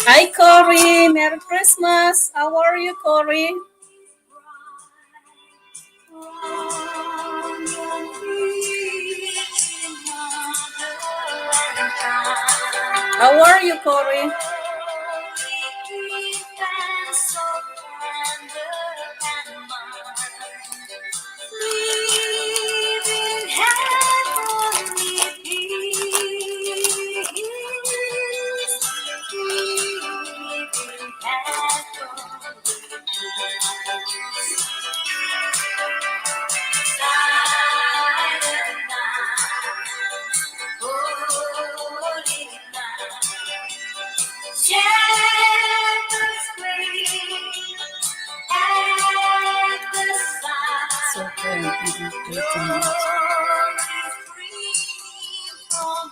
Hi, Corey. Merry Christmas. How are you, Corey? How are you, Corey?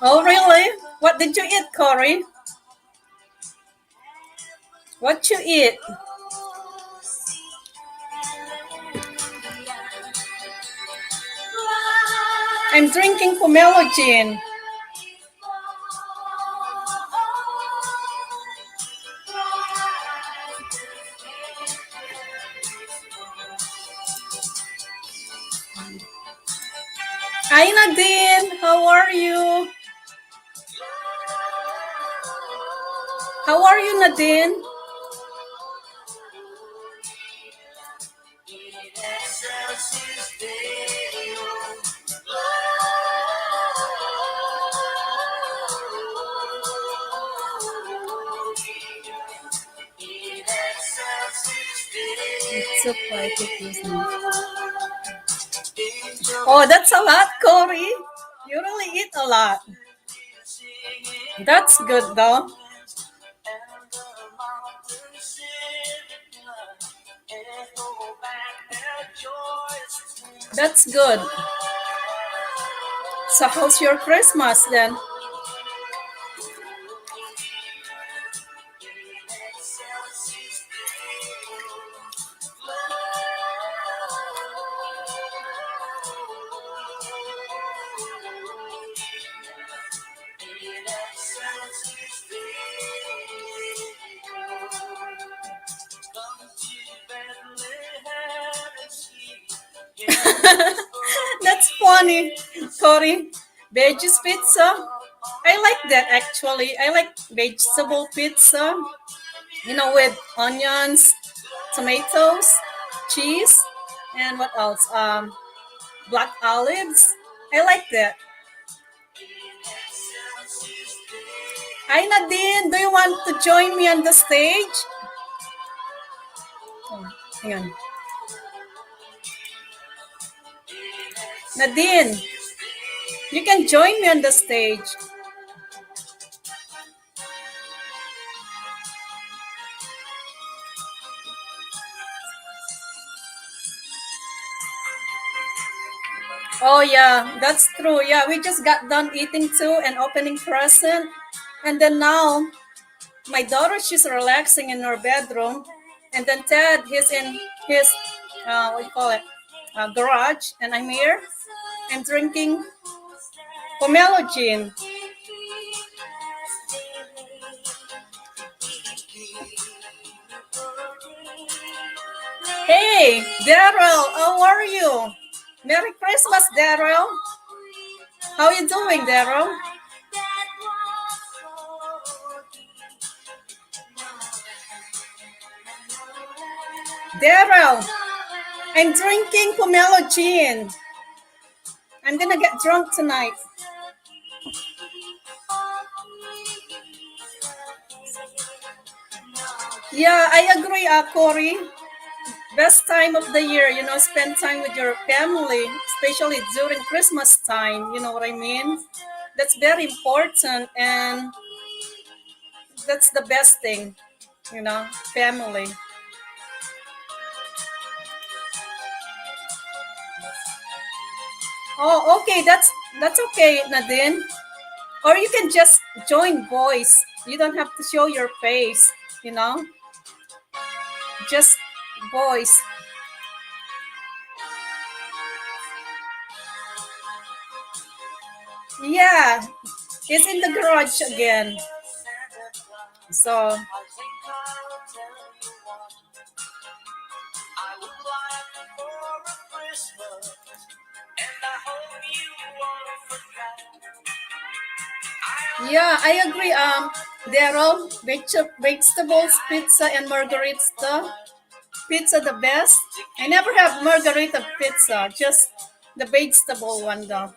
Oh, really? What did you eat, Corey? What you eat? I'm drinking pomelo gin. Hi, Nadine. How are you? How are you, Nadine? It's so quiet, isn't it? Oh, that's a lot, Corey. You really eat a lot. That's good, though. That's good. So how's your Christmas then? That's funny, Corey. Veggies pizza. I like that actually. I like vegetable pizza. You know, with onions, tomatoes, cheese, and what else? Black olives. I like that. Hi, Nadine. Do you want to join me on the stage? Oh, hang on. Nadine, you can join me on the stage. Oh yeah, that's true. Yeah, we just got done eating too and opening present. And then now my daughter, she's relaxing in her bedroom. And then Ted, he's in his, what do you call it, garage. And I'm here. I'm drinking pomelo gin. Hey, Daryl, how are you? Merry Christmas, Daryl. How you doing, Daryl? Daryl, I'm drinking pomelo gin. I'm gonna get drunk tonight. Yeah, I agree, Corey. Best time of the year, spend time with your family, especially during Christmas time. You know what I mean? That's very important, and that's the best thing, family. Oh, okay, that's okay, Nadine. Or you can just join voice. You don't have to show your face, you know? Just voice. Yeah, it's in the garage again. So, yeah, I agree. Daryl, vegetables, pizza, and margarita. Pizza the best. I never have margarita pizza, just the vegetable one though.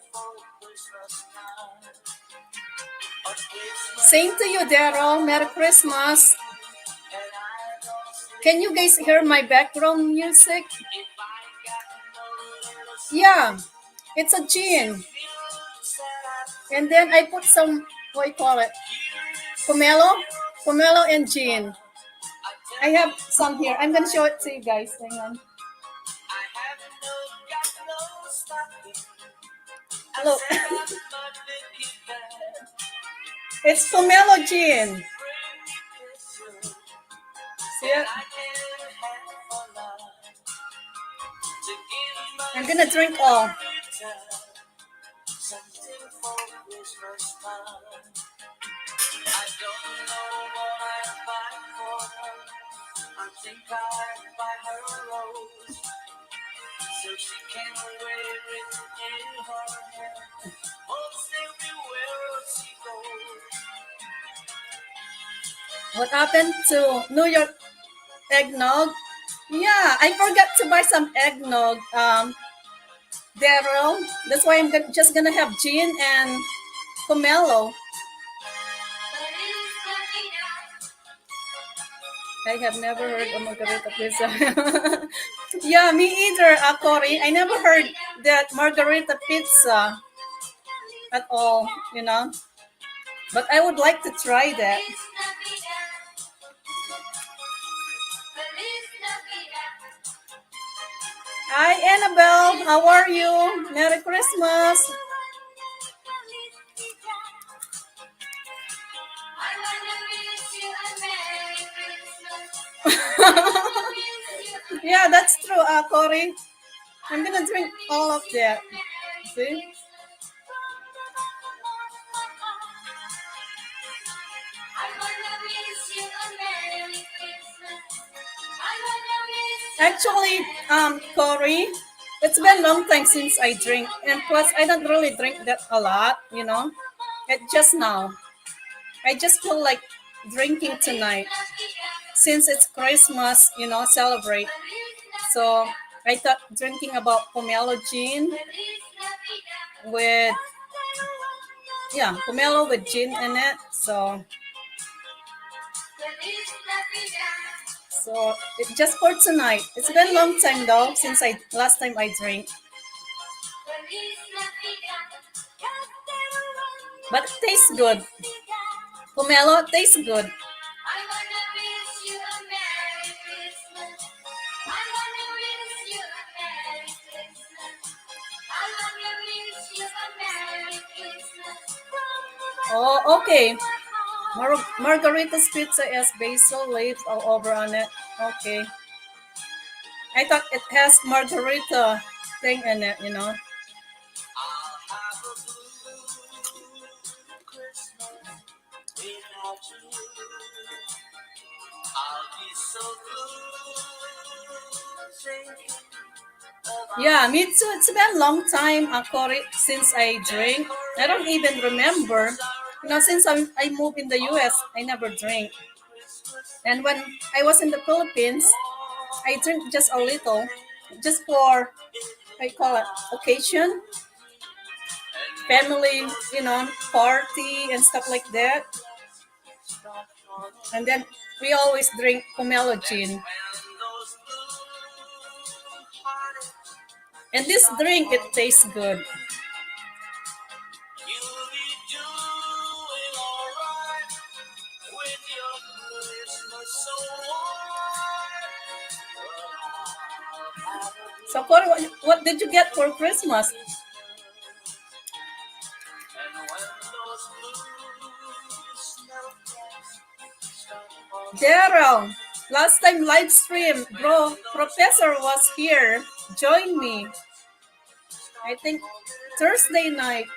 Same to you, Daryl. Merry Christmas. Can you guys hear my background music? Yeah, it's a gin. And then I put some, what you call it? Pomelo? Pomelo and gin. I have some here. I'm gonna show it to you guys. Hang on. Look, it's pomelo gin. See it? I'm gonna drink all. What happened to New York eggnog? Yeah, I forgot to buy some eggnog, Daryl. That's why just gonna have gin and pomelo. I have never heard of margarita pizza. Yeah, me either, Cory. I never heard that margarita pizza at all, you know. But I would like to try that. Hi, Annabelle. How are you? Merry Christmas. Yeah, that's true, Cory. I'm gonna drink all of that. See? Actually, Cory, it's been a long time since I drink, and plus I don't really drink that a lot, you know. It just now, I just feel like drinking tonight since it's Christmas, celebrate. So I thought drinking about pomelo gin with pomelo with gin in it. So it just for tonight. It's been a long time though since I last time I drank. But it tastes good. Pomelo tastes good. Oh, okay. Margarita's pizza has basil leaves all over on it. Okay. I thought it has margarita thing in it. Yeah, me too. It's been a long time, Cory, since I drink. I don't even remember. Since I moved in the US, I never drink. And when I was in the Philippines, I drink just a little, just for, I call it, occasion, family, party and stuff like that. And then we always drink pomelo gin. And this drink, it tastes good. So, Corey, what did you get for Christmas? Daryl, last time live stream, bro, Professor was here. Join me. I think Thursday night.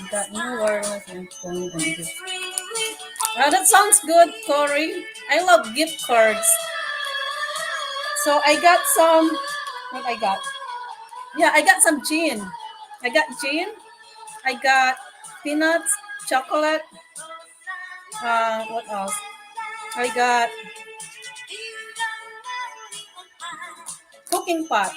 Got no wireless and phone and gift. Ah, that sounds good, Corey. I love gift cards. So I got some. What I got? Yeah, I got some gin. I got gin. I got peanuts, chocolate. What else? I got cooking pot.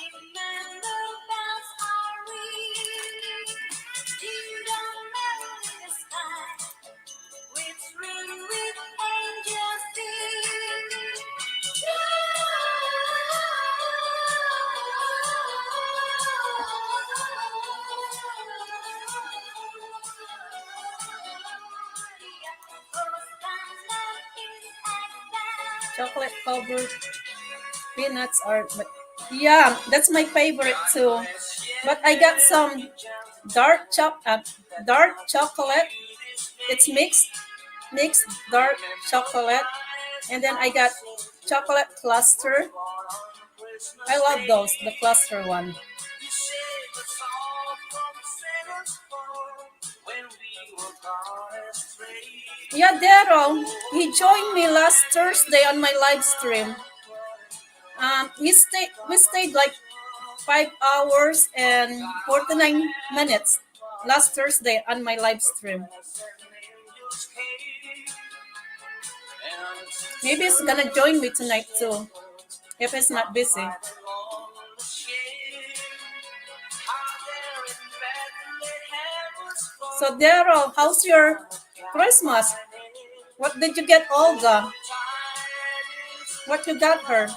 Chocolate covered peanuts are, yeah, that's my favorite too. But I got some dark chocolate. It's mixed dark chocolate, and then I got chocolate cluster. I love those, the cluster one. Yeah, Daryl, he joined me last Thursday on my live stream. We stayed like 5 hours and 49 minutes last Thursday on my live stream. Maybe he's gonna join me tonight too, if he's not busy. So Daryl, how's your Christmas? What did you get Olga? What you got her?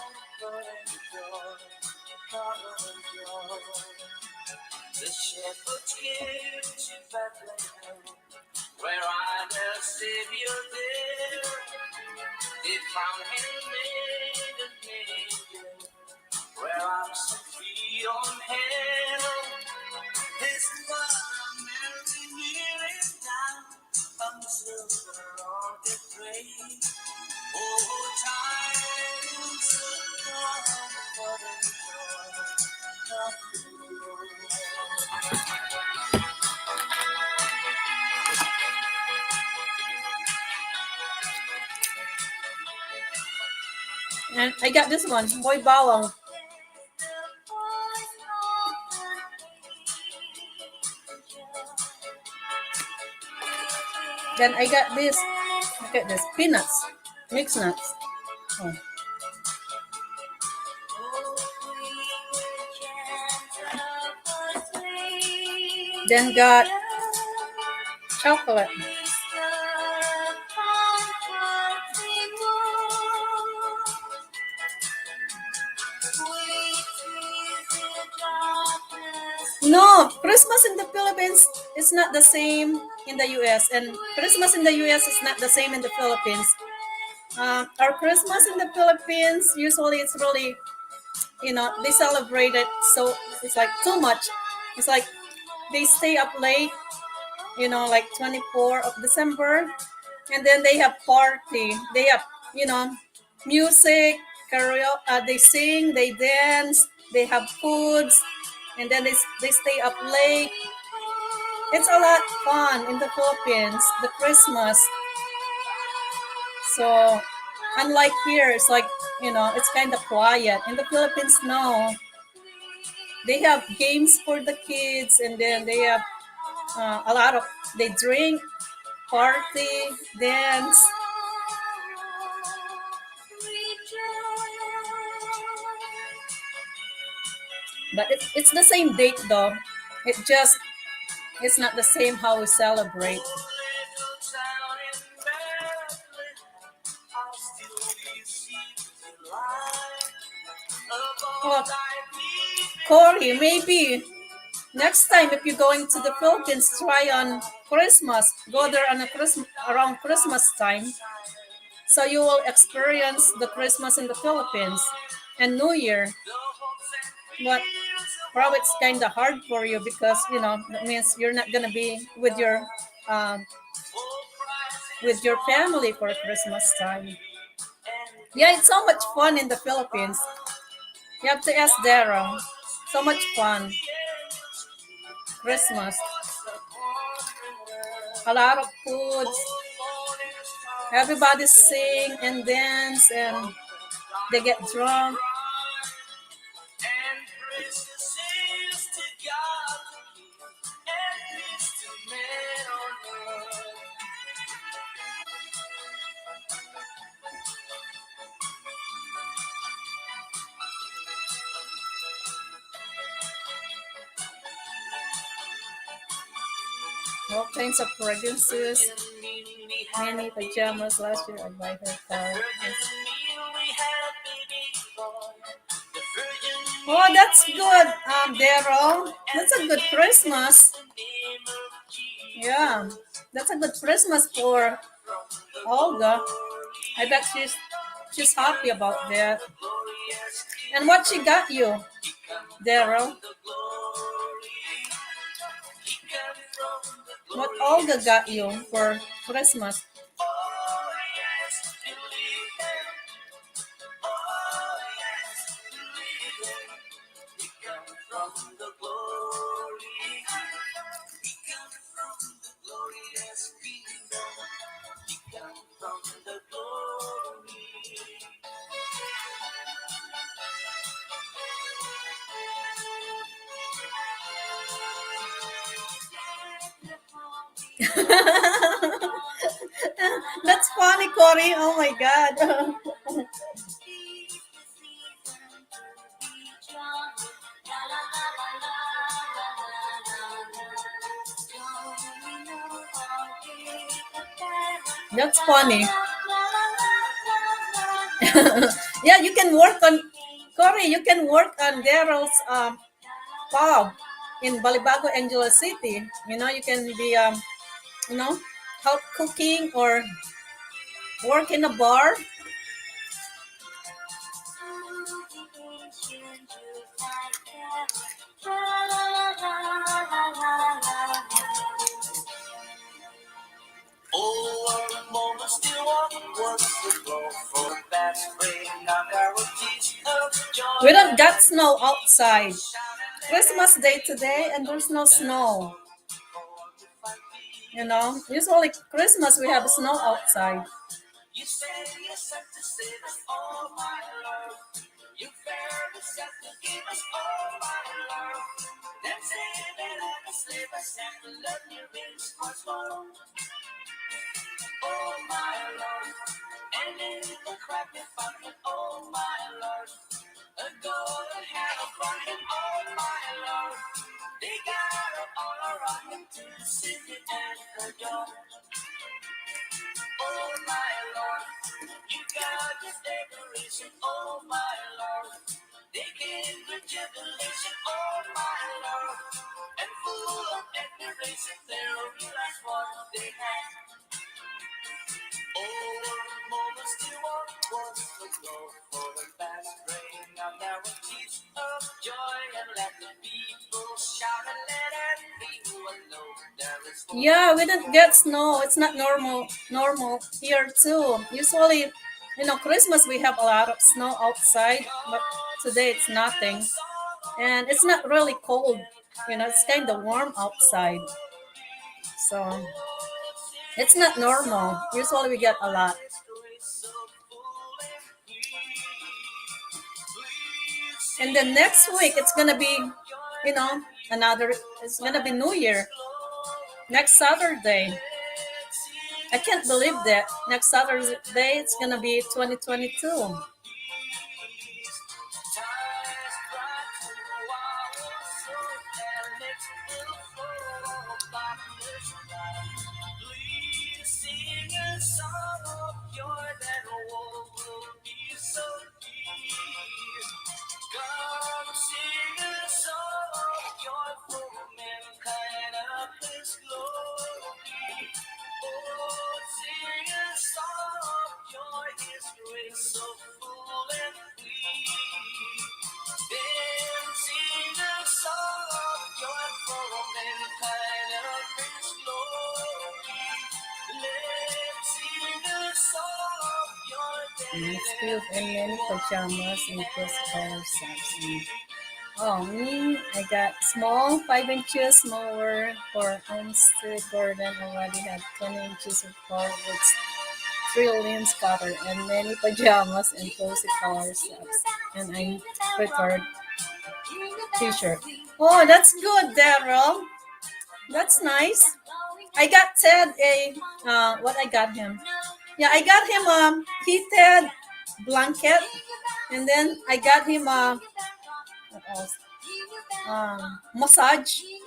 And I got this one, Boy Bawang. Then I got this. Look at this, peanuts, mixed nuts. Oh. Then got chocolate. No, Christmas in the Philippines is not the same in the US, and Christmas in the US is not the same in the Philippines. Our Christmas in the Philippines usually it's really, they celebrate it, so it's like too much. It's like they stay up late, like 24 of December, and then they have party. They have, music, karaoke. They sing, they dance, they have foods, and then they stay up late. It's a lot fun in the Philippines, the Christmas. So unlike here, it's like, it's kind of quiet. In the Philippines, no. They have games for the kids, and then they have a lot of, they drink, party, dance. But it's the same date though. It just, it's not the same how we celebrate. Oh, Corey, maybe next time if you're going to the Philippines, try on Christmas. Go there on a Christmas, around Christmas time, so you will experience the Christmas in the Philippines and New Year. But probably it's kind of hard for you because that means you're not gonna be um, with your family for Christmas time. Yeah, it's so much fun in the Philippines. You have to ask Daryl. So much fun. Christmas. A lot of foods. Everybody sing and dance and they get drunk. All kinds of fragrances. Many pajamas last year. I buy her car. Oh, that's good, Daryl. That's a good Christmas. Yeah, that's a good Christmas for Olga. I bet she's happy about that. And what she got you, Daryl? What Olga got you for Christmas? That's funny, Corey. Oh my God. That's funny. Yeah, you can work on, Corey. You can work on Daryl's pub in Balibago, Angela City. You can be you know, help cooking or work in a bar. We don't got snow outside. Christmas Day today, and there's no snow. Usually Christmas we have snow outside. Yeah, we didn't get snow. It's not normal here too. Usually, Christmas we have a lot of snow outside, but today it's nothing. And it's not really cold. It's kind of warm outside. So, it's not normal. Usually we get a lot. And then next week it's gonna be you know, another, it's gonna be New Year next Saturday. I can't believe that next Saturday it's gonna be 2022. Skills and many pajamas and color socks. Oh, me, I got small, 5 inches smaller for Homestead Garden. Already had 20 inches of color with 3 lanes cutter and many pajamas and cozy color socks. And I prepared t-shirt. Oh, that's good, Daryl. That's nice. I got Ted a what I got him. Yeah, I got him a heated blanket, and then I got him a what else?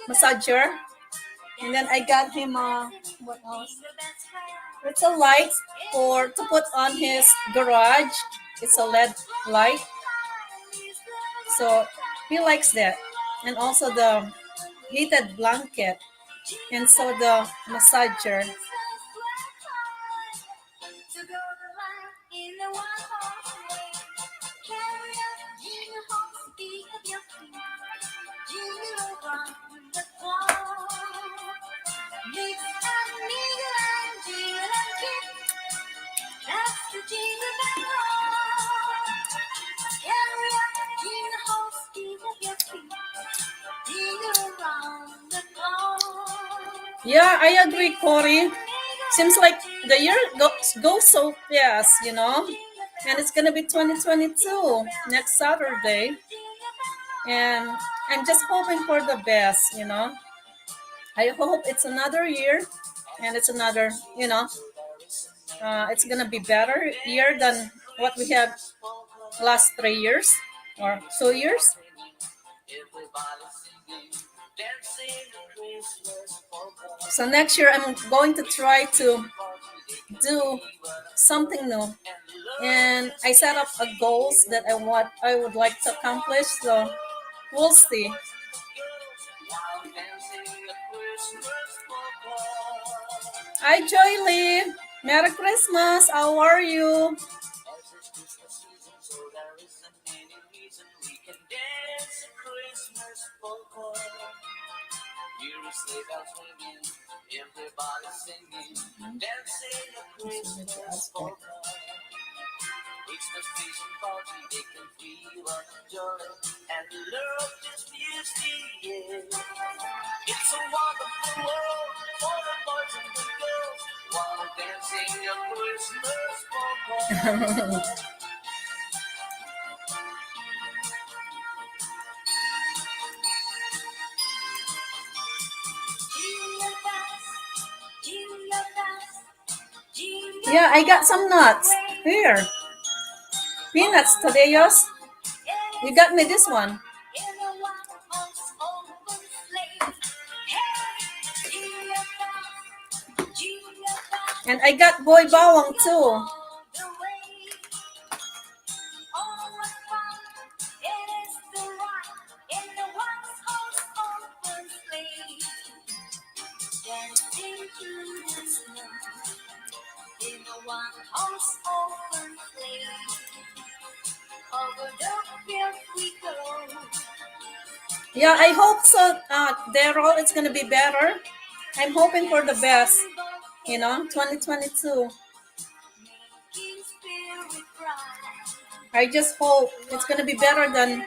Massager, and then I got him a what else? It's a light for to put on his garage. It's a LED light, so he likes that, and also the heated blanket, and so the massager. Yeah, I agree, Corey. Seems like the year goes so fast, and it's gonna be 2022 next Saturday, and I'm just hoping for the best. I hope it's another year, and it's another, it's gonna be better year than what we had last 3 years or 2 years. So next year I'm going to try to do something new, and I set up a goals that I would like to accomplish. So we'll see. Hi, Joy Lee. Merry Christmas. How are you? Yeah, I got some nuts. Here. Peanuts, Tadeos. You got me this one. And I got Boy Bawang too. Yeah, I hope so, Daryl. It's gonna be better. I'm hoping for the best. 2022. I just hope it's gonna be better than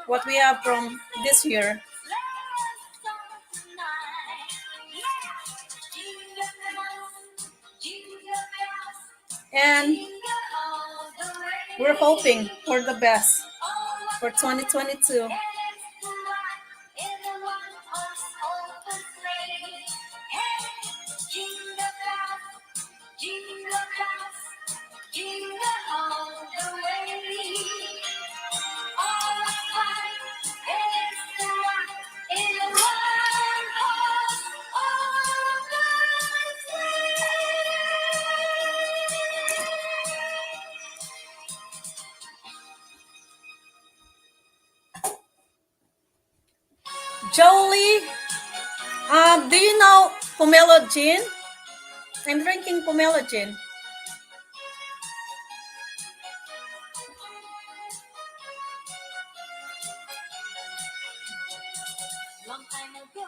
what we have from this year. And we're hoping for the best for 2022. Jolie, do you know pomelo gin? I'm drinking pomelo gin. Long time ago,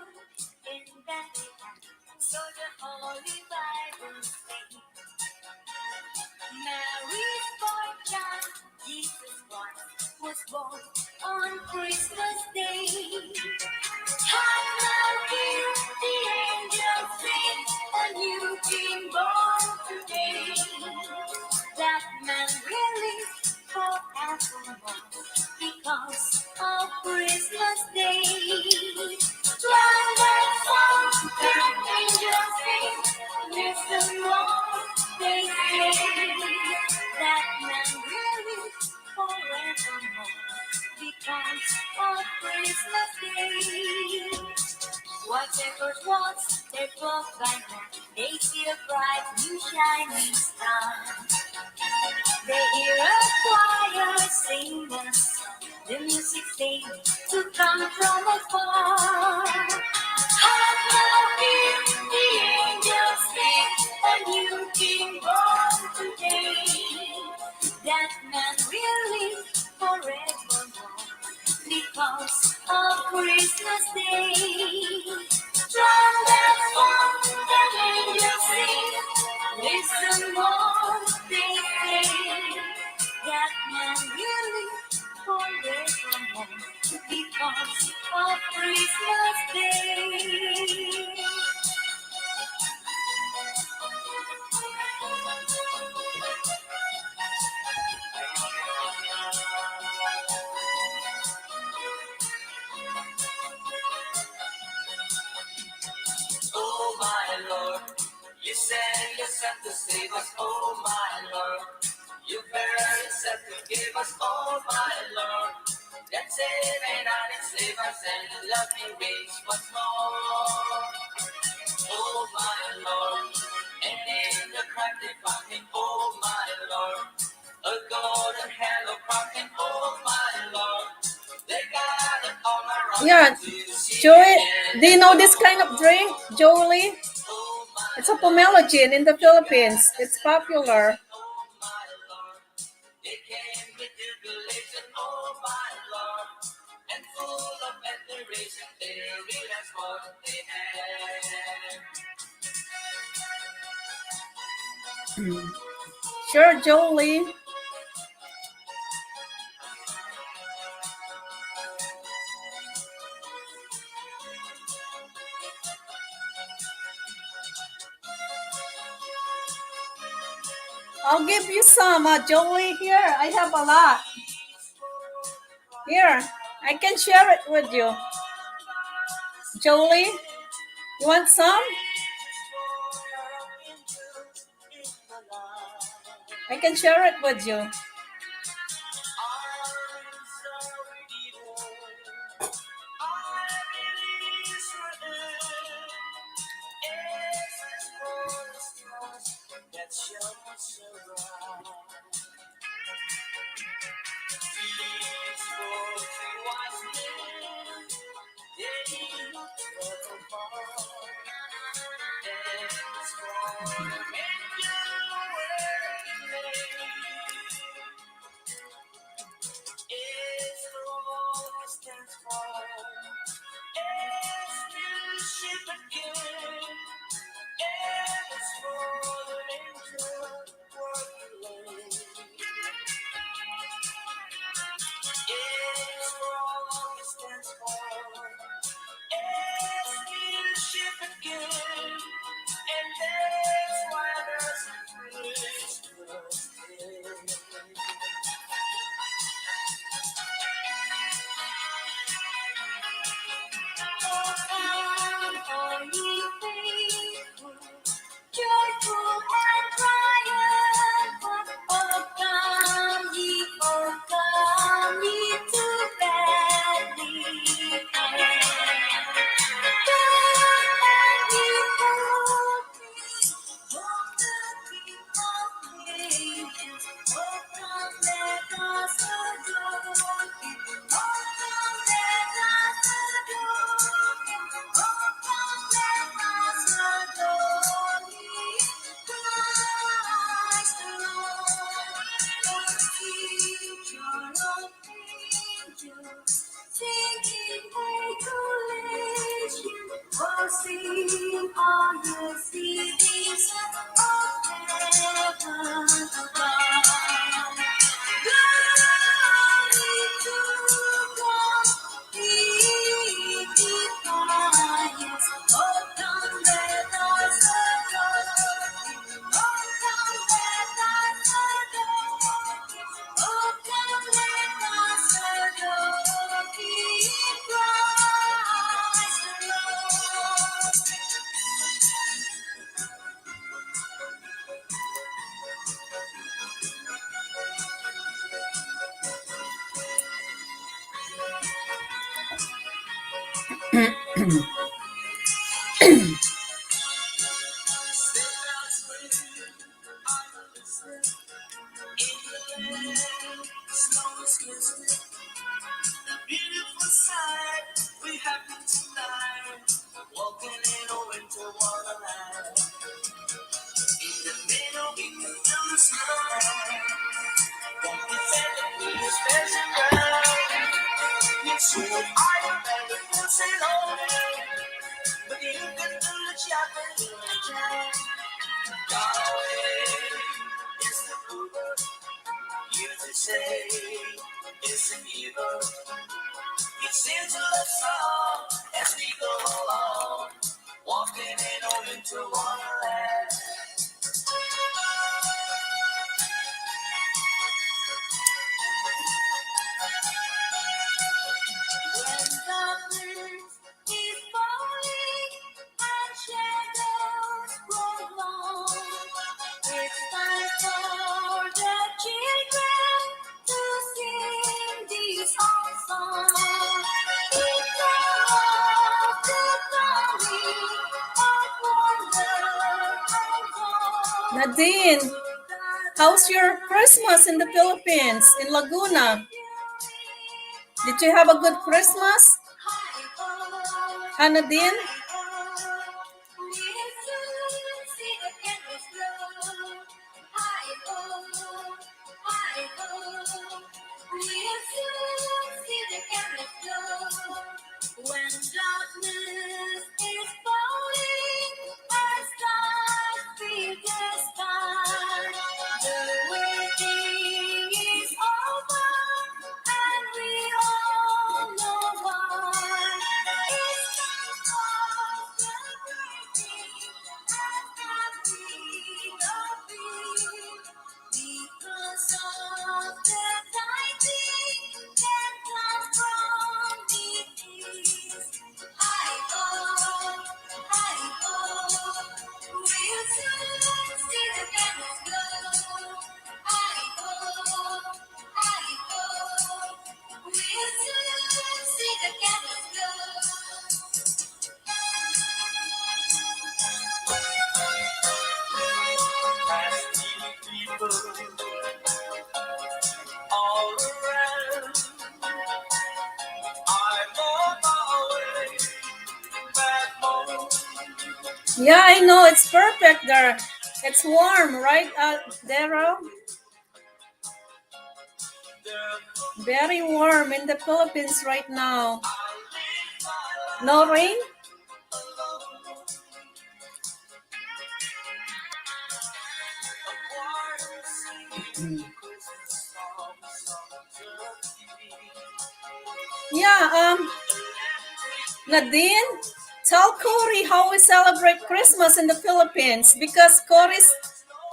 in Bethlehem, so the Holy Bible says, Mary's boy child, Jesus Christ, was born on Christmas Day. How hear the angels sing, a new king born today. That man really forevermore because of Christmas Day. Trumpet song, the angels sing, listen more, they say. That man really forevermore because of Christmas Day. Whatever was their book by night, they see a bright new shining star. They hear a choir sing a song, the music seems to come from afar. How hear the angels sing, a new king born today. That man will live forevermore because of Christmas Day. Trumpet song, the angels sing, listen more, they say. That man will live forevermore because of Christmas Day. Oh my Lord, you sent your son to save us. Oh my Lord, you very set to give us. Oh my Lord, that saving and enslave us and love me reach once more. Oh my Lord, and in the crack they found him. Oh my Lord, a golden halo crown him. Oh my Lord, they got it all around. Yeah, Joey, do you know this kind of drink, Jolie? It's a pomelo gin in the Philippines. It's popular. They came with jubilation, oh my Lord, and full of admiration, they realized what they had. Sure, Jolie. I'll give you some, Jolie. Here, I have a lot. Here, I can share it with you. Jolie, you want some? I can share it with you. all the cities of heaven above. Glory to God, He highest. Oh, come let us adore Him. Oh, come let us adore Him. Oh, come let us adore Him, Christ the Lord. Beautiful sight we have tonight, walking in a winter wonderland. In the middle, we can feel the snow. Don't pretend that we are special girl. You see what I am, and we can say no. But you can do the job and you can. Yahweh is the ruler. You to say is an evil. He sings a love song as we go along, walking in a winter wonderland. When darkness is falling and shadows grow long, it's time for the children to sing this old song. It's all the glory of wonder and God. Nadine, how's your Christmas in the Philippines, in Laguna? Did you have a good Christmas? Nadine? When darkness is falling, and stars fill the sky, the waiting is over, and we all know why. It's time for celebrating and happy loving, because of the tidings that come from the east. I go, we'll soon see the candles glow. I go, we'll soon see the candles glow. People all around, I'm on my way back home. Yeah, I know it's perfect there. It's warm, right, Daryl? Very warm in the Philippines right now. No rain? Yeah, Nadine, tell Corey how we celebrate Christmas in the Philippines, because Corey's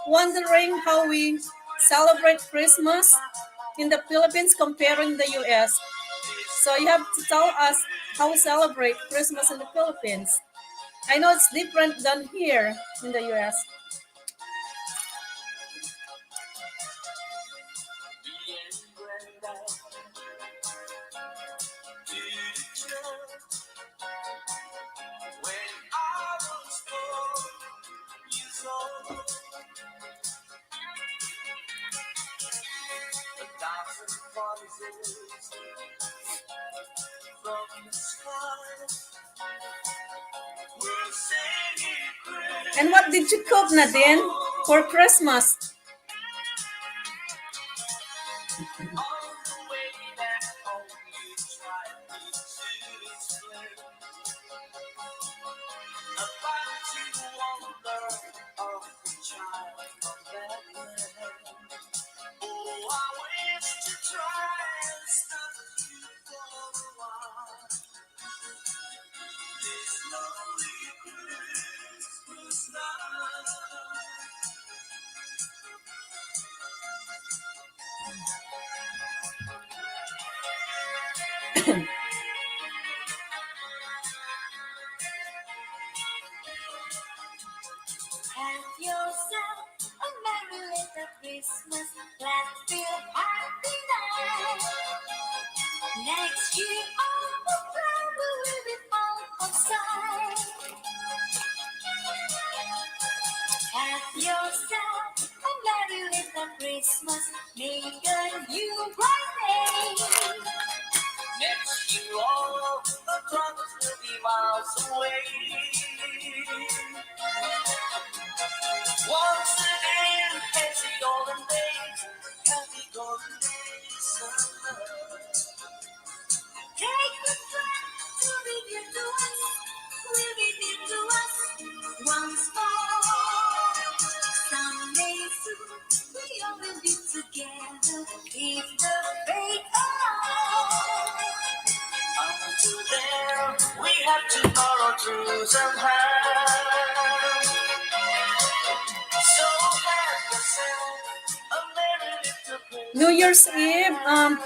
wondering how we celebrate Christmas in the Philippines comparing the US. So you have to tell us how we celebrate Christmas in the Philippines. I know it's different than here in the US. And what did you cook, Nadine, for Christmas? Have yourself a merry little Christmas. Let's feel happy now. Next year, all the trouble will be out of sight. Have yourself a merry little Christmas. Make a new bright day. Next year, all the troubles will be miles away. Once again, it's the golden days, happy golden days of love. Take the time to be dear to us, will be dear to us once more. Someday soon, we all will be together, if the fate allows. Until then, we have to borrow through somehow. So have yourself a merry little Christmas. New Year's Eve,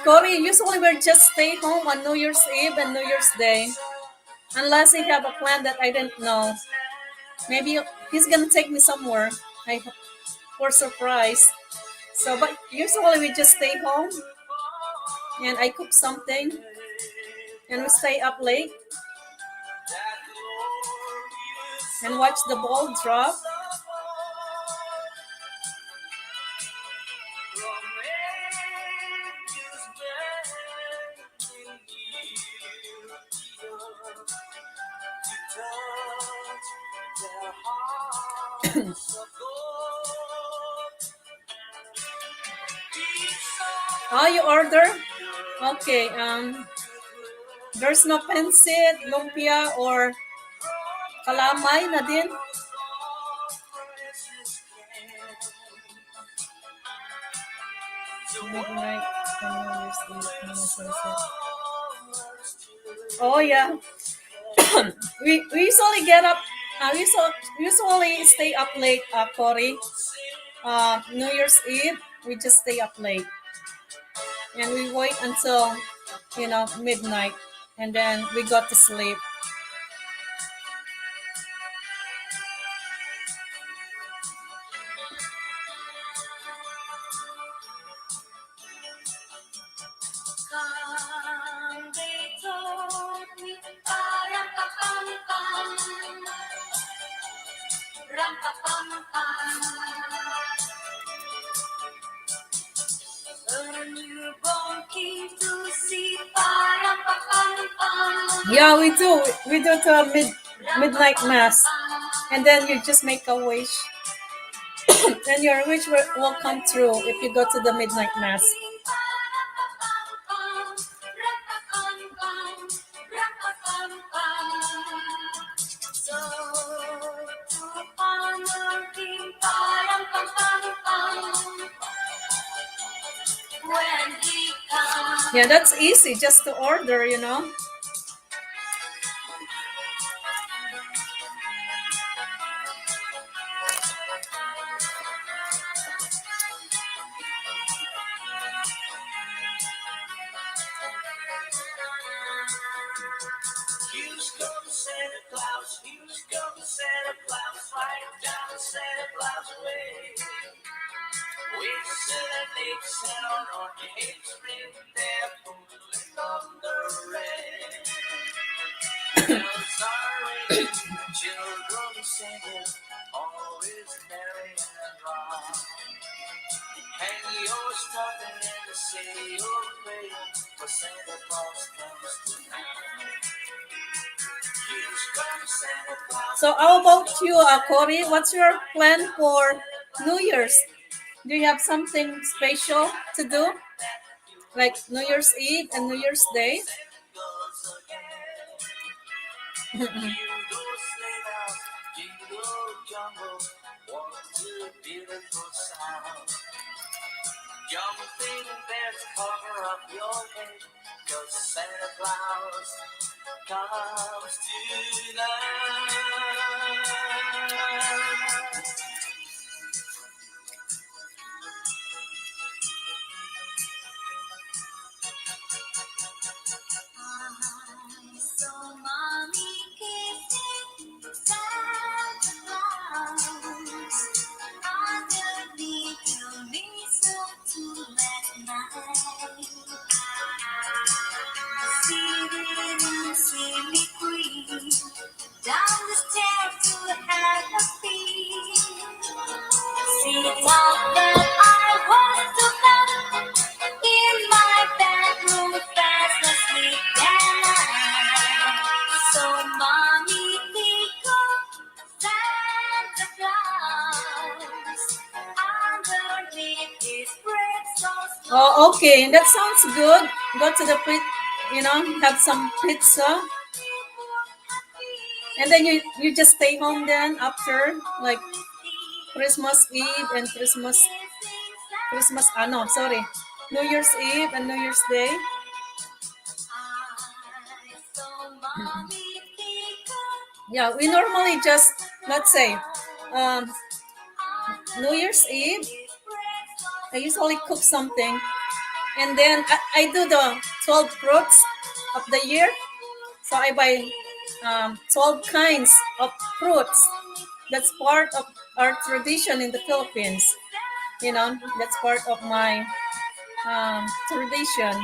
Corey, usually we just stay home on New Year's Eve and New Year's Day. Unless he have a plan that I didn't know. Maybe he's gonna take me somewhere. For surprise. So, but usually we just stay home and I cook something and we stay up late and watch the ball drop. Oh, you order? Okay. There's no pancit, lumpia, or calamay na din. Oh yeah. we usually get up. We usually stay up late, Cory. New Year's Eve, we just stay up late, and we wait until midnight, and then we go to sleep. Yeah, we do. We do to a midnight mass, and then you just make a wish, and your wish will come true if you go to the midnight mass. Yeah, that's easy just to order. Santa Claus, right down Santa Claus way. We sit at the sound on the H spring there, pulling on the rain. Bells are ringing, children singing, all is merry and wrong. Hang your stocking and say your prayer, for Santa Claus comes tonight. So how about you, Cory? What's your plan for New Year's? Do you have something special to do? Like New Year's Eve and New Year's Day? Jumping bears cover up your head, 'cause Santa Claus comes tonight. had a feast. She thought that I was to come in my bedroom fast asleep, and so mommy think of Santa Claus underneath his bread so small. Oh, okay. That sounds good. Go to the have some pizza, and then you just stay home then after like Christmas Eve and Christmas. Ah, no, sorry. New Year's Eve and New Year's Day. Yeah, we normally just, let's say, um, New Year's Eve, I usually cook something, and then I do the 12 fruits of the year. So I buy 12 kinds of fruits. That's part of our tradition in the Philippines. That's part of my tradition.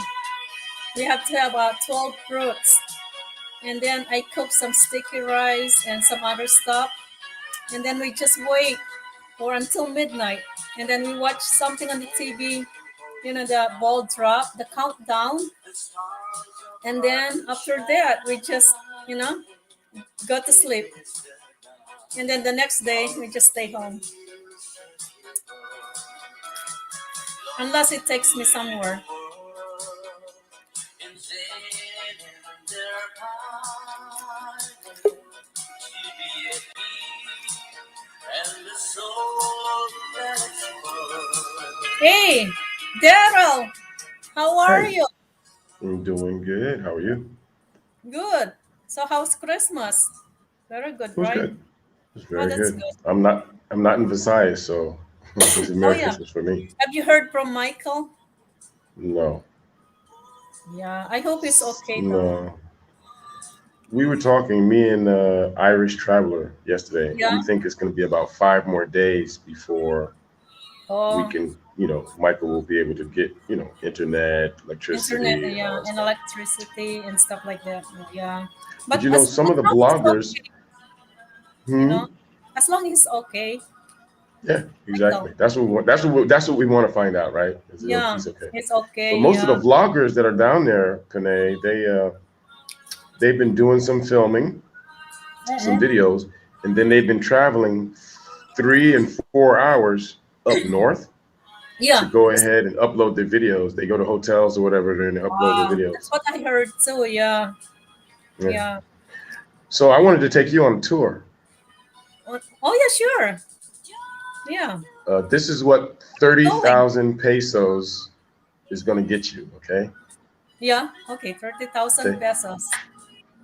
We have to have 12 fruits. And then I cook some sticky rice and some other stuff. And then we just wait for until midnight. And then we watch something on the TV, the ball drop, the countdown. And then after that, we just, go to sleep. And then the next day, we just stay home. Unless it takes me somewhere. Hey, Daryl, how are Hey, you? I'm doing good. How are you? Good. So how's Christmas? Very good, It was right? good. It was Oh, very that's good. good. I'm not in Versailles, so it's a Oh Merry yeah. Christmas for me. Have you heard from Michael? No, Yeah, I hope it's okay though. no. We were talking, me and Irish Traveler yesterday, and Yeah. we think it's going to be about 5 more days before we Oh, can, Michael will be able to get, internet, internet, electricity, and all yeah, that and stuff. electricity and stuff like that. Yeah. But But as some of the long as it's bloggers, okay, you know, hmm, as long as it's okay, yeah, Michael. exactly. That's what we want to find out, right? Is it okay? Yeah, He's okay. it's But okay. most of the Yeah. vloggers that are down there, Kane, they've been doing some filming, some Uh-huh. videos, and then they've been traveling 3 and 4 hours up north to Yeah. go ahead and upload their videos. They go to hotels or whatever and they upload their Wow. That's videos. what I heard too. Yeah. Yeah. Yeah. So I wanted to take you on a tour. Oh yeah, sure. Yeah. This is what thirty Going. thousand pesos is going to get you. Okay. Yeah. Okay. 30,000 Okay. pesos.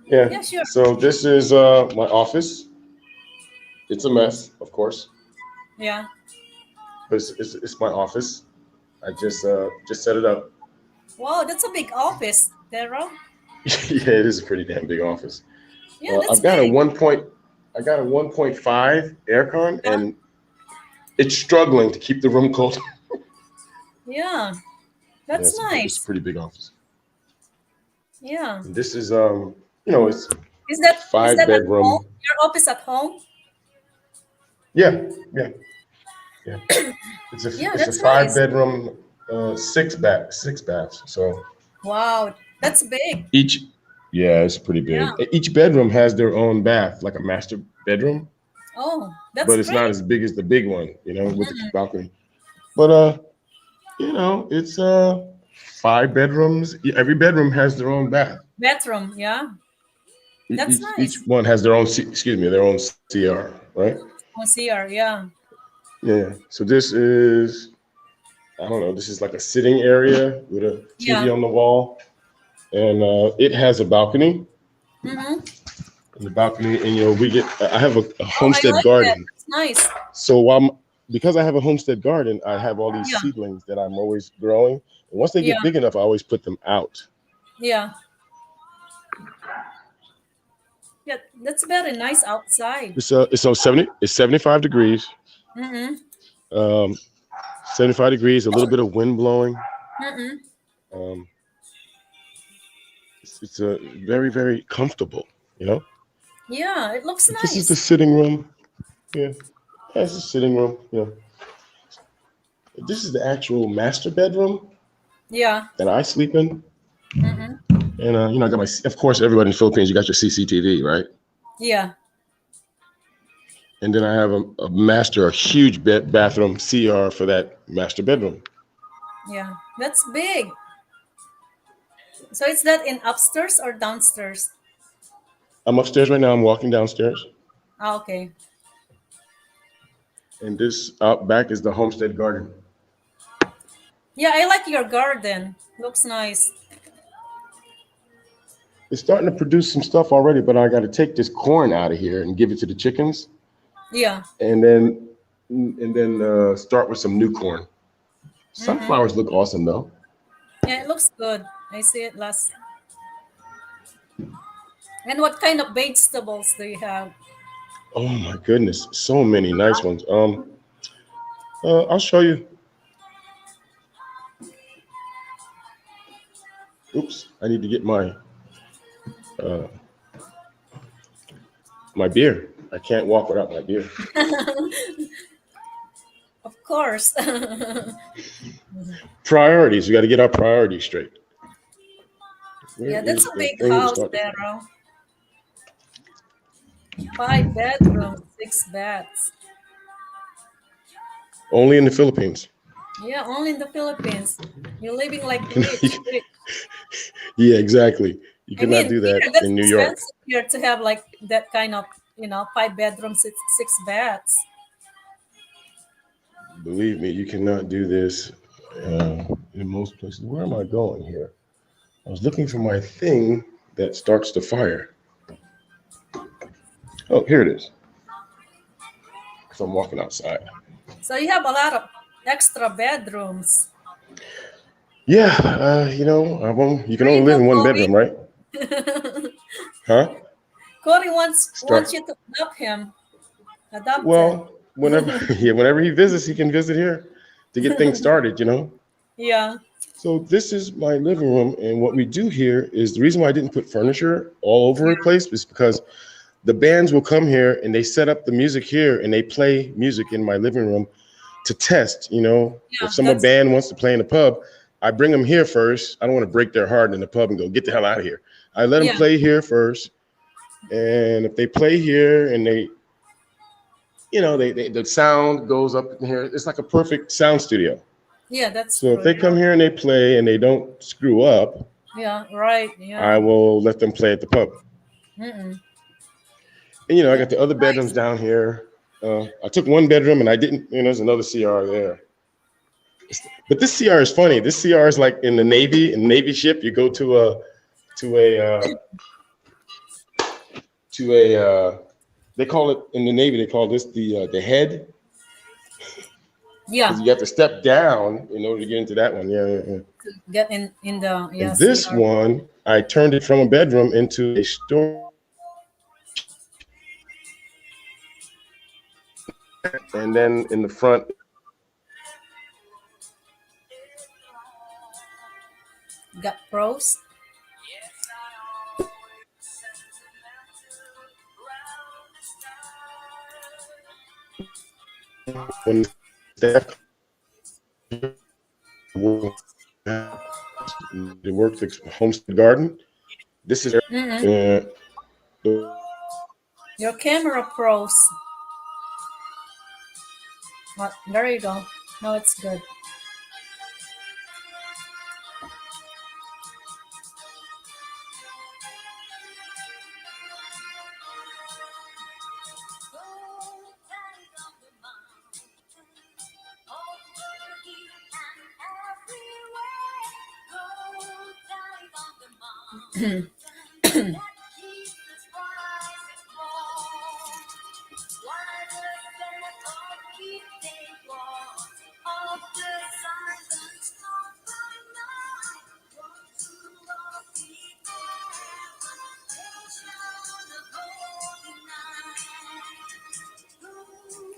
Yeah. Yeah, sure. So this is my office. It's a mess, of course, Yeah. but it's my office. I just set it up. Wow, that's a big office, Daryl. Yeah, it is a pretty damn big office. Yeah, that's I've got a big. I got a 1.5 aircon, Yeah. and it's struggling to keep the room cold. Yeah. Yeah, That's it's a nice. pretty big office. Yeah. And this is it's Is five that at home? bedroom. Your office at home? Yeah, yeah, yeah. Yeah, It's a that's five nice. bedroom, six baths. So Wow, that's big. each, yeah, it's pretty Yeah. big. Each bedroom has their own bath, like a master bedroom, Oh, that's but it's not great. as big as the big one, with the balcony. But it's 5 bedrooms. Every bedroom has their own bath. Bedroom, yeah. That's Each nice. one has their own their own CR, right? Oh, CR, yeah. Yeah. So this is, I don't know, this is like a sitting area with a TV Yeah. on the wall, and it has a balcony. Mm-hmm. In the balcony, and I have a Oh, I homestead like that. garden. That's nice. So because I have a homestead garden, I have all these Yeah. seedlings that I'm always growing. And once they Yeah. get big enough, I always put them out. Yeah. Yeah. That's very nice outside. It's 75 degrees. Mm-hmm. Um, 75 degrees, a little bit of wind blowing. Mm-hmm. Um, it's very, very comfortable, you know? Yeah, it looks This is the nice. sitting room. Yeah, that's the sitting room. Yeah, this is the actual master bedroom Yeah. that I sleep in. Mm-hmm. And I got my. Of course, everybody in the Philippines, you got your CCTV, right? Yeah. And then I have a huge bathroom CR for that master bedroom. Yeah. That's big. So is that in upstairs or downstairs? I'm upstairs right now. I'm walking downstairs, Ah, okay. and this out back is the homestead garden. Yeah, I like your garden. Looks nice. It's starting to produce some stuff already, but I got to take this corn out of here and give it to the chickens, Yeah. and then start with some new corn. Mm-hmm. Sunflowers look awesome though. Yeah, it looks good. I see it last. And what kind of vegetables do you have? Oh my goodness, so many nice ones. I'll show you. Oops, I need to get uh, my beer. I can't walk without my beer. Of course. Priorities. We got to get our priorities straight. Where Yeah, that's is a the big thing to house, start the fire? Daryl. 5 bedrooms, 6 baths. Only in the Philippines. Yeah, only in the Philippines. You're living like You cannot- rich, rich. yeah, exactly. You I cannot mean, do that here that's in New York. expensive here to have like that kind of 5 bedrooms, 6 baths. Believe me, you cannot do this in most places. Where am I going here? I was looking for my thing that starts the fire. Oh, here it is. Because I'm walking outside. So you have a lot of extra bedrooms. Yeah, I won't. You can There only you live go, in one bedroom, right? Cody. Huh? Cody wants Start. you to adopt him. Adopted. Well, whenever yeah, whenever he visits, he can visit here to get things started. Yeah. So this is my living room, and what we do here is the reason why I didn't put furniture all over the place is because the bands will come here and they set up the music here and they play music in my living room to test. If Yeah, some that's band wants to play in the pub, I bring them here first. I don't want to break their heart in the pub and go get the hell out of here. I let them yeah. play here first, and if they play here and the sound goes up in here, it's like a perfect sound studio. Yeah, that's So if true. they come here and they play and they don't screw up, Yeah, right. I Yeah. will let them play at the pub. Mm-mm. And I Yeah, got the other nice. bedrooms down here. I took one bedroom and I didn't. There's another CR there. But this CR is funny. This CR is like in the Navy, in Navy ship. You go to a they call it in the Navy. They call this the head because Yeah, you have to step down in order to get into that one. Yeah, yeah, yeah. get in the And this CR. one, I turned it from a bedroom into a store. And then in the front, Got pros. when staff they work the homestead garden, this is Mm-mm. Your camera pros. There you go. Now it's good.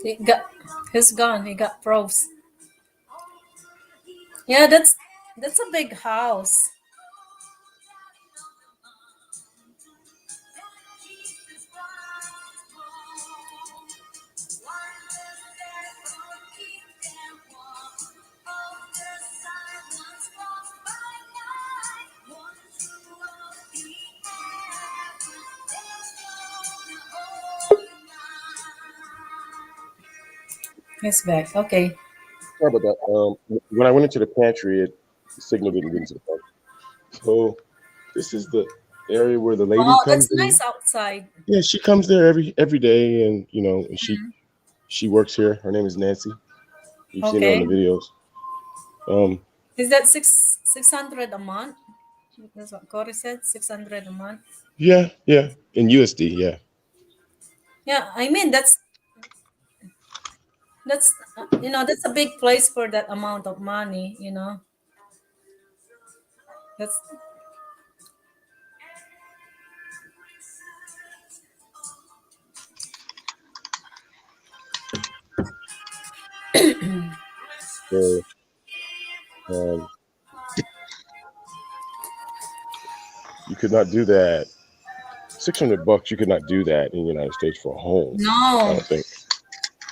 He got, he's gone. He got pros. Yeah, that's a big house. It's back. Okay. Sorry about that. When I went into the pantry, the signal didn't get into the pantry. So this is the area where the lady Oh, comes that's in. nice outside. Yeah, she comes there every day, and and Mhm. she works here. Her name is Nancy. You've seen her on Okay. the videos. Um, Is that 600 a month? That's what Corey said. 600 a month. yeah, yeah, in USD, yeah. Yeah, I mean that's that's a big place for that amount of money. That's So um, you could not do that. $600, you could not do that in the United States for a home. I no, don't think.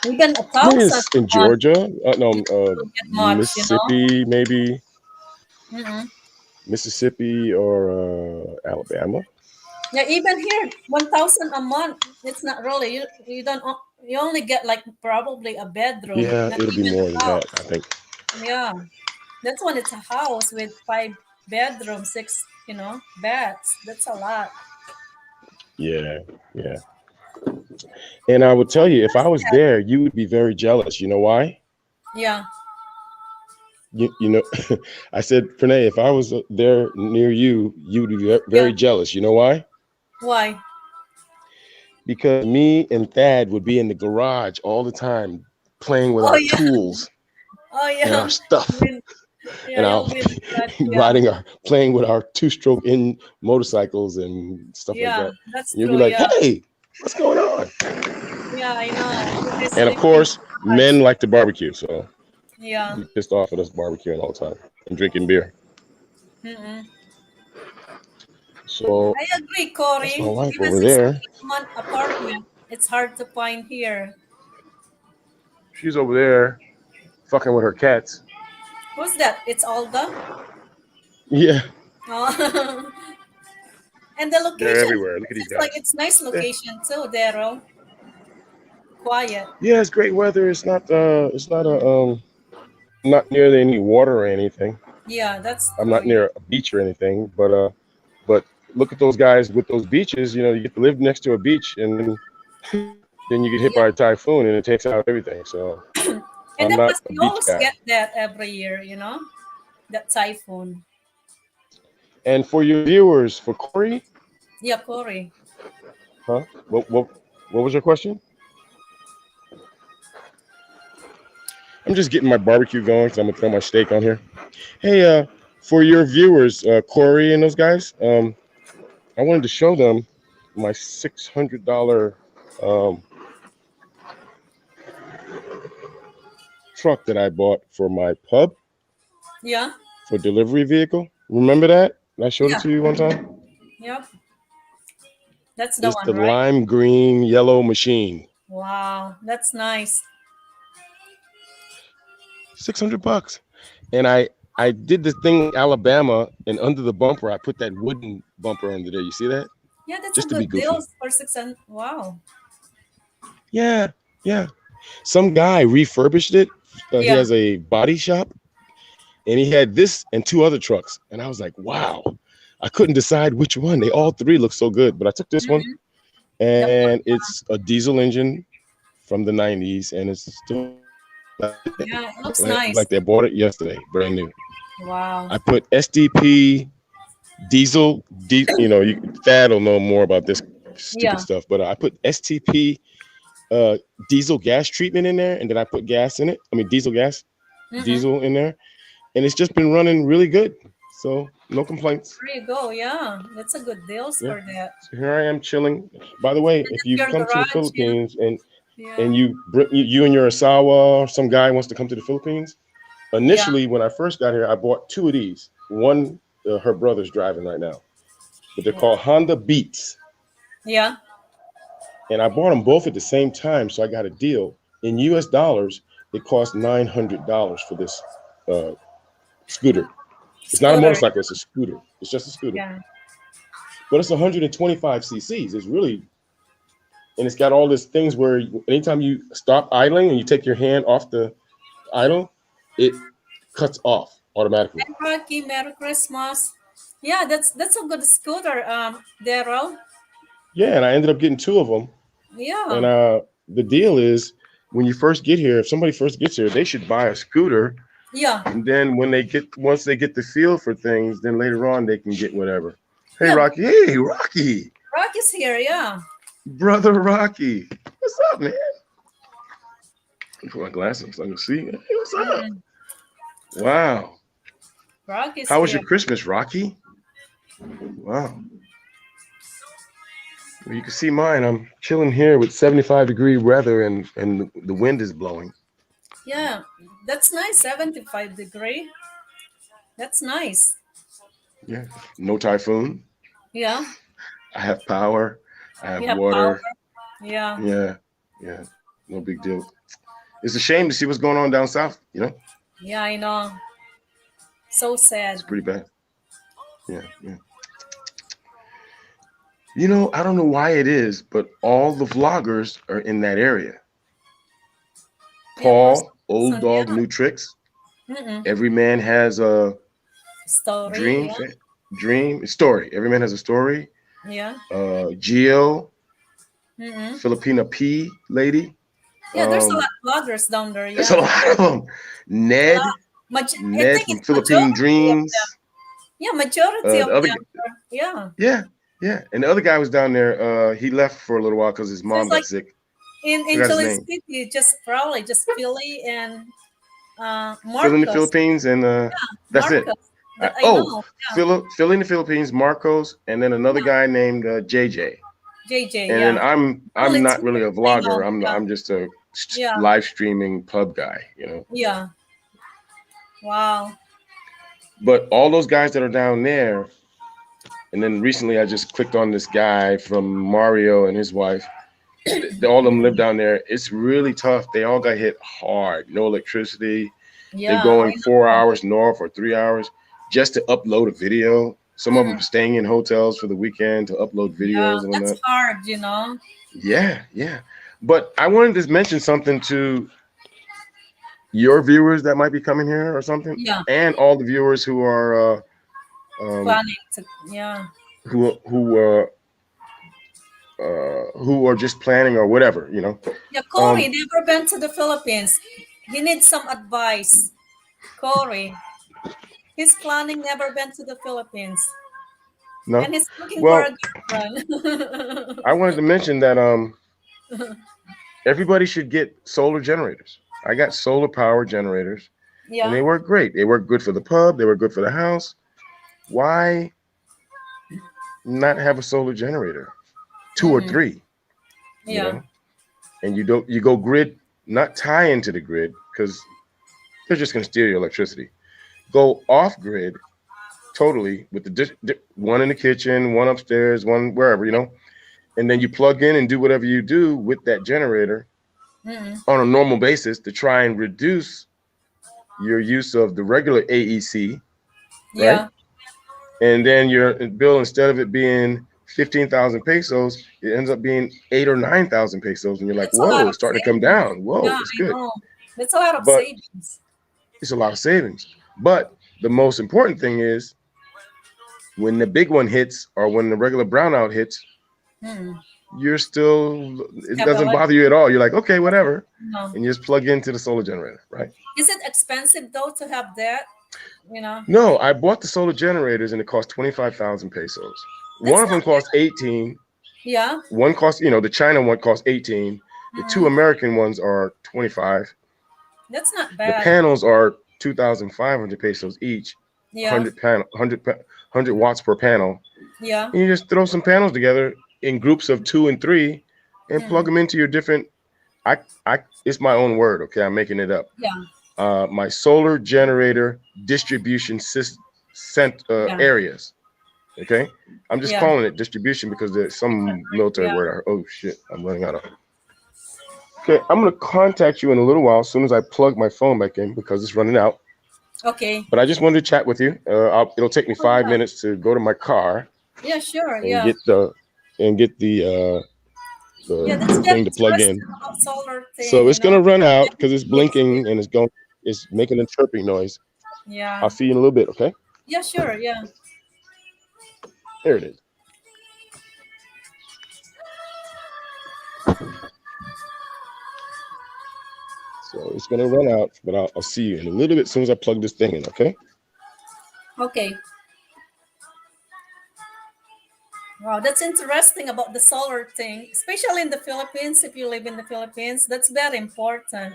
even a Maybe thousand it's in a month. Georgia. No, You don't get much. Mississippi, maybe Mm-mm. Mississippi or Alabama. Yeah, even here, 1,000 a month. It's not really you don't you only get like probably a bedroom, Yeah, not it'll be even a more than that, house. I think. Yeah, that's when it's a house with 5 bedrooms, six beds. That's a lot. Yeah, yeah. And I would tell you, if I was there, you would be very jealous. You know why? Yeah. You know, I said, Pranay, if I was there near you, you would be Yeah. very jealous. You know why? Why? Because me and Thad would be in the garage all the time playing with Oh our yeah. tools Oh and our yeah. stuff. When, yeah, And you'll I'll be in the garage. be Yeah. playing with our two-stroke in motorcycles and stuff like Yeah, that. that's And you'll be true. like, Yeah. hey, what's going on? Yeah, I know. You guys And of sleep in course, the garage. men like to barbecue, so Yeah. be pissed off at us barbecuing all the time and drinking beer. Mm-mm. So I agree, that's Corey. my wife Even over there. 600 month apartment, it's hard to find here. She's over there fucking with her cats. Who's that? It's Olga. Yeah, Oh. And the they're location, everywhere. Look it at these seems like guys. it's nice Yeah, location too, Daryl. Quiet. yeah, it's great weather. It's not not near any water or anything. Yeah, that's I'm true. not Yeah. near a beach or anything, but look at those guys with those beaches. You get to live next to a beach, and then you get hit by a Yeah. typhoon, and it takes out everything. So And I'm then not plus a we beach always guy. get that every year. That typhoon. And for your viewers, for Corey, Yeah, Corey. huh? What was your question? I'm just getting my barbecue going because I'm gonna throw my steak on here. Hey, for your viewers, Corey and those guys, I wanted to show them my $600 um, truck that I bought for my pub Yeah. for delivery vehicle. Remember that? I showed it Yeah. to you one time. Yep. That's the It's one, the right? lime green yellow machine. Wow. That's nice. 600 bucks. And I did this thing in Alabama, and under the bumper, I put that wooden bumper under there. You see that? Yeah, that's a Just to be good deal goofy. for 600. Wow. Yeah, yeah. Some guy refurbished it. He Yeah. has a body shop, and he had this and two other trucks. And I was like, wow. I couldn't decide which one. They all three look so good, but I took this one, Mhm. The and it's a diesel engine from the 90s, and it's still Yeah, it looks like nice. they bought it yesterday, brand new. Wow. I put SDP diesel, Thad will know more about this stupid Yeah. stuff, but I put STP diesel gas treatment in there, and then I put gas in it. I mean, Mm-hmm. diesel in there, and it's just been running really good. So no complaints. There you go. Yeah, that's a good deals Yeah. for that. So here I am chilling. By the way, And if that's you your come to the garage. Yeah. Philippines and Yeah. you and your Asawa or some guy wants to come to the Philippines, Yeah. initially when I first got here, I bought two of these. One, her brother's driving right now, but they're called Honda Beats, Yeah. and I bought them both at the same time, so I got a deal. In U.S. dollars, it cost $900 for this uh, scooter. It's not a Scooter. motorcycle; it's a scooter. It's just a scooter, Yeah. but it's 125 cc's. It's really and it's got all these things where anytime you stop idling and you take your hand off the idle, it cuts off automatically. Rocky, Merry Christmas. Yeah, that's a good scooter, Daryl. Yeah, and I ended up getting two of them. And Yeah, the deal is, when you first get here, if somebody first gets here, they should buy a scooter. yeah, And then once they get the feel for things, then later on they can get whatever. Hey, yeah. Rocky. Hey, Rocky. Rocky's here. Yeah. Brother Rocky. What's up, man? Put my glasses so I can see. Hey, what's up? Mhm. Wow. Rocky's How was here. your Christmas, Rocky? Wow. Well, you can see mine. I'm chilling here with 75-degree weather and the wind is blowing. Yeah, that's nice. 75-degree. That's nice. Yeah. No typhoon. Yeah, I have power. I have you have power. water. Yeah, Yeah. Yeah. No big deal. It's a shame to see what's going on down south, you know? yeah, I know. So sad. It's pretty bad. Yeah, yeah. You know, I don't know why it is, but all the vloggers are in that area. Yeah, Paul, Old person, Dog, yeah. New Tricks. Mm-mm. Every man has a Story. dream, story. Every man has a story. Yeah. Geo, Mm-mm. Filipina P lady. Yeah, there's a Um, lot of bloggers down there. There's a Yeah. lot of them. Ned, I Ned think from it's Philippine majority of Dreams. them. Yeah, majority of The other, them. Yeah. yeah, yeah. And the other guy was down there. He left for a little while because his So mom it's got like sick. in Forgot his Angeles name. City, just Philly and Phil in the Marcos. Philippines, and that's it. Marcos. That I know. Yeah. Phil in the Philippines, Marcos, and then another guy named JJ. JJ. And Yeah. then I'm Only not two really a people I know. vlogger. Yeah. I'm just a Yeah. live streaming pub guy, you know. Yeah. Wow. But all those guys that are down there, and then recently I just clicked on this guy from Mario and his wife. All of them live down there. It's really tough. They all got hit hard. No electricity. Yeah. They're going I 4 know. hours north or 3 hours just to upload a video. Some of them Mhm. staying in hotels for the weekend to upload Yeah, videos and that's that. hard, you know. Yeah, yeah. But I wanted to mention something to your viewers that might be coming here or something, Yeah. and all the viewers who are Planning to. Yeah. who are just planning or whatever, you know. Yeah. Corey never been to the Philippines. He needs some advice. Corey. He's planning never been to the Philippines. No. And he's looking Well, for a girlfriend. I wanted to mention that everybody should get solar generators. I got solar power generators, and they Yeah. work great. They work good for the pub. They work good for the house. Why not have a solar generator, 2 or Mhm. 3? You Yeah. know? And you go grid, not tie into the grid because they're just going to steal your electricity. Go off grid totally with the one in the kitchen, one upstairs, one wherever, you know. And then you plug in and do whatever you do with that generator Mhm. on a normal basis to try and reduce your use of the regular AEC, Yeah. right? And then your bill, instead of it being 15,000 pesos, it ends up being 8 or 9,000 pesos, and you're like, That's a lot whoa, of it's starting to come savings. down. Whoa, Yeah, it's I good. know. That's a lot of But savings. it's a lot of savings. But the most important thing is when the big one hits or when the regular brownout hits, Hmm. you're still, it Have doesn't bother you at all. You're like, okay, whatever. No. And you just plug into the solar generator, right? Is it expensive though to have that? You know. No, I bought the solar generators and it cost 25,000 pesos. That's One of them not cost 18. Yeah. One cost, you know, the China one cost 18. The 2 Mhm. American ones are 25. That's not The bad. panels are 2,500 pesos each. Yeah. 100 watts per panel. Yeah. And you just throw some panels together in groups of 2 and 3 and plug them into your different, it's my own word, okay? I'm making it up. Yeah. My solar generator distribution areas. Okay, I'm just Yeah. calling it distribution because there's some military Yeah. word. Oh shit, I'm running out of. Okay, I'm gonna contact you in a little while as soon as I plug my phone back in because it's running out. Okay. But I just wanted to chat with you. It'll take me 5 yeah. minutes to go to my car Yeah. Sure. and Yeah. get the Yeah, that's the very thing to plug in. interesting about solar So thing, it's gonna run out because it's Looks blinking and it's making a chirping noise. Yeah. I'll see you in a little bit, okay? Yeah, sure. Yeah. There it is. So it's gonna run out, but I'll see you in a little bit as soon as I plug this thing in, okay? Okay. Wow, that's interesting about the solar thing, especially in the Philippines. If you live in the Philippines, that's very important.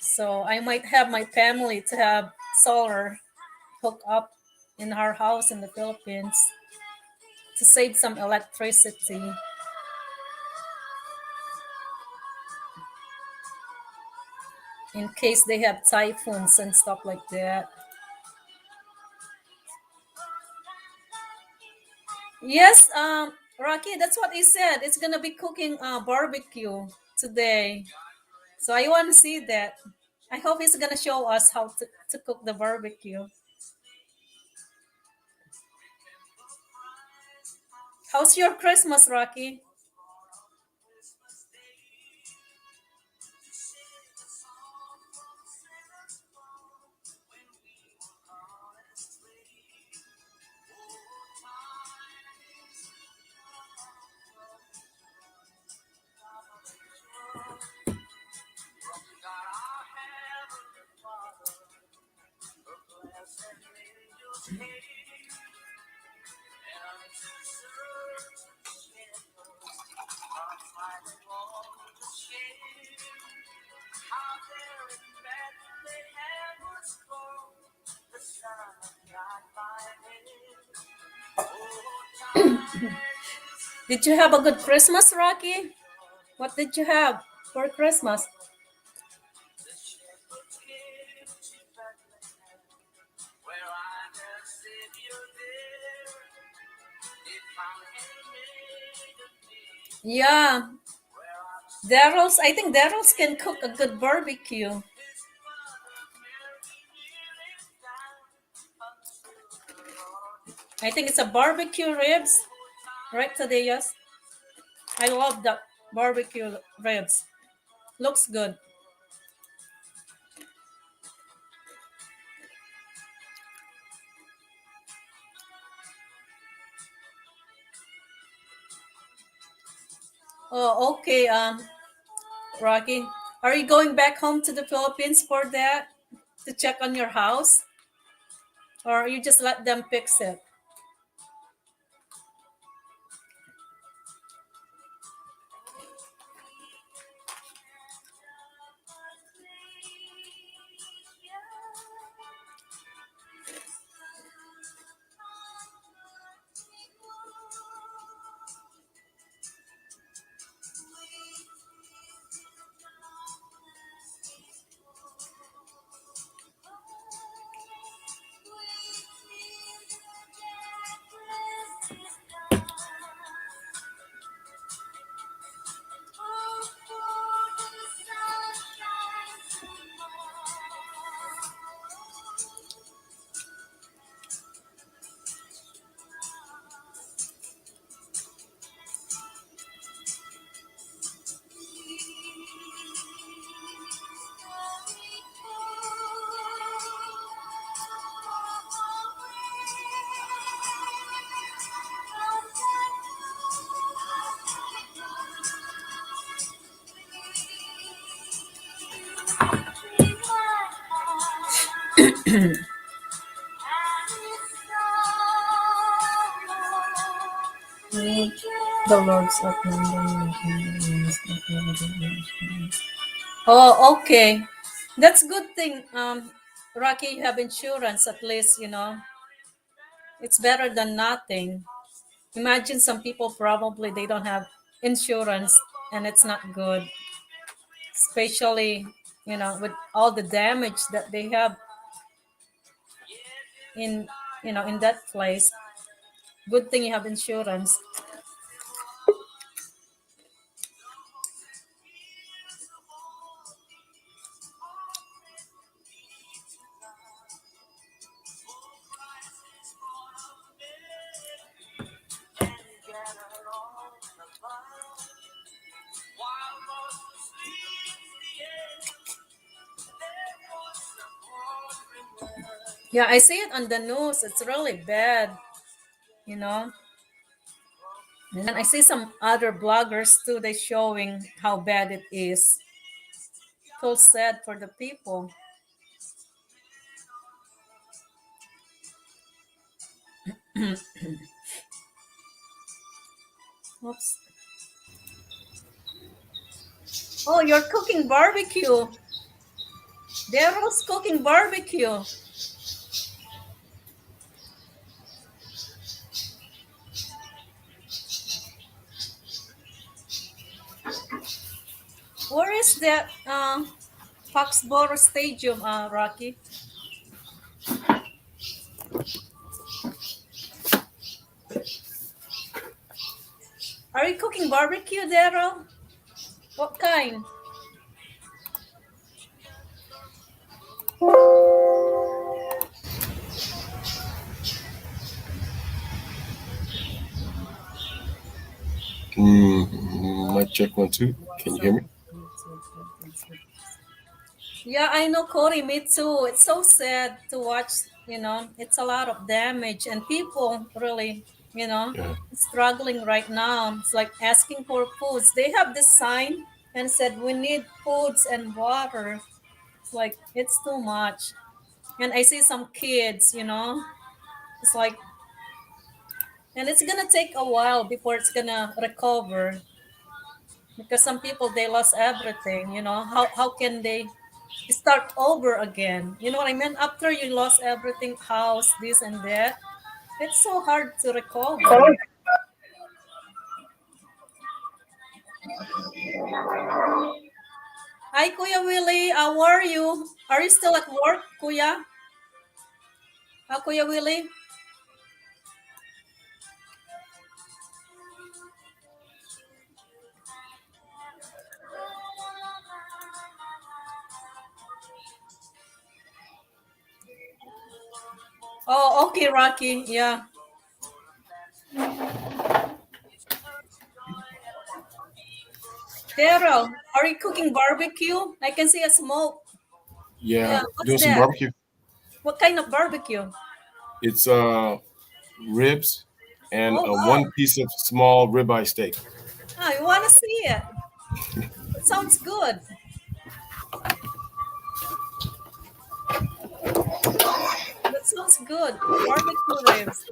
So I might have my family to have solar hooked up in our house in the Philippines to save some electricity in case they have typhoons and stuff like that. Yes, Rocky, that's what he said. It's gonna be cooking barbecue today. So I want to see that. I hope he's gonna show us how to cook the barbecue. How's your Christmas, Rocky? Did you have a good Christmas, Rocky? What did you have for Christmas? Yeah, Daryl's. I think Daryl's can cook a good barbecue. I think it's a barbecue ribs, right today? Yes, I love the barbecue ribs. Looks good. Oh, okay. Rocky, are you going back home to the Philippines for that to check on your house, or you just let them fix it? The Lord's of Oh, okay. That's good thing. Rocky, you have insurance at least. It's better than nothing. Imagine some people probably they don't have insurance and it's not good, especially with all the damage that they have in that place. Good thing you have insurance. Yeah, I see it on the news. It's really bad, you know. And then I see some other bloggers too. They showing how bad it is. So sad for the people. Oops. Oh, you're cooking barbecue. Daryl's cooking barbecue. Where is that Foxborough Stadium, Rocky? Are you cooking barbecue, Daryl? What kind? Mic check 1 2. Can you hear me? Yeah, I know, Cody. Me too. It's so sad to watch. It's a lot of damage, and people really, Yeah. struggling right now. It's like asking for foods. They have this sign and said we need foods and water. It's like it's too much. And I see some kids. It's like, and it's gonna take a while before it's gonna recover because some people they lost everything. How can they start over again? You know what I mean? After you lost everything, house, this and that, it's so hard to recover. Hi, Kuya Willie. How are you? Are you still at work, Kuya? Kuya Willie? Oh, okay, Rocky. Yeah. Daryl, are you cooking barbecue? I can see a smoke. Yeah, Yeah, what's doing some that? barbecue. What kind of barbecue? It's ribs and Oh, a wow. one piece of small ribeye steak. I want to see it. It sounds good. That sounds good. Barbecue ribs.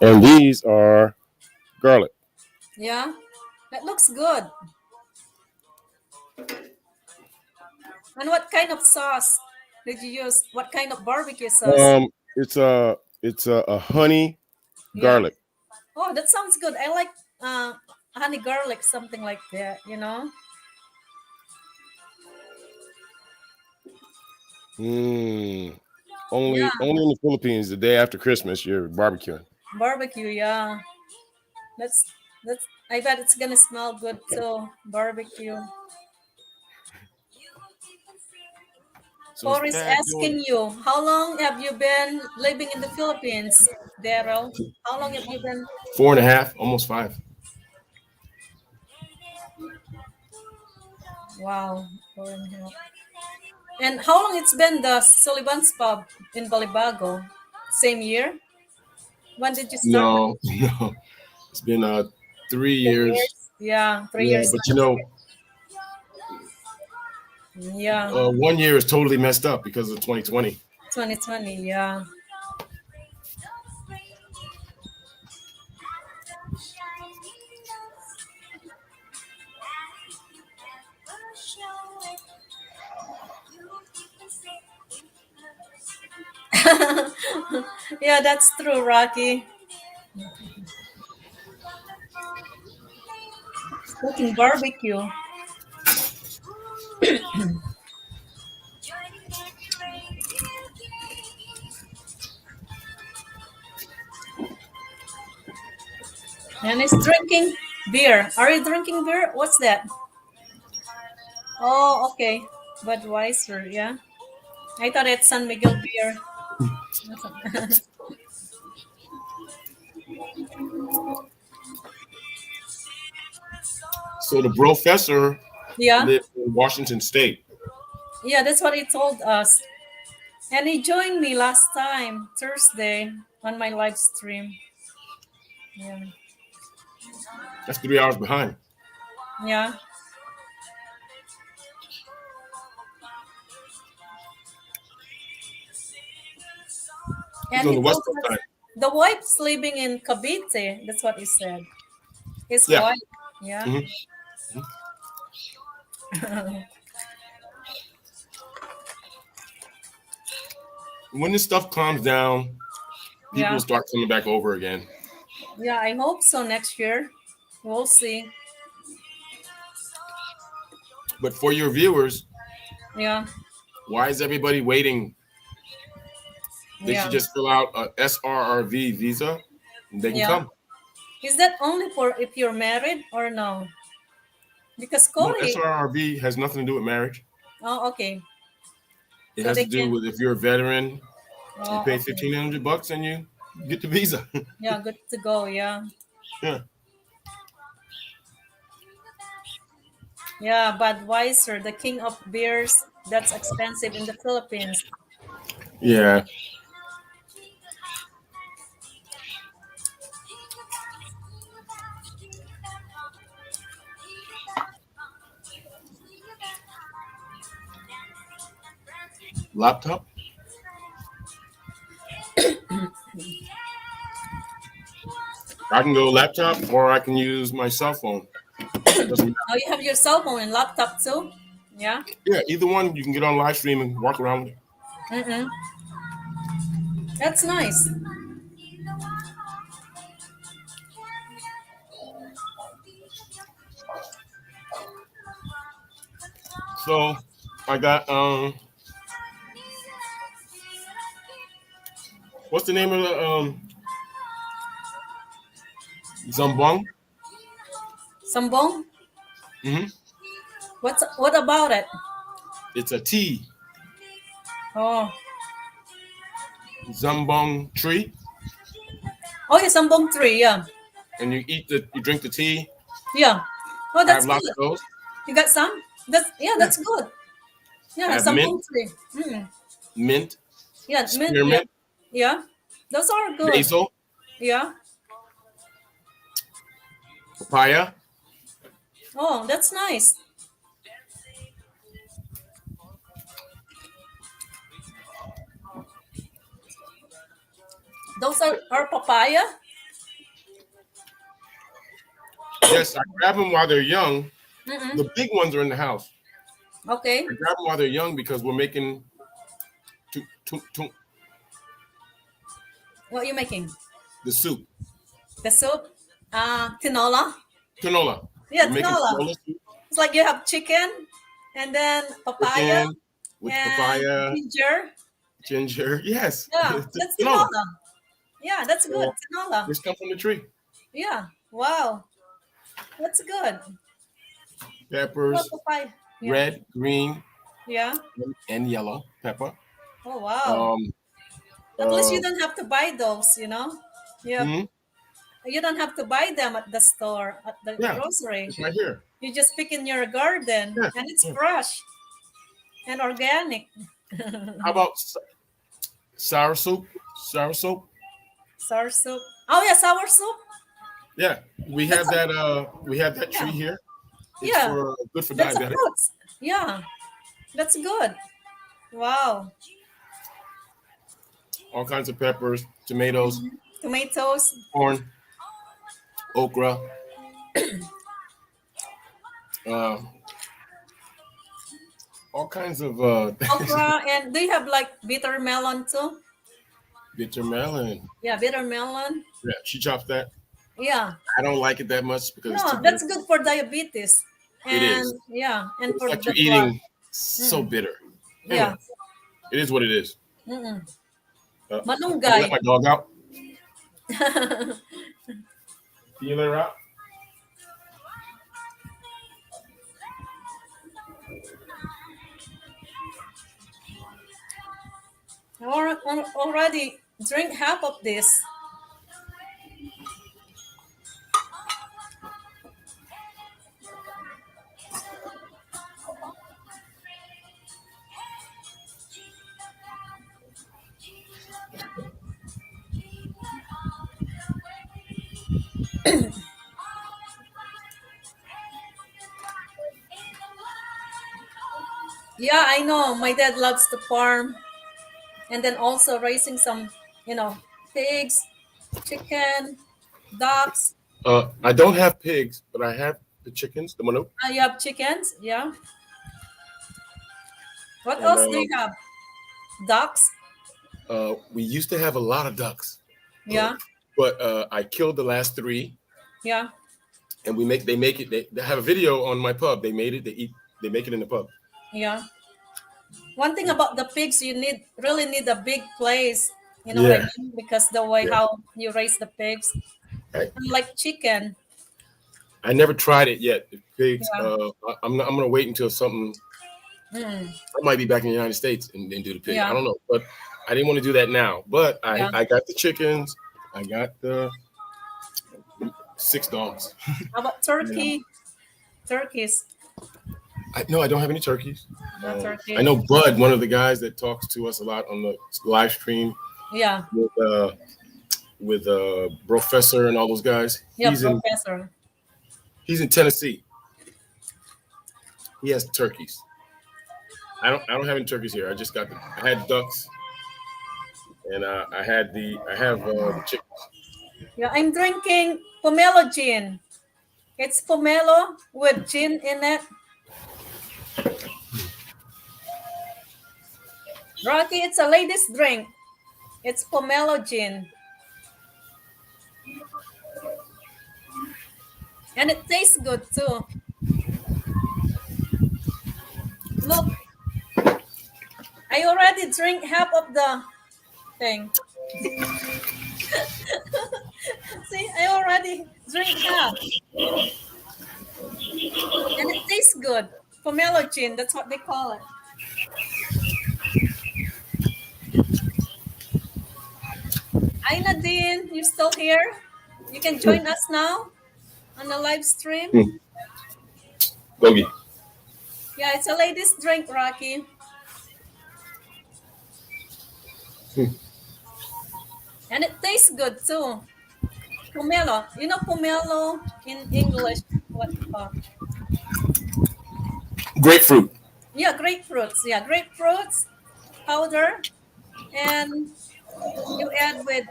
And these are garlic. Yeah, that looks good. And what kind of sauce did you use? What kind of barbecue sauce? It's a honey Yeah. garlic. Oh, that sounds good. I like uh, honey garlic, something like that. Mm, Yeah, only in the Philippines the day after Christmas you're barbecuing. barbecue. Yeah, that's. I bet it's gonna smell good too. Barbecue. So is Corey's Dad doing asking you, how long have you been living in the Philippines, Daryl? How long have you been? 4.5, almost 5? Wow, 4.5. And how long it's been the Sullivan's Pub in Balibago? Same year? When did you start? No, no. It's been 3 years. 10 years? Yeah, three Yeah, years. but you know, Yeah, 1 year is totally messed up because of 2020. 2020. Yeah. Yeah, that's true, Rocky. Cooking barbecue. And he's drinking beer. Are you drinking beer? What's that? Oh, okay. Budweiser, yeah. I thought it's San Miguel beer. So the professor Yeah, lived in Washington State. yeah, that's what he told us. And he joined me last time, Thursday, on my live stream. Yeah, That's 3 hours behind. yeah. He's And on he the West told Coast us time. the wife's living in Cavite. That's what he said. His Yeah. wife. Yeah. Mhm. When this stuff calms down, people Yeah. will start coming back over again. Yeah, I hope so next year. We'll see. But for your viewers, Yeah. why is everybody waiting? They Yeah. should just fill out a SRRV visa and they can Yeah. come. Is that only for if you're married or no? Because No, Corey. SRRV has nothing to do with marriage. Oh, okay. It So has they to do can. with if you're a veteran, you Oh, pay okay. $1,500 and you get the visa. Yeah, good to go. Yeah. Yeah. Yeah, Budweiser, the king of beers. That's expensive in the Philippines. Yeah. Laptop? I can go laptop or I can use my cell phone. Doesn't matter. Oh, you have your cell phone and laptop too? Yeah. Yeah, either one you can get on live stream and walk around with it. Mm-mm. That's nice. So I got what's the name of the Zambong? Sambong? Mm-hmm. What about it? It's a tea. Oh. Zambong tree. Oh, yeah, Sambong tree. Yeah. And you drink the tea. Yeah. Oh, I that's have lots good. of those. You got some? That's good. Yeah, I have Sambong mint, tree. Mm. mint, Yeah, mint. Yeah. spearmint, Yeah. Those are good. basil, Yeah. papaya. Oh, that's nice. Those are papaya? Yes, I grab them while they're young. Mm-mm. The big ones are in the house. Okay. I grab them while they're young because we're making What are you making? the soup. The soup? Tinola? Canola. Yeah, We're making tinola. canola soup. It's like you have chicken and then papaya Chicken with and papaya, ginger. ginger. Yes. Yeah, It's that's canola. tinola. Yeah, that's good. So, Tinola. this comes from the tree. Yeah. Wow. That's good. Well, Peppers, papaya. Yeah. red, green, Yeah. and yellow pepper. Oh, wow. Um, At least you uh, don't have to buy those, Yeah. mhm, You don't have to buy them at the store, at the yeah, grocery. it's right here. You just pick in your garden Yeah, and it's yeah. fresh and organic. How about sour soup? Sour soup? Sour soup. Oh, yeah, sour soup. Yeah, we have that. We have that tree here. It's Yeah. good for That's a diabetic. fruit. Yeah. That's good. Wow. All kinds of peppers, tomatoes, Tomatoes. corn, okra. Uh, all kinds of Okra. And do you have like bitter melon too? bitter melon. Yeah, bitter melon. Yeah, she chops that. Yeah. I don't like it that much because it's No, too that's bitter. good for diabetes. It And is. yeah, and It's for like the you're blood. eating so bitter. Yeah. Anyway, it is what it is. Mm-mm. I'm gonna Malunggay. let my dog out. See you later, Rock. Already drink half of this. Yeah, I know. My dad loves to farm and then also raising some, you know, pigs, chicken, ducks. I don't have pigs, but I have the chickens, the manok, You have chickens, yeah. What and else do you have? Ducks, we used to have a lot of ducks, yeah, but I killed the last 3, yeah, and they make it. They have a video on my pub. They made it. They make it in the pub. yeah. One thing about the pigs, you really need a big place. You know what I Yeah, mean? Because the way yeah. how you raise the pigs, I, unlike chicken. I never tried it yet. The pigs. Yeah. I'm gonna wait until something. Mm, I might be back in the United States and do the pig. I yeah, don't know, but I didn't want to do that now. But yeah. I got the chickens. I got the 6 dogs. How about Yeah. turkey? Turkeys, No, I don't have any turkeys. no turkey. I know Bud, one of the guys that talks to us a lot on the live stream Yeah, with Professor and all those guys. yeah, He's professor. in Tennessee. He has turkeys. I don't have any turkeys here. I had ducks, and I have the chickens. Yeah, I'm drinking pomelo gin. It's pomelo with gin in it. Rocky, it's a ladies' drink. It's pomelo gin. And it tastes good too. Look, I already drink half of the thing. See, I already drink half. And it tastes good. Pomelo gin, that's what they call it. Hi Nadine, you're still here? You can join us now on the live stream. Gogi. Yeah, it's a ladies' drink, Rocky. And it tastes good too. Pomelo. You know pomelo in English? What? Grapefruit. Yeah, grapefruits. Yeah, grapefruits powder, and you add with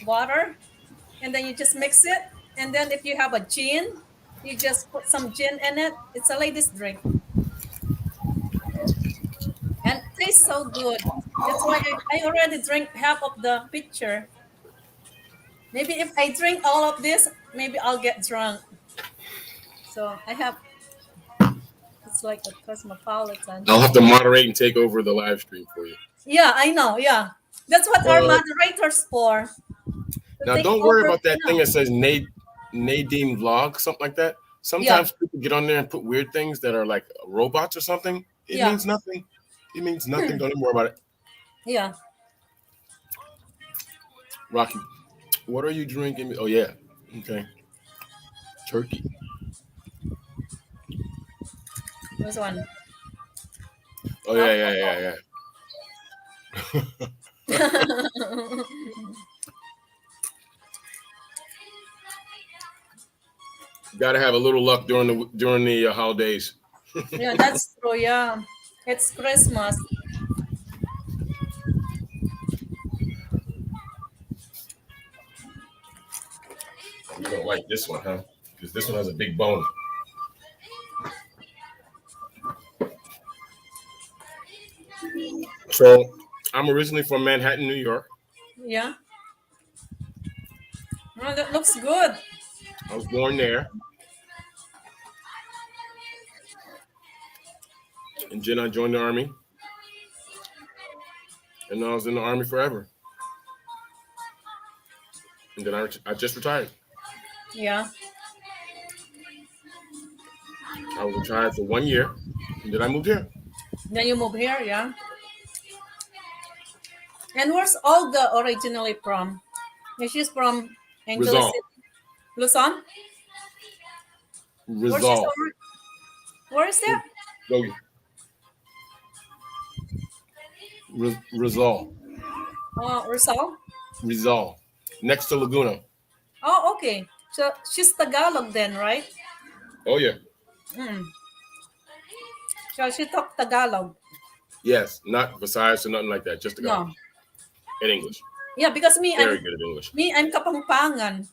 water, and then you just mix it. And then if you have a gin, you just put some gin in it. It's a ladies' drink, and it tastes so good. That's why I already drink half of the pitcher. Maybe if I drink all of this, maybe I'll get drunk. So I have. It's like a cosmopolitan. I'll have to moderate and take over the live stream for you. Yeah, I know. Yeah, that's what our moderators for. Now, don't worry about that thing that says Nadine Vlog, something like that. Sometimes people get on there and put weird things that are like robots or something. It means nothing. It means nothing. Don't even worry about it. Yeah. Rocky, what are you drinking? Oh, yeah. Okay. Turkey. This one. Oh, yeah. Got to have a little luck during the holidays. Yeah, that's true. Yeah, it's Christmas. You don't like this one, huh? Because this one has a big bone. So, I'm originally from Manhattan, New York. Yeah. Oh, that looks good. I was born there. And then I joined the Army. And I was in the Army forever. And then I just retired. Yeah. I was a child for 1 year, and then I moved here. Then you move here, yeah. And where's Olga originally from? Yeah, she's from Angeles Resolve. City. Luzon? Where's she's Resolve. Where is that? Go. Resolve. Rizal? Resolve. Next to Laguna. Oh, okay. So she's Tagalog then, right? Oh yeah. Mm. So she talk Tagalog. Yes, not Visayas or nothing like that. Just Tagalog. No. In English. Yeah, because Very good at English. I'm Kapampangan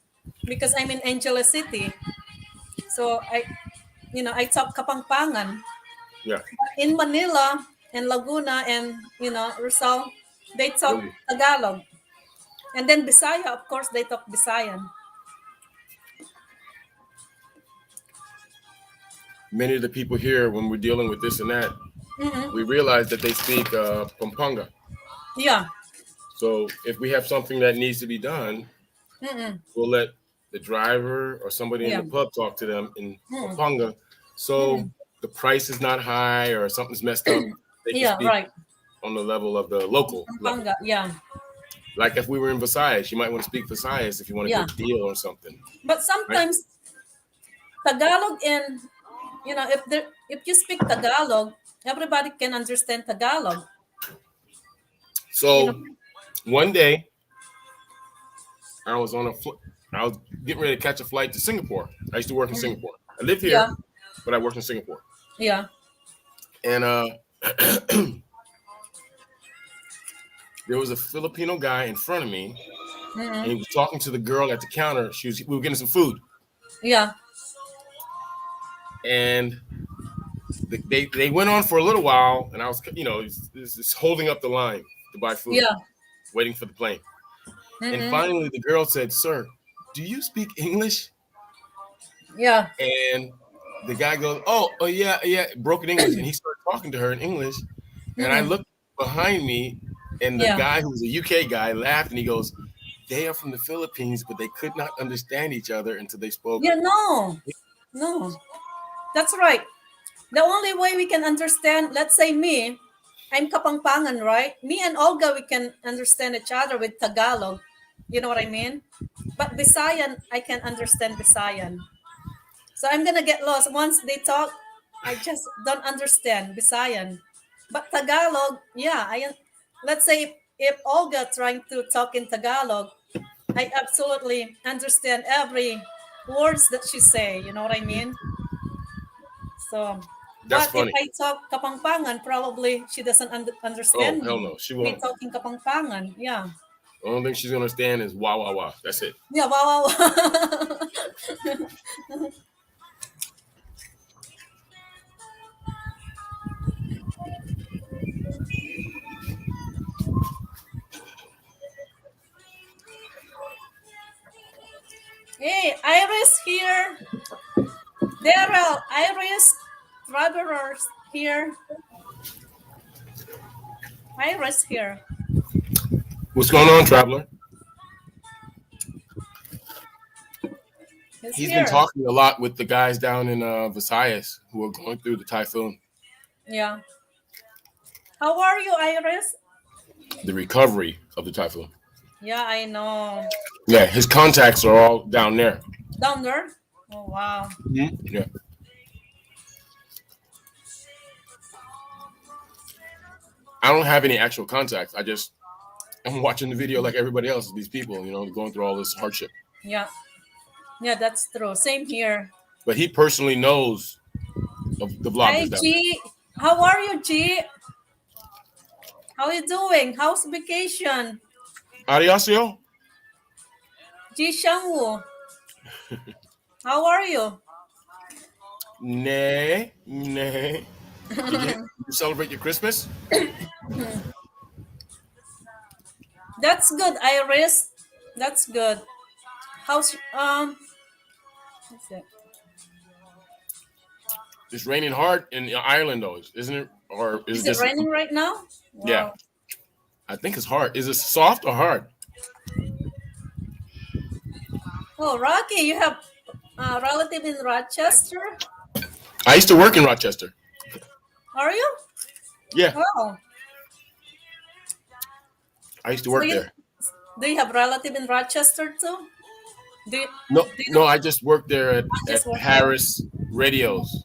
because I'm in Angeles City. So I talk Kapampangan. Yeah. In Manila and Laguna and Rizal, they talk Really? Tagalog. And then Bisaya, of course, they talk Bisayan. Many of the people here, when we're dealing with this and that, we realize that they speak Pampanga. Yeah. So if we have something that needs to be done, we'll let the driver or somebody in the pub talk to them in Pampanga. So the price is not high or something's messed up. They can speak right. on the level of the local level. Pampanga, yeah. Like if we were in Visayas, you might want to speak Visayas if you want a good deal or something. But sometimes Tagalog and if you speak Tagalog, everybody can understand Tagalog. So one day I was I was getting ready to catch a flight to Singapore. I used to work in Singapore. I lived here, but I worked in Singapore. Yeah. And there was a Filipino guy in front of me, and he was talking to the girl at the counter. We were getting some food. Yeah. And they went on for a little while, and I was, just holding up the line to buy food, waiting for the plane. And finally, the girl said, "Sir, do you speak English?" Yeah. And the guy goes, "Oh, yeah, broken English," and he started talking to her in English. And I looked behind me, and the guy who was a UK guy laughed, and he goes, "They are from the Philippines, but they could not understand each other until they spoke." Yeah, no, that's right. The only way we can understand, let's say me, I'm Kapampangan, right? Me and Olga, we can understand each other with Tagalog. You know what I mean? But Visayan, I can understand Visayan. So I'm gonna get lost. Once they talk, I just don't understand Visayan. But Tagalog, let's say if Olga trying to talk in Tagalog, I absolutely understand every words that she say. You know what I mean? So, That's but funny. if I talk Kapampangan, probably she doesn't understand Oh, hell me. no, she won't. Me talking Kapampangan, yeah. The only thing she's gonna understand is wah wah wah. That's it. Yeah, wow. Hey, Iris here. Daryl, Iris, travelers here. Iris here. What's going on, traveler? He's here. been talking a lot with the guys down in Visayas who are going through the typhoon. Yeah. How are you, Iris? The recovery of the typhoon. Yeah, I know. Yeah, his contacts are all down there. Down there? Oh, wow. Yeah. I don't have any actual contacts. I'm watching the video like everybody else. These people, going through all this hardship. Yeah. Yeah, that's true. Same here. But he personally knows the vloggers. Hi, G. How are you, G? How are you doing? How's vacation? Adiosio. Ji Shangwu. How are you? Nay. You celebrate your Christmas? That's good, Iris. That's good. How's what's it? It's raining hard in Ireland, though, isn't it? Or is it raining right now? Wow. Yeah, I think it's hard. Is it soft or hard? Oh, Rocky, you have relative in Rochester. I used to work in Rochester. Are you? Yeah, Oh, I used to so work you there. do you have relative in Rochester too? Do you, No, do you no, I just worked there at just work there? Harris Radios,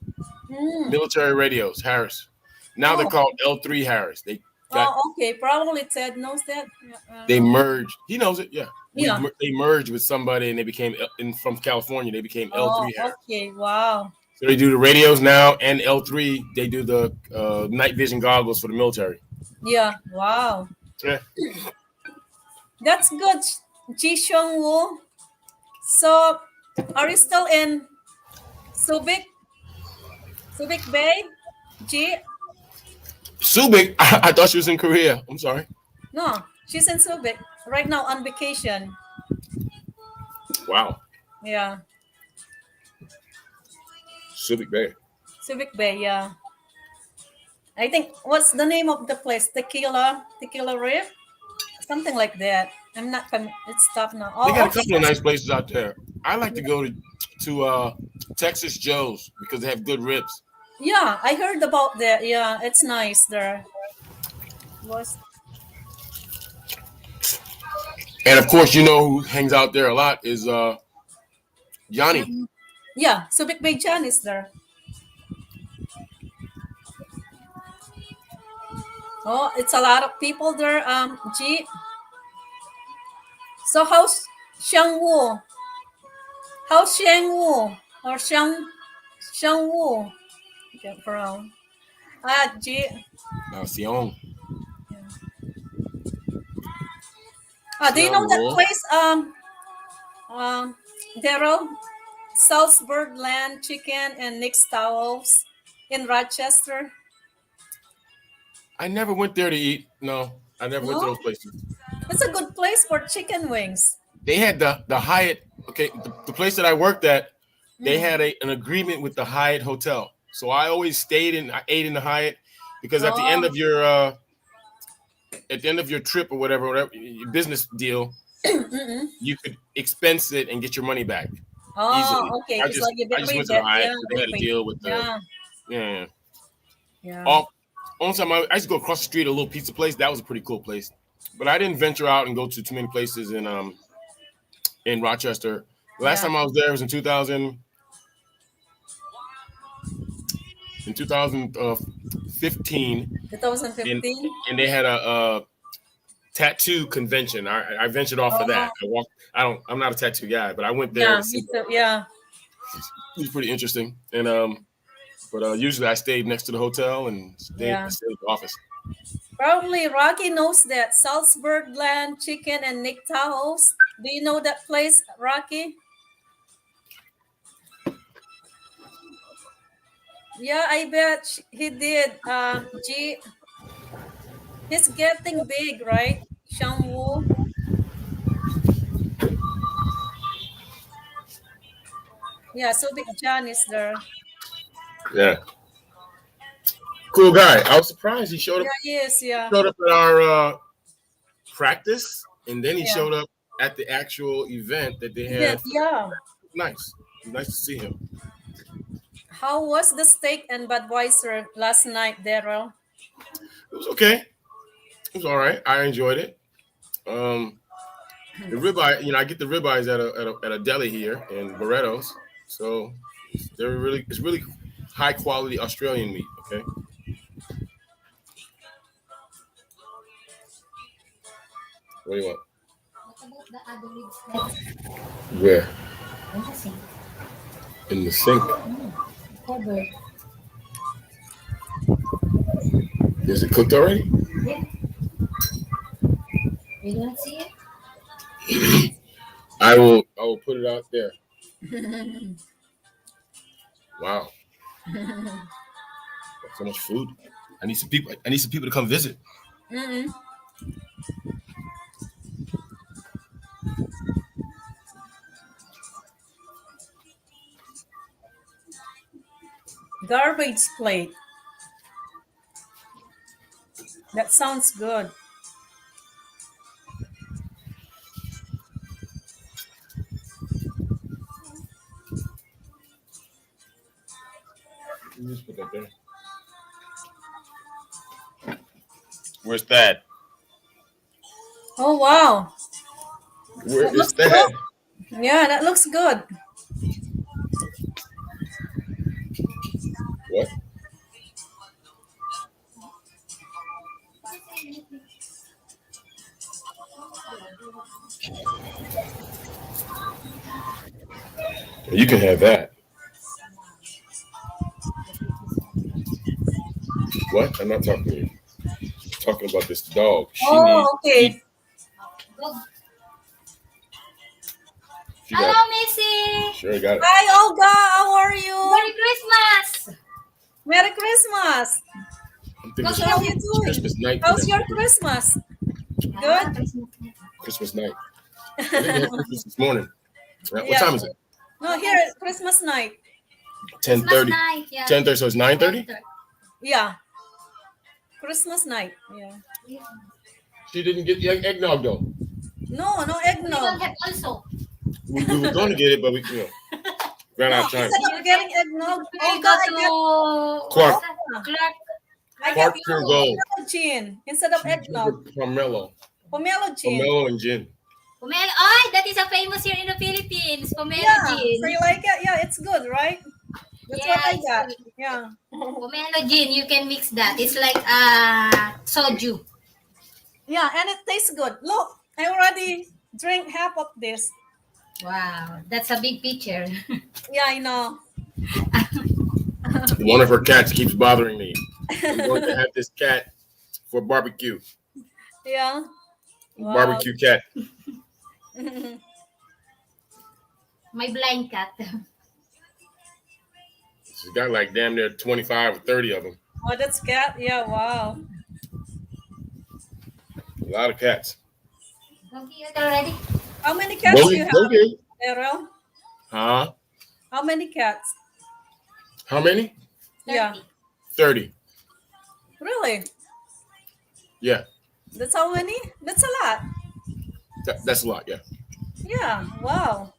Mm. military radios, Harris. Now they're Oh, called L3 Harris. They got oh, okay. Probably Ted knows that. Yeah, they merged. He knows it. Yeah, yeah. they merged with somebody, and they became from California. They became Oh, L3 Harris. okay. Wow. So they do the radios now, and L3 they do the night vision goggles for the military. Yeah. Wow. Yeah, That's good, Ji Xiong Woo. So, are you still in Subic, Subic Bay? Ji? Subic. I thought she was in Korea. I'm sorry. No, she's in Subic right now on vacation. Wow, Yeah, Subic Bay. Subic Bay. Yeah, I think what's the name of the place? Tequila Reef, something like that. I'm not. It's tough now. They got Oh, a okay. couple of nice places out there. I like to go to Texas Joe's because they have good ribs. Yeah, I heard about that. Yeah, it's nice there. Was And of course, you know who hangs out there a lot is Johnny. yeah, Subic Bay Jan is there. Oh, it's a lot of people there. G. So how's Xiang Wu? How's Xiang Wu or Xiang Wu? Get from G. Sion. Do you know that Wu. place? Daryl, Salzburg Land Chicken and Nick's Towels in Rochester. I never went there to eat. No, I never went to No, those places. it's a good place for chicken wings. They had the Hyatt. Okay, the place that I worked at, they had an agreement with the Hyatt hotel. So I always I ate in the Hyatt because at the end Oh, of your trip or whatever your business deal, mm-mm. you could expense it and get your money back easily. Oh, okay. I It's like just you I get just went to the rebate. Hyatt Yeah, because they had a deal with the yeah, yeah. yeah. All only time I used to go across the street, a little pizza place. That was a pretty cool place. But I didn't venture out and go to too many places in Rochester. The last Yeah. time I was there was in 2015, and 2015. they had a tattoo convention. I ventured off of that. Oh, I'm not a tattoo guy, but I went there yeah, to see me that. too. Yeah, It was pretty interesting. And but usually I stayed next to the hotel and stayed yeah. at the office. Probably Rocky knows that Salzburg Land Chicken and Nick Tahoe's. Do you know that place, Rocky? Yeah, I bet he did. G. He's getting big, right? Xiang Wu. Yeah, so Big John is there. Yeah, cool guy. I was surprised he Yeah, he is. Yeah, showed up at our practice, and then he yeah. showed up at the actual event that they Yeah, had. yeah. Nice, nice to see him. How was the steak and Budweiser last night, Daryl? It was okay. It was all right. I enjoyed it. The ribeye, I get the ribeyes at a deli here in Barrettos, so it's really high quality Australian meat. Okay. What do you want? What about the other ribs that's Where? in the sink? In the sink. Covered. Is it cooked already? Yeah. You don't see it? I will put it out there. Wow. So much food. I need some people to come visit. Mm-mm. Garbage plate. That sounds good. just put that there. Where's that? Oh wow. Where That is looks that? good. Yeah, that looks good. What? You can have that. What? I'm not talking to you. I'm talking about this dog. She needs Oh, to eat. okay. She got Hello, Missy. sure got it. Hi, Olga. How are you? Merry Christmas. Merry Christmas. I'm thinking How's How are you it's doing? Christmas night. for How's them. your Christmas? Ah, Good. Christmas. Christmas night. I think they had Christmas this morning. Right? What Yeah. time is it? No, here it's Christmas night. 10:30. Christmas night. Yeah. 10:30. So it's 9:30. Yeah. Christmas night. Yeah. She didn't get the eggnog though. No, no We don't eggnog. have also. We were going to get it, but we ran No, out of time. instead of getting eggnog, We Olga, go I to get, Clark. Clark. I Clark get Pure Gold. pomelo gin instead of eggnog. Pomelo. Pomelo gin. Pomelo and gin. Pomelo. Oh, that is a famous here in the Philippines. Pomelo Yeah. gin. So you like it? Yeah, it's good, right? That's what I it's got. good. Yeah. Pomelo gin. You can mix that. It's like soju. Yeah, and it tastes good. Look, I already drank half of this. Wow, that's a big picture. Yeah, I know. One of her cats keeps bothering me. I'm going to have this cat for barbecue. Yeah. Wow. Barbecue cat. My blind cat. She's got like damn near 25 or 30 of them. Oh, that's cat. Yeah, wow. A lot of cats. Don't you eat already? How many cats do you have, Okay. Errol? Huh? How many cats? How many? Yeah. 30. Really? Yeah. That's how many? That's a lot. That's a lot. Yeah. Yeah. Wow.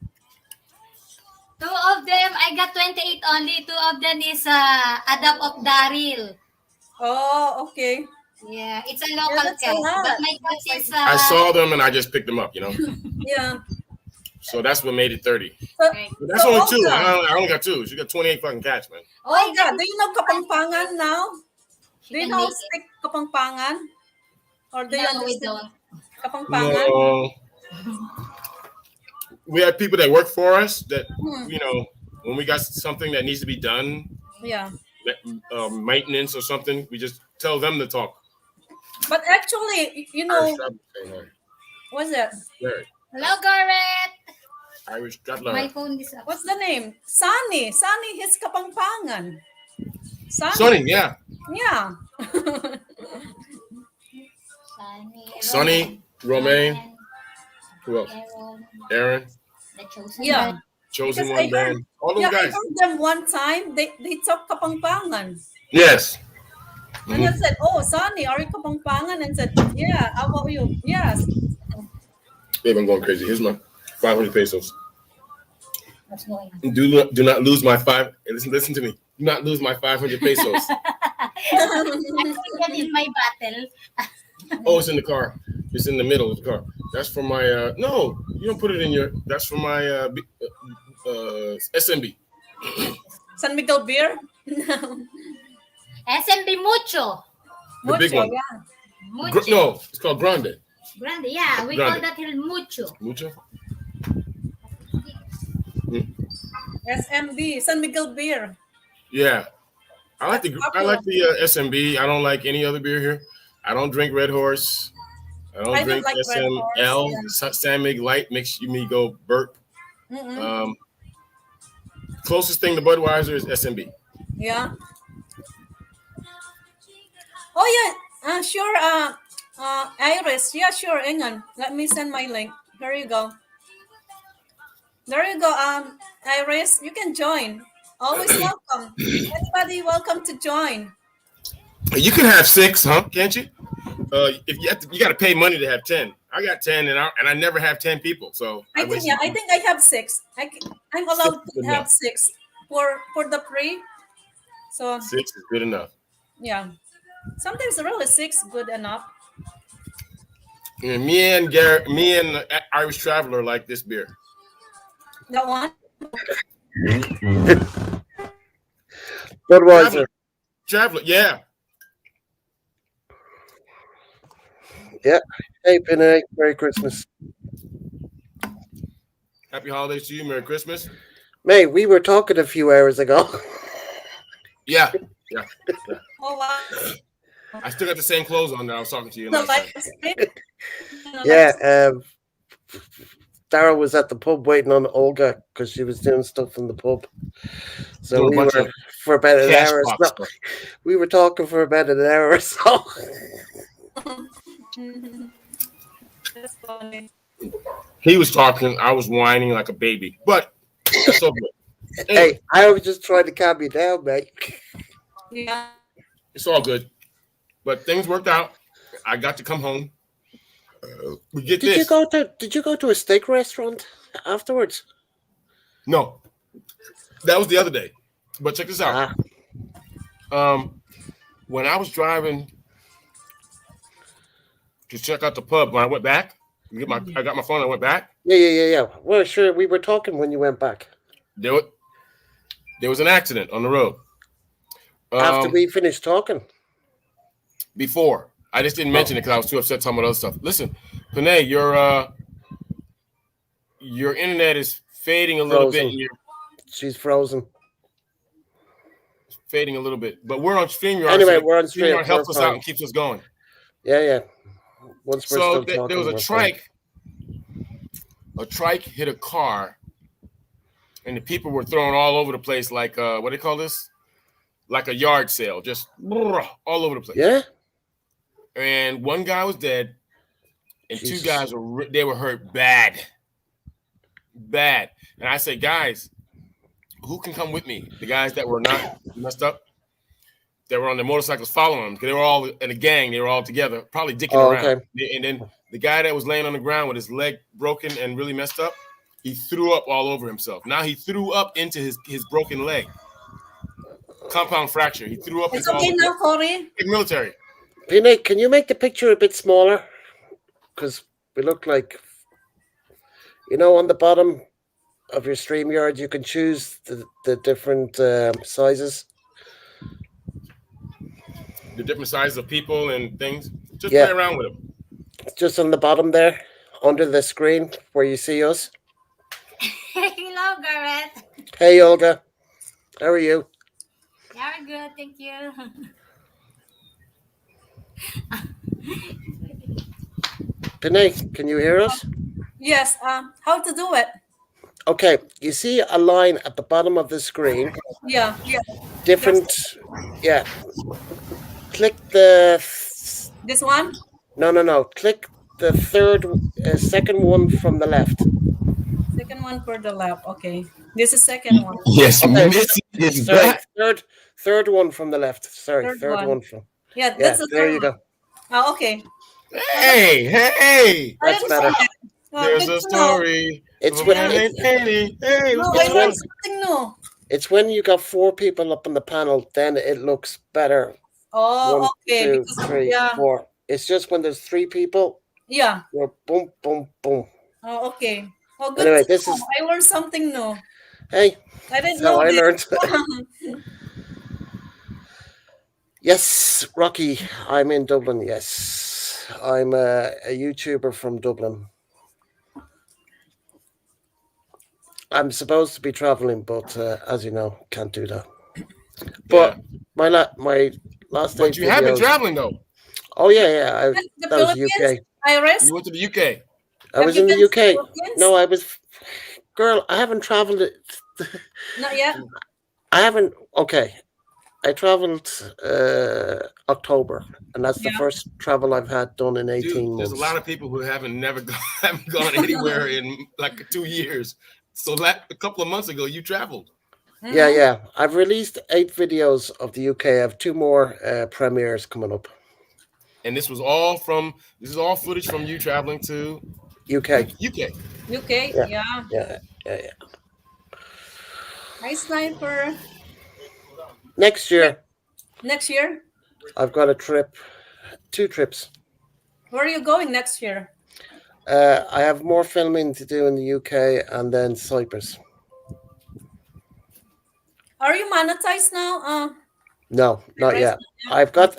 2 of them, I got 28 only. 2 of them is adopt of Daryl. Oh, okay. Yeah, it's a local that's a cat. lot. But my cat is I saw them and I just picked them up, Yeah. So that's what made it 30. So, Okay. But that's So, only 2. Olga. I only got 2. She got 28 fucking cats, man. Oh, Olga, do you know Kapampangan now? she Do you can know make it. stick Kapampangan? Or do you No, we understand don't. Kapampangan? No. We have people that work for us that, Hmm. when we got something that needs to be done, Yeah. maintenance or something, we just tell them to talk. But actually, you know, what's that? Hello, Garrett. Irish My Traveler. phone is up. What's the name? Sunny. Sunny, his Kapampangan. Sonny, yeah. Yeah. Sonny, Romaine, who else? Aaron, The chosen Yeah. one. Chosen Because One I heard- Band. All those Yeah, I guys. heard them one time. They talk Kapampangan. Yes. And I said, oh, Sunny, are you Kapampangan? And said, yeah, how about you? Yes. Babe, I'm going crazy. Here's my 500 pesos. What's going on? Do not lose my five. Listen to me. Do not lose my 500 pesos. I put that in my battle. Oh, it's in the car. It's in the middle of the car. That's for my. No, you don't put it in your. That's for my SMB. San Miguel beer? SMB Mucho. The big one. Yeah. Mucho. No, it's called Grande. Grande. Yeah, we call Grande. that here Mucho. Mucho. SMB, San Miguel beer. Yeah, I like the SMB. I don't like any other beer here. I don't drink Red Horse. I don't I don't drink like Red SML. Horse, San Mig Light makes me go burp. Mm-mm. Closest thing to Budweiser is SMB. Yeah. Oh yeah, sure. Iris, yeah, sure. Hang on, let me send my link. Here you go. There you go. Iris, you can join. Always welcome. Anybody welcome to join. You can have 6, huh? Can't you? If you got to pay money to have 10. I got 10, and I never have 10 people. So I think I have 6. I'm allowed to Good have enough. 6 for the free. So 6 is good enough. yeah, sometimes really 6 good enough. And me and Irish Traveler like this beer. That one. Budweiser. Traveler, yeah. Yeah. Hey, Pinay, Merry Christmas. Happy holidays to you. Merry Christmas. May, we were talking a few hours ago. Yeah. Oh wow. I still got the same clothes on that I was talking to you The last time. light stream. Yeah, Dara was at the pub waiting on Olga because she was doing stuff in the pub. So Doing a we bunch were of for about an cash hour. box No, stuff. we were talking for about an hour or so. That's funny. He was talking, I was whining like a baby. But that's so good. Hey, I was just trying to calm you down, mate. Yeah. It's all good. But things worked out. I got to come home. We get Did this. you go to a steak restaurant afterwards? No. That was the other day. But check this out. When I was driving to check out the pub, when I went back, I got my phone, I went back. Yeah. Well, sure, we were talking when you went back. There was an accident on the road. After we finished talking. Before. I just didn't mention it because I was too upset talking about other stuff. Listen, Panay, your internet is fading a little bit. She's frozen. Fading a little bit. But we're on StreamYard. Anyway, so we're on StreamYard. StreamYard helps us out and keeps us going. Yeah. Once we're So still talking, there was a trike. A trike hit a car, and the people were thrown all over the place like what do they call this? Like a yard sale, just all over the place. Yeah. And one guy was dead, and Jesus. 2 guys were hurt bad. And I said, guys, who can come with me? The guys that were not messed up, that were on their motorcycles following them, because they were all in a gang. They were all together, probably dicking around. Okay. And then the guy that was laying on the ground with his leg broken and really messed up, he threw up all over himself. Now he threw up into his broken leg. Compound fracture. He threw up It's into okay now, Corey. like military. Pina, can you make the picture a bit smaller? Because we look like, on the bottom of your StreamYard, you can choose the different sizes. The different sizes of people and things. Just Yeah. play around with them. Just on the bottom there, under the screen where you see us. Hello, Garrett. Hey, Olga. How are you? Very good, thank you. Pina, can you hear us? Yes. How to do it? Okay, you see a line at the bottom of the screen. Yeah. Different, yeah. Click the... This one. No. Click the second one from the left. Second one for the left. Okay. This is second one. Yes, Okay. Missy is Sorry, back. third one from the left. Sorry, Third third one. one from... Yeah, Yeah, that's the there third you one. go. Oh, okay. Hey. I That's didn't better. see it. There's Good a to know. story. It's of when- a man named Penny. Hey, No, what's I going learned on? something new. It's when you got 4 people up on the panel, then it looks better. Oh, 1, okay. 2, Because 3, yeah, 4. It's just when there's 3 people, yeah. you're boom, boom, boom. Oh, okay. Oh, good. Anyway, to this know. is- I learned something new. Hey, I didn't that's how know I this. learned. Yes, Rocky, I'm in Dublin, yes. I'm a YouTuber from Dublin. I'm supposed to be traveling, but as you know, can't do that. But my last day But you have been videos- traveling though. Oh yeah. The That was Philippines, UK. Iris. You went to the UK. I was Have in you the been to UK. Philippines? No, I was. Girl, I haven't traveled. Not yet. I haven't. Okay, I traveled October, and that's the Yeah. first travel I've had done in 18 Dude, months. there's a lot of people who haven't gone anywhere in like 2 years. So a couple of months ago, you traveled. Mhm. Yeah. I've released 8 videos of the UK. I have 2 more premieres coming up. And this is all footage from you traveling to UK. UK. UK. Yeah. Hi, Sniper. Next year, Next year? I've got a trip, 2 trips. Where are you going next year? I have more filming to do in the UK and then Cyprus. Are you monetized now? No, not Right. yet. I've got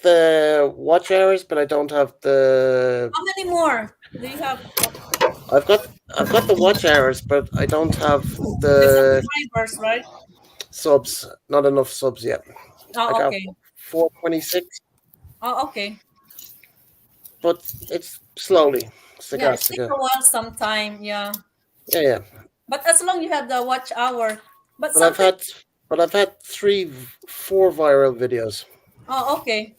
the watch hours, but I don't have the. How many more do you have? I've got the watch hours, but I don't have The the subscribers, right? subs. Not enough subs yet. I Oh, got okay. 426, Oh, okay. but it's slowly. Yeah, Cigar, it takes cigar. a while sometime. Yeah. Yeah. But as long you have the watch hour. But But I've sometimes. had 4 viral videos. Oh, okay.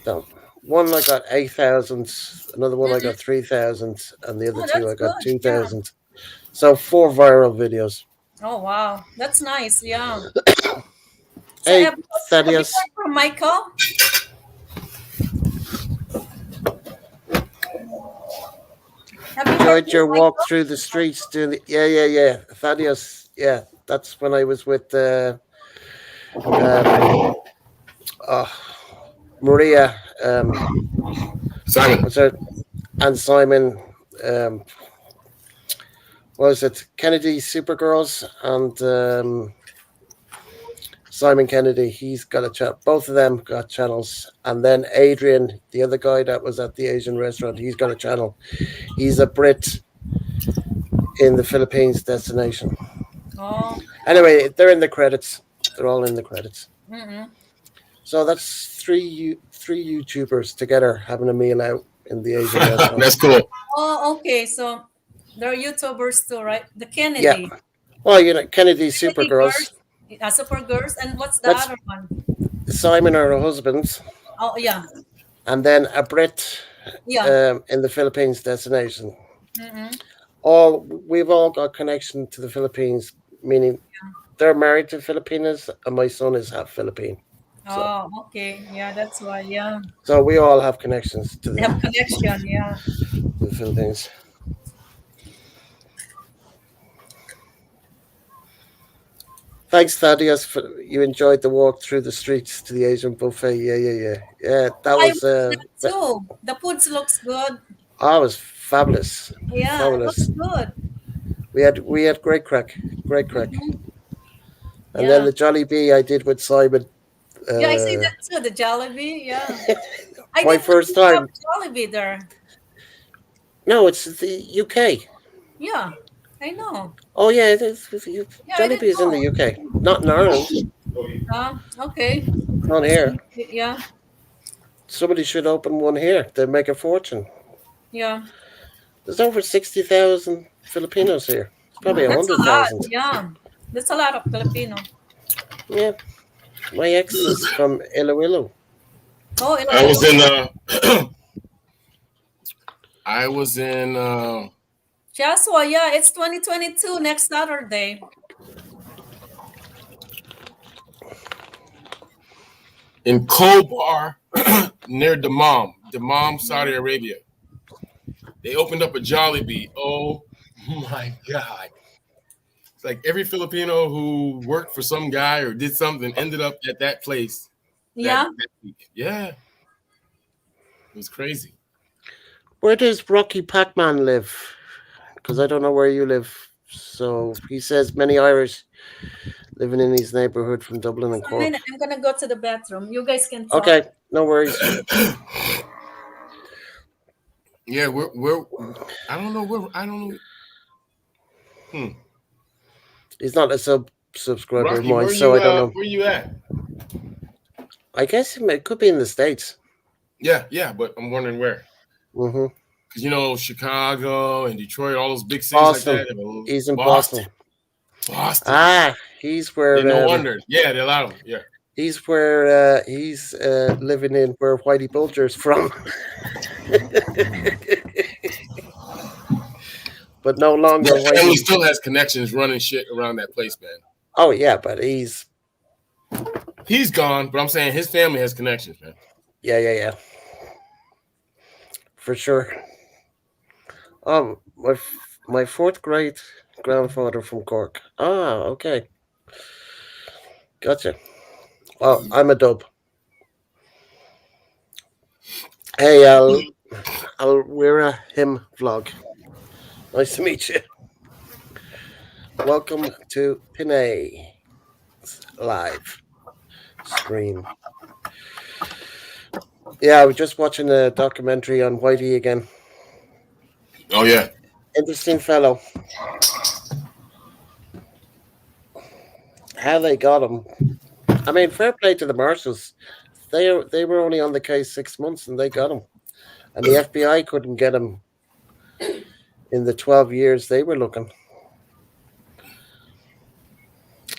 No, one I got 8,000, another one I got 3,000, and the other Oh, 2 I that's got good. Yeah. 2,000. So 4 viral videos. Oh, wow. That's nice. Yeah. So Hey, have you Thaddeus, heard from Michael? Have you heard enjoyed from your walk Michael? through the streets doing the, yeah. Thaddeus, yeah, that's when I was with Maria, Simon. what's her, and Simon, what was it, Kennedy Supergirls, and Simon Kennedy, he's got a chat. Both of them got channels. And then Adrian, the other guy that was at the Asian restaurant, he's got a channel. He's a Brit in the Philippines destination. Oh. Anyway, they're in the credits. They're all in the credits. Mm-hmm. So that's three YouTubers together having a meal out in the Asian restaurant. That's cool. Oh, okay. So they're YouTubers too, right? The Kennedy. Yeah. Well, you know, Kennedy Supergirls. Girls. Supergirls. And what's the That's- other one? Simon are her husbands. Oh, yeah. And then a Brit Yeah. in the Philippines destination. Mm-hmm. We've all got connection to the Philippines, meaning they're married to Filipinas, and my son is half Philippine. Oh, okay. Yeah, that's why. Yeah. So we all have connections to They have connection. Yeah. the Philippines. Thanks, Thaddeus. You enjoyed the walk through the streets to the Asian buffet. Yeah. That was too. The foods looks good. it was fabulous. Yeah, Fabulous. it looks good. We had great crack. And Yeah. then the Jollibee I did with Simon. Yeah, I see that too. The Jollibee. Yeah. I My didn't first know you have time. Jollibee there. No, it's the UK. Yeah, I know. Oh yeah, it is. Yeah, I Jollibee didn't is in the UK, not in Ireland. Okay. Not here. Yeah. Somebody should open one here. They make a fortune. Yeah. There's over 60,000 Filipinos here. Probably That's a lot. 100,000. Yeah. That's a lot of Filipino. Yeah. My ex is from Iloilo. Oh, I was in I was in Joshua, yeah, it's 2022 next Saturday. in Khobar near Dammam, Saudi Arabia. They opened up a Jollibee. Oh my God. It's like every Filipino who worked for some guy or did something ended up at that place. Yeah. that week. Yeah. It was crazy. Where does Rocky Pac-Man live? Because I don't know where you live. So he says many Irish living in his neighborhood from Dublin and A Cork. minute, I'm gonna go to the bathroom. You guys can talk. Okay, no worries. Yeah, we're I don't know. He's not a subscriber of Rocky, mine, where so you, I don't know. Where you at? I guess it could be in the States. Yeah, but I'm wondering where. Mm-hmm. Because, you know, Chicago and Detroit, all those big cities Boston. like that. He's in Boston. Boston. Ah, he's where. Yeah, no wonder. Yeah, they allow him. Yeah. He's where he's living in where Whitey Bulger's from. But no longer The family Whitey. still has connections running shit around that place, man. Oh yeah, but he's gone, but I'm saying his family has connections, man. yeah. For sure. My fourth great grandfather from Cork. Ah, okay. Gotcha. Well, I'm a dub. Hey, we're a him vlog. Nice to meet you. Welcome to Pinay live stream. Yeah, we're just watching a documentary on Whitey again. Oh yeah. Interesting fellow. How they got him. I mean, fair play to the marshals. They were only on the case 6 months and they got him. And the FBI couldn't get him in the 12 years they were looking.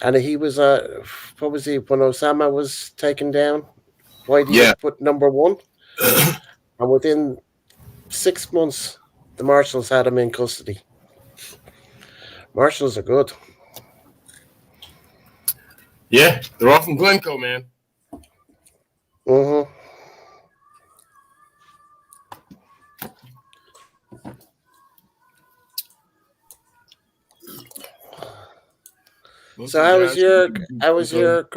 And he was what was he when Osama was taken down? Whitey was put number 1. And within 6 months, the marshals had him in custody. Marshals are good. Yeah, they're all from Glencoe, man. Mm-hmm. So how was your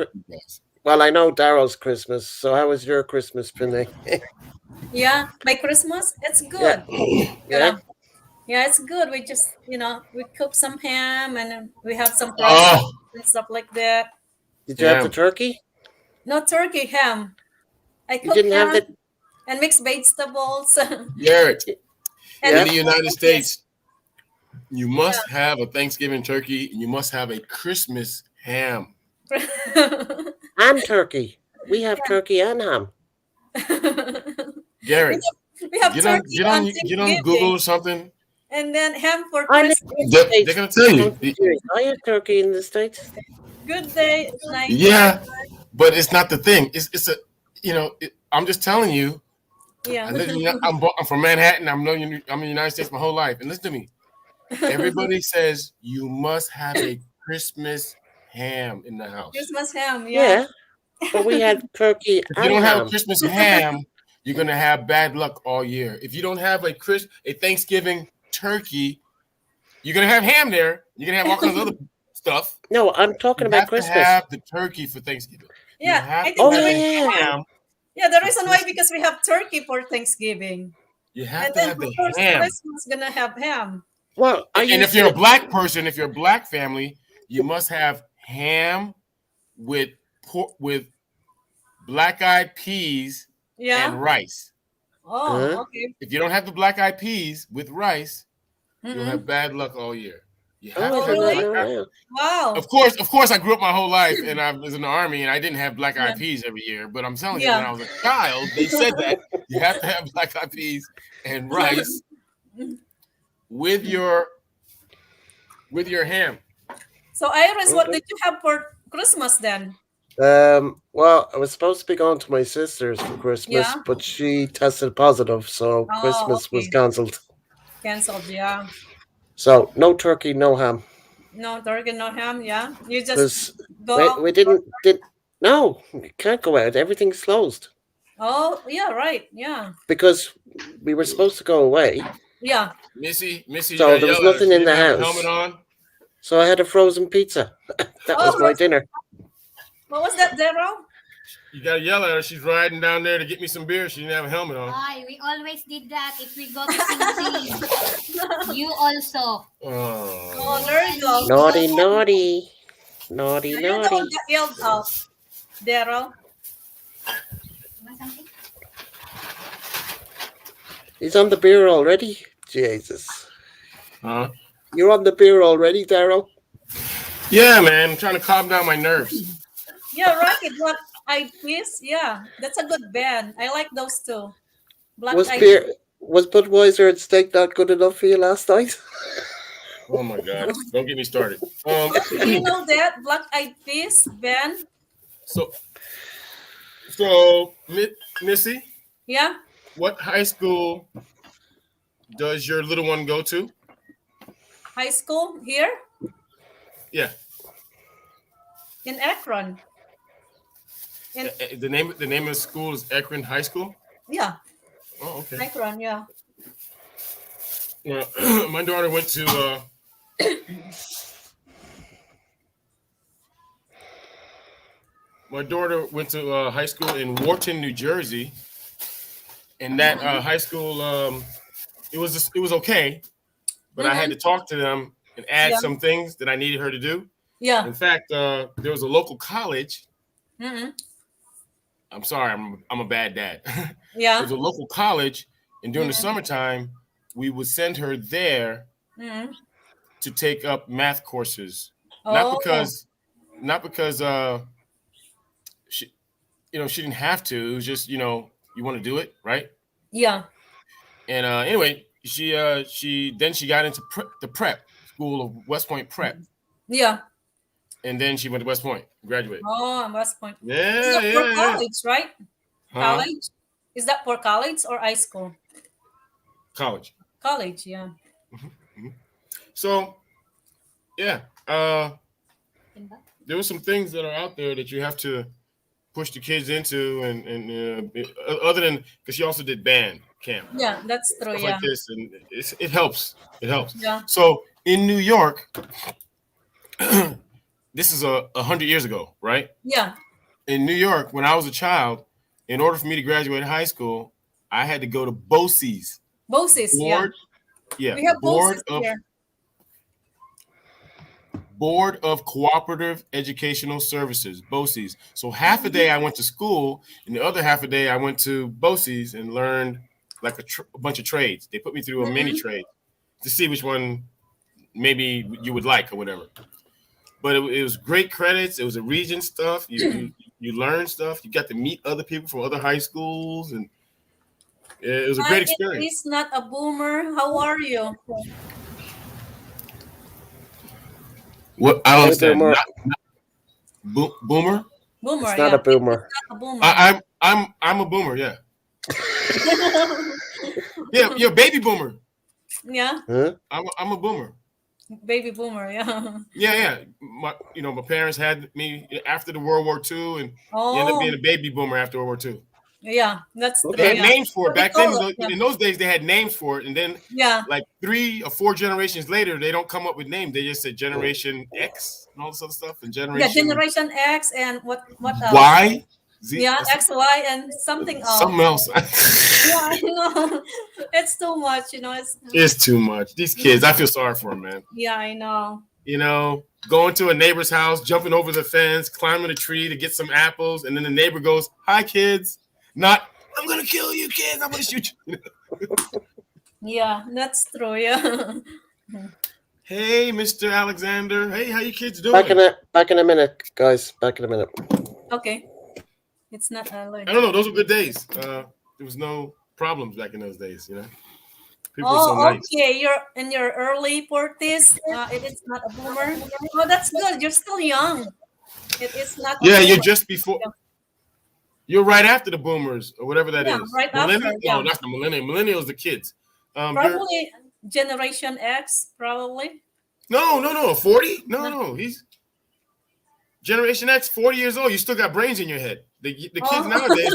well, I know Daryl's Christmas, so how was your Christmas, Pinay? Yeah, my Christmas, it's good. Yeah. Yeah, it's good. We just, we cook some ham and then we have some presents and stuff like that. Did you have the turkey? No turkey, ham. I You cook didn't ham have the and mixed vegetables. Garrett, And in the United States, you must have a Thanksgiving turkey and you must have a Christmas ham. and turkey. We have turkey and ham. Garrett, we have turkey get on Google or something. And then ham for I live Christmas. in the They're gonna tell you. I have turkey in the States. Good day, night. Yeah, but it's not the thing. It's a I'm just telling you. Yeah. I'm from Manhattan. I'm in the United States my whole life. And listen to me. Everybody says you must have a Christmas ham in the house. Christmas ham, Yeah. But we had turkey If you don't have a Christmas ham, you're gonna have bad luck all year. If you don't have a Thanksgiving turkey, you're gonna have ham there. You're gonna have all kinds of other stuff. No, I'm talking about Christmas. You have to have the turkey for Thanksgiving. Yeah. You have I to think have the a reason why- ham. Yeah, the reason why because we have turkey for Thanksgiving. You have And to then have of the course ham. Christmas gonna have ham. Well, And if you're a black person, if you're a black family, you must have ham with black-eyed peas Yeah. and rice. Oh, okay. If you don't have the black-eyed peas with rice, you'll Mhm. have bad luck all year. You have Oh, to have really? black-eyed- Wow. Of course, I grew up my whole life and I was in the army and I didn't have black-eyed peas every year. But I'm telling you, Yeah. when I was a child, they said that you have to have black-eyed peas and rice with your ham. So Iris, what Okay. did you have for Christmas then? Well, I was supposed to be going to my sister's for Christmas, Yeah. but she tested positive, so Oh, Christmas was okay. cancelled. Canceled, yeah. So no turkey, no ham. No turkey, no ham, yeah. You just Because go out. we did no, you can't go out. Everything's closed. Oh, yeah, right. Yeah. Because we were supposed to go away. Yeah. Missy, you So gotta there was yell at her. nothing She in the didn't have a house. helmet on. So I had a frozen pizza. That was Oh, my dinner. What was that, Daryl? You gotta yell at her. She's riding down there to get me some beer. She didn't have a helmet on. Why? We always did that if we go to Sing. You also. Oh, there you go. Naughty, naughty. Naughty, You're the one naughty. that yelled out, Daryl. Want something? He's on the beer already? Jesus. Huh? You're on the beer already, Daryl? Yeah, man. I'm trying to calm down my nerves. Yeah, Rocket, Black Eyed Peas. Yeah, that's a good band. I like those two. Black Was Eyed beer was Budweiser and steak not good enough for you last night? Oh my God! Don't get me started. Do you know that Black Eyed Peas band? So, Missy, Yeah, what high school does your little one go to? high school here Yeah. in Akron. The name of the school is Akron High School. Yeah, Oh, okay. Akron. Yeah. Well, my daughter went to my daughter went to high school in Wharton, New Jersey, and that high school it was okay, but I had to talk to them and add Yeah. some things that I needed her to do. Yeah. In fact, there was a local college. Mm-hmm. I'm sorry, I'm a bad dad. Yeah. There's a local college, and during the Mhm. summertime, we would send her there Mm-hmm. to take up math courses. Not Oh. because she she didn't have to. It was just you want to do it, right? Yeah. And anyway, she got into the prep school of West Point Prep, Yeah. and then she went to West Point, graduated. Oh, West Point. Is Yeah, that for yeah. college, right? Huh? College? Is that for college or high school? College. College, yeah. So, yeah, there were some things that are out there that you have to push the kids into, and other than because she also did band camp, Yeah, that's true. stuff Yeah. like this, and it helps. It helps. Yeah. So in New York, this is 100 years ago, right? Yeah. In New York, when I was a child, in order for me to graduate high school, I had to go to BOCES. BOCES, yeah. Board, yeah, We have Board BOCES here. Board of Cooperative Educational Services, BOCES. So half a day I went to school, and the other half a day I went to BOCES and learned like a bunch of trades. They put me through a mini trade to see which one maybe you would like or whatever. But it was great credits. It was a region stuff. You learn stuff. You got to meet other people from other high schools, and it was a great experience. He's not a boomer. How are you? What I don't understand. Boomer. Boomer? Boomer, It's not yeah. a boomer. He's not a boomer. I'm a boomer. Yeah. Yeah, baby boomer. Yeah, Huh? I'm a boomer. baby boomer, yeah. Yeah. My parents had me after the World War II, and you end up Oh, being a baby boomer after World War II. yeah, that's true. They Okay. had Yeah. names for it What they back then. call it, yeah. In those days, they had names for it, and then Yeah, like 3 or 4 generations later, they don't come up with names. They just said Generation X and all this other stuff, and yeah, Generation Generation X and what else? Y, Z, Yeah, X, Y, and something else. something else. Yeah, I know. It's too much, It's It's too much. These kids, I feel sorry for them, man. yeah, I know. Going to a neighbor's house, jumping over the fence, climbing a tree to get some apples, and then the neighbor goes, "Hi, kids." Not, "I'm gonna kill you, kids. I'm gonna shoot you." Yeah, that's true. Yeah. Hey, Mr. Alexander. Hey, how you kids doing? Back in a minute, guys. Back in a minute. Okay. It's not early. I don't know. Those were good days. There was no problems back in those days. People were so Oh, nice. okay. You're in your early 40s. It is not a boomer. Oh, that's good. You're still young. It is not. A Yeah, you're boomer. just before. You're right after the boomers or whatever that is. Yeah, right after, Millennial? yeah. No, that's the millennial. Millennials, the kids. You're, Probably Generation X. Probably. no. 40? No. He's Generation X, 40 years old. You still got brains in your head. The kids Oh. nowadays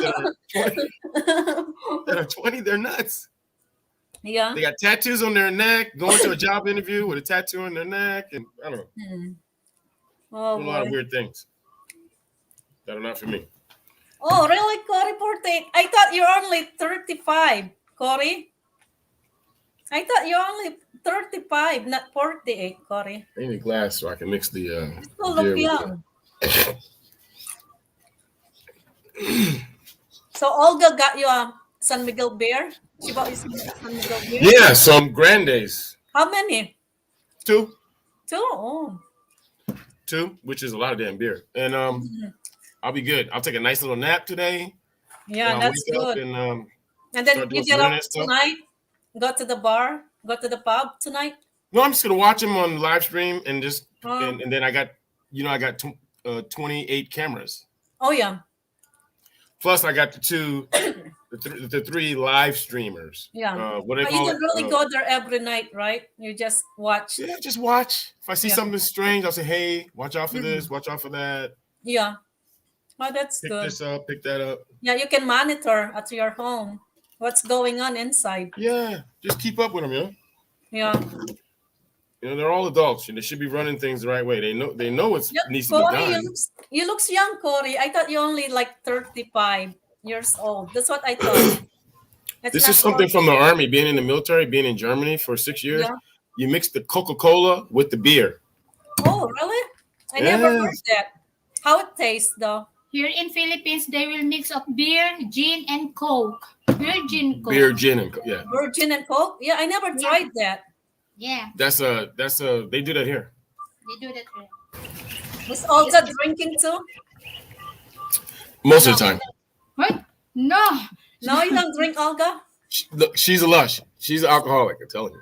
that are 20, they're nuts. Yeah. They got tattoos on their neck, going to a job interview with a tattoo on their neck, and I don't know. Oh, A lot of boy. weird things that are not for me. Oh, really, Cory? 48? I thought you're only 35, Cory. I thought you're only 35, not 48, Cory. I need a glass so I can mix the You still beer look with young. So Olga got you a San Miguel beer? She bought you some San Miguel beer? Yeah, some grandes. How many? 2, Two? Oh. which is a lot of damn beer. And I'll be good. I'll take a nice little nap today. Yeah, I'll that's wake up good. and And then start doing you some get up internet stuff. tonight, go to the bar, go to the pub tonight. no, I'm just gonna watch them on live stream and just Oh, and then I got 28 cameras. oh yeah. Plus I got the 3 live streamers. Yeah. What do they But you call don't it? really go there every night, right? You just watch. Yeah, just watch. If I see Yeah. something strange, I'll say, "Hey, watch out for this, watch out for that. Yeah. Oh, that's Pick good. this up, pick that up." Yeah, you can monitor at your home what's going on inside. Yeah, just keep up with them, Yeah. You know, they're all adults, and they should be running things the right way. They know it Yeah, needs to be Corey, done. you looks young, Corey. I thought you only like 35 years old. That's what I thought. It's This not is something Corey. from the army, being in the military, being in Germany for 6 years. Yeah. You mix the Coca-Cola with the beer. Oh, really? I never heard Yes. that. How it tastes, though? Here in Philippines, they will mix of beer, gin, and coke. Virgin coke. Beer, gin, and yeah. Virgin and Coke? Yeah, I never tried that. Yeah, That's they do that here. they do that here. Was Olga drinking too? Most of the time. What? No. No, you don't drink, Olga? Look, she's a lush. She's an alcoholic, I'm telling you.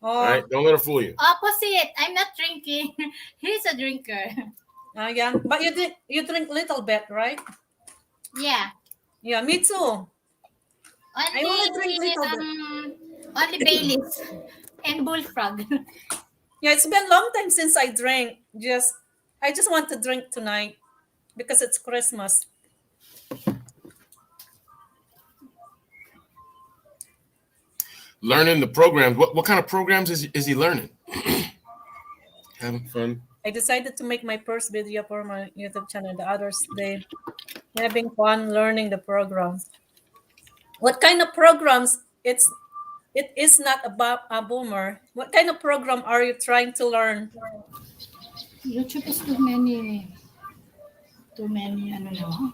Oh, All right? Don't let her fool you. Opposite. I'm not drinking. He's a drinker. yeah. But you drink little bit, right? Yeah. Yeah, me too. I only drink little bit. Only Baileys and Bullfrog. Yeah, it's been a long time since I drank. I just want to drink tonight because it's Christmas. Learning the programs. What kind of programs is he learning? Having fun. I decided to make my first video for my YouTube channel. The others, they having fun learning the programs. What kind of programs? It is not about a boomer. What kind of program are you trying to learn? YouTube is too many. Ano na.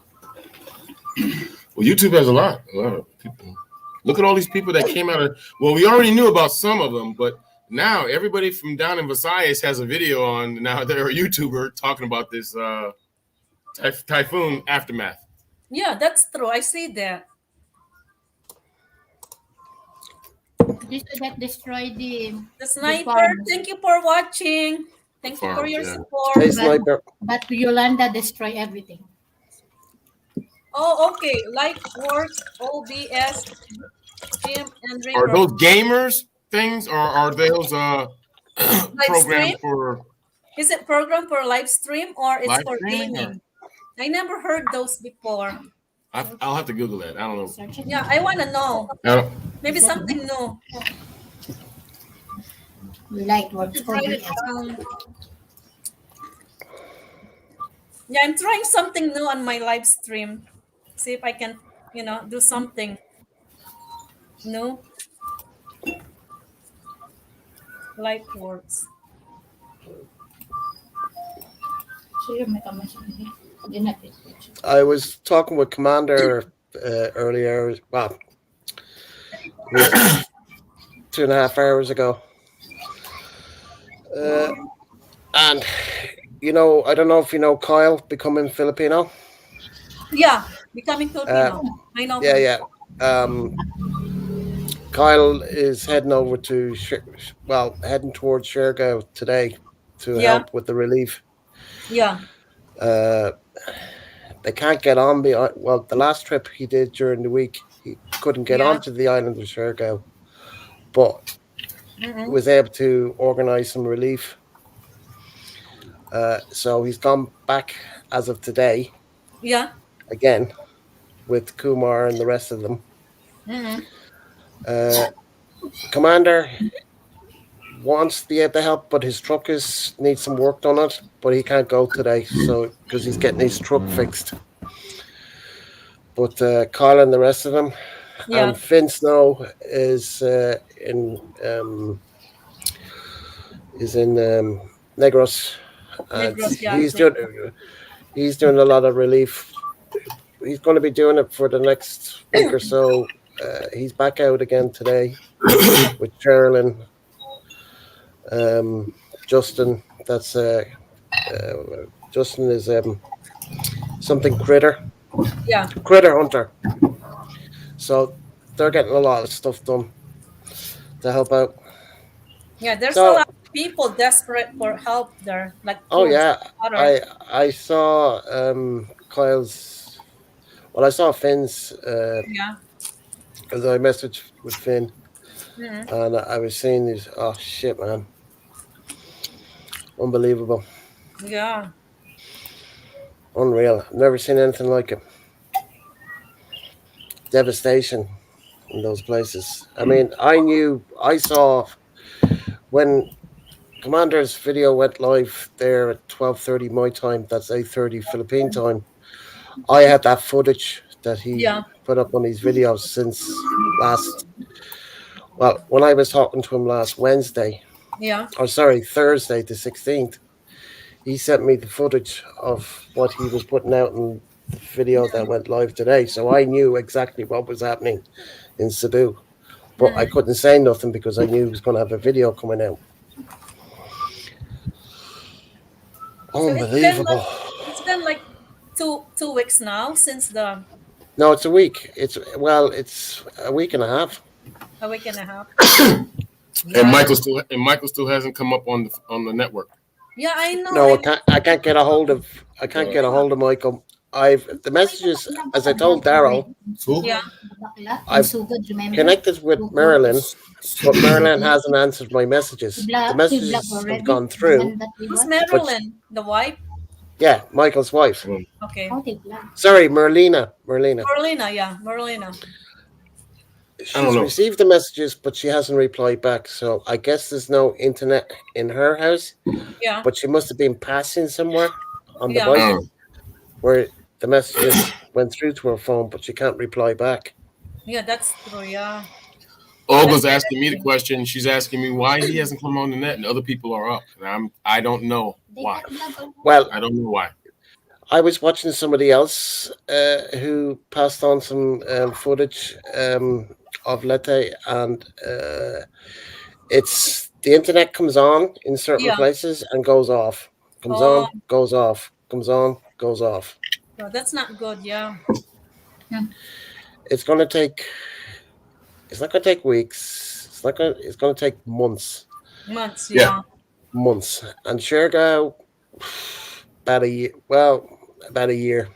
Well, YouTube has a lot of people. Look at all these people that came out of. Well, we already knew about some of them, but now everybody from down in Versailles has a video on. Now they're a YouTuber talking about this typhoon aftermath. Yeah, that's true. I see that. This that destroyed the Sniper, farms. thank you for watching. Thank you for Farms, your yeah. support. Hey, Sniper. But Yolanda destroy everything. Oh, okay. Like works, OBS, Jim and Are River. those gamers things, or are those programs stream? for? Is it program for live stream or it's Live for streaming, gaming? I never heard those before. I'll have to Google that. I don't know. Search it. Yeah, I want to know. I don't- Maybe something new. Lightworks. Try it, OBS. Yeah, I'm trying something new on my live stream. See if I can, do something new. Lightworks. Sure, may kamasya. Hindi natin. I was talking with Commander earlier. Well, it was 2.5 hours ago. And, I don't know if you know Kyle, becoming Filipino. Yeah, becoming Filipino. I know. Yeah. Kyle is heading over to, heading towards Shergao today to Yeah. help with the relief. Yeah. They can't get on the last trip he did during the week, he couldn't get Yeah. onto the island of Shergao, but was able to organize some relief. So he's gone back as of today Yeah. again with Kumar and the rest of them. Commander wants to be able to help, but his truck needs some work done on it, but he can't go today, so because he's getting his truck fixed. But Kyle and the rest of them, Yeah. and Finn Snow is in Negros. And Negros, yeah. he's doing a lot of relief. He's going to be doing it for the next week or so. He's back out again today with Sherilyn, Justin. That's Justin is something critter hunter. So they're getting a lot of stuff done to help out. Yeah, there's So- a lot of people desperate for help there. Like Oh food, yeah, water. I saw Kyle's. Well, I saw Finn's Yeah. because I messaged with Finn, Mhm. and I was seeing these. Oh shit, man! Unbelievable, Yeah. unreal. I've never seen anything like it. Devastation in those places. I mean, I saw when Commander's video went live there at 12:30 my time. That's 8:30 Philippine time. I had that footage that he Yeah. put up on his videos since when I was talking to him last Wednesday, Yeah. or sorry, Thursday the 16th, he sent me the footage of what he was putting out in the video that went live today. So I knew exactly what was happening in Cebu. But I couldn't say nothing because I knew he was going to have a video coming out. So Unbelievable. it's been like 2 weeks now since No, it's a week. It's a week and a half. a week and a half. And Michael still hasn't come up on the network. Yeah, I know. No, I can't get a hold of Michael. The messages, as I told Daryl, Yeah. I've connected with Marilyn, but Marilyn hasn't answered my messages. The messages have gone through. Who's Marilyn? The wife? Yeah, Michael's wife. Okay. Sorry, Merlina. Marlena, yeah, Marlena. She's received the messages, but she hasn't replied back. So I guess there's no internet in her house. Yeah. But she must have been passing somewhere on the Yeah. bike where the messages went through to her phone, but she can't reply back. Yeah, that's true, yeah. Olga's asking me the question. She's asking me why he hasn't come on the net and other people are up. And I don't know why. Well, I don't know why. I was watching somebody else who passed on some footage of Lete, and it's the internet comes on in certain places and goes off. Comes on, goes off. Comes on, goes off. No, that's not good, yeah. It's going to take. It's not going to take weeks. It's going to take months. Months, yeah. Months. And Shergo, about a year. Well, about a year.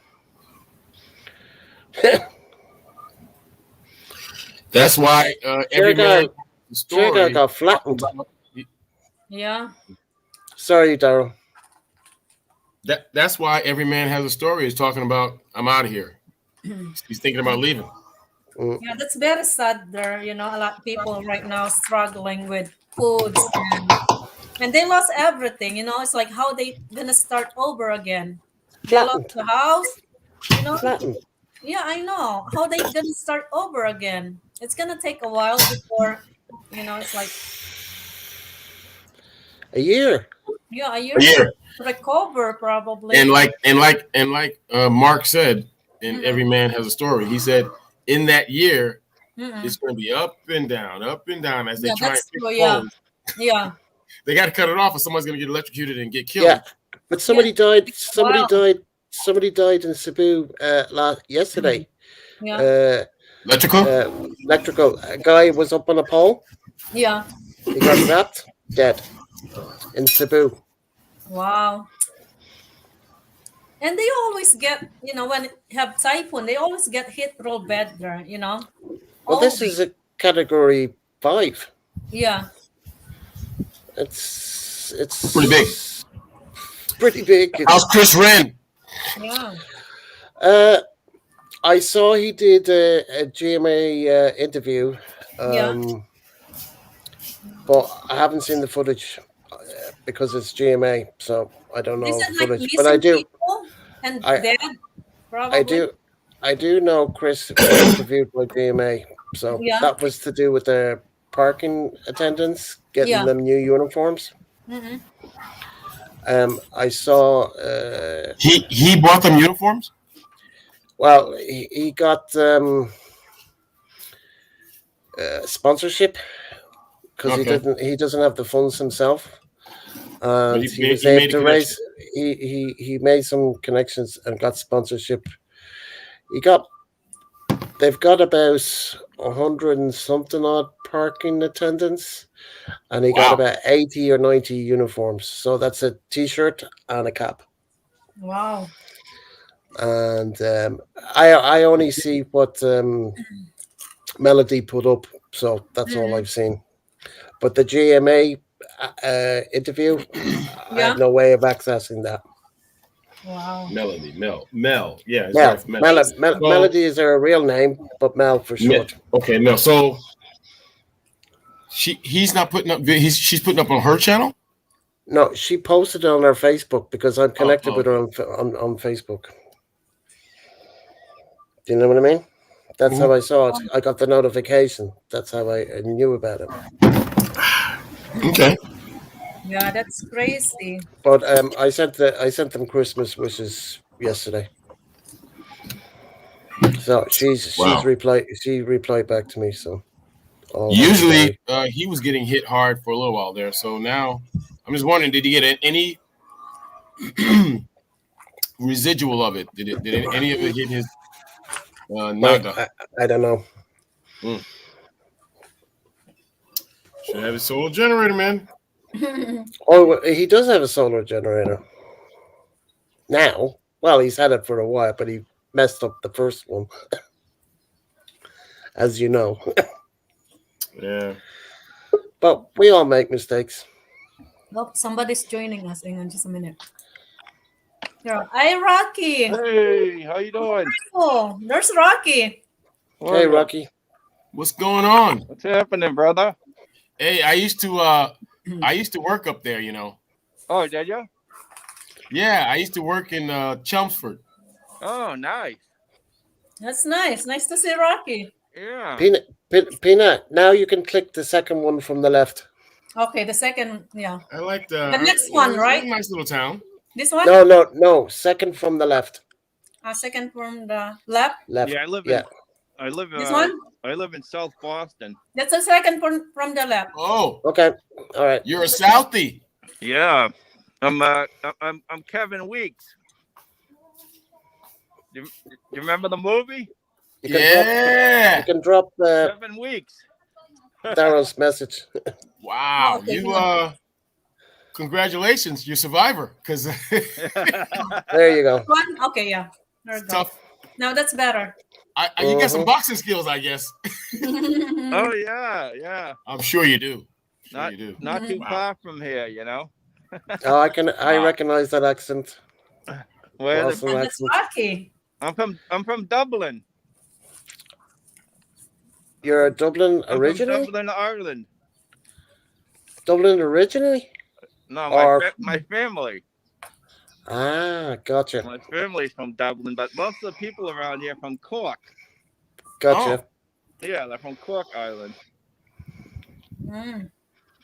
That's why every man story Shergo got flattened. Yeah. Sorry, Daryl. That's why every man has a story. Is talking about I'm out of here. He's thinking about leaving. Yeah, that's very sad there. You know, a lot of people right now struggling with foods and they lost everything. You know, it's like how they gonna start over again. They lost the house. You know, Flattened. yeah, I know. How they gonna start over again? It's gonna take a while before, you know, it's like A year. yeah, a year A year. to recover probably. And like Mark said, and every man has a story. He said in that year, it's going to be up and down as they try and fix phones. Yeah. They got to cut it off, or someone's going to get electrocuted and get killed. Yeah, but somebody died. Somebody Wow. died. Somebody died in Cebu yesterday. Yeah. Electrical. Electrical. A guy was up on a pole. Yeah. He got zapped, dead in Cebu. Wow. And they always get, you know, when it have typhoon, they always get hit real bad there, you know. Well, this is a category 5. Yeah. It's Pretty big. Pretty big. How's Chris Wren? Yeah. I saw he did a GMA interview, but I haven't seen the footage because it's GMA, so I don't know Is the it like footage. But I missing do. people and I- dead? Probably. I do know Chris was interviewed by GMA, so Yeah. that was to do with their parking attendants getting Yeah. them new uniforms. Mhm. I saw. He bought them uniforms. Well, he got sponsorship because Okay. he doesn't have the funds himself, and But he was he made able to a raise. He made some connections and got sponsorship. They've got about 100 and something odd parking attendants, and he got Wow. about 80 or 90 uniforms. So that's a T-shirt and a cap. Wow. And I only see what Melody put up, so that's all I've seen. But the GMA interview, I Yeah. have no way of accessing that. Wow. Melody, Mel. Yeah, his Mel, wife, Mel. Melody is her real name, but Mel for short. Okay, Mel. So he's not putting up. She's putting up on her channel. No, she posted it on her Facebook because I'm connected with her okay. on Facebook. Do you know what I mean? That's how I saw it. I got the notification. That's how I knew about it. Okay. Yeah, that's crazy. But I sent them Christmas wishes yesterday. So Wow. she replied back to me. So Usually, he was getting hit hard for a little while there. So now, I'm just wondering, did he get any residual of it? Did any of it hit his naga? I don't know. Should have his solar generator, man. Oh, he does have a solar generator now. Well, he's had it for a while, but he messed up the first one, as you know. Yeah. But we all make mistakes. Nope, somebody's joining us. Hang on just a minute. Here. Hi, Rocky. Hey, how you doing? Oh, there's Rocky. Hey, Rocky. What's going on? What's happening, brother? Hey, I used to work up there, you know. Oh, did you? Yeah, I used to work in Chelmsford. Oh, nice. That's nice. Nice to see Rocky. Yeah. Peanut, now you can click the second one from the left. Okay, the second, yeah. I like The next one, right? Nice little town. This one? No. Second from the left. Second from the left. Left. Yeah, I live This one? I live in South Boston. That's the second from the left. Oh, Okay. All right. you're a Southie. Yeah. I'm Kevin Weeks. You remember the movie? You can Yeah. you can drop Kevin Weeks. Daryl's message. Wow. Okay, You congratulations, you're a survivor. Because There you go. One? Okay, yeah. There we it's go. tough. Now that's better. You got some boxing skills, I guess. Oh yeah. I'm sure you do. Not you do. not too Wow. far from here, you know. Oh, I recognize that accent. Where the- Awesome And that's accent. Rocky. I'm from Dublin. You're a Dublin I'm from originally? Dublin, Ireland. Dublin originally? No, Or- my family. Ah, gotcha. My family's from Dublin, but most of the people around here are from Cork. Gotcha. Yeah, they're from Cork Island. Mm.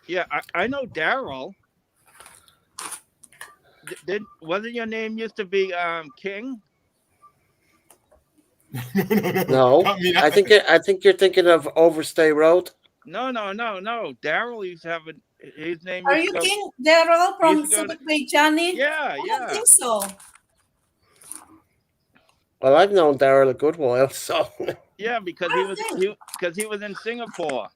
Yeah, I know Daryl. Wasn't your name used to be King? No, I mean, I think you're thinking of Overstay Road. No. Daryl used to have his name. Are used you to go- King Daryl from used to go to- Subic Bay, Johnny? Yeah, I don't think so. Well, I've known Daryl a good while, so Yeah, because he was in Singapore.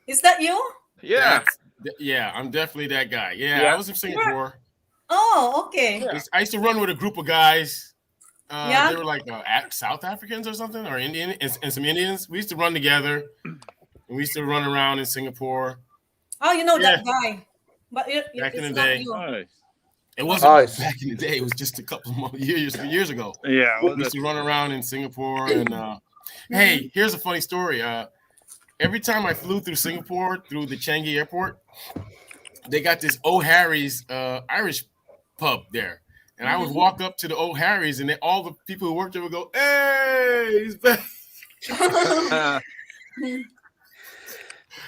Is that you? Yeah. Yeah, I'm definitely that guy. Yeah, Yeah. I was in Singapore. Oh, okay. Yeah. I used to run with a group of guys. Yeah? They were like South Africans or something, or Indian, and some Indians. We used to run together, and we used to run around in Singapore. Oh, you know that guy. But Back in it's the not day. you. Nice. It wasn't Nice. back in the day. It was just a couple of years ago. Yeah. We used to run around in Singapore, and hey, here's a funny story. Every time I flew through Singapore through the Changi Airport, they got this O'Harry's Irish pub there. And I would walk up to the O'Harry's, and all the people who worked there would go, "Hey, he's back."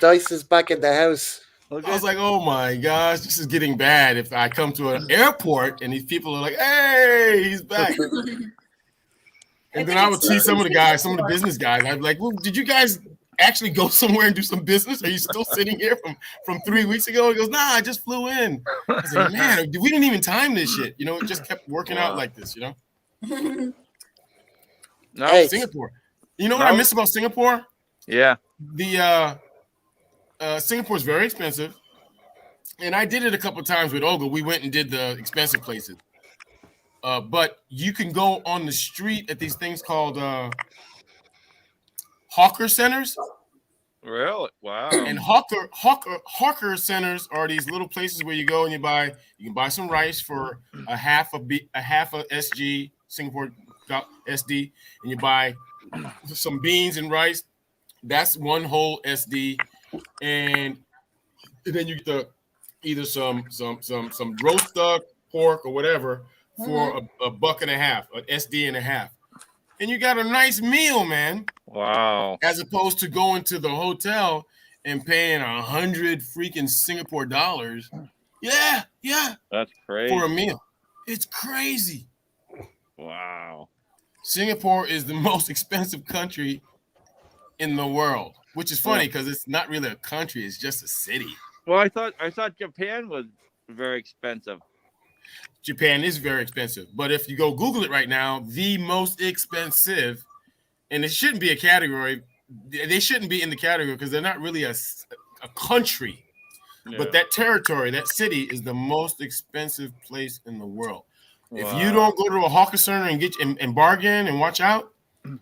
Dice is back in the house. I was like, "Oh my gosh, this is getting bad." If I come to an airport and these people are like, "Hey, he's back," and then I would see some of the guys, some of the business guys. I'd be like, "Well, did you guys actually go somewhere and do some business? Are you still sitting here from 3 weeks ago?" He goes, "Nah, I just flew in." I was like, "Man, we didn't even time this shit. You know, it just kept working out like this. You know." No. Hey. Singapore. You know what I miss about Singapore? Yeah. The Singapore is very expensive, and I did it a couple of times with Olga. We went and did the expensive places, but you can go on the street at these things called hawker centers, Really? Wow. and hawker centers are these little places where you go and you can buy some rice for a half a SG Singapore SD, and you buy some beans and rice. That's one whole SD. And and then you get either some roast duck, pork, or whatever for a buck and a half, an SD and a half, and you got a nice meal, man. Wow. As opposed to going to the hotel and paying 100 freaking Singapore dollars. Yeah, That's crazy. for a meal. It's crazy. Wow. Singapore is the most expensive country in the world, which is funny because it's not really a country; it's just a city. Well, I thought Japan was very expensive. Japan is very expensive, but if you go Google it right now, the most expensive, and it shouldn't be a category. They shouldn't be in the category because they're not really a country. Yeah. But that territory, that city, is the most expensive place in the world. If Wow. you don't go to a hawker center and get and bargain and watch out,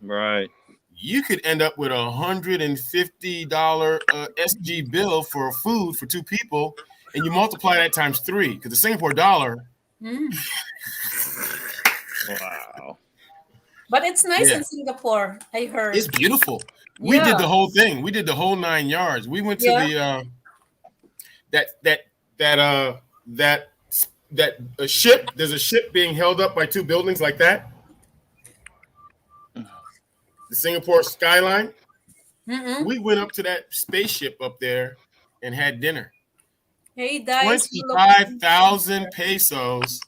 Right. you could end up with $150 SG bill for food for two people, and you multiply that times 3 because the Singapore dollar. Wow. But it's nice Yeah. in Singapore, I heard. It's beautiful. We Yeah. did the whole thing. We did the whole 9 yards. We went to Yeah. the ship. There's a ship being held up by 2 buildings like that. The Singapore skyline. We went up to that spaceship up there and had dinner. Hey, guys. you look- 25,000 pesos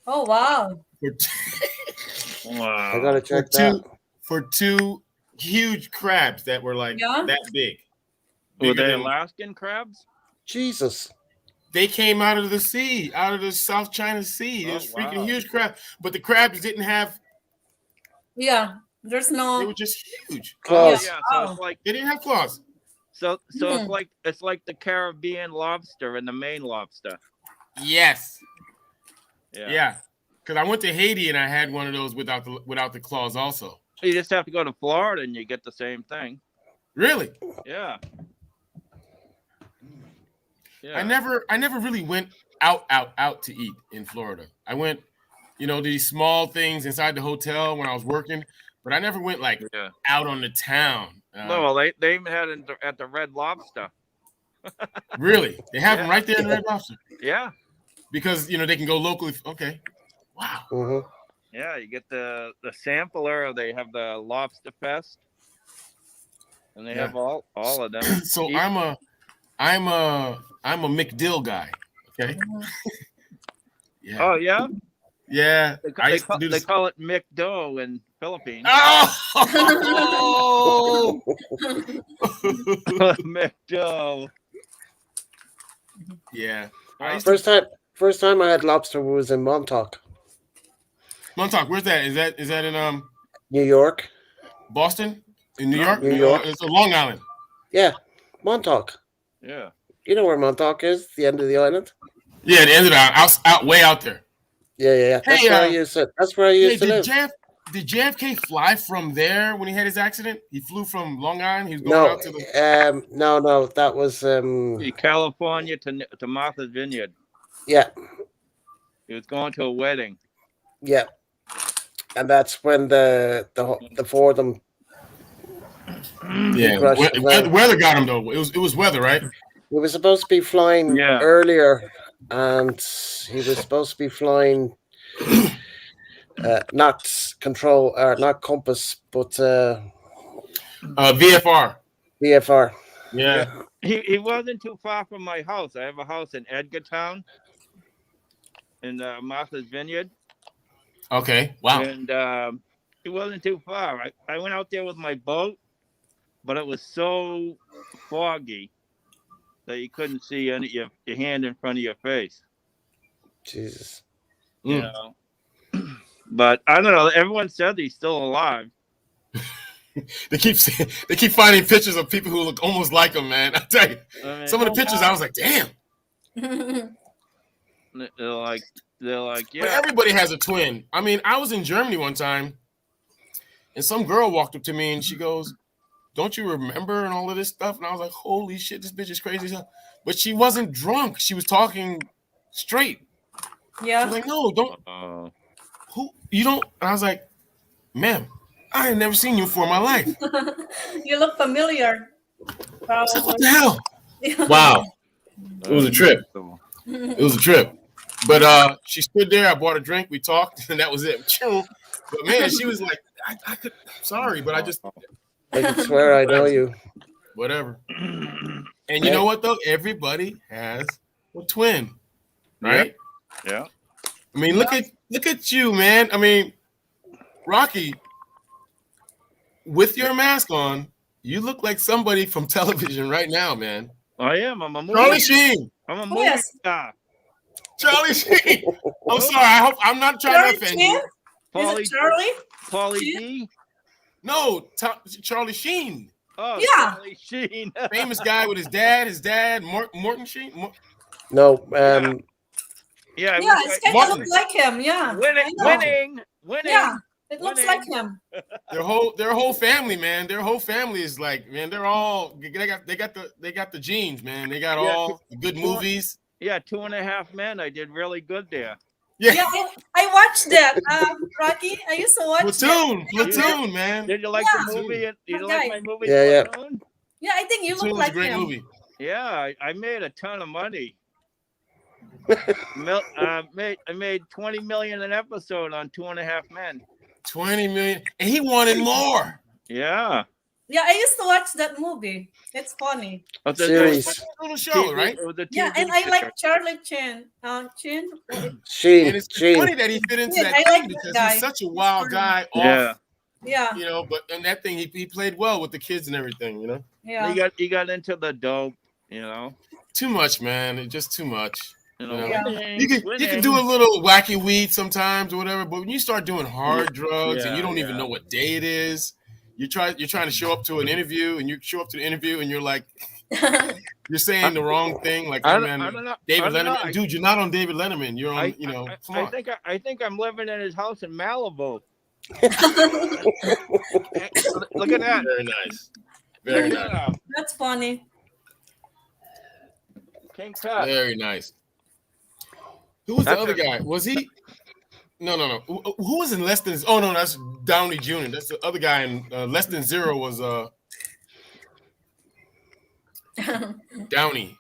Oh, wow. for Wow. I gotta check that. for 2 huge crabs that were like Yeah? that big. Were Bigger they than- Alaskan crabs? Jesus. They came out of the sea, out of the South China Sea. Oh, It was freaking wow. huge crab, but the crabs didn't have. Yeah. There's They no. were just huge. Claws. Yeah. So Wow. it's like They didn't have claws. it's like the Caribbean lobster and the Maine lobster. Yes. Yeah. Yeah. Because I went to Haiti and I had one of those without the claws also. You just have to go to Florida and you get the same thing. Really? Yeah. Yeah. I never really went out to eat in Florida. I went, to these small things inside the hotel when I was working, but I never went like Yeah. out on the town. No, they even had it at the Red Lobster. Really? They have them Yeah. right there in Red Lobster Yeah. because they can go locally. Okay. Wow. Mm-hmm. Yeah, you get the sampler. They have the Lobster Fest, and they Yeah. have all of them. So Eat- I'm a McDill guy. Okay. Yeah. Oh yeah, Yeah. they, I they, used to call, do they this. call it McDo in Philippines. Oh! McDo. Yeah. First time I had lobster was in Montauk, Montauk, where's that? Is that in New York. Boston? In New York? New York. It's a Long Island. Yeah, Montauk. Yeah. You know where Montauk is? The end of the island. Yeah, the end of the out way out there. Yeah. That's Hey, where I used to. That's where I Hey, used to live. did JFK fly from there when he had his accident? He flew from Long Island. He was going No, out to the. no. That was California to Martha's Vineyard. yeah. He was going to a wedding. Yeah, and that's when the four of them. Yeah, crushed the van. weather got him though. It was weather, right? He was supposed to be flying Yeah. earlier, and he was supposed to be flying not control or not compass, but VFR. VFR. Yeah. He wasn't too far from my house. I have a house in Edgartown, in Martha's Vineyard. Okay. Wow. And it wasn't too far. I went out there with my boat, but it was so foggy that you couldn't see your hand in front of your face. Jesus. You know. But I don't know. Everyone said he's still alive. They keep finding pictures of people who look almost like him, man. I tell you, I mean, some of the pictures I was like, damn. they're like, But yeah. everybody has a twin. I mean, I was in Germany one time, and some girl walked up to me and she goes, "Don't you remember?" and all of this stuff. And I was like, "Holy shit, this bitch is crazy." But she wasn't drunk. She was talking straight. She Yeah. was like, "No, don't. Who you don't?" And I was like, "Ma'am, I ain't never seen you before in my life." You look familiar. I was like, Probably. "What the hell?" Yeah. Wow. It was a trip. It was a trip. But she stood there. I bought a drink. We talked, and that was it. But man, she was like, I could. Sorry, but I just I can swear I know you. whatever. And you know what though? Everybody has a twin, right? Yeah. I mean, look at you, man. I mean, Rocky, with your mask on, you look like somebody from television right now, man. I am. I'm a movie. Charlie Sheen. I'm a Oh, movie yes. star. Charlie Sheen. I'm sorry. I hope I'm not trying Charlie to offend Sheen? you. Is Paulie, it Charlie? Paulie Sheen? D. No, Charlie Sheen, Oh, Yeah. Charlie Sheen. famous guy with his dad, Morton Sheen. No, Yeah, Yeah, it it's was kind of Martin. look like him. Yeah. winning, I know. winning. Yeah, it looks Winning. like him. Their whole family, man. Their whole family is like, man. They're all they got the genes, man. They got Yeah, all the good movies. Yeah, 2.5 Men. I did really good there. Yeah, Yeah, I watched that. Rocky, I used to watch that. Platoon, man. Did you like Yeah. the movie? Did you Okay. like my movie? Yeah, yeah. Platoon? Yeah, I think you Platoon look was a like great him. movie. Yeah, I made a ton of money. I made 20 million an episode on 2.5 Men. 20 million, and he wanted more. Yeah. Yeah, I used to watch that movie. It's funny. It was a- Series. It's a little show, right? It was a Yeah, TV and I show. like Charlie Chin. Chin. Sheen. And it's Sheen. funny that he fit into Yeah, that I thing like that because guy. he's such a wild guy. Yeah. Off, Yeah, you know. But in that thing, he played well with the kids and everything. You know, yeah. He got into the dope, you know. too much, man. It's just too much. You know, Yeah. winning, You can winning. do a little wacky weed sometimes or whatever, but when you start doing hard drugs and you don't even Yeah. know what day it is, you're trying to show up to an interview and you show up to the interview and you're like you're saying the wrong thing, like I hey, don't- man, I don't know. David I don't know. Letterman, dude, you're not on David Letterman. You're on, come on. I think I'm living in his house in Malibu. Look at that. Very nice, very Look at nice, that. That's funny. King Tut. very nice. Who was the That's other a- guy? Was he? No. Who was in Less Than? Oh no, that's Downey Jr. That's the other guy in Less Than Zero. Was Downey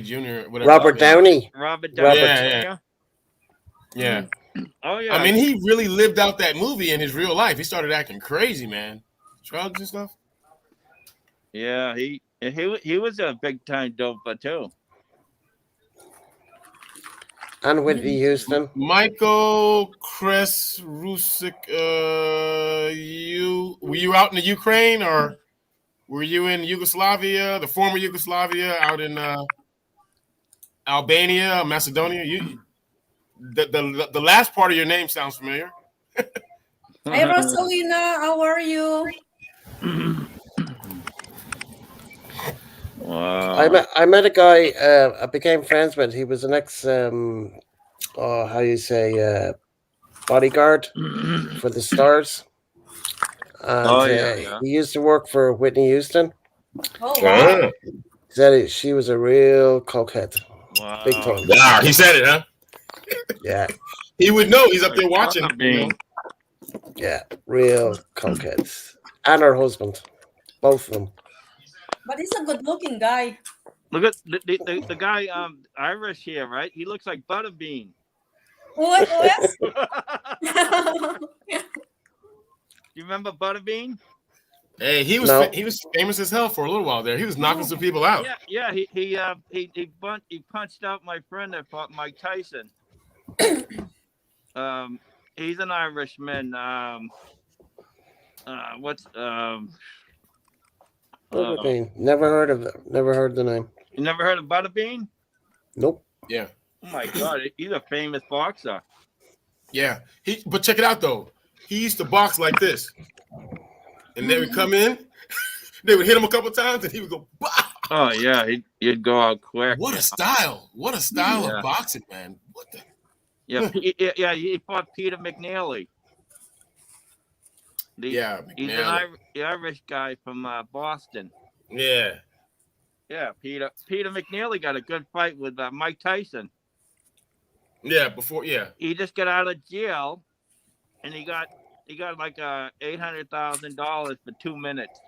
Jr. Whatever. Robert Downey. Robert Downey. Yeah. Yeah. Oh yeah. I mean, he really lived out that movie in his real life. He started acting crazy, man. Drugs and stuff. yeah, he was a big time doper too. And Whitney Houston. Michael Rusik, were you out in the Ukraine or were you in Yugoslavia, the former Yugoslavia, out in Albania, Macedonia? The last part of your name sounds familiar. Hey, Rosalina, how are you? Wow. I met a guy I became friends with. He was an ex how you say bodyguard for the Stars. And Oh, yeah. he used to work for Whitney Houston. Oh, wow. He said she was a real cokehead. Wow. Big time. Wow, he said it, huh? Yeah, He would know. He's up there watching. Being. yeah, real cokeheads. And her husband. Both of them. But he's a good-looking guy. Look at the guy Irish here, right? He looks like Butterbean. What? You remember Butterbean? Hey, he was No. he was famous as hell for a little while there. He was knocking some people out. Yeah. He punched out my friend that fought Mike Tyson. He's an Irishman. Butterbean. Never heard of it. Never heard the name. You never heard of Butterbean? Nope. Yeah. Oh my God, he's a famous boxer. Yeah. But check it out though. He used to box like this. And they would come in, they would hit him a couple times, and he would go, bah! Oh yeah, he'd go out quick. What a style. What a style Yeah. of boxing, man. What the Yeah, he fought Peter McNeely. He's He's an Irish guy from Boston. Yeah. Yeah, Peter McNeely got a good fight with Mike Tyson. Yeah, He just got out of jail, and he got like $800,000 for 2 minutes.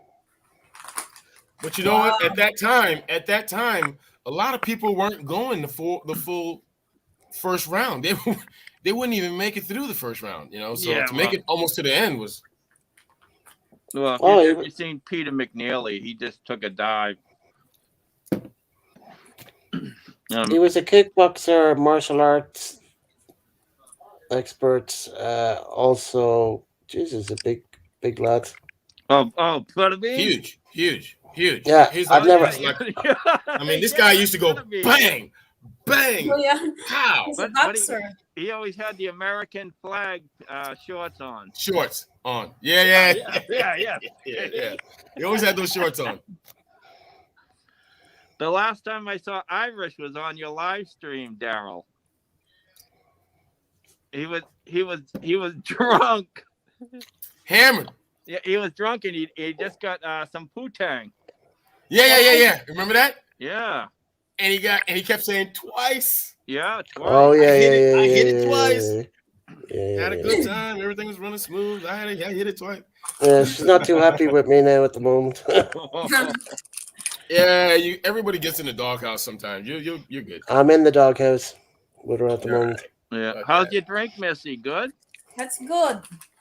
But you know what? At that time, a lot of people weren't going the full first round. They wouldn't even make it through the first round, you know. So Yeah, to make well- it almost to the end was Well, Oh, have yeah. you seen Peter McNeely? He just took a dive. He was a kickboxer, martial arts expert. Also, Jesus, a big lad. Oh, Butterbean? huge. Yeah, His I've life never- is like, I mean, this guy used to go bang, bang, Oh, yeah. pow, He's a But boxer. He always had the American flag shorts on. shorts on. Yeah. Yeah. He always had those shorts on. The last time I saw Irish was on your live stream, Daryl. He was drunk. Hammered. Yeah, he was drunk and he just got some poo-tang. Yeah. Remember that? Yeah. And he kept saying twice. Yeah, twice. Oh yeah, I hit yeah, it- yeah. I hit yeah, it yeah, twice. Yeah, Had a good time. Everything was running smooth. I hit it twice. Yeah, she's not too happy with me now at the moment. Yeah, everybody gets in the doghouse sometimes. You're good. I'm in the doghouse with her at the You're moment. Yeah. Okay. How's your drink, Missy? Good? That's good.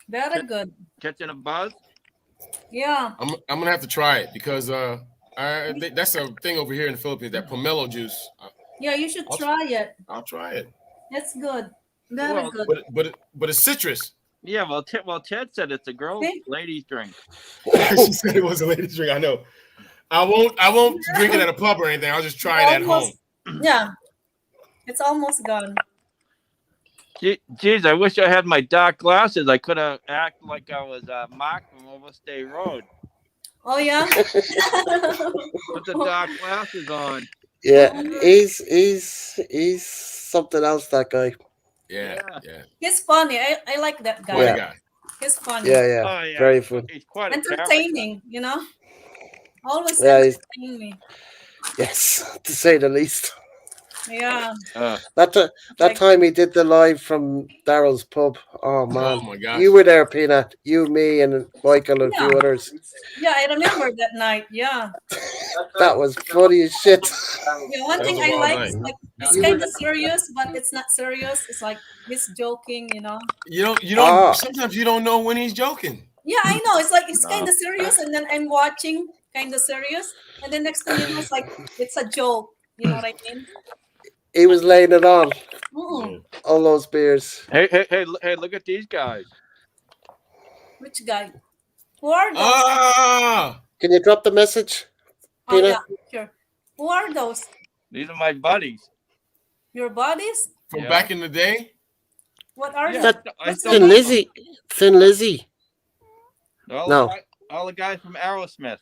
Very good. Catching a buzz? Yeah. I'm gonna have to try it because that's a thing over here in the Philippines. That pomelo juice. Yeah, you should I'll- try it. I'll try it. That's good. Very Well, good. But it's citrus. Yeah, well, Ted said it's a girl's See? ladies drink. She said it was a lady's drink. I know. I won't drink it at a pub or anything. I'll just try it at home. Yeah. It's almost gone. Geez, I wish I had my dark glasses. I could have acted like I was Mark from Overstay Road. Oh, yeah? Put the dark glasses on. Yeah, he's something else. That guy. Yeah. He's funny. I like that guy. Funny Yeah. guy. He's funny. Yeah, Oh, yeah. very fun. He's quite a character. Entertaining, you know? Always Yeah, he's- entertaining me. Yes, to say the least. Yeah. That time he did the live from Daryl's pub. Oh man, Oh my gosh. you were there, Peanut. You, me, and Michael and a few Yeah. others. Yeah, I remember that night. Yeah. That was funny as shit. Yeah, one That thing was a I wild like night. is like it's kind of serious, but it's not serious. It's like he's joking, you know. You don't. Ah. Sometimes you don't know when he's joking. Yeah, I know. It's like it's kind of serious, and then I'm watching, kind of serious, and then next thing you know, it's like it's a joke. You know what I mean? He was laying it on Mm-mm. all those beers. Hey, look at these guys. Which guy? Who are those? Ah. Can you drop the message? Oh, Tina? yeah, sure. Who are those? These are my buddies. Your buddies? From Yeah. back in the day. What are Yeah, they? I What's still their Thin know Lizzy. Thin Lizzy. them. All No. all the guys from Aerosmith.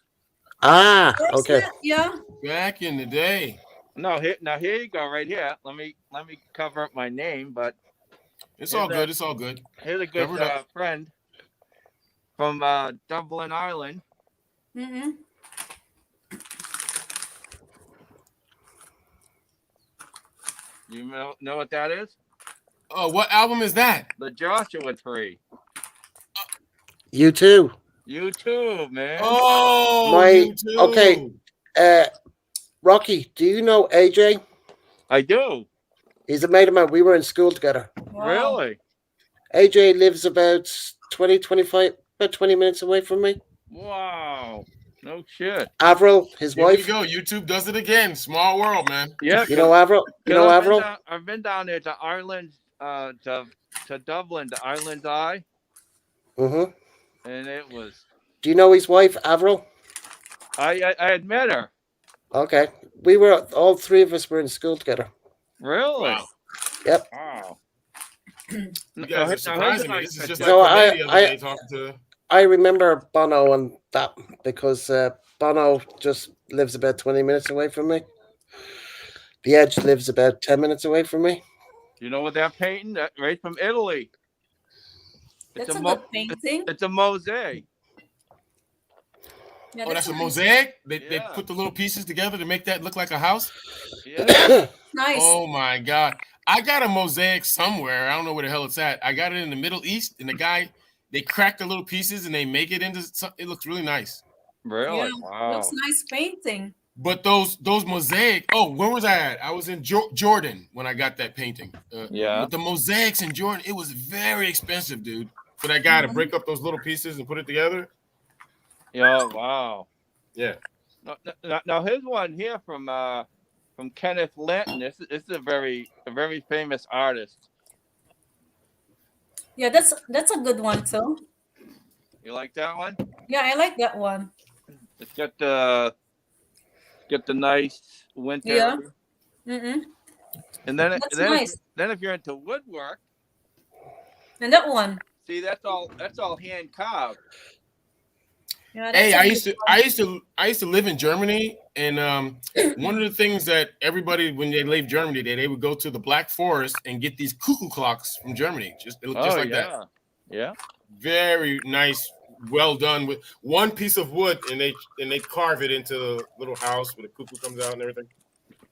Ah, Where's okay. that? Yeah. Back in the day. No, here you go, right here. Let me cover up my name, but It's all good. It's all good. here's a good Cover it up. friend from Dublin, Ireland. Mm-hmm. You know what that is? Oh, what album is that? The Joshua Tree. You too. You too, man. Oh, My- you too. okay. Rocky, do you know AJ? I do. He's a mate of mine. We were in school together. Wow. Really? AJ lives about 25, about 20 minutes away from me. Wow. No shit. Avril, his Here we wife. go. YouTube does it again. Small world, man. Yeah. You know Avril? You know Avril? I've been down there to Ireland, to Dublin, to Island's Eye, Mm-hmm. and it was. Do you know his wife, Avril? I had met her. Okay. We were, all three of us were in school together. Really? Wow. Yep. Wow. You Now, guys are here's surprising a me. nice This is just picture. like No, Renee the other day talking to. I remember Bono and that because Bono just lives about 20 minutes away from me. The Edge lives about 10 minutes away from me. You know what that painting? That right from Italy. That's a mo- good painting. It's a mosaic. Yeah, Oh, that's a nice. mosaic. They Yeah. put the little pieces together to make that look like a house. Yeah. Nice. Oh my god! I got a mosaic somewhere. I don't know where the hell it's at. I got it in the Middle East, and the guy they crack the little pieces and they make it into. It looks really nice. Really? Yeah, Wow. looks nice painting. But those mosaic. Oh, where was I at? I was in Jordan when I got that painting. Yeah. But the mosaics in Jordan, it was very expensive, dude. For that guy to break up those little pieces and put it together. Yeah. Wow. Yeah. Now his one here from Kenneth Linton. This is a very famous artist. Yeah, that's a good one too. You like that one? Yeah, I like that one. It's got the nice winter. Yeah. Mm-mm. And then That's nice. Then if you're into woodwork, And that one. see that's all hand carved. Yeah, that's Hey, a I good used to live in Germany, and one of the things that everybody when they leave Germany, they would go to the Black Forest and get these cuckoo clocks from Germany. They look just like that. Yeah. Very nice, well done with one piece of wood, and they carve it into a little house where the cuckoo comes out and everything.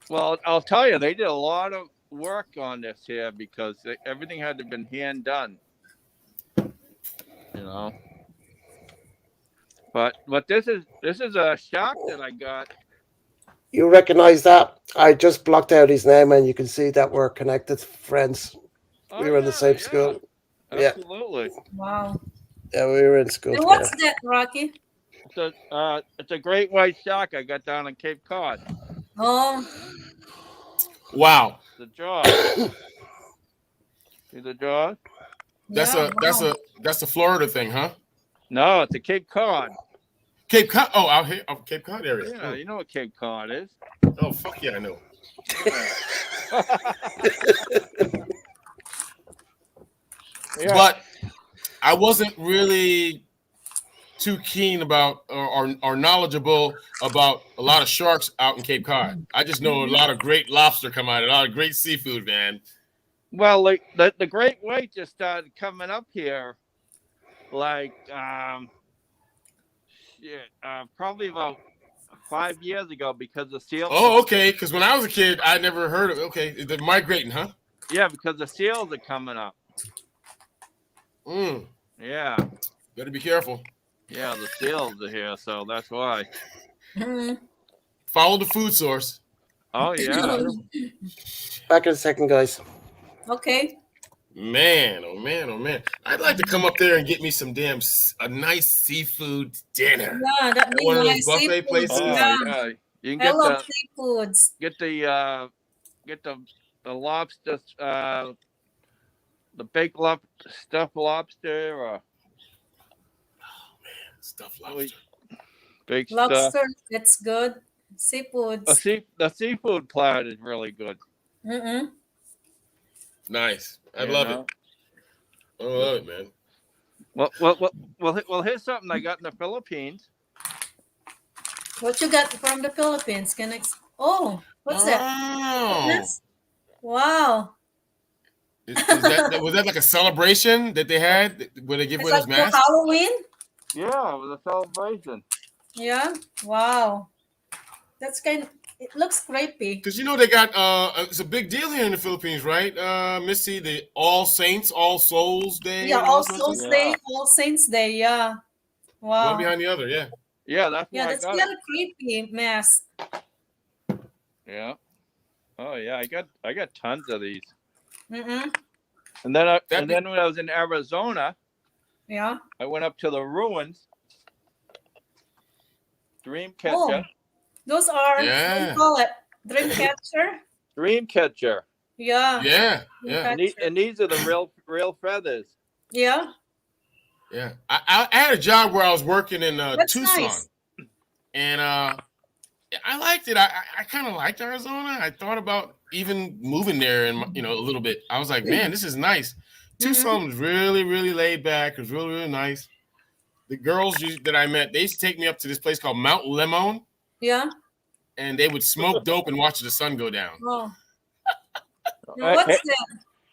Well, I'll tell you, they did a lot of work on this here because everything had to been hand done. You know. But this is a shark that I got. You recognize that? I just blocked out his name, and you can see that we're connected friends. Oh, We were in the same yeah. school. Yeah. Absolutely. Wow. Yeah, we were in school And together. what's that, Rocky? It's a great white shark I got down in Cape Cod. Oh, Wow, The jaws. See the jaws? that's yeah, wow. that's a Florida thing, huh? No, it's a Cape Cod. Cape Cod. Oh, out here, Cape Cod area. Yeah, you know what Cape Cod is. Oh, fuck yeah, I know. Yeah. But I wasn't really too keen about or knowledgeable about a lot of sharks out in Cape Cod. I just know a lot of great lobster come out, a lot of great seafood, man. Well, like the great white just started coming up here, like probably about 5 years ago because the seals. Oh, okay. Because when I was a kid, I never heard of it. Okay, they're migrating, huh? Yeah, because the seals are coming up. Mm. Yeah, Better be careful. yeah, the seals are here, so that's why. Mhm. Follow the food source. Oh yeah. Back in a second, guys. Okay. Man, oh man, oh man. I'd like to come up there and get me some a nice seafood dinner. Yeah, that'd be One of those nice. buffet Seafoods, places? Oh yeah. yeah. You can I love seafoods. get the lobster, the baked stuffed lobster, or Stuffed lobster. baked stuff. Lobster, that's good. Seafoods. The seafood platter is really good. Mm-mm. Nice. I You love know? it. I love it, man. Well, here's something I got in the Philippines. What you got from the Philippines? Oh, what's that? Oh. Yes. Wow. Was that like a celebration that they had where they give It's away like those for masks? Halloween? Yeah, it was a celebration. Yeah. Wow. That's it looks creepy. Because you know they got it's a big deal here in the Philippines, right? Missy, the All Saints, All Souls Day. Yeah, and All sorts of Souls stuff. Day, All Saints Day, yeah. Wow. One behind the other, yeah. Yeah, that's Yeah, why that's I kind got of creepy mask. it. Yeah. Oh yeah, I got tons of these. Mm-mm. And then when I was in Arizona, Yeah. I went up to the ruins. Dreamcatcher. Those are, what do Yeah. you call it? Dreamcatcher? Dreamcatcher. Yeah. Yeah, yeah, And these are the real feathers. Yeah. yeah. I had a job where I was working in That's Tucson, nice. and I liked it. I kind of liked Arizona. I thought about even moving there, and a little bit. I was like, man, this is nice. Tucson was really, really laid back. It was really, really nice. The girls that I met, they used to take me up to this place called Mount Lemon, Yeah. and they would smoke dope and watch the sun go down. Oh. Now, what's that?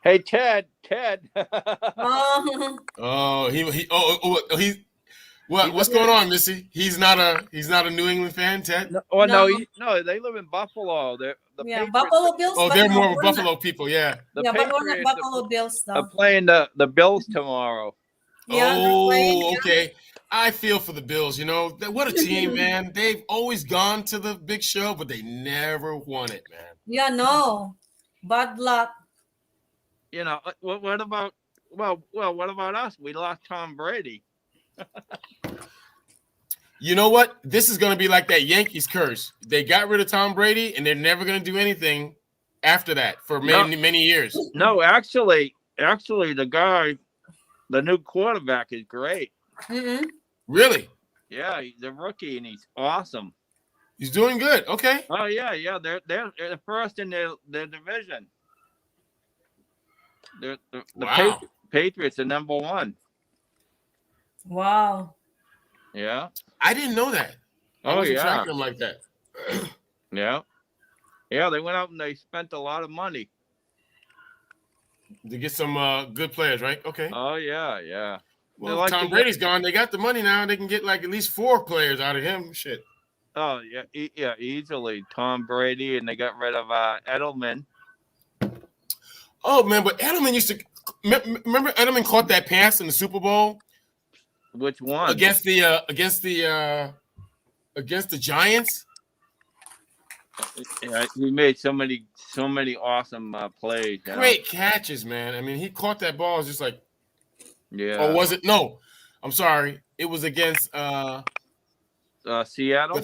Hey, Ted. Oh. Oh, what's going on, Missy? He's not a New England fan, Ted. No, they live in Buffalo. The Yeah, Patriots Buffalo Bills. Oh, but they're no, more of a we're Buffalo people, yeah. The Yeah, but we're not Patriots Buffalo Bills, are though. playing the Bills tomorrow. Yeah, they're playing, Oh, yeah. okay. I feel for the Bills. What a team, man. They've always gone to the big show, but they never won it, man. Yeah, no. Bad luck. What about what about us? We lost Tom Brady. You know what? This is going to be like that Yankees curse. They got rid of Tom Brady, and they're never going to do anything after that for many years. No, actually, the new quarterback is great. Mm-hmm. Really? Yeah, he's a rookie and he's awesome. He's doing good. Okay. Oh yeah. They're the first in their division. The Wow. Patriots are number 1. Wow. Yeah. I didn't know that. I Oh wasn't yeah. tracking them like that. Yeah. Yeah, they went out and they spent a lot of money. To get some good players, right? Okay. Oh yeah. Well, like if Tom to Brady's gone, they got the money now. They can get like at least 4 players out of him. Shit. Oh yeah, easily Tom Brady, and they got rid of Edelman. Oh man, but Edelman used to remember Edelman caught that pass in the Super Bowl Which one? against the Giants. Yeah, he made so many awesome plays. You know? Great catches, man. I mean, he caught that ball. It was just like, Yeah. or was it? No, I'm sorry. It was against Seattle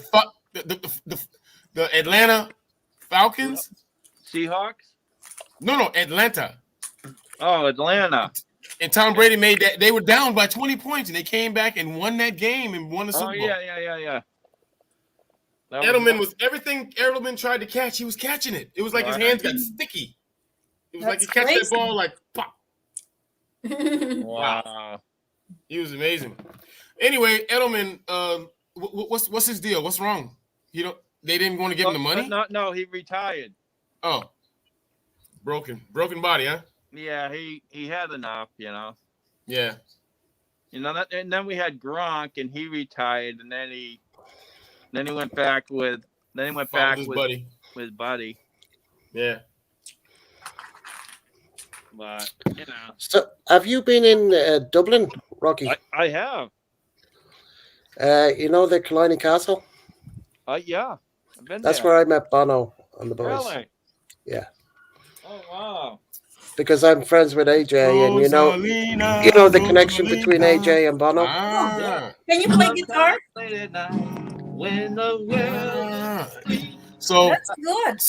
the Atlanta Falcons. Seahawks. No, Atlanta. Oh, Atlanta. And Tom Brady made that. They were down by 20 points, and they came back and won that game and won the Super Oh Bowl. yeah. That Edelman was everything Edelman tried to catch. He was catching it. It was like his hands got sticky. It was like he That's catch that crazy. ball like pop. Wow. He was amazing. Anyway, Edelman, what's his deal? What's wrong? They didn't want to give him the money. No, he retired. Oh, broken body, huh? Yeah, he had enough. Yeah. And then we had Gronk, and he retired, and then he went back with His buddy. with Buddy. Yeah. But So, have you been in Dublin, Rocky? I have. You know the Killiney Castle? Yeah, I've been That's there. where I met Bono and the boys. Really? Yeah. Oh wow. Because I'm friends with AJ, and you know the connection between AJ and Bono. Ah. Can you play guitar? Late at night, when the world Ah. So That's good.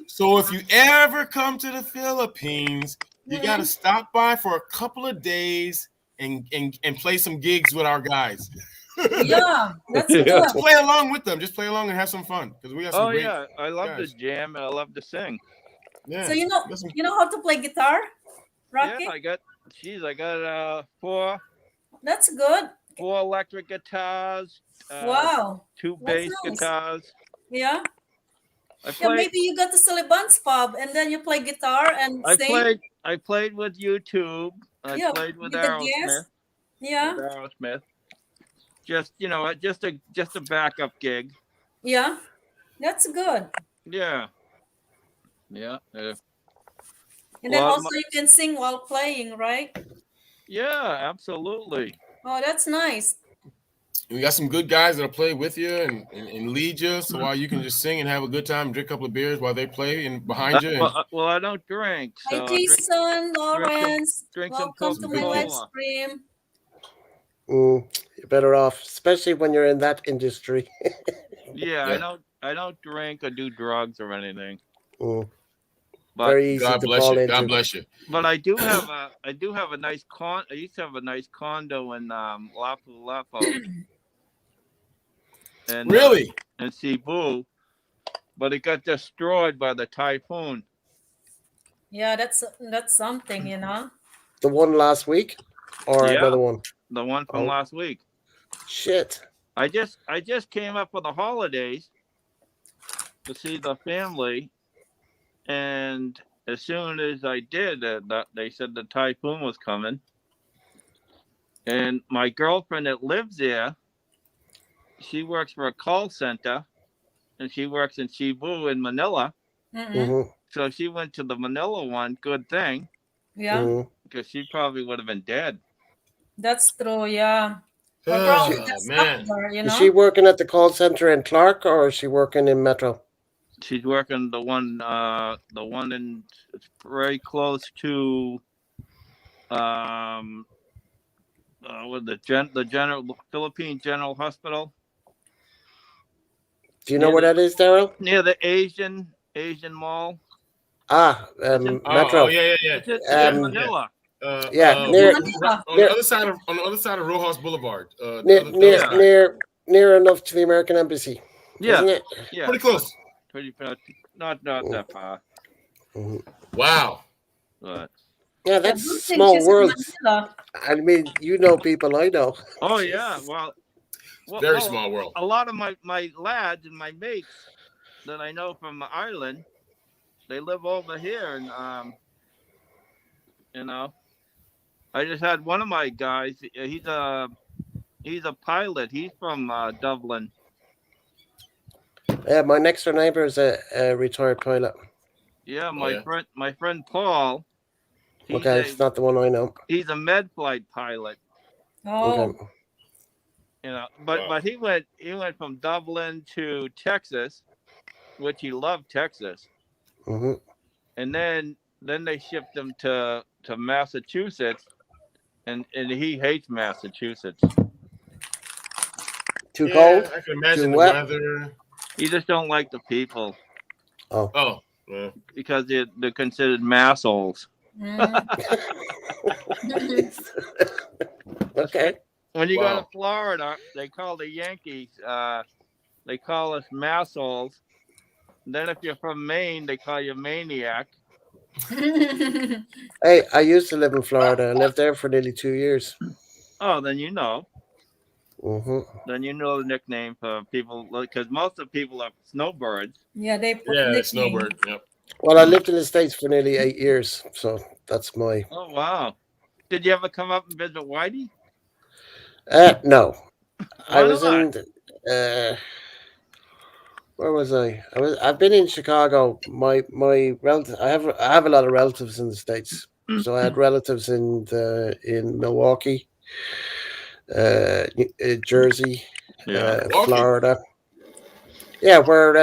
so if you ever come to the Philippines, you got to stop by for a couple of days and play some gigs with our guys. Yeah, that's good. Just play along with them. Just play along and have some fun because we got some Oh great. yeah, I love guys. to jam and I love to sing. Yeah. So you Listen. know how to play guitar, Rocky? Yeah, I got four That's good. electric guitars, Wow. 2 That's bass nice. guitars. Yeah. I Yeah, played maybe you go to Sullivan's pub and then you play guitar and sing. I played with YouTube. I Yeah, played with with the Aerosmith. guests. Yeah. With Aerosmith. Just a backup gig. Yeah. That's good. Yeah. Yeah. And then Well, also you can sing while playing, right? Yeah, absolutely. Oh, that's nice. We got some good guys that'll play with you and lead you, so while you can just sing and have a good time, drink a couple of beers while they play and behind you. And Well, I don't drink. Hi, So Jason, Lawrence. drink some Welcome to my Coca-Cola. live stream. You're better off, especially when you're in that industry. yeah, I don't drink or do drugs or anything. But Very easy God to bless fall you. into. God bless you. But I do have a nice I used to have a nice condo in Lapu-Lapu. And Really? in Cebu, but it got destroyed by the typhoon. Yeah, that's something, you know. The one last week, or Yeah. another one? The one from last week. Shit. I just came up for the holidays to see the family, and as soon as I did, they said the typhoon was coming. And my girlfriend that lives there, she works for a call center, and she works in Cebu in Manila. Mm-mm. So she went to the Manila one. Good thing, Yeah, because she probably would have been dead. that's true. Yeah. We're probably Oh, just man. up there, you Is she know. working at the call center in Clark or is she working in Metro? She's working the one in it's very close to with the Philippine General Hospital Do you know near where the, that is, Daryl? near the Asian Mall. Ah, It's in, Metro. yeah. it's in Um, Manila. Yeah, On near the other side of Rojas Boulevard. near The near, other side. near enough to the American Embassy, Yeah, isn't it? yeah, Pretty close. pretty not that far, Mhm. Wow. but Yeah, I that's don't think small she's in world. Manila. I mean, you know people I know. oh yeah, Very small world. a lot of my lads and my mates that I know from Ireland, they live over here, and you know, I just had one of my guys. He's a pilot. He's from Dublin. My next door neighbor is a retired pilot. Yeah, yeah. my friend Paul. Okay, it's not the one I know. He's a med flight pilot. Oh, Okay. You know, Wow. but he went from Dublin to Texas, which he loved Texas, Hmm. and then they shipped him to Massachusetts, and he hates Massachusetts. Too Yeah, cold? I can imagine Too the wet? weather. He just don't like the people Oh, yeah. because they're considered massholes. mm. Okay. When you go Wow. to Florida, they call the Yankees. They call us massholes. Then if you're from Maine, they call you maniac. Hey, I used to live in Florida. I lived there for nearly 2 years. Oh, then you know. Hmm. Then you know the nickname for people, because most of the people are snowbirds. Yeah, they put Yeah, nickname. snowbird. Yep. Well, I lived in the States for nearly 8 years, so that's my. Oh wow! Did you ever come up and visit Whitey? No, I Why was not? in. Where was I? I've been in Chicago. My relative. I have a lot of relatives in the States. So I had relatives in Milwaukee, Jersey, Yeah. Milwaukee? Florida. Yeah, where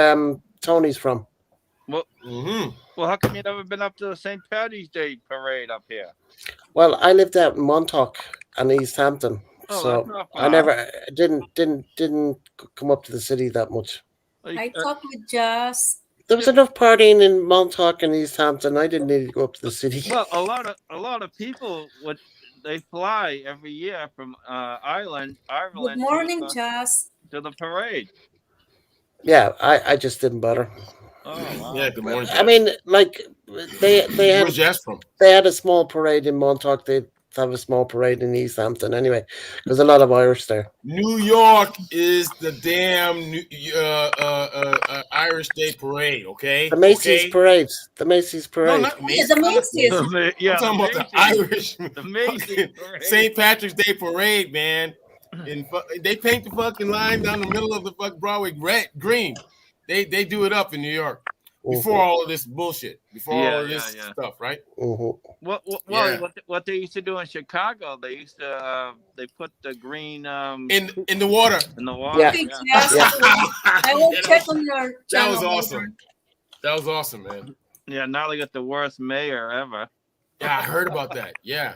Tony's from. Mm-hmm. Well, how come you never been up to the St. Patty's Day parade up here? Well, I lived out in Montauk and East Hampton, Oh, so that's not I far. never didn't come up to the city that much. I talked with Jazz. There was enough partying in Montauk and East Hampton. I didn't need to go up to the city. Well, a lot of people they fly every year from Ireland Good morning, Jazz. to the parade. Yeah, I just didn't bother. Oh wow! Yeah, good morning. I mean, like they Where's had Jazz from? a small parade in Montauk. They have a small parade in East Hampton. Anyway, there's a lot of Irish there. New York is the damn Irish Day Parade, okay? The Macy's Okay? parade. The Macy's No, parade. not Yeah, Macy's. the Macy's. I'm talking about the Irish The Macy's parade. St. Patrick's Day Parade, man. They paint the fucking line down the middle of the fucking Broadway green. They do it up in New York before all of this bullshit. Before all of this stuff, right? Mhm. Yeah. What they used to do in Chicago, they used to they put the green In the water. in the water. Yeah. Okay, Yeah. Jazz. Yeah. I will check on your That channel was later. awesome. That was awesome, man. Yeah, now they got the worst mayor ever. Yeah, I heard about that. Yeah.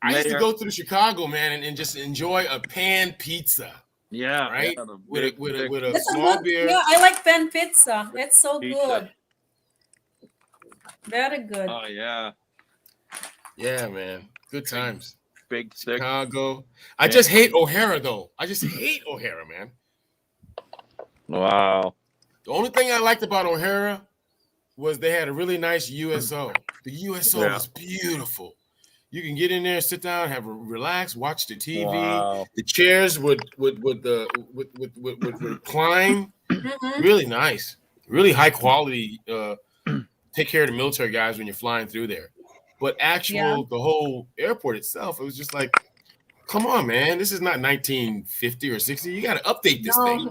I used to Mayor- go through Chicago, man, and just enjoy a pan pizza, Yeah, right? yeah, the With big- a That's a small good, beer. yeah, I like pan pizza. It's so Pizza. good. Very good. Oh yeah, Yeah, man. Good times. big thick. Chicago. I just hate O'Hara, though. I just hate O'Hara, man. Wow. The only thing I liked about O'Hara was they had a really nice USO. The USO Yeah. was beautiful. You can get in there, sit down, have a relax, watch the TV. Wow. The chairs would recline. Mhm. Really nice, really high quality. Take care of the military guys when you're flying through there. But the whole airport itself, it was just like, come on, man, this is not 1950 or 60. You got to update this thing.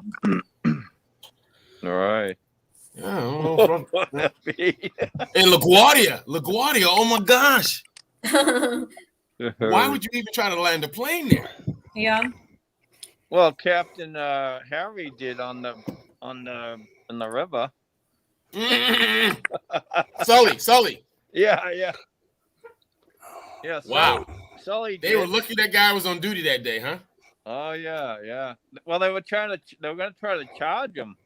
All right. Yeah, I don't know. And LaGuardia, oh my gosh, why would you even try to land a plane there? Yeah. Well, Captain Harry did on the in the river. Sully. Yeah, yeah, yeah. Wow. Sully They did. were lucky that guy was on duty that day, huh? Oh yeah, yeah. Well, they were going to try to charge him.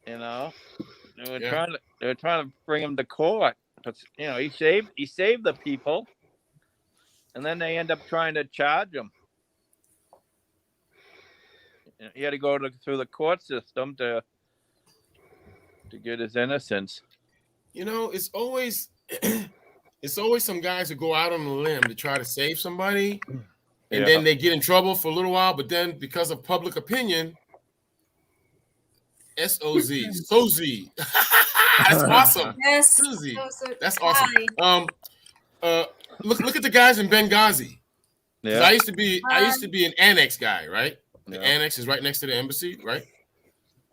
You know, they were Yeah. trying to bring him to court. But you know, he saved the people, and then they end up trying to charge him. He had to go through the court system to get his innocence. You know, it's always some guys who go out on a limb to try to save somebody, and then they get in trouble for a little while, but then because of public opinion, SOZ. That's awesome. Yes. Susie. So That's awesome. hi. Look at the guys in Benghazi. 'Cause Yeah. I used to be an annex guy, right? The Yeah. annex is right next to the embassy, right?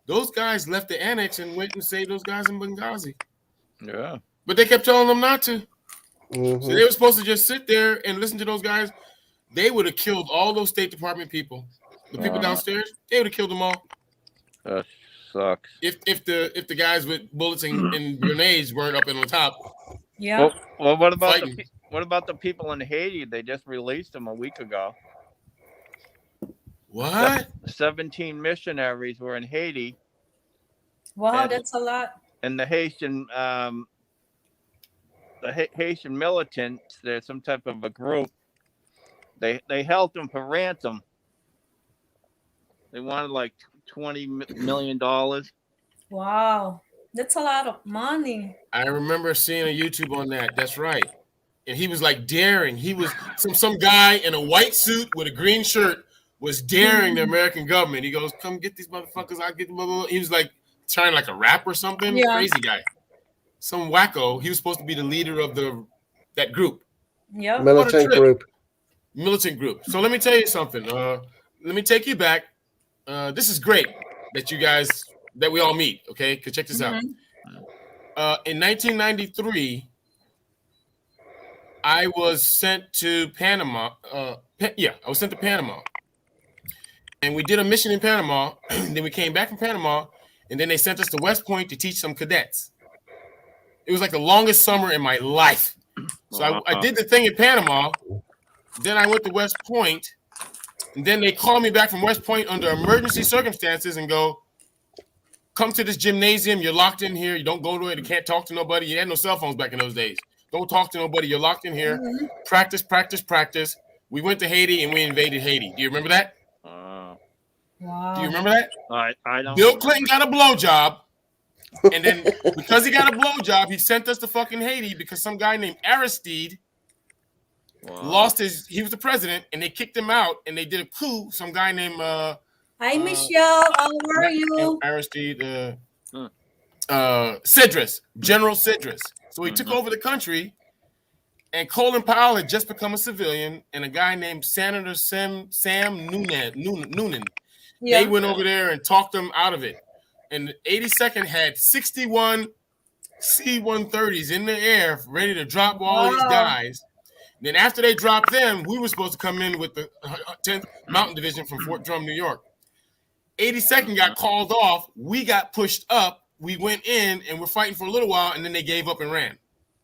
Those guys left the annex and went and saved those guys in Benghazi. Yeah. But they kept telling them not to. Mhm. So they were supposed to just sit there and listen to those guys. They would have killed all those State Department people. The people downstairs, they would have killed them all. That sucks. If the guys with bullets and grenades weren't up on the top. Yeah. Well, what about Fighting. what about the people in Haiti? They just released them a week ago. What? 17 missionaries were in Haiti, Wow, And- that's a lot. and the Haitian Haitian militants. There's some type of a group. They held them for ransom. They wanted like $20 million. Wow. That's a lot of money. I remember seeing a YouTube on that. That's right. And he was like daring. He was some guy in a white suit with a green shirt was daring the American government. He goes, "Come get these motherfuckers. I'll get them." He was like trying like a rap or something. Yeah. Crazy guy. Some wacko. He was supposed to be the leader of that group, Yep. Militant trip. group. militant group. So let me tell you something. Let me take you back. This is great that we all meet. Okay, because check this out. In 1993, I was sent to Panama. I was sent to Panama, and we did a mission in Panama. Then we came back from Panama, and then they sent us to West Point to teach some cadets. It was like the longest summer in my life. So I did the thing in Panama. Then I went to West Point, and then they called me back from West Point under emergency circumstances and go, "Come to this gymnasium. You're locked in here. You don't go to it. You can't talk to nobody. You had no cell phones back in those days. Don't talk to nobody. You're locked in here. Practice, practice, practice." We went to Haiti and we invaded Haiti. Do you remember that? Wow. Do you remember that? I don't. Bill Clinton got a blowjob, and then because he got a blowjob, he sent us to fucking Haiti because some guy named Aristide lost his. He was the president, and they kicked him out, and they did a coup. Some guy named Hi, Michelle. How are you? Aristide Cedras, General Cedras. So he took over the country, and Colin Powell had just become a civilian, and a guy named Senator Sam Noonan. Yeah. They went over there and talked them out of it. And the 82nd had 61 C-130s in the air ready to drop all these guys. Then after they dropped them, we were supposed to come in with the 10th Mountain Division from Fort Drum, New York. 82nd got called off. We got pushed up. We went in and we're fighting for a little while, and then they gave up and ran.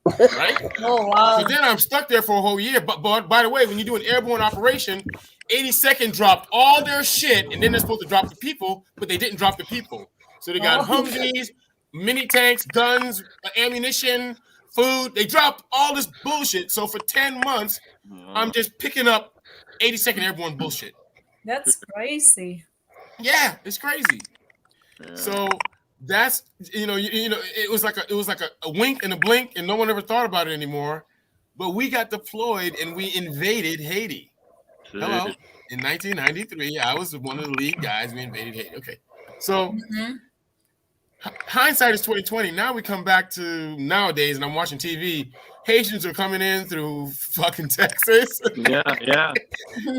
Right? Oh, wow. So then I'm stuck there for a whole year. But by the way, when you do an airborne operation, 82nd dropped all their shit, and then they're supposed to drop the people, but they didn't drop the people. So they got Humvees, mini tanks, guns, ammunition, food. They dropped all this bullshit. So for 10 months, I'm just picking up 82nd Airborne bullshit. That's crazy. Yeah, it's crazy. Yeah. So that's it was like a wink and a blink, and no one ever thought about it anymore. But we got deployed and we invaded Haiti. Hello. In 1993, I was one of the lead guys. We invaded Haiti. Okay. So hindsight is 2020. Now we come back to nowadays, and I'm watching TV. Haitians are coming in through fucking Texas. Yeah.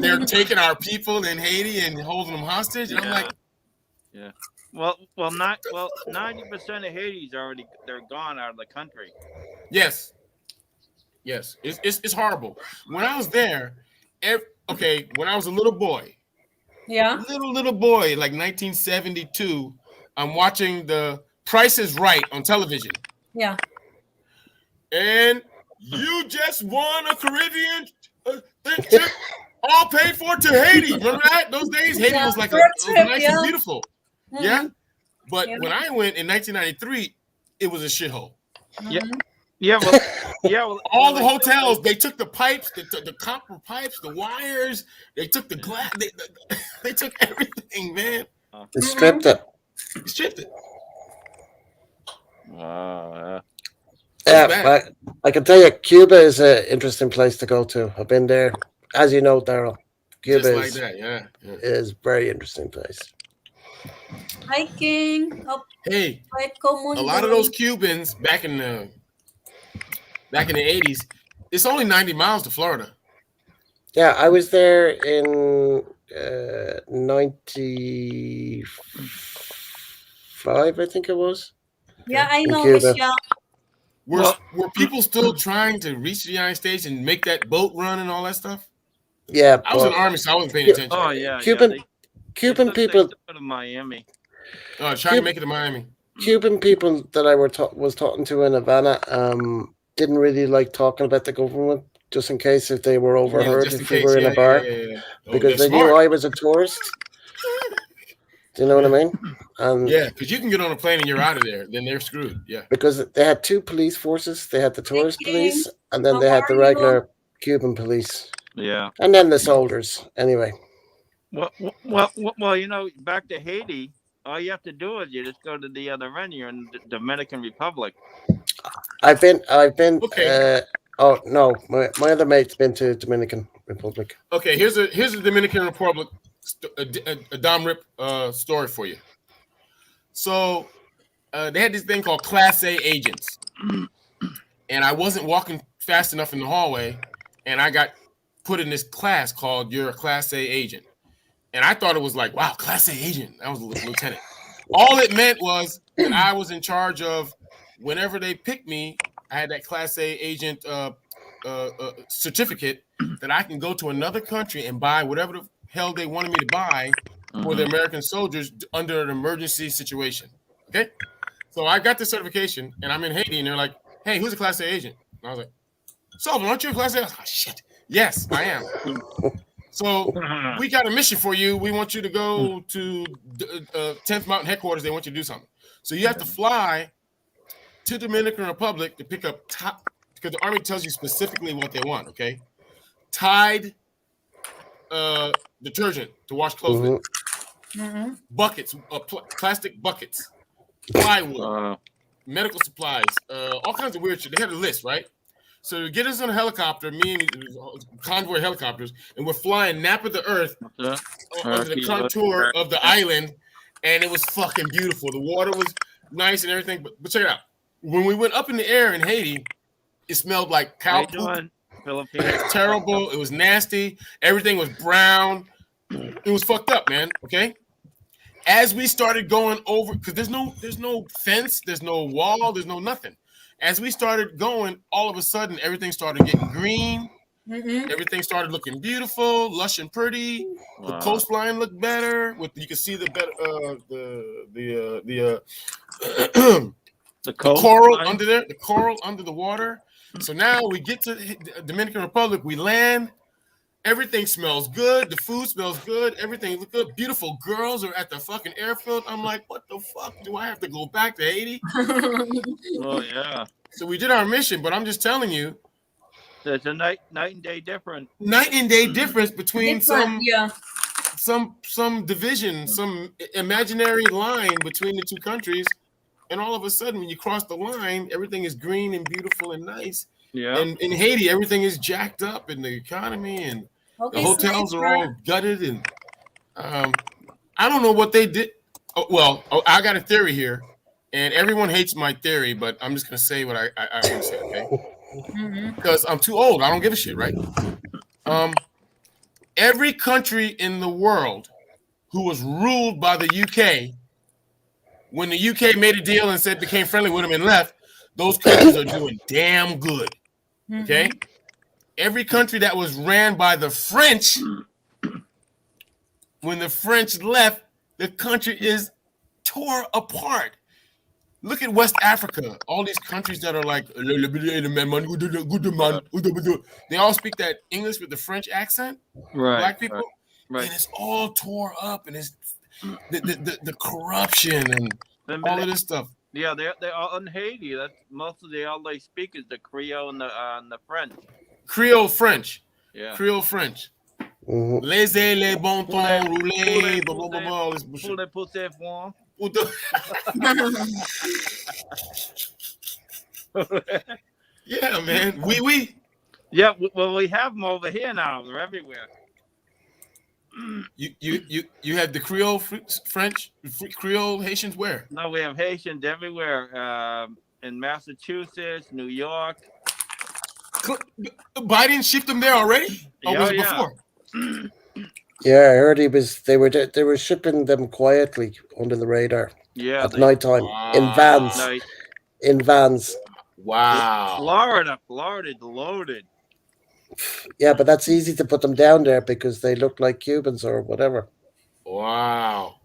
They're taking our people in Haiti and holding them hostage. And I'm like, Well, 90% of Haiti's they're gone out of the country. Yes. It's horrible. When I was there, okay, when I was a little boy, Yeah. little boy, like 1972, I'm watching The Price is Right on television. Yeah. And you just won a Caribbean trip, all paid for to Haiti. Remember that? Those days, Haiti Yeah, was like road it was trip, nice yeah. and beautiful. Yeah. But Yeah. when I went in 1993, it was a shithole. Yeah, well, yeah, well, All the hotels, they took the pipes, the copper pipes, the wires, they took the glass, they took everything, man. They stripped it. They stripped it. Yeah, bad. but I can tell you, Cuba is an interesting place to go to. I've been there, as you know, Daryl. Cuba Just like is, that, yeah. is a very interesting place. Hiking up Hey, Comundo. a lot of those Cubans back in the 80s, it's only 90 miles to Florida. Yeah, I was there in 95, I think it was. Yeah, I know, Cuba. Michelle. Were people still trying to reach the United States and make that boat run and all that stuff? Yeah, I was in but the Army, so I wasn't paying attention. Oh yeah, Cuban yeah. Cuban They people took it to Miami. Trying to make it to Miami. Cuban people that I was talking to in Havana didn't really like talking about the government, just in case if they were overheard just in if we case. were in a bar, Oh, because they're they knew smart. I was a tourist. Do you know what I mean? And Yeah, because you can get on a plane and you're out of there. Then they're screwed. Yeah. because they had two police forces. They had the tourist Hey, police, and then how they had the are you? regular Cuban police, Yeah. and then the soldiers. Anyway, Well, you know, back to Haiti, all you have to do is you just go to the other end. You're in the Dominican Republic. I've been. Okay. Oh no, my other mate's been to Dominican Republic. Okay, here's a Dominican Republic, a Dom Rip story for you. So they had this thing called Class A agents, and I wasn't walking fast enough in the hallway, and I got put in this class called "You're a Class A agent," and I thought it was like, wow, Class A agent. I was a lieutenant. All it meant was that I was in charge of whenever they picked me. I had that Class A agent certificate that I can go to another country and buy whatever the hell they wanted me to buy for the American soldiers under an emergency situation. Okay, so I got the certification, and I'm in Haiti, and they're like, "Hey, who's a Class A agent?" And I was like, "Sullivan, aren't you a Class A?" I was like, "Oh, shit, yes, I am." So we got a mission for you. We want you to go to 10th Mountain headquarters. They want you to do something. So you have to fly to Dominican Republic to pick up because the Army tells you specifically what they want. Okay, Tide detergent to wash clothes with, buckets, plastic buckets, plywood, medical supplies, all kinds of weird shit. They had a list, right? So to get us on a helicopter, me and convoy helicopters, and we're flying Napa the Earth under the contour of the island, and it was fucking beautiful. The water was nice and everything, but check it out. When we went up in the air in Haiti, it smelled like cow poop. Philippines. It was terrible. It was nasty. Everything was brown. It was fucked up, man. Okay. As we started going over, because there's no fence, there's no wall, there's no nothing. As we started going, all of a sudden, everything started getting green. Everything started looking beautiful, lush and pretty. The coastline looked better. You could see the coral under there, the coral under the water. So now we get to the Dominican Republic. We land. Everything smells good. The food smells good. Everything looks good. Beautiful girls are at the fucking airfield. I'm like, what the fuck? Do I have to go back to Haiti? Oh yeah. So we did our mission, but I'm just telling you, there's a night and day difference. Night and day difference between some division, some imaginary line between the two countries, and all of a sudden, when you cross the line, everything is green and beautiful and nice. Yeah. And in Haiti, everything is jacked up in the economy, and the hotels are all gutted. And I don't know what they did. I got a theory here, and everyone hates my theory, but I'm just gonna say what I want to say, okay? Because I'm too old. I don't give a shit, right? Every country in the world who was ruled by the UK, when the UK made a deal and became friendly with them and left, those countries are doing damn good. Okay? every country that was ran by the French, when the French left, the country is tore apart. Look at West Africa. All these countries that are like, they all speak that English with the French accent. Right. Black people, Right. and it's all tore up, and it's the corruption and all of this stuff. Yeah, they're all in Haiti. That's mostly all they speak is the Creole and the French. Creole French. Yeah. Creole French. Mhm. Laissez les bon temps rouler, blah, blah, blah, blah, all this bullshit. Yeah, man. Oui. Yeah, well, we have them over here now. They're everywhere. You had the Creole French, Creole Haitians where? No, we have Haitians everywhere. In Massachusetts, New York. Biden shipped them there already? Or was it Yeah. before? Yeah, I heard they were shipping them quietly under the radar Yeah, at nighttime in vans. Night. In vans. Wow. Florida's loaded. Yeah, but that's easy to put them down there because they look like Cubans or whatever. Wow.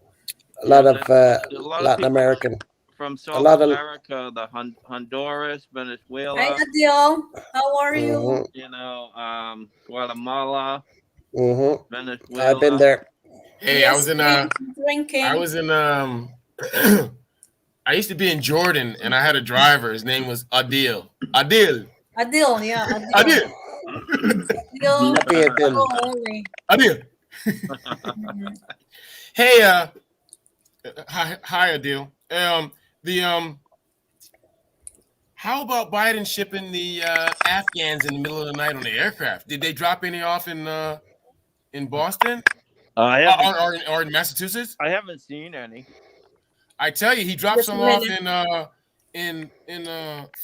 A lot of a lot of Latin people American. From A South lot of- America, the Honduras, Venezuela, Hi, Adil. How are you? Mhm, you know, Guatemala, mhm. Venezuela. I've been there. Hey, I was in drinking. I used to be in Jordan, and I had a driver. His name was Adil. Adil. Adil, yeah. Adil. Adil. Adil. Adil. Oh, only. Adil. Mhm. Hey, hi, Adil. How about Biden shipping the Afghans in the middle of the night on the aircraft? Did they drop any off in Boston or in Massachusetts? I haven't seen any. I tell you, he dropped Just a some off minute. in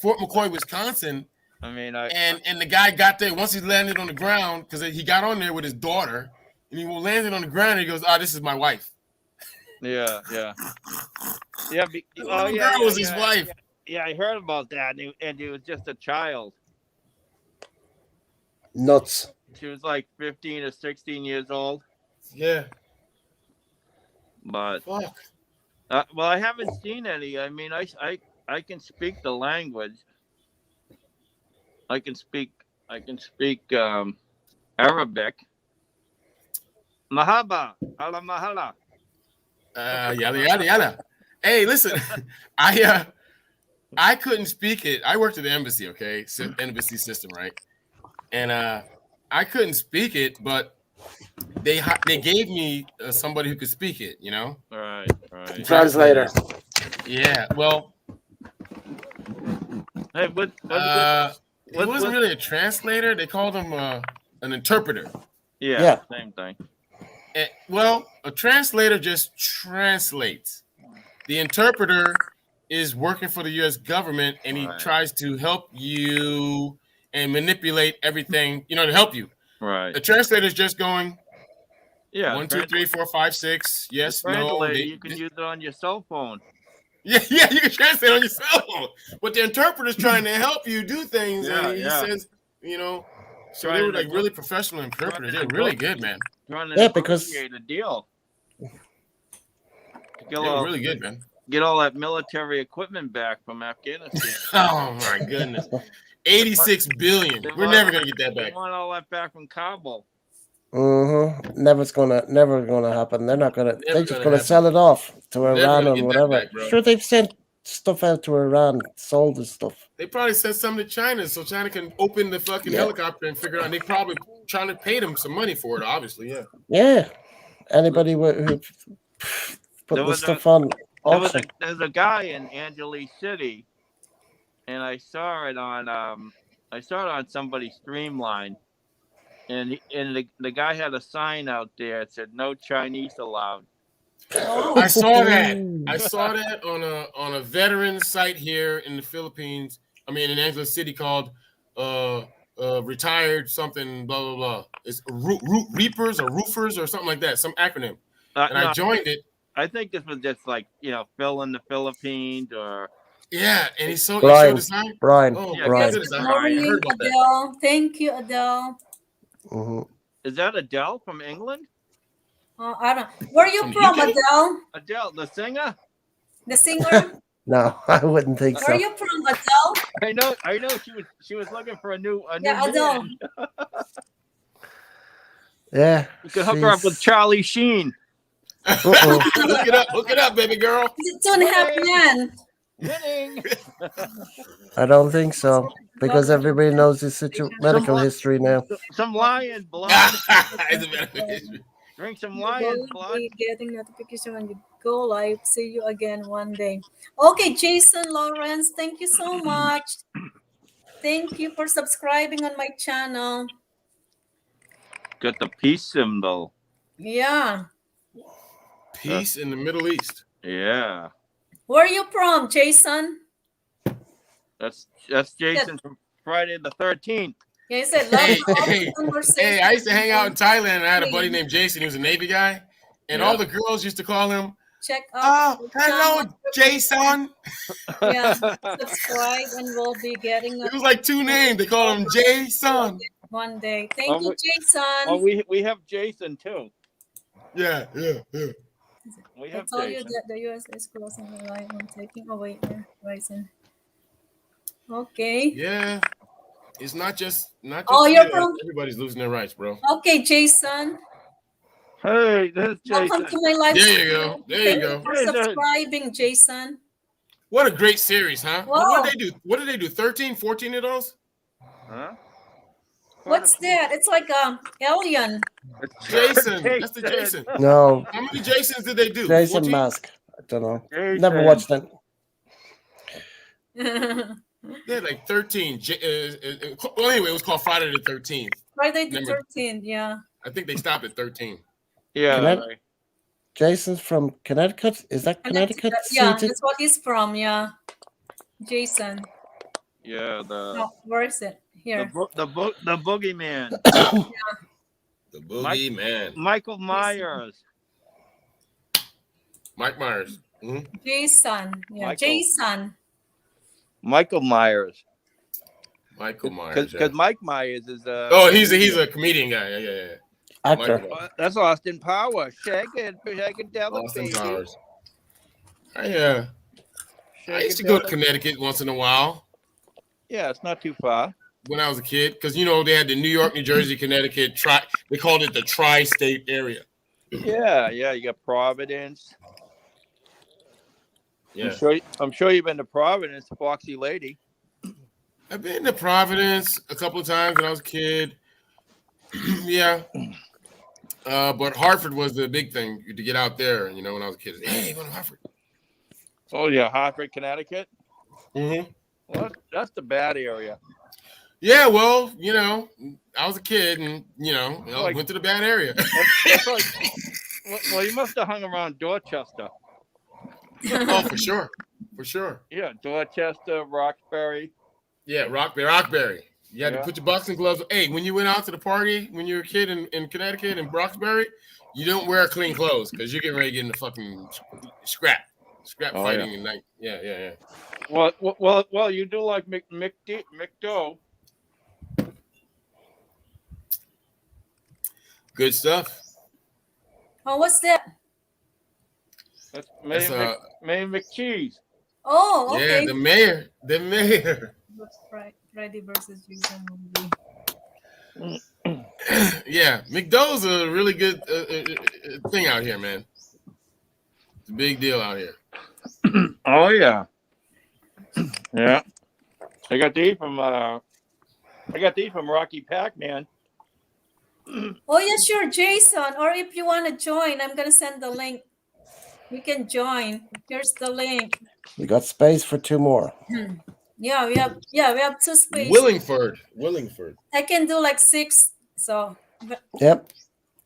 Fort McCoy, Wisconsin, I mean, and the guy got there once he landed on the ground because he got on there with his daughter, and he landed on the ground and he goes, "Oh, this is my wife." yeah. The little girl was his wife. Yeah, I heard about that, and he was just a child. Nuts. She was like 15 or 16 years old. Yeah. But Fuck. well, I haven't seen any. I mean, I can speak the language. I can speak Arabic. Mahaba, ala mahala. Yada. Hey, listen, I couldn't speak it. I worked at the embassy, okay, embassy system, right? And I couldn't speak it, but they gave me somebody who could speak it, you know. Right. Translator. Yeah. Well, Hey, it wasn't really a translator. They called him an interpreter. Yeah. Same thing. Well, a translator just translates. The interpreter is working for the U.S. government, and he Right. tries to help you and manipulate everything, to help you. Right. The translator is just going Yeah. 1, 2, 3, 4, 5, 6. Yes, no. Translator, you can use it on your cell phone. Yeah, you can translate on your cell phone. But the interpreter's trying to help you do things, and he says, So they were like really professional interpreters. They're really good, man. Trying to Yeah, because- negotiate a deal. They were really good, man. Get all that military equipment back from Afghanistan. Oh my goodness. 86 billion. We're never gonna get that They back. want all that back from Kabul. Never gonna happen. They're not gonna. Never They're just gonna gonna happen. sell it off to Never Iran gonna or get that whatever. back, bro. Sure, they've sent stuff out to Iran, sold the stuff. They probably sent some to China so China can open the fucking Yeah. helicopter and figure it out. They probably trying to pay them some money for it, obviously. Yeah. Yeah, anybody who put There the was stuff on There's auction. a guy in Angeles City, and I saw it on somebody's Streamline, and the guy had a sign out there that said "No Chinese allowed." I saw that. I saw that on a veteran site here in the Philippines. I mean, in Angeles City, called retired something blah blah blah. It's Reapers or Roofers or something like that. Some acronym. And No, I joined it. I think this was just like Phil in the Philippines or Yeah, and he showed Brian. the sign. Brian. Oh, Yeah, Brian. good as Good a high. I morning, heard about that. Adele. Thank you, Adele. Mhm. Is that Adele from England? I don't. Where are you From from, UK? Adele? Adele, the singer? The singer? No, I wouldn't think Where are so. you from, Adele? I know. She was looking for a new Yeah, Adele. man. Yeah. You could hook her up with she's- Charlie Sheen. Uh-oh. Hook it up, baby girl. Is it 2.5 men? Winning. I don't think so because everybody knows his medical history now. Some lion blood. It's a better- Drink some You lion will blood. be getting notification when you go live. See you again one day. Okay, Jason Lawrence, thank you so much. Thank you for subscribing on my channel. Got the peace symbol. Yeah. Peace in the Middle East. Yeah. Where are you from, Jason? That's Jason from Friday the 13th. Yeah, he said, love Hey, all hey, the conversation. Hey, I used to hang out in Thailand, and I had a buddy named Jason. He was a Navy guy, and Yeah. all the girls used to call him, Check out. "Oh, hello, Jason." Yeah, subscribe and we'll be getting It was like two names. They called him Jason. one day. Thank you, Jason. Oh, we have Jason too. Yeah. We I have told you Jason. that the US is closing the line on taking away their rising. Okay. Yeah. It's not just Oh, you. you're from- Everybody's losing their rights, bro. Okay, Jason. Hey, this is Welcome Jason. to my live There you stream. go. There you Thank go. for Hey, there. subscribing, Jason. What a great series, huh? Wow. What did they do? What did they do? 13, 14 of those? Huh? What's that? It's like a alien. Jason. That's the Jason. No, How many Jasons did they do? Jason 14? Mask. I don't know. Jason. Never watched it. They had like 13. Well, anyway, it was called Friday the 13th. Friday the Number- 13th, yeah. I think they stopped at 13. Yeah. Can I- right. Jason's from Connecticut. Is that Connecticut? Yeah, City? that's what he's from, yeah. Jason. Yeah. No, where is it? Here. The boogeyman. The Boogie Man. Michael Myers. Mike Myers. Jason. Yeah, Michael. Jason. Michael Myers. Michael Myers. Because Yeah. Mike Myers is Oh, he's a comedian guy. Yeah. Actor. Michael That's Austin Powers. Shake it, tell it, Austin baby. Powers. I Shake used to it, go tell to it. Connecticut once in a while Yeah, it's not too far. when I was a kid because they had the New York, New Jersey, Connecticut. They called it the tri-state area. Yeah. You got Providence. Yeah, I'm sure you've been to Providence, Foxy Lady. I've been to Providence a couple of times when I was a kid. Yeah, but Hartford was the big thing to get out there. When I was a kid, hey, go to Hartford. Oh yeah, Hartford, Connecticut. Mm-hmm. Well, that's the bad area. Yeah, well, I was a kid and Like- went to the bad area. That's like, well, you must have hung around Dorchester. Oh, for sure. Yeah, Dorchester, Roxbury. Yeah, Roxbury. You had Yeah. to put your boxing gloves. Hey, when you went out to the party when you were a kid in Connecticut and Roxbury, you don't wear clean clothes because you're getting ready to get in the fucking scrap Oh, fighting at night. Yeah. Well, you do like McDo. Good stuff. Oh, what's that? That's That's, Mayor McCheese. Oh, okay. Yeah, the mayor. That's Friday versus Jason movie. Yeah, McDo's a really good thing out here, man. It's a big deal out here. Oh yeah, yeah. I got these from Rocky Pac-Man. Oh, yeah, sure, Jason. Or if you want to join, I'm going to send the link. You can join. Here's the link. We got space for 2 more. Yeah, we have 2 spaces. Willingford. I can do like 6. So, Yep.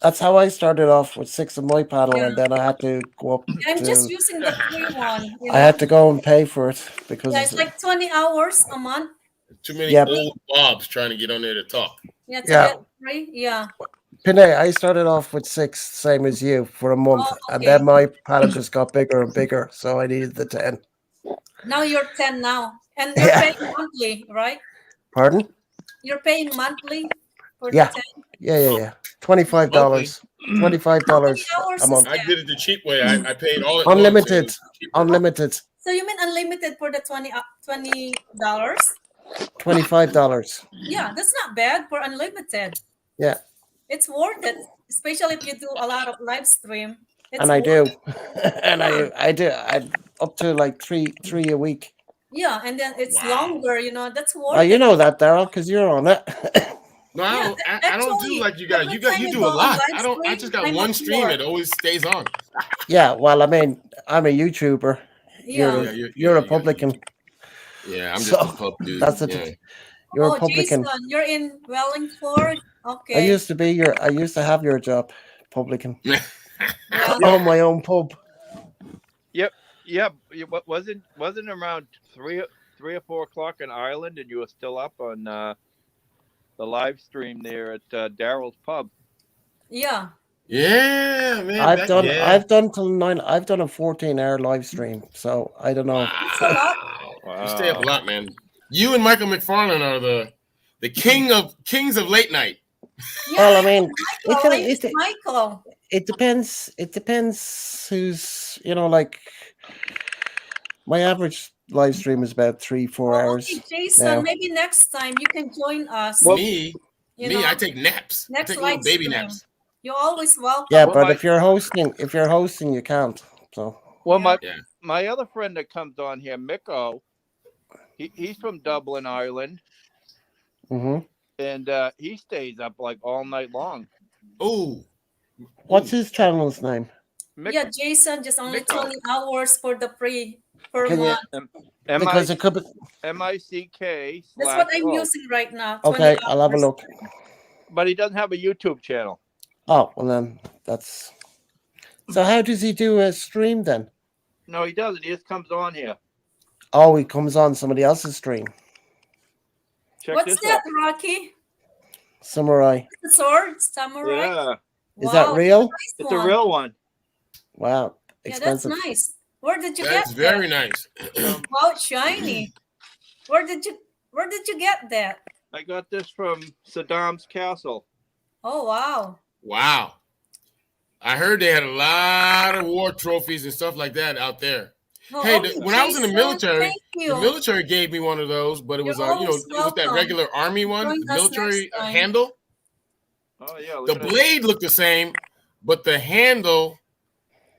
That's how I started off with 6 on my panel, Yeah. and then I had to go up I'm just to. using the free one. I had to go and pay for it because Yeah, it's like 20 hours a month. Too many Yeah. old Bobs trying to get on there to talk. Yeah, to Yeah. get free. Yeah. Pinay, I started off with 6, same as you, for a month, Oh, and okay. then my panel just got bigger and bigger, so I needed the 10. Now you're 10 now. And you're Yeah. paying monthly, right? Pardon? You're paying monthly for Yeah. the 10. Yeah. $25. How many $25 hours a is month. I that? did it the cheap way. I paid all at Unlimited. once. and Unlimited. So you mean unlimited for the $20? $25. Yeah, that's not bad for unlimited. Yeah. It's worth it, especially if you do a lot of live stream. It's And I worth do. And I do. I'm up to like three a week. Yeah, and then it's Wow. longer, that's worth Well, you it. know that, Daryl, because you're on it. No, Yeah, I don't actually, do like you guys. every You got time you you do go a on lot. live I don't. I stream, just got I'm one at stream. work. It always stays on. Yeah, well, I mean, I'm a YouTuber. Yeah. You're a publican. Yeah, I'm just So, a pub dude. that's the yeah. You're Oh, a publican. Jason, you're in Wellingford? I Okay. used to have your job, publican. Well, I own my own pub. Yeah, wasn't around 3 or 4 o'clock in Ireland, and you were still up on the live stream there at Daryl's pub. yeah. Yeah, man. I've done till 9. I've done a 14-hour live stream, so I don't know. It's a lot. Wow. You stay up a lot, man. You and Michael McFarlane are the kings of late night. Yeah, Well, I mean, Michael, it- it's Michael. it depends. It depends who's like. My average live stream is about 3-4 Oh, hours. okay, Jason, now. maybe next time you can join us. Me, You me, know, I take naps. I next take little live baby stream. naps. You're always welcome. Yeah, Well, but my- if you're hosting, you can't. So Well, Yeah. my other friend that comes on here, Miko, he's from Dublin, Ireland, mhm. and he stays up like all night long. Oh, What's his channel's name? Yeah, Jason, just only Miko. 20 hours for the per Can you- month. Because it could be. MICK. That's what I'm using right now. 20 Okay, I'll have a hours. look. But he doesn't have a YouTube channel. Oh, well then that's. So how does he do a stream then? No, he doesn't. He just comes on here. Oh, he comes on somebody else's stream. Check What's this that, out. Rocky? Samurai. The sword? Samurai? Yeah, Is that Wow, real? nice it's a one. real one. Wow, Yeah, that's expensive. nice. Where did you that's get very nice. that? Wow, it's shiny. Where did you get that? I got this from Saddam's castle. Oh wow. Wow. I heard they had a lot of war trophies and stuff like that out there. Oh, Hey, okay, when I was in the Jason, military, thank you. the military gave me one of those, but it was You're it always was that welcome. regular army one, Join the us military next time. handle. Oh yeah, look The at that. blade looked the same, but the handle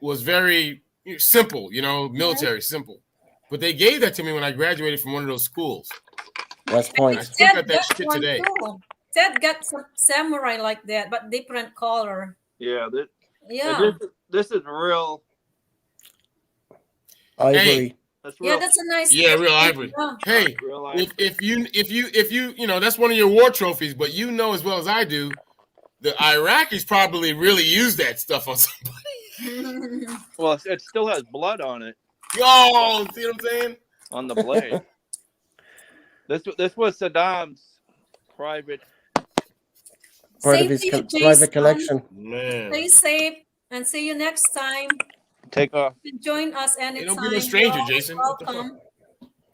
was very simple, military simple. But they gave that to me when I graduated from one of those schools. West I Point. still got that got shit one today. too. Ted got some samurai like that, but different color. Yeah, Yeah. this is real. Ivory. That's real. Yeah, that's a nice. Yeah, real ivory. Yeah. Hey, real life. if you that's one of your war trophies, but as well as I do, the Iraqis probably really use that stuff on somebody. Well, it still has blood on it, Yo, see what I'm saying? on the blade. This was Saddam's private. Part Same of his to you, private Jason. collection. Man. Stay safe and see you next time. Take off. You can join us anytime. don't be no stranger, You're always Jason. What the fuck? Welcome.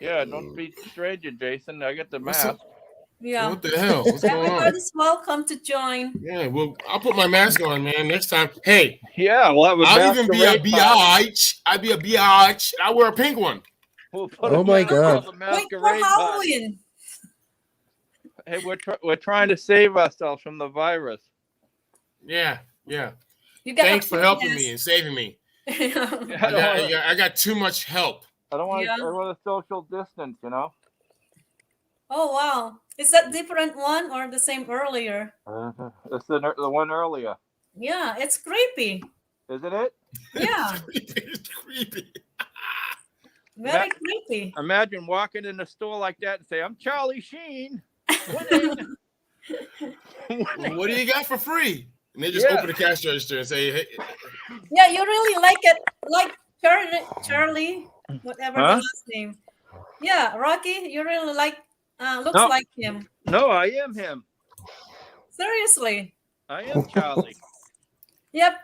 Yeah, don't be stranger, Jason. I get the What's mask. up? Yeah. What the hell? What's going on? Everybody's welcome to join. Yeah, well, I'll put my mask on, man, next time. Hey, Yeah, we'll have a I'll even be a masquerade party. biatch. I'll be a biatch. I'll wear a pink one. We'll put Oh a my mask- God. a Wait for masquerade party. Halloween. Hey, we're trying to save ourselves from the virus. Yeah. You got Thanks a for pink helping mask. me and saving me. Yeah. I got too much help. I don't want Yeah. to social distance, Oh wow. Is that different one or the same earlier? It's the one earlier, Yeah, it's creepy. isn't it? Yeah, It's creepy. very creepy. Imagine walking in a store like that and say, "I'm Charlie Sheen." Winning." What do you got for free? And they just Yeah. open the cash register and say, hey, Yeah, you really like it, like Charlie, whatever Huh? the last name. Yeah, Rocky, you really like, looks No. like him. No, I am him. Seriously. I am Charlie. Yep.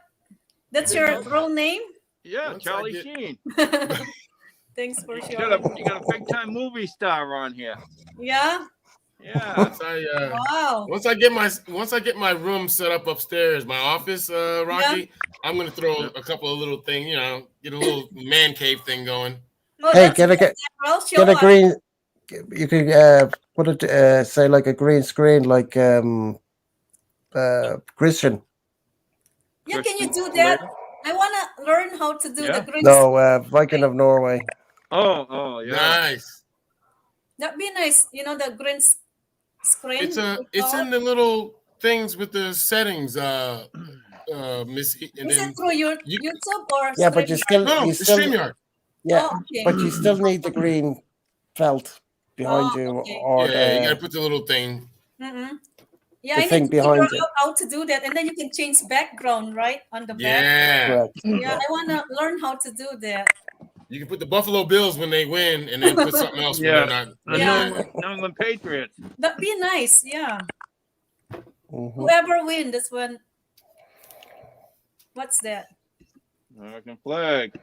That's your real name? Yeah, Once I Charlie get- Sheen. Thank Thanks for You got sharing. a big time movie star on here. Yeah. Yeah. Wow. Once I get my room set up upstairs, my office, Rocky, I'm gonna throw a couple of little things, get a little man cave thing going. Oh, Hey, that's get a good, Daryl. Show get a us. green. You could put it say like a green screen, like Christian. Yeah, can you do Christian that? Slater? I wanna learn how to do the Yeah. green. No, Viking of Norway. Oh, yeah. Nice. That'd be nice. You know the green screen. It's in the little things with the settings, Missy, and Is it then through your you- YouTube or Yeah, but you no, still the StreamYard. yeah, Oh, okay. but you still need the green felt behind Oh, you okay. or Yeah, you the gotta put the little thing. Mm-hmm. Yeah, The I thing need to figure behind it. out how to do that, and then you can change background right on the back. Yeah. correct. Yeah, I wanna learn how to do that. You can put the Buffalo Bills when they win, and then put something else Yeah. when they're not. The Yeah. New England Patriots. That'd be nice. Yeah. Mhm. Whoever wins this one. What's that? American flag.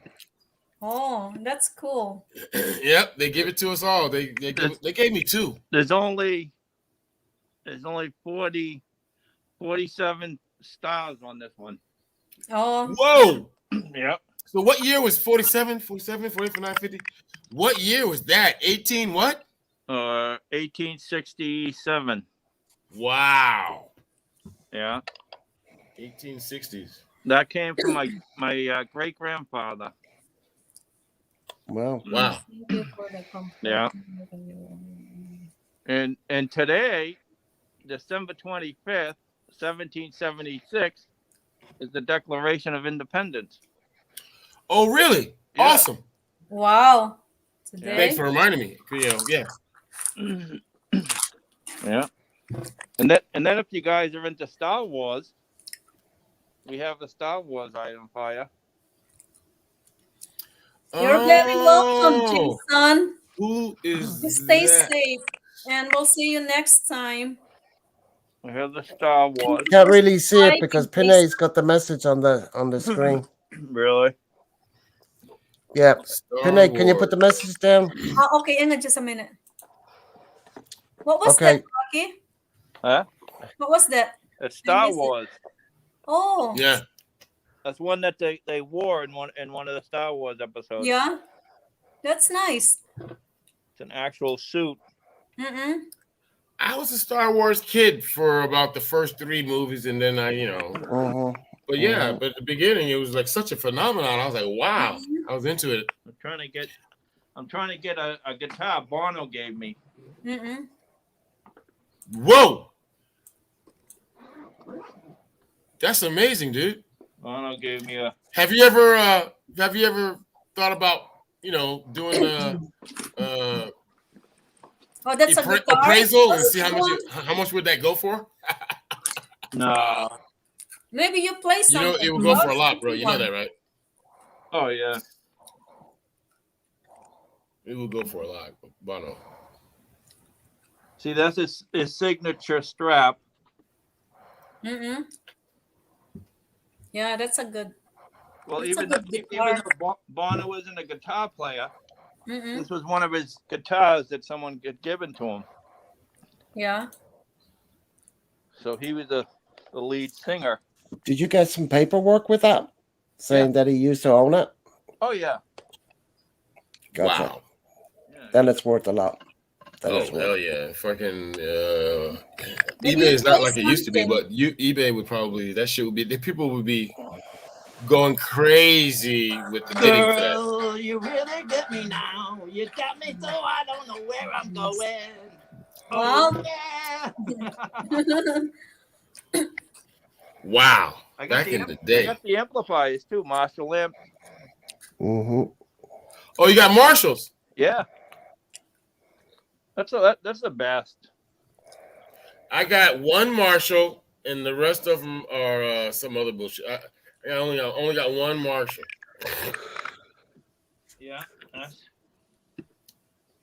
Oh, that's cool. Yep, they give it to us all. They gave me 2. There's only 47 stars on this one. Oh, Whoa! Yep. So what year was 47, 48, 49, 50? What year was that? 18 what? 1867. Wow. Yeah. 1860s. That came from my great grandfather. Well, Wow. thank you for the compliment. Yeah. And today, December 25th, 1776, is the Declaration of Independence. Oh, really? Yeah. Awesome. Wow. Today. Thanks for reminding me. Yeah. Yeah. And then if you guys are into Star Wars, we have the Star Wars item for you. You're very welcome, Oh, Jason. who is You stay that? safe, and we'll see you next time. We have the Star Wars. can't really see it Right, because in case- Pinay's got the message on the screen. Really? Yeah, Star Pinay, can you put Wars. the message down? Oh, okay, hang on just a minute. What was Okay. that, Rocky? Huh? What was that? It's Star missed it. Wars. Oh, Yeah. That's one that they wore in one of the Star Wars episodes. yeah. That's nice. It's an actual suit. Mm-mm. I was a Star Wars kid for about the first 3 movies, and then Mhm. but yeah, but at the beginning it was like such a phenomenon. I was like, wow, I was into it. I'm trying to get a guitar Bono gave me. Mm-mm. Whoa, that's amazing, dude. Bono gave me a. Have you ever thought about doing Oh, that's a guitar. appraisal and Oh, see how much would that go for? No. Maybe you play You something. know it would go for a lot, bro. You know that, right? Oh yeah. It would go for a lot, Bono. See, that's his signature strap. Mm-mm. Yeah, that's a good. Well, It's a even good guitar. even though Bono isn't a guitar player, Mm-mm. this was one of his guitars that someone had given to him. Yeah. So he was the lead singer. Did you get some paperwork with that saying that he used to own it? Oh yeah. Gotcha. Wow. Then it's worth a lot. Then Oh it's worth hell yeah! Fucking Maybe eBay you is not play like it used to be, something. but eBay would probably that shit would be the people would be going crazy with the bidding for that. Girl, you really get me now. You got me so I don't know where I'm going. Well. yeah. Wow, I got back in the I day. got the amplifiers too, Marshall amp. Mm-hmm. Oh, you got Marshalls. Yeah. That's the best. I got one Marshall, and the rest of them are some other bullshit. I only got one Marshall. Yeah.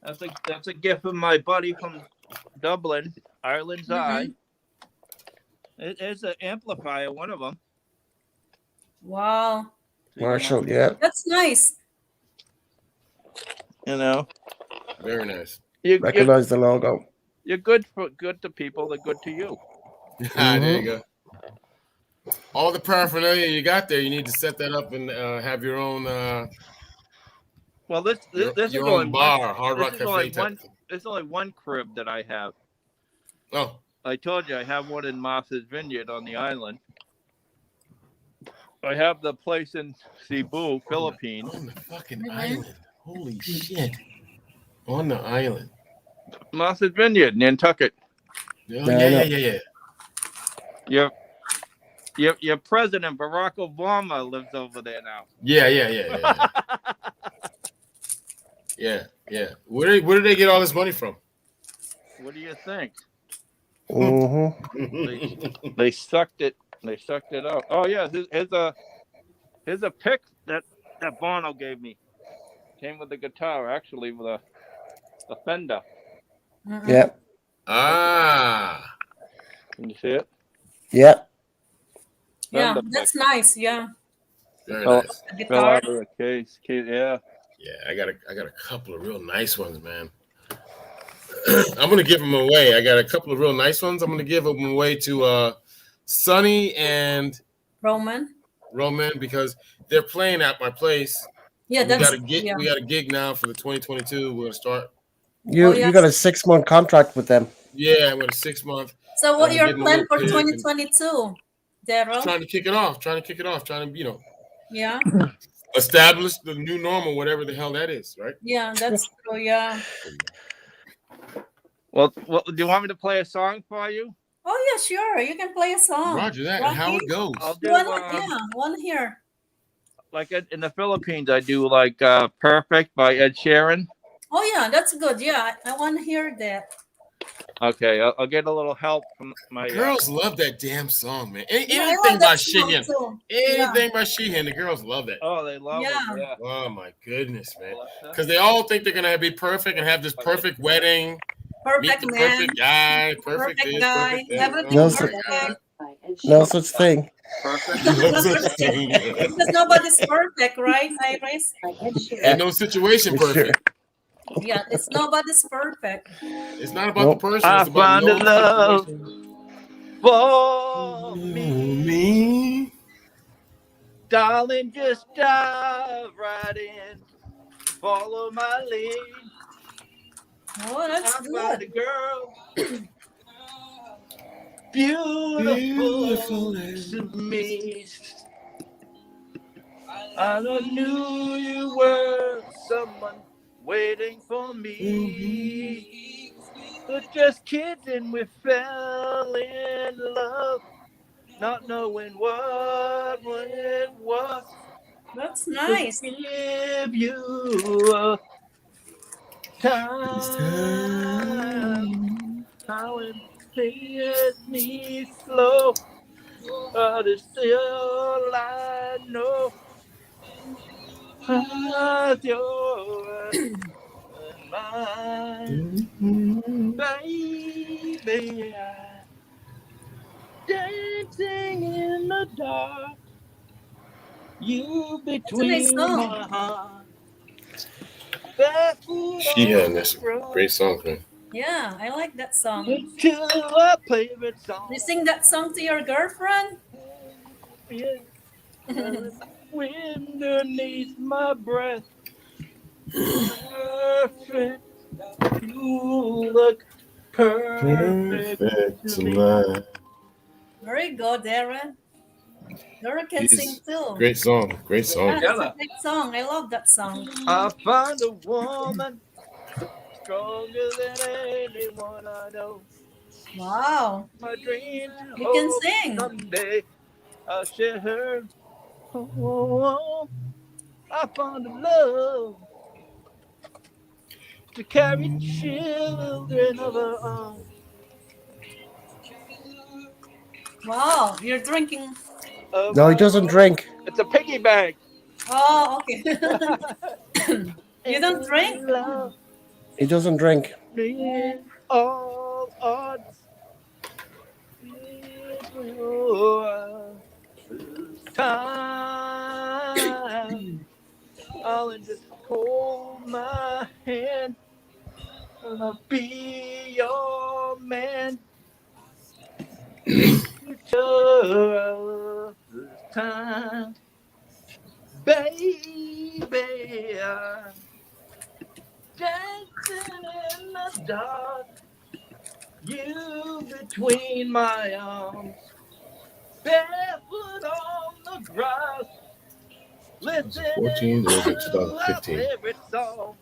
That's a gift from my buddy from Dublin, Ireland's Eye. It's an amplifier, one of them. Wow. Marshall, yeah. That's nice. You know, Very nice. Recognize the logo. you're good to people. They're good to you. There you go. All the paraphernalia you got there, you need to set that up and have your own Well, this is your only own bar, one. Hard Rock This is only Cafe type. one. There's only one crib that I have. Oh, I told you I have one in Martha's Vineyard on the island. I have the place in Cebu, Philippines. on the fucking island. Holy shit. On the island. Martha's Vineyard, Nantucket. Yeah. Your president, Barack Obama, lives over there now. Yeah. Yeah. Where did they get all this money from? What do you think? Mm-hmm. They sucked it. They sucked it out. Oh yeah, here's a pick that Bono gave me. Came with the guitar, actually, with a Fender. Yeah. Ah. Can you see it? Yeah. Yeah, Fender that's pick. nice. Yeah. Very Oh. nice. The Fell guitar. out of the case. Yeah. Yeah, I got a couple of real nice ones, man. I'm gonna give them away. I got a couple of real nice ones. I'm gonna give them away to Sonny and Roman. because they're playing at my place. Yeah, We that's got a gig. yeah. We got a gig now for the 2022. We're gonna start. You Oh, yes. you got a 6-month contract with them. Yeah, I'm gonna 6 month. So what I'm your getting a plan little for pig and- 2022, Daryl? Trying to kick it off. Trying to Yeah. establish the new normal, whatever the hell that is, right? Yeah, that's true. Yeah. Well, do you want me to play a song for you? Oh yeah, sure. You can play a song. Roger that. And how it goes. I'll do One here. like in the Philippines. I do like "Perfect" by Ed Sheeran. Oh yeah, that's good. Yeah, I want to hear that. Okay, I'll get a little help from my Girls love that damn song, man. Yeah, I Anything love by that song Sheehan. too. Anything by Sheehan, the girls love that. Oh, they love Yeah. it. Yeah. Oh my goodness, man. Alexa? Because they all think they're gonna be perfect and have this perfect wedding, meet Perfect the man. perfect guy, perfect Perfect this, guy. perfect that. Everything No, perfect. No such thing. Perfect. No such thing. Because nobody's perfect, right, Iris? Ain't no situation Sure. perfect. Yeah, it's nobody's perfect. It's not about Nope. the person. I It's about found a no love situation. for me. Me. Darling, just dive right in. Follow my lead. Oh, that's I found a good. girl. Beautiful Beautiful to me. I knew you were someone waiting for me. We're just kids and we fell in love, not knowing what it was. That's nice. To give you a time, how it plays me slow, but it's still I know. Yours and mine, baby. Dancing in the dark, you between nice song. my heart. Barefoot Yeah, on that's the road great song, man. Yeah, I like that song. to our favorite song. You sing that song to your girlfriend? Yeah. Wind underneath my breath. Perfect. You look perfect to me. Very good, Darren. Dora can Yes. sing too. Great song. Great Yeah, song. it's a great song. I love that song. I found a woman stronger than anyone I know. Wow. My dreams You can sing. someday I'll share her. Oh, I found a love to carry children of her own. Wow, you're drinking. No, he doesn't drink. It's a piggy bank. Oh, okay. You don't drink? Love He doesn't drink. me all odds. Time. I'll just hold my hand. I'll be your man. Future of this time, baby. I'm dancing in the dark. You between my arms, barefoot on the grass. Listening 2014 or was it to 2015? our favorite song.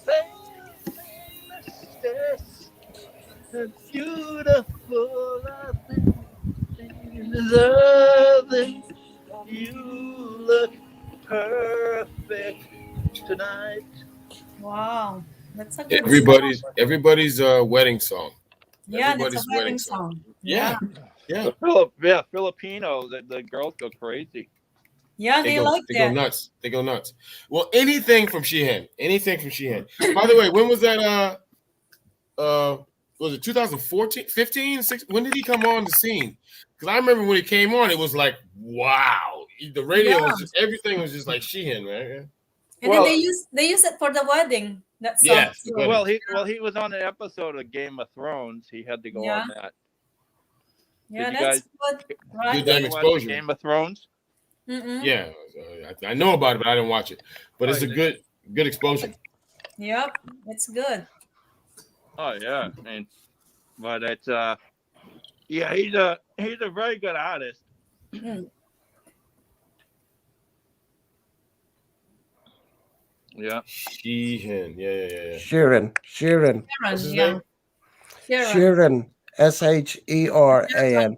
Sailing the stairs, the beautiful of them. Loving you look perfect tonight. Wow. That's a good song. Everybody's wedding song. Yeah, that's a everybody's wedding wedding song. Yeah. Yeah. The Filipino, the girls go crazy. Yeah, they like They go that. nuts. They go nuts. Well, anything from Sheehan. By the way, when was that? Was it 2014, 15, 16? When did he come on the scene? Because I remember when he came on, it was like, wow. The radio Yeah. was just, everything was just like Sheehan, right? And Well- then they use it for the wedding. That song. Yes. too. Well, He was on an episode of Game of Thrones. He had to go Yeah. on that. Yeah, Did you that's guys- good. Right? Good damn You watch exposure. Game of Thrones. Mm-mm. Yeah. I know about it, but I didn't watch it. But it's a good exposure. Yep, it's good. Oh yeah, but it's yeah, he's a very good artist. Mm. Yeah. Sheehan. Yeah. Sheeran. Sharon, What's his yeah. name? Sharon. Sheeran.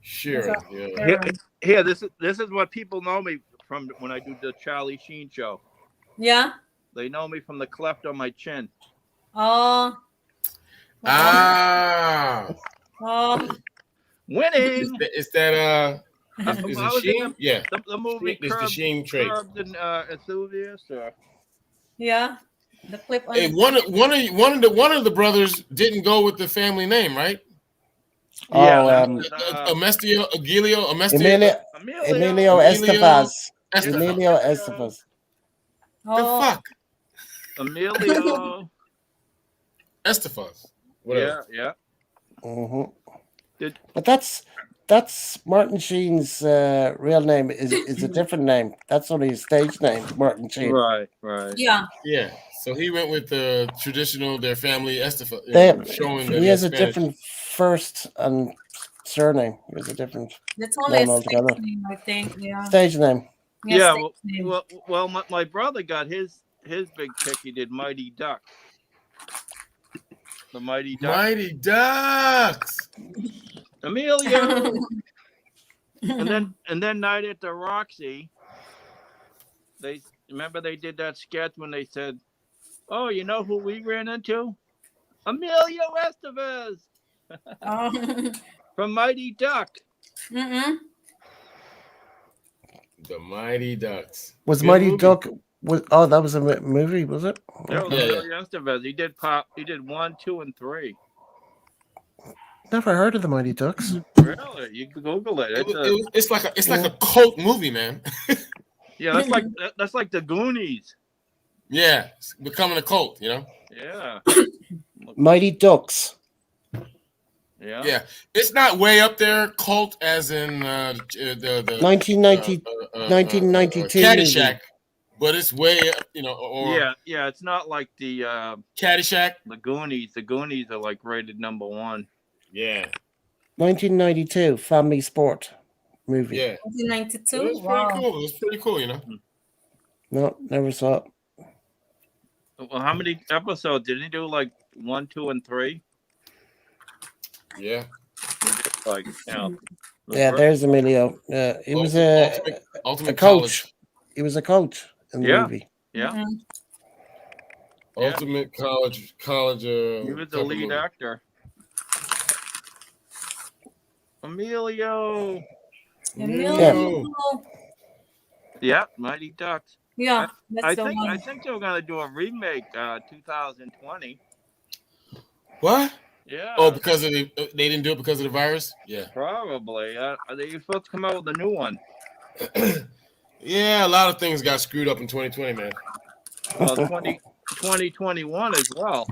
Sheeran. Yeah. Here, this is what people know me from when I do the Charlie Sheen show. Yeah. They know me from the cleft on my chin. Oh. Ah. Oh. Winning. Is that is I it was in Sheen? Yeah. the movie It's the Sheen trait. Curbed and Enthusiast. Yeah. The clip on Hey, one of the brothers didn't go with the family name, right? Oh, Emilio Emilio Estevez. Estevez. Emilio Estevez. The Oh. fuck? Emilio. Estevez. Whatever. Yeah. hmm Did- But that's Martin Sheen's real name is a different name. That's only his stage name, Martin Sheen. Right. Yeah. Yeah. So he went with the traditional, their family Estevez, showing that He has a Spanish. different first and surname. He has a different That's only Name a stage altogether. name, I think. Yeah. stage name. Yeah. stage name. Well, my brother got his big kick. He did Mighty Duck. The Mighty Duck. Mighty Ducks. Emilio. and then Night at the Roxy. They did that sketch when they said, "Oh, you know who we ran into? Emilio Estevez Oh. from Mighty Duck." Mm-mm. The Mighty Ducks. Was Good Mighty movie. Duck? That was a movie, was it? That was Yeah, Emilio Estevez. He did 1, 2, and 3. Never heard of the Mighty Ducks. Really? You can Google it. It's like a cult movie, man. Yeah, that's like the Goonies. Yeah, it's becoming a cult, you know. Yeah. Mighty Ducks. Yeah. Yeah, it's not way up there cult as in the 1992 Caddyshack, but it's way up, you know. Or Yeah. It's not like the Caddyshack. Goonies. The Goonies are like rated number 1. Yeah, 1992 family sport movie. yeah. 1992. It was Wow. pretty cool. It was pretty cool, you know. No, never saw it. Well, how many episodes did he do? Like 1, 2, and 3? Yeah. Like, Yeah, there's Emilio. He was a ultimate coach. college. He was a coach in the Yeah. movie. Yeah. Mhm. Ultimate college. He was the type of lead movie. actor. Emilio. Emilio. Yeah, Mighty Ducks. Yeah, that's I the think one. they were gonna do a remake 2020. What? Yeah. Oh, because of they didn't do it because of the virus. Yeah. Probably. They supposed to come out with a new one. Yeah, a lot of things got screwed up in 2020, man. Well, 2021 as well.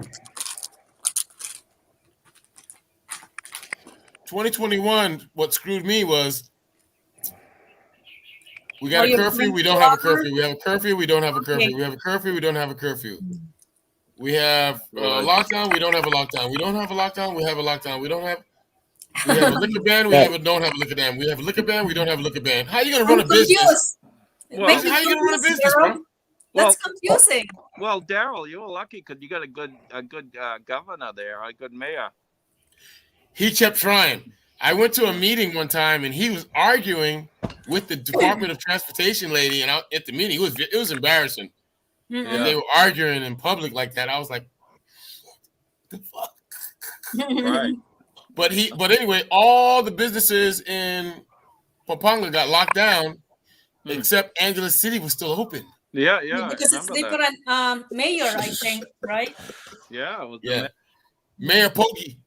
2021, what screwed me was we got Oh, a you curfew, went we to don't have a Walmart? curfew. We have a curfew, we don't have a Okay. curfew. We have a curfew, we don't have a curfew. We have a lockdown, we don't have a lockdown. We don't have a lockdown, we have a lockdown. We have a liquor ban, don't have a liquor ban. We have a liquor ban, we don't have a liquor ban. How are you gonna run I'm a business? confused. Well, Make me How you gonna run a confused, business, Daryl. bro? Well, That's confusing. well, Daryl, you were lucky because you got a good governor there, a good mayor. He kept trying. I went to a meeting one time and he was arguing with the Department of Transportation lady, and at the meeting, it was embarrassing. Mm-mm. And they were arguing in public like that. I was like, the fuck? Right. But anyway, all the businesses in Pampanga got locked down, except Angeles City was still open. Yeah. Because I it's remember that. different mayor, I think, right? Yeah, it was the Yeah. Mayor Poggi.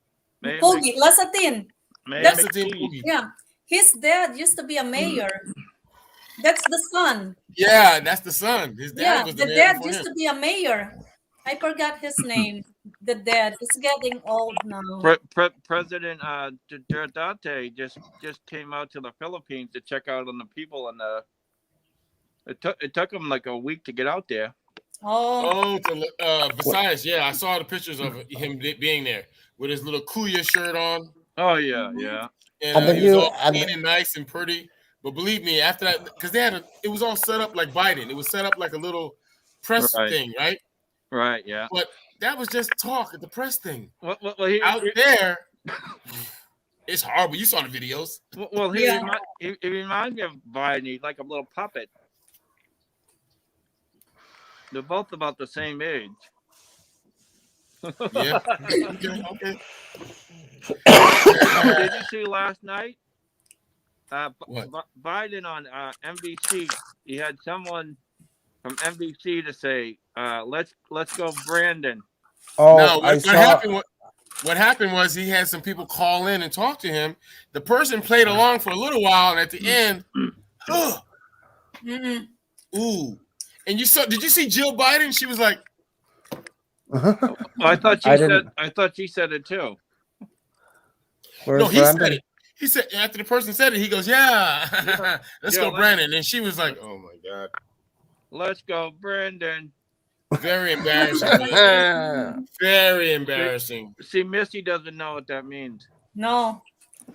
Mayor Poggi, Lasatin. Mayor That's- McKee. Yeah. His dad used to be a mayor. That's the son. Yeah, that's the son. His dad Yeah, was the mayor dad before used him. to be a mayor. I forgot his name. The dad is getting old now. President Duterte just came out to the Philippines to check out on the people, and it took him like a week to get out there. Oh, To Versailles. Yeah, I saw the pictures of him being there with his little Kuya shirt on. Oh yeah. And And then he was you- all and- clean and nice and pretty. But believe me, after that, because it was all set up like Biden. It was set up like a little press Right. thing, right? Right. Yeah. But that was just talk at the press thing. Well, Out there, it's horrible. You saw the videos. he Yeah. reminds me of Biden. He's like a little puppet. They're both about the same age. Yeah. Okay. Did you see last night? What? Biden on NBC. He had someone from NBC to say, "Let's go, Brandon." Oh, No, I what saw. happened? What happened was he had some people call in and talk to him. The person played along for a little while, and at the end, mm-mm. ooh. And did you see Jill Biden? She was like, Well, I thought I didn't. she said it too. Where's no, he said Brandon? it. He said after the person said it, he goes, "Yeah, let's Yeah, go, Brandon." And she was like, "Oh my god, Let's go, Brandon. very embarrassing, very embarrassing." See, Missy doesn't know what that means. No.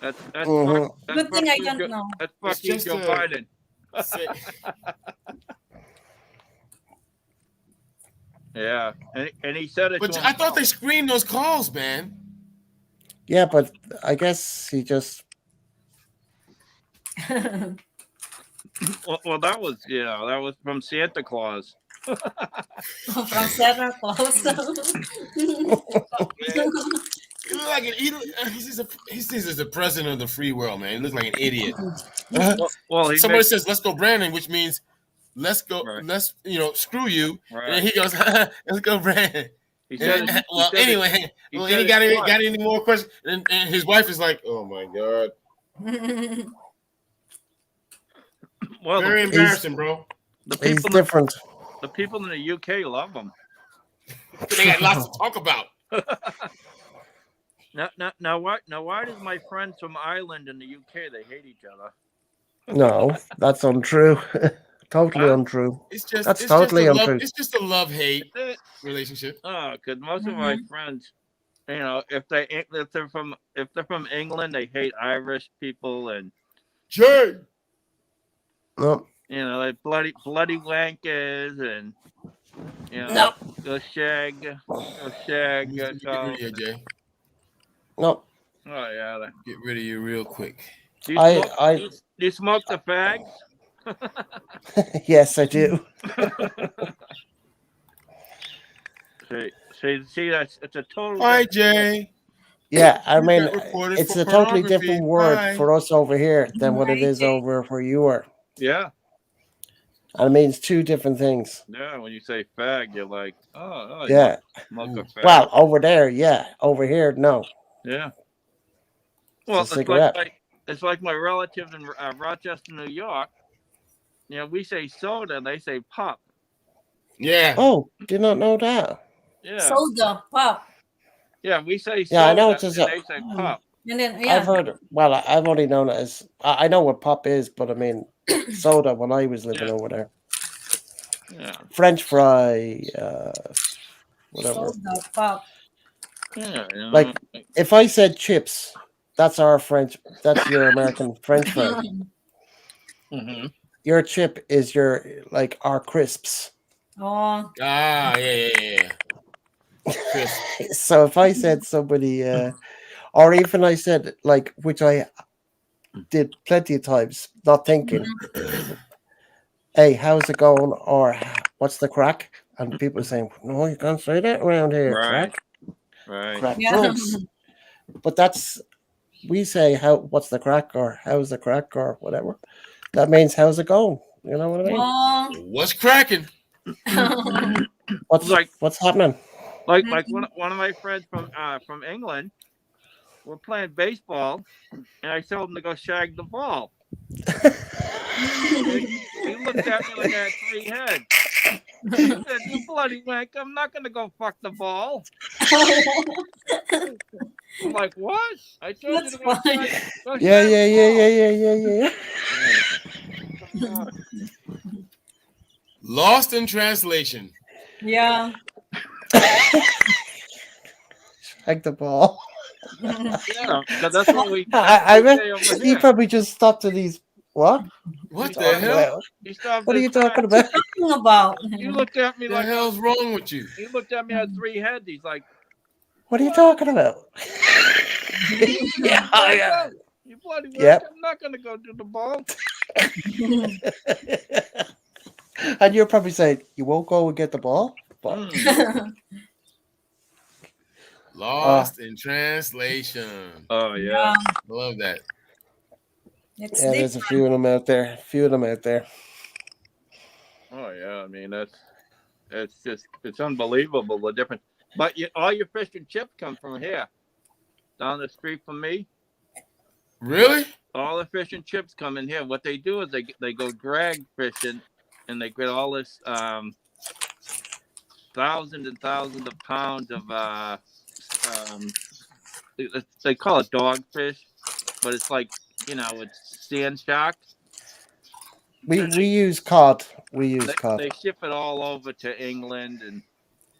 That's Mhm. that's Good thing I fuck you, don't know. That's fuck It's you, just Joe a- Biden. Say- Yeah, and he said it. But to I thought himself. they screened those calls, man. Yeah, but I guess he just. Well, that was from Santa Claus. From Santa Claus. He looked like he sees the president of the free world, man. He looks like an idiot. Well, he Somebody makes, says, "Let's go, Brandon," which means let's go, Right. let's screw you. Right. And then he goes, "Let's go, Brandon." he said And, it- well, he said it- anyway, he well, said any it got twice. any more questions? And his wife is like, "Oh my god, well, very embarrassing, bro." the He's people, different. the people in the UK love him. They got lots to talk about. Now, why does my friends from Ireland and the UK they hate each other? No, that's untrue. Totally Huh? untrue. It's just That's it's totally just a love, untrue. it's just a love-hate That's it. relationship. Oh, because most of my friends, if they're from England, they hate Irish people, and Jay. No, like bloody wankers, and No. go shag. Get rid of you, Jay. no. Oh yeah. Get rid of you real quick. Do you, I- smoke, I- do you smoke the fags? Yes, I do. See, it's a total. Hi, Jay. Yeah, I You mean, got reported it's for a totally pornography. different word Hi. for us over here than what it is Right. over where you are. Yeah, And it means two different things. yeah. When you say fag, you're like, oh Yeah. smoke a fag. Well, over there, yeah. Over here, no. Yeah. Well, It's a cigarette. it's like my relative in Rochester, New York. You know, we say soda, and they say pop. Yeah. Oh, did not know that. Yeah, Soda, pop. yeah, we say soda, Yeah, I know it's and just they say pop. And then, I've yeah. heard. Well, I've only known it as. I know what pop is, but I mean, soda when I was living Yeah. over there. Yeah, French fry, whatever. Soda, pop. yeah. You know, Like if I said chips, that's our French. That's your American French fry. mhm. Your chip is your like our crisps. Oh, Ah, yeah. Crisp. So if I said somebody, or even I said like, which I did plenty of times, not thinking, "Hey, how's it going?" or "What's the crack?" and people saying, "No, you can't say that around here, Right. crack, Right. crack yeah. drugs." But that's we say how what's the crack or how's the crack or whatever. That means how's it going? You know what I mean? Oh, What's cracking? What's Like- what's happening? Like one of my friends from England, we're playing baseball, and I told him to go shag the ball. He looked at me like I had 3 heads. He said, "You bloody wank! I'm not gonna go fuck the ball." I'm like, "What?" I told That's you to go funny. shag. Go Yeah, shag yeah, the yeah, ball. yeah. Lost in translation. yeah. Shag the ball. Yeah, 'cause that's what we. I bet say over he here. probably just stopped at these. What? What the Talking hell? about? He stopped What are his you talking track. about? Talking about. You looked at me The like hell's wrong with you? he looked at me at 3 heads. He's like, What are you talking about? "Yeah, Oh, yeah. You bloody wank! Yep. I'm not gonna go do the ball." And you're probably saying you won't go and get the ball. But Mm. Lost in translation. Oh yeah. Love that. It's yeah, there's a few of them out there. A few of them out there. Oh yeah. I mean, it's unbelievable the difference. But all your fish and chips come from here, down the street from me. Really? All the fish and chips come in here. What they do is they go drag fishing, and they get all this thousands and thousands of pounds of they call it dogfish, but it's like it's sand shark. We use cod. We use They cod. ship it all over to England and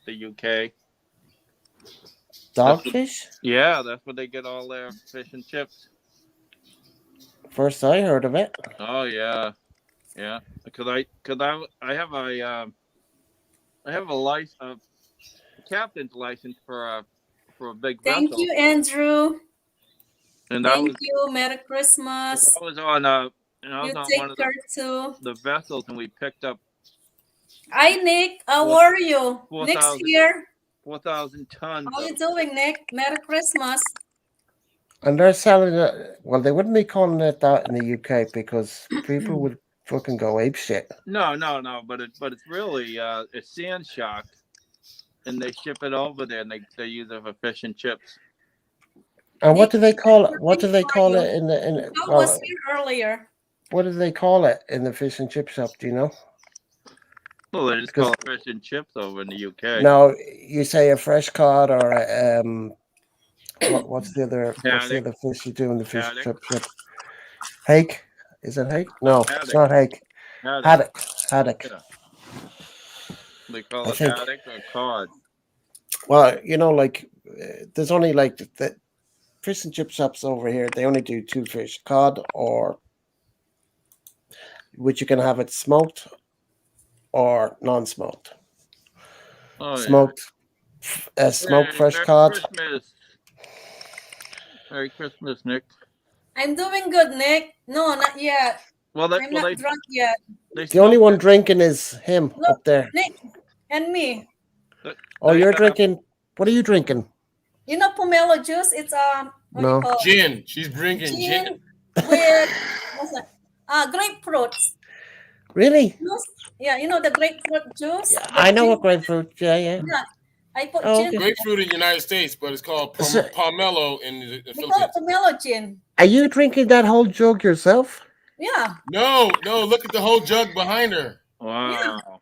the UK. Dogfish? Yeah, that's where they get all their fish and chips. First I heard of it. Oh yeah, yeah. Because I have a captain's license for a big Thank vessel. you, Andrew. And I Thank you. Merry Christmas. was on I was You on take one of care too. the vessels, and we picked up Hi, Nick. How are you? 4,000. Nick's here. 4,000 tons. How you Of, doing, Nick? Merry Christmas. And they're selling it. Well, they wouldn't be calling it that in the UK because people would fucking go ape shit. no, but it's really it's sand shark, and they ship it over there, and they use it for fish and chips. And what do they call it? What do they call it in the I well, was here earlier. what do they call it in the fish and chip shop? Do you know? Well, they just call it fish and chips over in the UK. No, you say a fresh cod or a, what's the other fish you do in the fish and chip shop? Hake? Is it hake? No, it's not hake. Haddock. Yeah. They call I it think- haddock or cod. Well, like there's only like the fish and chip shops over here. They only do 2 fish, cod or which you can have it smoked or non-smoked. Oh, Smoked, smoked fresh cod. Christmas. Merry Christmas, Nick. I'm doing good, Nick. No, not yet. Well, I'm not drunk yet. The only one drinking is him up there. Nick and me. Oh, you're drinking. What are you drinking? You know pomelo juice? It's what do No. you call it? Gin. She's drinking gin. Gin with what's that? Grapefruits. Really? Yeah, you know the grapefruit juice? Yeah, The I know gin- what grapefruit. Yeah. Yeah, I put Oh, gin. okay. Grapefruit in the United States, but it's called So- pomelo in the We call it Philippines. pomelo gin. Are you drinking that whole jug yourself? Yeah, No, look at the whole jug behind her. Wow.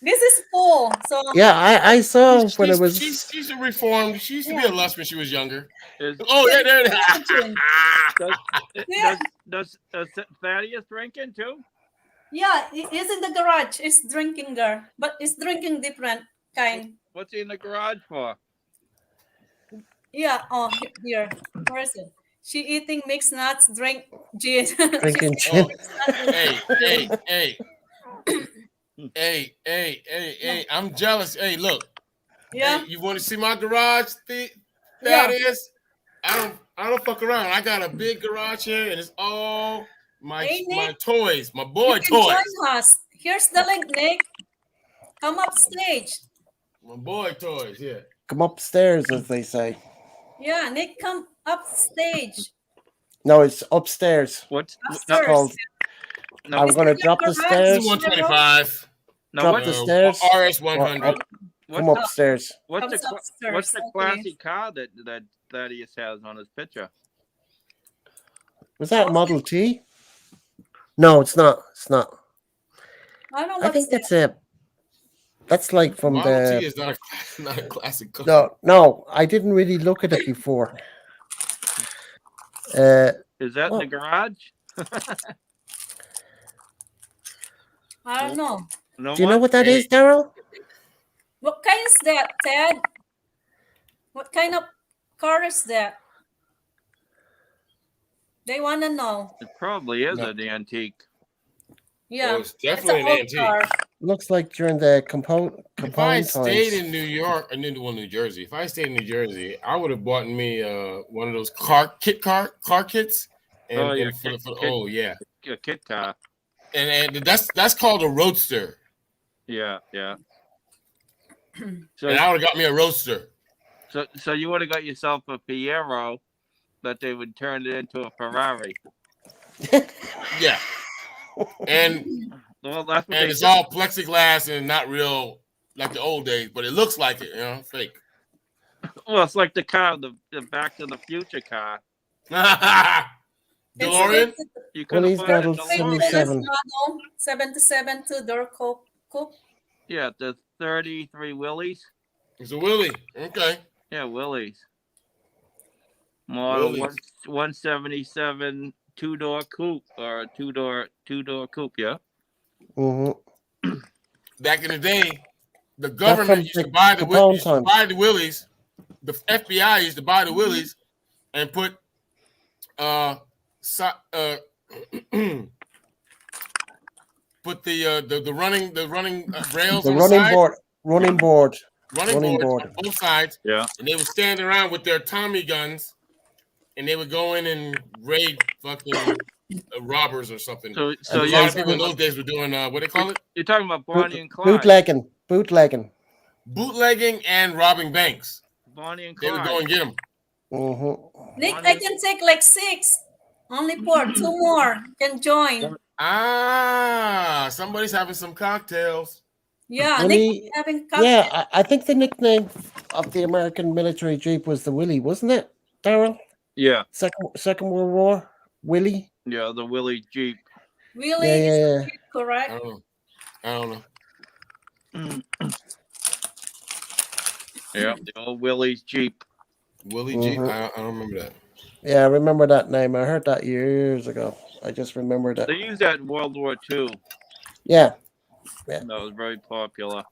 this is full. So Yeah, I saw when it was. She's a reformed. She used to be a lust when she was younger. Is, Oh, yeah, there it is. does, Yeah. does Thaddeus drinking too? yeah, it's in the garage. It's drinking there, but it's drinking different kind. What's he in the garage for? Yeah. Oh, here. Where is it? She eating mixed nuts, drink gin. Drinking Oh, gin. hey, I'm jealous. Hey, look. Yeah. Hey, you want to see my garage? That Yeah. is. I don't fuck around. I got a big garage here, and it's all my Hey, Nick. my toys, my boy You can toys. join us. Here's the link, Nick. Come up stage. My boy toys, yeah. Come upstairs, as they say. Yeah, Nick, come up stage. No, it's upstairs. What's Upstairs. Called. no, I'm going to Is it drop the your garage? stairs. This is 125. no, drop what, the stairs. RS 100. Come what's, upstairs. what's Comes the upstairs, what's the okay. classy car that Thaddeus has on his picture? Was that Model T? No, it's not. It's not. I don't know I what's think that. that's a. That's like from Model T the. is not a classic car. No, I didn't really look at it before. Is that in the garage? I don't know. No. Do you know one? what that is, Daryl? What kind is that, Ted? What kind of car is that? They want to know. It probably is No. an antique. Yeah, Oh, it's definitely an an old antique. car. Looks like during the Capone If I times. stayed in New York, or New Jersey, if I stayed in New Jersey, I would have bought me one of those car kits. And, Oh, yeah, and for, kit- for, kit. oh yeah, A kit car. and that's called a roadster. Yeah. So And I would have got me a roadster. so you would have got yourself a Fiero that they would turn it into a Ferrari. Yeah, and Well, that's what and they it's do. all plexiglass and not real like the old days, but it looks like it, fake. Well, it's like the car, the Back to the Future car. DeLorean. You couldn't Willie's find model a Wait, DeLorean. 77. model 77 two-door coupe. Yeah, the 33 Willys. It's a Willie. Okay. Yeah, Willys. Model Willys. 177 two-door coupe or two-door coupe. Yeah. Mm-hmm. Back in the day, the government from used to the buy the Capone used to times. buy the Willies. The FBI used to buy the Willies and put put the running rails The on running the side, board. Running board. running running boards board. on both sides, Yeah. and they would stand around with their Tommy guns, and they would go in and raid fucking robbers or something. So A you lot of people in those days were doing what they call it, you're talking about Bonnie and Clyde. Bootlegging. bootlegging and robbing banks. Bonnie and They would Clyde. go and get them. Mm-hmm. Nick, I can take like 6. Only 4. 2 more can join. Somebody's having some cocktails. Yeah, Willie- Nick having cocktail. Yeah, I think the nickname of the American military Jeep was the Willie, wasn't it, Daryl? Yeah, Second World War? Willie? yeah, the Willie Jeep. Really? Yeah. Is correct? I don't know. Yeah, the old Willie's Jeep. Willie G. Mhm. I don't remember that. Yeah, I remember that name. I heard that years ago. I just remembered it. They used that in World War II. Yeah, That was very popular.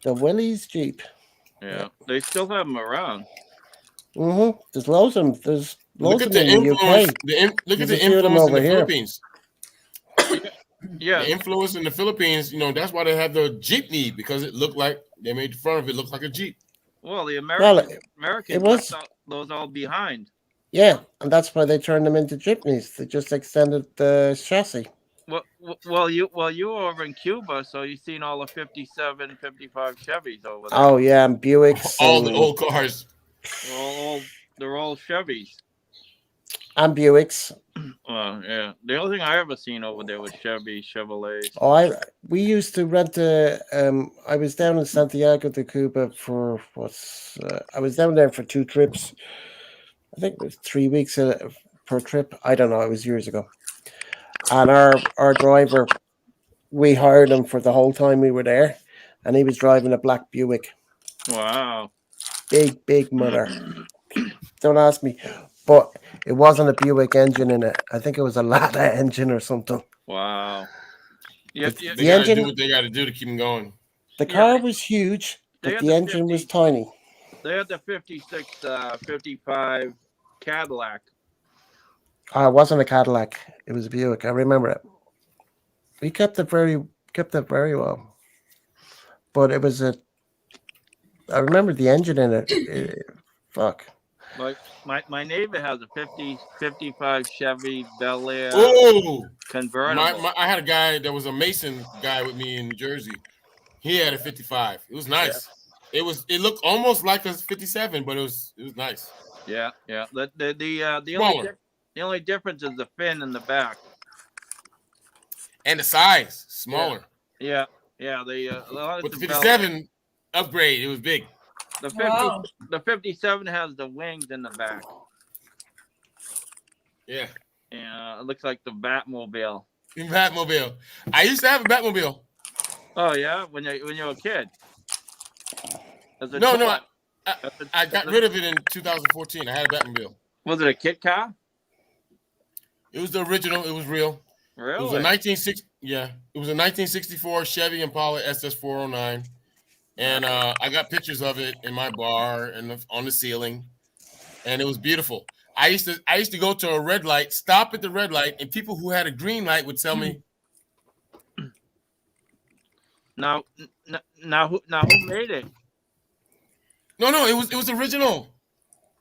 the Willie's Jeep. Yeah, they still have them around. Mm-hmm. There's loads of them. There's Look loads at of the them in the influence. UK. Look at There's the a few of them influence in over the here. Philippines. Yeah, The influence in the Philippines. That's why they had the jeepney, because it looked like they made the front of it look like a jeep. well, the Well, Americans it was- left those all behind. Yeah, and that's why they turned them into jeepneys. They just extended the chassis. Well, you were over in Cuba, so you've seen all the 57, 55 Chevys over there. Oh yeah, and Buicks. All the and, old cars. They're all Chevys. and Buicks. Yeah. The only thing I ever seen over there was Chevrolets. Oh, we used to rent a. I was down in Santiago de Cuba for I was down there for 2 trips. I think it was 3 weeks per trip. I don't know. It was years ago. and our driver, we hired him for the whole time we were there, and he was driving a black Buick, Wow. big mother. Don't ask me, but it wasn't a Buick engine in it. I think it was a Lada engine or something. Wow. Yeah, The- yeah, They The gotta engine- do what they gotta do to keep them going. The Yeah, car was huge, they but had the the engine was 50. tiny. they had the 56, 55 Cadillac. It wasn't a Cadillac. It was a Buick. I remember it. We kept it very well. But it was I remember the engine in it. Fuck. Like my neighbor has a 55 Chevy Bel Air Oh, convertible. I had a guy that was a Mason guy with me in New Jersey. He had a 55. It was nice. It looked almost like a 57, but it was nice. Yeah. The Smaller. only difference is the fin in the back. And the size, smaller. Yeah. The With the 57 upgrade, it was big. The 50, Wow. the 57 has the wings in the back. Yeah. Yeah, it looks like the Batmobile. Batmobile. I used to have a Batmobile. Oh yeah, when you were a kid. As a No, toy. I got rid of it in 2014. I had a Batmobile. Was it a kit car? It was the original. It was real. Really? It was a 1964 Chevy Impala SS409, and I got pictures of it in my bar and on the ceiling, and it was beautiful. I used to go to a red light, stop at the red light, and people who had a green light would tell me, Now who made it? "No, it was original."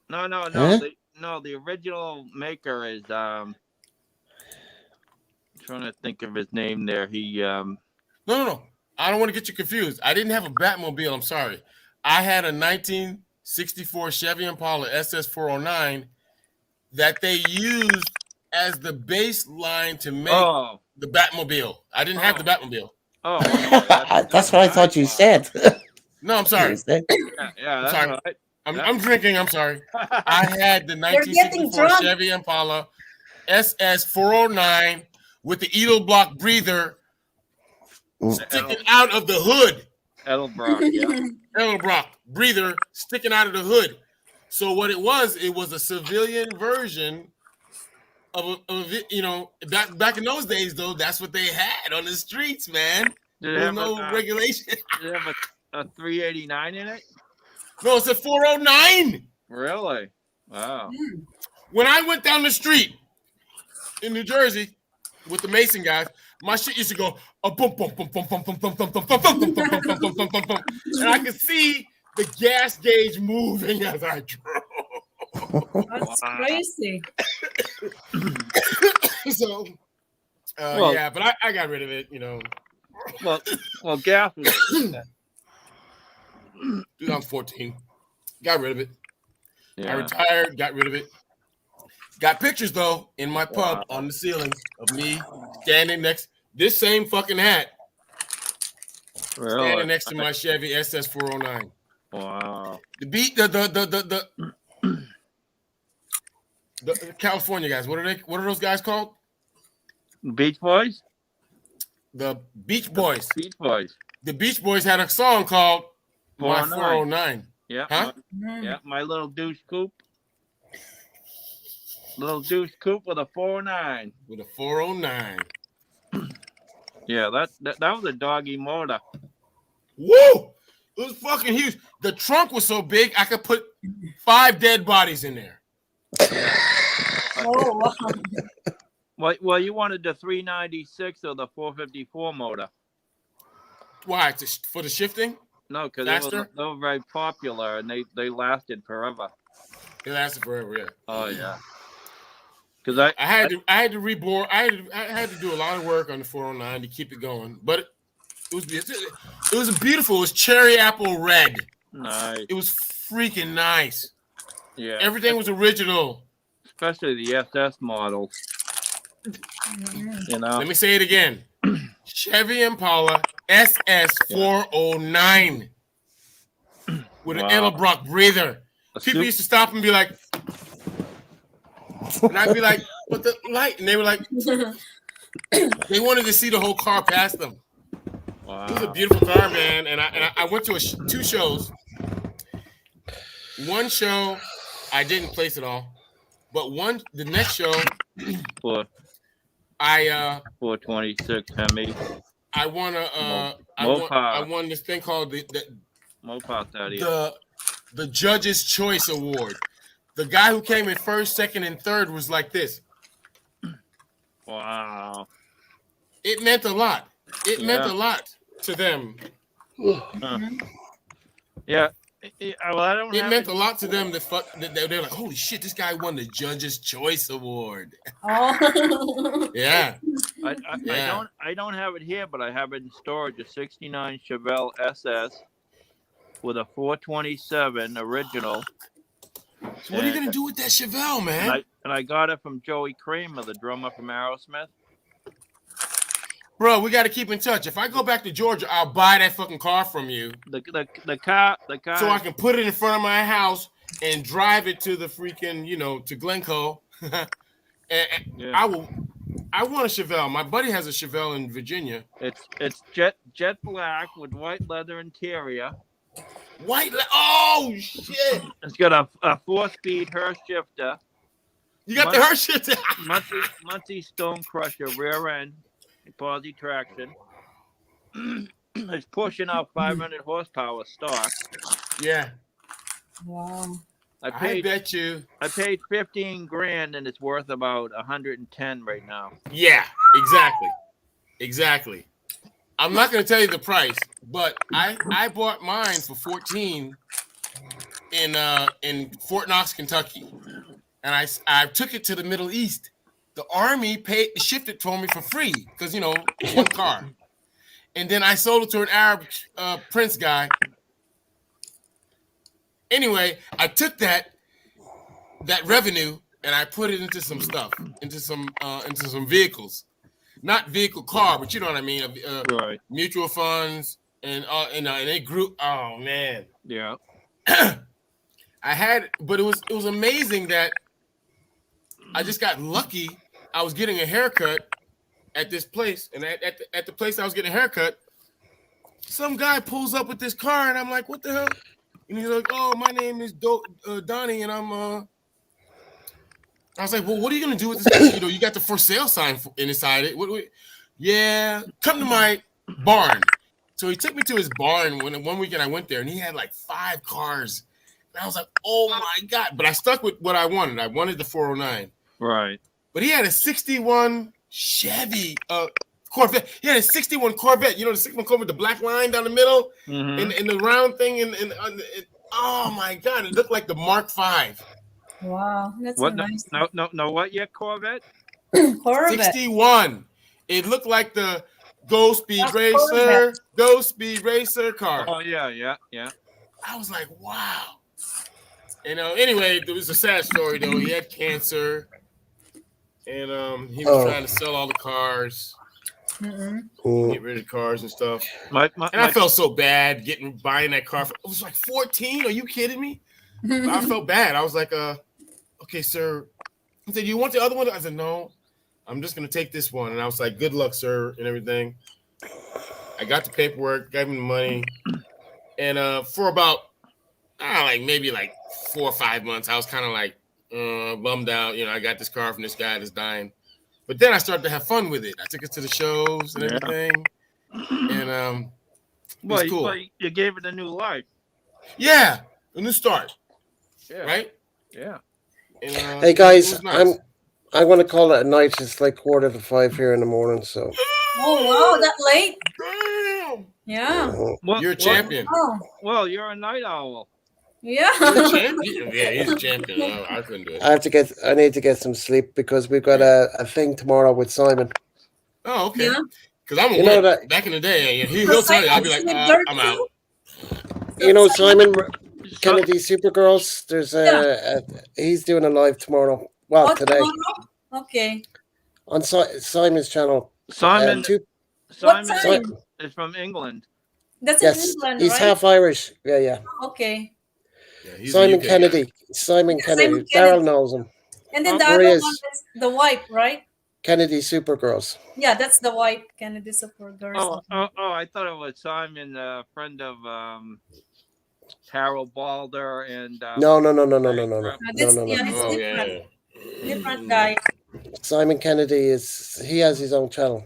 No. Huh? The original maker is I'm trying to think of his name there. He No. I don't want to get you confused. I didn't have a Batmobile. I'm sorry. I had a 1964 Chevy Impala SS409 that they used as the baseline to make the Batmobile. I didn't have the Batmobile. That's what I thought you said. No, I'm sorry. Yeah, that's sorry. right. I'm drinking. I'm sorry. I had the getting 1964 drunk. Chevy Impala SS409 with the Edelbrock breather sticking out of the hood. Edelbrock, yeah. Edelbrock breather sticking out of the hood. So what it was a civilian version of back in those days though. That's what they had on the streets, man. Did it There's have no regulation. Did it have a 389 in it? No, it's a 409. Really? Wow. When I went down the street in New Jersey with the Mason guys, my shit used to go a bum bum bum bum bum bum bum bum bum bum bum bum bum bum bum bum bum, and I could see the gas gauge moving as I drove. That's crazy. So, Well- yeah, but I got rid of it. Well, gas was 2014, got rid of it. I yeah. retired, got rid of it. Got pictures though in my pub on the ceiling of me standing next this same fucking hat, Really? standing next to my Chevy SS409. Wow. The California guys. What are those guys called? Beach Boys? The Beach Boys. Beach Boys. The Beach Boys had a song called My 409. Yeah. Huh? My little douche coupe. Little douche coupe with a 409. With a 409. Yeah, that was a doggy motor. Woo! It was fucking huge. The trunk was so big I could put 5 dead bodies in there. Oh, wow. Well, you wanted the 396 or the 454 motor? Why? For the shifting? No, because Faster? they were very popular and they lasted forever. It lasted forever, yeah. Oh yeah. Because I had to rebore. I had to do a lot of work on the 409 to keep it going. But it was beautiful. It was cherry apple red. nice. It was freaking nice. Yeah. Everything was original. Especially the SS models. You know. Let me say it again. Chevy Impala SS409 with an Wow. Edelbrock breather. A People sup- used to stop and be like, and I'd be like, "But the light," and they were like, They wanted to see the whole car pass them. Wow. It was a beautiful car, man. And I went to two shows. One show, I didn't place it all, but the next show, For I 426 Hemi. I won Mopar. I won this thing called Mopar out here. the Judge's Choice Award. The guy who came in first, second, and third was like this. Wow. It meant a lot. It meant Yeah. a lot to them. Yeah. Well, I don't. It have meant it- a lot to them that they're like, holy shit, this guy won the Judge's Choice Award. Oh. Yeah. Yeah. I don't have it here, but I have it in storage. A '69 Chevelle SS with a 427 original. So what are you gonna do with that Chevelle, man? And I got it from Joey Kramer, the drummer from Aerosmith. Bro, we got to keep in touch. If I go back to Georgia, I'll buy that fucking car from you, The car. so I can put it in front of my house and drive it to the freaking, to Glencoe. and Yeah. I want a Chevelle. My buddy has a Chevelle in Virginia. It's jet black with white leather interior. Oh shit! It's got a 4-speed Hurst shifter. You got the Hurst shit. Muncie Stone Crusher rear end, posi traction. It's pushing out 500 horsepower stock. Yeah, Wow. I bet you. I paid 15 grand and it's worth about 110 right now. Yeah, exactly. I'm not going to tell you the price, but I bought mine for 14 in Fort Knox, Kentucky, and I took it to the Middle East. The Army shipped it for me for free because one car, and then I sold it to an Arab prince guy. Anyway, I took that revenue and I put it into some stuff, into some vehicles. Not vehicle car, but you know what I mean. Right. Mutual funds and it grew. Oh man, Yeah. but it was amazing that I just got lucky. I was getting a haircut at this place, and at the place I was getting a haircut, some guy pulls up with this car, and I'm like, "What the hell?" And he's like, "Oh, my name is Donnie, and I'm." I was like, well, what are you gonna do with this? You got the for sale sign inside it. Yeah, come to my barn. So he took me to his barn one weekend I went there, and he had like 5 cars. And I was like, oh my God. But I stuck with what I wanted. I wanted the 409. Right. But he had a 61 Chevy Corvette. He had a 61 Corvette. The 61 Corvette, the black line down the middle, Mhm. and the round thing. Oh my God, it looked like the Mark V. Wow. That's What? a nice No. What year Corvette? Corvette. 61. It looked like the Go Speed That's Racer car. Oh yeah. I was like, wow. Anyway, it was a sad story though. He had cancer, and he was trying to sell all the cars, get rid of cars and stuff. I felt so bad buying that car. It was like 14. Are you kidding me? I felt bad. I was like, okay, sir. He said, you want the other one? I said, no, I'm just going to take this one. And I was like, good luck, sir, and everything. I got the paperwork, gave him the money. And for about, maybe 4 or 5 months, I was kind of like bummed out. I got this car from this guy that's dying. But then I started to have fun with it. I took it to the shows and everything. And it was cool. You gave it a new life. Yeah, a new start. Yeah. Right? Yeah. And, Hey it guys, was nice. I'm going to call it a night. It's like 4:45 here in the morning. So Oh, wow. That late? Damn. Yeah. You're a champion. Oh, Well, you're a night owl. yeah. You're a champion. Yeah, he's a champion. I couldn't do it. I need to get some sleep because we've got a thing tomorrow with Simon. Oh, okay. Yeah. Because I'm You know that- back in the day. He'll tell you. I'll be like, I'm out. Simon Kennedy Supergirls. There's he's doing a live tomorrow. Well, Oh, today tomorrow? Okay. on Simon's channel. Simon What Simon time? is from England. That's Yes, in England, he's right? half Irish. Yeah. Okay. Yeah, he's a Simon UK guy. Kennedy. Simon Yeah, Kennedy. Simon Daryl Kennedy. knows him. And then Oh, the other Maria's- one is the wife, right? Kennedy Supergirls. Yeah, that's the white Kennedy Supergirls. Oh, I thought it was Simon, friend of Harold Balder and No. This, No. yeah, it's Oh different. yeah. Different guy. Simon Kennedy he has his own channel.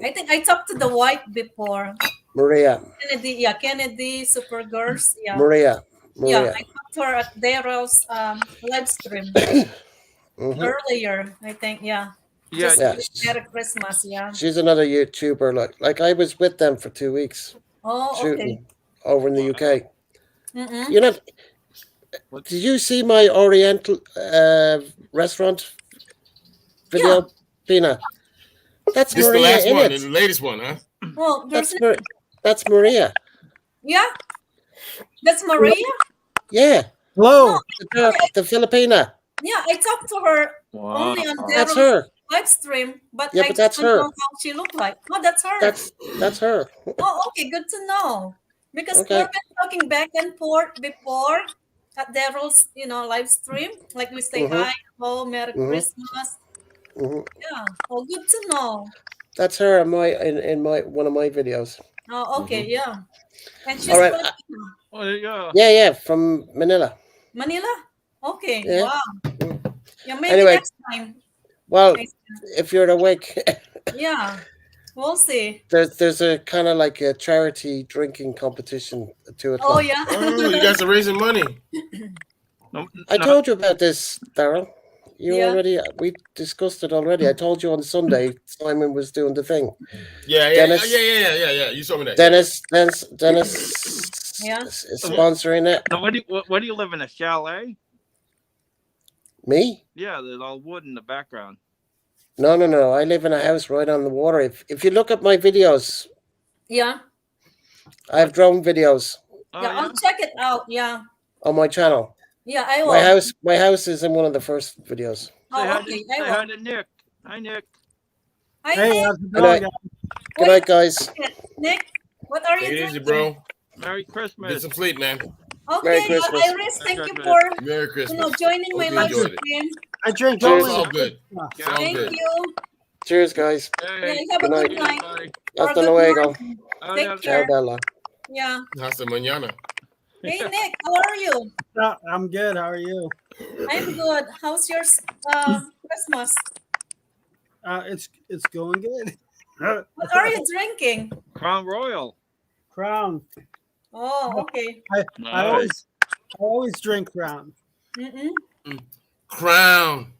I think I talked to the white before. Maria. Kennedy Supergirls. Yeah. Maria. Yeah, I talked to her at Daryl's live stream Mhm. earlier, I think. Yeah. Yeah, Yeah. Merry Christmas. Yeah. She's another YouTuber. Like I was with them for 2 weeks Oh, okay. shooting over in the UK. Mm-mm. You know, did you see my Oriental restaurant video, Pina? That's This is the Maria last in one, it. the latest one, huh? Oh, there's That's Maria. yeah. That's Maria. Yeah, Hello. the Filipina. Yeah, I talked to her wow. only on That's Daryl's her. live stream, but Yeah, I but that's don't her. know how she looked like. Oh, that's her. That's her. Oh, okay, good to know. Because Okay. we've been talking back and forth before at Daryl's, live stream. Like we say Mhm. hi, hello, Merry Mhm. Christmas. Mhm. Yeah. Oh, good to know. That's her in my one of my videos. Oh, okay, yeah. And she's All right. Filipino. Oh, yeah. Yeah, from Manila. Manila? Okay, Yeah. wow. Yeah, maybe Anyway. next time. Well, if you're awake, Yeah, we'll see. there's a kind of like a charity drinking competition at 2:00. Oh, yeah. Oh, you guys are raising money. No, I no, told you about this, Daryl. Yeah. We discussed it already. I told you on Sunday Simon was doing the thing. Yeah. Dennis. Yeah. You saw me that. Dennis Yeah. is sponsoring it. no, what do you live in, a chalet? Me? Yeah, there's all wood in the background. No. I live in a house right on the water. If you look at my videos, Yeah. I have drone videos Oh, Yeah, yeah. I'll check it out. Yeah. on my channel. Yeah, I will. My house is in one of the first videos. Say Oh, hi okay. to, say I hi will. to Nick. Hi, Nick. Hi, Hey, Nick. how's it Good going? night. Good night, guys. Nick, what are you Take it doing? easy, bro. Merry Get Christmas. some sleep, man. Merry Okay, Christmas. Iris, thank you for Merry Christmas. joining my Hope you live enjoyed it. stream. I drink Cheers. It's only. all good. It's all Thank good. you. Cheers, guys. Yeah, Hey, have a Good good night. night. Or Hasta good luego. morning. Oh, Take yeah. care. Ciao, Bella. Yeah. Hasta mañana. Hey, Nick, how are you? I'm good. How are you? I'm good. How's your Christmas? It's going good. What are you drinking? Crown Royal. Crown. Oh, okay. I Nice. always drink Crown. Mm-mm. Crown.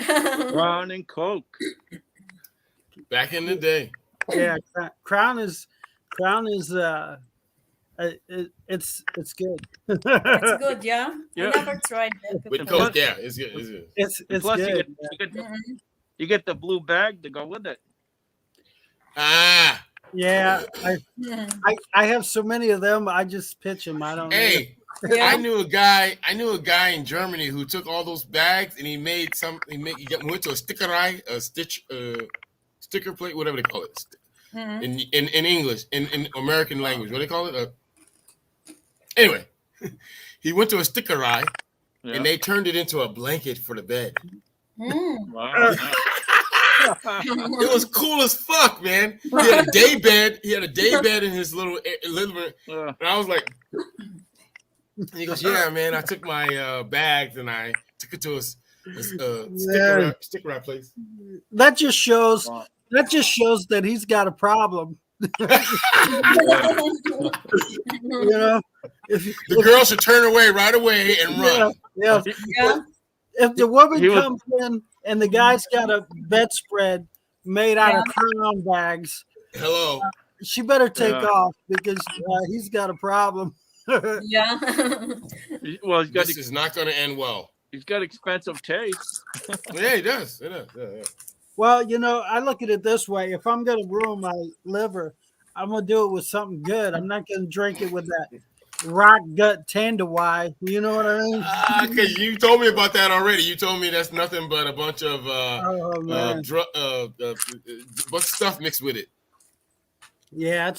Crown and Coke. Back in the day. Yeah, Crown is it's good. It's good, yeah? Yeah. I never tried it. With Coke, yeah. It's good. It's good. It's Plus, good. you get the blue bag to go with it. Ah. Yeah, Mm. I have so many of them. I just pitch them. I don't. Hey, Yeah. I knew a guy in Germany who took all those bags and he went to a stickerai, sticker plate, whatever they call it. Mhm. In English, in American language. What do they call it? Anyway, he went to a stickerai Yeah. and they turned it into a blanket for the bed. Mm. Wow. It was cool as fuck, man. He had a day bed. He had a day bed in his little living room. Yeah. And I was like, and he goes, yeah, man, I took my bags and I took it to a sticker wrap place. That just shows. Wow. That just shows that he's got a problem. You know, The girl should turn away right away and run. yeah. Yeah. If the woman He was- comes in and the guy's got a bedspread made out of Crown bags, Hello. she better take Yeah. off because he's got a problem. Yeah. Well, This is not going to end well. he's got expensive taste. Yeah, he does. It does. Yeah. Well, you know, I look at it this way: if I'm going to ruin my liver, I'm going to do it with something good. I'm not going to drink it with that rock gut Tanduay. You know what I mean? Because you told me about that already. You told me that's nothing but a bunch of Oh man, bunch of stuff mixed with it. yeah,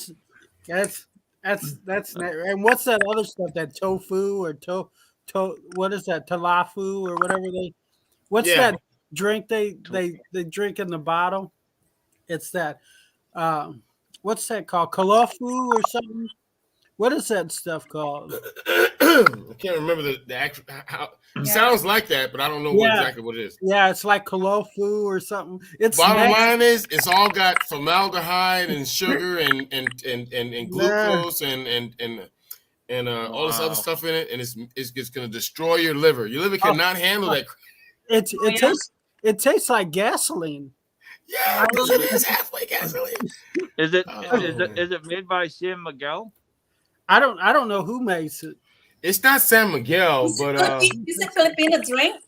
that's not, and what's that other stuff? That tofu or what is that? Tofu or whatever they? What's Yeah. that? drink they drink in the bottle. It's that what's that called? Kalofu or something? What is that stuff called? I can't remember the actual how it sounds like that, but I don't know exactly what it is. Yeah, it's like Kalofu or something. It's Bottom nasty. line is it's all got formaldehyde and sugar and glucose and all this other stuff in it, and it's gonna destroy your liver. Your liver cannot handle that. It tastes like gasoline. Yeah, it's halfway gasoline. Is it made by San Miguel? I don't know who makes it. It's not San Miguel, Is but it Filipino drink?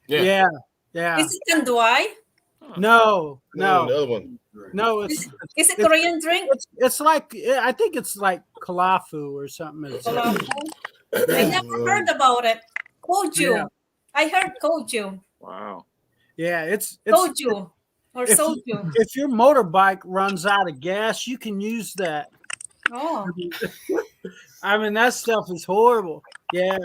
Yeah. Is it Tanduay? No. the other one. No, Is it Korean drink? it's like I think it's like Kalafu or something. I never heard about it. Koju. Yeah. I heard koju. Wow. Yeah, it's Koju or if, soju. if your motorbike runs out of gas, you can use that. Oh, I mean, that stuff is horrible. Yeah.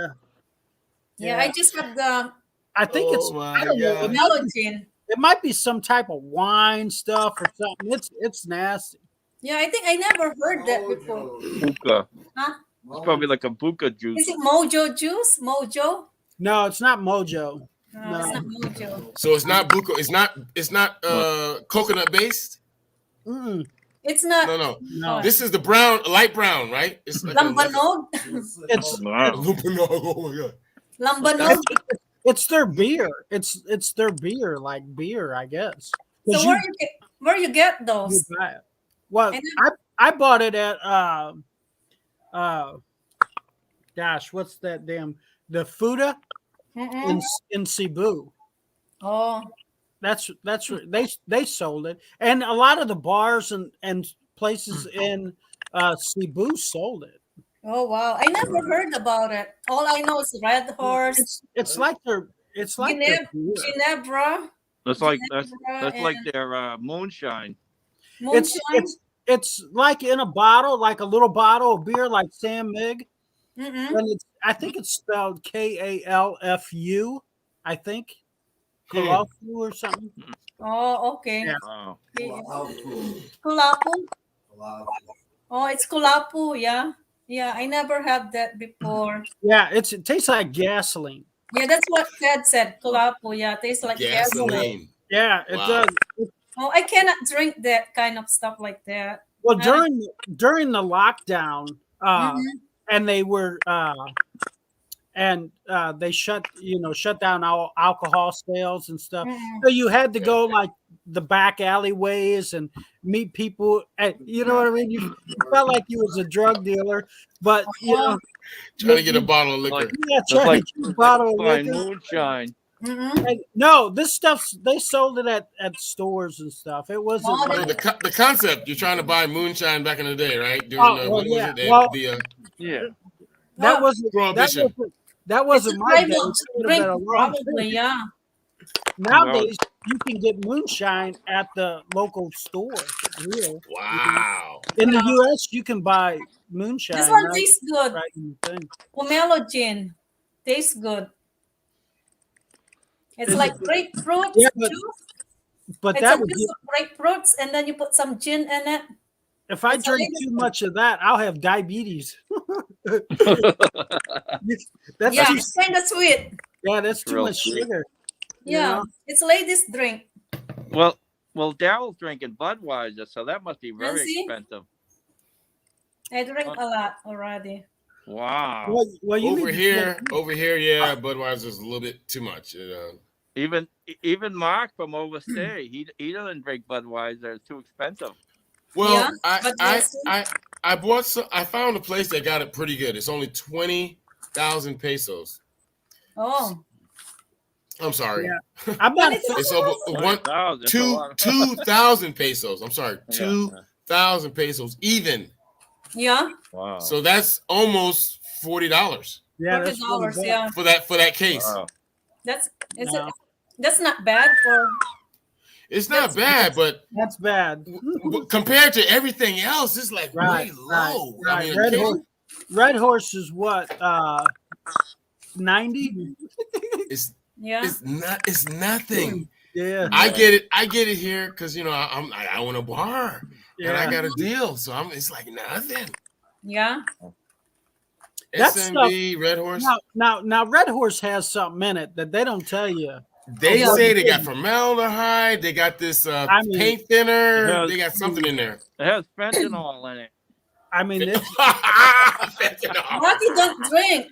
yeah. I just have the I think it's I don't know, Melogene. it might be some type of wine stuff or something. It's nasty. Yeah, I think I never heard that before. Buka. Huh? It's probably like a Buka Is juice. it Mojo juice? Mojo? No, it's not Mojo. No, it's not Mojo. So it's not buco. It's not coconut based. Mm-mm. It's not No. This is the light brown, right? It's like Lambanog. It's Wow. Oh my god. Lambanog. it's their beer. It's their beer, like beer, I guess. 'Cause So where you get you those? buy it. Well, And I bought it at gosh, what's that damn the Fuda Mm-mm. in Cebu. Oh, That's they sold it, and a lot of the bars and places in Cebu sold it. oh wow! I never heard about it. All I know is Red Horse, It's like their beer. Ginebra, That's like and their moonshine. Moonshine. It's like in a bottle, like a little bottle of beer, like Sam Mig, Mm-mm. and I think it's spelled Kalfu. I think Kalafu or something. Oh, okay. Yeah. Wow. Kulapu. Oh, it's Kulapu. Yeah, yeah. I never had that before. Yeah, it tastes like gasoline. Yeah, that's what Ted said. Kulapu. Yeah, tastes like gasoline. Gasoline. Yeah, it Wow. does. Oh, I cannot drink that kind of stuff like that. Well, during the lockdown, Mhm. and they were they shut down all alcohol sales and stuff. Mhm. So you had to go like the back alleyways and meet people. And you know what I mean? You felt like you was a drug dealer, but you know, Trying to get a bottle of liquor. Like- yeah, That's trying like to get a bottle of fine liquor. moonshine. Mhm. And no, this stuff they sold it at stores and stuff. It wasn't. Oh, So the concept, you're trying to buy moonshine back in the day, right? During Oh, the, well, what was yeah. it? Well- Yeah. that Oh, wasn't Prohibition. that it's wasn't a my day. type It of would have drink, been a long probably. time. Yeah. Nowadays, you can get moonshine at the local store. Real. Wow. In the U.S., you can buy moonshine. This one right, tastes good. right in the thing. Pomelo gin tastes good. It's Is like it- grapefruit Yeah, but- juice. But It's that a would juice be, of grapefruits, and then you put some gin in it. if I it's a drink little- too much of that, I'll have diabetes. That's Yeah, too, it's kind of sweet. that's too Real much sweet. sugar. you Yeah, know? it's ladies' drink. Well, Daryl's drinking Budweiser, so that must be very Is he? expensive. I drink a lot already. Wow. Well, you Over need to here, yeah, Budweiser's a little bit too much. Even Mark from overstay, he doesn't drink Budweiser. It's too expensive. Well, Yeah, but yes. I bought some. I found a place that got it pretty good. It's only 20,000 pesos. Oh, I'm sorry. Yeah. I'm not. It's over 1,000, that's a lot. 2,000 pesos. I'm sorry, Yeah. 2,000 pesos even. yeah, Wow. So that's almost $40 Yeah, $40. that's really bad. Yeah, for that case. Wow. No. that's not bad for. It's not bad, but That's bad. compared to everything else, it's like Right, way low. right. I mean, Red, okay, Horse, Red Horse is what? 90? it's Yeah. It's nothing. Yeah. I get it here because I own a bar and I Yeah. got a deal, so it's like nothing. Yeah. That SMB, Red Horse. Now, Red Horse has something in it that they don't tell you. They Yeah. say they got formaldehyde. They got this I mean- paint thinner. Yeah. They got something in there. It has fentanyl in it. I mean, it's, Fentanyl. Rocky don't drink.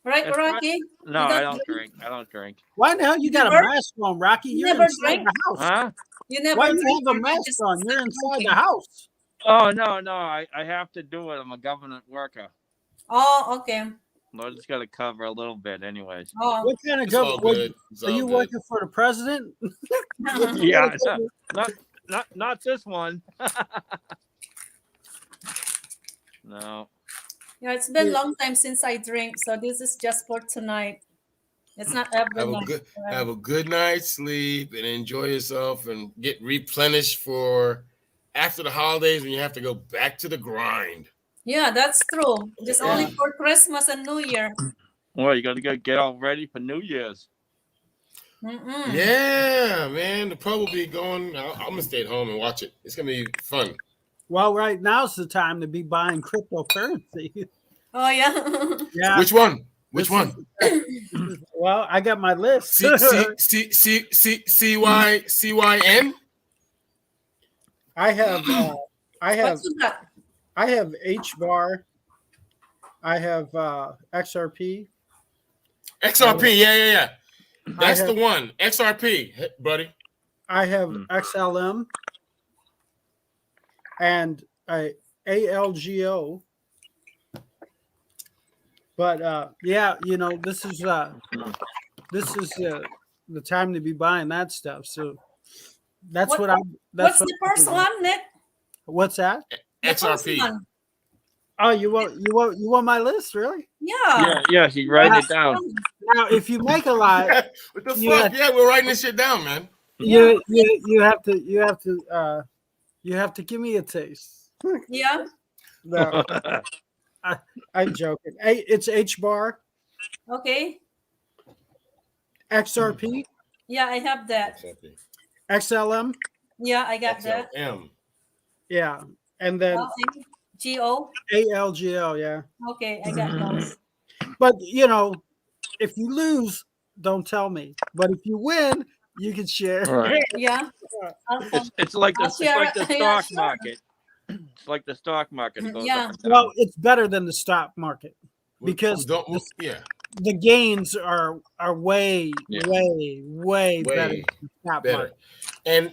Right, That's Rocky? No, You I don't drink. I don't drink. why the hell you got a Never- mask on, Rocky? you You're never inside drink? the house. Huh? You never Why you drink, have a or mask just on? You're stop inside drinking? the house. Oh no, I have to do it. I'm a government worker. Oh, okay. I just got to cover a little bit, anyways. Oh, What kind of It's all government? good. It's Are all you good. working for the president? Yeah, not this one. No. yeah. It's been a long time since I drink, so this is just for tonight. It's not every Have a night. good have a good night's sleep and enjoy yourself and get replenished for after the holidays when you have to go back to the grind. Yeah, that's true. Just Yeah. only for Christmas and New Year. Well, you got to get all ready for New Year's. Mm-mm. Yeah, man. The pub will be going. I'm gonna stay at home and watch it. It's gonna be fun. Well, right now's the time to be buying cryptocurrency. Oh yeah. Yeah. Which one? Which This one? Well, I got my list. CYN. I have What's that? I have H bar. I have XRP. XRP. Yeah. That's I the one. XRP, buddy. I have XLM and ALGO. But yeah, this is the time to be buying that stuff. So that's What- what I'm. That's What's the what I'm first doing. one, Nick? What's that? The first XRP. one. Oh, you want my list, really? Yeah. Yeah, she write it down. Now, if you make a lot, What the Yeah. fuck? Yeah, we're writing this shit down, man. you have to give me a taste. Yeah. No, I'm joking. It's H bar, Okay. XRP, Yeah, I have that. XRP. XLM, Yeah, I got that. XLM. yeah, and then GO. ALGO, yeah. Okay, I got those. But if you lose, don't tell me. But if you win, you can share. Right. Yeah. It's like the I'll share it. Yeah, stock sure. market. It's like the stock market. Goes Yeah. up and down. Well, it's better than the stock market because Yeah. the gains are way, Yeah. way better Way than the stock better. market. And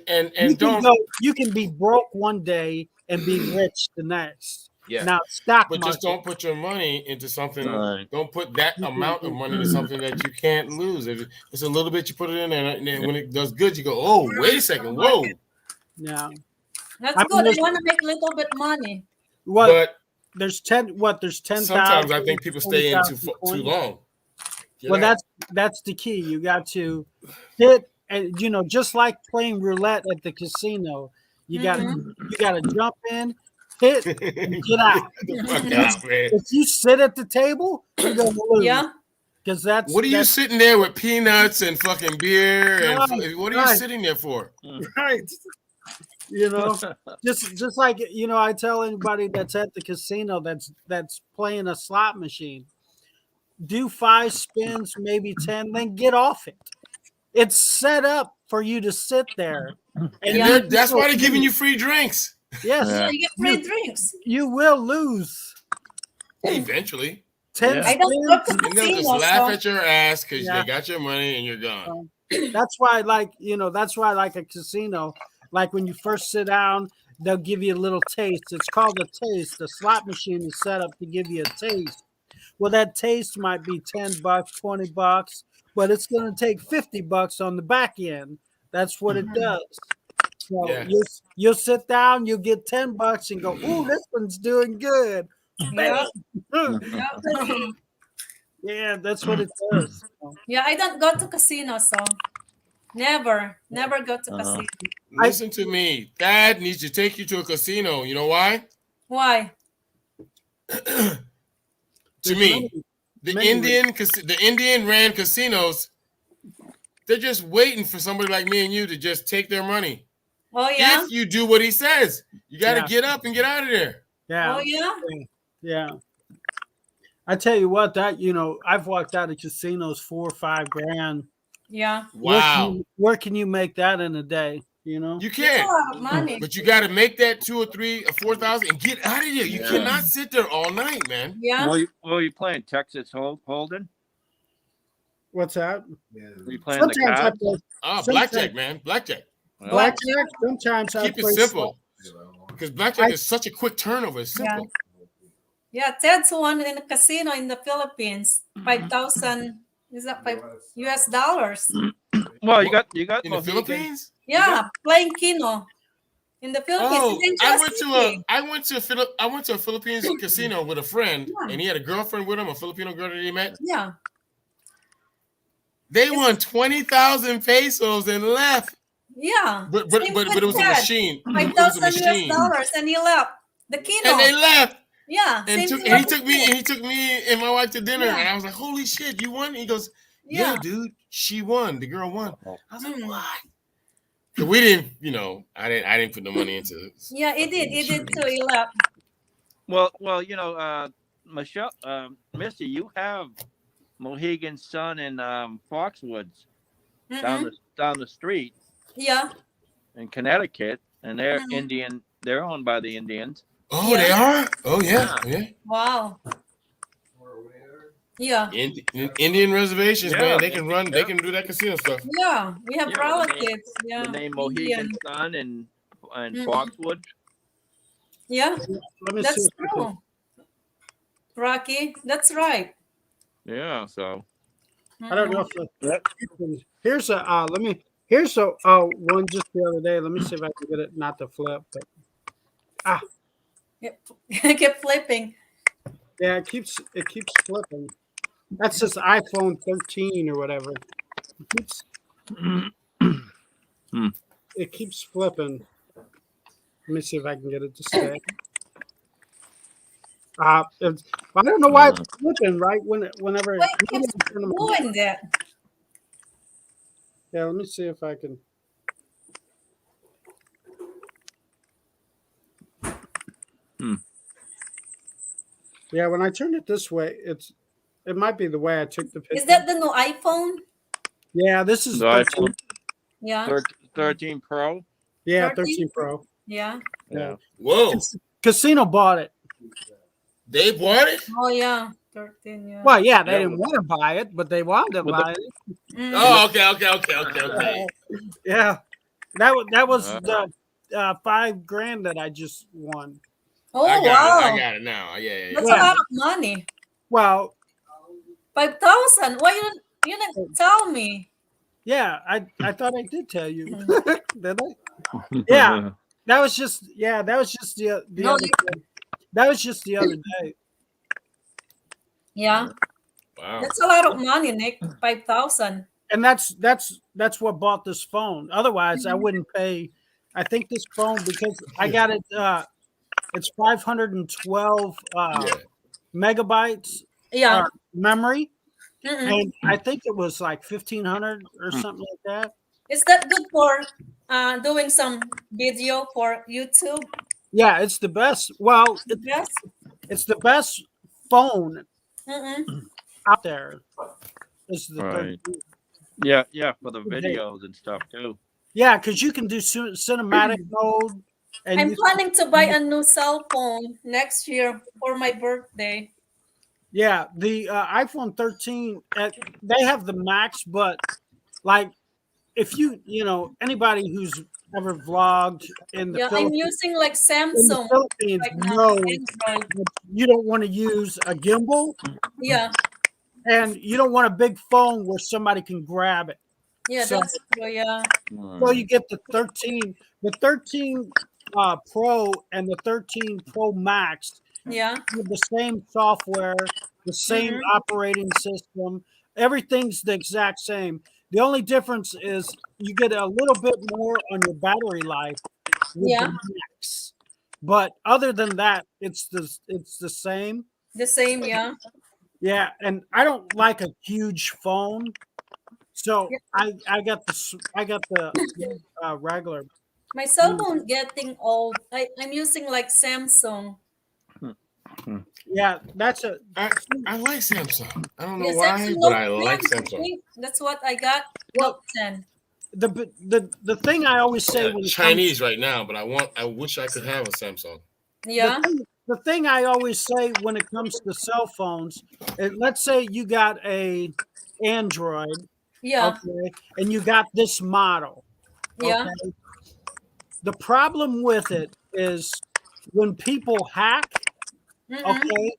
You can be broke one day and be rich the next. yeah. Now stock But market. just don't put your money into something. Right. Don't put that amount of money into something that you can't lose. If it's a little bit, you put it in there, and then when it does good, you go, "Oh, wait a second, whoa!" Yeah. That's I'm good. I just- want to make a little bit money. What? But There's 10,000. sometimes I think people stay in too 20,000 long. Get Well, out. that's the key. You got to hit, and just like playing roulette at the casino, you got to jump in, hit, and get out. Get the fuck out, man. If you sit at the table, you're gonna lose. Yeah. Because that's What are you sitting there with peanuts and fucking beer? And Right, what are you right. sitting there for? right. Just like I tell anybody that's at the casino that's playing a slot machine, do 5 spins, maybe 10, then get off it. It's set up for you to sit there, And Yeah. that's why they're giving you free drinks Yes, Yeah. You get free drinks. you will lose eventually. 10 Yeah. I don't go to spins. And they'll just casino, laugh so at your ass because Yeah. they got your money and you're gone. That's why I like a casino. Like when you first sit down, they'll give you a little taste. It's called a taste. The slot machine is set up to give you a taste. Well, that taste might be $10, $20, but it's going to take $50 on the back end. That's what it does. So Yeah. you'll sit down, you'll get $10 and go, "Ooh, this one's doing good." yeah. Bam. Yeah. Yeah, that's what it does. Yeah, I don't go to casino, so never go to casino. Listen to me. Dad needs to take you to a casino. You know why? Why? To me, the Indian ran casinos They're just waiting for somebody like me and you to just take their money. Oh yeah. If you do what he says, you got to Yeah. get up and get out of there. Yeah. Oh yeah. Yeah. I tell you what, that I've walked out of casinos 4 or 5 grand. Yeah. Wow. Where can you make that in a day? You It's a can, lot of money. but you got to make that 2 or 3 or 4,000 and get out of there. You cannot sit there all night, man. Yeah. Well, you playing Texas Hold'em? What's that? Are you playing the Sometimes I cards? play Blackjack, man. Blackjack. blackjack. Sometimes I Keep it play simple. Because blackjack is such a quick turnover. It's simple. Yeah, Ted's won in a casino in the Philippines. 5,000 is that US dollars? Well, you got In the Mohegan. Philippines? Yeah, playing kino in the Philippines. Oh, in I Manchester went to a Philippines casino with a friend, Yeah. and he had a girlfriend with him, a Filipino girl that he met. Yeah. They won 20,000 pesos and left. Yeah. But Same with it was a Ted. machine. It was a 5,000 US machine. dollars, and he left the kino. And they left. Yeah. And, same thing he with took me and my wife to dinner. Yeah. And I was like, holy shit, you won? He goes, yeah, Yeah. dude, she won. The girl won. I was like, Mm. what? So we didn't, I didn't put no money into it. Yeah, he did. He did too. He left. Well, Michelle, Misty, you have Mohegan's Son in Foxwoods Mhm. down the street Yeah. in Connecticut, and they're Mhm. Indian. They're owned by the Indians. Oh, they are? Oh, yeah. Yeah. Wow. Yeah. Indian reservations, Yeah. man. They can run, they can do that casino stuff. Yeah. We have Yeah, relatives. Yeah. The name Indian. Mohegan's Son and Mhm. Foxwoods. Yeah. Let me That's see. if I can- true. Rocky, that's right. Yeah, so I don't know if here's a one just the other day. Let me see if I can get it not to flip, but Yep. I kept flipping. yeah, it keeps flipping. That's just iPhone 13 or whatever. It keeps flipping. Let me see if I can get it to stay. I don't know why it's flipping right whenever. Why it keeps doing that? Yeah, let me see if I can. Yeah, when I turn it this way, it might be the way I took the picture. Is that the new iPhone? Yeah, this is the 13. iPhone Yeah. 13 Pro. Yeah, 13? 13 Pro. Yeah. Yeah. Whoa. Casino bought it. They bought it? Oh yeah. 13. Yeah. Well, yeah, they Yeah, didn't want to buy it, but they wanted to With buy it. Mm. Oh, okay. Yeah, that was the $5,000 that I just won. Oh I wow. got it now. Yeah. That's Yeah. a lot of money. Well, 5,000. Why you didn't tell me? yeah, I thought I did tell you, did I? Yeah, that was just the No, other day. That was just the other day. Yeah. Wow. That's a lot of money, Nick. 5,000. And that's what bought this phone. Otherwise, I wouldn't pay. I think this phone, because I got it. It's 512 megabytes Yeah. memory, Mm-mm. and I think it was like 1,500 or something like that. Is that good for doing some video for YouTube? Yeah, it's the best. Well, Yes. it's the best phone Mm-mm. out there. It's the Right. 13. Yeah, for the videos and stuff too. Yeah, because you can do cinematic mode, and I'm you, planning to buy a new cell phone next year for my birthday. yeah, the iPhone 13. They have the Max, but like if anybody who's ever vlogged in the Yeah, I'm Philippines, using like Samsung right now. know Android. you don't want to use a gimbal, Yeah. and you don't want a big phone where somebody can grab it. Yeah, So- that's true. Yeah. So you get the 13 Pro and the 13 Pro Max Yeah. with the same software, the same operating system. Everything's the exact same. The only difference is you get a little bit more on your battery life with Yeah. the Max. But other than that, it's the same. The same. Yeah. Yeah, and I don't like a huge phone. So I got the regular. My cell phone getting old. I'm using like Samsung. Yeah, that's a I like Samsung. I don't know Yeah, why, Samsung but Note I 10, like I Samsung. think. That's what I got. Well, Note 10. the thing I always say when it Chinese right now, but I wish I could have a Samsung. Yeah. the thing I always say when it comes to cell phones, let's say you got a Android, Yeah. okay, and you got this model. Yeah. Okay. The problem with it is when people hack, Mhm. okay,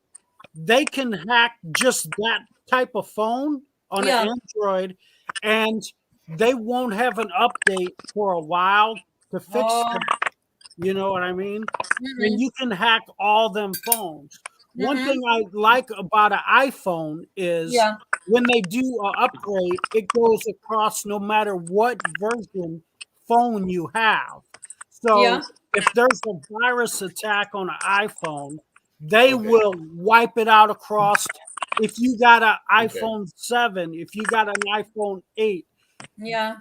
they can hack just that type of phone on Yeah. an Android, and they won't have an update for a while to fix Oh. that. You know what I mean? Mhm. And you can hack all them phones. One Mhm. thing I like about an iPhone is Yeah. when they do an upgrade, it goes across no matter what version phone you have. So Yeah. if there's a virus attack on an iPhone, they Okay. will wipe it out across. If you got an Okay. iPhone 7, if you got an iPhone 8, Yeah.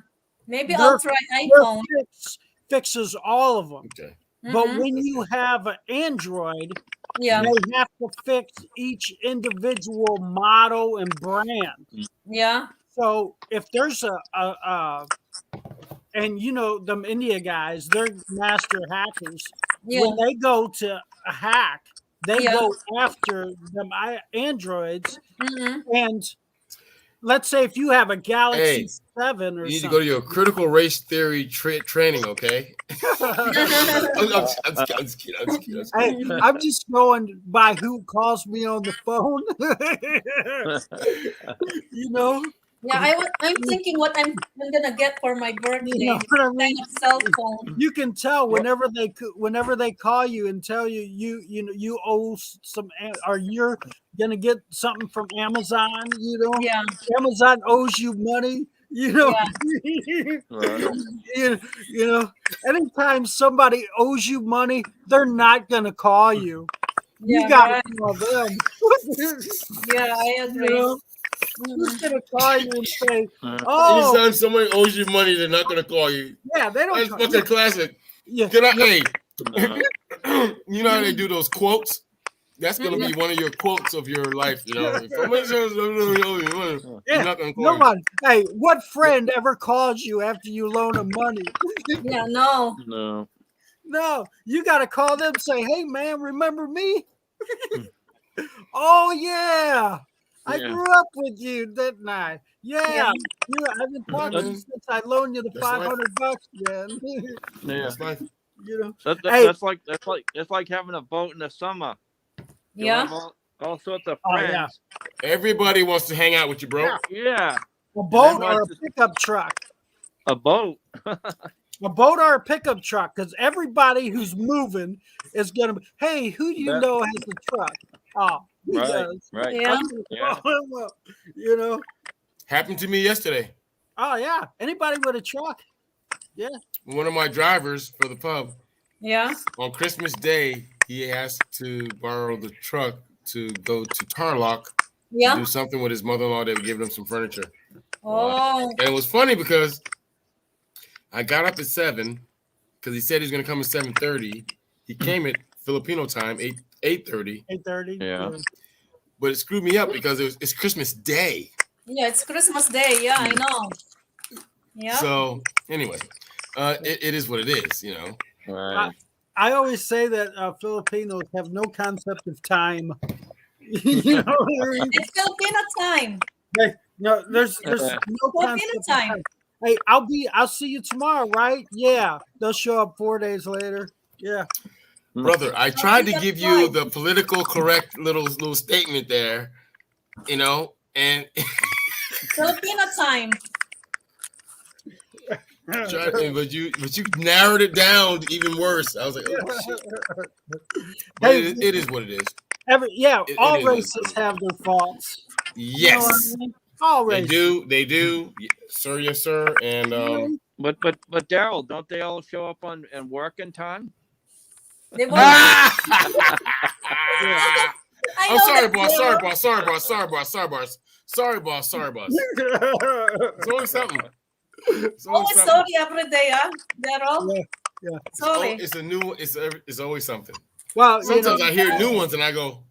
Maybe their, I'll try their iPhone. fixes all of them. Okay. But Mhm. when you have an Android, Yeah. they have to fix each individual model and brand. Yeah. So if there's and you know them India guys, they're master hackers. Yeah. When they go to a hack, they Yeah. go after them Androids. Mhm. And let's say if you have a Galaxy Hey, 7 or You need to go to something, your critical race theory training, okay? I'm just kidding. hey, I'm just going by who calls me on the phone. You know, Yeah, I'm thinking what I'm gonna get for my birthday. you know what I mean. Kind of cell phone. You can tell whenever they call you and tell you you owe some or you're gonna get something from Amazon. You know, Yeah. Amazon owes you money. You know, Right. you know, anytime somebody owes you money, they're not gonna call you. You Yeah. got Right. to call them. Yeah, I You agree. know, who's Mhm. gonna call you and say, "Oh, Anytime somebody owes you money, they're not gonna call you. yeah, they don't." That's Call fucking classic. yeah, Can I? Hey, No. you know how they do those quotes? That's gonna be one of your quotes of your life. You know, if somebody says somebody owes you money, yeah. you're not gonna call you. Nobody. Hey, what friend ever calls you after you loan them money? Yeah, no. No. No, you got to call them and say, "Hey, man, remember me?" Oh yeah, I Yeah. grew up with you, didn't I? Yeah, Yeah. I've been talking man. since I loaned you the That's life. $500, man. Yeah. That's life. You know, That's hey, that's like having a boat in the summer. You'll Yeah. have all sorts of Oh, friends. yeah. Everybody wants to hang out with you, bro. Yeah. Yeah. a boat then or a once- pickup truck. A boat. A boat or a pickup truck, because everybody who's moving is gonna be. Hey, who do you That- know has a truck? Oh, he Right. does. Right. Yeah. I'm gonna Yeah. call him up, you know. Happened to me yesterday. Oh yeah, anybody with a truck. One of my drivers for the pub Yeah. on Christmas Day, he asked to borrow the truck to go to Tarlock to Yeah. do something with his mother-in-law. They were giving him some furniture. Oh. And it was funny because I got up at 7 because he said he was going to come at 7:30. He came at Filipino time, 8:30. 8:30. Yeah. But it screwed me up because it's Christmas Day. Yeah, it's Christmas Day. Yeah, I know. Yeah. So anyway, it is what it is, you know. Right. I always say that Filipinos have no concept of time. You know what I mean? It's Filipino time. No, there's no Filipino concept of time. time. Hey, I'll see you tomorrow, right? Yeah, they'll show up 4 days later. Yeah. Brother, I tried to give you the political correct little statement there, you know, and Filipino time. but you narrowed it down even worse. I was like, oh shit. But Hey, it is what it is. All it is. races have their faults. You know what Yes, I mean? All they races. do. They do, sir. Yes, sir. And But Daryl, don't they all show up on and work in time? They won't. I'm I know sorry, that boss. they Sorry, won't. boss. Sorry, boss. Sorry, boss. Sorry, boss. Sorry, boss. Sorry, boss. It's always something. It's always Always something. sorry every day, huh? Daryl? Yeah. Sorry. It's a new. It's always something. Well, Sometimes I hear new ones and I go,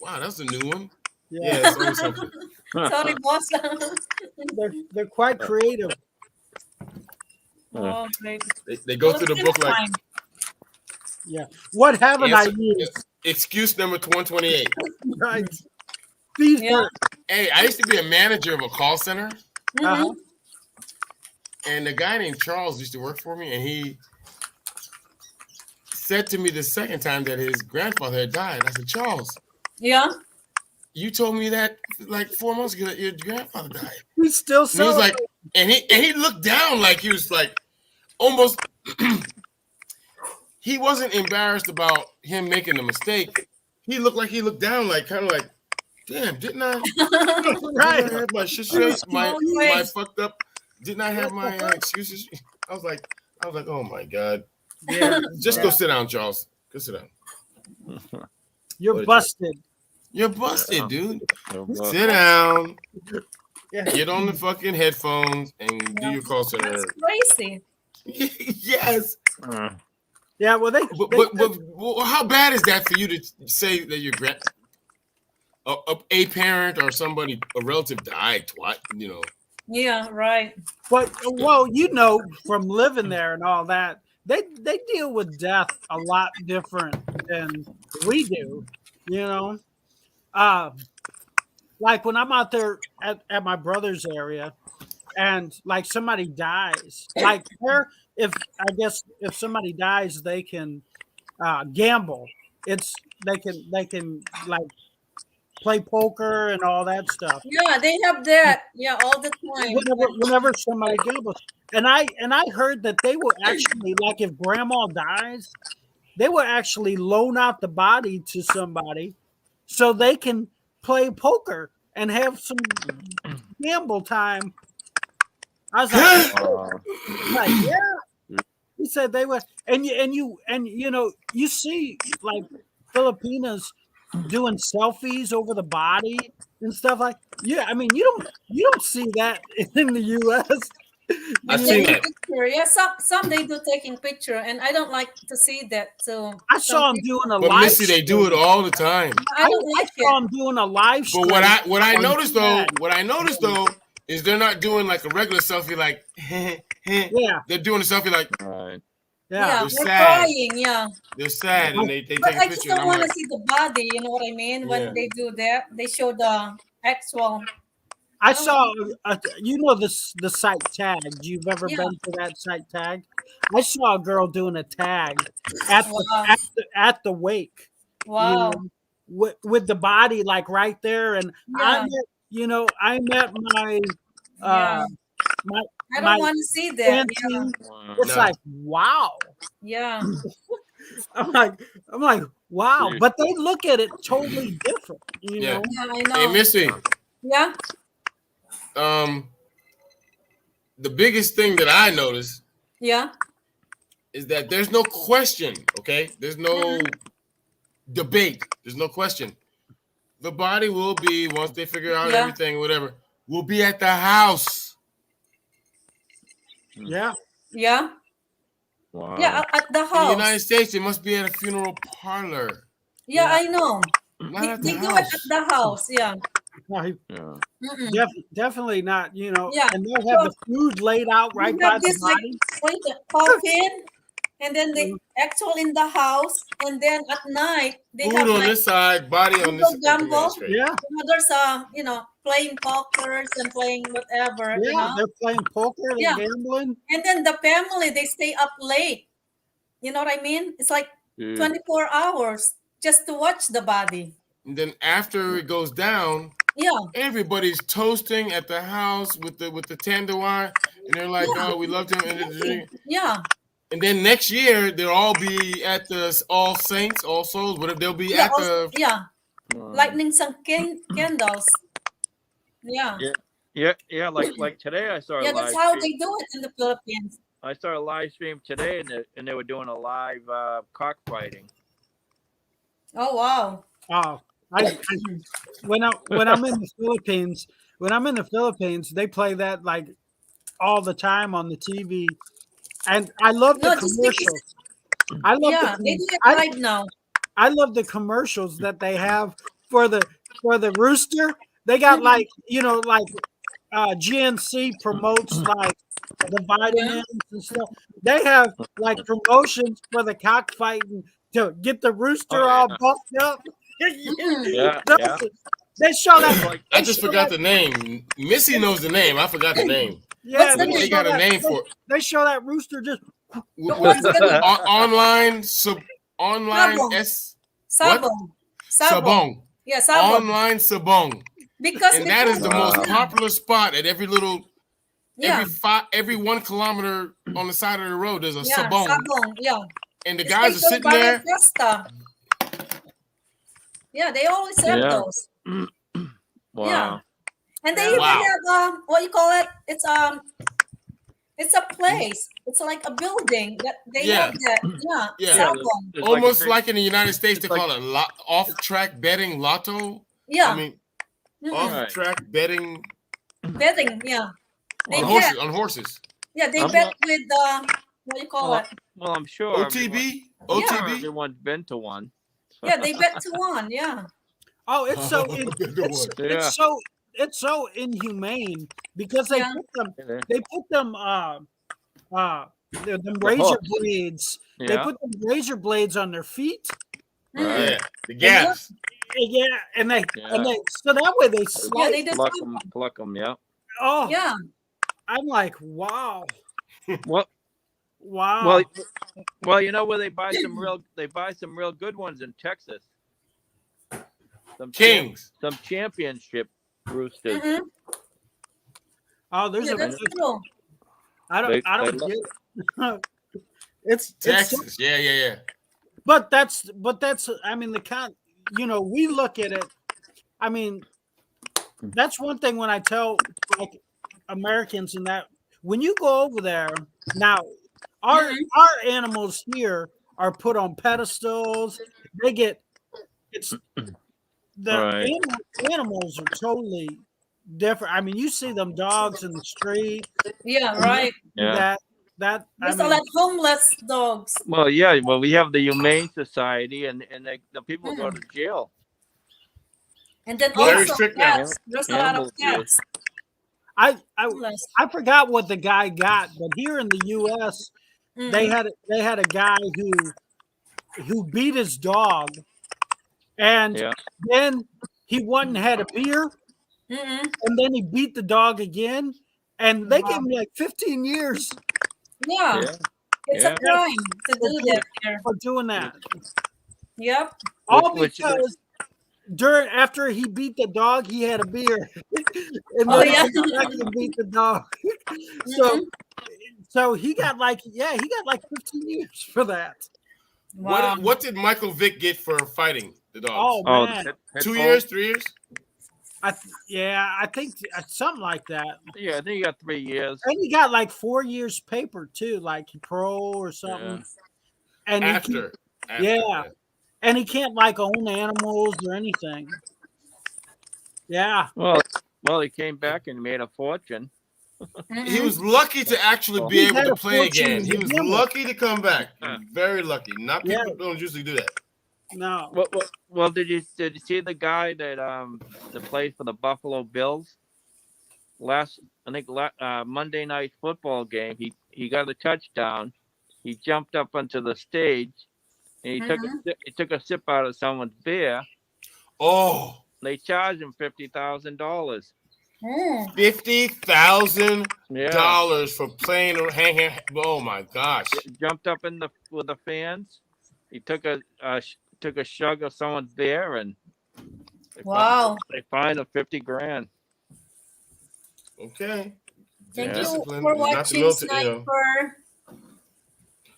"Wow, that's a new one." Yeah, it's always something. Sorry, boss. they're quite creative. Oh, great. They go Well, through the it's book like fine. Yeah. What haven't I answer- used? excuse number 128. Right. These Yeah. Hey, I used to be a manager of a call center, Mhm. and a guy named Charles used to work for me, and he said to me the second time that his grandfather had died. I said, Charles, Yeah. you told me that like 4 months ago that your grandfather died. He's still And he was like, celebrating. and he looked down like he was like almost. He wasn't embarrassed about him making a mistake. He looked like he looked down, like kind of like, damn, didn't I Right. have my shit straight? My Always. fucked up. Didn't I have my excuses? I was like, oh my god. Yeah. Just go sit down, Charles. Go sit down. You're busted. You're busted, dude. But Sit down. Yeah. Get on the fucking headphones and do your call center. That's crazy. Yes. Yeah. Well, But how bad is that for you to say that your a parent or somebody, a relative died twice? You know. Yeah, right. But well, you know, from living there and all that, they deal with death a lot different than we do. You know, like when I'm out there at my brother's area, and like somebody dies, like there, if somebody dies, they can gamble. They can like play poker and all that stuff. Yeah, they have that. Yeah, all the time. Whenever somebody gambles, and I heard that they will actually, like, if grandma dies, they will actually loan out the body to somebody so they can play poker and have some gamble time. I was like, yeah. He said they would, and you know, you see like Filipinas doing selfies over the body and stuff like. Yeah, I mean, you don't see that in the U.S. I've seen that. Picture. Yeah, some they do taking picture, and I don't like to see that. So I saw him doing a But live. Missy, they do it all the time. I don't like saw it. him doing a live. But what I on noticed Snapchat. though is they're not doing like a regular selfie like Yeah, they're doing a selfie like right. Yeah, yeah. They're they're sad. crying. Yeah, they're sad and they take but a I just picture. And don't I'm want to like, see the body. You know what I mean? When Yeah. they do that, they show the actual. I saw, you know, the site Tag. You've ever Yeah. been to that site Tag? I saw a girl doing a tag at the Wow. at the wake. Wow. You know, with the body like right there, and Yeah. I met my Yeah. my I my don't want to see that. Yeah. dancing. Wow. It's No. like wow. Yeah. I'm like wow, but they look at it totally different. You Yeah. know, Yeah, I hey know. Missy, Yeah. the biggest thing that I noticed Yeah. is that there's no question, okay? There's no debate. There's no question. The body will be, once they figure out Yeah. everything, whatever, will be at the house. yeah. Yeah. Wow. Yeah. At the In the house. United States, it must be at a funeral parlor, Yeah, I know. not They, at the they do it house. at the house. Yeah. I- Yeah. Mm-mm. Definitely not. You know, Yeah. and they'll have the food laid out right You by have the this like body. coffin, and then the actual in the house, and then at night they Food have on like this side, body on this side. Gumbo. Okay, that's great. Yeah, others playing pokers and playing whatever, yeah. They're playing poker, they're Yeah. gambling. And then the family they stay up late. You know what I mean? It's like Dude. 24 hours just to watch the body. And then after it goes down, Yeah. everybody's toasting at the house with the tandoor, and they're like, Yeah. "Oh, we loved him." Yeah. And then next year they'll all be at the All Saints, All Souls, whatever. They'll be Yeah. at the. Yeah. Wow. Lightning some candles. Yeah. Yeah. Like today, I saw a Yeah, live that's how stream. they do it in the Philippines. I saw a live stream today, and they were doing a live cockfighting. Oh wow. Oh, when I'm in the Philippines, when I'm in the Philippines, they play that like all the time on the TV, and I love the No, just because, commercials. I love yeah, they do the it live now. I love the commercials that they have for the rooster. They got like like GNC promotes like the vitamins and stuff. They have like promotions for the cockfighting to get the rooster Oh, all yeah. buffed up. Yeah, Those- yeah. They show that. I just forgot the name. Missy knows the name. I forgot the name. Yeah, What's the they They name? show got a that- name for it. They show that rooster just. What's the name? Online Sabong. S Sabong. Sabong. Sabong. Yeah, Sabong. Online Sabong. Because And that is the before- most popular spot at every little Yeah, every 1 kilometer on the side of the road. There's a yeah, Sabong. Sabong. Yeah. And the guys are Special sitting there. Barra Fiesta. Yeah, they always have Yeah. those. Wow. Yeah. And they even Wow. have what you call it? It's a place. It's like a building that they Yeah. have that. Yeah. Yeah. Sabong. It's Almost a like in the United States, they it's like- call it off-track betting lotto. Yeah. I mean, Mhm. off-track betting Betting. Yeah. They on bet. horses. On horses. Yeah, they I'm bet not- with what do you call Well, it? well, I'm sure. OTB. Everyone, OTB. everyone's been to one. Yeah, they bet to one. Yeah. Oh, it's so Good one. Yeah. it's so inhumane because they Yeah. put them Yeah. they put them them razor hooks. blades. They Yeah. put them razor blades on their feet. Mhm. Yeah. The gaps. Yeah, and they Yeah. and they so that way they Yeah, slide. they just Pluck them, yeah. Oh, yeah. I'm like, wow, Well, wow. well, you know where they buy some real good ones in Texas. Kings. Some championship roosters. Mhm. Oh, there's Yeah, a. that's true. I don't. They- I don't they get. It's so- Texas. Yeah. but that's. I mean, the con. We look at it. I mean, that's one thing when I tell like Americans and that when you go over there now, our animals here are put on pedestals. They get the Right. animals are totally different. I mean, you see them dogs in the street. Yeah, right. Yeah. That I There's mean, a lot of homeless dogs. Well, yeah. Well, we have the Humane Society, and the people go to jail. And then Very also strict now. cats. There's a lot of Animals, yeah. cats. I Homeless. I forgot what the guy got, but here in the U.S. Mhm. they had a guy who beat his dog, and Yeah. then he went and had a beer, Mhm. and then he beat the dog again, and they gave him like 15 years Yeah. Yeah. It's Yeah. a crime to do that here. for doing that. Yep. All Which- because after he beat the dog, he had a beer, and Oh, then yeah. he went back and beat the dog. Mhm. So he got like 15 years for that. Wow. What did Michael Vick get for fighting the dogs? Oh Oh, man, head 2 phone? years, 3 years? I think something like that. Yeah, I think you got 3 years. And he got like 4 years paper too, like pro or something. And he After. Yeah. and he can't like own animals or anything. Yeah. Well, he came back and made a fortune. He was lucky to actually be He able had to a play fortune again. to He was begin with. lucky to come back. Yeah. Very lucky. Not people Yeah. don't usually do that. No. Well, did you see the guy that played for the Buffalo Bills? Monday night football game. He got a touchdown. He jumped up onto the stage, and he took a sip out of someone's beer. Oh, They charged him $50,000. Mm. $50,000 for playing or hanging. Oh my gosh. He jumped up with the fans. He took a shug of someone's beer, and Wow. they fined him $50,000. Okay. Thank Discipline you for is not the watching military, you know.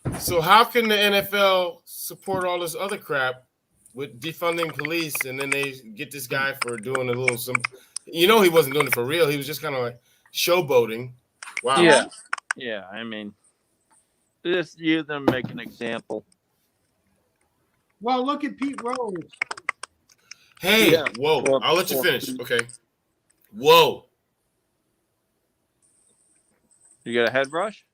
Sniper. So how can the NFL support all this other crap with defunding police, and then they get this guy for doing a little some? He wasn't doing it for real. He was just kind of like showboating. Wow. Yeah. I mean, just use them make an example. Well, look at Pete Rose. Hey, Yeah. whoa! Well, I'll let you well, finish. Okay. Whoa! You get a head rush?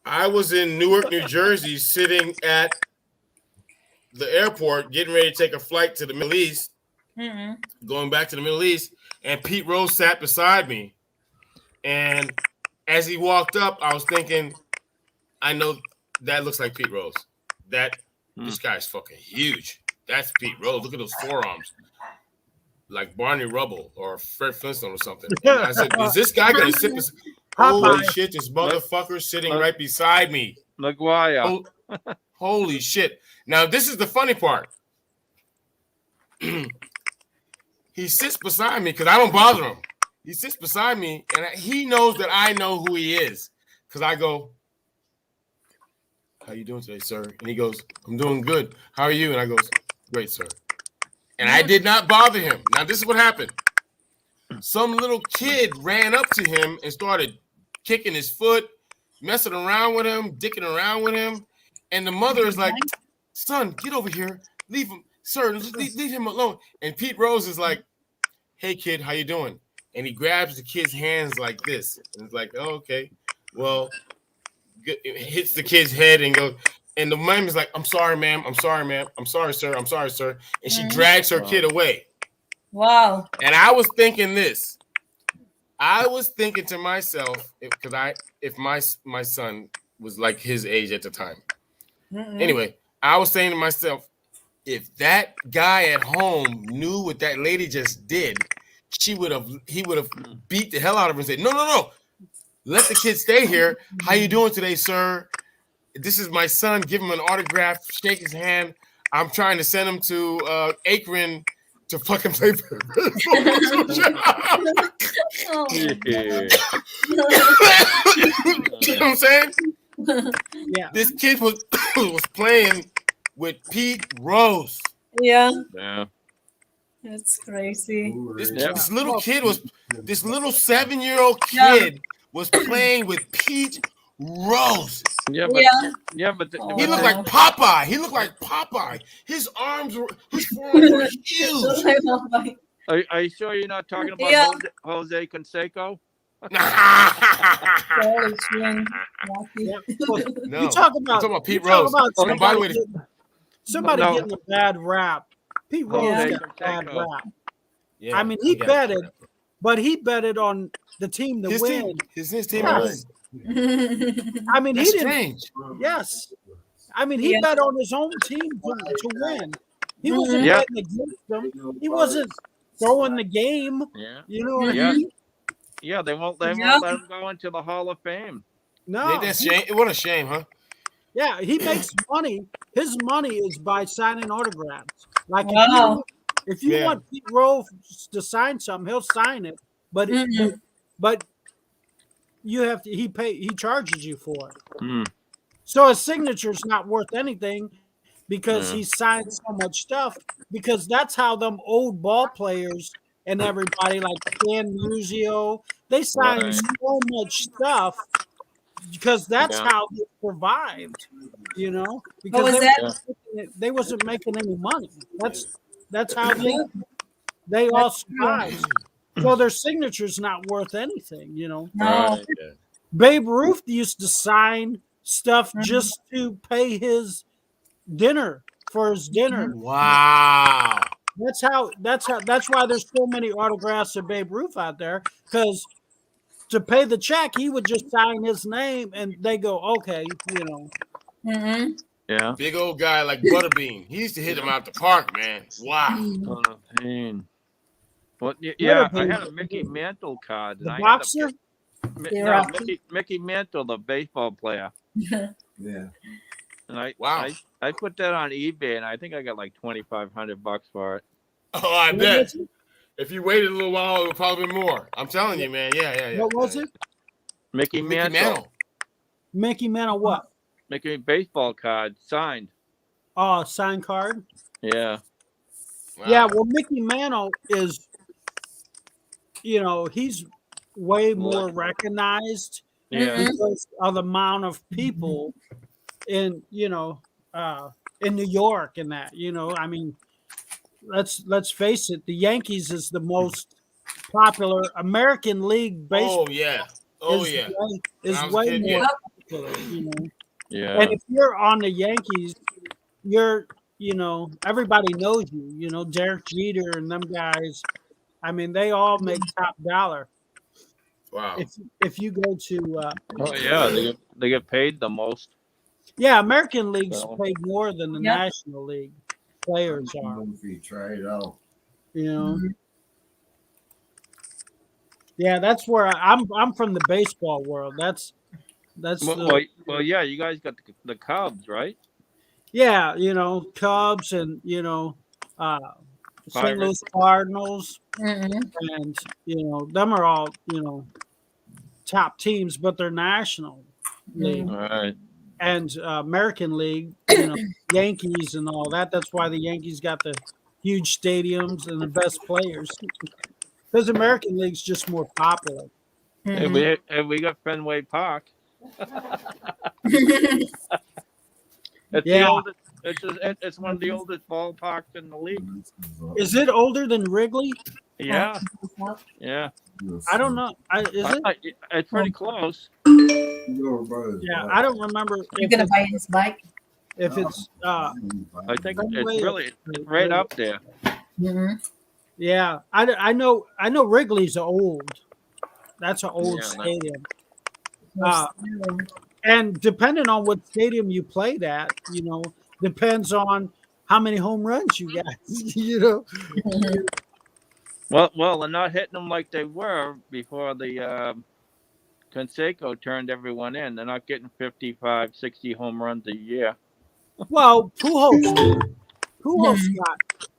I was in Newark, New Jersey, sitting at the airport, getting ready to take a flight to the Middle East, going back to the Middle East, and Pete Rose sat beside me. And as he walked up, I was thinking, I know that looks like Pete Rose. This guy's fucking huge. That's Pete Rose. Look at those forearms. Like Barney Rubble or Fred Flintstone or something. And I said, is this guy going to sit this? Holy shit, this motherfucker's sitting right beside me. Maguire. Holy shit. Now, this is the funny part. He sits beside me because I don't bother him. He sits beside me, and he knows that I know who he is. Because I go, how you doing today, sir? And he goes, I'm doing good. How are you? And I goes, great, sir. And I did not bother him. Now, this is what happened. Some little kid ran up to him and started kicking his foot, messing around with him, dicking around with him. And the mother is like, son, get over here. Leave him. Sir, leave him alone. And Pete Rose is like, hey, kid, how you doing? And he grabs the kid's hands like this. And it's like, oh, okay. Well, it hits the kid's head and goes. And the mom is like, I'm sorry, ma'am. I'm sorry, ma'am. I'm sorry, sir. I'm sorry, sir. And she drags her kid away. Wow. And I was thinking this. I was thinking to myself, if my son was like his age at the time. Anyway, I was saying to myself, if that guy at home knew what that lady just did, he would have beat the hell out of her and said, no. Let the kid stay here. How you doing today, sir? This is my son. Give him an autograph. Shake his hand. I'm trying to send him to Akron to fucking play for Oh, You know what I'm saying? Yeah. This kid was playing with Pete Rose. yeah, Yeah. that's crazy. This little kid this little 7-year-old kid was playing with Pete Rose. Yeah, but He looked like Popeye. His forearms were huge. Are you sure you're not talking about Yeah. Jose Canseco? Holy swing. Yeah. No, You talk I'm about talking about Pete you talk Rose. about And by the way, somebody No. getting a bad rap. Pete Rose Yeah. got a bad rap. yeah, I mean, he got betted, it. but he betted on the team to His win. team. His team. Yes. won. I mean, That's he didn't. strange. Yes. I mean, he Yeah. bet on his own team to win. He wasn't Yeah. betting against them. He wasn't throwing the game. Yeah. You know what I Yeah. mean? Yeah, they won't let Yeah. him go into the Hall of Fame. No. That's shame. What a shame, huh? Yeah, he makes money. His money is by signing autographs. Like Wow. if you Yeah. want Pete Rose to sign something, he'll sign it. But but you have to. He charges you for it. Mm. So his signature's not worth anything because he signed so much stuff. Because that's how them old ball players and everybody like Ken Musial, they signed Right. so much stuff because that's Yeah. how they survived. You know, What because was they wasn't making any money. That's how they all survived. So their signature's not worth anything. You know. No. Babe Ruth used to sign stuff just to pay his dinner for his dinner. Wow. That's why there's so many autographs of Babe Ruth out there, because to pay the check, he would just sign his name and they go, okay, you know. Yeah. Big old guy like Butterbean. He used to hit him out the park, man. Wow. Ton of pain. Well, yeah, I had a Mickey Mantle card. The and boxer? Mickey Mantle, the baseball player. Yeah. And Wow. I put that on eBay, and I think I got like $2,500 for it. Oh, I bet. If you waited a little while, it would probably be more. I'm telling you, man. Yeah. What was it? Mickey Mantle. Mickey Mantle what? Mickey baseball card signed. Oh, sign card? Yeah. Wow. Yeah, well, Mickey Mantle is, you know, he's way more recognized Yeah. because of the amount of people in, you know, in New York and that, you know, I mean, let's face it, the Yankees is the most popular American League baseball. Oh, yeah. Oh is yeah. way, When is I was a way kid, more yeah. popular, you know. Yeah. And if you're on the Yankees, you're, you know, everybody knows you. You know, Derek Jeter and them guys. I mean, they all make top dollar. Wow. If you go to Oh yeah, they get paid the most. yeah, American League's So, paid more than the Yep. National League players are. Try it out. You know. Yeah, that's where I'm from the baseball world. That's well, yeah, you guys got the Cubs, right? yeah, you know, Cubs and you know, St. Louis Pirates. Cardinals, Mm-mm. and you know, them are all you know top teams, but they're National League All right. and American League. You know, Yankees and all that. That's why the Yankees got the huge stadiums and the best players. Because American League's just more popular. Hey, we got Fenway Park. It's the Yeah. oldest. It's one of the oldest ballparks in the league. Is it older than Wrigley? Yeah, yeah. I don't know. Is it? It's pretty close. Yeah, I don't remember You're gonna buy his bike? if it's I think Fenway it's really right up there. Mm-hmm. yeah. I know Wrigley's old. That's an old Yeah, stadium. And depending on what stadium you played at, you know, depends on how many home runs you got. You know. Well, they're not hitting them like they were before the Conseco turned everyone in. They're not getting 55, 60 home runs a year. Well,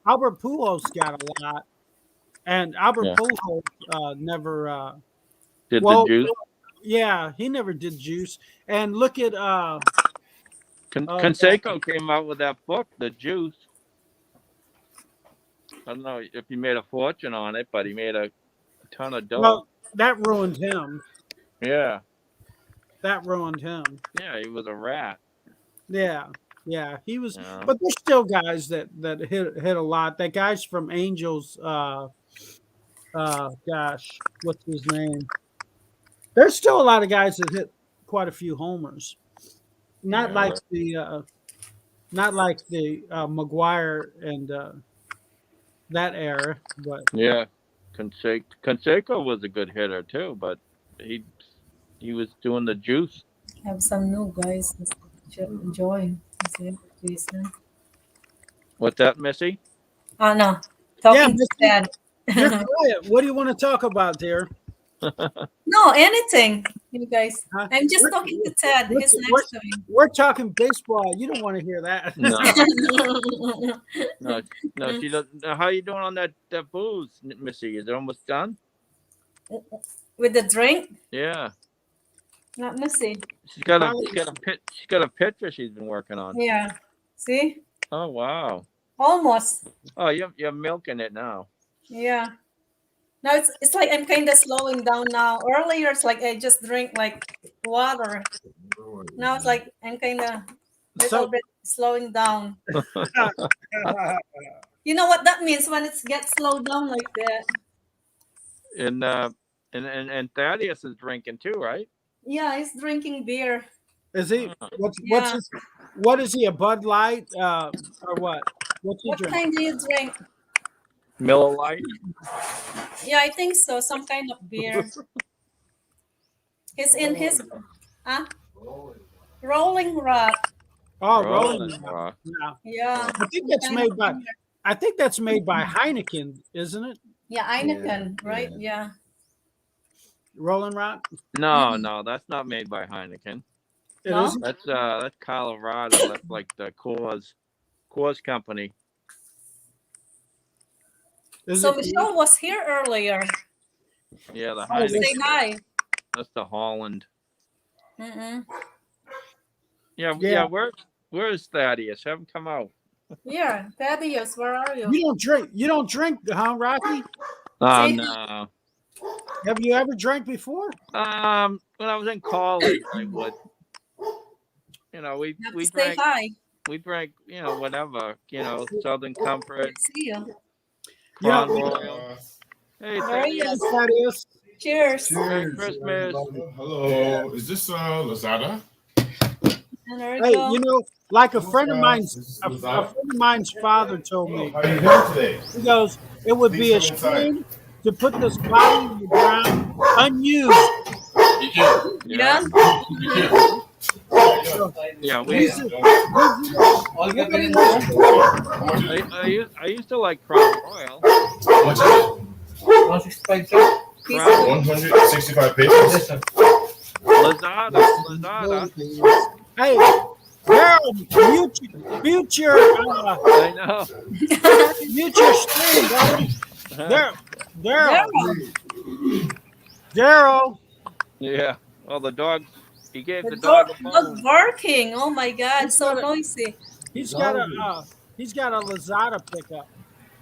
Albert Pujols got a lot, and Albert Yeah. Pujols never. Did Well, the juice? Yeah, he never did juice. And look at Conseco came out with that book, The Juice. I don't know if he made a fortune on it, but he made a ton of dough. well, that ruined him. Yeah, That ruined him. yeah, he was a rat. Yeah, he was. Yeah. But there's still guys that hit a lot. That guy's from Angels. Gosh, what's his name? There's still a lot of guys that hit quite a few homers. Not Yeah. like the McGuire and that era, but Yeah, Conseco was a good hitter too, but he was doing the juice. Have some new guys join. Jason. What's that, Missy? Oh no, talking Missy, to Dad. you're quiet. What do you want to talk about, dear? No, anything, you guys. Huh? I'm just talking to Ted. He's next to We're talking baseball. You don't want to hear that. No, me. no, she doesn't. How you doing on that booze, Missy? Is it almost done? With the drink? Yeah, Let me see. she's got a picture she's been working on. Yeah. See? Oh wow. Almost. Oh, you're milking it now. Yeah. Now it's like I'm kind of slowing down now. Earlier it's like I just drink like water. Now it's like I'm kind of little bit slowing down. You know what that means when it gets slowed down like that? And Thaddeus is drinking too, right? Yeah, he's drinking beer. Is he? What's Yeah. his? What is he? A Bud Light or what? What's he What drink? kind do you drink? Miller Lite. Yeah, I think so. Some kind of beer. He's in his Rolling Rock. Oh, Rolling Rolling. Rock. Yeah. Yeah. I think that's Kind of made by. beer. I think that's made by Heineken, isn't it? Yeah, Heineken, right? Yeah. Rolling Rock. No, that's not made by Heineken. It No? isn't? That's Colorado. That's like the Coors company. Is So it? Michelle was here earlier. Yeah, the Oh, Say Heineken. hi. That's the Holland. Mm-mm. Yeah. Yeah. Where is Thaddeus? Have him come out. Yeah, Thaddeus, where are you? You don't drink. You don't drink, huh, Rocky? Oh See? no. Have you ever drank before? When I was in college, I would. You know, we You have to we say drank hi. whatever. Southern Comfort, See you. Yeah. Crown Royal. Hey, There he Thaddeus. is. Thaddeus. Cheers. Merry Christmas. Hello, is this Lazada? And there Hey, we go. you know, like a friend of This mine's is a Lazada? friend of mine's father told me. How you doing today? He goes, it would be a Please come inside. shame to put this bottle in the ground unused. You can. Yeah. You can. Yeah, He's we. How much is it? I used to like Crown Royal. How much is it? Crown 165 pesos. Lazada. Hey, Daryl, mute your I know. stream, buddy. Daryl. Yeah. Well, the dog. He gave The the dog a dog bone. barking. Oh my God, so noisy. He's got a Lazada pickup.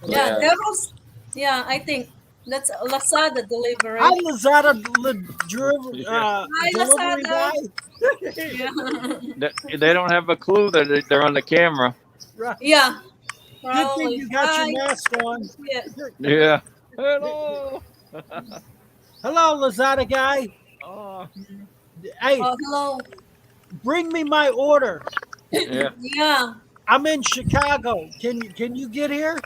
Yeah, Yeah. Daryl's. Yeah, I think that's a Lazada delivery. Hi, Lazada Hi, delivery Lazada. guy. Yeah. They don't have a clue that they're on the camera. Yeah. Good thing Probably. you got Hi. your mask on. Yeah. Yeah. Hello. Hello, Lazada guy. Oh. Hey, Oh, hello. bring me my order. Yeah. Yeah. I'm in Chicago. Can you get here?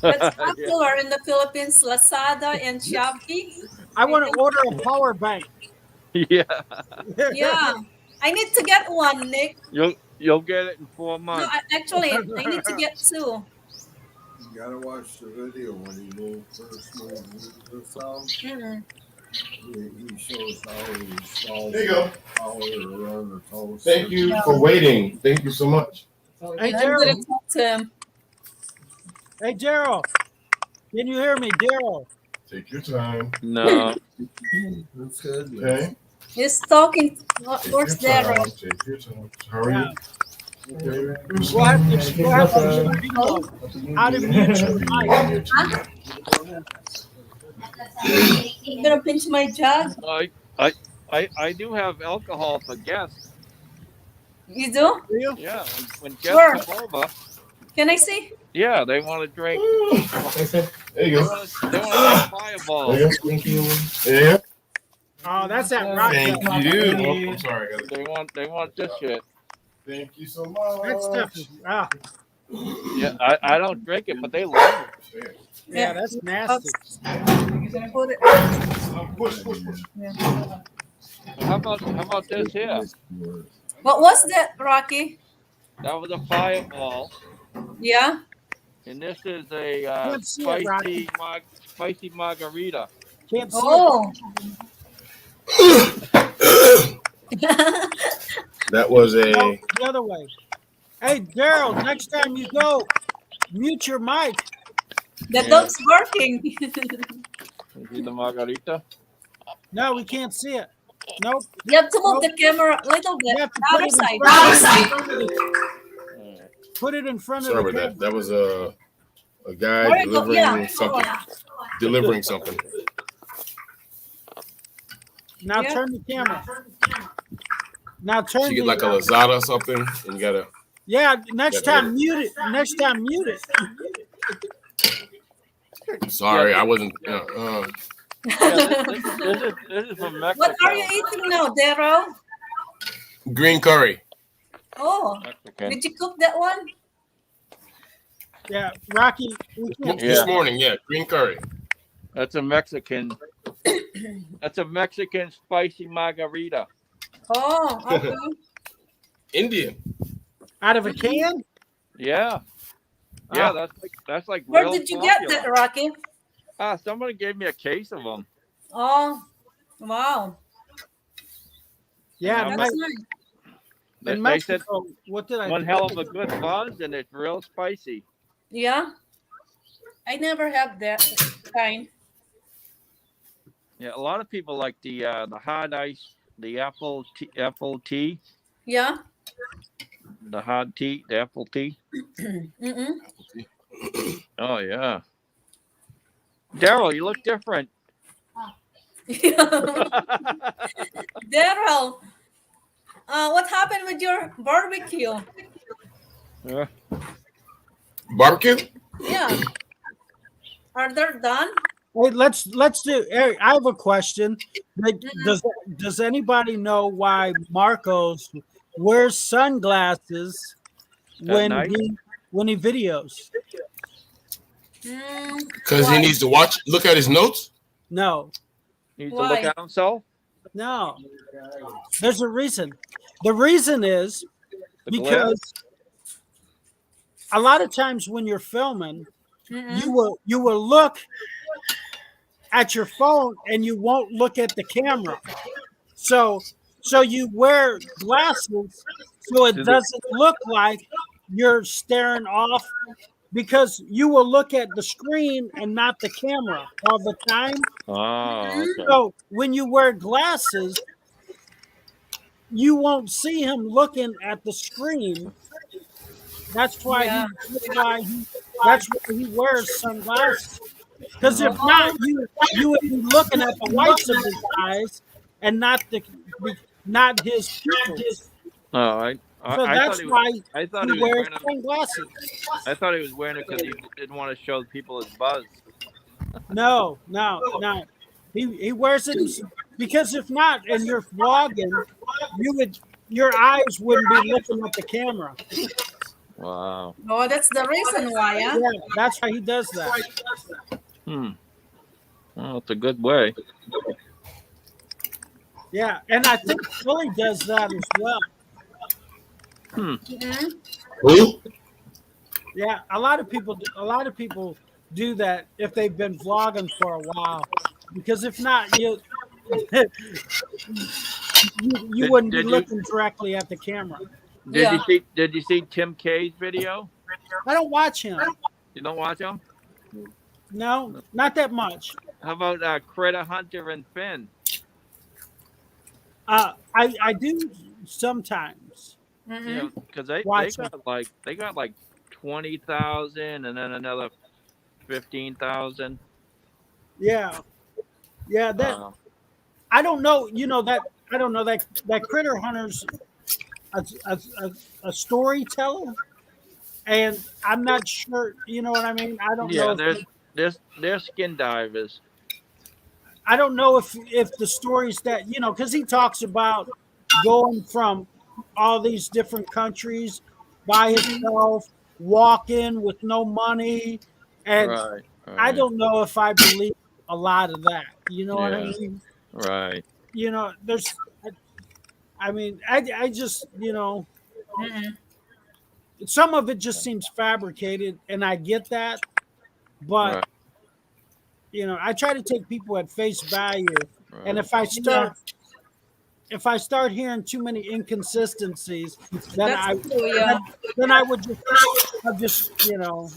That's popular in the Philippines, Lazada and Shopee. I want to order a power bank. Yeah. Yeah. I need to get one, Nick. You'll get it in 4 No, months. actually, I need to get two. You gotta watch the video when he first moved into the house. Mm. He shows how he installs There you go. power to run the toaster. Thank you for waiting. Thank you so much. Hey, I'm Daryl. gonna talk to him. Hey, Daryl. Can you hear me, Daryl? Take your time. No. That's good. Okay. He's talking. Take Where's your time. Daryl? Take your time. How are you? We'll have to video how to mute your mic. I'm gonna pinch my jug. I do have alcohol for guests. You do? Yeah. When Sure. guests come over, Can I see? yeah, they want to drink. There They you go. want to drink Fireball. There you go. Thank you. Yeah. Oh, that's that rock. Thank you. Oh, I'm sorry. I got They want this shit. Thank you so much. That stuff is, Yeah, I don't drink it, but they love it. yeah, that's nasty. Put it. Push, push, push. How about this here? What was that, Rocky? That was a Fireball, Yeah. and this is a Can't see it, Rocky. spicy margarita. Can't see Oh. That was it. No, a. the other way. Hey, Daryl, next time you go, mute your mic. The dog's barking. You see the margarita? No, we can't see it. Nope. You have to move the camera a little You bit. have to Other put side. it Other in side. front of the- Put it in front Sorry of the about camera. that. That was a guy There you go. delivering Yeah. something. Delivering something. Now Yeah. turn the camera. Now So turn you get the, like a Lazada or something, and you gotta. yeah, next Yeah. time mute it. Next time mute it. Sorry, I wasn't. Yeah, this is from Mexico. What are you eating now, Daryl? Green curry. Oh, Mexican. did you cook that one? Yeah, Rocky, we can't Yeah. This morning, yeah, green curry. That's a Mexican. That's a Mexican spicy margarita. Oh, okay. Indian. out of a can. Yeah. Yeah, that's like Where real did you popular. get that, Rocky? Somebody gave me a case of them. Oh, wow. Yeah, Yeah, That's nice. in They said Mexico. What did I? one hell of a good buzz, and it's real spicy. Yeah. I never have that kind. Yeah, a lot of people like the hard ice, the apple tea, Yeah. the hard tea, the apple tea. Mm-mm. Oh yeah. Daryl, you look different. Daryl, what happened with your barbecue? Barbecue? Yeah. Are they done? Hey, let's do. Eric, I have a question. Like, does anybody know why Marcos wears sunglasses when night? he videos? Because he needs to look at his notes. No, Needs to look Why? at himself. no. There's a reason. The reason is The glare? because a lot of times when you're filming, you will look at your phone and you won't look at the camera. So you wear glasses so it doesn't look like you're staring off, because you will look at the screen and not the camera all the time. Oh, okay. So when you wear glasses, you won't see him looking at the screen. That's why that's why he wears sunglasses. Because if not, you would be looking at the whites of his eyes and not his pupils. Oh, So that's why I thought he he was wears wearing them. sunglasses. I thought he was wearing it because he didn't want to show people his buzz. No. He wears it because if not, and you're vlogging, your eyes wouldn't be looking at the camera. Wow. Oh, that's the reason why, yeah? Yeah, that's why he does that. Well, it's a good way. Yeah, and I think Philly does that as well. Who? Yeah, a lot of people do that if they've been vlogging for a while, because if not, you wouldn't be looking directly at the camera. Did you see Tim K's video? I don't watch him. You don't watch him? No, not that much. How about Critter Hunter and Finn? I do sometimes. Because they got like 20,000 and then another 15,000. Yeah. That I don't know. You know that I don't know that Critter Hunter's a storyteller, and I'm not sure. You know what I mean? I don't know. They're skin divers. I don't know if the stories that because he talks about going from all these different countries by himself, walking with no money, and Right. I don't know if I believe a lot of that. You know what I mean? Right. There's. I mean, I just some of it just seems fabricated, and I get that, but. Right. I try to take people at face value, and if I start hearing too many inconsistencies, then I would just go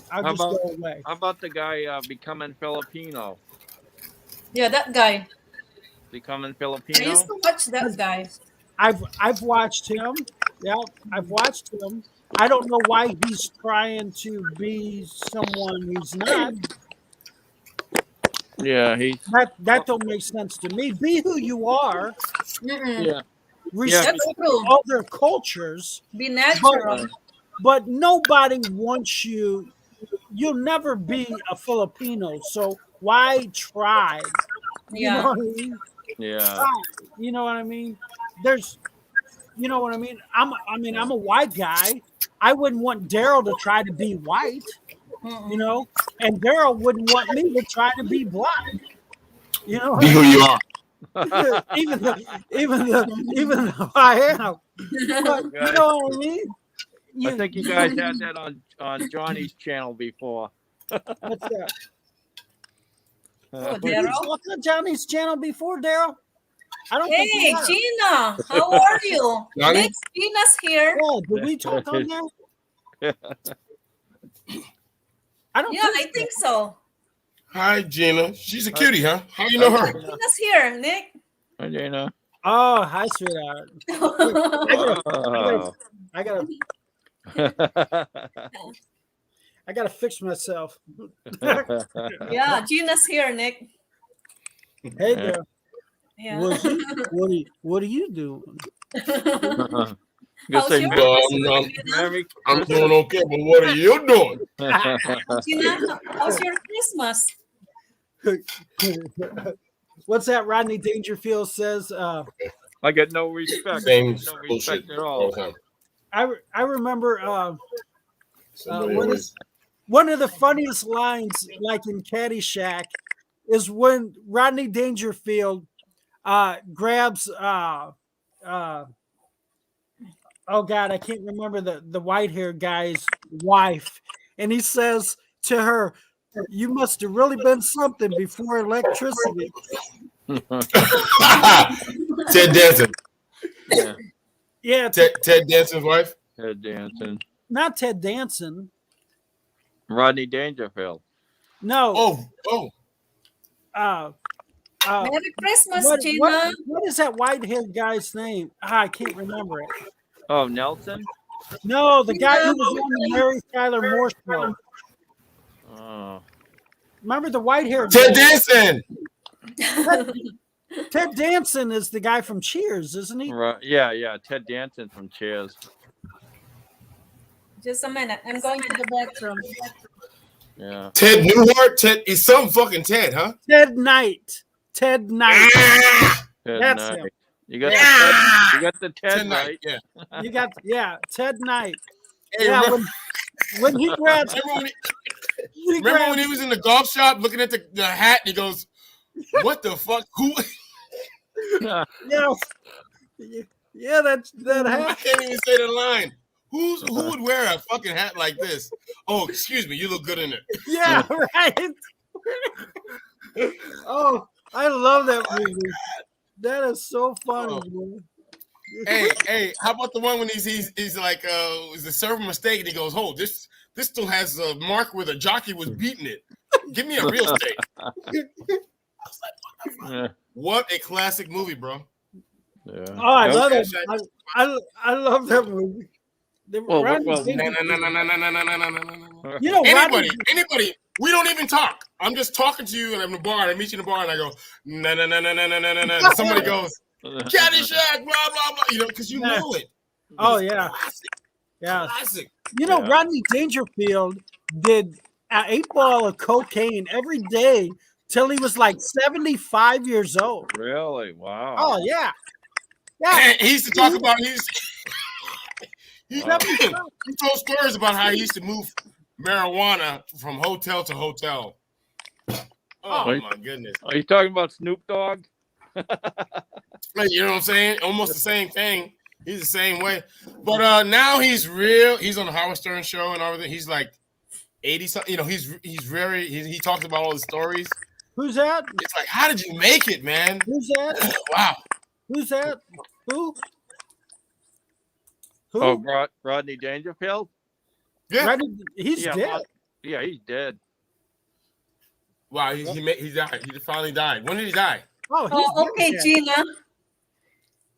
away. How about the guy becoming Filipino? Yeah, that guy. Becoming I Filipino? used to watch that guy. I've watched him. Yeah, I've watched him. I don't know why he's trying to be someone he's not. Yeah, that don't make sense to me. Be who you are. Yeah. Respect That's true. other cultures. Be natural. But nobody wants you. You'll never be a Filipino, so why try? You know what I mean? Yeah. You know what I mean? You know what I mean? I'm a white guy. I wouldn't want Daryl to try to be white. And Daryl wouldn't want me to try to be black. You know, Be who you are. even though I am. But, you know what I mean? I think you guys had that on Johnny's channel before. What's that? Oh, Did you Daryl. talk on Johnny's channel before, Daryl? I don't think we Hey, have. Gina, how are you? Johnny? Next, Gina's here. Yeah, did we talk on there? I don't Yeah, think I think so. Hi, Gina. She's a cutie, huh? How you know her? Gina's here, Nick. You know. Oh, hi, sweetheart. I gotta fix myself. Yeah, Gina's here, Nick. Hey there. Yeah. What are you doing? Just say How's Merry I'm doing okay, but what are you doing? Gina, how's your Christmas? What's that? Rodney Dangerfield says. I get no respect. Same No bullshit respect at all. the time. I remember Somebody what always- is one of the funniest lines, like in Caddyshack, is when Rodney Dangerfield grabs oh God, I can't remember the white hair guy's wife, and he says to her, "You must have really been something before electricity." Ted Danson. Yeah, Yeah, Ted Danson's wife. Ted Danson. not Ted Danson. Rodney Dangerfield. No. Oh. Merry Christmas, What Gina. is that white haired guy's name? I can't remember it. Oh, Nelson. No, the guy who was on the Mary Tyler Moore show. Oh, Remember the white haired Ted Danson. Ted Danson is the guy from Cheers, isn't he? right. Yeah. Ted Danson from Cheers. Just a minute. I'm going to the bathroom. Yeah. Ted Newhart. Ted is some fucking Ted, huh? Ted Knight. Ted Knight. Ted That's Knight. him. You got the Ted Ted Knight. right. Yeah. You got Ted Knight. Hey, Yeah, remember, when he grabs remember when he was in the golf shop looking at the hat and he goes, "What the fuck? Who?" yeah, that I hat. can't even say the line. Who would wear a fucking hat like this? Oh, excuse me, you look good in it. Yeah, right. Oh, I love that movie. That is so funny, man. Hey, how about the one when he's like is the server mistake and he goes, "Oh, this still has a mark where the jockey was beating it. Give me a real steak." Yeah. What a classic movie, bro. Yeah. Oh, I Yep. love it. I love that movie. Well, Rodney well, Dangerfield- No. You know, Rodney, Anybody. We don't even talk. I'm just talking to you and I'm in the bar and I meet you in the bar and I go, no. Somebody goes, Caddyshack, blah, blah, blah. You know, because you know it. Oh, It's yeah. Classic. Yeah. Classic. You know, Yeah. Rodney Dangerfield did an 8-ball of cocaine every day till he was like 75 years old. Really? Wow. Oh, yeah. Yeah. And he used to talk about, he Wow. told stories about how he used to move marijuana from hotel to hotel. Oh, Wait. my goodness. Are you talking about Snoop Dogg? Like, you know what I'm saying? Almost the same thing. He's the same way. But now he's real. He's on the Howard Stern show and everything. He's like 80 something. You know, he talks about all the stories. Who's that? It's like, how did you make it, man? Who's that? Wow. Who's that? Who? Who? Oh, Rodney Dangerfield? Yeah. Rodney, he's Yeah, dead. Yeah, he's dead. Wow. He died. He finally died. When did he die? Oh, he's Oh, okay, dead. Gina.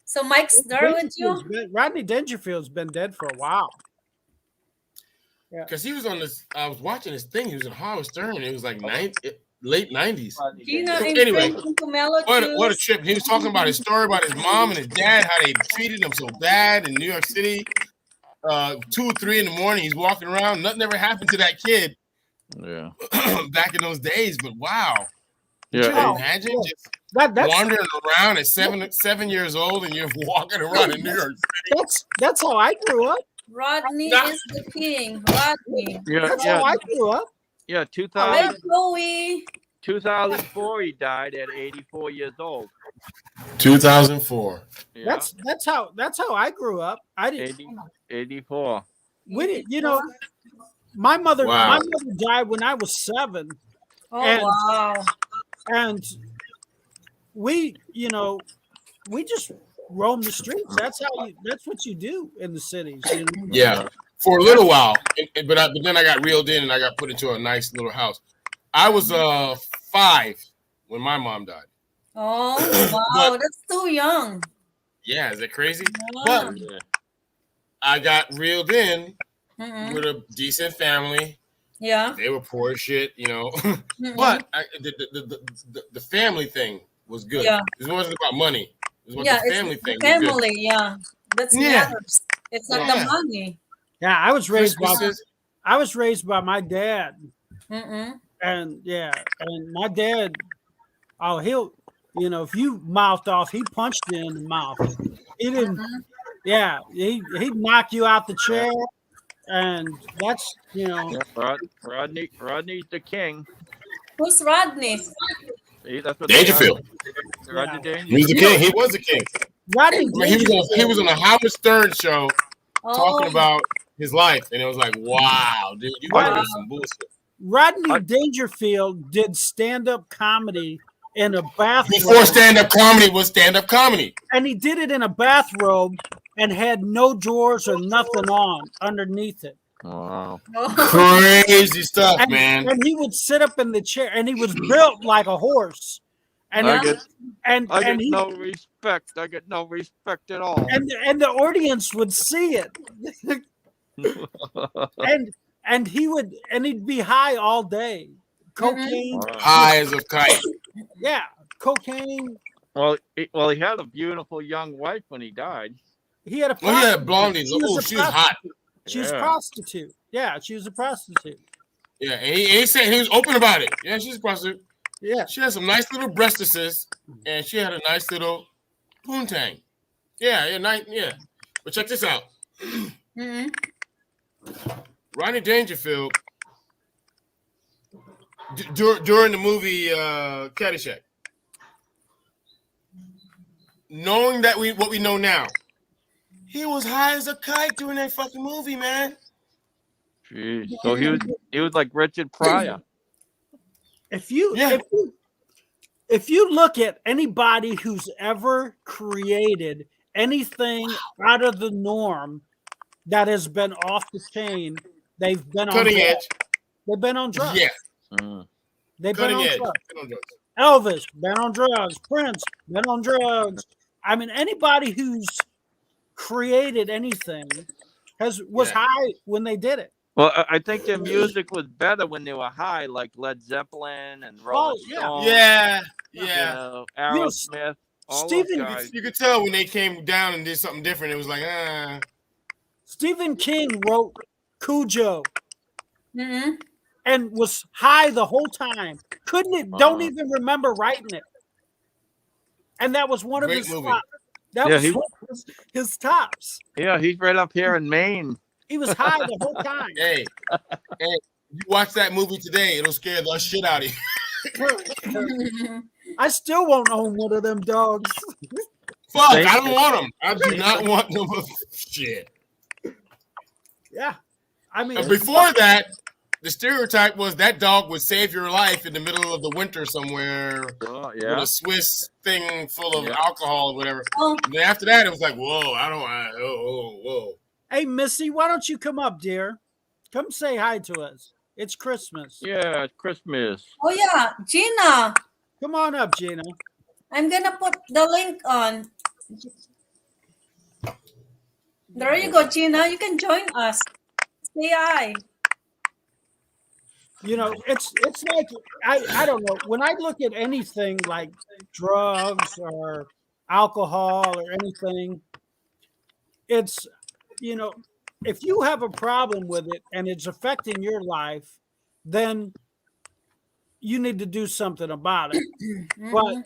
So Mike's there with you? Rodney Dangerfield's been dead for a while. Because he was on this. I was watching this thing. He was in Howard Stern. It was like late 90s. Rodney Gina, Dangerfield. I'm Anyway, drinking pomelo What a juice. trip. He was talking about his story about his mom and his dad, how they treated him so bad in New York City. 2 or 3 in the morning, he's walking around. Nothing ever happened to that kid Yeah. back in those days. But wow. Yeah. Can you Oh, imagine just That's wandering around at 7 years old and you're walking around in New York City? that's how I grew up. Rodney Nah. is the king. Rodney. Yeah, That's how yeah, I grew up. yeah. Hi, 2000, Chloe. 2004, he died at 84 years old. 2004. Yeah. That's how I grew up. I didn't. 84. We didn't. You know, my mother. Wow. My mother died when I was 7, Oh, And- wow. and we, you know, we just roam the streets. That's what you do in the cities. You know? Yeah, for a little while, but then I got reeled in and I got put into a nice little house. I was 5 when my mom died. Oh, wow. That's too young. Yeah, is that crazy? Yeah. But Yeah. I got reeled in Mm-mm. with a decent family. Yeah. They were poor as shit, you know. Mm-mm. But the family thing was good. Yeah. It wasn't about money. It was about Yeah, the family it's thing. the was good. family. Yeah. That's Yeah. matters. It's not Yeah. the money. Yeah, I was raised by Christmases, my dad, Mm-mm. And yeah, and my dad, oh, he'll, if you mouthed off, he punched you in the mouth. He didn't, yeah, he'd knock you out the chair, and that's, Yeah, Rodney's the king. Who's Rodney? See, that's what Dangerfield. Rodney Dangerfield. He's the king. He was the king. Rodney He was on a Howard Stern show talking Oh, about his life, and it was like, wow, dude, you gotta do some bullshit. Rodney Dangerfield did stand-up comedy in a bathrobe. Before stand-up comedy was stand-up comedy. And he did it in a bathrobe and had no drawers or nothing on underneath it. Wow. Crazy stuff, And, man. and he would sit up in the chair, and he was built like a horse. And I he- get and I get and he no respect. I get no respect at all. and the audience would see it. and he'd be high all day. Cocaine, High as a kite. yeah, cocaine. Well, he had a beautiful young wife when he died. He had a Well, yeah, prostitute. Blondie. Oh, she was hot. She was a Yeah. prostitute. Yeah, she was a prostitute. Yeah, and he said he was open about it. Yeah, she's a prostitute. Yeah. She had some nice little breastises, and she had a nice little poontang. Yeah, nice. Yeah, but check this out. Mhm. Rodney Dangerfield during the movie Caddyshack, knowing that what we know now, he was high as a kite during that fucking movie, man. Jeez. So he was like Richard Pryor. If you Yeah. if you look at anybody who's ever created anything out of the norm that has been off the chain, they've been Cutting on drugs. edge. They've been on drugs. Yeah, Mm. They've been cutting on edge. drugs. Cutting drugs. Elvis, been on drugs. Prince, been on drugs. I mean, anybody who's created anything was Yeah. high when they did it. Well, I think their music was better when they were high, like Led Zeppelin and Rolling yeah. Stones. Yeah, You yeah. know, You know, Aerosmith. All Stephen- those guys. You could tell when they came down and did something different. It was like, Stephen King wrote Cujo Mhm. and was high the whole time. Don't Uh-huh. even remember writing it. And that was one of Great his movie. tops. That Yeah, was he- one of his tops. Yeah, he's right up here in Maine. He was high the whole time. hey, you watch that movie today, it'll scare the shit out of you. I still won't own one of them dogs. Fuck, Thank I don't you. want them. I do not want them. Shit. Yeah. I mean, Before that, the stereotype was that dog would save your life in the middle of the winter somewhere Oh, with yeah. a Swiss thing full of Yeah. alcohol or whatever. Oh, And then after that, it was like, whoa, I don't want. Whoa. hey, Missy, why don't you come up, dear? Come say hi to us. It's Christmas. Yeah, it's Christmas. oh yeah, Gina. Come on up, Gina. I'm gonna put the link on. There you go, Gina. You can join us. Say hi. You know, it's like I don't know. When I look at anything like drugs or alcohol or anything, it's if you have a problem with it and it's affecting your life, then you need to do something about it. But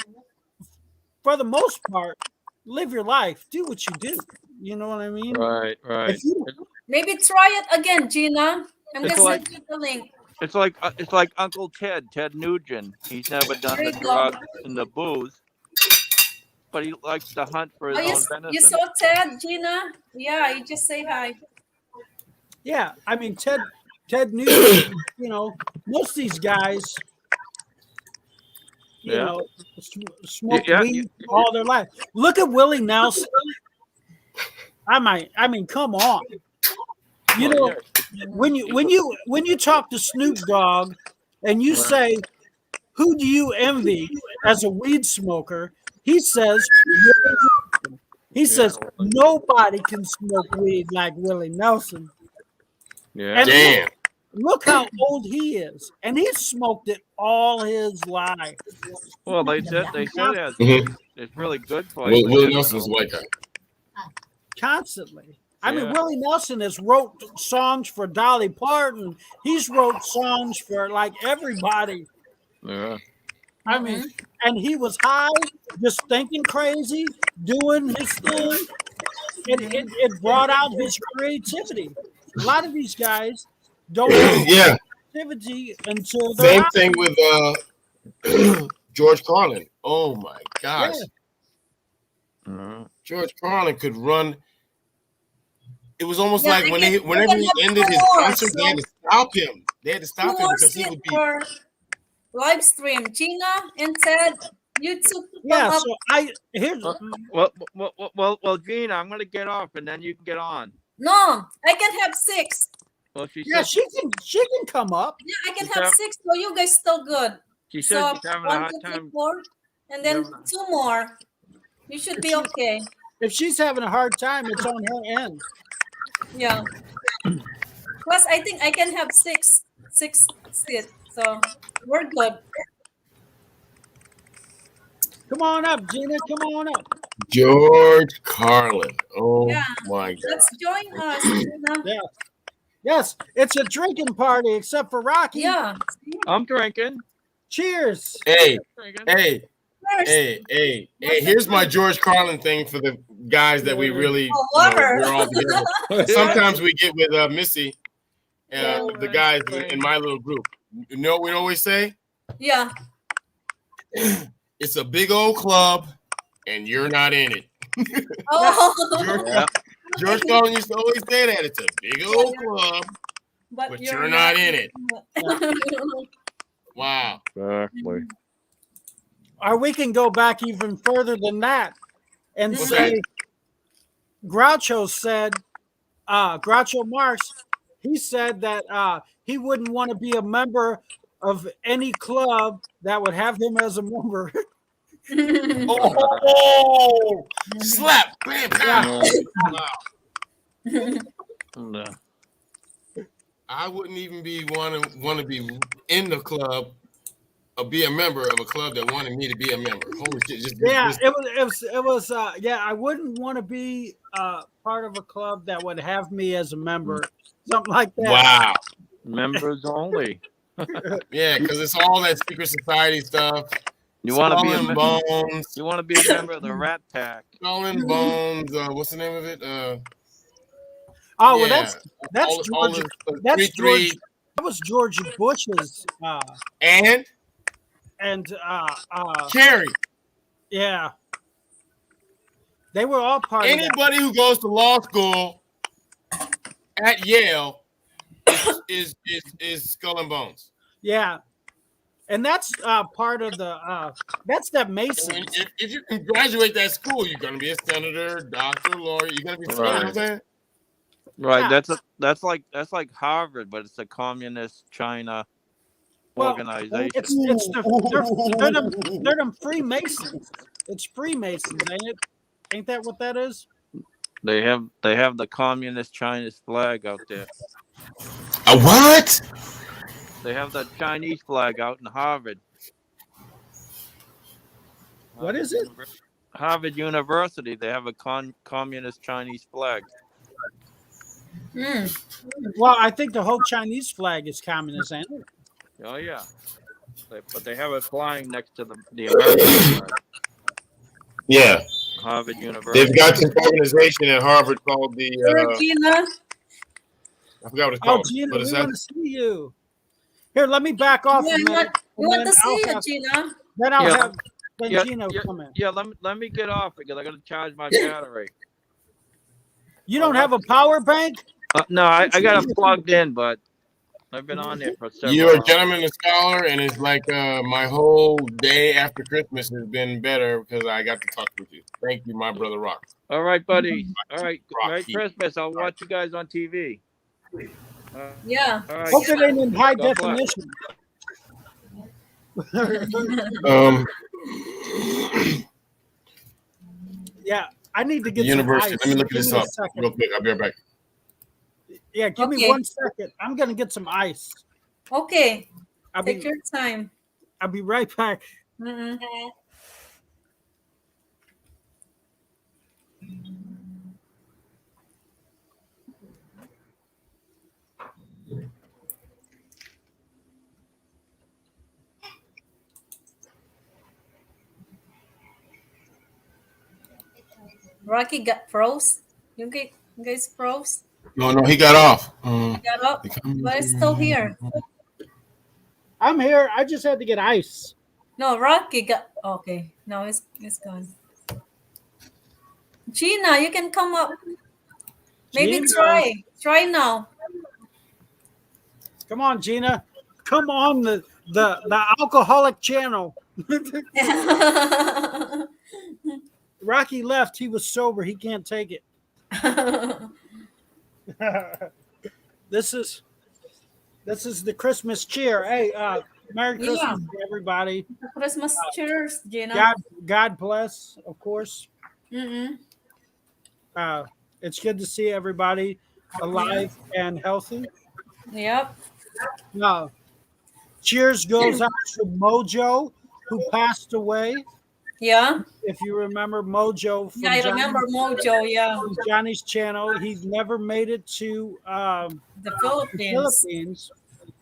for the most part, live your life. Do what you do. You know what I mean? Right. If you, Maybe try it again, Gina. I'm It's gonna like- send you the link. It's like Uncle Ted Nugent. He's never done There the you go. drugs and the booze, but he likes to hunt for his Oh, own you venison. saw Ted, Gina? Yeah, you just say hi. yeah, I mean Ted Nugent, most of these guys, Yeah. smoke Yeah, weed all their life. Look at Willie Nelson. I mean, come on. You know, when you talk to Snoop Dogg and you say, "Who do you envy as a weed smoker?" He says, nobody can smoke weed like Willie Nelson. Yeah. And Damn. look how old he is, and he smoked it all his life. Well, they said Mhm. it's really good for you. Will Nelson's a white guy. Constantly. I mean, Yeah. Willie Nelson has wrote songs for Dolly Parton. He's wrote songs for like everybody. Yeah. I mean, and he was high, just thinking crazy, doing his thing. It brought out his creativity. A lot of these guys don't have Yeah. creativity until they're Same high. thing with George Carlin. Oh my gosh. George Carlin could run. It was almost Yeah, like I whenever can he have ended two his more, concert, they had to stop him. They had to stop him more because he sit would be. for live stream. Gina and Ted, you two come Yeah, up. so here's Well, Gina, I'm gonna get off, and then you can get on. No, I can have 6. Well, she yeah, said she can come up. Yeah, I can She's have have- 6, so you guys still good. she said So she's having a 1, hard 2, 3, time. 4, and then Yeah. 2 more. You should be okay. If she's having a hard time, it's on her end. Yeah. Plus, I think I can have 6 sit. So we're good. Come on up, Gina. Come on up. George Carlin. Oh Yeah. my God. Let's join us. Gina. Yeah. Yes, it's a drinking party except for Rocky. Yeah. I'm drinking. Cheers. Hey, Drinking. hey, First, hey. Here's my George Carlin thing for the guys that we really, lover. we're all together. Sometimes we get with Missy, the guys in my little group. You know what we always say? Yeah. It's a big old club, and you're not in it. Oh. Yeah. George Carlin used to always say that. It's a big old club, but you're not in it. Wow. Exactly. Or we can go back even further than that and What's say Groucho said, Groucho Marx, he said that he wouldn't want to be a member of any club that would have him as a member. Oh, slap, bam, bam. No. I wouldn't even want to be in the club or be a member of a club that wanted me to be a member. Holy shit! It was I wouldn't want to be part of a club that would have me as a member, something like that. Wow. Members only. Yeah, because it's all that secret society stuff. You want to be a Skull and Bones. You want to be a member of the Rat Pack. Skull and Bones. What's the name of it? Oh, well, yeah. that's all George. the That's 3-3 George. That was George Bush's. and Kerry. Yeah, they were all part of that. Anybody who goes to law school at Yale is Skull and Bones. Yeah, and that's part of the. That's that Mason. If you can graduate that school, you're gonna be a senator, doctor, lawyer. You're gonna be. You know what I'm saying? Right. Yeah. That's like Harvard, but it's a communist China organization. They're them Freemasons. It's Freemasons, ain't it? Ain't that what that is? They have the communist Chinese flag out there. A what? They have the Chinese flag out in Harvard. What is it? Harvard University. They have a communist Chinese flag. Well, I think the whole Chinese flag is communist, ain't it? Oh yeah, but they have it flying next to the American flag. Yeah, Harvard University. they've got this organization at Harvard called the. Gina. I forgot what it's Oh, called. Gina, but we it's want to see you. Here, let me back off Yeah, a minute. you want and to see then you, Gina? Then I'll Yeah. have Gino come in. Yeah, let me get off because I got to charge my battery. You don't have a power bank? No, I got it plugged in, but I've been on there for several You're a hours. gentleman, a scholar, and it's like my whole day after Christmas has been better because I got to talk with you. Thank you, my brother Rock. All right, buddy. All right, Merry Rocky. Christmas. I'll watch you guys on TV. Yeah. All right. Hope it ain't in high God bless. definition. Yeah, I need to The get some university. ice. Let me look Give this me a up second. real quick. I'll be right back. Yeah, give me Okay. 1 second. I'm gonna get some ice. Okay. I'll Take be your time. I'll be right back. Mm-mm. Rocky got froze. You guys froze. No, he got off. Got up, but it's still here. I'm here. I just had to get ice. No, Rocky got okay. No, it's gone. Gina, you can come up. Maybe Gina. try now. Come on, Gina. Come on the alcoholic channel. Rocky left. He was sober. He can't take it. This is the Christmas cheer. Hey, Merry Christmas, Yeah. everybody. Christmas cheers, Gina. God bless, of course. Mm-mm. It's good to see everybody alive and healthy. Yep. Cheers goes out to Mojo, who passed away. Yeah. If you remember Mojo from Yeah, I remember Mojo. Yeah. from Johnny's channel, he's never made it to The the Philippines. Philippines.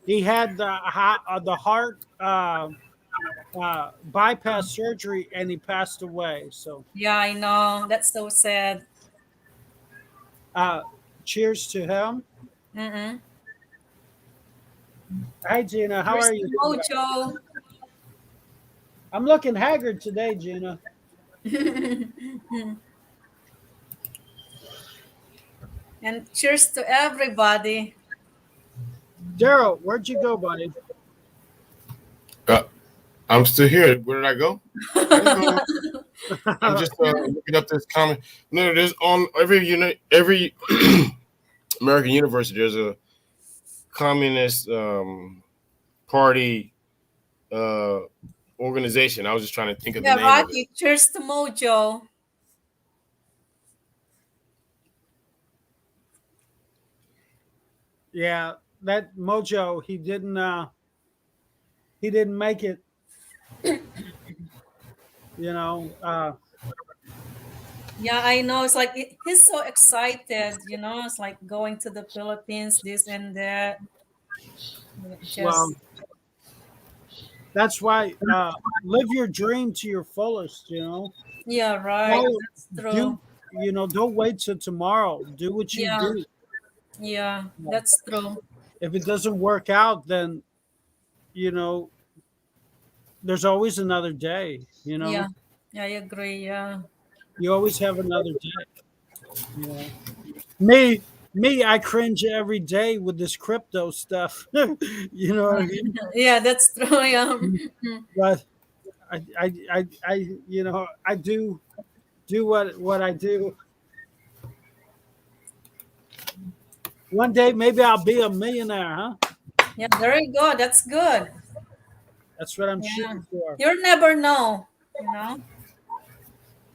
He had the heart bypass surgery, and he passed away. So, Yeah, I know. That's so sad. cheers to him. Mm-mm. Hi, Gina. How Cheers are to you? Mojo. I'm looking haggard today, Gina. And cheers to everybody. Daryl, where'd you go, buddy? I'm still here. Where did I go? I'm just looking up this comment. No, there's on every American university. There's a communist party organization. I was just trying to think of the Yeah, name of it. Rocky. Cheers to Mojo. Yeah, that Mojo, he didn't make it. You know, Yeah, I know. It's like he's so excited. It's like going to the Philippines, this and that. Just well, that's why live your dream to your fullest. yeah, right. Well, That's true. Don't wait till tomorrow. Do what you Yeah. do. Yeah, that's true. If it doesn't work out, then there's always another day. Yeah, I agree. Yeah. You always have another day. Me, I cringe every day with this crypto stuff. You know what I mean? Yeah, that's true. Yeah. But I do what I do. One day maybe I'll be a millionaire, huh? Yeah, very good. That's good. That's what I'm Yeah. shooting for. You'll never know.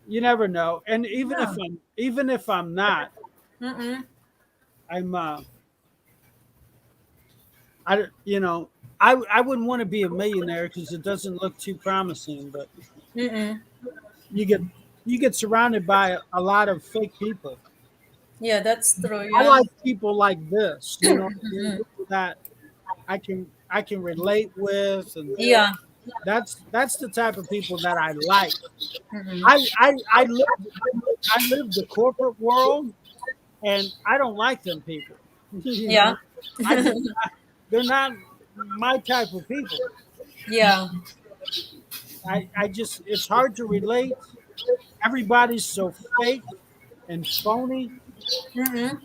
You never know. And even Yeah. if I'm not, Mm-mm. I'm I wouldn't want to be a millionaire because it doesn't look too promising, but Mm-mm. you get surrounded by a lot of fake people. Yeah, that's true. I Yeah. like people like this, that I can relate with, and Yeah. that's the type of people that I like. Mm-mm. I live the corporate world, and I don't like them people. You Yeah. know? They're not my type of people. Yeah. I just it's hard to relate. Everybody's so fake and phony. Mm-mm.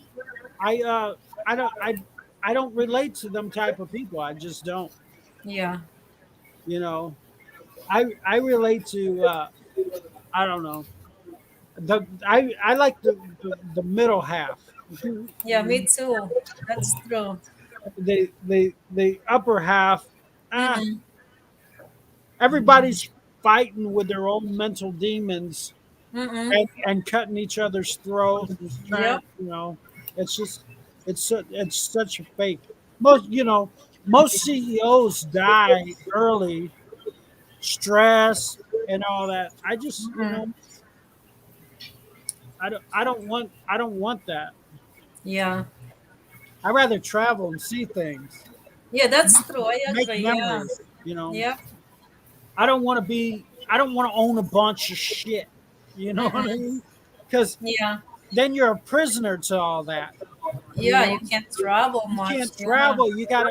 I don't relate to them type of people. I just don't. Yeah. I relate to I don't know. I like the middle half. Yeah, me too. That's true. The upper half. Mm-mm. Everybody's fighting with their own mental demons Mm-mm. and cutting each other's throats. Yep. It's just it's such a fake. Most CEOs die early, stress and all that. I just I don't want that. Yeah. I rather travel and see things, Yeah, that's true. I make agree. Yeah. memories. Yeah. I don't want to own a bunch of shit. You know what I mean? because Yeah. then you're a prisoner to all that. Yeah, know? you can't travel You much. can't Yeah. travel. You gotta,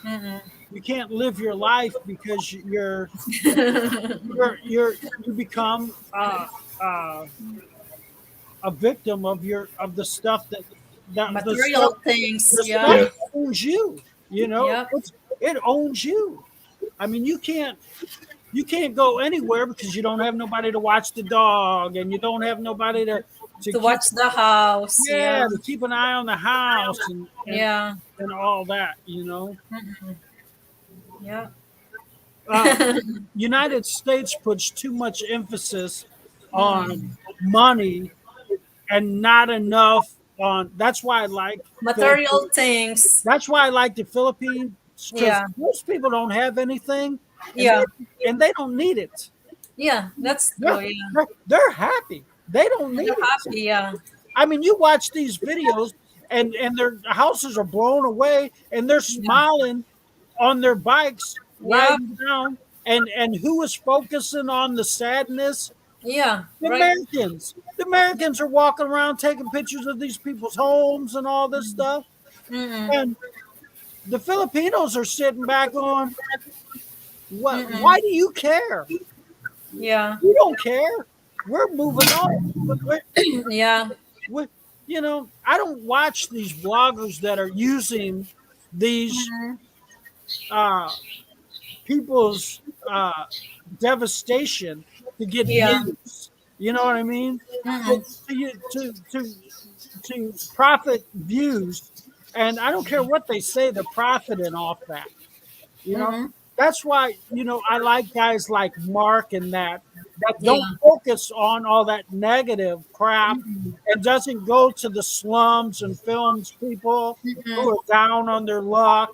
Mm-mm. you can't live your life because you become uh, a victim of the stuff that Material things. the Yeah. stuff owns you. Yep. It owns you. I mean, you can't go anywhere because you don't have nobody to watch the dog, and you don't have nobody to To keep watch the house. Yeah. to keep an eye on the house Yeah. and all that. Mm-mm. Yeah. Uh, United States puts too much emphasis on money and not enough on. That's why I like Material things. That's why I like the Philippines because Yeah. most people don't have anything, Yeah. and they don't need it. Yeah. That's They're, true. Yeah. they're happy. They don't need They're it. happy. Yeah. I mean, you watch these videos, and their houses are blown away, and they're smiling on their bikes Yeah. riding down. And who is focusing on the sadness? Yeah. The Right. Americans. The Americans are walking around taking pictures of these people's homes and all this stuff. Mm-mm. And the Filipinos are sitting back on, what? Mm-mm. Why do you care? Yeah. We don't care. We're moving on. Yeah. I don't watch these bloggers that are using these people's devastation to get Yeah. views. You know what I mean? Mm-mm. To profit views, and I don't care what they say, they're profiting off that. Mhm. That's why I like guys like Mark and that don't Yeah. focus on all that negative crap and doesn't go to the slums and films people who are down on their luck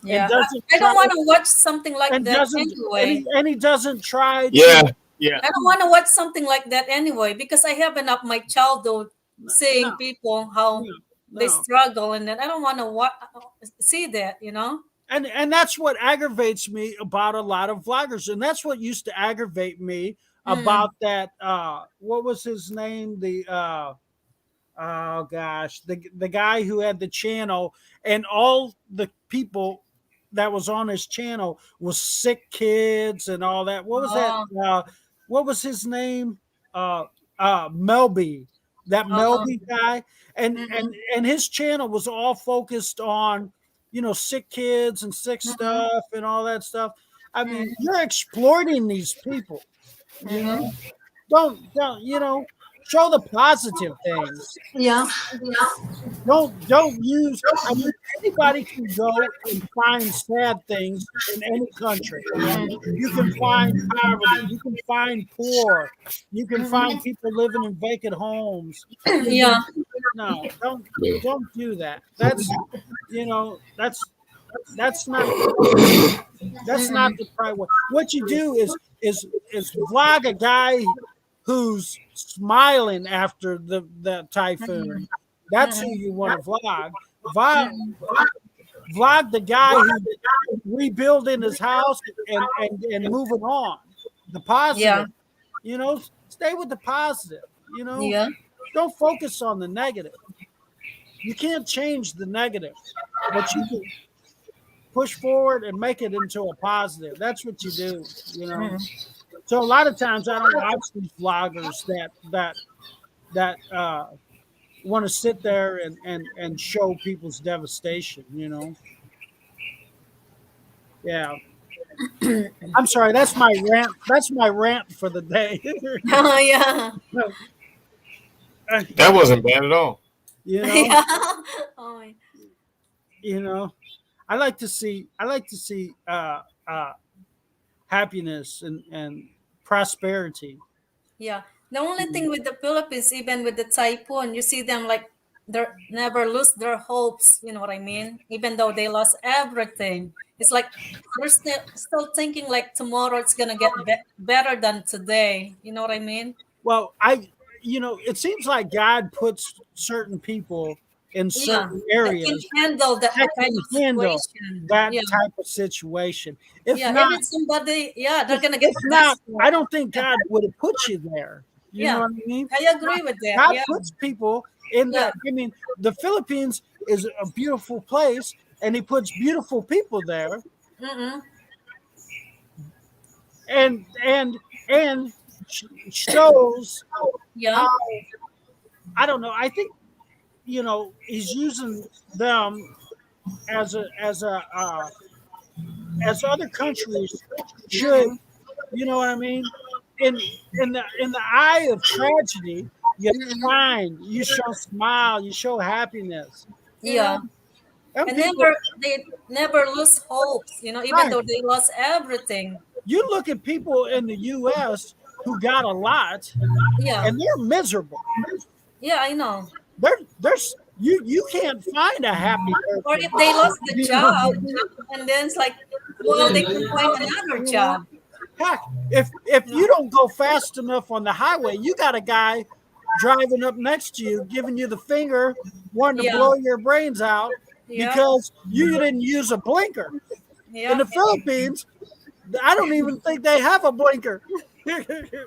Yeah. and doesn't I don't try- want to watch something like and that doesn't anyway. and he doesn't try Yeah, to yeah. I don't want to watch something like that anyway because I have enough my childhood seeing no, people how they no. struggle, and then I don't want to see that. And that's what aggravates me about a lot of vloggers, and that's what used to aggravate me about that what was his name, the oh gosh, the guy who had the channel, and all the people that was on his channel was sick kids and all that. What was that what was his name? Melby, that Melby guy, and his channel was all focused on sick kids and sick stuff and all that stuff. I mean, you're exploiting these people. Don't show the positive things. Yeah. Don't use. I mean, anybody can go and find sad things in any country. You can find poverty. You can find poor. You can find people living in vacant homes. Yeah. No, don't do that. That's that's not the right way. What you do is vlog a guy who's smiling after the typhoon. That's who you want to vlog. Vlog the guy who's rebuilding his house and moving on. The positive. Yeah. Stay with the positive. Yeah. Don't focus on the negative. You can't change the negative, but you can push forward and make it into a positive. That's what you do. So a lot of times I don't watch these vloggers that want to sit there and show people's devastation. Yeah. I'm sorry. That's my rant. That's my rant for the day. Oh yeah. That wasn't bad at all. Yeah. Oh, I like to see happiness and prosperity. yeah. The only thing with the Philippines, even with the typhoon, you see them like they never lose their hopes. You know what I mean? Even though they lost everything, it's like they're still thinking like tomorrow it's gonna get better than today. You know what I mean? Well, it seems like God puts certain people in certain areas that can handle that that kind can of handle situation. that Yeah. type of situation. If Yeah, not, even somebody, they're gonna get if not, messed I don't think God would have put you there. You know Yeah, what I mean? I agree with that. God Yeah, puts people in yeah, that. I mean, the Philippines is a beautiful place, and He puts beautiful people there, mm-mm. and shows Yeah, how, I don't know. I think He's using them as other countries should. mm-mm. You know what I mean? In in the eye of tragedy, you Mm-mm. shine, you show smile, you show happiness. You know, Yeah, and and people, they never lose hopes. Even right? though they lost everything. You look at people in the U.S. who got a lot, Yeah, and they're miserable. yeah, I know. There's you can't find a happy Or person. if they lost the You know, job, and then it's like, well, they can find another you know. job. Heck, if You you know? don't go fast enough on the highway, you got a guy driving up next to you, giving you the finger, wanting to Yeah, blow your brains out yeah, because you didn't use a blinker. In yeah. the Philippines, I don't even think they have a blinker.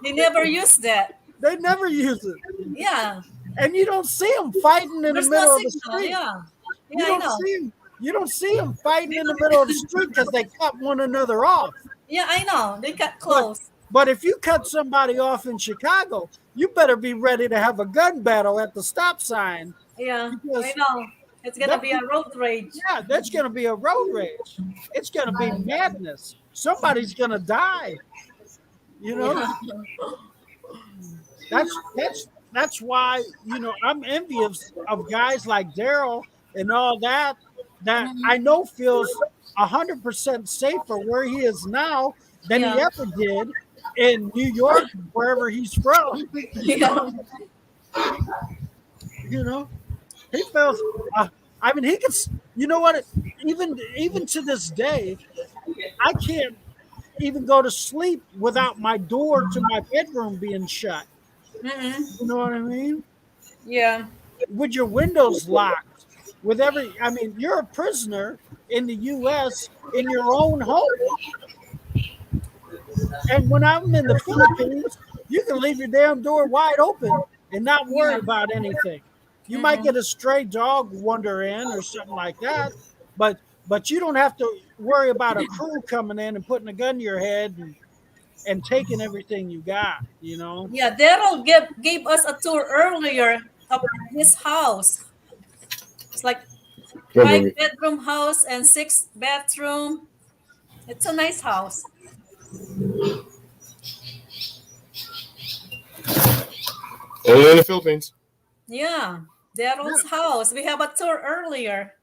They never use that. They never use it, Yeah, and you don't see them fighting in the there's no middle of the signal. street. Yeah, You yeah, I don't know. see them. You don't see them fighting in the middle of the street because they cut one another off. Yeah, I know. They got But close. but if you cut somebody off in Chicago, you better be ready to have a gun battle at the stop sign Yeah, because I know. It's gonna that be a road rage. yeah, that's going to be a road rage. It's going to be madness. Somebody's going to die. You know, Yeah, that's why I'm envious of guys like Daryl and all that I know feels 100% safer where he is now than he yeah, ever did in New York, wherever he's from. yeah, You know, he feels. I mean, he could. You know what? Even to this day, I can't even go to sleep without my door to my bedroom being shut. mm-mm. You know what I mean? Yeah, With your windows locked, I mean, you're a prisoner in the U.S. in your own home. And when I'm in the Philippines, you can leave your damn door wide open and not worry yeah. about anything. You might Mm-hmm. get a stray dog wander in or something like that, but you don't have to worry about a crew coming in and putting a gun to your head and taking everything you got. Yeah, Daryl gave us a tour earlier of his house. It's like Come on, five baby. bedroom house and 6 bathroom. It's a nice house. Only in the Philippines. Yeah, Daryl's house. We have a tour earlier.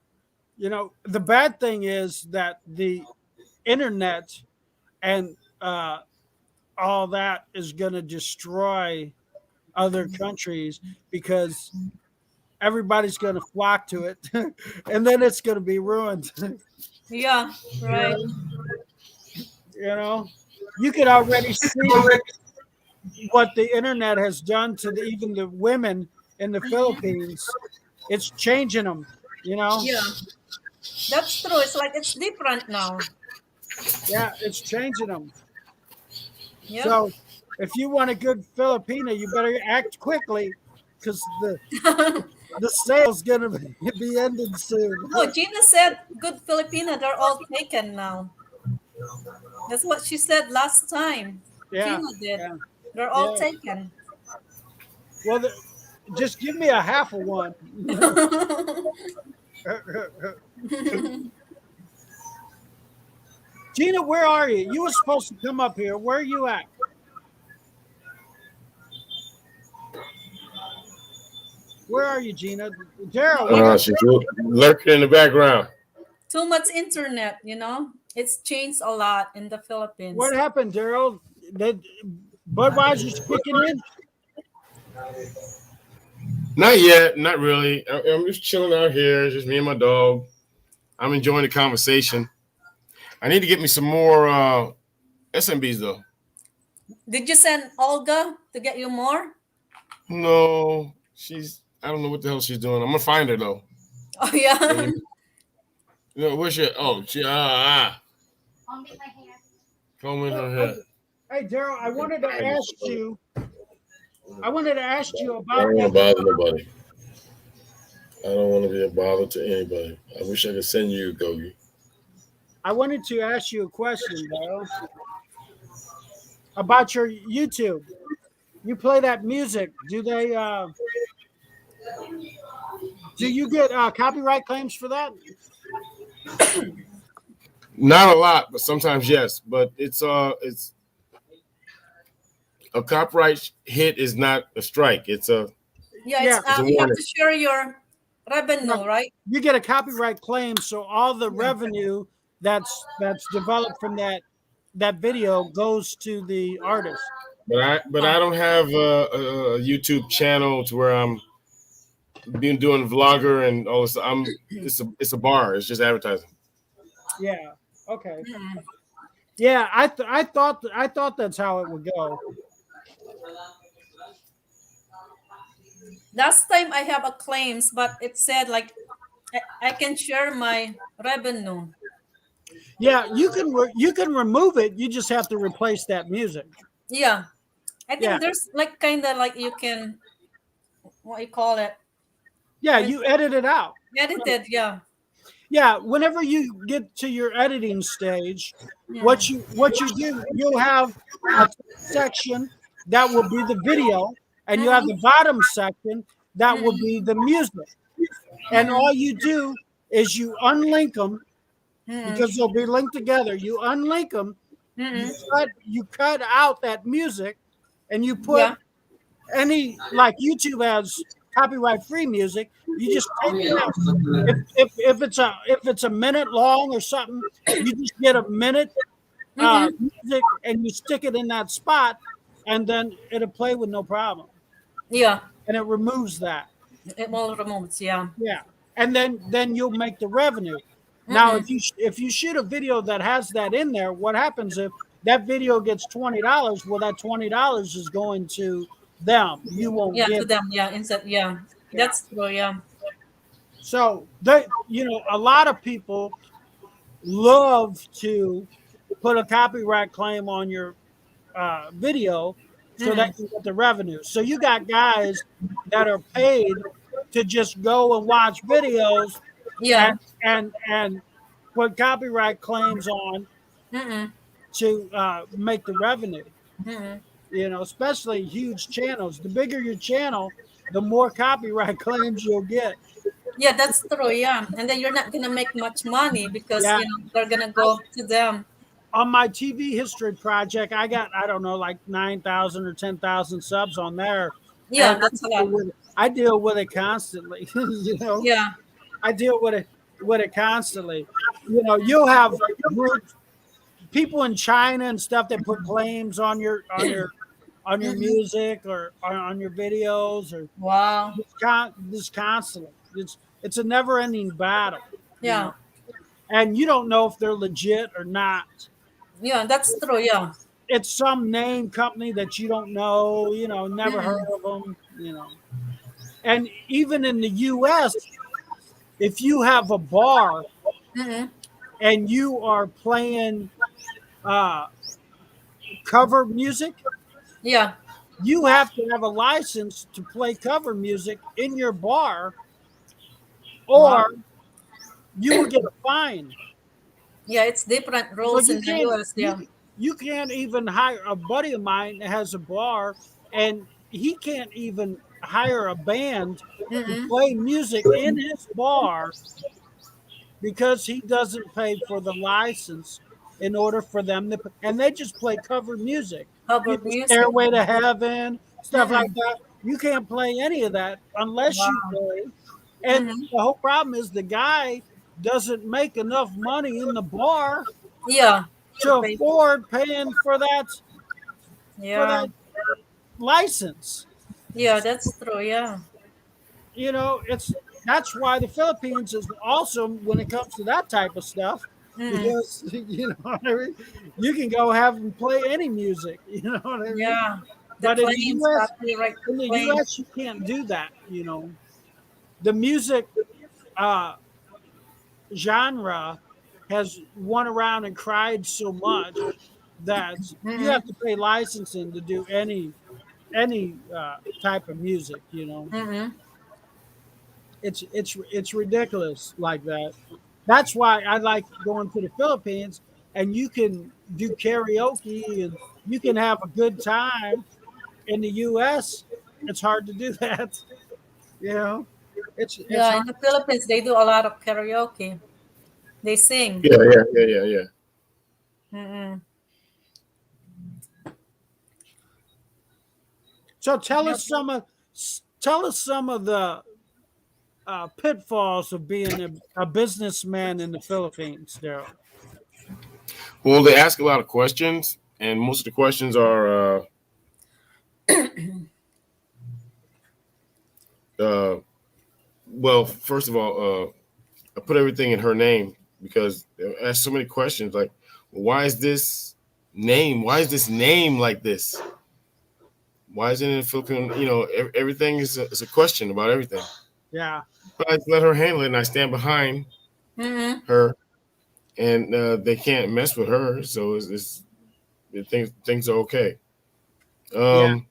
The bad thing is that the internet and all that is going to destroy other countries because everybody's going to flock to it and then it's going to be ruined. Yeah, right. You can already see what the internet has done to even the women in the Philippines. It's changing them. Yeah, that's true. It's like it's different now. Yeah, it's changing them. Yeah. So if you want a good Filipina, you better act quickly because the sale's gonna be ending soon. No, Gina said good Filipina, they're all taken now. That's what she said last time. Yeah, Gina did. yeah. They're all Yeah. taken. Well, just give me a half of one. Gina, where are you? You were supposed to come up here. Where are you at? Where are you, Gina? Daryl, She's lurking in the background. Too much internet, It's changed a lot in the Philippines. what happened, Daryl? Did Budweiser's kicking in? Not yet, not really. I'm just chilling out here. It's just me and my dog. I'm enjoying the conversation. I need to get me some more SMBs though. Did you send Olga to get you more? No, I don't know what the hell she's doing. I'm gonna find her though. Oh, yeah. Where's she? Oh, she Comb in my hair. comb in her head. Hey, Daryl, I wanted to ask you I wanted to ask you I about don't want that. to bother nobody. I don't want to be a bother to anybody. I wish I could send you, Gogi. I wanted to ask you a question, Daryl, about your YouTube. You play that music. Do you get copyright claims for that? Not a lot, but sometimes yes. But it's a copyright hit is not a strike. It's a Yeah. it's a You have warning. to share your revenue, right? You get a copyright claim, so all the revenue that's developed from that video goes to the artist. But I don't have a YouTube channel to where I'm doing vlogger and all this. It's a bar. It's just advertising. Yeah. Okay. Mm. Yeah, I thought that's how it would go. Last time I have a claims, but it said like I can share my revenue. Yeah, you can remove it. You just have to replace that music. Yeah, I think Yeah. there's like kind of like you can, what you call it, Yeah, you edit it out. edited. Yeah. Yeah, whenever you get to your editing stage, Yeah. what you do, you'll have a section that will be the video, and you have the bottom section that will be the music. And all you do is you unlink them because they'll be linked together. You unlink them, you cut out that music, and you put any, like YouTube has copyright free music. You just take it out. If it's a minute long or something, you just get a minute music and you stick it in that spot, and then it'll play with no problem. Yeah, And it removes that. it all removes. Yeah. Yeah, and then you'll make the revenue. Now, if you shoot a video that has that in there, what happens if that video gets $20? Well, that $20 is going to them. You won't Yeah, get to them. Yeah, instead. Yeah, that's true. Yeah. So a lot of people love to put a copyright claim on your video so that you get the revenue. So you got guys that are paid to just go and watch videos Yeah. and put copyright claims on to make the revenue. Especially huge channels. The bigger your channel, the more copyright claims you'll get. Yeah, that's true. Yeah, and then you're not gonna make much money because they're gonna go to them. On my TV history project, I got, I don't know, like 9,000 or 10,000 subs on there. Yeah, And that's a lot. I deal with it constantly. Yeah. I deal with it constantly. You'll have groups, people in China and stuff that put claims on your music or on your videos or Wow. just constantly. It's a never-ending battle. Yeah. And you don't know if they're legit or not. Yeah, that's true. Yeah. It's some name company that you don't know, never heard of them, And even in the US, if you have a bar and you are playing cover music, Yeah. you have to have a license to play cover music in your bar, or you will get a fine. Yeah, it's different rules So in the US. Yeah. You can't even hire a buddy of mine that has a bar, and he can't even hire a band to play music in his bar because he doesn't pay for the license in order for them to, and they just play cover music. Cover music. Stairway to Heaven, stuff like that. You can't play any of that unless you pay. And the whole problem is the guy doesn't make enough money in the bar Yeah. to afford paying for that Yeah. license. Yeah, that's true. Yeah. That's why the Philippines is awesome when it comes to that type of stuff. Because what I mean? You can go have them play any music. You know what I mean? Yeah. But in the claims, US, copyright in the claims. US, you can't do that. The music genre has won around and cried so much that you have to pay licensing to do any any type of music. You know, Mm-hmm. it's ridiculous like that. That's why I like going to the Philippines, and you can do karaoke and you can have a good time. In the U.S., it's hard to do that. You know, it's Yeah, in hard. the Philippines, they do a lot of karaoke. They sing. Yeah. Mm-mm. So tell us some of the pitfalls of being a businessman in the Philippines, Daryl. Well, they ask a lot of questions, and most of the questions are, well, first of all, I put everything in her name because they ask so many questions like, why is this name? Why is this name like this? Why is it in the Philippines? You know, everything is a question about everything. Yeah, But I let her handle it, and I stand behind Mm-hmm. her, and they can't mess with her, so things are okay. yeah. Um,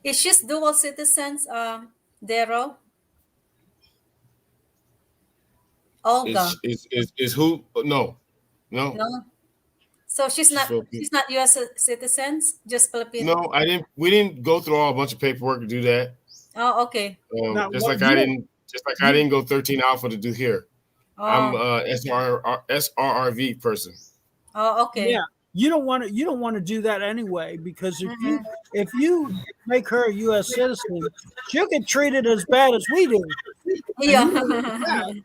Is she's dual citizens, Daryl? Olga. is who? No, No. So she's she's not Filipino. she's not US citizens, just Filipino. No, I didn't. We didn't go through all a bunch of paperwork to do that. Oh, okay. Now, Just like I you didn't go 13 Alpha to do here. I'm Oh, SRRV person. oh, okay. yeah, you don't want to do that anyway because Mm-hmm. if you make her a U.S. citizen, she'll get treated as bad as we do, and Yeah. you don't want that.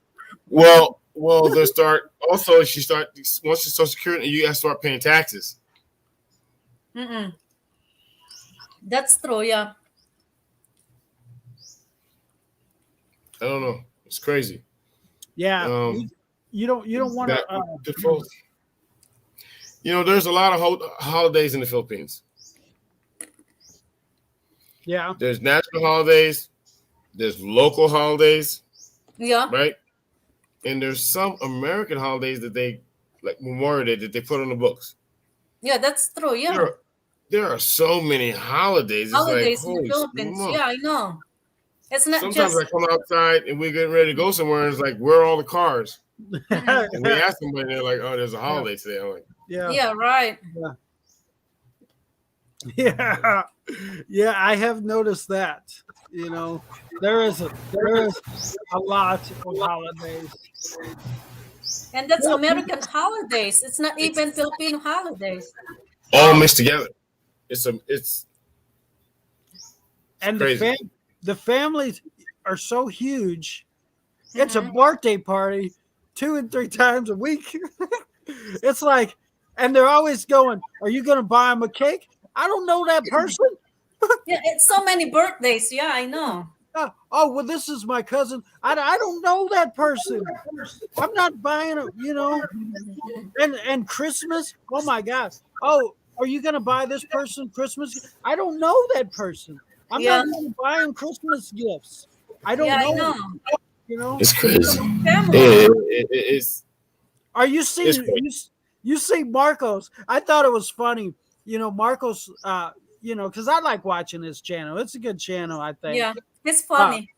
Well, they start also. She start once she's Social Security, you gotta start paying taxes. Mm-mm. That's true, yeah. I don't know. It's crazy. Yeah, Um, you don't want that to. the folks, there's a lot of holidays in the Philippines. Yeah, There's national holidays. There's local holidays, Yeah. right? And there's some American holidays that they like Memorial Day that they put on the books. Yeah, that's true, yeah. There are so many holidays. It's like Holidays in the holy Philippines. smoke. Yeah, I know. It's not Sometimes just I come outside and we're getting ready to go somewhere, and it's like, where are all the cars? Mm-mm. And we ask somebody, and they're like, oh, there's a holiday today. I'm like, yeah, Yeah, right. yeah, yeah. I have noticed that. You know, there is a lot of holidays. And that's American holidays. It's not even Filipino holidays. all mixed together. It's And crazy. the families are so huge. It's a Mhm. birthday party 2 and 3 times a week. It's like, and they're always going, "Are you going to buy him a cake?" I don't know that person. Yeah, it's so many birthdays. Yeah, I know. Oh, well, this is my cousin. I don't know that person. I'm not buying it, you know. And Christmas, oh my God. Oh, are you going to buy this person Christmas? I don't know that person. I'm Yeah. not even buying Christmas gifts. I don't Yeah, I know. know. You know. It's crazy. Family. It's Are you It's seeing great. you see Marcos? I thought it was funny. You know, Marcos. Because I like watching his channel. It's a good channel, I think. Yeah, it's funny.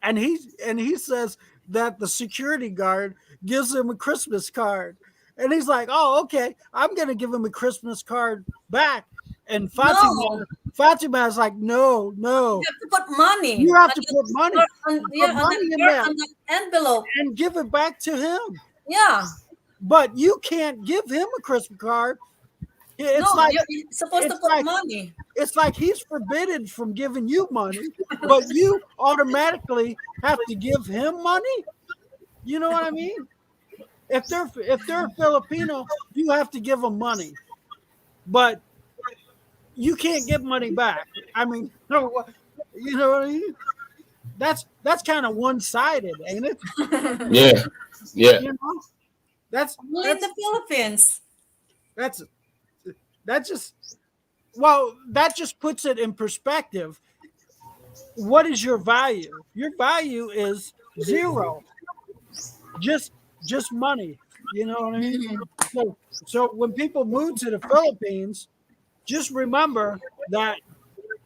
And he says that the security guard gives him a Christmas card, and he's like, "Oh, okay, I'm gonna give him a Christmas card back." And No, Fatima's like, "No, no, you have to put money. you have to put money Yeah, on money in the, there. on the envelope. and give it back to him." Yeah. But you can't give him a Christmas card. It's No, like you're supposed to it's put like money. it's like he's forbidden from giving you money, but you automatically have to give him money. You know what I mean? If they're Filipino, you have to give them money, but you can't give money back. I mean, you know what I mean? That's kind of one sided, ain't it? yeah. You know, that's Only in the Philippines. that's that just well, that just puts it in perspective. What is your value? Your value is zero. Just money. You know what I mean? So when people move to the Philippines, just remember that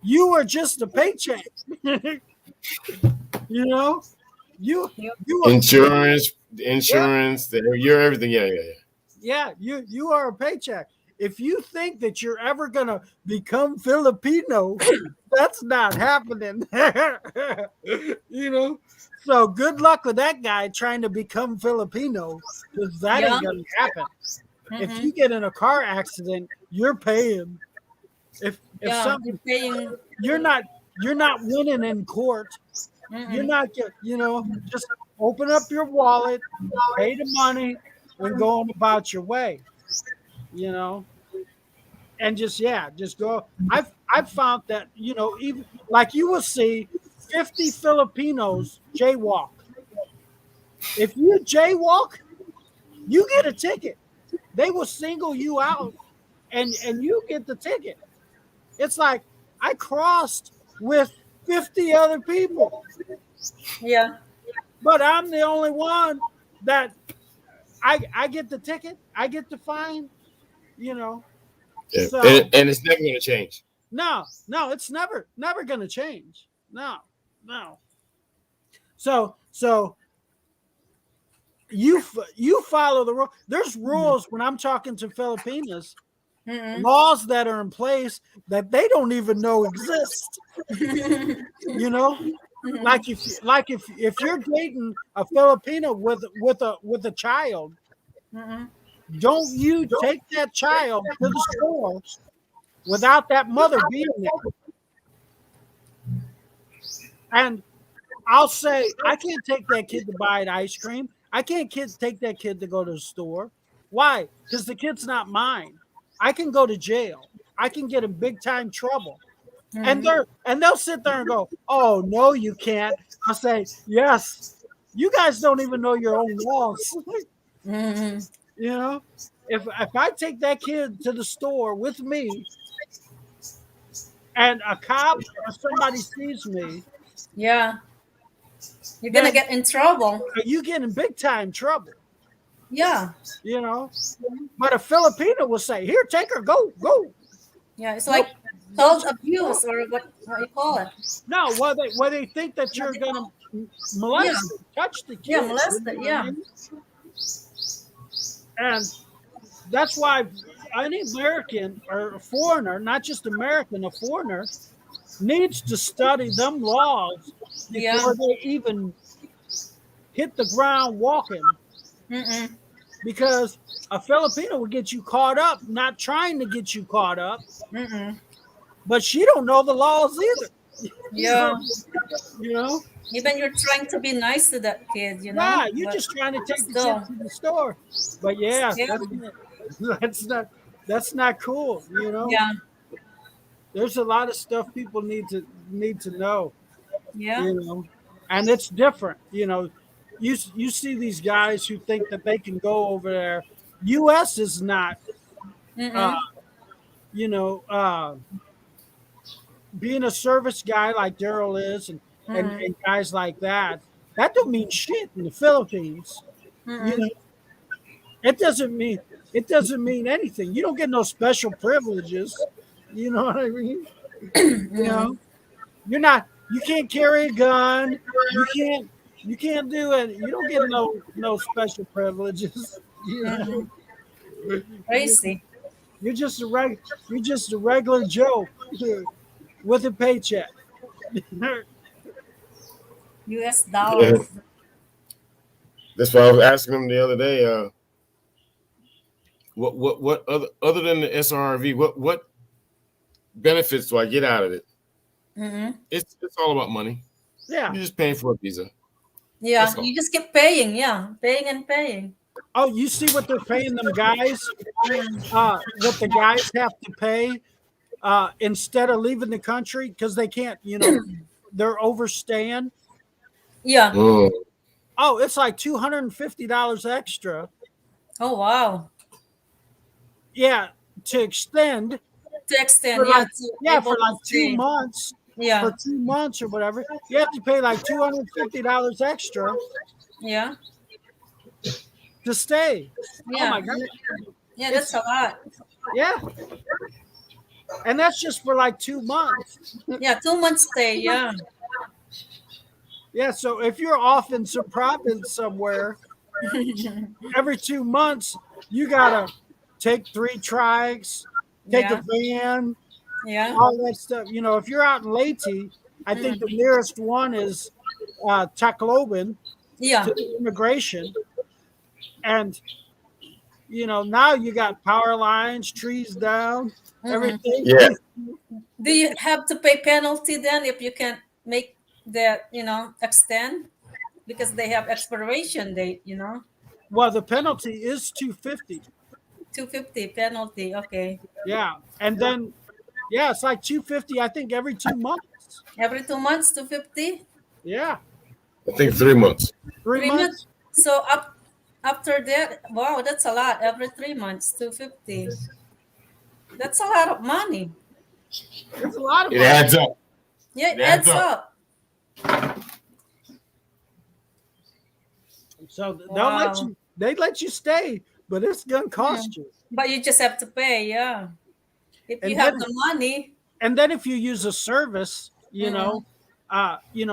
you are just a paycheck. You know, you are, Insurance, you're everything. Yeah. yeah, you are a paycheck. If you think that you're ever gonna become Filipino, that's not happening. You know, so good luck with that guy trying to become Filipino, because that Yeah. ain't gonna happen. If Mm-mm. you get in a car accident, you're paying. If Yeah, something, you're paying. you're not winning in court. You're Mm-mm. not get, just open up your wallet, pay the money, and go on about your way. You know, and just go. I've found that even like you will see 50 Filipinos jaywalk. If you jaywalk, you get a ticket. They will single you out, and you get the ticket. It's like I crossed with 50 other people, Yeah. but I'm the only one that I get the ticket. I get the fine. You know, Yeah. so And it's never gonna change. no, it's never going to change. No. So you follow the rule. There's rules when I'm talking to Filipinos, Mm-mm. laws that are in place that they don't even know exist. You know, like if you're dating a Filipino with a child, Mm-mm. don't you take that child to the store without that mother being there. And I'll say, I can't take that kid to buy an ice cream. I can't take that kid to go to the store. Why? Because the kid's not mine. I can go to jail. I can get in big time trouble. And they'll sit there and go, "Oh no, you can't." I'll say, "Yes, you guys don't even know your own laws." Mm-mm. You know, if I take that kid to the store with me, and a cop or somebody sees me, Yeah. You're gonna then get in trouble. you get in big time trouble. Yeah. You know, but a Filipino will say, "Here, take her, go." Yeah. It's like child abuse or what you call it. No, well they think that you're gonna molest, touch the kid. Yeah, molested, You know what yeah. I mean? And that's why any American or a foreigner, not just American, a foreigner, needs to study them laws before Yeah. they even hit the ground walking. Mm-mm. Because a Filipino will get you caught up, not trying to get you caught up, Mm-mm. but she don't know the laws either. Yeah. You know? Even you're trying to be nice to that kid, you know. Yeah, you're But just trying to take the still. kid to the store. But yeah, Yeah. that's not cool, you know. Yeah. There's a lot of stuff people need to know, Yeah. you know. And it's different, you know. You see these guys who think that they can go over there. US is not Mm-mm. you know, being a service guy like Daryl is and guys like that don't mean shit in the Philippines. You Mm-mm. know, it doesn't mean anything. You don't get no special privileges. You know what I mean? You know, you can't carry a gun. You can't do it. You don't get no special privileges. You know? Crazy. You're just a regular Joe with a paycheck. US Yeah. dollars. That's why I was asking him the other day. What other than the SRV, what benefits do I get out of it? Mm-hmm. It's all about money. Yeah. You're just paying for a visa. Yeah. That's all. You just keep paying. Yeah. Paying and paying. Oh, you see what they're paying them guys? What the guys have to pay instead of leaving the country because they can't, you know, they're overstaying. Yeah. Mm. Oh, it's like $250 extra. Oh wow. Yeah, to extend. To extend. For Yeah. like, to yeah, able for to like 2 stay. months. Yeah. For 2 months or whatever, you have to pay like $250 extra Yeah. to stay. Yeah. Oh my God. Yeah. That's a lot. Yeah. And that's just for like 2 months. Yeah, 2 months stay. Yeah. Yeah, so if you're off in some province somewhere, every 2 months you gotta take 3 trikes, take Yeah. a van, Yeah. all that stuff. You know, if you're out in Leyte, I think the nearest one is Tacloban Yeah. to the immigration, and you know now you got power lines, trees down, everything. Yeah. Do you have to pay penalty then if you can't make that, extend? Because they have expiration date, Well, the penalty is 250. 250 penalty. Okay. Yeah, and then yeah, it's like 250. I think every 2 months. Every 2 months, 250? Yeah, I think 3 months. 3 3 months. months. So after that, wow, that's a lot. Every 3 months, 250. That's a lot of money. It's a lot of It money. adds up. Yeah, it It adds adds up. So they'll Wow. let you. They let you stay, but it's gonna cost you. But you just have to pay, yeah. If And you have then- the money, And then if you use a service, Mhm.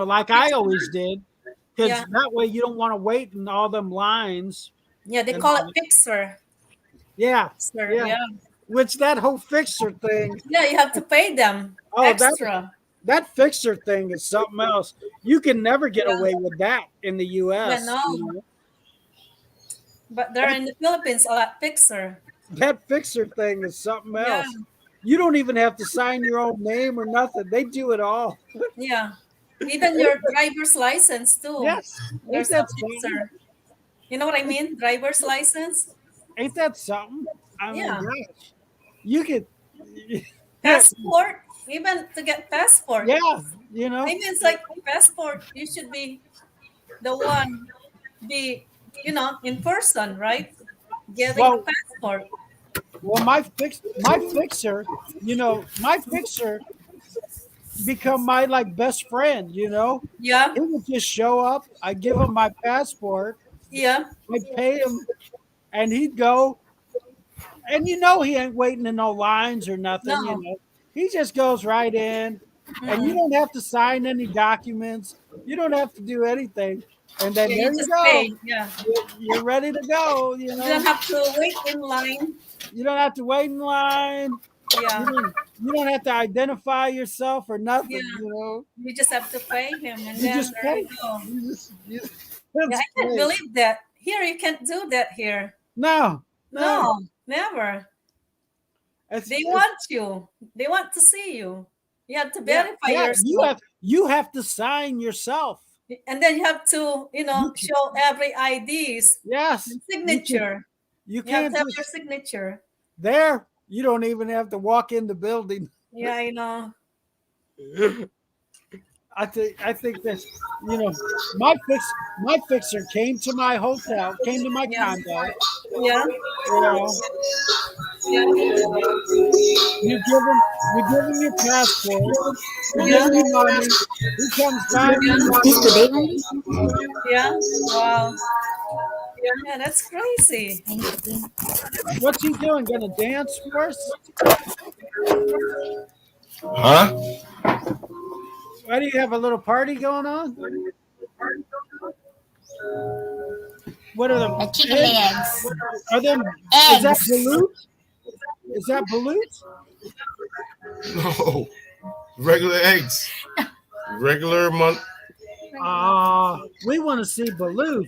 like I always did, because Yeah. that way you don't want to wait in all them lines. yeah, they And- call it fixer. Yeah, Fixer, Yeah. yeah. which that whole fixer thing, Yeah, you have to pay them Oh, that- extra. that fixer thing is something else. You can never get Yeah. away with that in the U.S. Yeah, no. you know? But they're in the Philippines a lot fixer. That fixer thing is something Yeah. else. You don't even have to sign your own name or nothing. They do it all. Yeah. Even your driver's license too. Yes. There's Ain't a that something? fixer. You know what I mean? Driver's license. Ain't that something? I mean, Yeah. gosh. You could, Passport. Even to get passport. yeah, you know. I mean, it's like passport. You should be the one in person, right? Getting Well- a passport. Well, my fixer, my fixer become my like best friend. Yeah. He would just show up. I give him my passport. Yeah. I pay him, and he'd go. And he ain't waiting in no lines or nothing. No. He just goes right in, and you don't have to sign any documents. You don't have to do anything. And then Yeah, there you you just go. pay. Yeah. You're ready to go. You don't have to wait in line. You don't have to wait in line. Yeah. You don't have to identify yourself or nothing. Yeah. You just have to pay him, and You then just there pay. you go. Yeah, Yeah, I can't believe that. Here, you can't do that here. No. No, never. It's- They it's- want you. They want to see you. You have to yeah, verify yeah, yourself. you have to sign yourself. And then you have to, show every IDs, Yes. signature. You You have can't to have just your signature. there. You don't even have to walk in the building. Yeah, I know. I think that's my fixer came to my hotel, came to my Yeah. condo. Yeah. You give him your passport, you give him your money, he comes back. Yeah. Wow. Yeah, that's crazy. What's he doing? Gonna dance for us? Huh? Why do you have a little party going on? What are The the chicken legs. Are them? Is that Eggs. balloons? Is that balloons? No. Regular eggs. Regular month. We want to see balloons.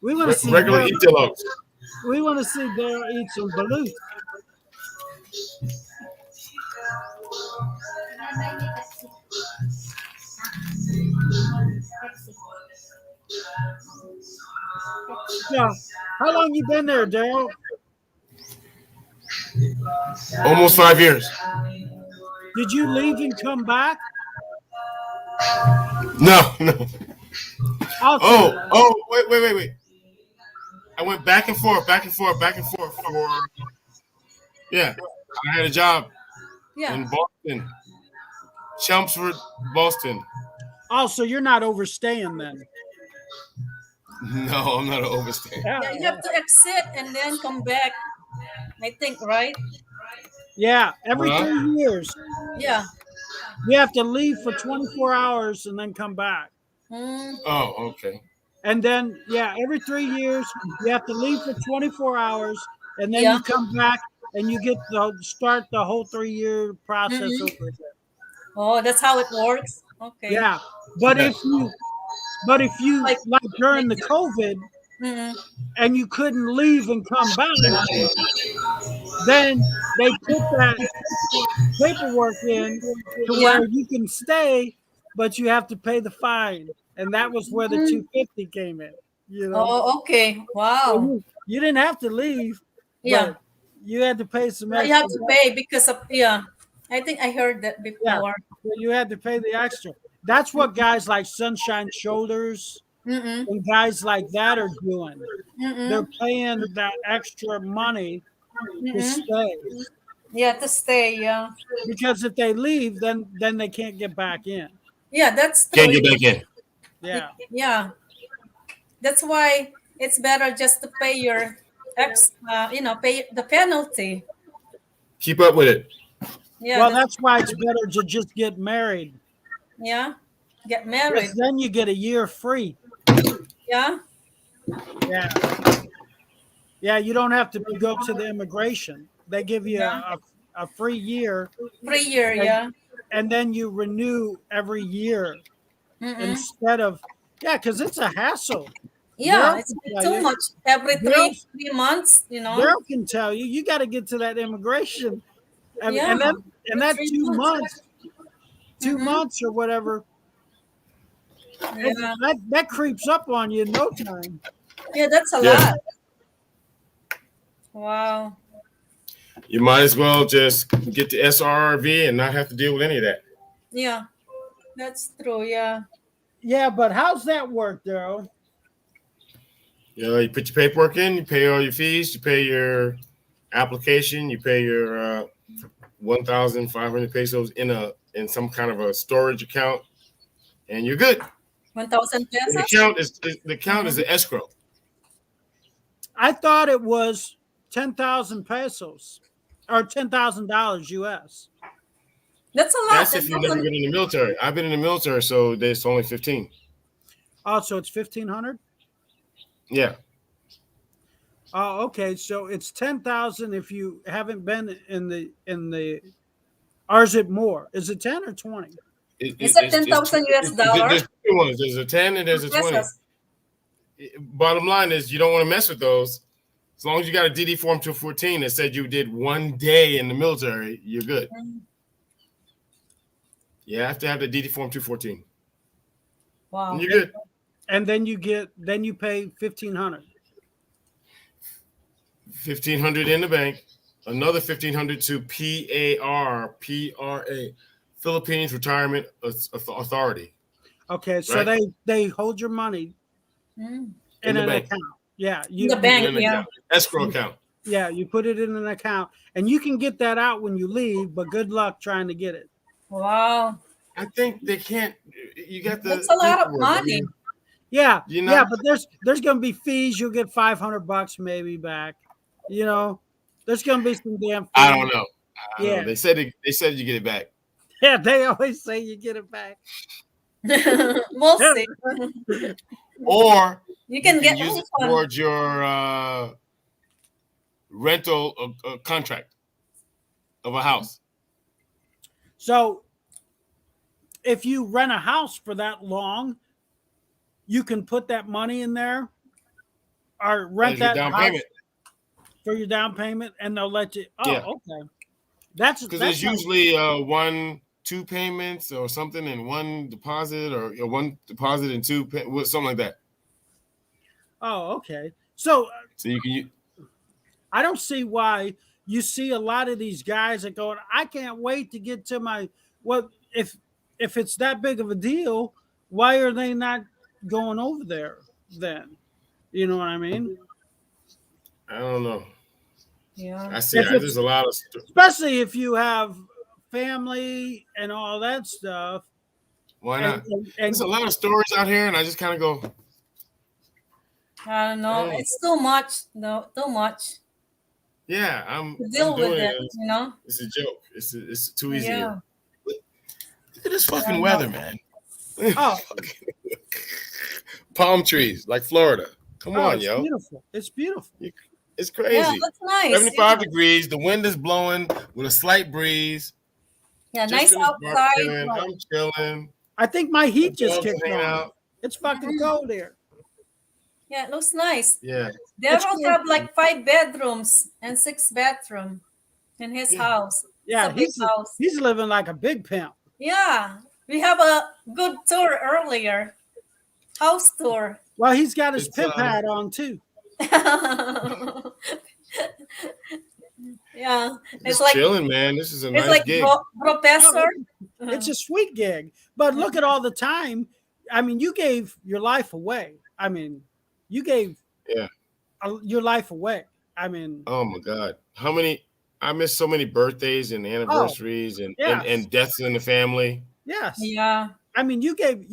We want to see Regular Dale- eat-a-logs. We want to see Dale eat some balloons. Yeah. How long you been there, Daryl? Almost 5 years. Did you leave and come back? No. Also, Wait. I went back and forth for. Yeah, I had a job Yeah. in Boston, Chelmsford, Boston. also, you're not overstaying then. No, I'm not an overstay. Yeah, you have to exit and then come back. I think, right? Yeah, every Huh? 3 years Yeah. you have to leave for 24 hours and then come back. Mm, Oh, okay. And then, yeah, every 3 years you have to leave for 24 hours, and then yeah. you come back and you get to start the whole 3 year process Mhm. over again. Oh, that's how it works. Okay. Yeah, but if Yes. you, but if you Like, like during like the COVID mm, and you couldn't leave and come back, then they put that paperwork in to yeah. where you can stay, but you have to pay the fine, and that was where the Mm. 250 came in. You know, Oh, okay. so Wow. you didn't have to leave, Yeah. but you had to pay some You extra. have to pay because of, yeah. I think I heard that Yeah, before. so you had to pay the extra. That's what guys like Sunshine Shoulders Mm-mm. and guys like that are doing. They're Mm-mm. paying that extra money to Mm-mm. stay, Yeah, to stay. Yeah. because if they leave, then they can't get back in. Yeah, that's Can't true. get back in. Yeah, Yeah. That's why it's better just to pay your pay the penalty. Keep up with it. Yeah. well, that's why it's better to just get married. yeah. Get married. Because then you get a year free. Yeah. Yeah, yeah. You don't have to go to the immigration. They give you Yeah. a free year, 3 year. and, Yeah. and then you renew every year Mm-mm. instead of because it's a hassle. Yeah. Daryl It's can tell too you- much every Daryl- 3 months. You know. Daryl can tell you. You got to get to that immigration, and, Yeah. and that and that 3 2 months. months, 2 Mhm. months or whatever. Yeah. That creeps up on you in no time. Yeah. That's a Yeah. lot. Wow. You might as well just get the SRV and not have to deal with any of that. Yeah. That's true. Yeah. Yeah, but how's that work, Daryl? You know, you put your paperwork in, you pay all your fees, you pay your application, you pay your 1,500 pesos in some kind of a storage account, and you're good. 1,000 The pesos. account is the escrow. I thought it was 10,000 pesos or $10,000 US. That's a lot. That's if you've never been in the military. I've been in the military, so it's only 15. Oh, so it's 1,500. Yeah. Oh, okay. So it's 10,000 if you haven't been in the. Or is it more? Is it 10 or 20? Is it 10,000 US dollar? There's two ones. There's a 10 and there's a 20. Pesos. Bottom line is you don't want to mess with those. As long as you got a DD form 214 that said you did 1 day in the military, you're good. You have to have the DD form 214. Wow. And you're good. And then you pay 1,500. 1,500 in the bank, another 1,500 to PRA, Philippines Retirement Authority. Okay, so Right. they hold your money Mm. in the an bank. account. Yeah, In the bank. In an Yeah. account, escrow account. Yeah, you put it in an account, and you can get that out when you leave. But good luck trying to get it. Wow. I think they can't. You got the. That's a lot of paperwork. I money. mean, Yeah, You know- yeah, but there's gonna be fees. You'll get $500 maybe back. You know, there's gonna be some damn. Fees. I don't know. I don't Yeah. know. They said you get it back. Yeah, they always say you get it back. We'll see. Or You can get use it refund. towards your rental contract of a house. So, if you rent a house for that long, you can put that money in there, or rent As your that down house payment. for your down payment, and they'll let you. Oh, Yeah. okay. That's Because that's there's not- usually 2 payments or something, and one deposit, or one deposit and something like that. Oh, okay. So So you can. I don't see why you see a lot of these guys that go, I can't wait to get to my. Well, if it's that big of a deal, why are they not going over there then? You know what I mean? I don't know. Yeah. I see. If it's- There's a lot of. Especially if you have family and all that stuff. Why not? And There's a lot of stories out here, and I just kind of go. I don't know. Oh. It's too much. No, too much. Yeah, to I'm deal with doing it, it. you know? It's a joke. It's too easy. Yeah. Here. Look at this fucking Yeah, weather, man. Oh, Palm trees like Florida. Come oh, on, it's yo. beautiful. It's beautiful. It's yeah, crazy. that's nice. 75 Yeah, degrees. The wind is blowing with a slight breeze. yeah, Just nice finished outside. barbecuing. I'm chilling. I think my The heat just dogs are kicked hanging on. out. It's fucking Mhm. cold here. Yeah, it looks nice. Yeah. It's Daryl cool. have like 5 bedrooms and 6 bathroom in his Yeah. house. Yeah, It's a big house. he's living like a big pimp. Yeah, we have a good tour earlier. House tour. Well, he's got his It's, pimp hat on too. Yeah, it's Just like chilling, man. This is a it's nice like gig. professor. It's a sweet gig. But look at all the time. I mean, you gave your life away. I mean, you gave Yeah. your life away. I mean, Oh my God. How many? I miss so many birthdays and anniversaries and, yes. and deaths in the family. yes. Yeah, I mean, you gave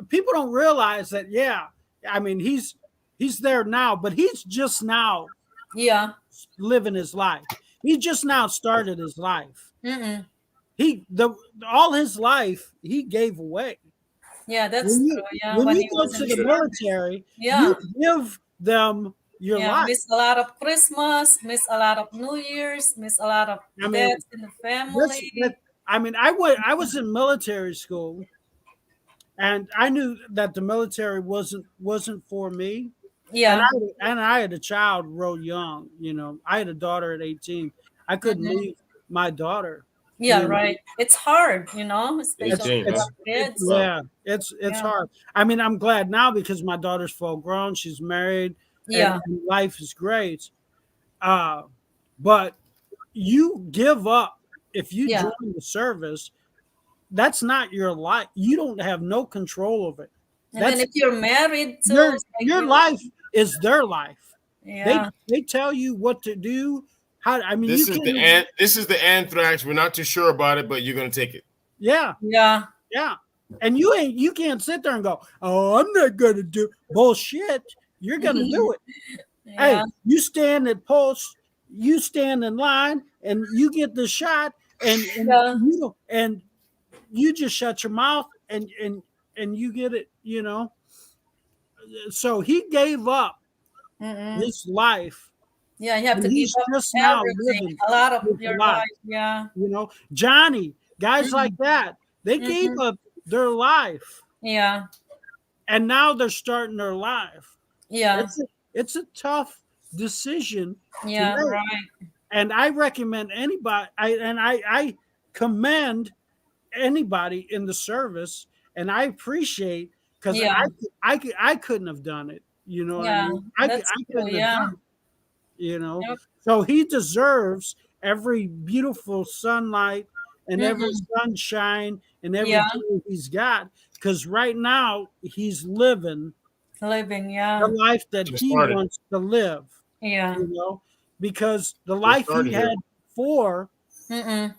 people don't realize that. Yeah, I mean, he's there now, but he's just now yeah. living his life. He just now started his life. Mm-mm. All his life he gave away. Yeah, that's When you, true. Yeah, when when you he go was to in the the military, yeah, you give them your yeah. life. Miss a lot of Christmas, miss a lot of New Year's, miss a lot of I mean, deaths in the family. I was in military school, and I knew that the military wasn't for me. Yeah, And I had a child real young. You know, I had a daughter at 18. I couldn't Mhm. leave my daughter. yeah, you know. right. It's hard, you know, especially 18, for huh? kids. Yeah, it's Yeah. hard. I mean, I'm glad now because my daughter's full grown. She's married. Yeah, And life is great. But you give up if you Yeah. join the service. That's not your life. You don't have no control of it. and then That's if you're married too, your it's like your you- life is their life. Yeah, They tell you what to do. How I mean, This you is can. this is the anthrax. We're not too sure about it, but you're gonna take it. Yeah, yeah, yeah. And you can't sit there and go, "Oh, I'm not gonna do bullshit." You're gonna do it. yeah, Hey, you stand at post, you stand in line, and you get the shot, and Yeah. and you just shut your mouth and you get it. You know. So he gave up Mm-mm. his life. Yeah. You have And to give he's up just now everything, living a lot of his your life. life. Yeah, You know, Johnny, guys like that, they gave Mhm. up their life, yeah, and now they're starting their life. yeah, It's a tough decision, yeah, make. right. And I recommend anybody. I commend anybody in the service, and I appreciate because Yeah. I couldn't have done it. You know what I Yeah, mean? I that's couldn't true, have yeah. done it. You know, Yep. so he deserves every beautiful sunlight and every sunshine and every Yeah. day he's got because right now he's living Living, yeah, the life that Just he started. wants to live. yeah. You know, because the life started he here. had before Mm-mm.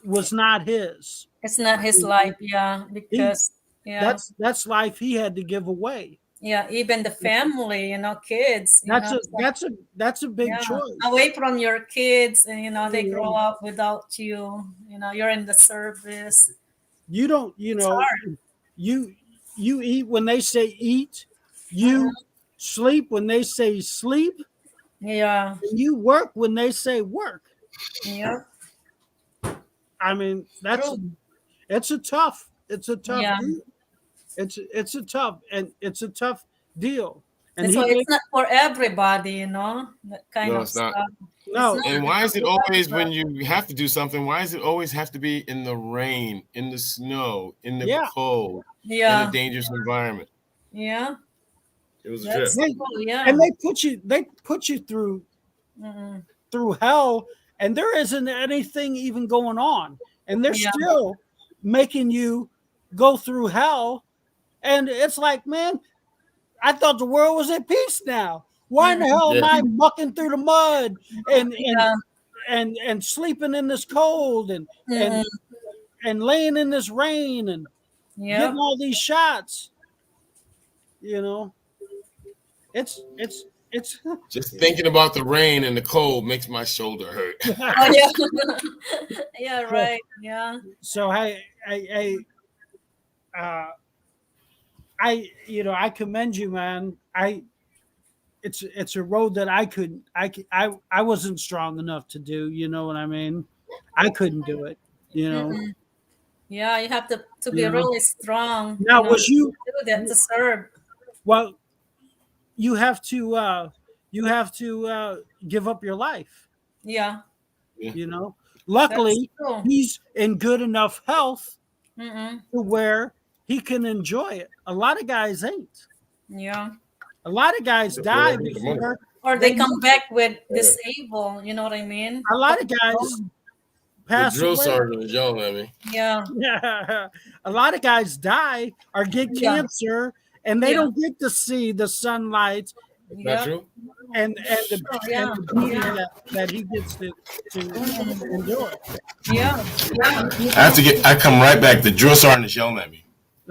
was not his. It's not his life, yeah, because yeah, That's life he had to give away. yeah. Even the family, kids. It's like, That's a big yeah, choice. away from your kids, and they Yeah. grow up without you. You're in the service. You don't, you eat when they say eat, you sleep when they say sleep, Yeah, and you work when they say work. yeah, I mean, true. it's a tough Yeah. deal. It's a tough deal. And And so he it's not for everybody, that kind No, of it's not. stuff. no, It's not. And why is it always when you have to do something? Why does it always have to be in the rain, in the snow, in the Yeah. cold, in Yeah, a dangerous environment? yeah, It was a that's trip. cool. Yeah. and they put you through Mm-mm. hell, and there isn't anything even going on, and they're Yeah. still making you go through hell, and it's like, man, I thought the world was at peace now. Why in the hell am Yeah. I mucking through the mud and Yeah. and sleeping in this cold and Mm-mm. and laying in this rain and Yep. getting all these shots? It's It's Just thinking about the rain and the cold makes my shoulder hurt. Oh yeah. Yeah, right. Yeah. so I commend you, man. It's a road that I wasn't strong enough to do. You know what I mean? I couldn't do it. You know. Mm-mm. Yeah, you have to be You know. really strong, Now, was to you? do that, to serve. Well, you have to give up your life. Yeah, You know. that's Luckily, true. he's in good enough health Mm-mm. to where he can enjoy it. A lot of guys ain't. Yeah. A lot of guys That's die where they get the money. before. Or they They- come back with disabled, you know what I mean? A lot of guys The pass drill away. sergeant was yelling at me. Yeah. Yeah. A lot of guys die or get Yeah. cancer, and they Yeah. don't get to see the sunlight Not Yeah. true? and Yeah. and the beauty Yeah. that he gets to enjoy. Yeah. Yeah. I come right back. The drill sergeant is yelling at me.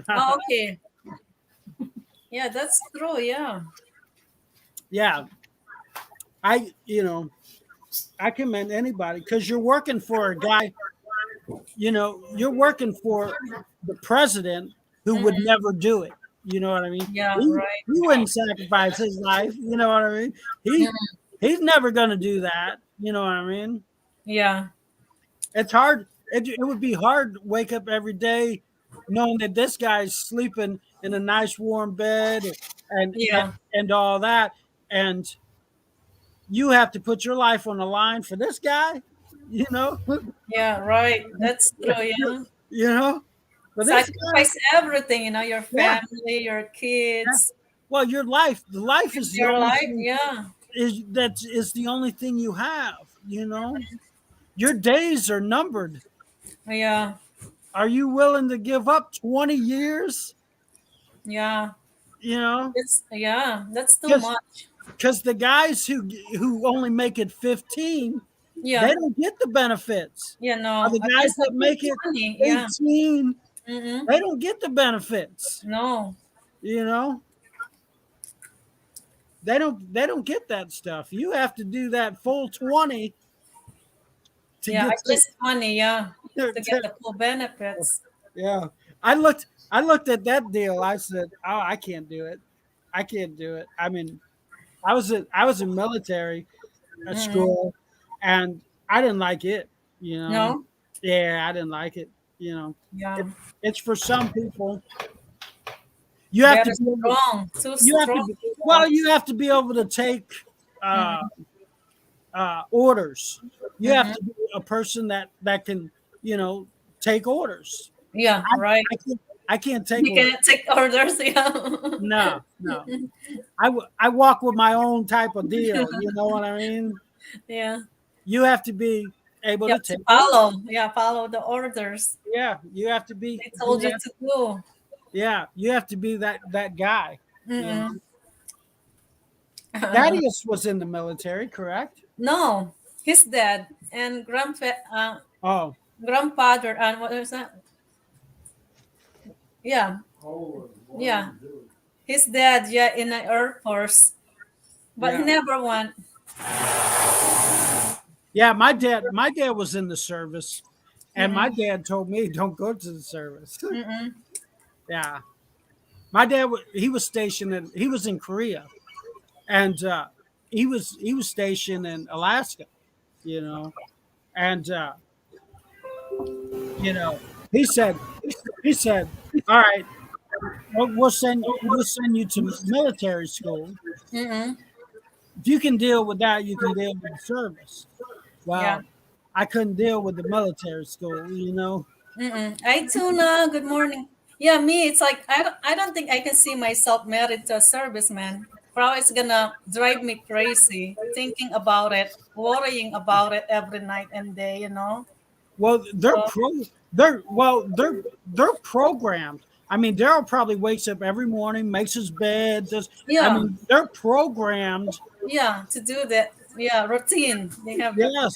Oh, okay. Yeah, that's true. Yeah. Yeah. I commend anybody because you're working for a guy, you're working for the president who would never do it. You know what I mean? Yeah, He, right. he wouldn't sacrifice his life. You know what I mean? He's never going to do that. You know what I mean? Yeah. It's hard. It would be hard to wake up every day knowing that this guy's sleeping in a nice warm bed and Yeah. and all that, and you have to put your life on the line for this guy. You know, Yeah, right. That's true. Yeah. you know. But this guy, Sacrifice everything, your Yeah. family, your kids, well, your life, the life is the your only life. thing, Yeah. that is the only thing you have. You know, your days are numbered. Yeah. Are you willing to give up 20 years? Yeah. You know, That's too Yes. much. because the guys who only make it 15, Yeah. they don't get the benefits. Yeah, no. Or the I guys guess that make it 20, yeah. 18, Mm-mm. they don't get the benefits. No. You know, they don't get that stuff. You have to do that full 20 to Yeah, I get just money, yeah, to to, get the full benefits. yeah. I looked at that deal. I said, "Oh, I can't do it. I can't do it." I mean, I was in military school, and I didn't like it. You know, No? yeah, I didn't like it. You know, Yeah. it's for some people. You have Very to be able, strong. Too you have strong. to be, well, you have to be able to take orders. You have to be a person that can, take orders. Yeah, right. I can't take You orders. can take orders, yeah. No. I walk with my own type of deal. You know what I mean? Yeah. You have to be able You to have to take. follow. Yeah, follow the orders Yeah, you have to be. they told you to do. Yeah, you have to be that guy. you know? Mhm. Thaddeus was in the military, correct? No, his dad and Oh, grandfather and what was that? Yeah, yeah. His dad, yeah, in the Air Force, but he Yeah. never went. yeah. My dad was in the service, and my dad told me don't go to the service. Mm-mm. Yeah, my dad he was stationed he was in Korea, and he was stationed in Alaska, and he said, all right, we'll send you to military school. Mm-mm. If you can deal with that, you can deal with the service. Well, Yeah. I couldn't deal with the military school, Mm-mm. Hi, Tuna. Good morning. Yeah, me. It's like I don't think I can see myself married to a serviceman. Probably it's gonna drive me crazy thinking about it, worrying about it every night and day. Well, they're Oh. they're programmed. I mean, Daryl probably wakes up every morning, makes his bed. Yeah. I mean, they're programmed. Yeah, to do that. Yeah, routine. They have. Yes,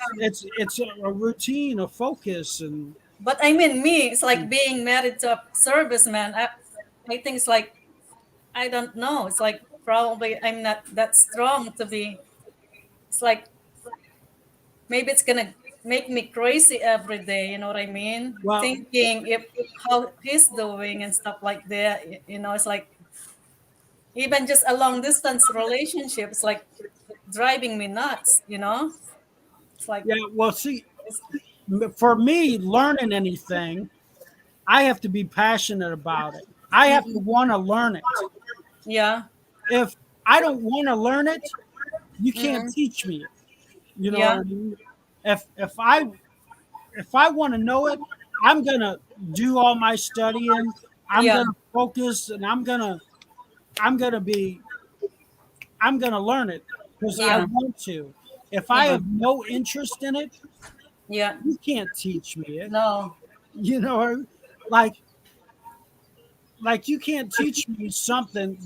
it's a routine, a focus, and But I mean, me. It's like being married to a serviceman. I think it's like I don't know. It's like probably I'm not that strong to be. It's like maybe it's gonna make me crazy every day. You know what I mean? Well, Thinking if how he's doing and stuff like that. You know, it's like even just a long distance relationship. It's like driving me nuts. You know, it's like yeah. Well, see, for me, learning anything, I have to be passionate about it. I have to want to learn it. yeah, If I don't want to learn it, you can't mm, teach me it. You know what yeah, I mean? If I want to know it, I'm gonna do all my studying. I'm yeah, gonna focus, and I'm gonna learn it because I yeah, want to. If I uh-huh, have no interest in it, yeah. you can't teach me it. No, You know, like like you can't teach me something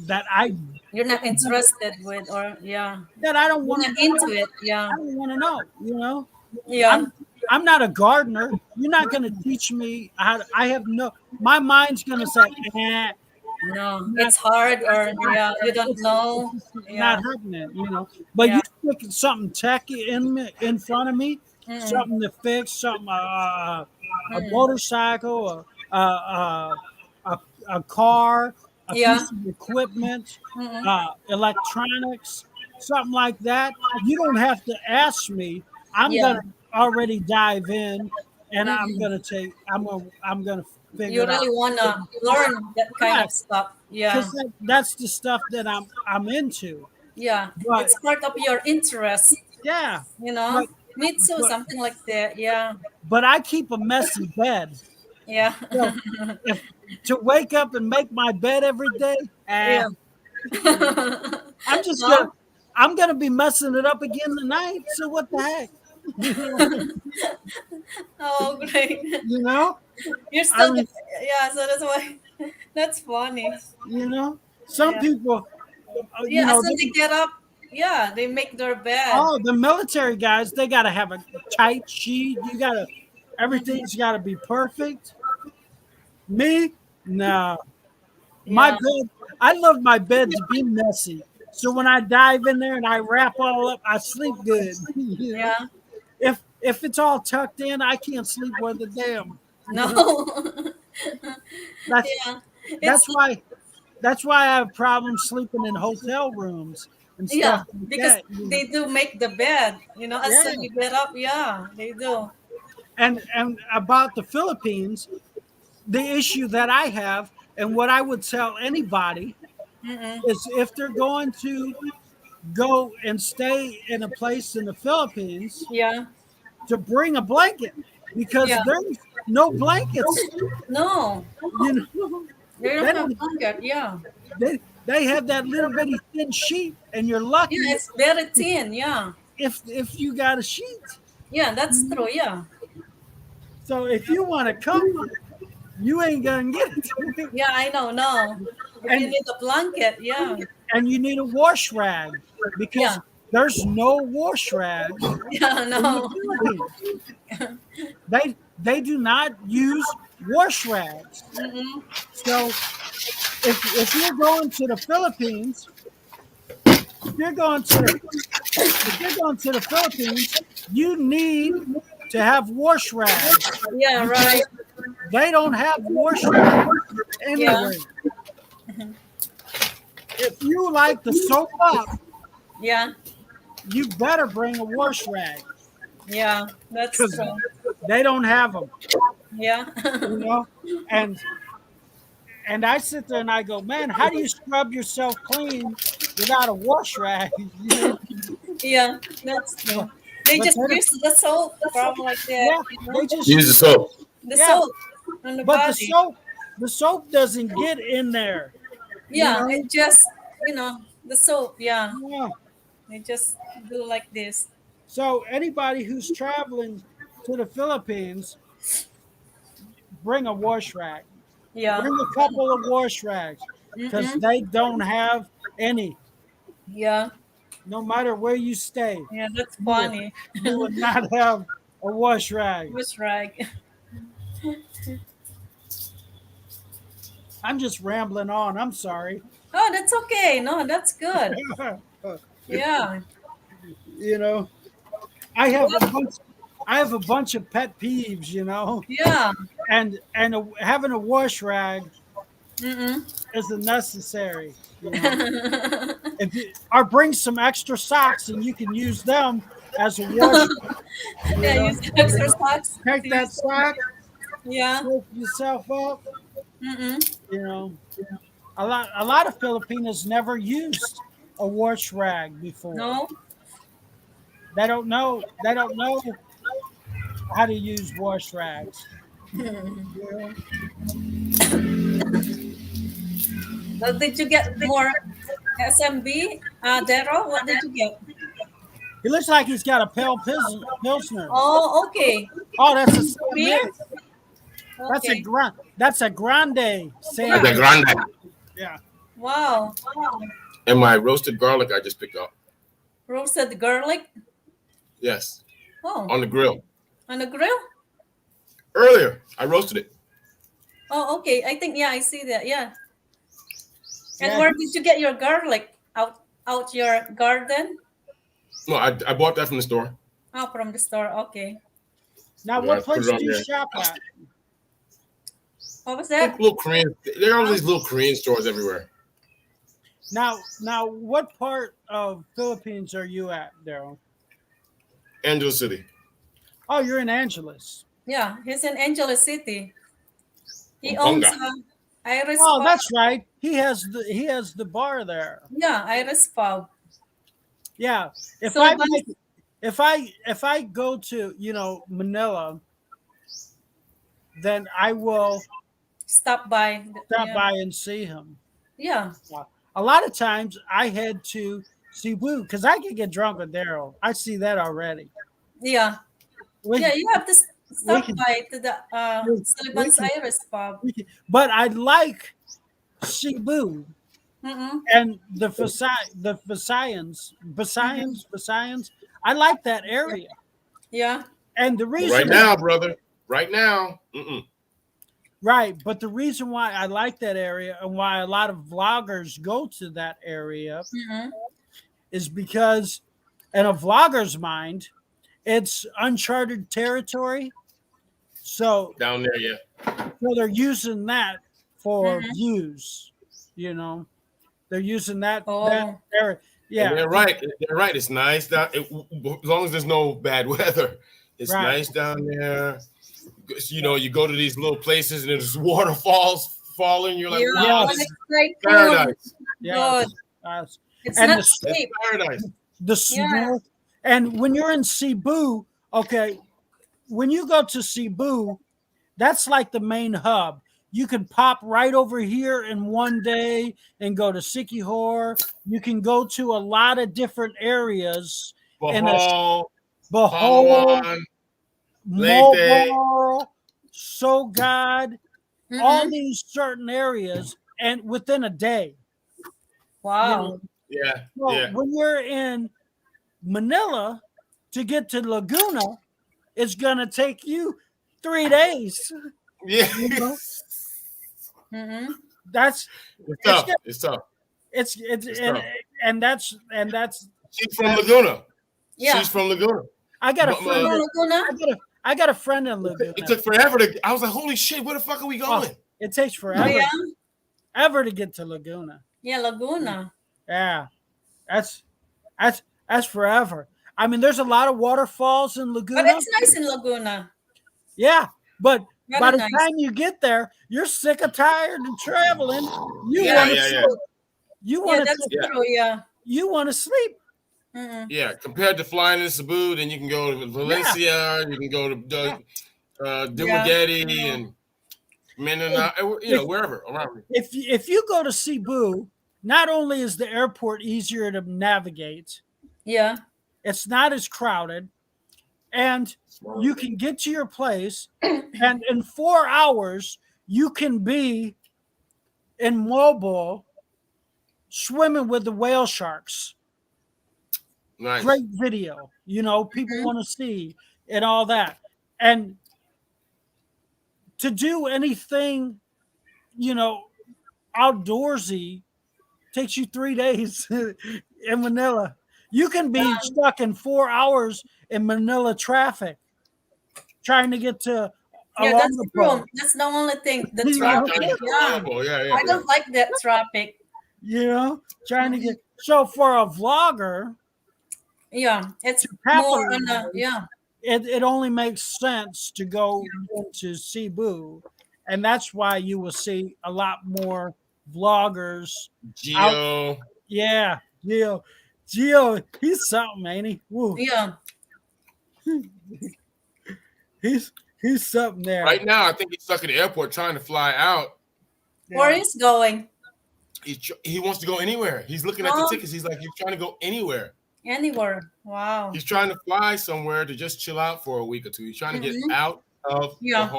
you're not interested with, or yeah, that I don't you're want to not into know. it. Yeah, I don't want to know. You know, yeah. I'm not a gardener. You're not going to teach me how. I have no. My mind's going to say, No, not, it's hard, or yeah, you don't it's know. just not Yeah, happening. You know, but yeah. you stick something techy in front of me, Mm-mm, something to fix, something a mm-mm. motorcycle, a, a car, a Yeah. piece of equipment, Mm-mm. electronics, something like that. You don't have to ask me. I'm Yeah. gonna already dive in, and Mm-mm. I'm gonna figure You it out. really wanna learn that kind Yeah, of stuff. because Yeah. that's the stuff that I'm into. Yeah. But It's part of your interest, yeah, you know? but Me too, but something like that. Yeah. but I keep a messy bed. Yeah. So if to wake up and make my bed every day, Yeah. I'm just gonna No? I'm gonna be messing it up again tonight. So what the heck? Oh, great. You know? You're I still, mean, yeah, so that's why, that's funny. you know, some Yeah. people, Yeah, as soon they get up, yeah, they make their bed. the military guys, they gotta have a tight sheet. Mhm. Everything's gotta be perfect. Me, no. My Yeah. bed, I love my bed to be messy. So when I dive in there and I wrap all up, I sleep good. You know, Yeah. if it's all tucked in, I can't sleep worth a damn. You know, No. that's Yeah. It's that's why that's why I have problems sleeping in hotel rooms and stuff yeah, like because that. they do make the bed, as Yeah, soon you get up, yeah, they do. and about the Philippines, the issue that I have, and what I would tell anybody Mm-mm. is if they're going to go and stay in a place in the Philippines, Yeah. to bring a blanket because Yeah. there's no blankets. No, You know, they don't they have don't. blanket. Yeah. They have that little bitty thin sheet, and you're Yeah, lucky it's very thin. Yeah. if you got a sheet. Yeah, that's true. Yeah. So if you want a comfort, you ain't gonna get it, Yeah, I know. No. If you and need a blanket, yeah. and you need a wash rag because Yeah. there's no wash rags Yeah, in the no. Philippines. They do not use wash rags. Mm-mm. So if you're going to the Philippines, if you're going to the if you're going to the Philippines, you need to have wash rags Yeah, right. because they don't have wash rags Yeah. anyway. If you like to soap up, Yeah. you better bring a wash rag Yeah. That's because true. they don't have them. Yeah. You know, and and I sit there and I go, man, how do you scrub yourself clean without a wash rag? You know, Yeah, that's but, true. They but just then, use the soap, probably like that, yeah, they just Use the soap. the yeah, soap on the but body. the soap doesn't get in there. You Yeah, know, it just, the soap. Yeah, yeah. they just do like this. So anybody who's traveling to the Philippines, bring a wash rag. Yeah. Bring a couple of wash rags because Mm-mm. they don't have any. Yeah. No matter where you stay, Yeah, that's you will, funny. you will not have a wash rag. Which rag? I'm just rambling on. I'm sorry. Oh, that's okay. No, that's good. Yeah. You know, I have a bunch of pet peeves, you know, Yeah. and having a wash rag Mm-mm. isn't necessary. You know, if you or bring some extra socks and you can use them as a wash. You Yeah, know, use extra socks take to that use. sock, Yeah. soak yourself up. Mm-mm. You know, a lot of Filipinos never used a wash rag before. No. They don't know. They don't know how to use wash rags. You know? Well, did you get more SMB? Daryl, what did you get? He looks like he's got a pale pilsner. Oh, okay. Oh, that's a Sam Beer? Mix. That's a Okay. grand. That's a grande Sam Yeah. The Mix. grande. Yeah. Wow. And my roasted garlic I just picked up. Roasted garlic. Yes, Oh, on the grill. on the grill? Earlier, I roasted it. Oh, okay. I think, yeah, I see that. Yeah. And Yeah. where did you get your garlic? Out your garden? No, I bought that from the store. Oh, from the store. Okay. Now, Yeah, what I put place it on do you there. shop at? What was that? Little Korean. There are all these little Korean stores everywhere. Now, what part of Philippines are you at, Daryl? Angeles City. Oh, you're in Angeles. Yeah, he's in Angeles City. He Pampanga. owns Iris Oh, Pub. that's right. He has the bar there. Yeah, Iris Pub. Yeah. If So I but- make, if I go to Manila, then I will Stop by. stop Yeah. by and see him. Yeah. A lot of times I head to Cebu because I can get drunk with Daryl. I see that already. Yeah. We- Yeah, you have to stop can- by to the we Sullivan's can- Iris Pub. But I like Cebu Mm-mm. and the Visayans. I like that area. Yeah. And the reason Right now, brother. Right now. Right, but the reason why I like that area and why a lot of vloggers go to that area Mm-mm. is because, in a vlogger's mind, it's uncharted territory. So, Down there, yeah. so they're using that for Mhm. views. They're using that Oh. that area. Yeah, And they're right. They're right. It's nice down. As long as there's no bad weather, it's Right. nice down there. You go to these little places and there's waterfalls falling. You're like, Yeah. wow, Yes. this is It's like paradise. yeah. Good. It's And not the- cheap. It's paradise. The smell. And when you're in Cebu, okay, when you go to Cebu, that's like the main hub. You can pop right over here in one day and go to Siquijor. You can go to a lot of different areas. And Bohol, Bohol, Palawan, Leyte. Mobile, Sogod, Mhm. all these certain areas, and within a day. Wow. Yeah, So yeah. when you're in Manila to get to Laguna, it's gonna take you 3 days. Yeah. You know? Mm-hmm. That's It's tough. It's tough. it's It's and, tough. and that's She's from Laguna. Yeah. She's from Laguna. I got a But, friend. Laguna? I got a friend in Laguna. It took forever to. I was like, holy shit, where the fuck are we going? It takes Oh, forever yeah. ever to get to Laguna. Yeah, Laguna. Yeah, that's forever. I mean, there's a lot of waterfalls in Laguna. But it's nice in Laguna. Yeah, but Very by the nice. time you get there, you're sick of tired and traveling. You Yeah, want to yeah, yeah. sleep. You Yeah, want that's to. true. Yeah. You want to sleep. Mm-mm. Yeah, compared to flying in Cebu, then you can go to Valencia, you can go to Dumaguete and Mindanao, wherever around. If you go to Cebu, not only is the airport easier to navigate, Yeah. it's not as crowded, and you can get to your place, and in 4 hours you can be in Mobile swimming with the whale sharks. Nice. Great video, people Mhm. want to see and all that. And to do anything, outdoorsy, Takes you 3 days in Manila. You can be stuck in 4 hours in Manila traffic trying to get to Yeah, along that's the true. coast. That's the only thing. The You know, traffic. Trying to get Yeah. reliable. Yeah. I don't like that traffic. trying to get. So for a vlogger, Yeah, it's to more on capitalize, the yeah. it only makes sense to go into Cebu, and that's why you will see a lot more vloggers out. Geo. Yeah, Geo, he's something, ain't he? Woo, Yeah. he's something there. Right now, I think he's stuck at the airport trying to fly out. Where is going? He wants to go anywhere. He's looking at the Oh. tickets. He's like, he's trying to go anywhere. Anywhere. Wow. He's trying to fly somewhere to just chill out for a week or two. He's trying to get Mhm. out of Yeah.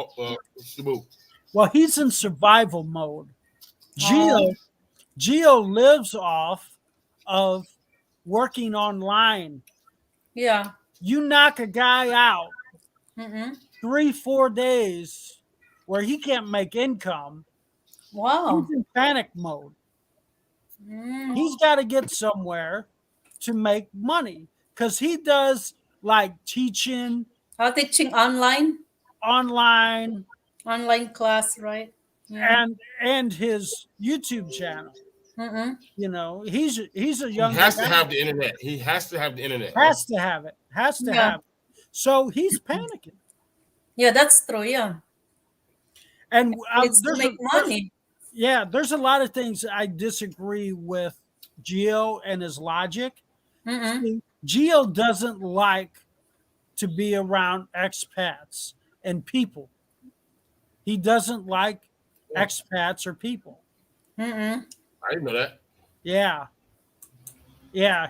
Cebu. Well, he's in survival mode. Oh. Geo lives off of working online. Yeah. You knock a guy out Mm-hmm. 3-4 days where he can't make income. Wow. He's in panic mode. Mm. He's got to get somewhere to make money because he does like teaching Teaching online online class, right? Yeah. and his YouTube channel. Mm-hmm. You know, he's a He young has guy. to have the internet. He has to have the internet. Has to have it. Has to Yeah. have it. So he's panicking. Yeah, that's true. Yeah. And It's to make money. there's a lot of things I disagree with Geo and his logic. Mm-hmm. Geo doesn't like to be around expats and people. He doesn't like expats or people. Mm-hmm. I didn't know that. Yeah.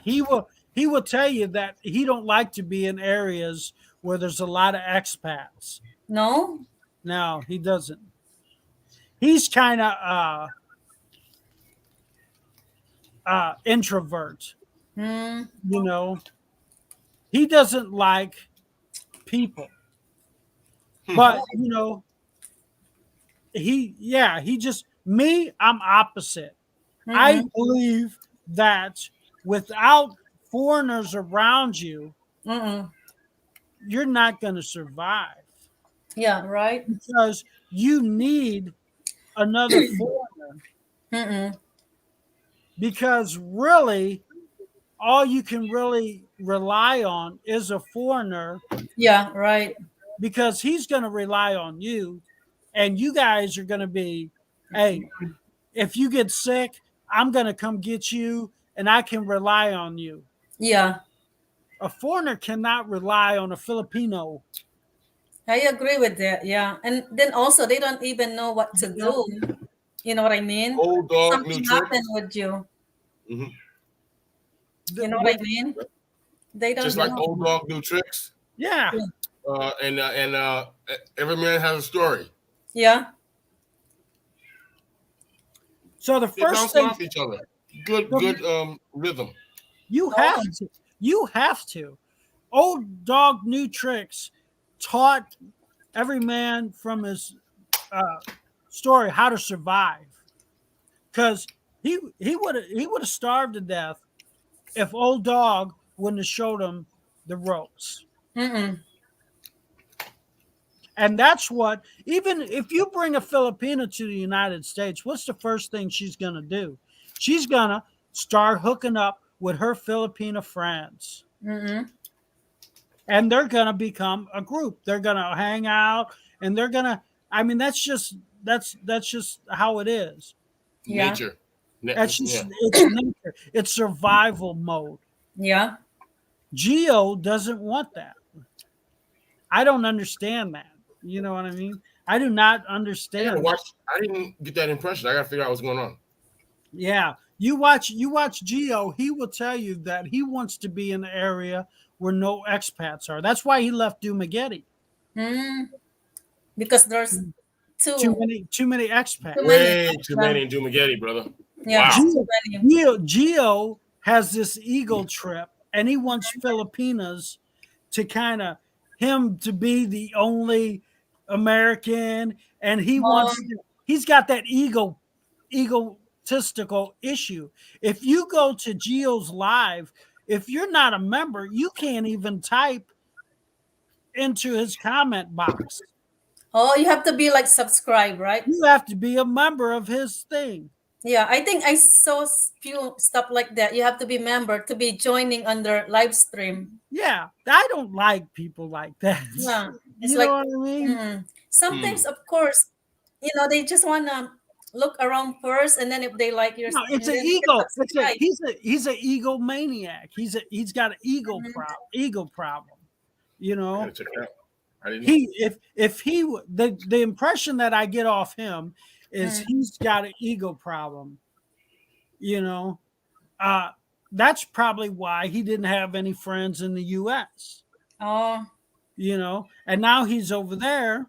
He will tell you that he don't like to be in areas where there's a lot of expats. No. No, he doesn't. He's kind of introvert. Mm. You know, he doesn't like people. But you know, he just me. I'm opposite. I Mm-hmm. believe that without foreigners around you, Mm-mm. you're not going to survive Yeah. Right. because you need another foreigner. Mm-mm. Because really, all you can really rely on is a foreigner Yeah. Right. because he's going to rely on you, and you guys are going to be, hey, if you get sick, I'm going to come get you, and I can rely on you. Yeah. A foreigner cannot rely on a Filipino. I agree with that. Yeah. And then also they don't even know what to do. You know what I mean? Old dog, Something new tricks. happened with you. Mhm. You know what I mean? They don't Just know. like old dog, new tricks. Yeah. And every man has a story. Yeah. So the They first bounce thing off each other. Good rhythm. you have to. Old dog, new tricks taught every man from his story how to survive. Because he would have starved to death if old dog wouldn't have showed him the ropes. Mm-mm. And that's what, even if you bring a Filipina to the United States, what's the first thing she's going to do? She's going to start hooking up with her Filipina friends. Mm-mm. And they're going to become a group. They're going to hang out and they're going to, I mean, that's just how it is. Yeah. Nature. That's just, Yeah. it's nature. It's survival mode. Yeah. Geo doesn't want that. I don't understand that. You know what I mean? I do not understand. I didn't get that impression. I got to figure out what's going on. Yeah, you watch Geo. He will tell you that he wants to be in an area where no expats are. That's why he left Dumaguete. Mm. Because there's Too many expats. Way too many in Dumaguete, brother. Yeah. Wow. Too many. Geo has this ego trip, and he wants Filipinas to kind of him to be the only American, and he wants. He's got that ego egotistical issue. If you go to Geo's live, if you're not a member, you can't even type into his comment box. Oh, you have to be like subscribed, right? You have to be a member of his thing. Yeah, I think I saw few stuff like that. You have to be member to be joining on their live stream. Yeah, I don't like people like that. Yeah, it's You like know what I mean? sometimes, of course, they just wanna look around first, and then if they like your, No, it's and an then they ego. subscribe. He's an egomaniac. He's got an ego problem. You know, Gotta check it out. I didn't know. if he the impression that I get off him is he's got an ego problem. You know, that's probably why he didn't have any friends in the U.S. Oh, You know, and now he's over there,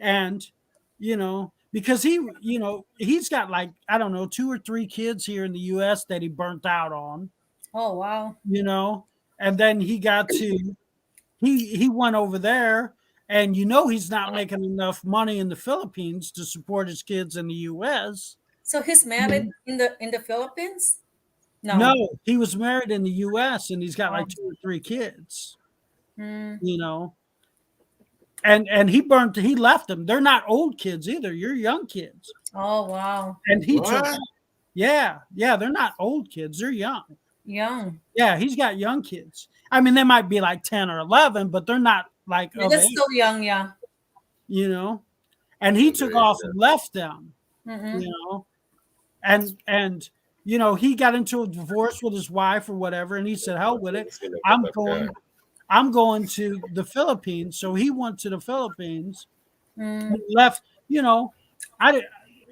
and because he's got like, I don't know, 2 or 3 kids here in the U.S. that he burnt out on. oh wow. And then he got to he went over there, and he's not making enough money in the Philippines to support his kids in the U.S. So he's married in the Philippines? No, he was married in the U.S. and he's got like 2 or 3 kids. Mm. And he left them. They're not old kids either. You're young kids. Oh wow. And he took, What? yeah, they're not old kids. They're young. Young. Yeah, he's got young kids. I mean, they might be like 10 or 11, but they're not like of That's age, still young, yeah. And he took off and left them, Mm-hmm. and he got into a divorce with his wife or whatever, and he said, hell with it. I'm going to the Philippines. So he went to the Philippines and left,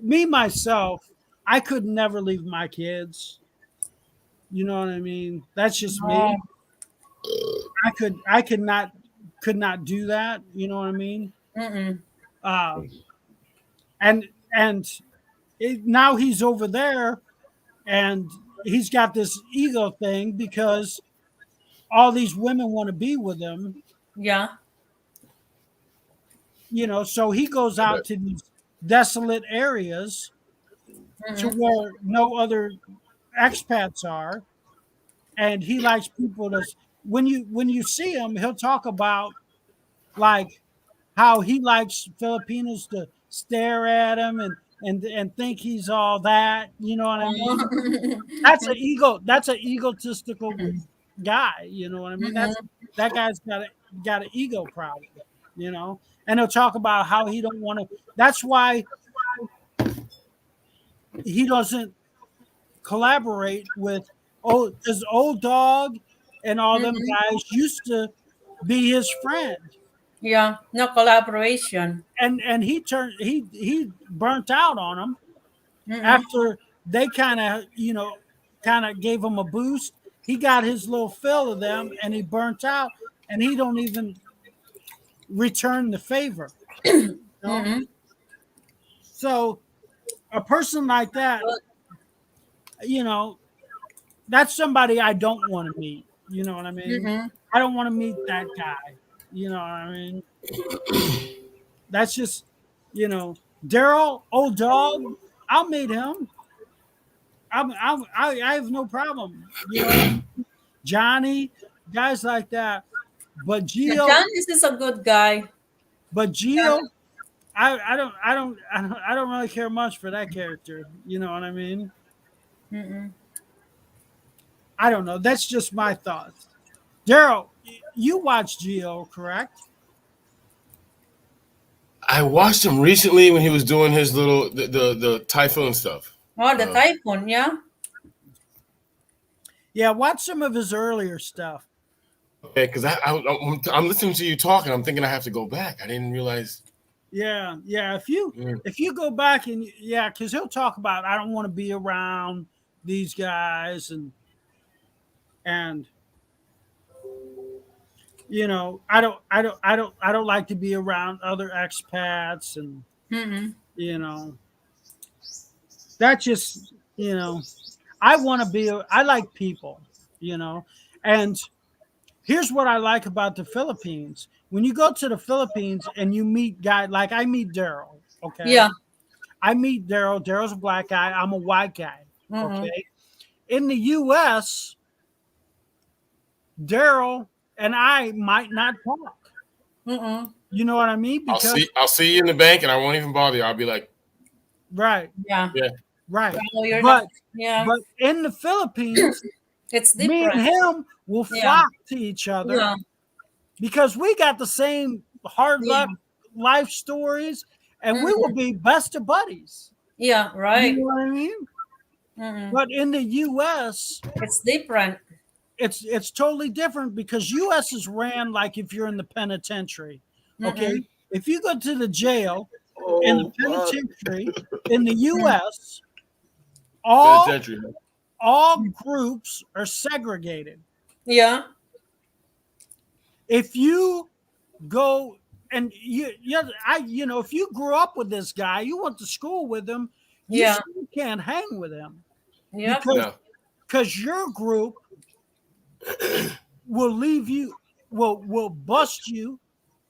myself, I could never leave my kids. You know what I mean? That's just me. I could not do that. You know what I mean? Mm-mm. Now he's over there, and he's got this ego thing because all these women want to be with him. Yeah. So he goes out to these desolate areas to where no other expats are, and he likes people to. When you see him, he'll talk about like how he likes Filipinos to stare at him and think he's all that. You know what I mean? That's an egotistical guy. You know what I mean? That guy's got an ego problem. And he'll talk about how he don't want to. That's why he doesn't collaborate with his old dog and all them guys used to be his friend. Yeah, no collaboration. And he burnt out on them after they kind of gave him a boost. He got his little fill of them and he burnt out, and he don't even return the favor. So a person like that, that's somebody I don't want to meet. You know what I mean? I don't want to meet that guy. You know what I mean? That's just, Daryl, old dog, I'll meet him. I have no problem. Johnny, guys like that. But Gio, John is a good guy. But Gio, I don't really care much for that character. You know what I mean? I don't know. That's just my thoughts. Daryl, you watched Gio, correct? I watched him recently when he was doing his little the typhoon stuff. Oh, the typhoon, yeah. Yeah, watch some of his earlier stuff. Okay, because I'm listening to you talking. I'm thinking I have to go back. I didn't realize. Yeah. If you go back and because he'll talk about I don't want to be around these guys and I don't like to be around other expats and that just I like people, and here's what I like about the Philippines. When you go to the Philippines and you meet guys like I meet Daryl, okay? Yeah. I meet Daryl. Daryl's a black guy. I'm a white guy. Mhm. Okay. In the U.S., Daryl and I might not talk. Mm-mm. You know what I mean? Because I'll see you in the bank, and I won't even bother you. I'll be like, right, Yeah. yeah. right. No, you're But not. Yeah. but in the Philippines, It's me and different. him will Yeah. flock to each other Yeah. because we got the same hard Yeah. luck life stories, and we will be best of buddies. Yeah. You Right. know what I mean? Mm-mm. But in the U.S., It's different. it's totally different because U.S. is ran like if you're in the penitentiary. Okay, if you go to the jail in the penitentiary in the U.S., Penitentiary. all groups are segregated. Yeah. If you go and if you grew up with this guy, you went to school with him, you Yeah. still can't hang with him Yeah. because your group will leave you, will bust you.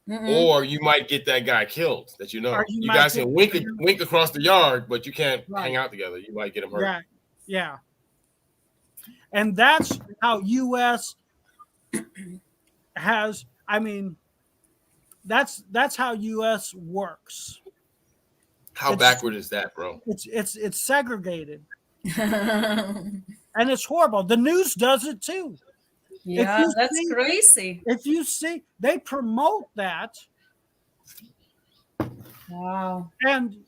Or you might get that guy killed that you know. Or You might guys get- can wink across the yard, but you can't Right. hang out together. You might get him hurt. Right. Yeah. And that's how U.S. has. I mean, that's how U.S. works. How It's- backward is that, bro? It's segregated, and it's horrible. The news does it too. Yeah. you That's see- crazy. If you see, they promote that, Wow. and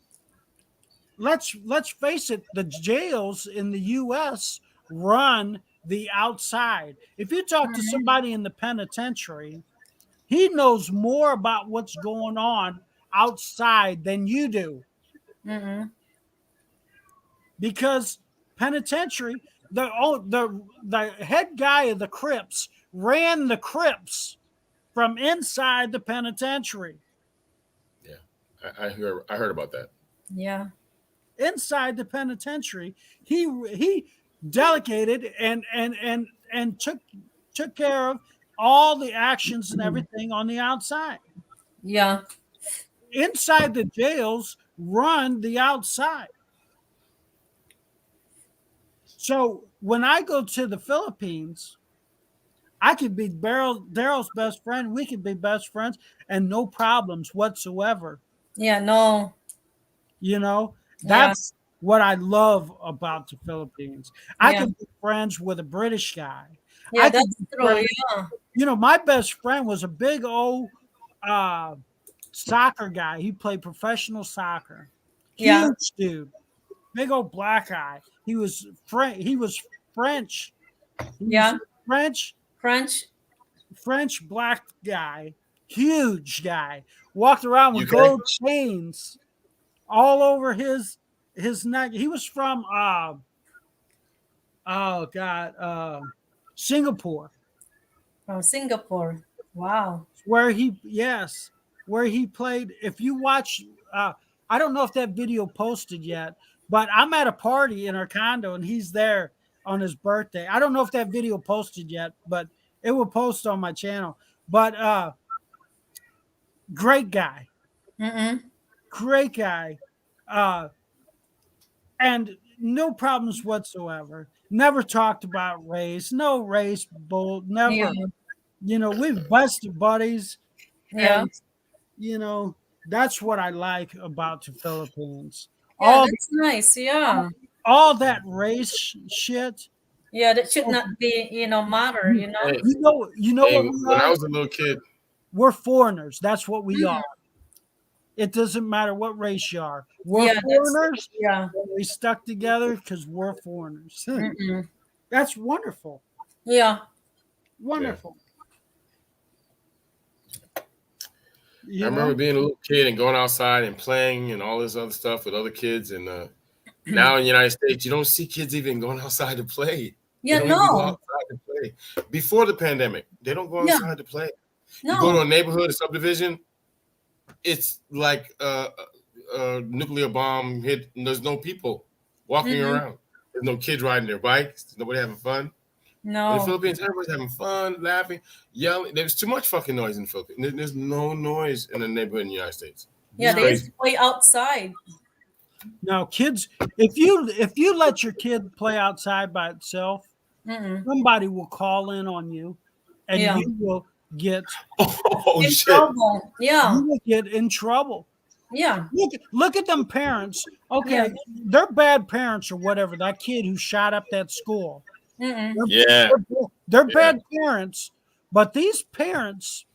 let's face it, the jails in the U.S. run the outside. If you talk to somebody in the penitentiary, he knows more about what's going on outside than you do. Mm-mm. Because penitentiary, the head guy of the Crips ran the Crips from inside the penitentiary. I heard about that. Yeah. Inside the penitentiary, he delegated and took care of all the actions and everything on the outside. Yeah. Inside the jails run the outside. So when I go to the Philippines, I could be Daryl's best friend. We could be best friends and no problems whatsoever. Yeah. No. You know, Yeah. that's what I love about the Philippines. I Yeah. could be friends with a British guy. Yeah. I could That's be true. friends- Yeah. You know, my best friend was a big old soccer guy. He played professional soccer. Yeah. Huge dude. Big old black eye. He was French. He was French. Yeah. French black guy. Huge guy. Walked around with UK? gold chains all over his neck. He was from Singapore. From Singapore. Wow. Where he played. If you watch, I don't know if that video posted yet, but I'm at a party in our condo and he's there on his birthday. I don't know if that video posted yet, but it will post on my channel. But great guy, great guy, and no problems whatsoever. Never talked about race. No race bull. Never. Yeah. You know, we've busted buddies. Yeah. And, you know, that's what I like about the Philippines. Yeah. That's nice. Yeah. All that race shit. Yeah. That should not be, matter, Hey, You know hey, what we when I are? was a little kid, We're foreigners. That's what we are. It doesn't matter what race you are. We're Yeah, foreigners. Yeah. We stuck together because we're foreigners. That's wonderful. Yeah. Wonderful. You I know? remember being a little kid and going outside and playing and all this other stuff with other kids. And now in the United States, you don't see kids even going outside to play. Yeah. They don't even go No. outside to play. Before the pandemic, they don't go Yeah. outside to play. You go to No. a neighborhood, a subdivision, it's like a nuclear bomb hit, and there's no people walking around. There's no kids riding their bikes. There's nobody having fun. In the No. Philippines, everybody's having fun, laughing, yelling. There's too much fucking noise in the Philippines. There's no noise in the neighborhood in the United States. Yeah. It's They crazy. just play outside. No, kids. If you let your kid play outside by itself, Mm-mm. somebody will call in on you, and Yeah. you will get Oh In shit! trouble. Yeah. you will get in trouble. Yeah. Look at them parents. Okay, Yeah. they're bad parents or whatever. That kid who shot up that school. Mm-mm. Yeah, They're Yeah. bad parents, but these parents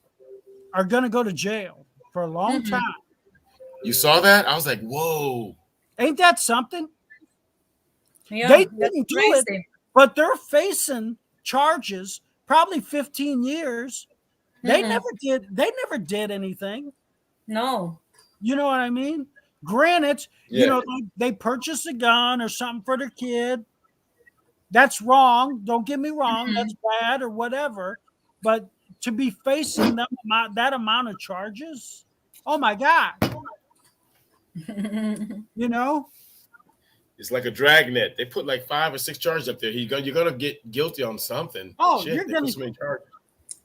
are going to go to jail for a long Mhm. time. you saw that? I was like, whoa. Ain't that something? Yeah. They That's didn't do it, crazy. but they're facing charges, probably 15 years. They Mm-mm. never did anything. No. You know what I mean? Granted, you Yeah. know, they purchased a gun or something for their kid. That's wrong. Don't get me wrong. Mhm. That's bad or whatever. But to be facing that amount of charges, oh my God. You know? It's like a dragnet. They put like 5 or 6 charges up there. You're gonna get guilty on something. Oh, Shit, you're they gonna put so many charges.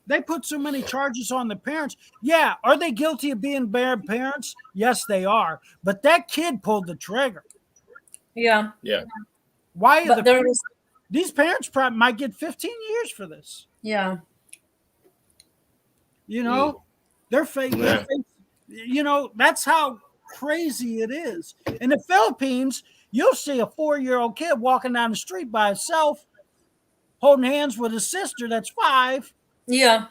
they put so many charges on the parents. Yeah, are they guilty of being bad parents? Yes, they are. But that kid pulled the trigger. Yeah. Yeah. Why are But there was. these parents probably might get 15 years for this? Yeah. You know, they're fake. Yeah. You know, that's how crazy it is. In the Philippines, you'll see a 4-year-old kid walking down the street by himself, holding hands with his sister that's 5. Yeah.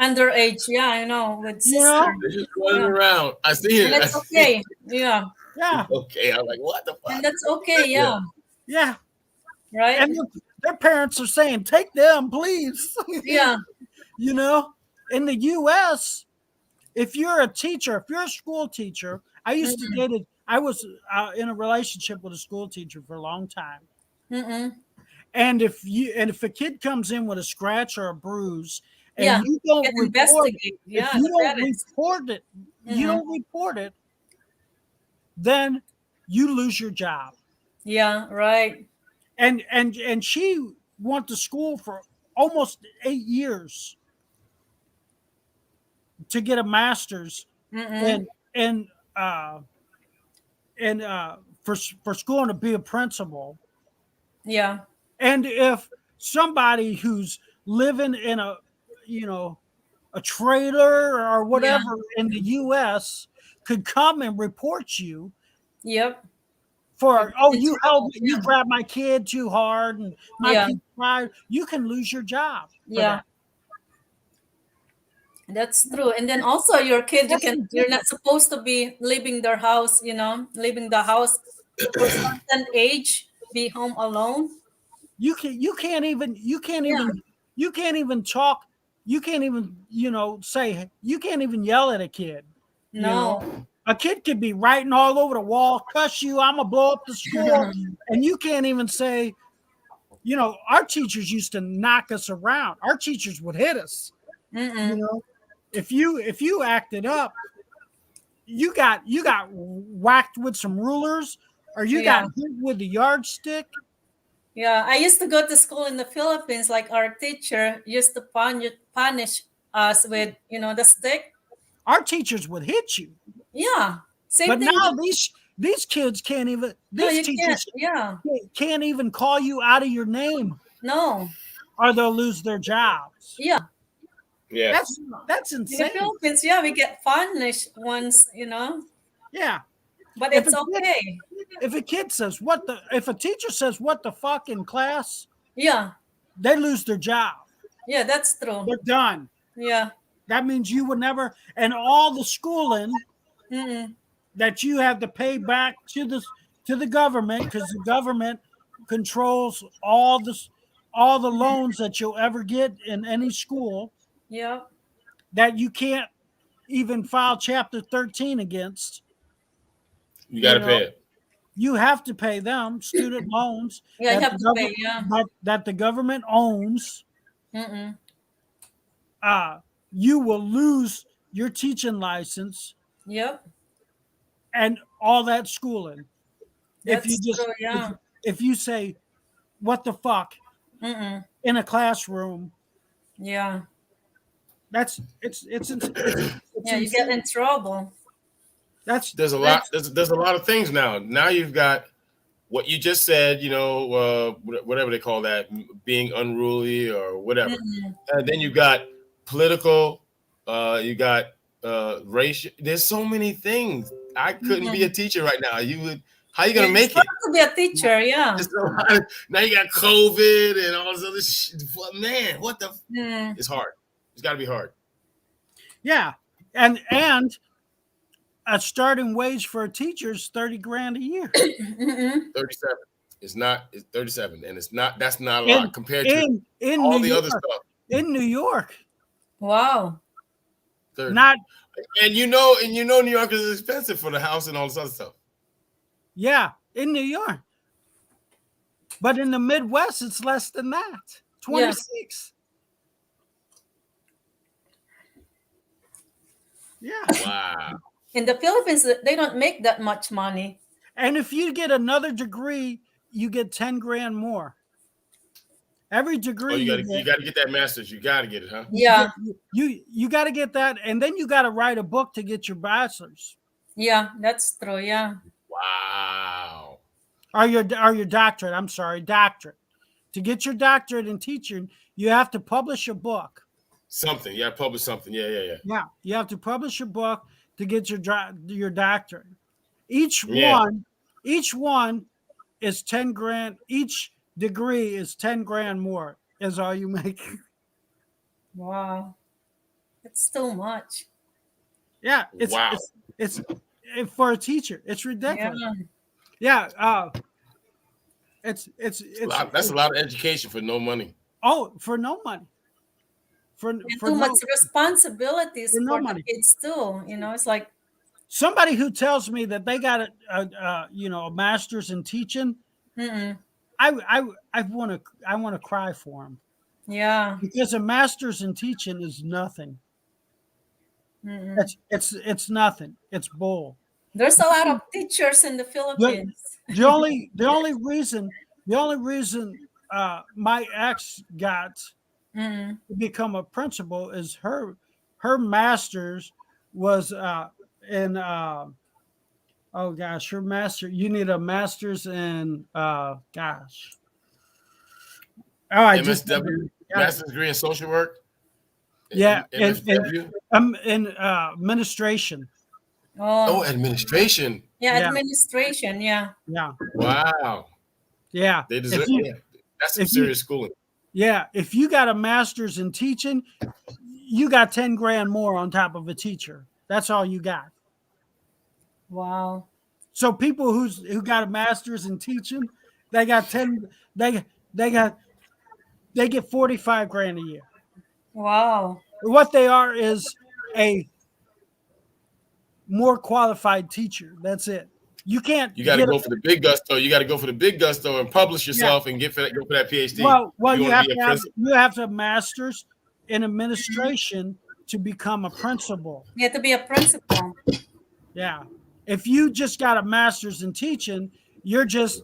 Underage. Yeah, I know. With You sister. know? They're just running Yeah. around. I see it. And I that's see okay. Yeah. Yeah, it. Okay. I'm like, what the fuck? And that's okay. Yeah. yeah. Right. And their parents are saying, "Take them, please." Yeah. You know, in the U.S., if you're a teacher, if you're a school teacher, I used to date it. I was in a relationship with a school teacher for a long time. Mm-mm. And if a kid comes in with a scratch or a bruise, and Yeah. you don't Get report, investigate. Yeah. if you don't that is. report it, you Mhm. don't report it, then you lose your job. Yeah. Right. And she went to school for almost 8 years to get a master's Mm-mm. and for school and to be a principal. Yeah. And if somebody who's living in a a trailer or whatever in the U.S. could come and report you Yep. for It's you wrong. you grabbed my kid too hard and my Yeah. kid cried, you can lose your job. for Yeah. that. That's true. And then also your kid, That's you're not supposed to be leaving their house, leaving the house for certain age, be home alone. You can't even Yeah. talk. You can't even say you can't even yell at a kid. No. A kid could be writing all over the wall, cuss you, I'm gonna blow up the school, and you can't even say, our teachers used to knock us around. Our teachers would hit us. Mm-mm. If you acted up, you got whacked with some rulers, or you Yeah. got hit with the yardstick. Yeah. I used to go to school in the Philippines, like our teacher used to punish us with, the stick. Our teachers would hit you. Yeah. Same But thing. now these kids can't even. No, These you can't. teachers Yeah. can't even call you out of your name, No. or they'll lose their jobs. Yeah. Yeah. That's In the insane. Philippines, yeah, we get punished once, Yeah. but If it's a kid- okay. If a kid says if a teacher says what the fuck in class, Yeah. they lose their job. Yeah, that's true. They're done. Yeah. That means you would never, and all the schooling Mm-mm. that you have to pay back to the government, because the government controls all the loans that you'll ever get in any school, Yeah. that you can't even file Chapter 13 against. You gotta know, pay it. You have to pay them student loans. Yeah, you that have the to pay. Yeah. that the government owns. Mm-mm. You will lose your teaching license Yep. and all that schooling. That's if you just true. Yeah. if you say what the fuck Mm-mm. in a classroom, Yeah. it's Yeah, you get in trouble. there's a lot. There's a lot of things now. Now you've got what you just said. Whatever they call that, being unruly or whatever. And then you got political. You got racial. There's so many things. I couldn't be a teacher right now. How are you gonna make it? To be a teacher, yeah. Now you got COVID and all this other shit. Man, what the? It's hard. It's got to be hard. Yeah, and a starting wage for a teacher is $30,000 a year. 37. It's 37, and it's not. That's not a lot compared to all the other stuff in New York. Wow. 30. Not. And New York is expensive for the house and all this other stuff. Yeah, in New York. But in the Midwest, it's less than that. 26. Yeah. Wow. In the Philippines, they don't make that much money. And if you get another degree, you get $10,000 more. Every degree you got to get that master's. You got to get it, huh? Yeah. You got to get that, and then you got to write a book to get your bachelor's. Yeah, that's true. Yeah. Wow. Or your doctorate. I'm sorry, doctorate. To get your doctorate in teaching, you have to publish a book. Something. You got to publish something. Yeah. Yeah, you have to publish a book to get your doctorate. Each one is $10,000. Each degree is $10,000 more. Is all you make. Wow, it's too much. Yeah, it's for a teacher. It's ridiculous. Yeah, it's that's a lot of education for no money. Oh, for no money. For too much responsibilities for no the money. kids too. It's like somebody who tells me that they got a master's in teaching. I want to cry for them. Yeah, because a master's in teaching is nothing. It's nothing. It's bull. There's a lot of teachers in the Philippines. The only reason my ex got to become a principal is her master's was in her master. You need a master's in MSW, master's degree in social work. Yeah, MSW? in administration. Oh, administration. Yeah, administration. Yeah. Yeah. Wow. Yeah. They deserve it. That's some serious schooling. Yeah. If you got a master's in teaching, you got $10,000 more on top of a teacher. That's all you got. Wow. So people who got a master's in teaching, they get $45,000 a year. Wow. What they are is a more qualified teacher. That's it. You can't. You got to go for the big gusto. You got to go for the big gusto and publish yourself and go for that PhD. Well, you have to have master's in administration to become a principal. You have to be a principal. Yeah. If you just got a master's in teaching, you're just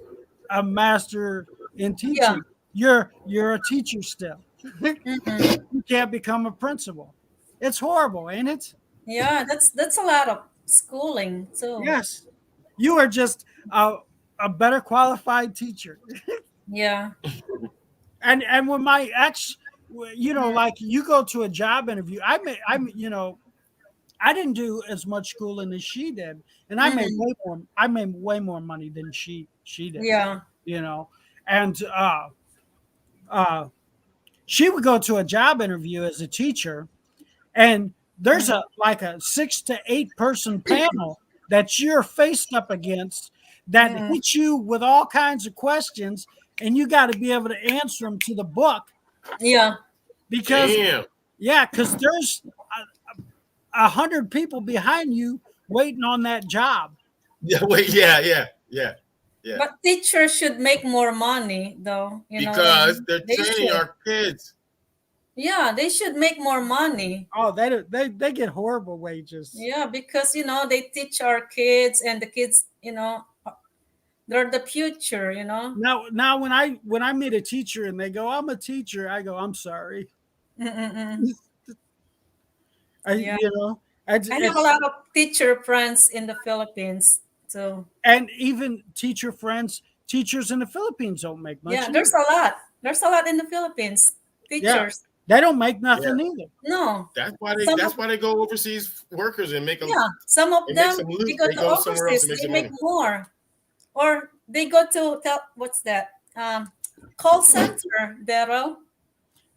a master in teaching. Yeah. You're a teacher still. You can't become a principal. It's horrible, ain't it? Yeah, that's a lot of schooling too. Yes. You are just a better qualified teacher. Yeah. And when my ex, like you go to a job interview, I didn't do as much schooling as she did, and I made way more money than she did. Yeah. And she would go to a job interview as a teacher, and there's a 6 to 8 person panel that you're faced up against that hits you with all kinds of questions, and you got to be able to answer them to the book. Yeah. Because there's 100 people behind you waiting on that job. Yeah. But teachers should make more money, though. Because they're training our kids. Yeah, they should make more money. Oh, they get horrible wages. Yeah, because they teach our kids, and the kids, they're the future. Now when I meet a teacher and they go, "I'm a teacher," I go, "I'm sorry." And I have a lot of teacher friends in the Philippines. So and even teacher friends, teachers in the Philippines don't make much. yeah, either. there's a lot. There's a lot in the Philippines. Teachers. They don't make nothing either. No. That's why they. Some That's of- why they go overseas workers and make them. Yeah, some of It them makes them lose. they go They to go somewhere else overseas, and make they some make money. more, or they go to what's that? Call center, Daryl.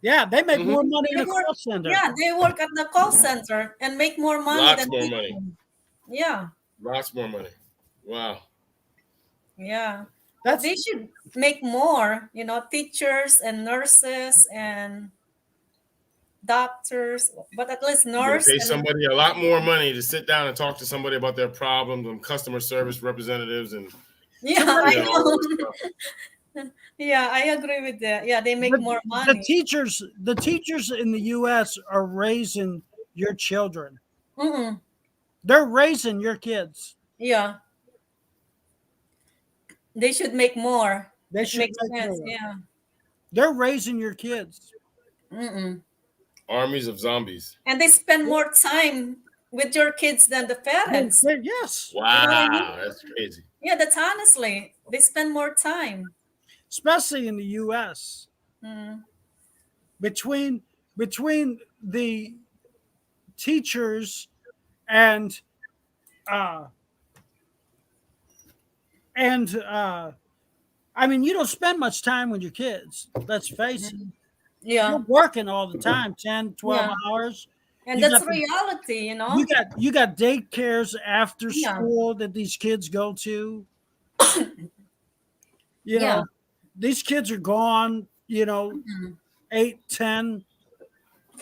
Yeah, they make Mhm. more money in They a work- call center. Yeah, they work at the call center and make more money Lots than more people. money. Yeah, Lots more money. Wow. yeah. That's They should make more. You know, teachers and nurses and doctors, but at least You're gonna nurse pay and somebody a lot more money to sit down and talk to somebody about their problems and customer service representatives and yeah, I you know, all know. that stuff. Yeah, I agree with that. Yeah, they make the, more the money. teachers in the US are raising your children. Mm-mm. They're raising your kids. Yeah, they should make more. They It should makes make sense. more. Yeah. They're raising your kids. Mm-mm. Armies of zombies. And they spend more time with your kids than the parents. Yes. know what I mean? Wow, that's crazy. Yeah, that's honestly, they spend more time. Especially in the US. Mm. Between the teachers and I mean, you don't spend much time with your kids. Let's face it. Yeah. You're working all the time, 10, 12 Yeah. hours. And You that's got the- reality, you know? You got daycares after Yeah. school that these kids go to. You Yeah. know, these kids are gone, you know, Mhm. 8, 10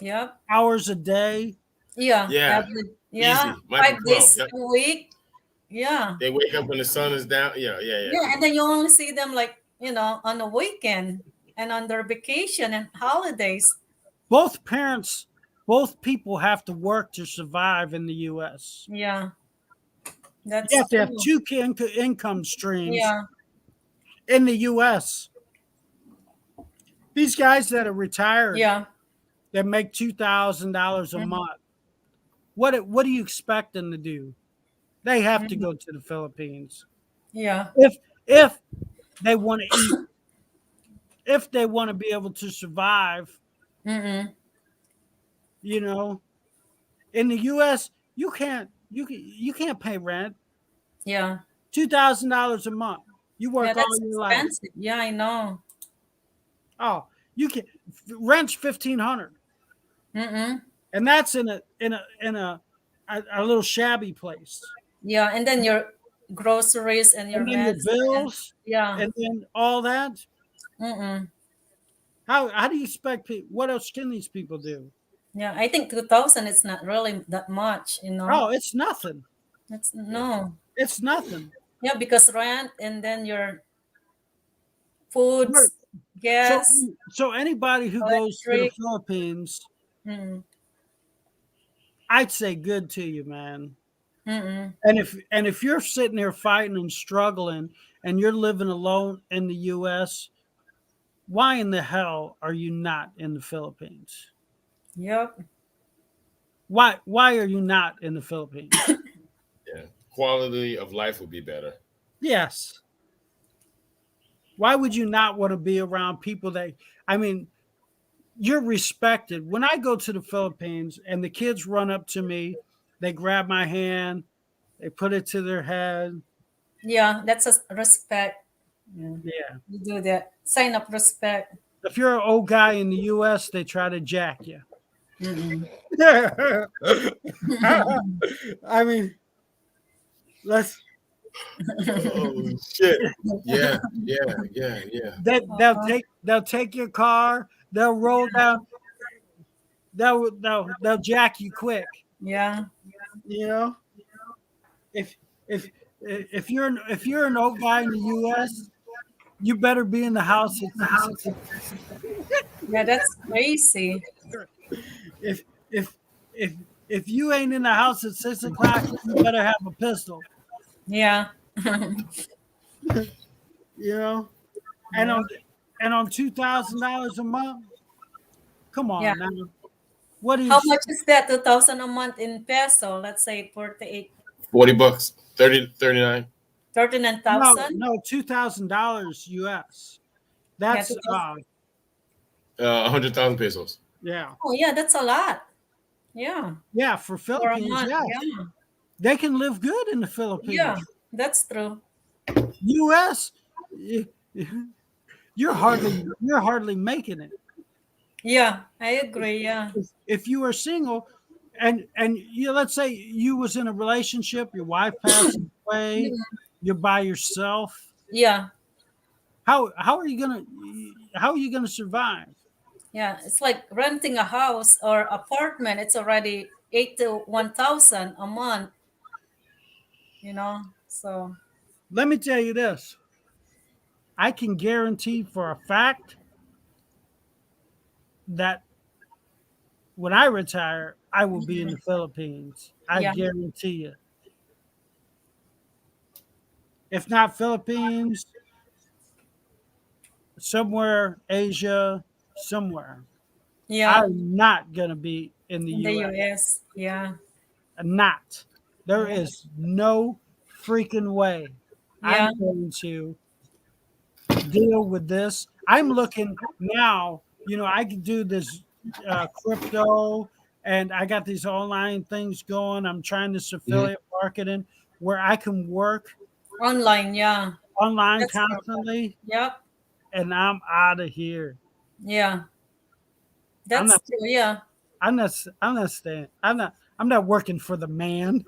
Yep. hours a day. Yeah. Yeah. Yeah. Easy. Might be 5 days 12. a week. Yeah. They wake up when the sun is down. Yeah. Yeah. And then you only see them like, you know, on the weekend and on their vacation and holidays. Both people have to work to survive in the US. Yeah. That's You have to have true. two income streams Yeah. in the US. These guys that are retired Yeah. that make $2,000 a Mhm. month, what do you expect them to do? They have to Mhm. go to the Philippines Yeah. if they want to eat, if they want to be able to survive. Mm-mm. You know, in the US, you can't pay rent. Yeah. $2,000 a month. You work Yeah, all that's your life. expensive. Yeah, I know. Oh, you can rent's $1,500, Mm-mm. and that's in a little shabby place. Yeah, and then your groceries and your And then your rent. bills, Yeah. and then all that. Mm-mm. How do you expect people? What else can these people do? Yeah, I think 2,000 is not really that much, you know. Oh, it's nothing. No. It's nothing. Yeah, because rent and then your foods, gas. So anybody who goes to the Electric. Philippines, Mm-mm. I'd say good to you, man. Mm-mm. And if you're sitting there fighting and struggling and you're living alone in the US, why in the hell are you not in the Philippines? Yep. Why are you not in the Philippines? Yeah. Quality of life would be better. Yes. Why would you not want to be around people that, I mean, you're respected. When I go to the Philippines and the kids run up to me, they grab my hand, they put it to their head. Yeah, that's a respect. Yeah. Yeah. You do that. Sign up respect. If you're an old guy in the US, they try to jack you. Mm-mm. I mean, let's. Oh shit! Yeah. They'll take your car. They'll roll down. They'll jack you quick. Yeah. You know, if you're an old guy in the U.S., you better be in the house. Yeah, that's crazy. If you ain't in the house at 6 o'clock, you better have a pistol. Yeah. You know, and on $2,000 a month. Come on, Yeah. now. What is How much is that? 2,000 a month in peso? Let's say 48, $40, 30, 39. 39,000. no $2,000 US. That's 2,000. 100,000 pesos. yeah. Oh yeah, that's a lot. Yeah, Yeah, for for a Philippines, month. yeah. Yeah, They can live good in the Philippines. yeah, that's true. US, y- you're hardly making it. Yeah, I agree. Yeah, If you are single and you, let's say you was in a relationship, your wife passed away, you're by yourself, yeah, how are you gonna survive? yeah. It's like renting a house or apartment. It's already 8 to 1,000 a month. So Let me tell you this, I can guarantee for a fact that when I retire, I will be in the Philippines. I yeah, guarantee you. If not Philippines, somewhere Asia, somewhere. yeah, I'm not gonna be in the in the US. US. Yeah, I'm not. There yeah, is no freaking way yeah, I'm going to deal with this. I'm looking now, I can do this crypto, and I got these online things going. I'm trying this Mhm. affiliate marketing where I can work online. Yeah, online that's true. constantly, Yep. and I'm out of here. Yeah, I'm that's not. true. Yeah. I'm not staying. I'm not working for the man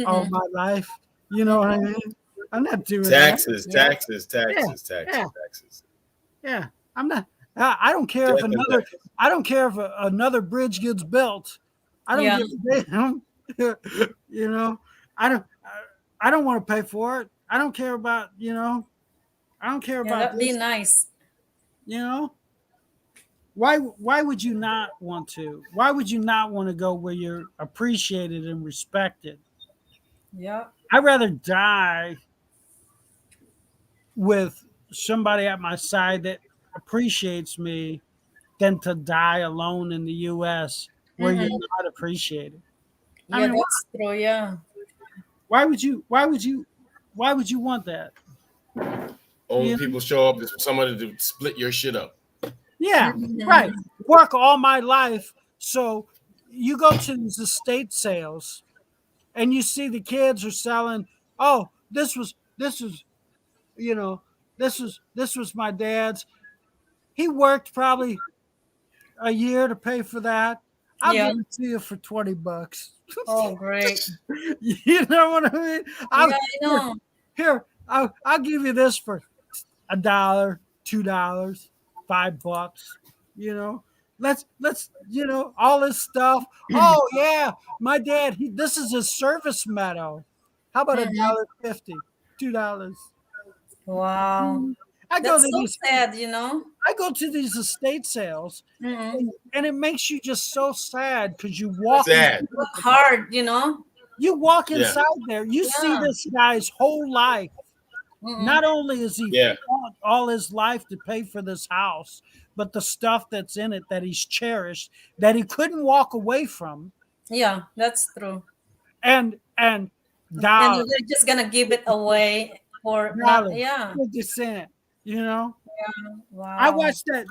all Mm-mm. my life. You know what I mean? I'm not doing that. Taxes, Yeah. taxes, Yeah, taxes, taxes, yeah, taxes. yeah. I'm not. I don't care if Death and another. taxes. I don't care if another bridge gets built. I don't Yeah. give a damn. you know. I don't. I don't want to pay for it. I don't care about. I don't care Yeah, about that'd be this. nice. You know. Why would you not want to? Why would you not want to go where you're appreciated and respected? Yeah. I'd rather die with somebody at my side that appreciates me than to die alone in the US where you're Mm-hmm. not appreciated. I Yeah, mean, that's true. Yeah. why would you want that? Only You know? people show up is for somebody to split your shit up. Yeah, right. Work all my life. So you go to these estate sales and you see the kids are selling, oh, this was, this was my dad's. He worked probably a year to pay for that. I'll Yeah. give it to you for $20. Oh, great. You know what I mean? Yeah, I know. Here, I'll give you this for $1, $2, $5. Let's all this stuff. Oh yeah, my dad. This is his service medal. How about Mhm. $1.50, $2? Wow. I go That's to so these. sad, I go to these estate sales, Mm-hmm. and it makes you just so sad because you walk. Sad. Hard, You walk Yeah. inside there, you see Yeah. this guy's whole life. Mm-mm. Not only is he Yeah. fought all his life to pay for this house, but the stuff that's in it that he's cherished, that he couldn't walk away from, Yeah, that's true. and And dollars, you're just gonna give it away for not. dollars, Yeah. 50 cents. I Wow. watched that.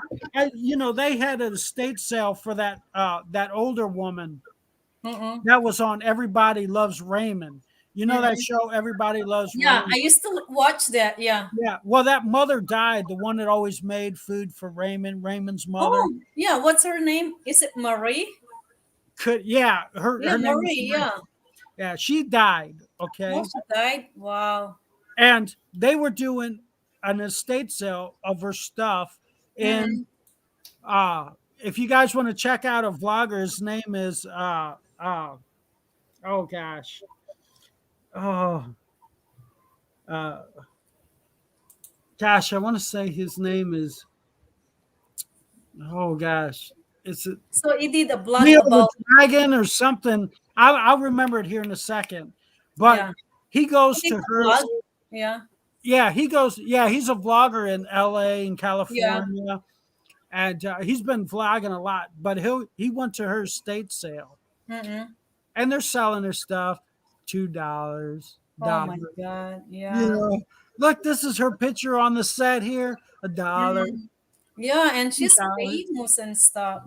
They had an estate sale for that older woman Mm-mm. that was on Everybody Loves Raymond. You know that show, Everybody Loves Yeah, Raymond? I used to watch that. Yeah. Yeah. Well, that mother died, the one that always made food for Raymond's mother. Oh, yeah. What's her name? Is it Marie? Her Yeah, her name was Marie. Marie. Yeah. Yeah, she died. Okay. Oh, she died. Wow. And they were doing an estate sale of her stuff in if you guys want to check out a vlogger, his name is oh gosh. Oh gosh, I want to say his name is oh gosh. It's So he did a blog Neil the about. Dragon or something. I'll remember it here in a second. But Yeah. he goes He did to a her. blog. Yeah. Yeah, he goes. Yeah, he's a vlogger in LA in California, and he's been vlogging a lot. But he went to her estate sale, Mm-mm. and they're selling her stuff $2. Oh my $1. God. You Yeah. know, look, this is her picture on the set here. $1. Mhm. Yeah, and she's $2. famous and stuff.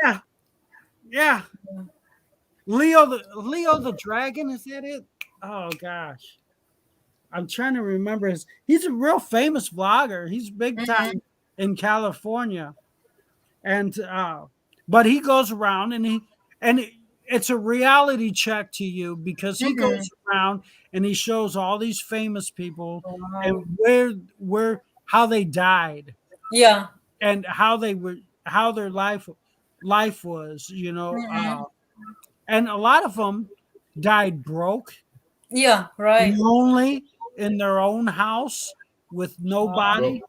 Yeah, yeah. Leo the Dragon, is that it? Oh gosh. I'm trying to remember he's a real famous vlogger. He's big time in California. And but he goes around and it's a reality check to you because he goes around and he shows all these famous people Wow. and where how they died Yeah. and how their life was, you know. And a lot of them died broke, Yeah, right. lonely in their own house with nobody,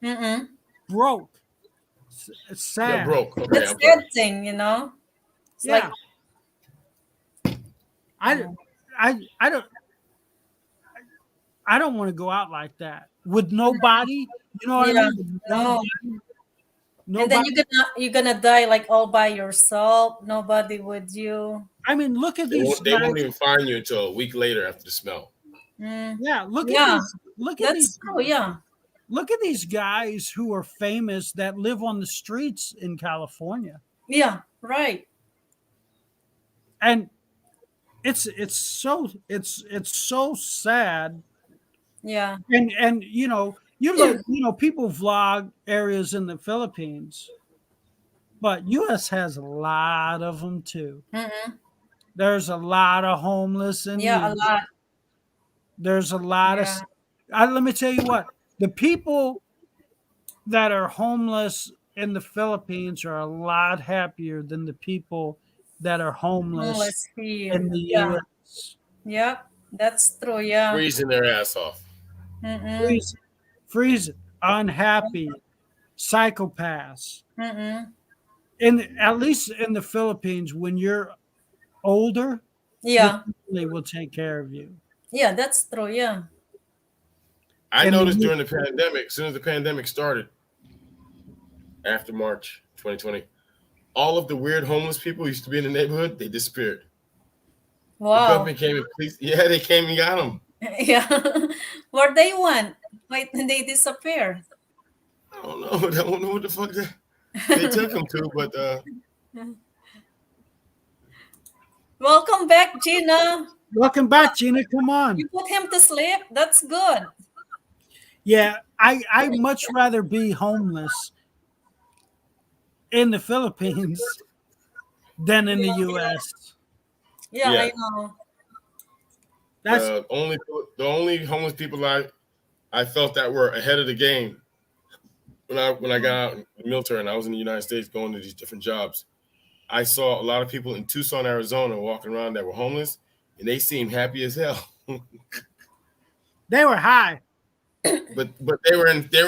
Mm-mm. broke. It's They're sad. broke. Okay, That's I'm sad sorry. thing, you know. It's Yeah. like I don't want to go out like that with nobody. You know what Yeah. I mean? No. And then Nobody. you're gonna die like all by yourself, nobody with you. I mean, look at They these won't, they guys. won't even find you until a week later after the smell. Mm. Yeah, look Yeah, at these. Look at that's these. true. Yeah. Look at these guys who are famous that live on the streets in California, Yeah. Right. and it's so sad. Yeah. And you look, people vlog areas in the Philippines, but U.S. has a lot of them too. Mm-hmm. There's a lot of homeless in Yeah, a the lot. There's a lot Yeah. of. Let me tell you what, the people that are homeless in the Philippines are a lot happier than the people that are homeless Homeless here. in the Yeah. U.S. Yep. That's true. Yeah. Freezing their ass off. Mm-mm. Freezing, unhappy, psychopaths. Mm-mm. At least in the Philippines, when you're older, Yeah. they will take care of you. Yeah, that's true. Yeah. I And noticed the- during the pandemic, as soon as the pandemic started, after March 2020, all of the weird homeless people who used to be in the neighborhood, they disappeared. The Wow. government came and they came and got them. Yeah. Where they went? Wait, they disappear. I don't know. I don't know what the fuck they took them to, but Welcome back, Gina. Welcome back, Gina. Come on. You put him to sleep. That's good. Yeah, I much rather be homeless in the Philippines than in the U.S. Yeah, Yeah. I know. That's the only homeless people I felt that were ahead of the game when I got out in the military and I was in the United States going to these different jobs. I saw a lot of people in Tucson, Arizona, walking around that were homeless, and they seemed happy as hell. they were high. but they were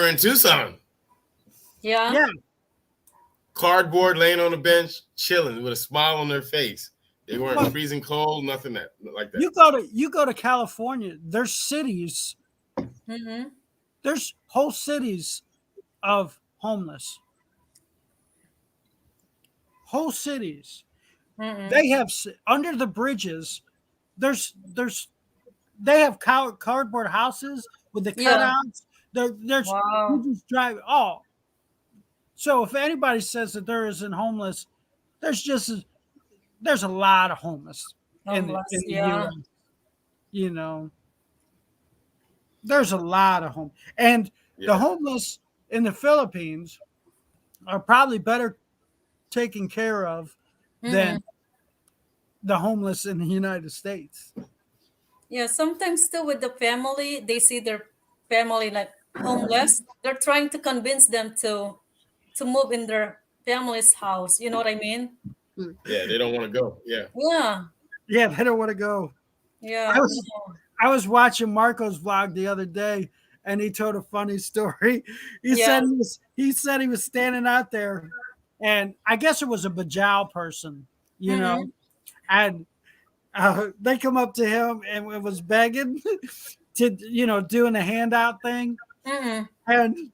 in Tucson, Yeah. Yeah, cardboard laying on the bench, chilling with a smile on their face. They weren't freezing cold, nothing like that. you go to California. There's cities. Mm-hmm. There's whole cities of homeless. Whole cities. Mm-hmm. They have under the bridges. They have cardboard houses with the Yeah. cutouts. There's Wow. you just drive. Oh, so if anybody says that there isn't homeless, there's a lot of homeless in Homeless, the yeah. U.S. You know, there's a lot of home, and the Yeah. homeless in the Philippines are probably better taken care of than the homeless in the United States. Yeah, sometimes too with the family, they see their family like homeless. They're trying to convince them to move in their family's house. You know what I mean? Yeah, they don't want to go. Yeah. Yeah. Yeah, they don't want to go. Yeah. I was watching Marco's vlog the other day, and he told a funny story. He Yeah. said he was standing out there, and I guess it was a Bajau person, you know, and they come up to him and it was begging to, doing a handout thing, Mm-hmm. and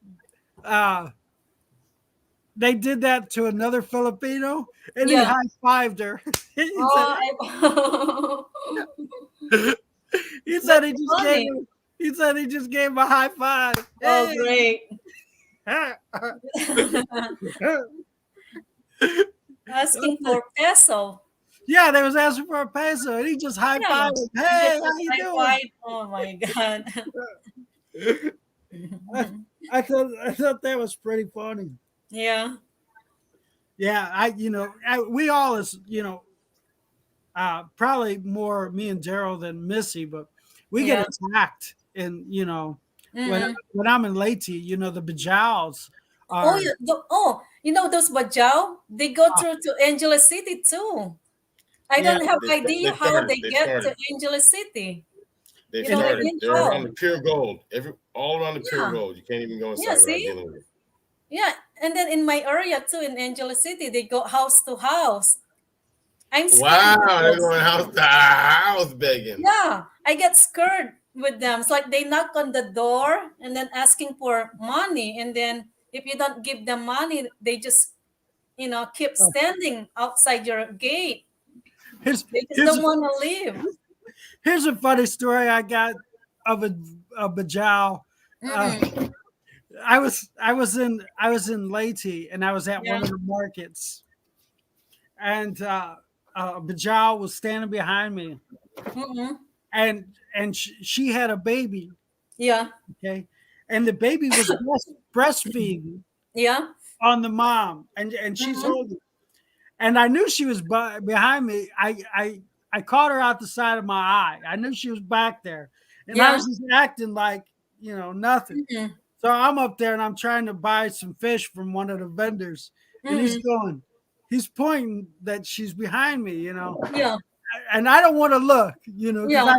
they did that to another Filipino, and he Yeah. high-fived her. he, Oh, said, he said he that's just funny. gave him, he said he just gave him a high five. Oh, Hey. great. Asking for peso. Yeah, they was asking for a peso, and he just high Yeah. fived him. He Hey, just how you doing? high-fived. Oh my God. I thought that was pretty funny. Yeah. Yeah, we all as probably more me and Daryl than Missy, but we Yeah. get attacked, and Mhm. when I'm in Leyte, the Bajaus Oh, are. yeah. Those Bajau, they go through to Angeles City too. I Yeah. don't have They idea how started. they They get started. to Angeles City. They You know what I started. mean? They're How? around the Pure Gold. All around the Pure Yeah. Gold. You can't even go Yeah, inside without see? dealing with it. Yeah. And then in my area too, in Angeles City, they go house to house. I'm scared. Wow, they're because- going house to house begging. Yeah, I get scared with them. It's like they knock on the door and then asking for money. And then if you don't give them money, they just, keep standing outside your gate. Here's, They just here's, don't want to leave. here's a funny story I got of a Bajau. Mm-mm. I was in Leyte, and I was at one of the markets, and Bajau was standing behind me, Mm-mm. and she had a baby, Yeah, okay, and the baby was breastfeeding yeah. on the mom, and she's holding, and I knew she was behind me. I caught her out the side of my eye. I knew she was back there, and I Yeah. was just acting like nothing. Mm-mm. So I'm up there and I'm trying to buy some fish from one of the vendors, and he's pointing that she's behind me, Yeah, and I don't want to look, because Yeah.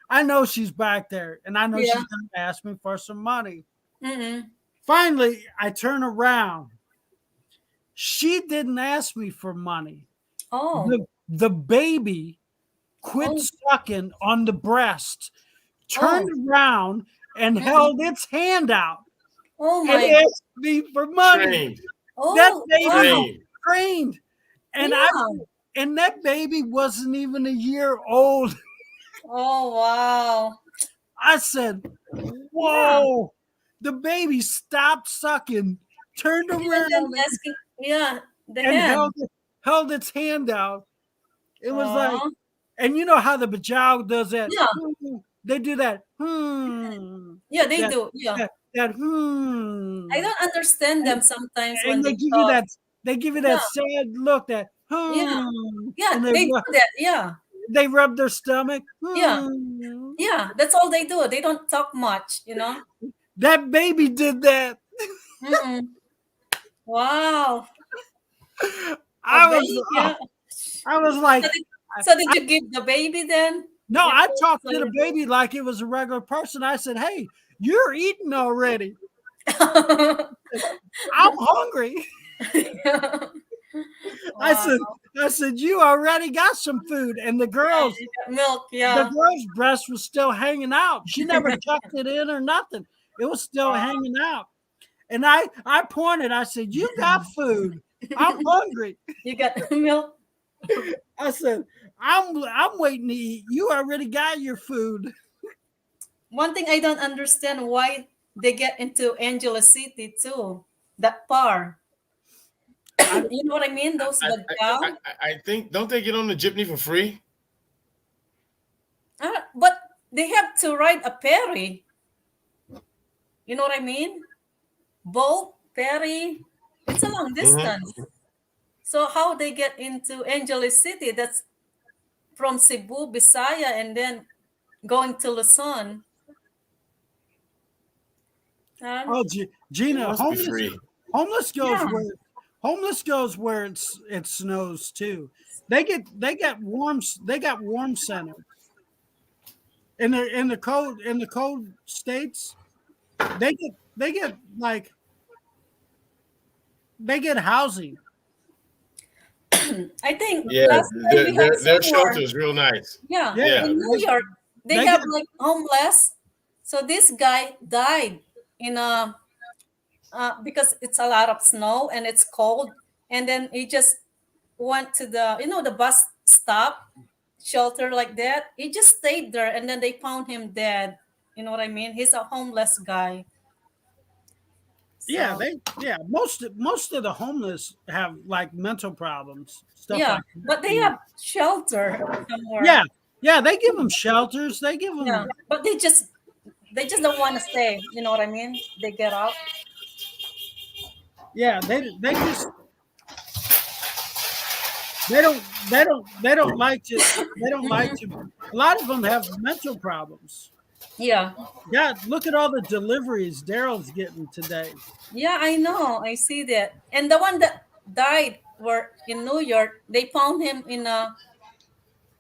I know she's back there, and I know Yeah. she's going to ask me for some money. Mm-mm. Finally, I turn around. She didn't ask me for money. Oh, The baby quit sucking on the breast, turned around, and held its hand out oh and my. asked me for money. Trained. Oh, That baby wow. was trained, and Yeah. that baby wasn't even a year old. Oh, wow. I said, "Whoa!" The baby stopped sucking, turned And around, then asking, the and hand. held its hand out. It was like, Aw. and you know how the Bajau does that? Yeah. They do that. Yeah, they That- do. Yeah. That I don't understand them sometimes when and they they give talk. you that. They give you that sad look. That Yeah. Yeah, and they do that. Yeah. they rub their stomach. Yeah. Yeah, that's all they do. They don't talk much, That baby did that. Mm-mm. Wow. I A was, baby, yeah. I was like, So did you give the baby then? no, Yeah, I talked to so- the baby like it was a regular person. I said, "Hey, you're eating already. I'm hungry." I said, "You already got some food," and the girls. You got milk, The yeah. girl's breast was still hanging out. She never tucked it in or nothing. It was still hanging out. And I pointed, I said, "You got food. I'm hungry." You got milk. I said, I'm waiting to eat. You already got your food. One thing I don't understand why they get into Angeles City too. That far. You know what I mean? Those Bajau. I think, don't they get on the jeepney for free? But they have to ride a ferry. You know what I mean? Boat, ferry. It's a long distance. So how they get into Angeles City? That's from Cebu, Bisaya, and then going to Luzon. Oh, Gina, Must be free. homeless goes Yeah. where it snows too. They got warm center. In the cold states, they get housing. I think Yeah, last time we had their somewhere- shelter is real nice. Yeah, Yeah. in New York, they They have get- like homeless. So this guy died in a because it's a lot of snow and it's cold, and then he just went to the the bus stop shelter like that. He just stayed there, and then they found him dead. You know what I mean? He's a homeless guy. Yeah, So, most of the homeless have like mental problems, stuff yeah, like that. but they have shelter somewhere. Yeah, they give them shelters. They give them. Yeah, but they just don't want to stay. You know what I mean? They get out. Yeah, they just they don't like to a lot of them have mental problems. Yeah, Yeah, look at all the deliveries Daryl's getting today. yeah, I know. I see that. And the one that died were in New York. They found him in a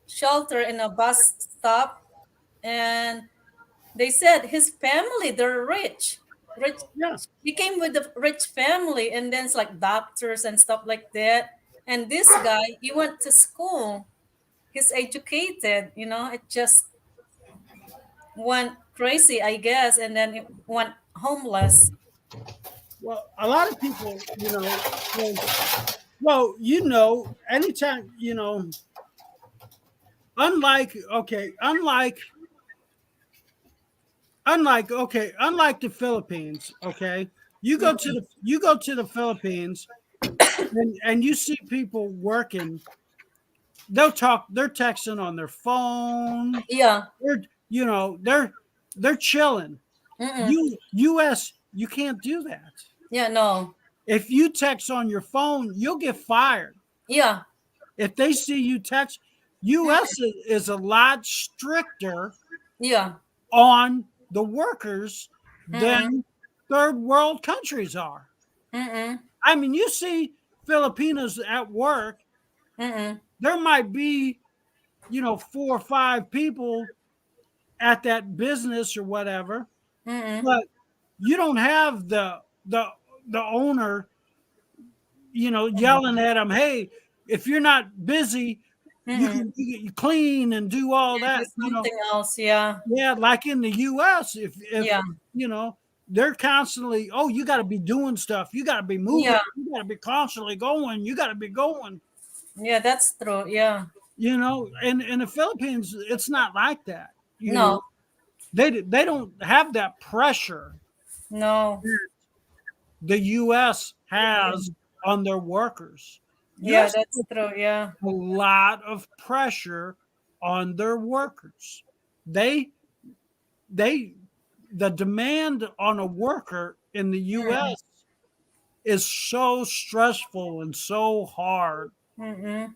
shelter in a bus stop, and they said his family, they're rich. Yeah, He came with a rich family, and then it's like doctors and stuff like that. And this guy, he went to school. He's educated. It just went crazy, I guess, and then it went homeless. well, a lot of people, anytime, unlike okay, unlike the Philippines, okay, you go to the Philippines and you see people working. They're texting on their phone. Yeah. They're chilling. Mm-mm. US, you can't do that. Yeah, no. If you text on your phone, you'll get fired. Yeah. If they see you text, US is a lot stricter Yeah. on the workers than third world countries are. Mm-mm. I mean, you see Filipinos at work, Mm-mm. there might be, 4 or 5 people at that business or whatever, Mm-mm. but you don't have the owner, yelling at them, hey, if you're not busy, you clean and do all that. Something else, yeah. Yeah, like in the US, if Yeah. they're constantly, oh, you got to be doing stuff, you got to be moving, Yeah. you got to be constantly going, you got to be going. Yeah, that's true. Yeah. And in the Philippines, it's not like that. No. They don't have that pressure No. the US has on their workers. Yeah, US that's true. Yeah. a lot of pressure on their workers. The demand on a worker in the US is so stressful and so hard. Mm-mm.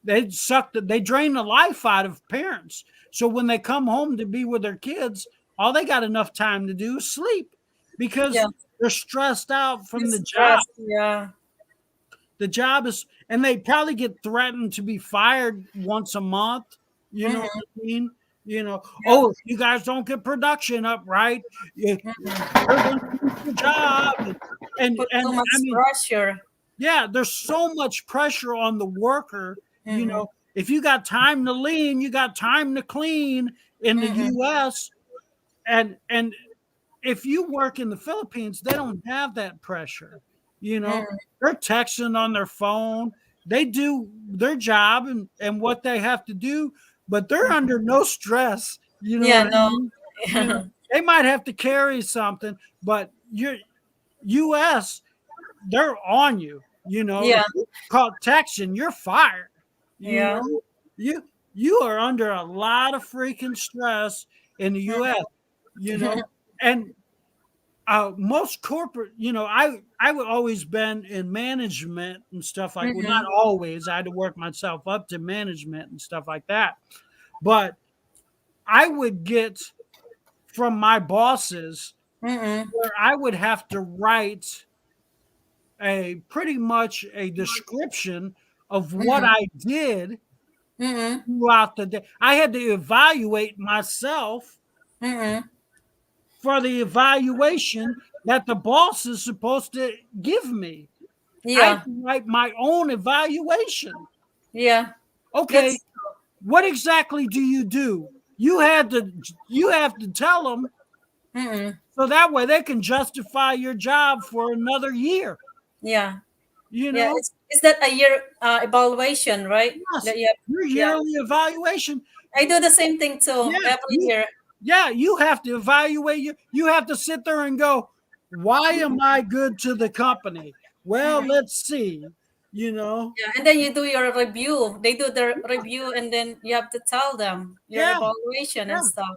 They drain the life out of parents. So when they come home to be with their kids, all they got enough time to do is sleep because they're stressed out from the job. Yeah. The job is, and they probably get threatened to be fired once a month. You know what I mean? Oh, if you guys don't get production up right, you're going to lose your job. And Put so much I mean, pressure. yeah, there's so much pressure on the worker. If you got time to lean, you got time to clean in the US. And if you work in the Philippines, they don't have that pressure. They're texting on their phone. They do their job and what they have to do, but they're under no stress. I mean? They might have to carry something, but your US, they're on you. Yeah. If you call texting, you're fired. Yeah. You are under a lot of freaking stress in the US. And most corporate, I would always been in management and stuff like. Well, not always. I had to work myself up to management and stuff like that. But I would get from my bosses where I would have to write pretty much a description of what I did throughout the day. I had to evaluate myself for the evaluation that the boss is supposed to give me. I had to write my own evaluation. Yeah. Okay. What exactly do? You have to tell them So that way they can justify your job for another year. Yeah. You Yeah. know, Is that a year evaluation, right? yes, That you have- your yeah. yearly evaluation. I do the same thing too Yeah, every year. Yeah, you have to evaluate you have to sit there and go, why am I good to the company? Well, let's see. You know, Yeah, and then you do your review. They do their review, and then you have to tell them your Yeah, evaluation and yeah. stuff.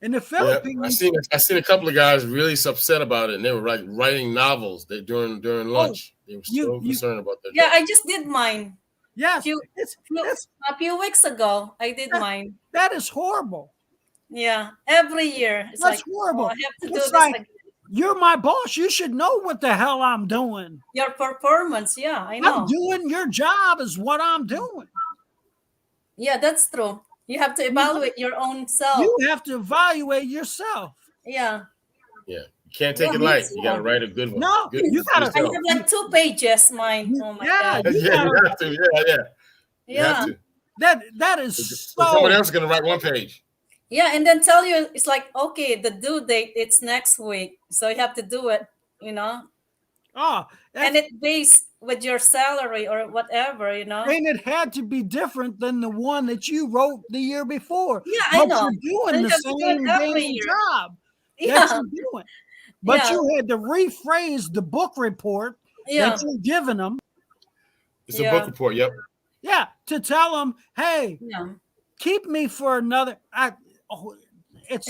in the Yeah, Philippines, I seen a couple of guys really upset about it, and they were like writing novels during lunch. They were so concerned about that. Yeah, I just did mine. yes, A few weeks ago, I did mine. that is horrible. Yeah, every year. It's That's like, horrible. oh, I have to do It's this like, again. you're my boss. You should know what the hell I'm doing. Your performance. Yeah, I know. I'm doing your job is what I'm doing. Yeah, that's true. You have to evaluate your own self. You have to evaluate yourself. Yeah. Yeah, you can't take Yeah, it me light. too. You got to write a good one. No, Good, you gotta- I have like 2 pages, mine. Oh my God. You yeah, you gotta- have to. Yeah. You Yeah. have to. that is So someone so. else is gonna write one page. Yeah, and then tell you it's like, okay, the due date it's next week, so you have to do it, you know, Oh, and it based with your salary or whatever, you know. and it had to be different than the one that you wrote the year before. Yeah, I but know. you're doing You the have to do it same every damn year. job that Yeah, you're doing. But Yeah. you had to rephrase the book report yeah, that you're giving them. It's Yeah. a book report. Yep. Yeah, to tell them, hey, yeah. keep me for another. It's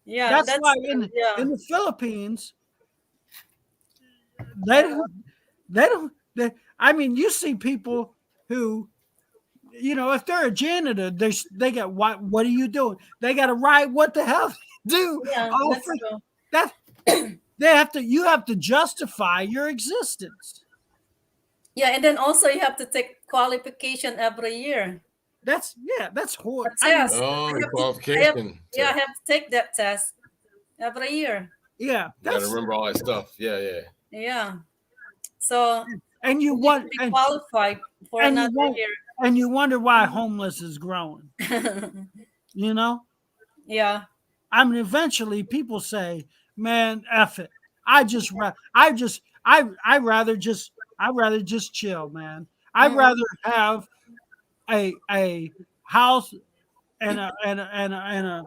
Yeah, that's why in yeah. the Philippines, they don't. I mean, you see people who, you know, if they're a janitor, they got what are you doing? They got to write what the hell they do. Yeah, Oh, that's true. that they have to. You have to justify your existence. Yeah, and then also you have to take qualification every year. That's horrible. A test. Oh, I the have to- qualification. Yeah, I have to take that test every year. Yeah, You got to remember all that stuff. Yeah. Yeah. So and you you want have to be qualified for and you another won't- year. and you wonder why homeless is growing. You know, Yeah. I mean, eventually people say, "Man, F it. I rather just chill, man. I'd Mhm. rather have a house and a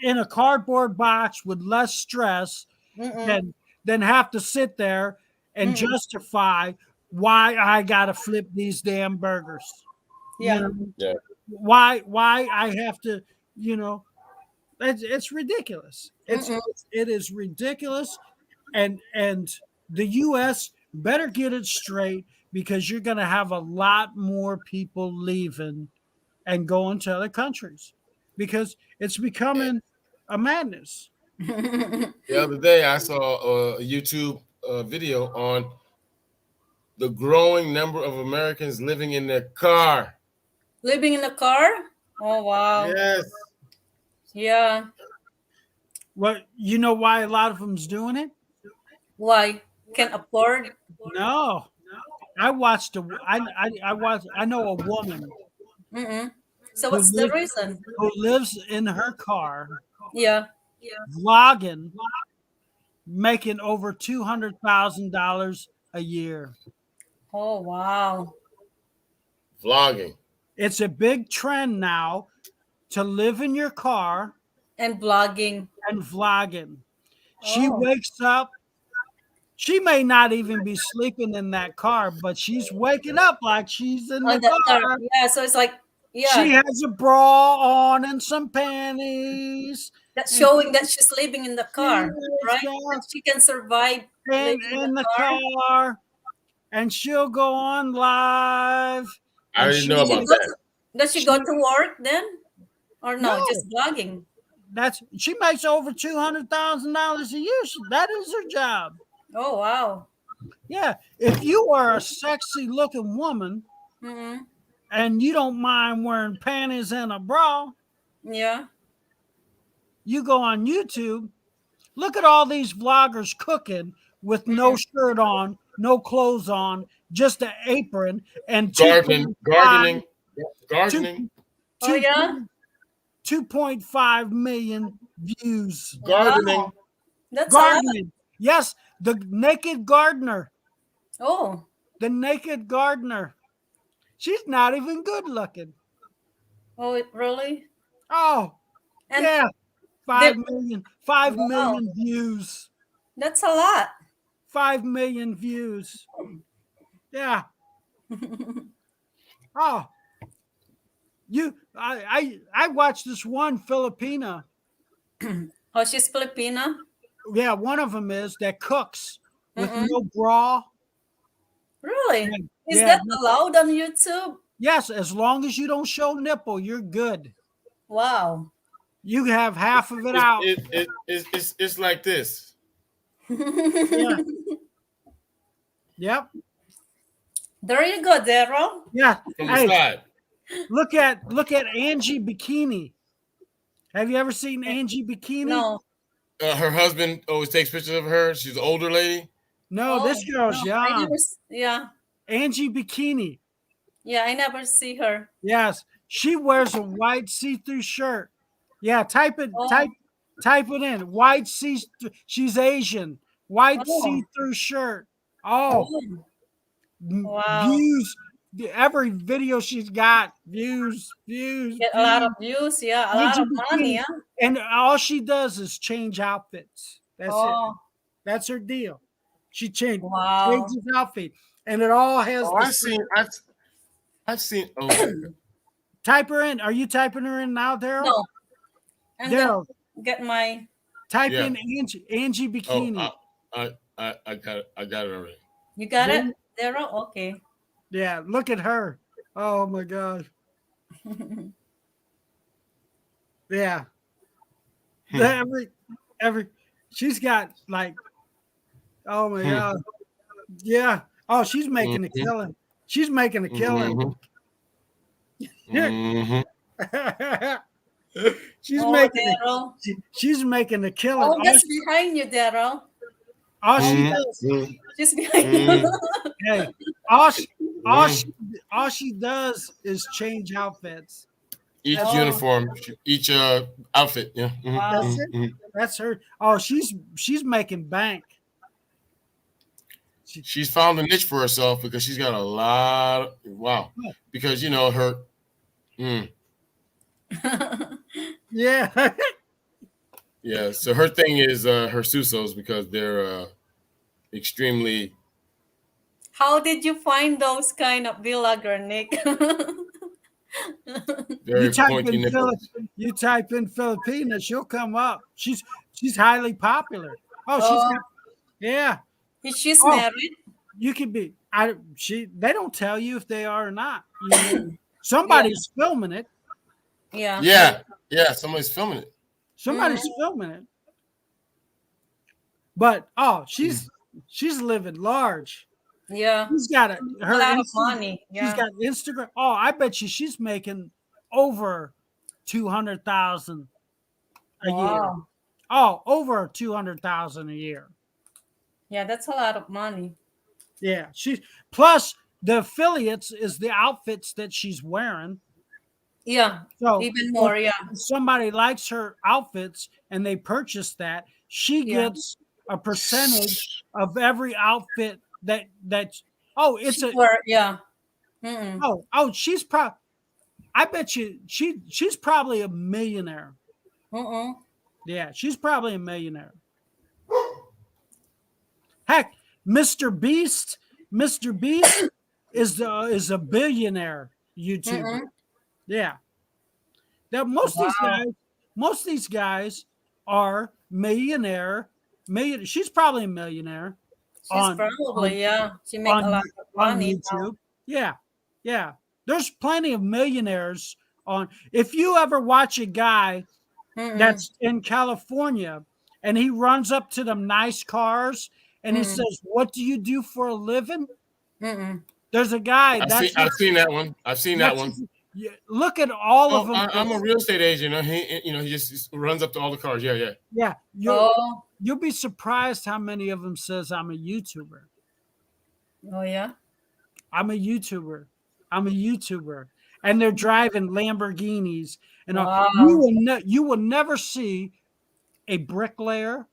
in a cardboard box with less stress Mm-mm. than have to sit there and Mm-mm. justify why I gotta flip these damn burgers. Yeah. You know? Yeah. Why I have to, you know, it's ridiculous. It is ridiculous, and the U.S. better get it straight because you're going to have a lot more people leaving and going to other countries because it's becoming a madness. The other day, I saw a YouTube video on the growing number of Americans living in their car. Living in a car? Oh wow. Yes. Yeah. Well, you know why a lot of them's doing it? Why? Can afford? No, I know a woman Mm-mm. So what's the reason? who lives in her car Yeah. vlogging, making over $200,000 a year. Oh wow. Vlogging. It's a big trend now to live in your car And blogging. and vlogging. She Oh. wakes up. She may not even be sleeping in that car, but she's waking up like she's in Oh, the that car. car. Yeah. So it's like, yeah, She has a bra on and some panties. that's showing that she's living in the car, Yes, right? yes. That she can survive And living in the car, and she'll go on live. I and didn't know she- about that. Does she go to work then, or no? No. Just blogging. She makes over $200,000 a year. That is her job. Oh wow. Yeah, if you are a sexy looking woman Mm-hmm. and you don't mind wearing panties and a bra, Yeah. you go on YouTube. Look at all these vloggers cooking with no shirt on, no clothes on, just an apron and Gardening. Oh yeah. 2.5 million views. Gardening. Wow. That's a lot. Gardening. Yes, the naked gardener. Oh, The naked gardener. She's not even good looking. oh, really? Oh, And yeah. 5 there- million. 5 Wow. million views. that's a lot. 5 million views. Yeah. Oh. I watched this one Filipina. Oh, she's Filipina? Yeah, one of them is that cooks with Mm-mm. no bra. Really? Is Yeah. that allowed on YouTube? Yes, as long as you don't show nipple, you're good. Wow. You have half of it out. It's like this. Yeah. Yep. There you go, Daryl. Yeah. From the Hey, side. look at Angie Bikini. Have you ever seen Angie Bikini? No. Her husband always takes pictures of her. She's an older lady. No, Oh, this girl's no, I young. never, yeah. Angie Bikini. Yeah, I never see her. Yes, she wears a white see-through shirt. Yeah, type it. Oh. Type it in. White see-through. She's Asian. White Oh. see-through shirt. Oh, Oh, wow. views. Every video she's got views. Get a lot of views. Yeah, a lot of money. Yeah. And all she does is change outfits. That's it. Oh, That's her deal. She wow. changes outfit, and it all has. Oh, I've seen. Oh, Type her in. Are you typing her in now, Daryl? No. I'm gonna Daryl, get my. type Yeah. in Angie Bikini. I got it. I got it already. You got Yeah. it, Daryl? Okay. Yeah, look at her. Oh my gosh. Yeah. Every she's got like, oh my god. Yeah. Oh, she's making a killing. She's making a killing. Mhm. she's Oh, making Daryl. she's making a killing. Oh, that's behind you, Daryl. All she Mhm. does, Mhm. She's behind you. hey, all she does is change outfits. Each Oh. uniform, each outfit. Yeah. Mhm, Wow. That's mhm, it. mhm. That's her. Oh, she's making bank. She's found a niche for herself because she's got a lot of wow. Because her Yeah. yeah. So her thing is her Susos because they're extremely How did you find those kind of vlogger, Nick? very you type pointy in nipples. you type in Filipina, she'll come up. She's highly popular. Oh, Oh. yeah. She's Oh. married. You could be. They don't tell you if they are or not. Somebody's filming it. Yeah. Yeah. Somebody's filming it. Somebody's filming it. But she's living large. Yeah. She's got A lot of money. She's Yeah. got Instagram. Oh, I bet you she's making over 200,000 a year. Wow. Oh, over 200,000 a year. Yeah, that's a lot of money. Yeah, plus the affiliates is the outfits that she's wearing. Yeah. So Even more. Yeah. if somebody likes her outfits and they purchase that, she Yeah. gets a percentage of every outfit that it's a Yeah. Mm-mm. she's probably I bet you she's probably a millionaire. Mm-mm. Yeah, she's probably a millionaire. Heck, Mr. Beast is a billionaire YouTuber. Mm-mm. Yeah. Now most of these guys are millionaire. She's probably a millionaire. She's probably, yeah. She makes a lot of on money. YouTube. Yeah. There's plenty of millionaires on. If you ever watch a guy Mm-mm. that's in California and he runs up to them nice cars and he says, "What do you do for a living?" Mm-mm. There's a guy. I've seen that one. I've seen that one. Look at all of them. I'm a real estate agent. He just runs up to all the cars. Yeah. Yeah. Oh. You'll be surprised how many of them says I'm a YouTuber. Oh, yeah. I'm a YouTuber. and they're driving Lamborghinis, and Wow. you will never see a bricklayer.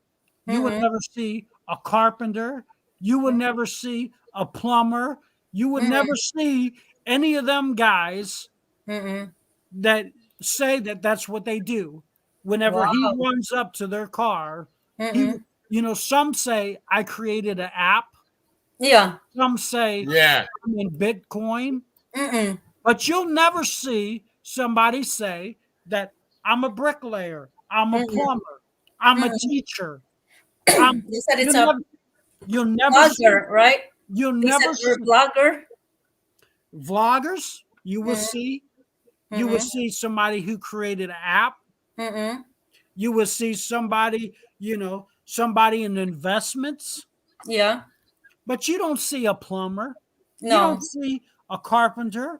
You would Mhm. never see a carpenter. You would never see a plumber. You would never see any of them guys Mm-mm. that say that that's what they do. Whenever he Wow. runs up to their car, Mm-mm. some say I created an app. Yeah. Some say Yeah. I'm in Bitcoin. Mm-mm. But you'll never see somebody say that I'm a bricklayer, I'm a Mm-mm. plumber, I'm a Mm-mm. teacher. You said it's a You'll never see, blogger, right? you'll You said never you're a see blogger. vloggers. You will Mhm. see, you will Mhm. see somebody who created an app. Mm-mm. You will see somebody, somebody in investments, Yeah. but you don't see a plumber. You No. don't see a carpenter.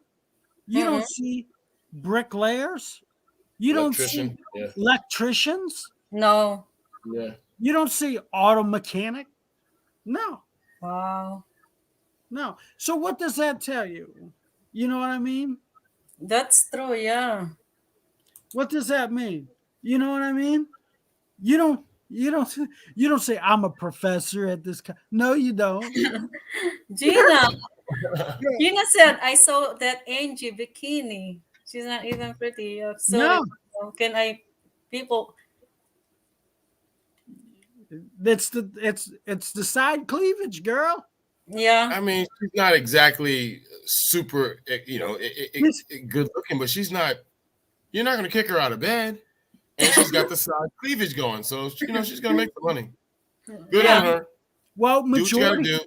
You Mm-mm. don't see bricklayers. You don't see Electrician. Yeah. electricians. No. Yeah. You don't see auto mechanic. No, Wow. no. So what does that tell you? You know what I mean? That's true. Yeah. What does that mean? You know what I mean? You don't you don't you don't say I'm a professor at this no, you don't. Gina. Gina said, I saw that Angie bikini. She's not even pretty. No, Can I, people, it's the side cleavage, girl. yeah. I mean, she's not exactly super, It's- good looking, but she's not. You're not going to kick her out of bed, and she's got the side cleavage going, so she's going to make the money. Good Yeah. on her. Well, Do what you got to do.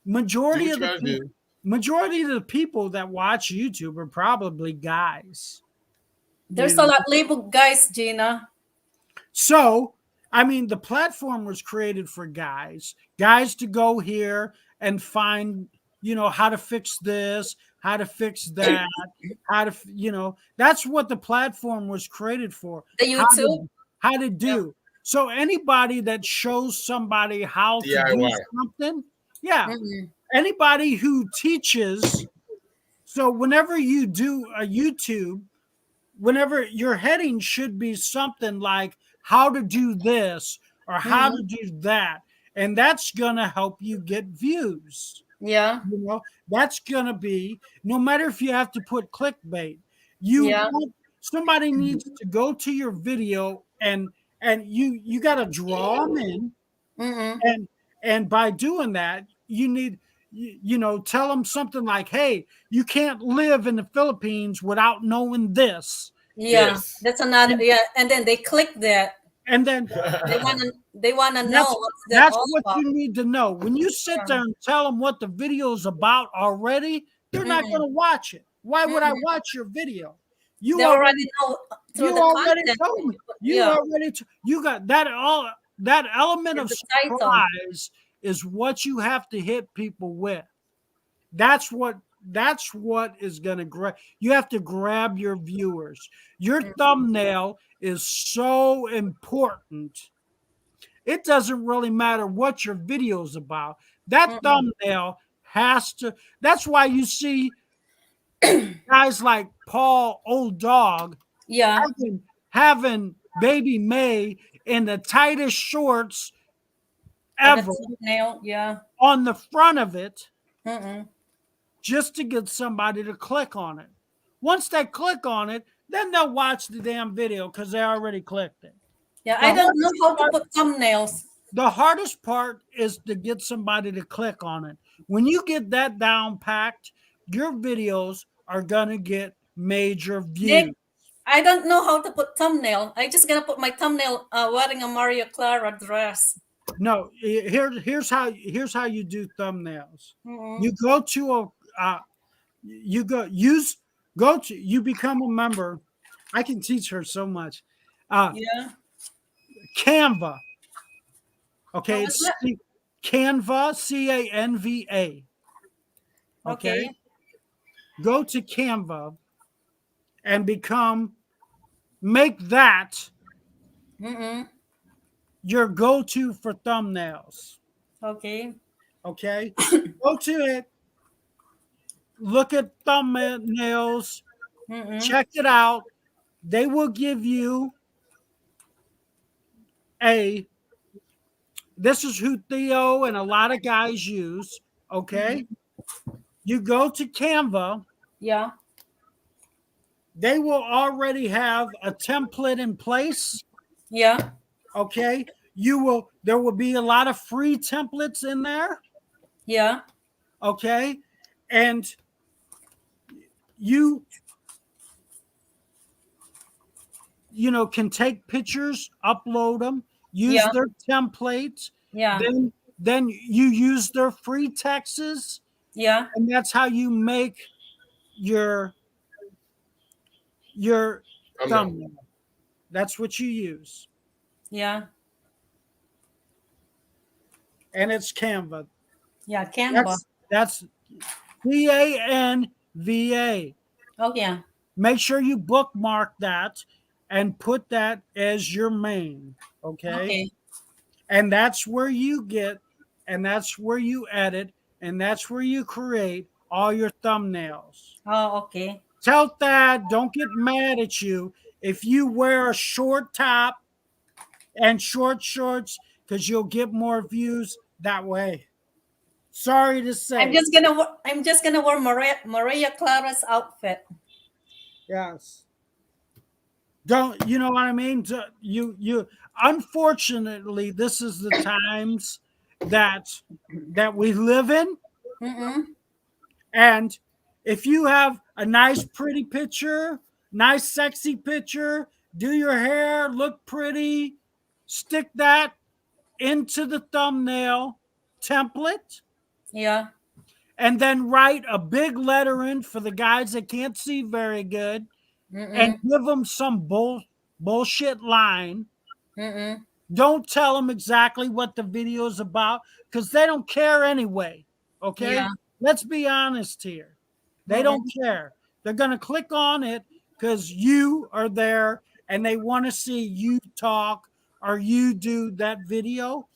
majority Do of what you the gotta do. majority of the people that watch YouTube are probably guys. There's You a know? lot labeled guys, Gina. So, I mean, the platform was created for guys to go here and find, how to fix this, how to fix that, how to, that's what the platform was created for. The YouTube. How to do. So anybody that shows somebody how to do DIY. something, yeah, Mhm. anybody who teaches. So whenever you do a YouTube, whenever your heading should be something like how to do this or how to do that, and that's gonna help you get views. Yeah. That's gonna be, no matter if you have to put clickbait, somebody needs to go to your video and you got to draw them in, Mm-hmm. and by doing that you need, tell them something like, hey, you can't live in the Philippines without knowing this. Yeah. Yes. That's another. Yeah. And then they click that. And then They wanna know what's that that's all what about. you need to know. When you sit there and tell them what the video is about already, they're not going to watch it. Why would I watch your video? They already know through you the already content. told me. Yeah. You got that that element of It's the title. surprise is what you have to hit people with. That's what is going to grab. You have to grab your viewers. Your thumbnail is so important. It doesn't really matter what your video is about. That thumbnail has to. That's why you see guys like Paul Old Dog Yeah. having Baby May in the tightest shorts And ever the thumbnail. Yeah. on the front of it, Mm-mm. just to get somebody to click on it. Once they click on it, then they'll watch the damn video because they already clicked it. Yeah. I don't know how to put thumbnails. The hardest part is to get somebody to click on it. When you get that down packed, your videos are gonna get major views. Nick, I don't know how to put thumbnail. I just gonna put my thumbnail wearing a Maria Clara dress. No, here's how you do thumbnails. Mm-mm. You go to you become a member. I can teach her so much. Yeah. Canva. Okay, What's it's that? Canva, Canva. Okay. Go to Canva and make that Mm-mm. your go-to for thumbnails. Okay. Okay, go to it, look at thumbnails, Mm-mm. Check it out. They will give you this is who Theo and a lot of guys use. Okay. You go to Canva, Yeah. they will already have a template in place. Yeah. Okay. There will be a lot of free templates in there. Yeah. Okay. And you can take pictures, upload them, use Yeah. their templates, Yeah. then you use their free texts, Yeah. and that's how you make your I'm down. thumbnail. That's what you use. Yeah. And it's Canva. Yeah. Canva. That's Canva. Oh yeah. Make sure you bookmark that and put that as your main. Okay. And that's where you get, and that's where you edit, and that's where you create all your thumbnails. Oh, okay. Tell Thad, don't get mad at you if you wear a short top and short shorts, because you'll get more views that way. Sorry to say. I'm just gonna wear Maria Clara's outfit. Yes. Don't you know what I mean? You unfortunately, this is the times that we live in. Mm-mm. And if you have a nice pretty picture, nice sexy picture, do your hair, look pretty, stick that into the thumbnail template, Yeah. and then write a big letter in for the guys that can't see very good, and Mm-mm. give them some bullshit line. Mm-mm. Don't tell them exactly what the video is about, because they don't care anyway. Okay? Yeah. Let's be honest here. They don't care. They're going to click on it because you are there and they want to see you talk or you do that video.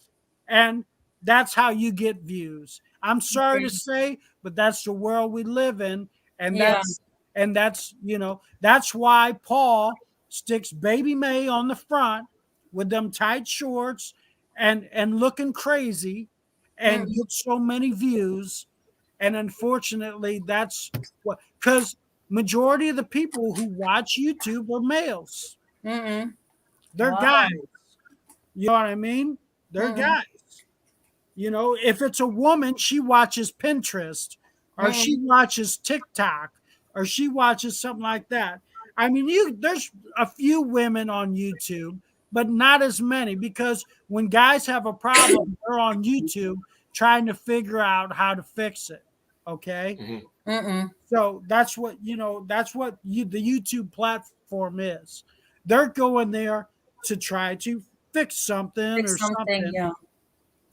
And that's how you get views. I'm sorry to say, but that's the world we live in. And Yeah. that's why Paul sticks Baby May on the front with them tight shorts and looking crazy and gets so many views. And unfortunately, that's what, because majority of the people who watch YouTube are males. Mm-mm. They're Wow. guys. You know what I mean? They're guys. If it's a woman, she watches Pinterest or she watches TikTok or she watches something like that. I mean, there's a few women on YouTube, but not as many, because when guys have a problem, they're on YouTube trying to figure out how to fix it. Okay. Mm-mm. So that's what the YouTube platform is. They're going there to try to fix something Fix or something. something. Yeah.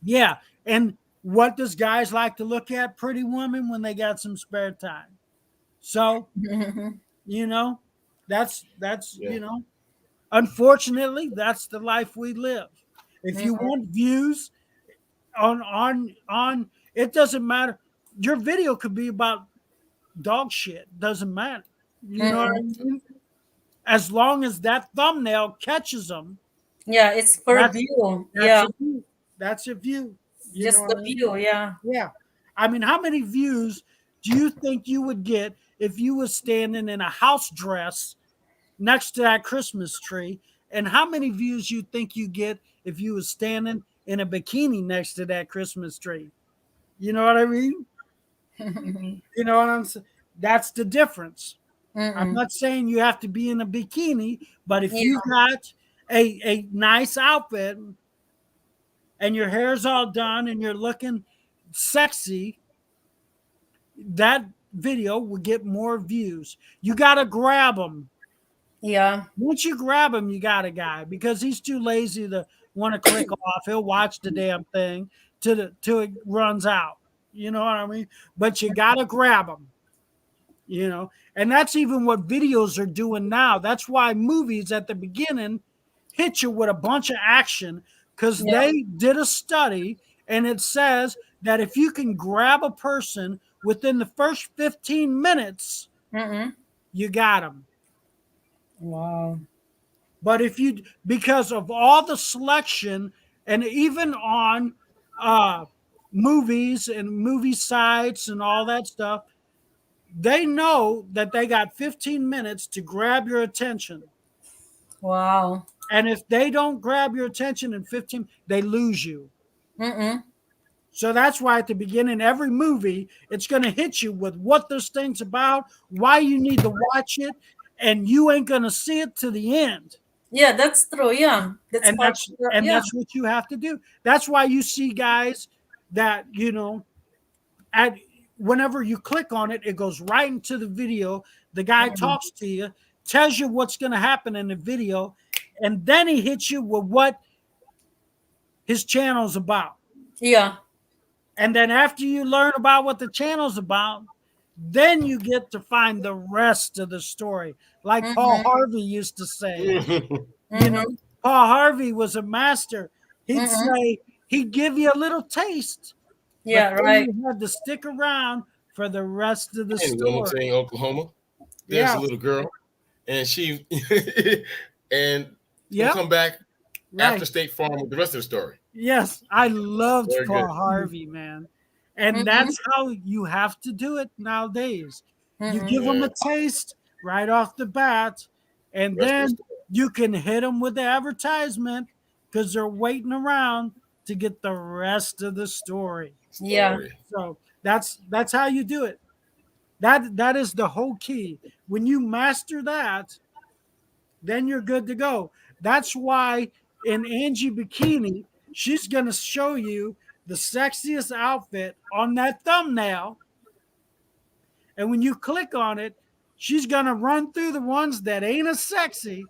Yeah. And what does guys like to look at? Pretty women when they got some spare time. So, that's unfortunately, that's the life we live. If you want views on it doesn't matter. Your video could be about dog shit. Doesn't matter. You know what I mean? As long as that thumbnail catches them. Yeah, it's per view. Yeah. That's a view. You Just know the what I mean? view. Yeah. Yeah. I mean, how many views do you think you would get if you were standing in a house dress next to that Christmas tree? And how many views you think you get if you were standing in a bikini next to that Christmas tree? You know what I mean? You know what I'm saying? That's the difference. I'm not saying you have to be in a bikini, but if you got a nice outfit and your hair's all done and you're looking sexy, that video will get more views. You got to grab them. Yeah. Once you grab him, you got a guy, because he's too lazy to want to click off. He'll watch the damn thing till it runs out. You know what I mean? But you got to grab him. And that's even what videos are doing now. That's why movies at the beginning hit you with a bunch of action, because they did a study and it says that if you can grab a person within the first 15 minutes, you got them. Wow. But if you, because of all the selection, and even on movies and movie sites and all that stuff, they know that they got 15 minutes to grab your attention. Wow. And if they don't grab your attention in 15, they lose you. Mm-mm. So that's why at the beginning, every movie, it's going to hit you with what this thing's about, why you need to watch it, and you ain't going to see it to the end. Yeah, that's true. Yeah, that's And part that's of the, and yeah. that's what you have to do. That's why you see guys that, you know, at whenever you click on it, it goes right into the video. The guy talks to you, tells you what's going to happen in the video, and then he hits you with what his channel's about. Yeah. And then after you learn about what the channel's about, then you get to find the rest of the story. Like Paul Harvey used to say, you know, Paul Harvey was a master. He'd say, he'd give you a little taste. Yeah, but then right. you had to stick around for the rest of the In Wilmington, story. Oklahoma, there's Yeah. a little girl, and she and Yeah. we'll come back Right. after State Farm with the rest of the story. Yes, I loved Very Paul good. Harvey, man. And that's how you have to do it nowadays. You give them a taste right off the bat, and Rest of the then story. you can hit them with the advertisement because they're waiting around to get the rest of the story. Yeah. Story. So that's how you do it. That is the whole key. When you master that, then you're good to go. That's why in Angie Bikini, she's gonna show you the sexiest outfit on that thumbnail. And when you click on it, she's gonna run through the ones that ain't as sexy.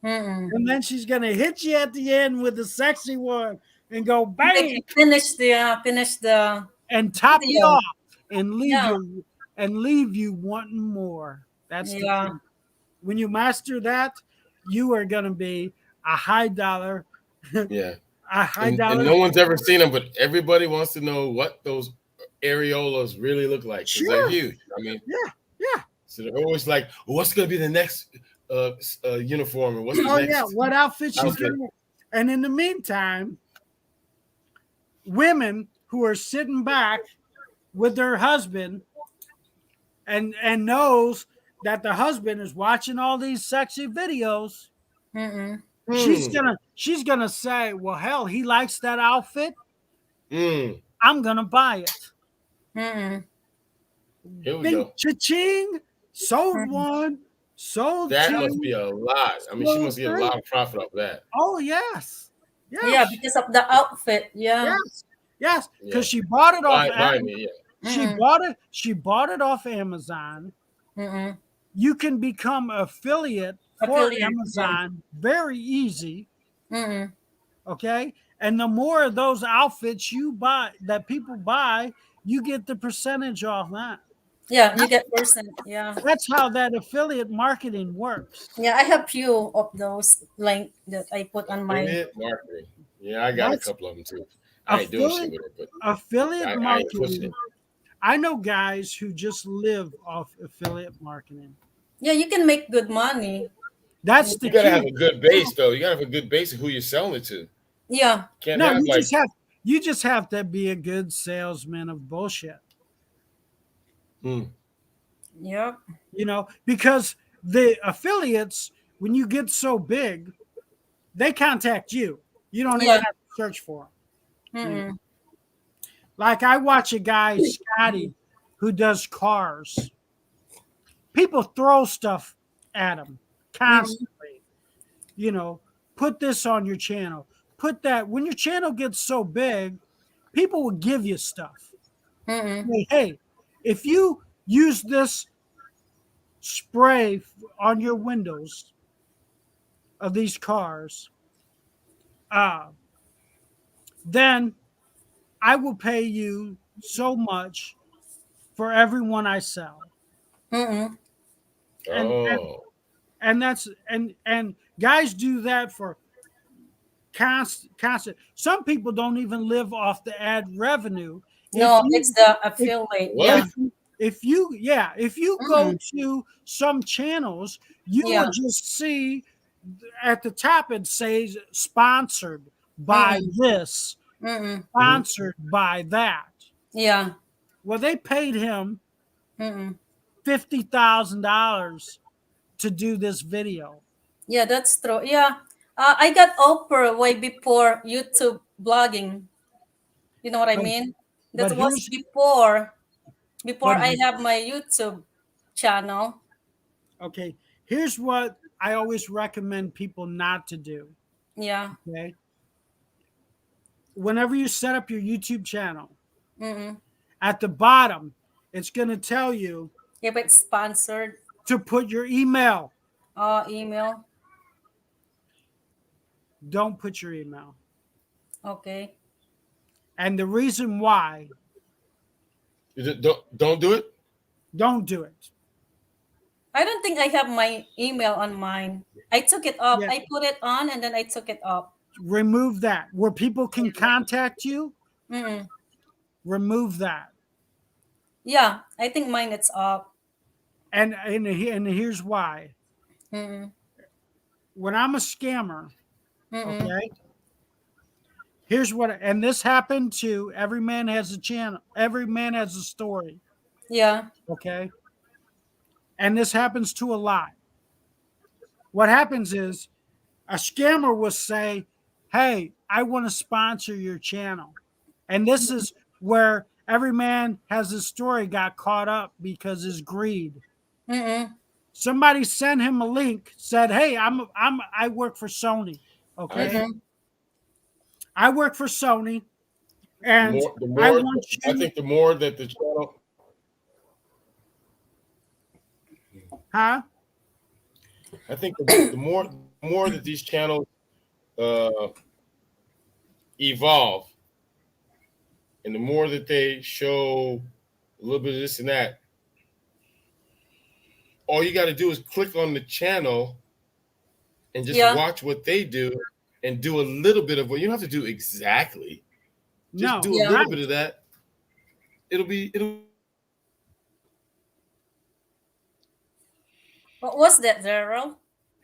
And then she's gonna hit you at the end with the sexy one and go bang Finish the and top you video. off and Yeah. leave you wanting more. That's the Yeah. key. When you master that, you are gonna be a high dollar, Yeah. a high And dollar. no one's ever seen them, but everybody wants to know what those areolas really look like. 'Cause Sure. they're huge. I mean, Yeah. so they're always like, well, what's going to be the next uniform? Or what's the Oh next? yeah, what outfit she's outfit? gonna. And in the meantime, women who are sitting back with their husband and knows that the husband is watching all these sexy videos, she's gonna say, well, hell, he likes that outfit. I'm gonna buy it. Here we Bing, go. cha-ching, sold one, sold That two. must be a lot. I mean, she must get a lot of profit off that. Oh yes, yes. Yeah, because of the outfit. Yeah. Yes, Yeah. because she bought it off. Buy me, yeah. She bought it off Amazon. You can become affiliate for Affiliate, Amazon very easy. Okay, and the more of those outfits you buy that people buy, you get the percentage off that. Yeah, you get percent. Yeah. That's how that affiliate marketing works. Yeah, I have few of those link that I put on my. Affiliate marketing. Yeah, I got a couple of them too. I ain't doing shit with it, but Affiliate I ain't pushing marketing. it. I know guys who just live off affiliate marketing. Yeah, you can make good money. That's the You gotta key. have a good base, though. You gotta have a good base of who you're selling it to. Yeah. Can't No, have you like just have to be a good salesman of bullshit. Yep. You know, because the affiliates, when you get so big, they contact you. You don't even have to search for them. Like I watch a guy, Scotty, who does cars. People throw stuff at him constantly. You know, put this on your channel. Put that. When your channel gets so big, people will give you stuff. Hey, if you use this spray on your windows of these cars, then I will pay you so much for every one I sell. And that's and guys do that for constant. Some people don't even live off the ad revenue. No, it's the affiliate. What? if you go to some channels, you Yeah. will just see at the top it says sponsored by this, Mm-mm. sponsored by that. Yeah. Well, they paid him Mm-mm. $50,000 to do this video. Yeah, that's true. Yeah. I got Oprah way before YouTube blogging. You know what I But- mean? That but was here's- before but- I have my YouTube channel. Okay, here's what I always recommend people not to do. Yeah. Okay. Whenever you set up your YouTube channel, Mm-mm. at the bottom, it's going to tell you If it's sponsored, to put your email. email. Don't put your email. Okay. And the reason why, Don't do it. don't do it. I don't think I have my email on mine. I took it off. Yeah. I put it on and then I took it off. Remove that. Where people can contact you, Mm-mm. remove that. Yeah, I think mine it's off. And here's why. Mm-mm. When I'm a scammer, Mm-mm. okay, here's what, and this happened to Every Man Has a Channel. Every Man Has a Story. Yeah. Okay. And this happens to a lot. What happens is a scammer will say, hey, I want to sponsor your channel. And this is where Every Man Has a Story got caught up because his greed. Mm-mm. Somebody sent him a link, said, hey, I work for Sony. Okay. Mhm. I work for Sony. And The more, I want I you, think the more that the channel, huh? I think the more that these channels evolve, and the more that they show a little bit of this and that, all you got to do is click on the channel and just Yeah. watch what they do and do a little bit of what you don't have to do exactly. Just No. do a Yeah. little bit of that. It'll. What was that, Daryl?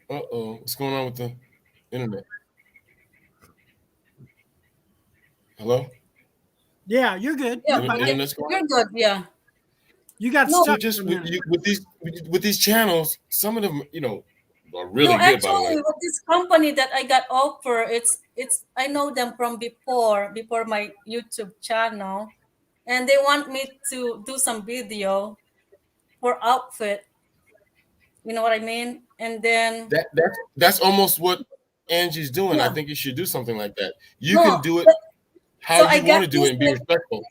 What's going on with the internet? Hello? Yeah, you're good. Yeah, You're fine. Internet's going on? You're good. Yeah. You got No, stuck. Just for a minute. with these channels, some of them, are really no, good. By the actually, way, with this company that I got offer, it's I know them from before my YouTube channel, and they want me to do some video for outfit. You know what I mean? And then that's almost what Angie's doing. I Yeah. think you should do something like that. You No, can do it but- how so I you want to got do it and be this, respectful.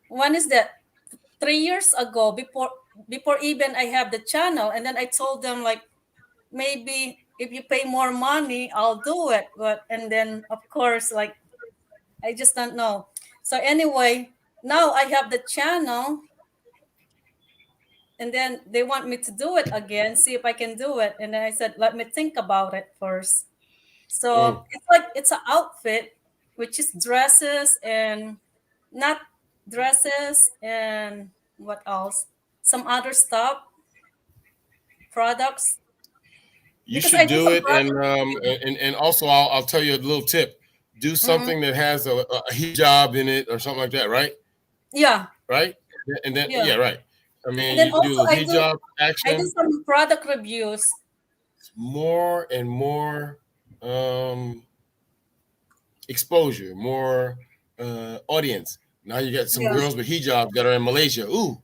one is that 3 years ago, before even I have the channel, and then I told them like, maybe if you pay more money, I'll do it. But and then of course, like, I just don't know. So anyway, now I have the channel, and then they want me to do it again, see if I can do it. And then I said, let me think about it first. So it's an outfit, which is dresses and not dresses and what else? Some other stuff, products. You Because should I do do some it, and also I'll tell you a little tip. Do something that has a hijab in it or something like that, right? Yeah. Right? And then Yeah. right. I mean, And then you do also a hijab I action. do some product reviews. More and more exposure, more audience. Now you got some Yeah. girls with hijab that are in Malaysia. Ooh,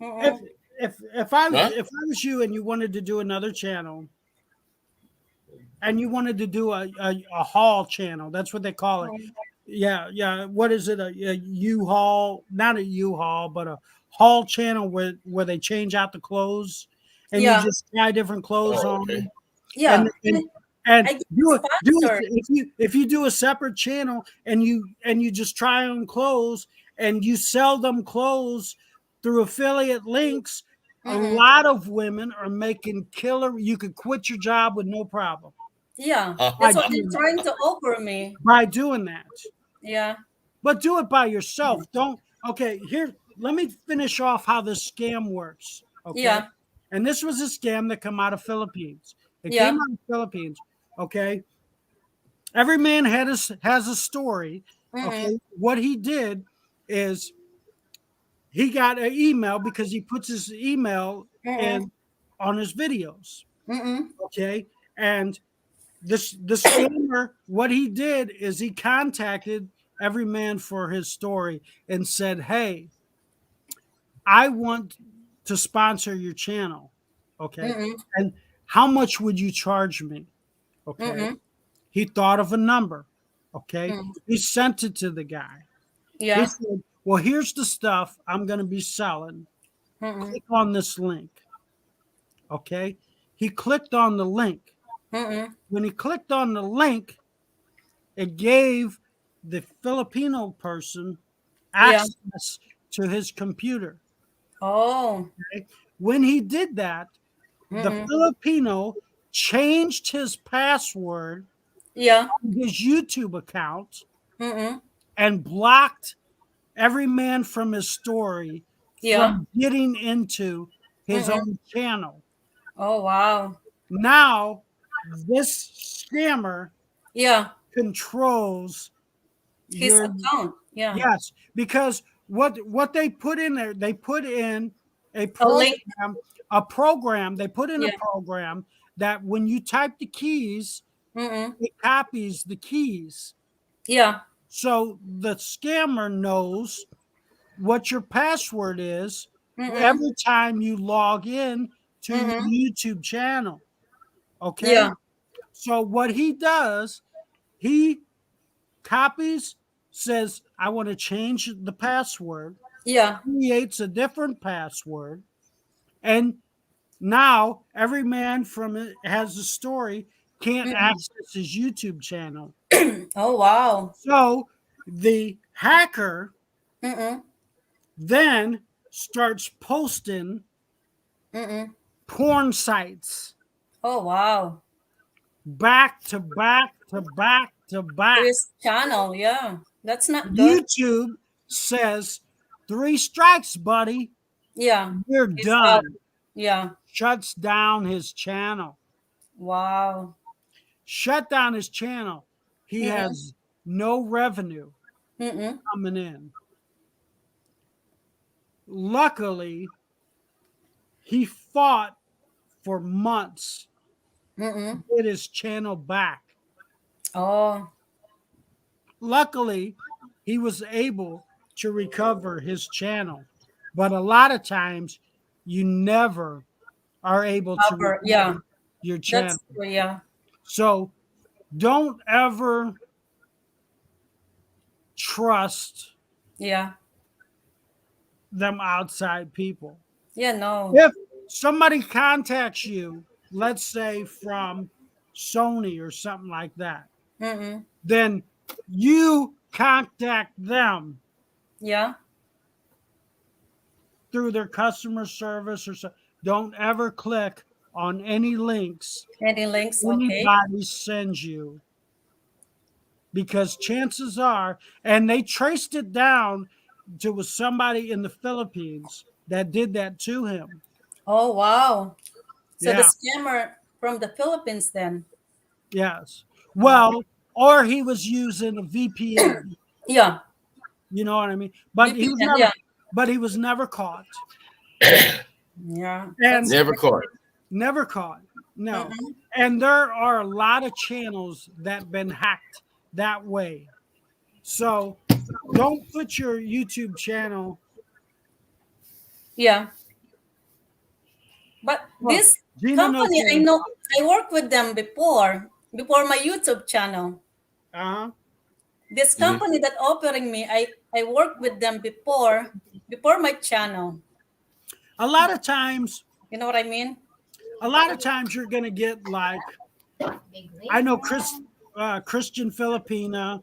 Mhm. If I Huh? was you and you wanted to do another channel, and you wanted to do a haul channel, that's what they call it. Yeah. What is it? A U-Haul, not a U-Haul, but a haul channel where they change out the clothes and Yeah. you just try different clothes Oh, on. okay. Yeah. And I get do it sponsored. if you do a separate channel and you just try on clothes and you sell them clothes through affiliate links, a Mhm. lot of women are making killer. You could quit your job with no problem Yeah. Uh, That's what I they're do. trying to offer me. by doing that. Yeah. But do it by yourself. Don't. Okay, let me finish off how this scam works. Okay. Yeah. And this was a scam that come out of Philippines. It Yeah. came out of Philippines. Okay. Every man has a story. Okay. What he did is he got an email because he puts his email in on his videos. Okay. And the scammer, what he did is he contacted every man for his story and said, hey, I want to sponsor your channel. Okay. And how much would you charge me? Okay. He thought of a number. Okay. He sent it to the guy. Yeah. He said, well, here's the stuff I'm going to be selling. Click on this link. Okay. He clicked on the link. When he clicked on the link, it gave the Filipino person access to his computer. Oh. Okay? When he did that, the Filipino changed his password Yeah. on his YouTube account and blocked every man from his story from getting into his own channel. Oh, wow. Now, this scammer Yeah. controls His your account. Yeah. yes, because what they put in there, they put in a link. program. They put in a Yeah. program that when you type the keys, it copies the keys. Yeah. So the scammer knows what your password is every time you log in to your YouTube channel. Okay. Yeah. So what he does, he copies, says, I want to change the password, Yeah. creates a different password, and now every man from it has a story can't access his YouTube channel. Oh, wow. So the hacker then starts posting porn sites Oh, wow. back to back to back to back. His channel. Yeah. That's not good. YouTube says 3 strikes, buddy. Yeah. You're He's done. out. Yeah. Shuts down his channel. Wow. Shut down his channel. He has no revenue coming in. Luckily, he fought for months to get his channel back. Oh. Luckily, he was able to recover his channel. But a lot of times, you never are able to recover your channel. That's true. Yeah. So don't ever trust Yeah. them outside people. Yeah. No. If somebody contacts you, let's say from Sony or something like that, then you contact them Yeah. through their customer service or so. Don't ever click on any links Any links? Okay. anybody sends you, because chances are, and they traced it down to somebody in the Philippines that did that to him. Oh, wow. So the Yeah. scammer from the Philippines then. Yes. Well, or he was using a VPN. Yeah. You know what I mean? But he was VPN, never, yeah. but he was never caught. Yeah. And Never caught. never caught. No. And there are a lot of channels that been hacked that way. So don't put your YouTube channel. Yeah. But Well, this Gina knows company, I what- know, I worked with them before my YouTube channel. Uh-huh. This company that offering me, I worked with them before my channel. A lot of times, You know what I mean? you're gonna get like, I know Christian Filipina,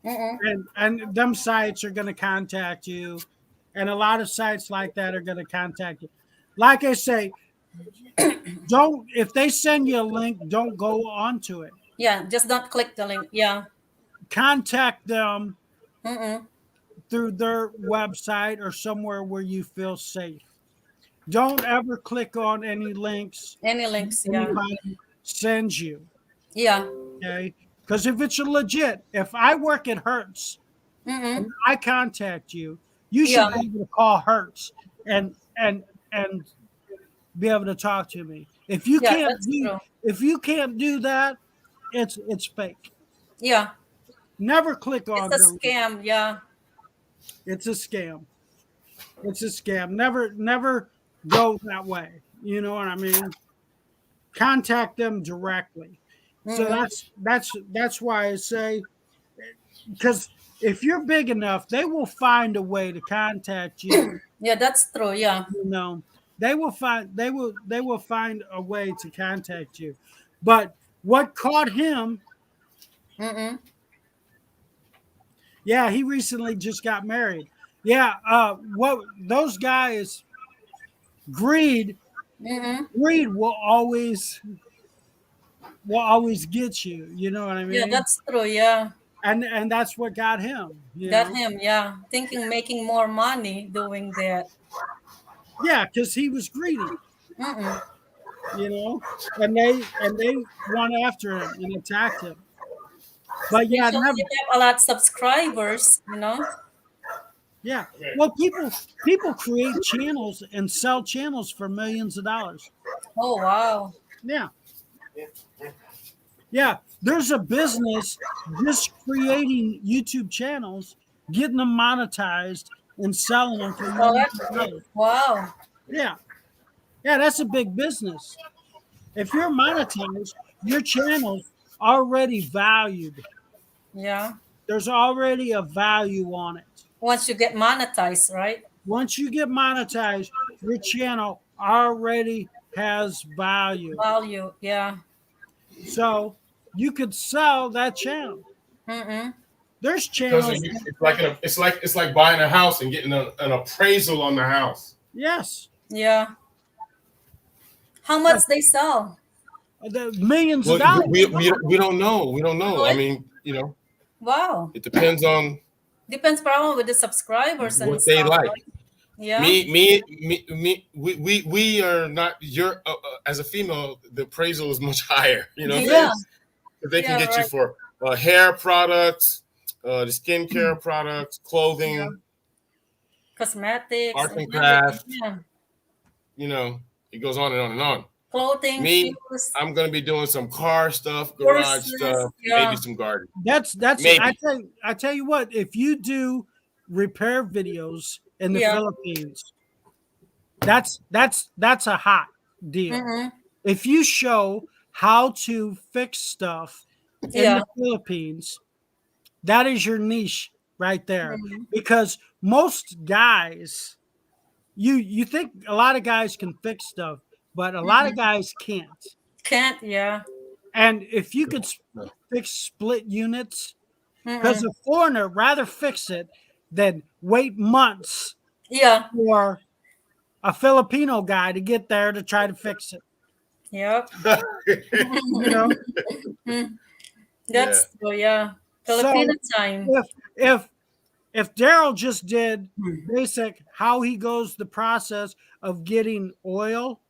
and them sites are gonna contact you, and a lot of sites like that are gonna contact you. Like I say, if they send you a link, don't go onto it. Yeah, just don't click the link. Yeah. Contact them through their website or somewhere where you feel safe. Don't ever click on any links Any links, yeah. anybody sends you. Yeah. Okay, because if it's legit, if I work at Hertz Mm-mm. and I contact you, you should Yeah. be able to call Hertz and be able to talk to me. If you Yeah, can't that's do true. if you can't do that, it's fake. Yeah. Never click on It's a the scam, yeah. It's a scam. It's a scam. Never go that way. You know what I mean? Contact them directly. So that's why I say, because if you're big enough, they will find a way to contact you. Yeah, that's true, yeah. You know, they will find a way to contact you. But what caught him? Mm-mm. Yeah, he recently just got married. Yeah, what those guys, greed Mm-mm. will always get you. You know what I mean? Yeah, that's true, yeah. And that's what got him. You Got know? him, yeah. Thinking making more money doing that. Yeah, because he was greedy. Mm-mm. You know, and they went after him and attacked him. But yeah, Especially never. you have a lot of subscribers, you know? Yeah. Well, people create channels and sell channels for millions of dollars. Oh, wow. Yeah. Yeah. There's a business just creating YouTube channels, getting them monetized, and selling them for Oh, millions that's of dollars. wow. Yeah. Yeah, that's a big business. If you're monetized, your channel's already valued. Yeah. There's already a value on it. Once you get monetized, right? Once you get monetized, your channel already has value. Value, yeah. So you could sell that channel. Mm-mm. There's Because channels. it's like buying a house and getting an appraisal on the house. Yes. Yeah. How much they sell? The millions Well, of dollars. we don't know. We don't know. I mean, Wow. it depends on Depends probably with the subscribers and what they stuff, like. right? Yeah. We are not. You're as a female, the appraisal is much higher. You know, Yeah. they can Yeah, get you right. for hair products, the skincare products, clothing, Cosmetics. Arts and everything, crafts. Yeah. You know, it goes on and on and on. Clothing, Me, shoes. I'm gonna be doing some car stuff, garage Horses, stuff, yeah. maybe some garden. That's Maybe. I tell you what, if you do repair videos in the Yeah. Philippines, that's a hot deal. Mm-hmm. If you show how to fix stuff in Yeah. the Philippines, that is your niche right there. Mhm. Because most guys, you think a lot of guys can fix stuff, but a lot of guys can't. Can't, yeah. And if you could fix split units, Mm-mm. because a foreigner rather fix it than wait months Yeah. for a Filipino guy to get there to try to fix it. Yep. You know, That's true, yeah. Filipino time. if Daryl just did basic how he goes the process of getting oil,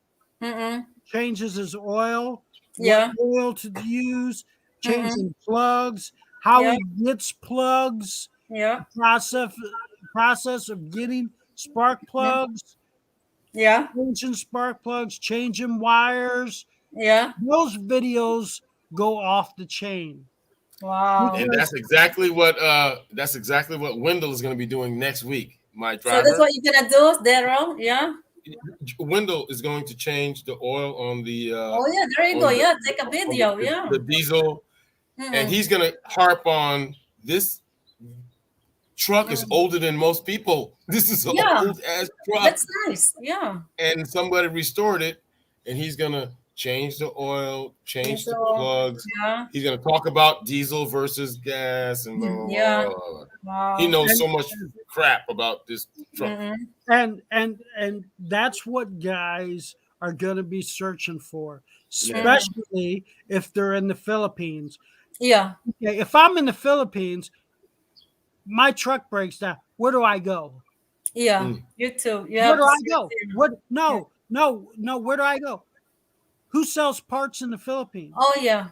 Mm-mm. changes his oil, Yeah. what oil to use, changing plugs, how he gets plugs, Yeah. process of getting spark plugs, Yeah. changing spark plugs, changing wires. Yeah. Those videos go off the chain. Wow. And that's exactly what Wendell is going to be doing next week. My So driver. that's what you're gonna do, Daryl? Yeah. Wendell is going to change the oil on the. Oh yeah, there you on go. the- Yeah, take a video. the, Yeah. the diesel, Mm-mm. and he's going to harp on this. Truck is older than most people. This is an Yeah. old ass truck, That's nice. Yeah. and somebody restored it, and he's gonna change the oil, change the Diesel, plugs. Yeah. He's gonna talk about diesel versus gas and blah, blah, blah, Yeah. blah, blah. Wow. He knows so much crap about this truck. Mhm. And that's what guys are going to be searching for, especially if they're in the Philippines. Yeah. Okay, if I'm in the Philippines, my truck breaks down. where do I go? Yeah, Mm. YouTube. You Where have do to I search go? it. What? No. Where do I go? Who sells parts in the Philippines? Oh yeah.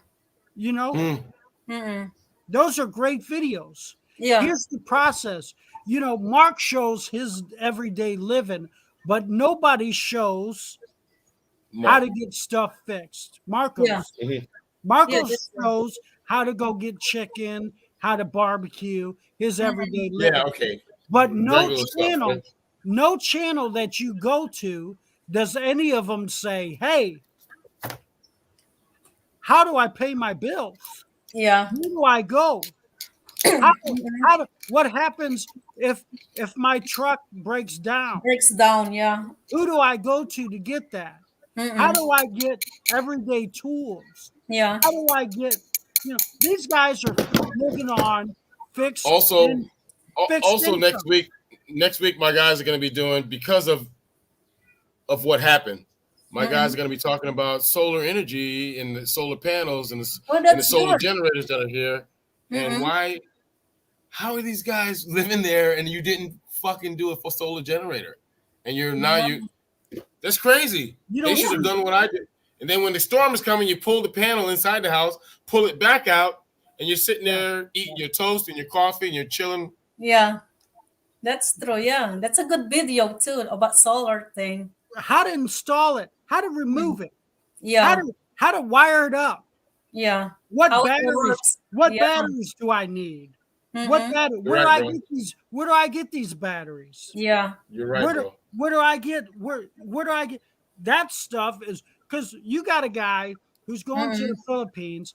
You know, Mm. Mm-mm. those are great videos. Yeah. Here's the process. You know, Mark shows his everyday living, but nobody shows how to get stuff fixed. Marcos. Yeah. Mhm. Marcos that's right. shows how to go get chicken, how to barbecue, his everyday Yeah, living. okay. But no Regular stuff. channel, no channel that you go to does any of them say, "Hey, how do I pay my bills? Yeah. Where do I go? What happens if my truck breaks down? Breaks down. Yeah. Who do I go to get that? How Mm-mm. do I get everyday tools? Yeah. How do I get, these guys are living on fixed Also, in- fixed also income. next week, my guys are going to be doing, because of what happened. My guys are going to be talking about solar energy and the solar panels and the, Oh, and the that's solar good. generators that are here, and why. How are these guys living there and you didn't fucking do a solar generator, and you're now you? That's crazy. You They don't should have see- done what I did. And then when the storm is coming, you pull the panel inside the house, pull it back out, and you're sitting there eating your toast and your coffee and you're chilling. Yeah. That's true. Yeah. That's a good video too about solar thing. How to install it, how to remove it, Yeah. how to wire it up. Yeah. What How it batteries? works. What Yeah. batteries do I need? What Mhm. battery? You're right, bro. Where do I get these batteries? Yeah. You're right, where bro. do I get where do I get that stuff? Is because you got a guy who's going to the Philippines.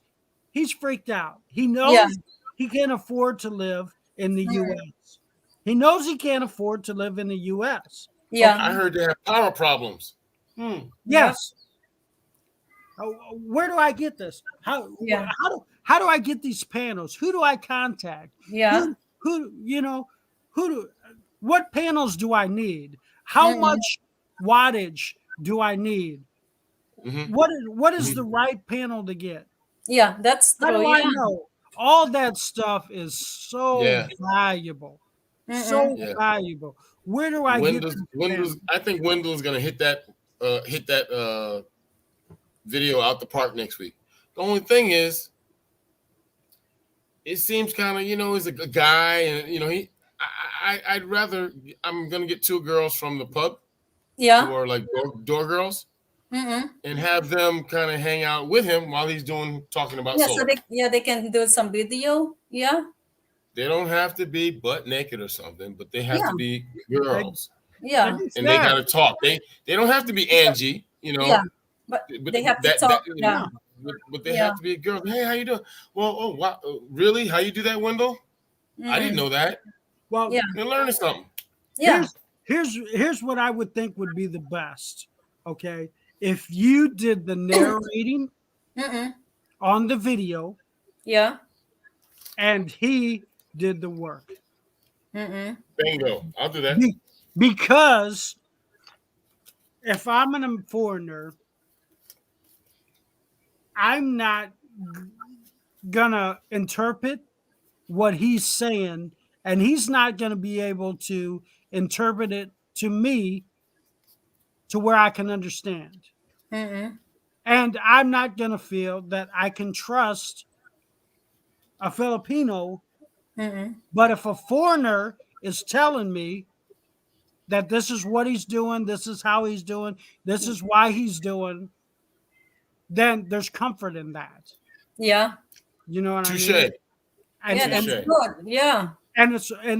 He's freaked out. He knows Yeah. he can't afford to live in the U.S. He knows he can't afford to live in the U.S. Yeah. I heard they have power problems. Yes. Where do I get this? Yeah. How do I get these panels? Who do I contact? Yeah. What panels do I need? How much wattage do I need? Mhm. What is the right panel to get? Yeah. That's How true. do I Yeah. know? All that stuff is so Yeah. valuable. So Yeah. valuable. Where do I get these Windows. I think Wendell's gonna hit that video out the park next week. The only thing is, it seems kind of, he's a guy, and I'd rather, I'm gonna get two girls from the pub who Yeah. are like door girls, and have them kind of hang out with him while he's talking about Yeah. solar. So they can do some video. Yeah. They don't have to be butt naked or something, but they have Yeah. to be girls, Yeah. and they gotta talk. They don't have to be Angie, Yeah. But they have to talk. Yeah. But they Yeah. have to be a girl. Hey, how you doing? Well, oh, wow, really? How you do that, Wendell? I didn't know that. Well, Yeah. You're learning something. Yeah. Here's what I would think would be the best. Okay, if you did the narrating on the video Yeah. and he did the work, Bingo. I'll do that. because if I'm a foreigner, I'm not gonna interpret what he's saying, and he's not gonna be able to interpret it to me to where I can understand. And I'm not gonna feel that I can trust a Filipino. But if a foreigner is telling me that this is what he's doing, this is how he's doing, this is why he's doing, then there's comfort in that. Yeah. You know what I Touche. mean? And, Yeah. That's Touche. good. Yeah. and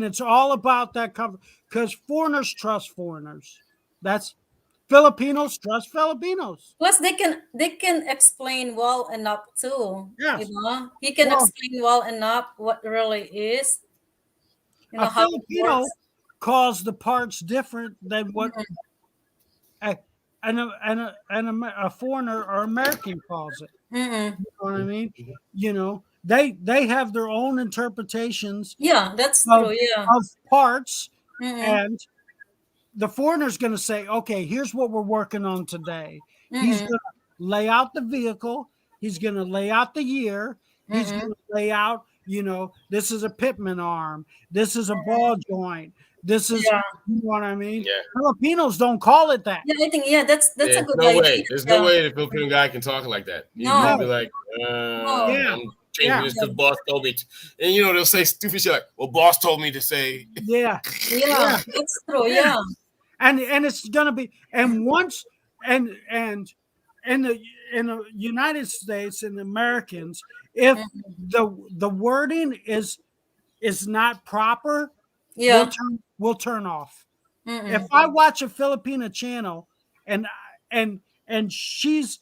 it's all about that comfort, because foreigners trust foreigners. That's Filipinos trust Filipinos. Plus, they can explain well enough too. Yes. He can Well- explain well enough what really is. A How it Filipino works. calls the parts different than what a foreigner or American calls it. You know what I mean? They have their own interpretations Yeah, that's of, true. Yeah. of parts, Mhm. and the foreigner's going to say, okay, here's what we're working on today. He's going to lay out the vehicle. He's going to lay out the year. He's going to lay out this is a Pittman arm, this is a ball joint, this is, Yeah. you know what I mean? Yeah. Filipinos don't call it that. Yeah, I think that's a There's good no idea. way. There's no way the Filipino guy can talk like that. No. He'll be like, Yeah. I'm changing Yeah. this because boss told me to. And they'll say stupid shit like, well, boss told me to say. Yeah. Yeah, that's true. Yeah. And it's gonna be, and once and in the United States and Americans, if the wording is not proper, Yeah. we'll turn off. Mm-mm. If I watch a Filipina channel and she's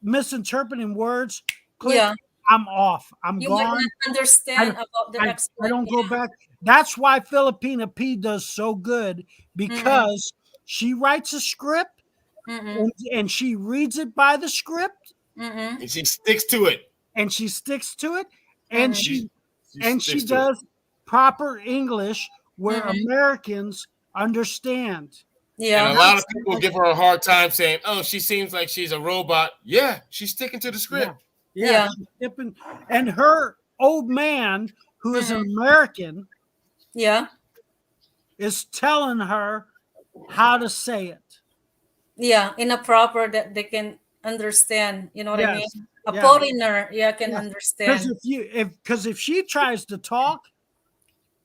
misinterpreting words, click, Yeah. I'm off. I'm You might gone. not understand about the I explanation. don't go back. That's why Filipina P does so good, because she writes a script and she reads it by the script And she sticks to it. and she sticks to it and she sticks to does proper English where Americans understand. Yeah. And a lot of people give her a hard time saying, oh, she seems like she's a robot. Yeah, she's sticking to the script. Yeah. she's skipping. And her old man, who is an American, Yeah. is telling her how to say it. Yeah. In a proper that they can understand. You know what I mean? Yes. A Yeah. foreigner, can Because understand. if she tries to talk,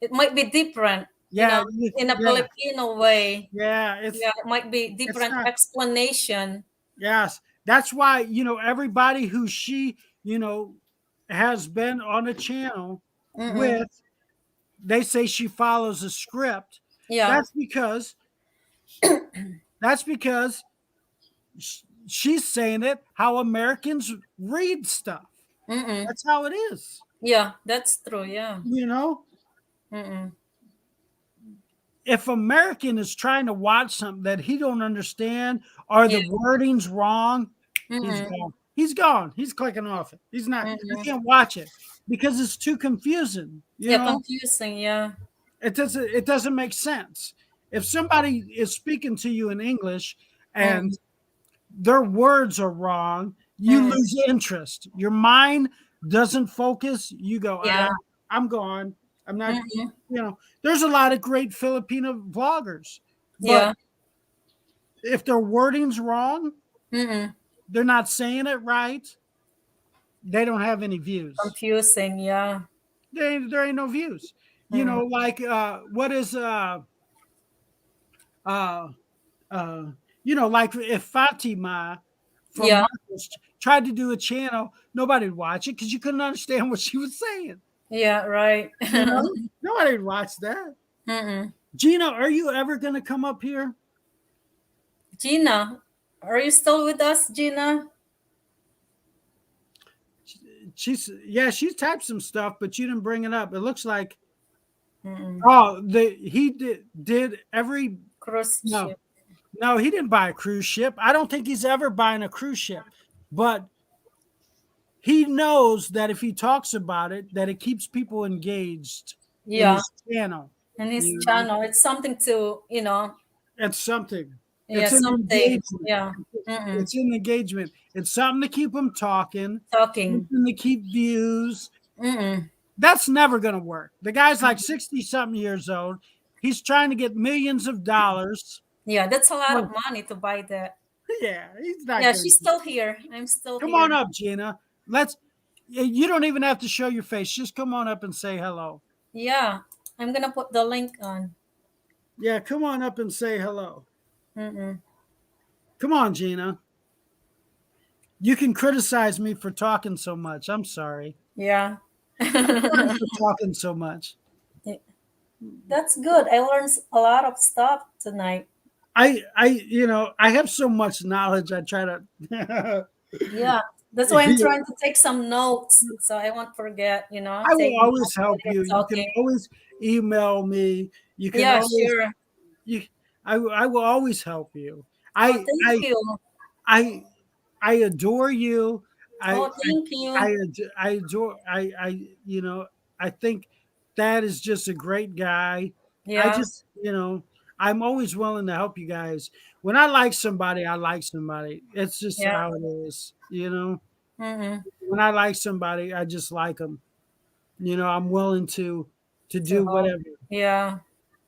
It might be different. yeah, In a Filipino way. yeah, it's Yeah, it might be different not- explanation. yes. That's why everybody who she has been on a channel with, they say she follows a script. Yeah. That's because she's saying it how Americans read stuff. That's how it is. Yeah, that's true. Yeah. If American is trying to watch something that he don't understand or the wording's wrong, he's gone. He's gone. He's clicking off it. He's not. He can't watch it because it's too confusing. You know? Confusing. Yeah. It doesn't make sense. If somebody is speaking to you in English and their words are wrong, you lose interest. Your mind doesn't focus. You go, I'm gone. I'm not, there's a lot of great Filipino vloggers. But if their wording's wrong, they're not saying it right, they don't have any views. Confusing. Yeah. There ain't no views. Like what is like if Fatima from Marcos tried to do a channel, nobody'd watch it because you couldn't understand what she was saying. Yeah. Right. Nobody'd watch that. Gina, are you ever going to come up here? Gina, are you still with us, Gina? She typed some stuff, but you didn't bring it up. It looks like he did every Cruise no. ship. No, he didn't buy a cruise ship. I don't think he's ever buying a cruise ship, but he knows that if he talks about it, that it keeps people engaged in his channel. And his channel, it's something to, It's something. yeah, It's an something. engagement. Yeah. It's an engagement. It's something to keep them talking, Talking. something to keep views. That's never going to work. The guy's like 60-something years old. He's trying to get millions of dollars. Yeah, that's a lot of money to buy that. Yeah, he's not. Yeah, gonna she's still here. I'm still Come here. on up, Gina. You don't even have to show your face. Just come on up and say hello. Yeah, I'm gonna put the link on. Yeah, come on up and say hello. Come on, Gina. You can criticize me for talking so much. I'm sorry. Yeah. For talking so much. That's good. I learned a lot of stuff tonight. I have so much knowledge. I try to. Yeah, that's why I'm trying to take some notes so I won't forget. I will always help you. You can always email me. You can sure. I will always help you. Thank you. I adore you. Thank you. I adore. I think Dad is just a great guy. Yeah. I just, I'm always willing to help you guys. When I like somebody, I like somebody. It's just how it is, When I like somebody, I just like them. I'm willing to do So, whatever. yeah.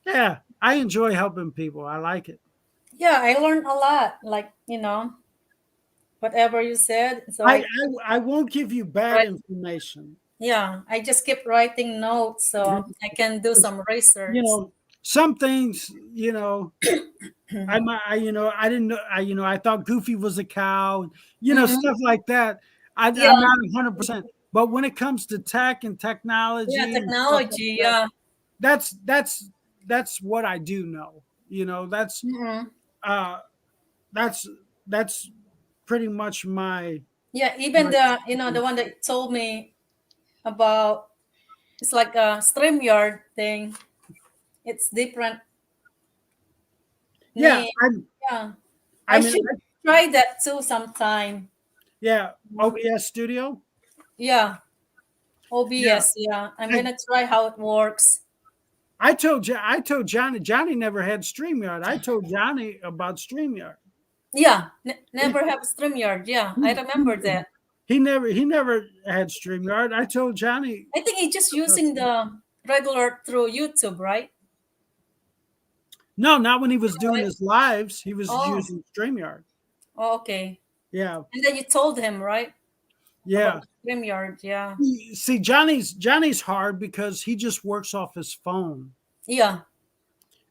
Yeah, I enjoy helping people. I like it. Yeah, I learned a lot. Like, whatever you said. So I won't give you bad Right. information. I just keep writing notes so I can do some research. Some things, I didn't know, I thought Goofy was a cow, Mhm. stuff like that. I'm Yeah. not 100%, but when it comes to tech and technology, Yeah, and stuff technology. like that, Yeah. that's what I do know. That's Mhm. that's that's pretty much my Yeah, even my the one that you told me about, it's like a StreamYard thing. It's different yeah. name. Yeah. I I mean, should try that too sometime. yeah, OBS Studio. Yeah. Yeah, OBS. Yeah. I'm I, gonna try how it works. I told Johnny. Johnny never had StreamYard. I told Johnny about StreamYard. Yeah. Never have StreamYard. Yeah. I remember that. He never had StreamYard. I told Johnny. I think he's just using the regular through YouTube, right? No, not when he was doing Right. his lives. He was Oh, using StreamYard. okay. Yeah, And then you told him, right? yeah. About StreamYard. Yeah. See, Johnny's hard because he just works off his phone, Yeah.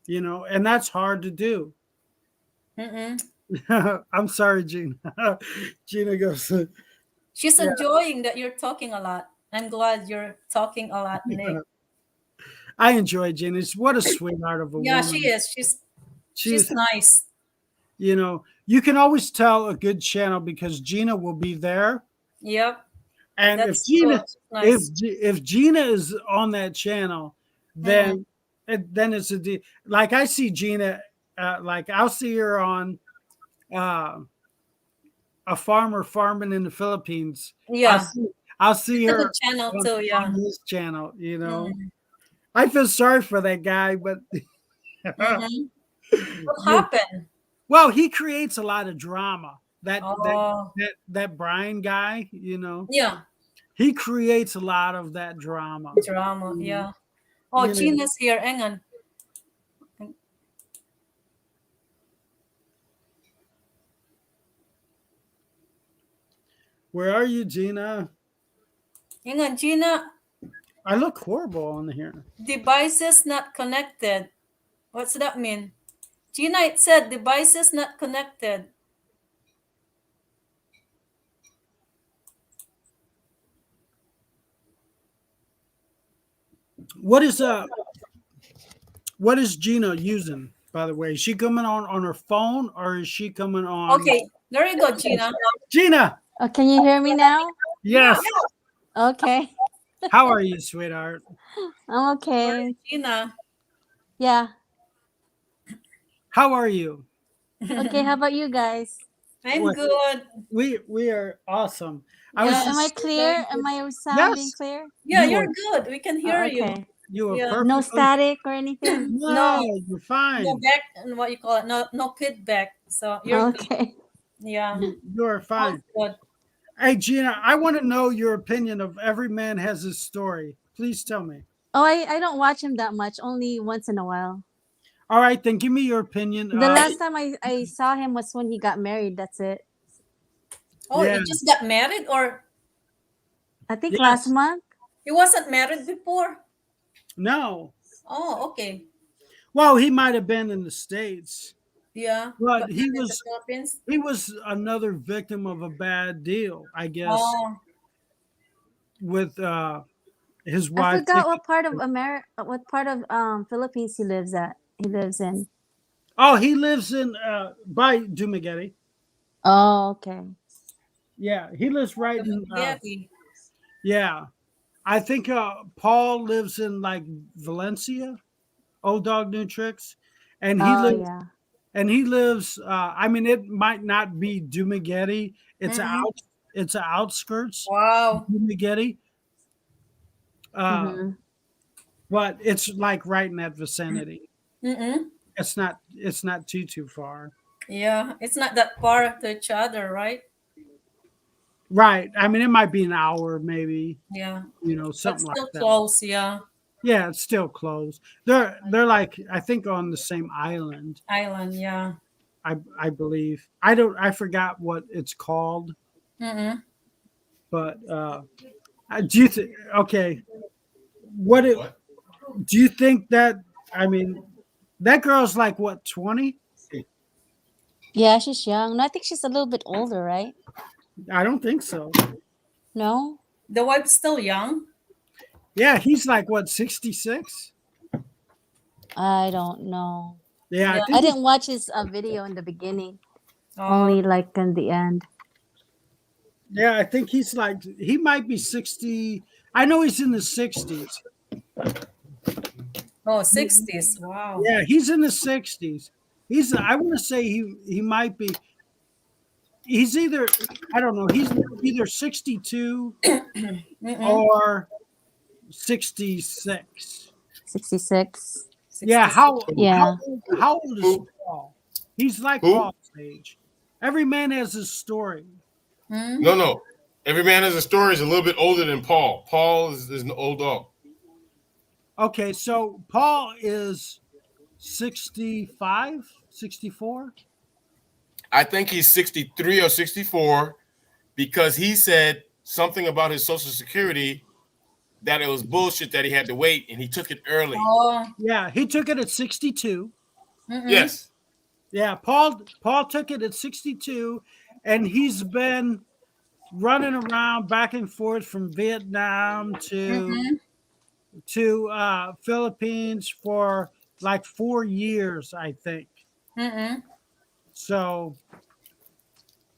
and that's hard to do. Mm-mm. I'm sorry, Gina. Gina goes, She's yeah. enjoying that you're talking a lot. I'm glad you're talking a lot, Nick. I enjoy Gina. What a sweetheart of a Yeah, woman. she is. She's nice. You can always tell a good channel because Gina will be there. Yep. And That's true. Nice. if Gina is on that channel, then it's like I see Gina, like I'll see her on a farmer farming in the Philippines. Yeah. I'll see It's a her good channel on, too. Yeah. on his channel. Mhm. I feel sorry for that guy, but Mhm. What happened? well, he creates a lot of drama. Oh. That Brian guy, Yeah. he creates a lot of that drama. Drama. Yeah. Oh, Gina's here. Hang on. Where are you, Gina? Hang on, Gina. I look horrible on here. Devices not connected. What's that mean? Gina, it said devices not connected. What is Gina using, by the way? Is she coming on her phone or is she coming on? Okay, there you go, Gina. Gina. Oh, can you hear me now? Yes. Okay. How are you, sweetheart? I'm okay. Gina. Yeah. How are you? Okay. How about you guys? I'm What? good. We are awesome. Am I clear? Am I sounding Yes. clear? Yeah, You you're are- good. We can hear you. Okay. You are Yeah. perfect. No static or anything? No, you're fine. No back and what you call it. No feedback. So you're good. Okay. Yeah. You are fine. Good. Hey, Gina, I want to know your opinion of Every Man Has His Story. Please tell me. Oh, I don't watch him that much. Only once in a while. All right, then give me your opinion. The last time I saw him was when he got married. That's it. Oh, Yeah. you just got married, or I think Yes. last month. he wasn't married before? No. Oh, okay. Well, he might have been in the States. Yeah. But he not in the was- Philippines? He was another victim of a bad deal, I guess, Oh, with his I wife. forgot what part of what part of Philippines he lives at. He lives in. Oh, he lives in by Dumaguete. Oh, okay. Yeah, he lives right in. Getty. Yeah, I think Paul lives in like Valencia, Old Dog New Tricks, and he Oh, lives. yeah. And he lives. I mean, it might not be Dumaguete. It's Mhm. It's an outskirts Wow. of Dumaguete. Mhm. But it's like right in that vicinity. Mm-mm. It's not too far. Yeah, it's not that far to each other, right? Right. I mean, it might be an hour, maybe, Yeah, but something like still that. close. Yeah, Yeah, it's still closed. They're like, I think, on the same island. island. Yeah. I believe. I forgot what it's called, Mm-mm. but do you think? Okay, what it, What? do you think that? I mean, that girl's like what, 20? Yeah, she's young. No, I think she's a little bit older, right? I don't think so. No. The wife's still young. Yeah, he's like what, 66? I don't know. Yeah, Yeah. I think I didn't watch his video in the beginning. Oh, Only like in the end. yeah, I think he's like, he might be 60. I know he's in the 60s. oh, 60s. Wow. Yeah, he's in the 60s. I want to say he might be. He's either, I don't know. He's either 62 Mm-mm. or 66. 66. Yeah, 66. Yeah. how old is Paul? He's like Who? Paul's age. Every man has his story. Mm? No. Every man has a story is a little bit older than Paul. Paul is an old dog. Okay, so Paul is 65, 64. I think he's 63 or 64 because he said something about his Social Security that it was bullshit that he had to wait and he took it early. Oh. Yeah, he took it at 62. Mm-mm. Yes. Yeah, Paul took it at 62, and he's been running around back and forth from Vietnam Mm-hmm. to Philippines for like 4 years, I think. Mm-mm. So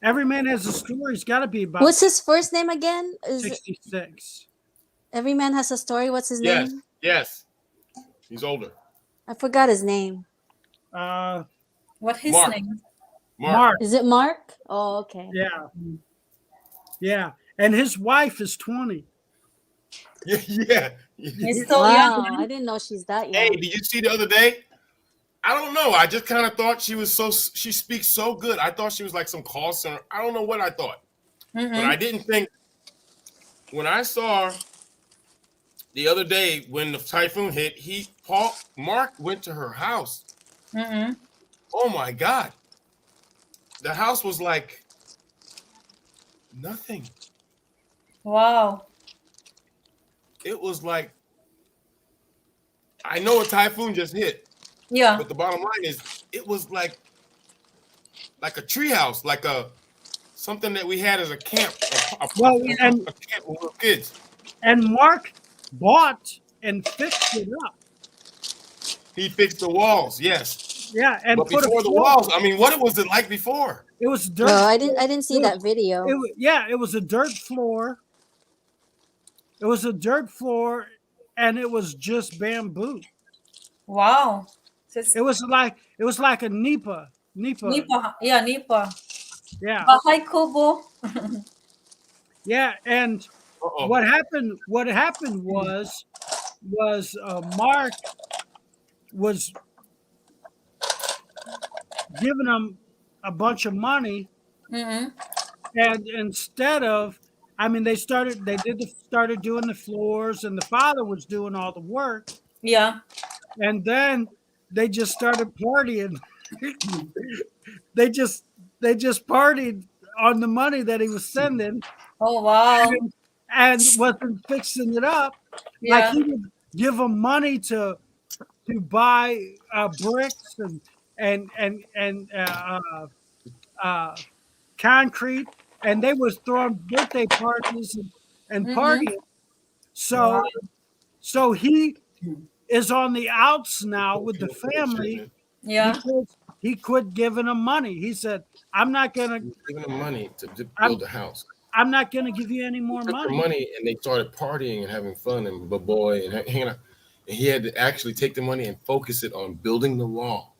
every man has a story. It's got to be about What's his first name again? 66. Every man has a story. What's his Yes. name? Yes. He's older. I forgot his name. What his Mark. name? Mark. Is it Mark? Oh, okay. Yeah. Yeah. And his wife is 20. Yeah. He's still Wow, young. I didn't know she's that young. Hey, did you see the other day? I don't know. I just kind of thought she speaks so good. I thought she was like some call center. I don't know what I thought. But Mm-mm. I didn't think when I saw her the other day when the typhoon hit, Mark went to her house. Mm-mm. Oh my God. The house was like nothing. Wow. It was like, I know a typhoon just hit, Yeah. but the bottom line is it was like a treehouse, like something that we had as a camp, a camp when we were kids. And Mark bought and fixed it up. He fixed the walls, yes. Yeah, and But put a before the floor- walls, I mean, what was it like before? It was dirt. No, I didn't see that video. It was a dirt floor. It was a dirt floor, and it was just bamboo. Wow. It was like a Nipa. Nipa. Yeah, Nipa. Yeah. Bahay Kubo. Yeah, and Uh-oh. what happened was Mark was giving him a bunch of money, Mm-hmm. and instead of, I mean, they started doing the floors, and the father was doing all the work, Yeah. and then they just started partying. they just partied on the money that he was sending, Oh, wow. and wasn't fixing it up. Yeah. Like he would give them money to buy bricks and concrete, and they was throwing birthday parties and Mhm. partying. So he is on the outs now with the family Yeah. because he quit giving them money. He said, "I'm not gonna Giving them money to build a house. I'm not gonna give you any more Took the money." money and they started partying and having fun and boy and hanging out. And he had to actually take the money and focus it on building the wall.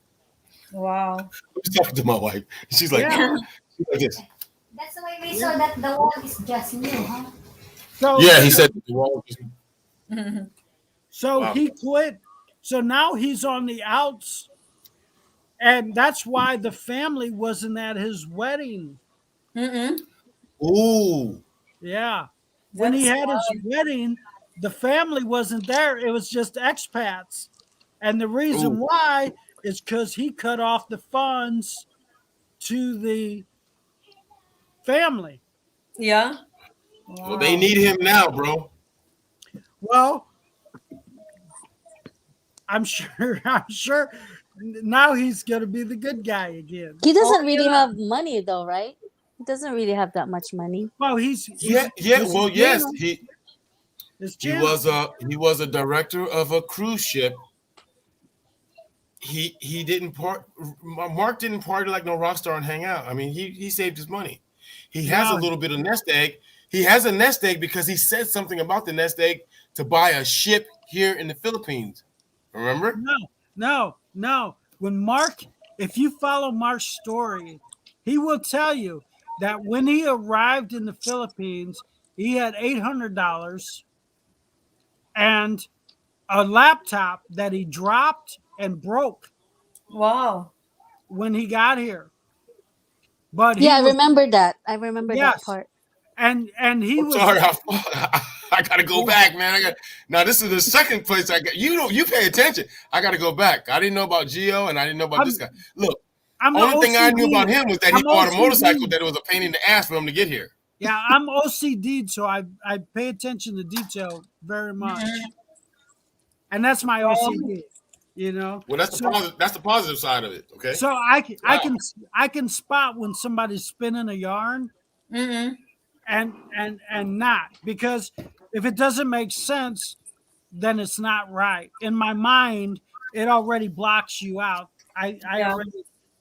Wow. I was talking to my wife. She's like, Yeah. she's like this. That's the way we saw that the wall is just new, huh? So Yeah, he said the wall was So Wow. he quit. So now he's on the outs. And that's why the family wasn't at his wedding. Mm-mm. Ooh. Yeah. When he That's had his wedding, the family wasn't there. It was just expats. And the reason Ooh. why is because he cut off the funds to the family. Yeah. Well, they need him now, bro. Well, I'm sure now he's going to be the good guy again. He doesn't Oh, really yeah. have money though, right? He doesn't really have that much money. Well, he's Yeah. Well, yes, his he channel. was a director of a cruise ship. He didn't Mark didn't party like no rock star and hang out. I mean, he saved his money. He has a No. little bit of nest egg. He has a nest egg because he said something about the nest egg to buy a ship here in the Philippines. Remember? No. When Mark, if you follow Mark's story, he will tell you that when he arrived in the Philippines, he had $800 and a laptop that he dropped and broke Wow. when he got here. But Yeah, I he was, remember that. I remember Yes. that part. and he I'm was sorry, I gotta go back, man. Now this is the second place I got. You pay attention. I gotta go back. I didn't know about Gio, and I didn't know about this guy. Look, I'm only thing I knew OCD. about him was that he I'm bought a OCD. motorcycle that it was a pain in the ass for him to get here. Yeah, I'm OCD, so I pay attention to detail very much, and that's my OCD. You know, Well, that's the positive side of it. Okay. so I can spot when somebody's spinning a yarn Mm-hmm. and not, because if it doesn't make sense, then it's not right. In my mind, it already blocks you out. I Yeah. already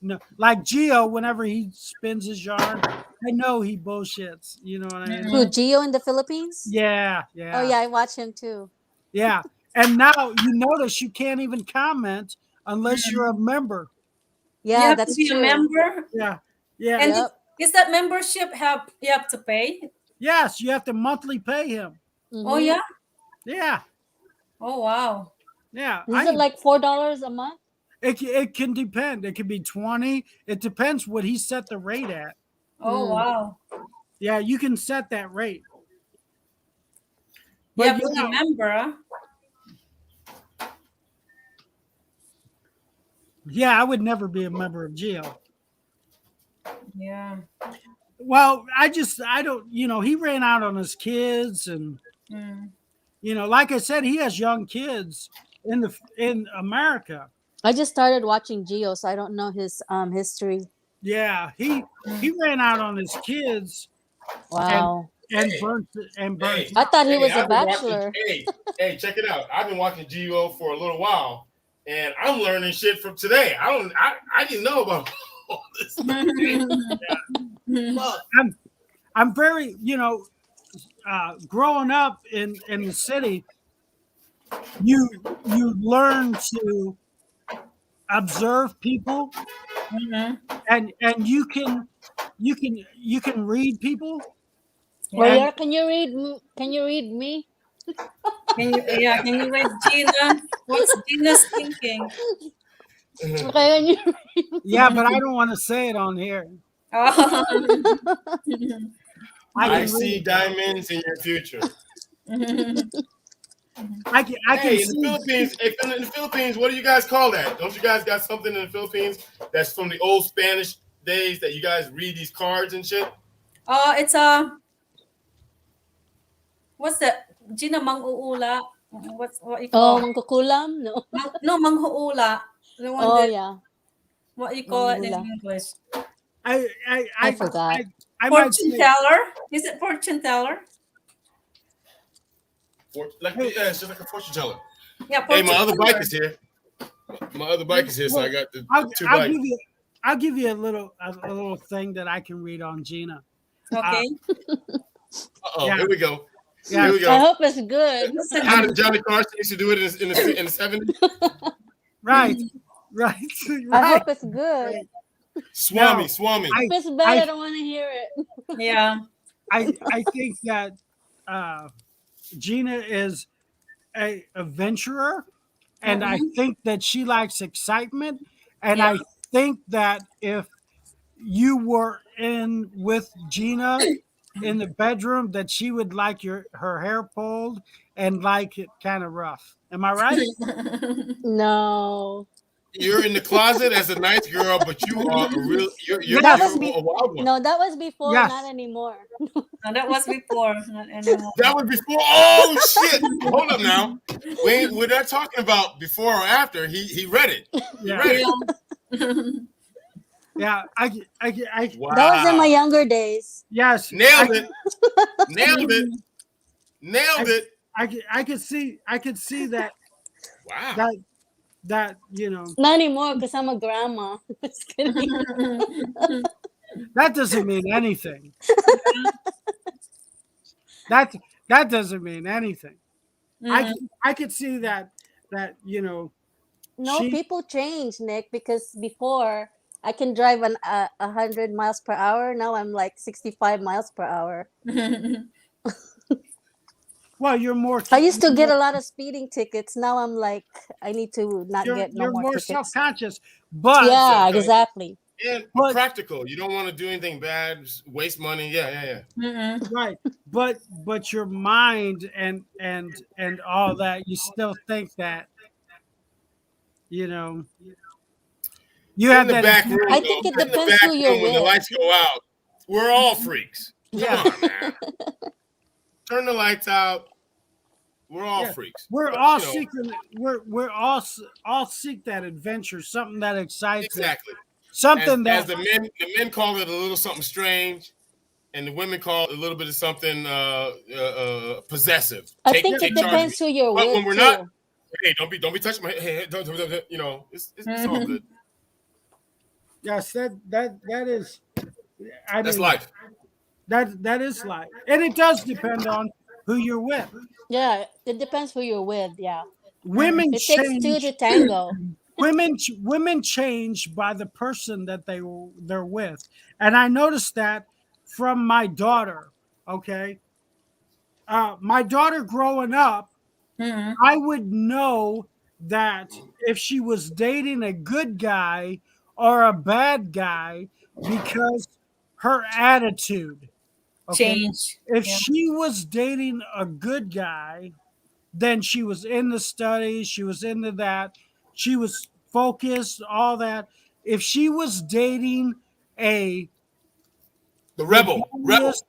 know, like Gio, whenever he spins his yarn, I know he bullshits. You know what I mean? Who, Gio in the Philippines? Yeah. Oh yeah, I watch him too. Yeah. And now you notice you can't even comment unless you're a member. You Yeah, have that's to be true. a member. Yeah. Yeah. And Yep. is that membership you have to pay? Yes, you have to monthly pay him. Oh Mhm. yeah. Yeah. Oh wow. Yeah. Is it like $4 a month? It can depend. It could be 20. It depends what he set the rate at. Oh wow. Yeah, you can set that rate. You have you to be know, a member. Huh? yeah, I would never be a member of Geo. Yeah. Well, I don't, he ran out on his kids, and Mm. like I said, he has young kids in America. I just started watching Gio, so I don't know his history. Yeah, he ran out on his kids Wow. and burnt. Hey, I thought he was a I've been bachelor. hey, check it out. I've been watching Geo for a little while, and I'm learning shit from today. I didn't know about all this. Fuck. I'm very, growing up in the city, you learn to observe people, Mhm. and you can read people. Well, Yeah. yeah, can you read me? Can you read Gina? What's Gina's thinking? Okay, can you Yeah, but I don't want to say it on here. Oh. I I can see read. diamonds in your future. I can Hey, in see. the Philippines, in the Philippines, what do you guys call that? Don't you guys got something in the Philippines that's from the old Spanish days that you guys read these cards and shit? It's what's that? Gina Mang-uula. What you Oh, call? mangkukulam? No. No, Mang-uula. The one Oh that yeah. what you call it in Mang-uula. English? I forgot. I might Fortune say, teller? Is it fortune teller? It's just like a fortune teller. Yeah, Hey, fortune my other teller. bike is here. My other bike is here, so I got the two I'll bikes. give you a little thing that I can read on Gina. Okay. Uh-oh, Yeah. here we go. Yeah. Here we I go. hope it's good. How did Johnny Carson used to do it in the 70s? Right. Right. I Right. hope it's good. Swami, No. Swami. If it's bad, I don't want to hear it. Yeah. I think that Gina is a adventurer, and I think that she likes excitement, and Yeah. I think that if you were in with Gina in the bedroom that she would like her hair pulled and like it kind of rough. Am I right? No. You're in the closet as a nice girl, but you are a real. You're That was a wild one. No, that was before, Yes. not anymore. No, that was before, not anymore. That was before. Oh shit! Hold up now. We're not talking about before or after. He read it. He Yeah. read it. Yeah, I Wow. That was in my younger days. yes, Nailed it. Nailed it. Nailed it. I could see that Wow. that you know Not anymore because I'm a grandma. Just kidding. that doesn't mean anything. that doesn't mean anything. I could see that you know No, she- people change, Nick, because before I can drive 100 miles per hour. Now I'm like 65 miles per hour. well, you're more. I used to get a lot of speeding tickets. Now I'm like, I need to not get no you're more more tickets. self-conscious, but Yeah, Okay. exactly. And But- practical. You don't want to do anything bad, waste money. Yeah. right. But your mind and all that, you still think that you know you In have the that. back room. I think it in the depends back who you're room when the with. lights go out. We're all freaks. Yeah. Come on, man. Turn the lights out. We're all Yeah. freaks. We're But, all you know, seeking. We're all seek that adventure, something that excites us, exactly. something As that the men call it a little something strange, and the women call it a little bit of something possessive. I think it charge of depends me. who you're But with when we're too. not, hey, don't be touching my head. Don't, you know, it's all good. yes, that is. I That's mean, life. that is life, and it does depend on who you're with. Yeah, it depends who you're with. Yeah, Women it takes two change. to tango. Women change by the person that they're with, and I noticed that from my daughter. Okay, my daughter growing up, I would know that if she was dating a good guy or a bad guy because her attitude. Okay, Change. if Yeah. she was dating a good guy, then she was in the studies, she was into that, she was focused, all that. If she was dating a The rebel. rebellious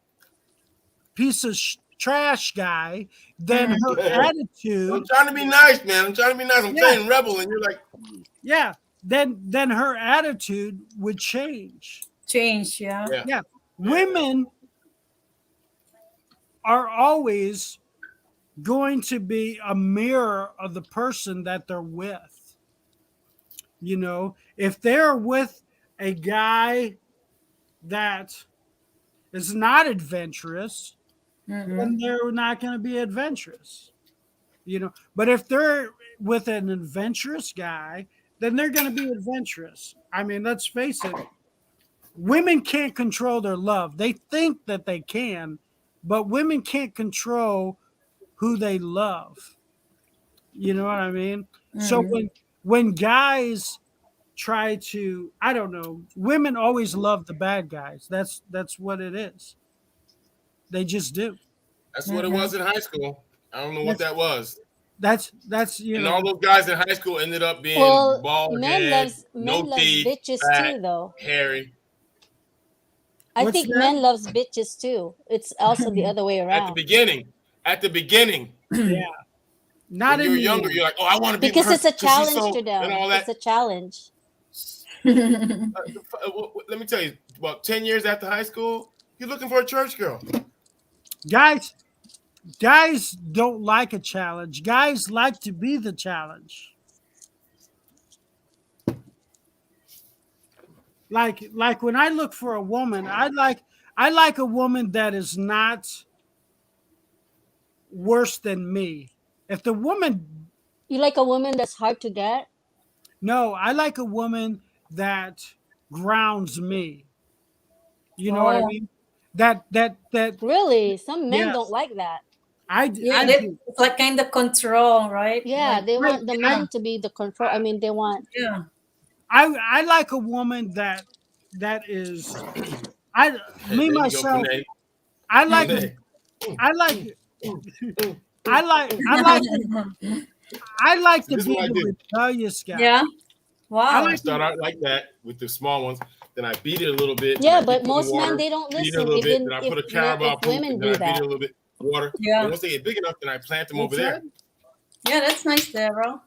piece of trash guy, then her I'm attitude, trying to be nice, man. I'm trying to be nice. I'm Yeah. saying rebel, and you're like, yeah, then her attitude would change. Change. Yeah. yeah. Yeah, women are always going to be a mirror of the person that they're with. You know, if they're with a guy that is not adventurous, then they're not going to be adventurous. You know, but if they're with an adventurous guy, then they're going to be adventurous. I mean, let's face it. Women can't control their love. They think that they can, but women can't control who they love. You know what I mean? So when guys try to, I don't know, women always love the bad guys. That's what it is. They just do. That's what it was in high school. I don't know what that was. That's you And know. all those guys in high school ended up being Well, bald men head, loves no teeth, bitches fat, too, though. hairy. I What's think that? men loves bitches too. It's also the other way At the around. beginning. Yeah. Not When you're in younger, you're like, oh, I want to be Because with it's her a 'cause she's challenge to them. and all that. It's a challenge. Let me tell you, about 10 years after high school, you're looking for a church girl. guys don't like a challenge. Guys like to be the challenge. Like when I look for a woman, I like a woman that is not worse than me. If the woman, You like a woman that's hard to get? no, I like a woman that grounds me. You know what I Oh. mean? That Really? Some men Yes. don't like that. Yeah, I they, do. it's like kind of control, right? Yeah, Like, they Right, want the yeah. man to be the control. I mean, they want. yeah. I like a woman that is I There me you go, myself. Panay. I like Hey. I like I like I like I like to This is be what I the do. rebellious guy. Yeah. I Wow. I like start out like that with the small ones. Then I beat it a little bit. Then Yeah, I keep but putting most men water. they don't Beat it a listen, little bit. even Then I if put a Carabao if poop. women And then do I beat it that. a little bit. Water. Yeah. And once they get big enough, then I plant them What's over there. that? Yeah, that's nice, Daryl.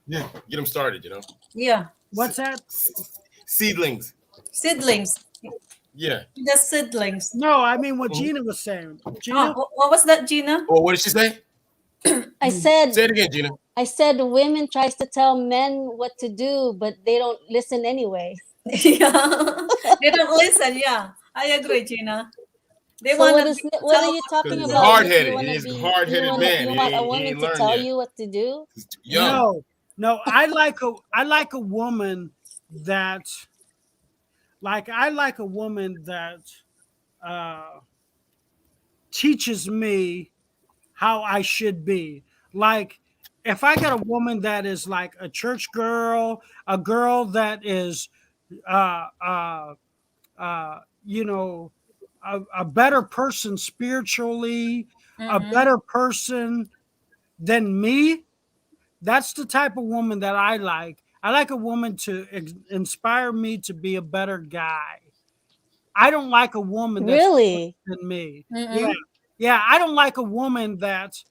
Yeah. Get them started, you know. Yeah. What's that? Seedlings. Seedlings. Yeah. The seedlings. No, I mean what Mhm. Gina was saying. Oh, Gina, what was that, Gina? Oh, what did she say? I said Say it again, Gina. I said women tries to tell men what to do, but they don't listen anyway. Yeah. They don't listen. Yeah. I agree, Gina. They So want to what tell are you what Because talking he's to about? do. You hard-headed. want to He's a be hard-headed man. you want a He woman ain't to learned tell yet. you what to do? He's too young. no. I like a woman that teaches me how I should be. Like if I got a woman that is like a church girl, a girl that is uh uh you know, a better person spiritually, a Mm-hmm. better person than me, that's the type of woman that I like. I like a woman to inspire me to be a better guy. I don't like a woman that's worse Really? than me. Yeah. Mm-hmm. Yeah. I don't like a woman that,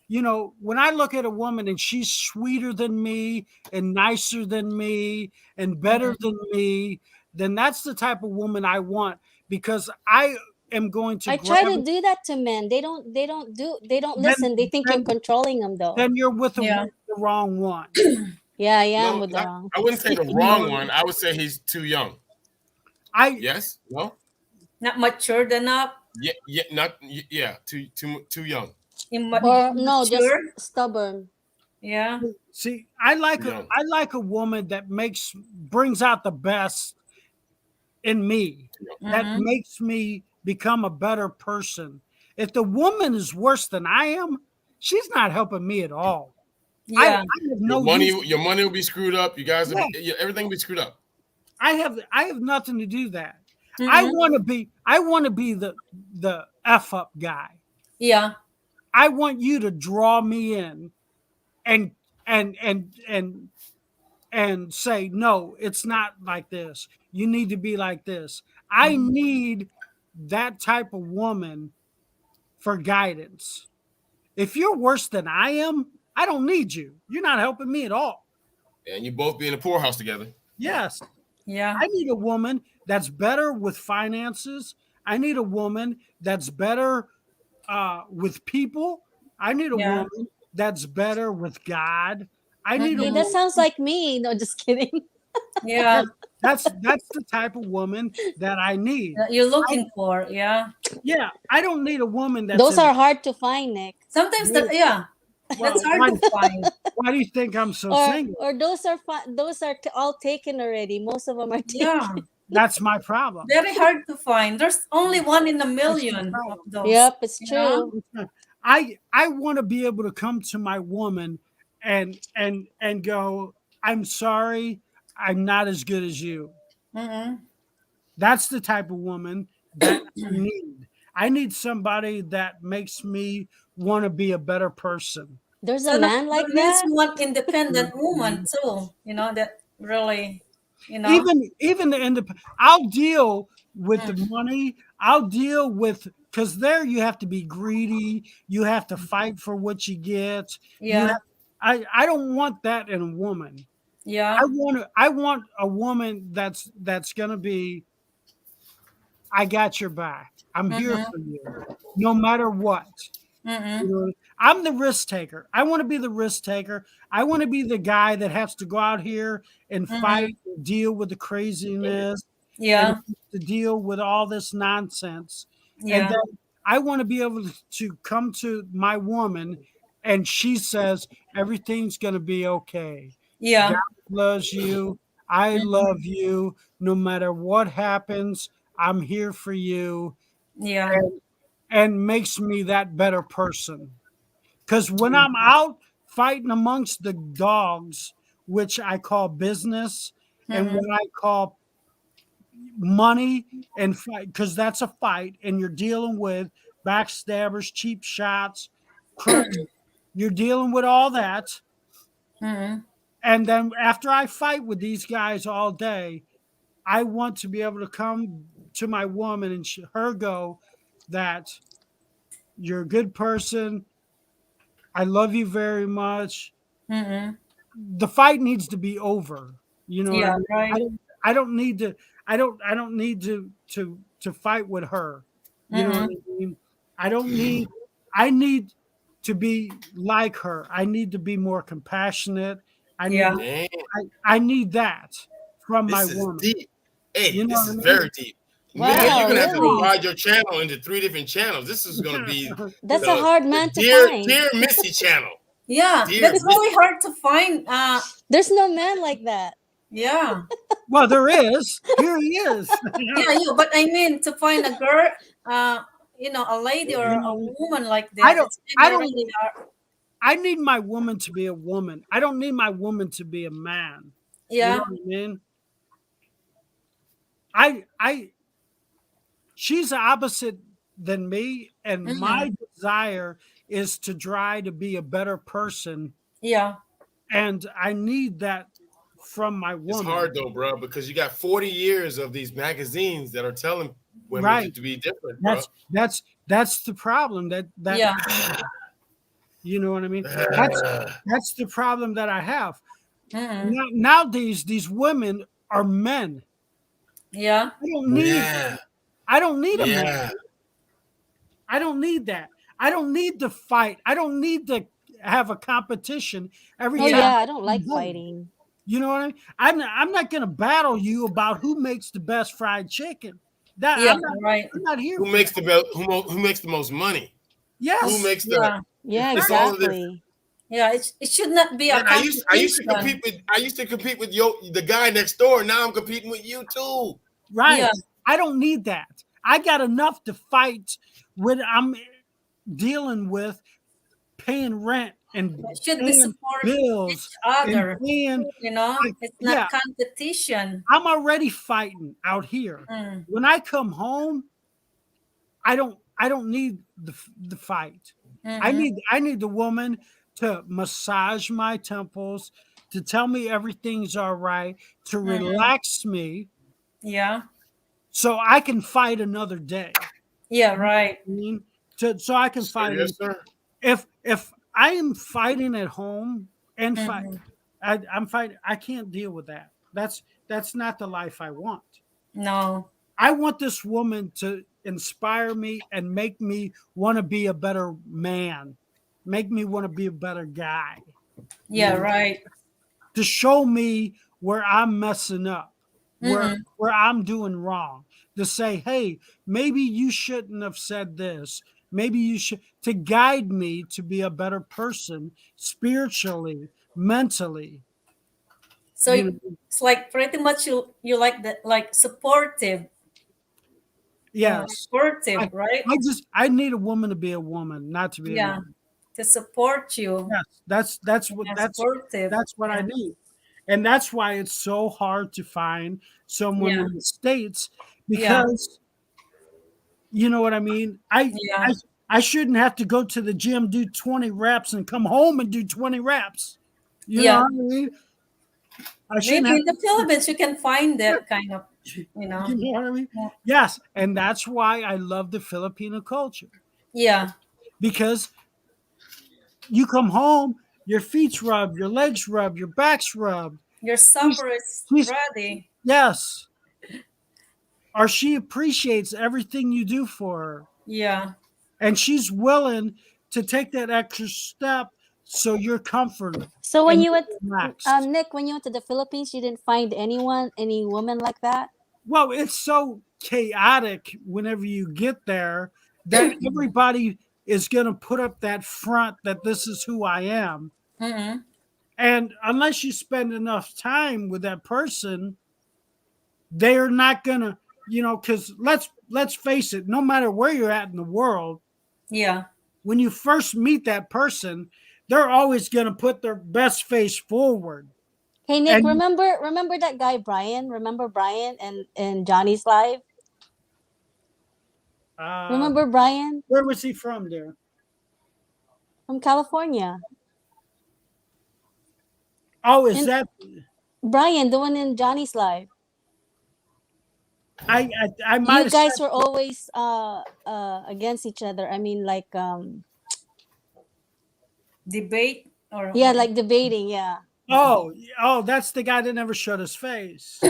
when I look at a woman and she's sweeter than me and nicer than me and better than me, then that's the type of woman I want because I am going to I try to gravitate. do that to men. They don't listen. They think you're Then, controlling them though. then you're with Yeah. the wrong one. Yeah, I am No, with the wrong. I wouldn't say the wrong one. I would say he's too young. Yes? No? Not matured enough. Yeah, not yeah, too young. Or no, just Immature. stubborn. Yeah. See, I like Young. a woman that brings out the best in me. That Mhm. makes me become a better person. If the woman is worse than I am, she's not helping me at all. I Yeah. have no Your money will be screwed up. You guys will be, everything will be screwed up. I have nothing to do that. I Mhm. want to be the F up guy. Yeah. I want you to draw me in and and say, no, it's not like this. You need to be like this. I need that type of woman for guidance. If you're worse than I am, I don't need you. You're not helping me at all. And you both be in the poorhouse together. Yes. Yeah. I need a woman that's better with finances. I need a woman that's better with people. I need a Yeah. woman that's better with God. I need a Hey, Mhm. that woman. sounds like me. No, just kidding. Yeah. That's the type of woman that I need. That you're looking for. Yeah. Yeah, I don't need a woman that's Those are hard to find, Nick. Sometimes Really? yeah. Well, That's hard to find. why do you think I'm so Or single? those are all taken already. Most of them are taken. Yeah. That's my problem. Very hard to find. There's only one in a million of those. Yep, it's you know? true. I want to be able to come to my woman and go, I'm sorry, I'm not as good as you. Mhm. That's the type of woman that I need. I need somebody that makes me want to be a better person. There's So a man like that means that. you want independent woman too. That really, Even the independent, I'll deal with the money. I'll deal with because there you have to be greedy. You have to fight for what you get. Yeah. I don't want that in a woman. Yeah. I want a woman that's gonna be. I got your back. I'm here for you, no matter what. Mhm. You know, I'm the risk taker. I want to be the risk taker. I want to be the guy that has to go out here and fight, and deal with the craziness, Yeah. and to deal with all this nonsense. And Yeah. then I want to be able to come to my woman and she says, everything's going to be okay. Yeah. God loves you. I love you. No matter what happens, I'm here for you. Yeah. And makes me that better person. Because when I'm out fighting amongst the dogs, which I call business, and what I call money and fight, because that's a fight, and you're dealing with backstabbers, cheap shots, crooks. You're dealing with all that. Mm-mm. And then after I fight with these guys all day, I want to be able to come to my woman and her go that you're a good person. I love you very much. Mm-mm. The fight needs to be over. You know what Yeah, I mean? right. I don't need to I don't need to fight with her. You know what I mean? I need to be like her. I need to be more compassionate. I need Yeah. Man, I need that from my this is woman. deep. Hey, You know this what I is mean? very deep. Wow, Man, you're gonna have to really? divide your channel into 3 different channels. This is gonna be That's a hard man to dear find. Missy channel. Yeah, Dear that's Missy. really hard to find. There's no man like that. Yeah. Well, there is. Here he is. Yeah, but I mean to find a girl, a lady or a woman like that. I don't- it's I kinda don't- really hard. I need my woman to be a woman. I don't need my woman to be a man. Yeah. You know what I mean? She's the opposite than me, and my desire is to try to be a better person, Yeah. and I need that from my woman. It's hard though, bro, because you got 40 years of these magazines that are telling women Right. to be different, bro. That's the problem. That Yeah. you know what I mean? That's the problem that I have. Mm-mm. Nowadays, these women are men. Yeah. I don't need a Yeah. man. I don't need that. I don't need to fight. I don't need to have a competition every Oh time. yeah, I don't like Boom. fighting. You know what I mean? I'm not going to battle you about who makes the best fried chicken. That Yeah, I'm not here. Who for makes that. who makes the most money? Yes. Who makes the Yeah. Yeah, It's all of this. exactly. Yeah. It should not be a Man, I used to competition. compete with the guy next door. Now I'm competing with you too. Right. Yeah. I don't need that. I got enough to fight when I'm dealing with paying rent and It should be paying supporting bills each other. and paying. It's not Yeah. competition. I'm already fighting out here. Mm. When I come home, I don't need the fight. Mhm. I need the woman to massage my temples, to tell me everything's all right, to relax me Yeah. so I can fight another day. Yeah. Right. I mean, so I can fight. Yes, sir. If I am fighting at home and Mhm. I'm fighting, I can't deal with that. That's not the life I want. No. I want this woman to inspire me and make me want to be a better man, make me want to be a better guy, Yeah. Mhm. Right. to show me where I'm messing up, Mhm. where I'm doing wrong, to say, hey, maybe you shouldn't have said this. Maybe you should, to guide me to be a better person spiritually, mentally. So You know, it's like pretty much you like that, like supportive. yes. Supportive, right? I need a woman to be a woman, not to be a Yeah. man. To support you. Yes, that's what And that's supportive. that's what I Yeah. need. And that's why it's so hard to find someone Yeah. in the States, Yeah. because you know what I mean? Yeah. I shouldn't have to go to the gym, do 20 reps, and come home and do 20 reps. You Yeah. know what I mean? I shouldn't Maybe have in the Philippines you can find that kind of, you know what I mean? Yeah. Yes, and that's why I love the Filipino culture, Yeah. because you come home, your feet's rubbed, your legs rubbed, your back's rubbed. Your supper is she's- ready. Yes. Or she appreciates everything you do for her. Yeah. And she's willing to take that extra step so you're comforted. So when and you went, relaxed. Nick, when you went to the Philippines, you didn't find any woman like that? Well, it's so chaotic whenever you get there that everybody is going to put up that front that this is who I am. Mm-hmm. And unless you spend enough time with that person, they're not going to, because let's face it, no matter where you're at in the world, Yeah. when you first meet that person, they're always going to put their best face forward. Hey Nick, And- remember that guy Brian? Remember Brian and Johnny's Live? Remember Brian Where was he from, there? from California? Oh, is And that Brian, the one in Johnny's life. I might You have guys said were always against each other. I mean, like Debate or yeah, like debating. Yeah, oh, that's the guy that never showed his face.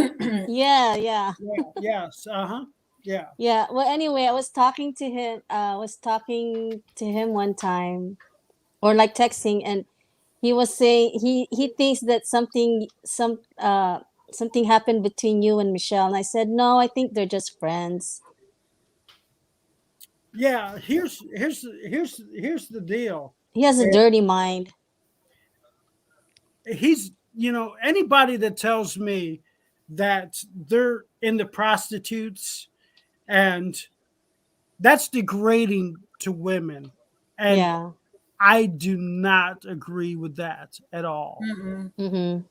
yeah, yeah, Yeah, yes, yeah. yeah. Well, anyway, I was talking to him. I was talking to him one time, or like texting, and he was saying he thinks that something happened between you and Michelle, and I said no, I think they're just friends. Yeah, here's the deal. He has a Eh, dirty mind. He's, anybody that tells me that they're into prostitutes, and that's degrading to women, and Yeah. I do not agree with that at all. Mm-mm. Mm-hmm.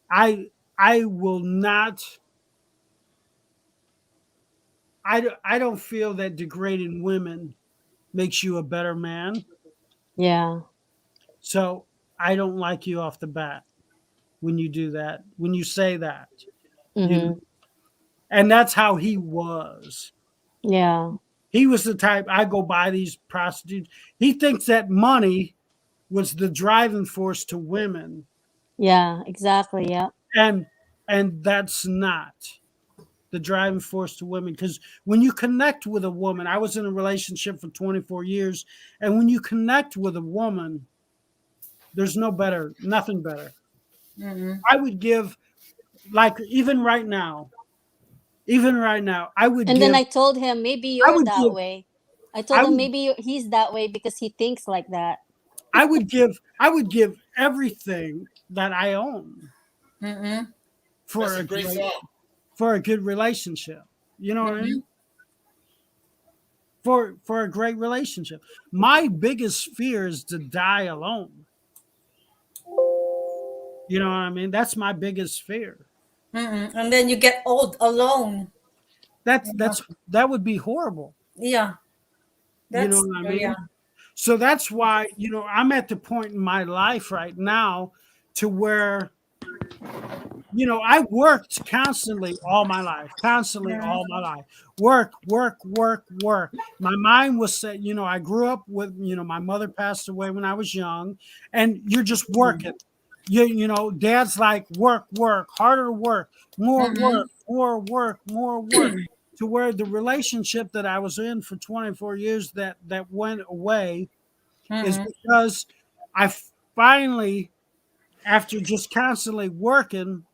I will not. I don't feel that degrading women makes you a better man. Yeah. So I don't like you off the bat when you do that, when you say that, you know. Mm-hmm. And that's how he was. Yeah. He was the type, I go buy these prostitutes. He thinks that money was the driving force to women, Yeah. Exactly. Yeah. and that's not the driving force to women. Because when you connect with a woman, I was in a relationship for 24 years, and when you connect with a woman, there's nothing better. Mm-mm. I would give, like, even right now, I would And then give, I told him maybe I you're would that give, way. I I told him would, maybe he's that way because he thinks like that. I would give everything that I own Mm-mm. for That's a a great great, song. for a good relationship. You know what I mean? For a great relationship. My biggest fear is to die alone. You know what I mean? That's my biggest fear. Mm-mm. And then you get old alone. That would be horrible. Yeah, You know that's what I true. Yeah. mean? So that's why, I'm at the point in my life right now to where, I worked constantly all my life, Work, work, work, work. My mind was set, I grew up with, my mother passed away when I was young, and you're just working. Dad's like, work, work, harder work, more Mm-mm. work, more work, more work. To where the relationship that I was in for 24 years that went away is Mm-mm. because I finally, after just constantly working,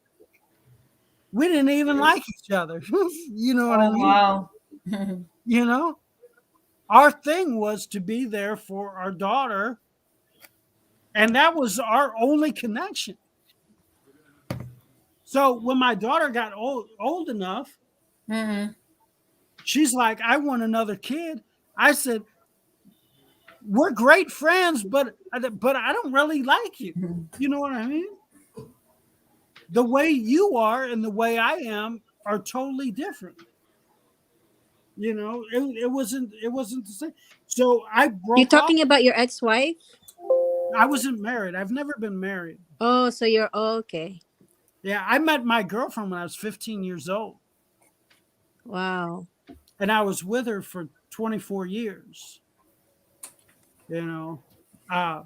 we didn't even like each other. You know what I Oh mean? wow. You know, our thing was to be there for our daughter, and that was our only connection. So when my daughter got old enough, Mm-mm. she's like, I want another kid. I said, we're great friends, but I don't really like you. You know what I mean? The way you are and the way I am are totally different. It wasn't the same. So I You broke off. talking about your ex-wife? I wasn't married. I've never been married. Oh, so you're okay. Yeah, I met my girlfriend when I was 15 years old, Wow. and I was with her for 24 years. You know, uh,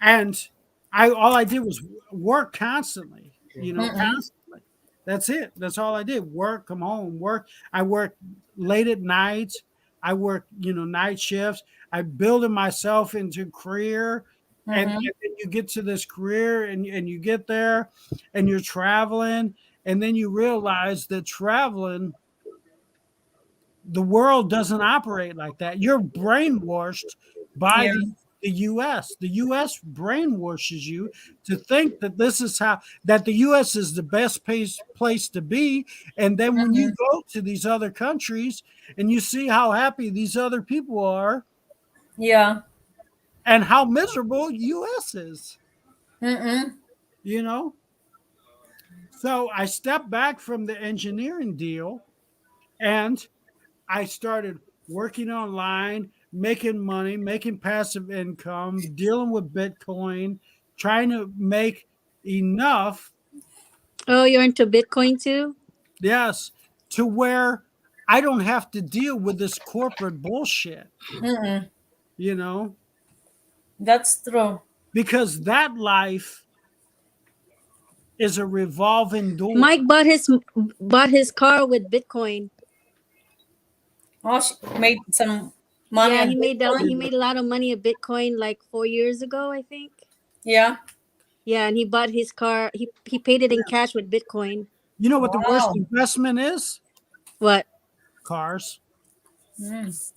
and all I did was work constantly. Mm-mm. Constantly. That's it. That's all I did. Work, come home, work. I worked late at nights. I worked, night shifts. I building myself into a career. And Mm-hmm. then you get to this career, and you get there and you're traveling, and then you realize that traveling, the world doesn't operate like that. You're brainwashed by Yeah. the US. The US brainwashes you to think that the US is the best place to be. And then when you Mm-hmm. go to these other countries and you see how happy these other people are Yeah. and how miserable US is, Mm-mm. you know? So I stepped back from the engineering deal, and I started working online, making money, making passive income, dealing with Bitcoin, trying to make enough, Oh, you're into Bitcoin too? yes, to where I don't have to deal with this corporate bullshit, Mm-mm. you know, That's true. because that life is a revolving door. Mike bought his car with Bitcoin. Oh, she made some money Yeah, on he Bitcoin. made a lot of money at Bitcoin like 4 years ago, I think. Yeah. Yeah, and he bought his car. He paid it in cash with Bitcoin. You know what the worst Wow. investment is? What? Cars. Mm.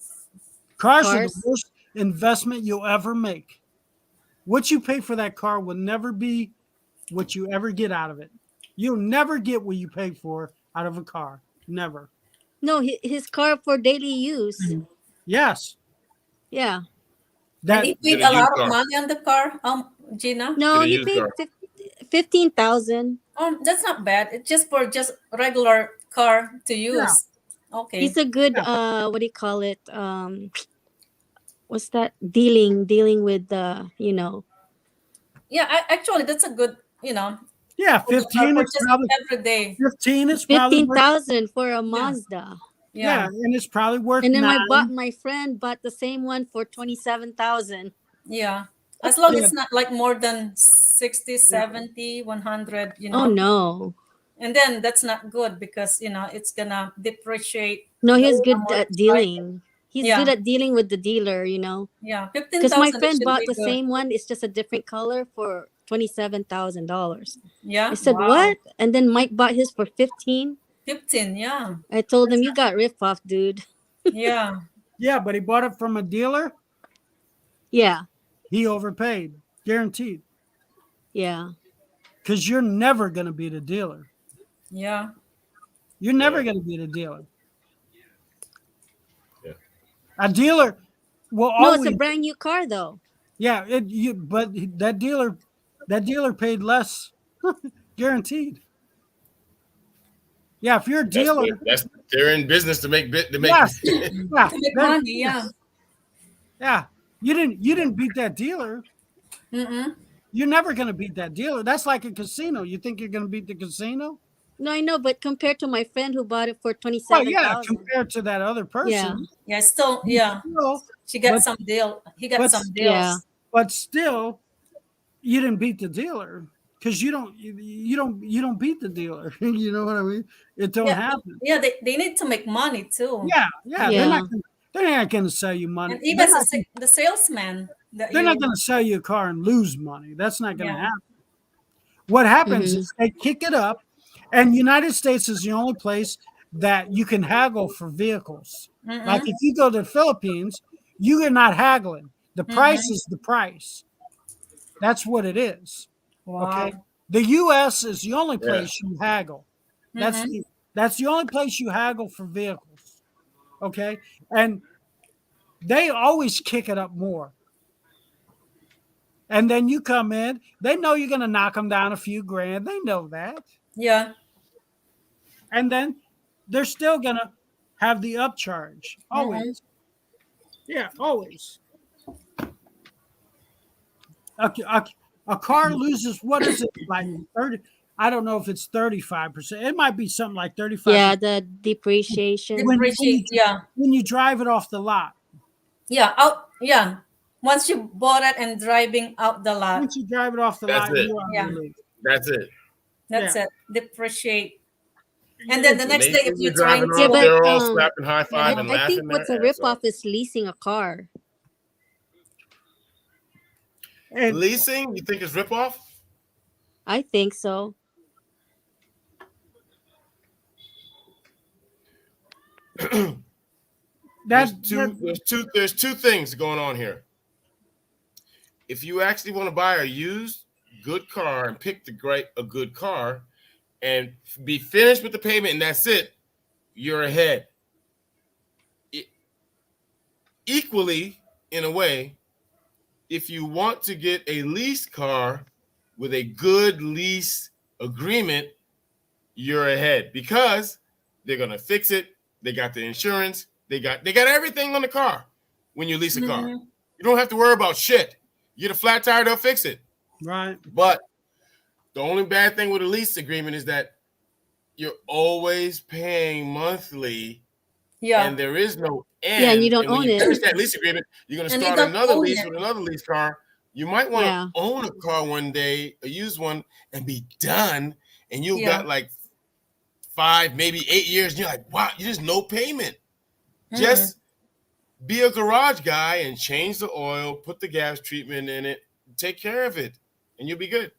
Cars are the Cars? worst investment you'll ever make. What you pay for that car will never be what you ever get out of it. You'll never get what you pay for out of a car. Never. No, his car for daily use. Yes. Yeah. And That he Get paid a a lot used of car. money on the car, Gina. No, Get a he used paid car. 15,000. That's not bad. It's just for just regular car to yeah. use. Okay. He's a good Yeah. what do you call it? What's that? Dealing with Yeah, actually, that's a good, Yeah, for 15 is just probably every day. 15 is probably worth 15,000 for a Mazda. yeah, Yeah. and it's probably worth And then 9. my friend bought the same one for 27,000. Yeah. As long Yeah. as it's not like more than 60, Yeah. 70, 100, Oh no. And then that's not good because, it's gonna depreciate. No, the he's good at amortized. dealing. He's Yeah. good at dealing with the dealer, Yeah. Because my 15,000, it friend should bought be the good. same one. It's just a different color for $27,000. Yeah. I said, Wow. what? And then Mike bought his for 15. 15, yeah. I told him, you got ripped off, dude. Yeah. Yeah, but he bought it from a dealer. Yeah. He overpaid, guaranteed. Yeah. Because you're never going to beat a dealer. Yeah. You're never going to beat a dealer. Yeah. A dealer will No, always. it's a brand new car though. Yeah, but that dealer paid less, guaranteed. Yeah, if you're a dealer, They're in business to make yes, yeah, To make they're- money, yeah. yeah. You didn't beat that dealer. Mm-mm. You're never going to beat that dealer. That's like a casino. You think you're going to beat the casino? No, I know, but compared to my friend who bought it for Well, 27,000. yeah, compared to that other person. Yeah. Yeah, still, yeah. Still, She got but- some deal. He got but- some deals. Yeah. but still, you didn't beat the dealer because you don't beat the dealer. You know what I mean? It don't Yeah, happen. Yeah, they need to make money too. Yeah. Yeah. They're not going to sell you money. And even the salesman that They're you, not going to sell you a car and lose money. That's not going to Yeah. happen. What happens Mhm. is they kick it up, and United States is the only place that you can haggle for vehicles. Mm-mm. Like if you go to the Philippines, you are not haggling. The price is the price. That's what it is. Wow. Okay. The U.S. is the only place you haggle. That's the only place you haggle for vehicles. Okay, and they always kick it up more. And then you come in, they know you're going to knock them down a few grand. They know that. Yeah. And then they're still going to have the upcharge. Always. Yeah, always. A car loses, what is it, like 30? I don't know if it's 35%. It might be something like 35%. Yeah, the depreciation. Depreciate. Yeah. When you drive it off the lot. Yeah. Out. Yeah. Once you bought it and driving out the lot, Once you drive it off the That's lot, it. you're on Yeah. your leave. That's it. that's Yeah. it. Depreciate. And then the next They day, think if you're you're driving trying Yeah, off, but, to, they're all um, slapping high five and I laughing. think what's a there. So, ripoff is leasing a car. And leasing, you think it's ripoff? I think so. that, There's two things going on here. If you actually want to buy a used good car and pick a good car and be finished with the payment and that's it, you're ahead. Equally, in a way, if you want to get a leased car with a good lease agreement, you're ahead because they're going to fix it. They got the insurance. They got everything on the car when you lease a car. Mhm. You don't have to worry about shit. You get a flat tire, they'll fix it. Right. But the only bad thing with a lease agreement is that you're always paying monthly, Yeah. and there is no end. Yeah, and you don't when own you it. finish that lease agreement, you're going to And you start don't another own lease it. with another lease car. You might want to Yeah. own a car one day, a used one, and be done. And you Yeah. got like 5, maybe 8 years, and you're like, wow, there's no payment. Mm-hmm. Just be a garage guy and change the oil, put the gas treatment in it, take care of it, and you'll be good.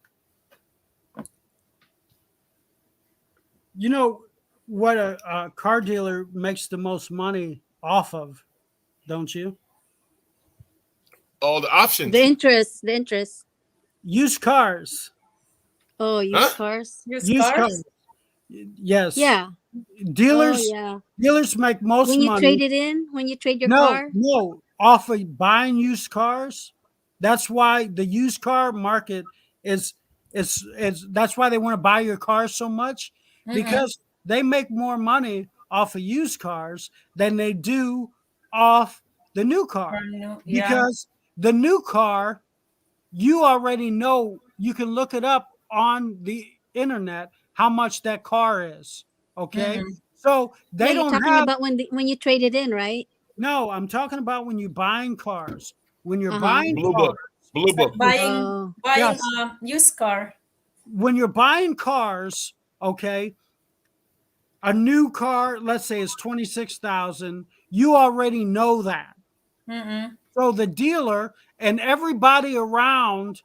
You know what a car dealer makes the most money off of, don't you? All the options. The interest. Used cars. Oh, used Huh? cars. Used cars? Yes. Yeah. Dealers. Oh, yeah. Dealers make most When you money. trade it in, when you trade your no, car. no, off of buying used cars. That's why the used car market is that's why they want to buy your car so much, because they make more money off of used cars than they do off the new car. Yeah. Because the new car, you already know, you can look it up on the internet how much that car is. Okay. Mhm. So Yeah, they you're don't talking have about when you trade it in, right? no, I'm talking about when you're buying cars. When you're Uh-huh. buying Blue cars, book. Blue book. Buying Oh. Yes. used car. when you're buying cars, okay, a new car, let's say is 26,000, you already know that. Mm-hmm. So the dealer and everybody around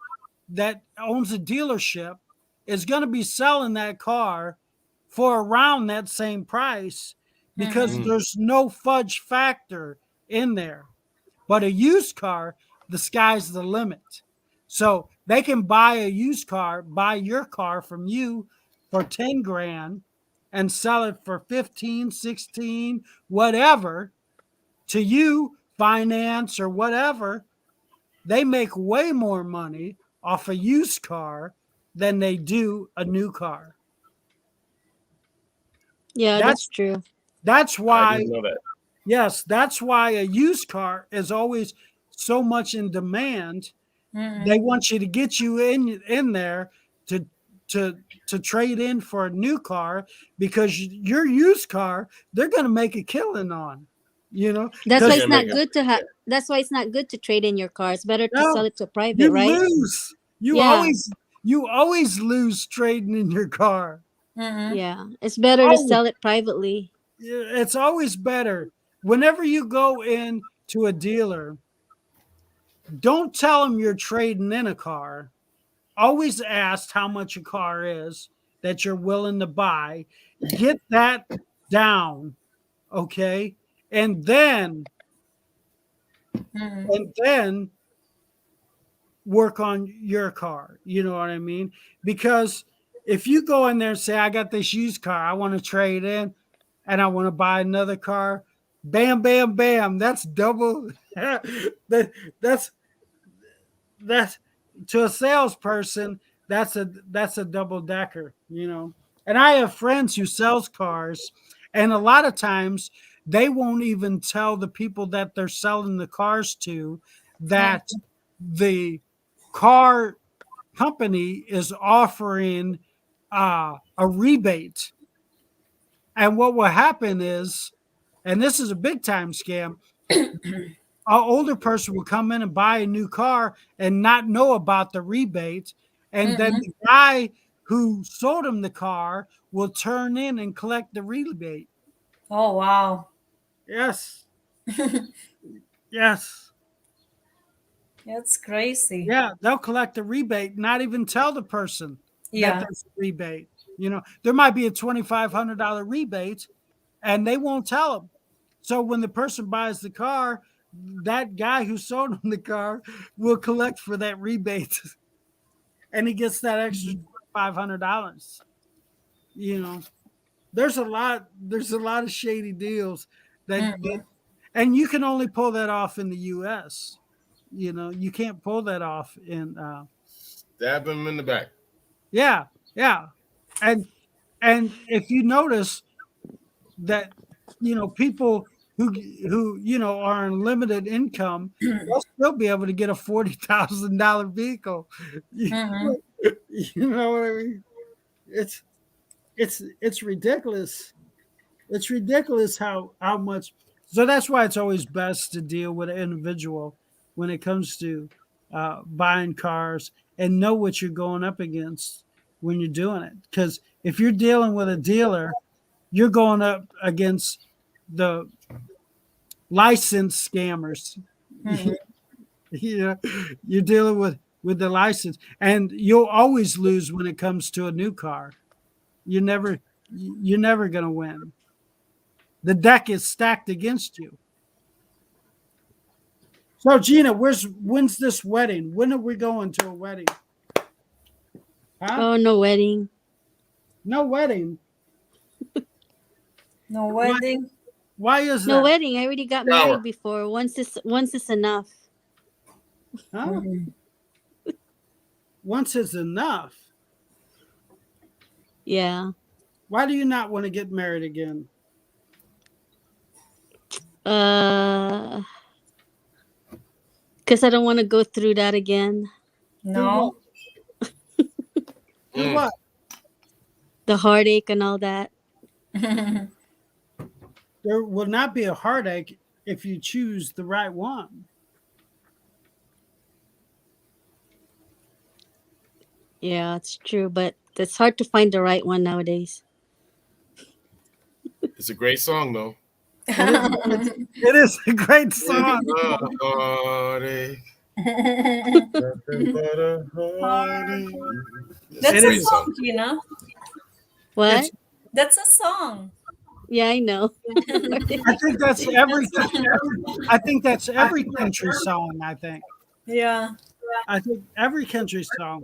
that owns a dealership is going to be selling that car for around that same price because there's no fudge factor in there. But a used car, the sky's the limit. So they can buy a used car, buy your car from you for 10 grand and sell it for 15, 16, whatever to you, finance or whatever. They make way more money off a used car than they do a new car. Yeah, that's true. That's I why, didn't know that. yes, that's why a used car is always so much in demand. They want you to get you in there to trade in for a new car because your used car, they're going to make a killing on, you know. That's why 'Cause it's not good to have. That's why it's not good to trade in your car. It's better to No, sell it to a private, you right? lose. You Yeah. always lose trading in your car. Yeah, it's better to Always. sell it privately. It's always better. Whenever you go in to a dealer, don't tell them you're trading in a car. Always ask how much a car is that you're willing to buy. Get that down, okay? And then work on your car. You know what I mean? Because if you go in there and say, I got this used car, I want to trade in and I want to buy another car, bam, bam, bam. That's double. that's to a salesperson, that's a double decker, you know. And I have friends who sells cars, and a lot of times they won't even tell the people that they're selling the cars to that the car company is offering a rebate. And what will happen is, and this is a big time scam, an older person will come in and buy a new car and not know about the rebate. And then the guy who sold him the car will turn in and collect the rebate. Oh, wow. Yes. Yes. That's crazy. Yeah, they'll collect the rebate, not even tell the person that there's a rebate. You know, there might be a $2,500 rebate and they won't tell them. So when the person buys the car, that guy who sold him the car will collect for that rebate and he gets that extra $500. You know, there's a lot of shady deals that and you can only pull that off in the US. You know, you can't pull that off in Stab him in the back. yeah. And if you notice that, you know, people who are on limited income, they'll still be able to get a $40,000 vehicle. Mhm. You know what I mean? It's ridiculous. It's ridiculous how much. So that's why it's always best to deal with an individual when it comes to buying cars and know what you're going up against when you're doing it. Because if you're dealing with a dealer, you're going up against the licensed scammers. Mhm. You're dealing with the license, and you'll always lose when it comes to a new car. You're never going to win. The deck is stacked against you. So Gina, when's this wedding? When are we going to a wedding? Huh? Oh, no wedding. No wedding. No wedding. Why is No that? wedding. I already got Flower. married before. Once is enough. Huh? Mhm. Once is enough. Yeah. Why do you not want to get married again? Because I don't want to go through that again. No. Do what? The heartache and all that. There will not be a heartache if you choose the right one. Yeah, it's true, but it's hard to find the right one nowadays. It's a great song though. It is a great song. Heartache, That's nothing but a heartache. It's It a great is. song, Gina. What? It's- That's a song. Yeah, I know. I think that's every country song. Yeah. I think every country song.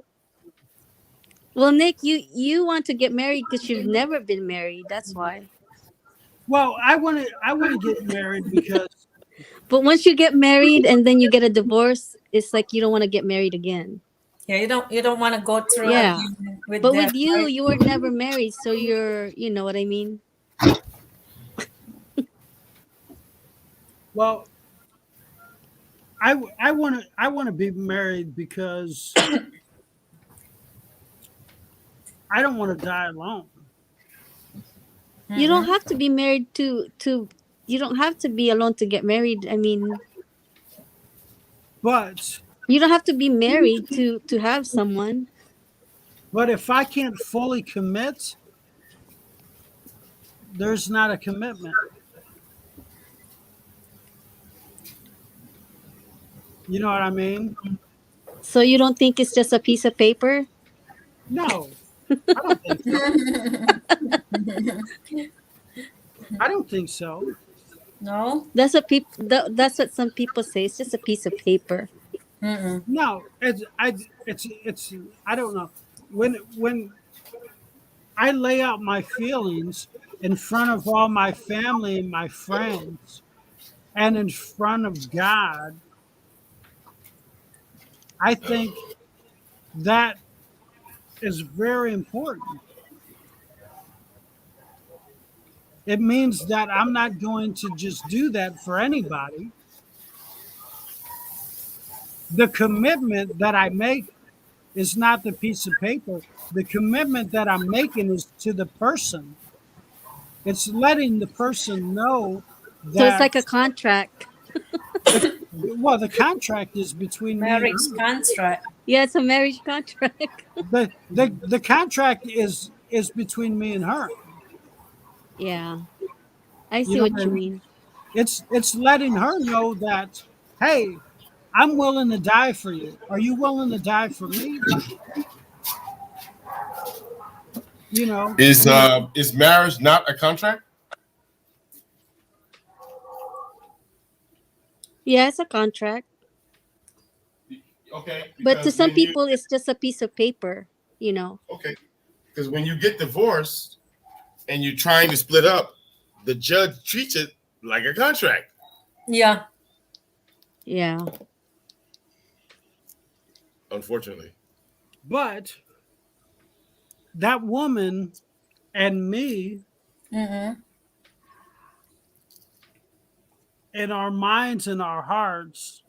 Well, Nick, you want to get married because you've never been married. That's why. Well, I want to get married because But once you get married and then you get a divorce, it's like you don't want to get married again. Yeah, you don't want to go through Yeah. again with But that, with you, right? you were never married, so you know what I mean? well, I want to be married because I don't want to die alone. You don't have to be married to you don't have to be alone to get married. I mean, But you don't have to be married to have someone. if I can't fully commit, there's not a commitment. You know what I mean? So you don't think it's just a piece of paper? No, I don't think so. I don't think so. No. That's what that's what some people say. It's just a piece of paper. Mm-mm. No, it's I don't know. When I lay out my feelings in front of all my family and my friends and in front of God, I think that is very important. It means that I'm not going to just do that for anybody. The commitment that I make is not the piece of paper. The commitment that I'm making is to the person. It's letting the person know that. So it's like a contract. Well, the contract is between me and Marriage her. contract. Yeah, it's a marriage contract. The contract is between me and her. Yeah. I see know what what I you mean? mean. It's letting her know that, hey, I'm willing to die for you. Are you willing to die for me? You know, Is marriage not a contract? Yeah, it's a contract. Okay. But to because some when you- people it's just a piece of paper, you know. okay, because when you get divorced and you're trying to split up, the judge treats it like a contract. Yeah. Yeah. Unfortunately. but that woman and me, Mm-hmm. in our minds and our hearts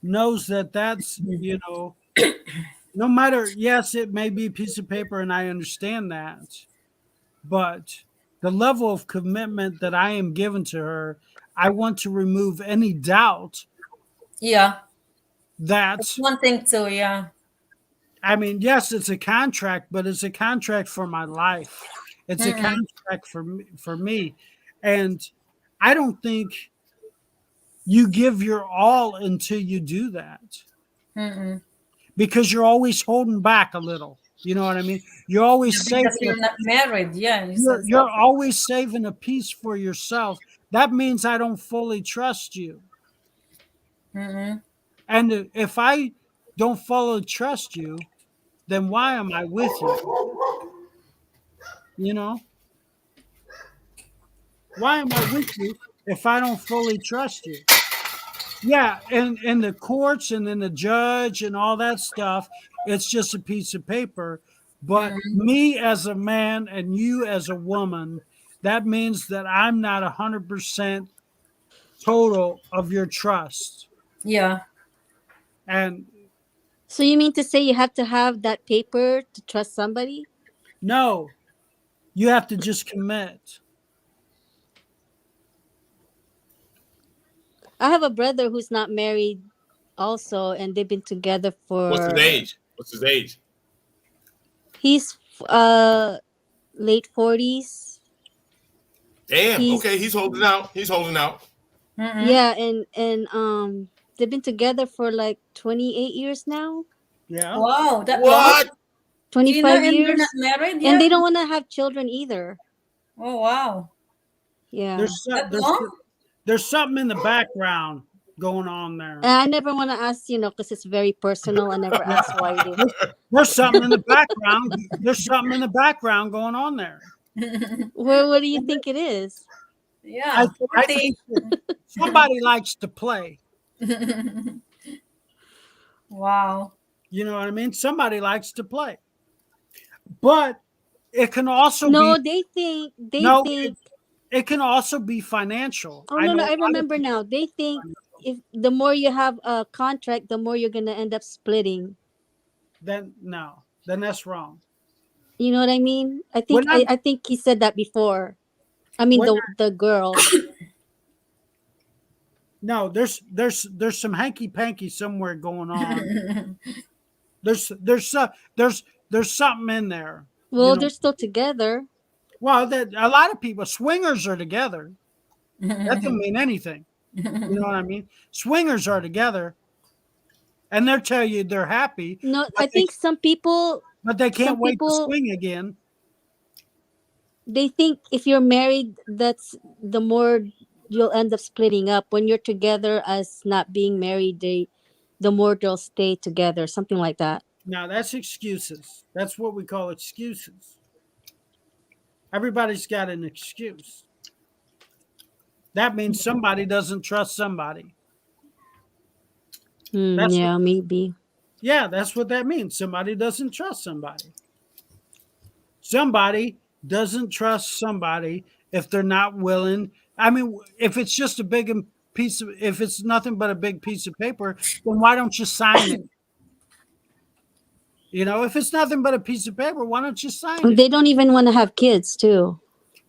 knows that that's, you know, no matter, yes, it may be a piece of paper, and I understand that, but the level of commitment that I am given to her, I want to remove any doubt Yeah. that, That's one thing too. Yeah. I mean, yes, it's a contract, but it's a contract for my life. It's a contract for me. And I don't think you give your all until you do that. Because you're always holding back a little. You know what I mean? You're always saving. Because you're not married. Yeah. You're always saving a piece for yourself. That means I don't fully trust you. And if I don't fully trust you, then why am I with you? You know? Why am I with you if I don't fully trust you? Yeah, and in the courts and then the judge and all that stuff, it's just a piece of paper. But me as a man and you as a woman, that means that I'm not 100% total of your trust. Yeah. And So you mean to say you have to have that paper to trust somebody? no, you have to just commit. I have a brother who's not married also, and they've been together for What's his age? What's his age? He's late 40s. Damn. He's- Okay, he's holding out. He's holding out. Yeah, and they've been together for like 28 years now. Yeah. Wow. That What? 25 and years. you're not married yet? And they don't want to have children either. Oh wow. Yeah. There's something in the background going on there. And I never want to ask, because it's very personal. I never ask why you do. There's something in the background. There's something in the background going on there. What do you think it is? Yeah. I think somebody likes to play. Wow. You know what I mean? Somebody likes to play. But it can also No, be they think it can also be financial. Oh no, know I a lot of remember now. They think if the more you have a contract, the more you're gonna end up splitting. Then that's wrong. You know what I mean? I think When I'm- I think he said that before. I mean When the girl. No, there's some hanky panky somewhere going on. there's something in there. Well, you know? they're still together. Well, that a lot of people swingers are together. That doesn't mean anything. You know what I mean? Swingers are together, and they'll tell you they're happy. No, but I think some people but they can't some wait people- to swing again. they think if you're married, that's the more you'll end up splitting up. When you're together as not being married, the more they'll stay together, something like that. Now that's excuses. That's what we call excuses. Everybody's got an excuse. That means somebody doesn't trust somebody. That's Yeah, maybe. Yeah, that's what that means. Somebody doesn't trust somebody. Somebody doesn't trust somebody if they're not willing. I mean, if it's just a big piece of, if it's nothing but a big piece of paper, then why don't you sign it? If it's nothing but a piece of paper, why don't you sign it? They don't even want to have kids too.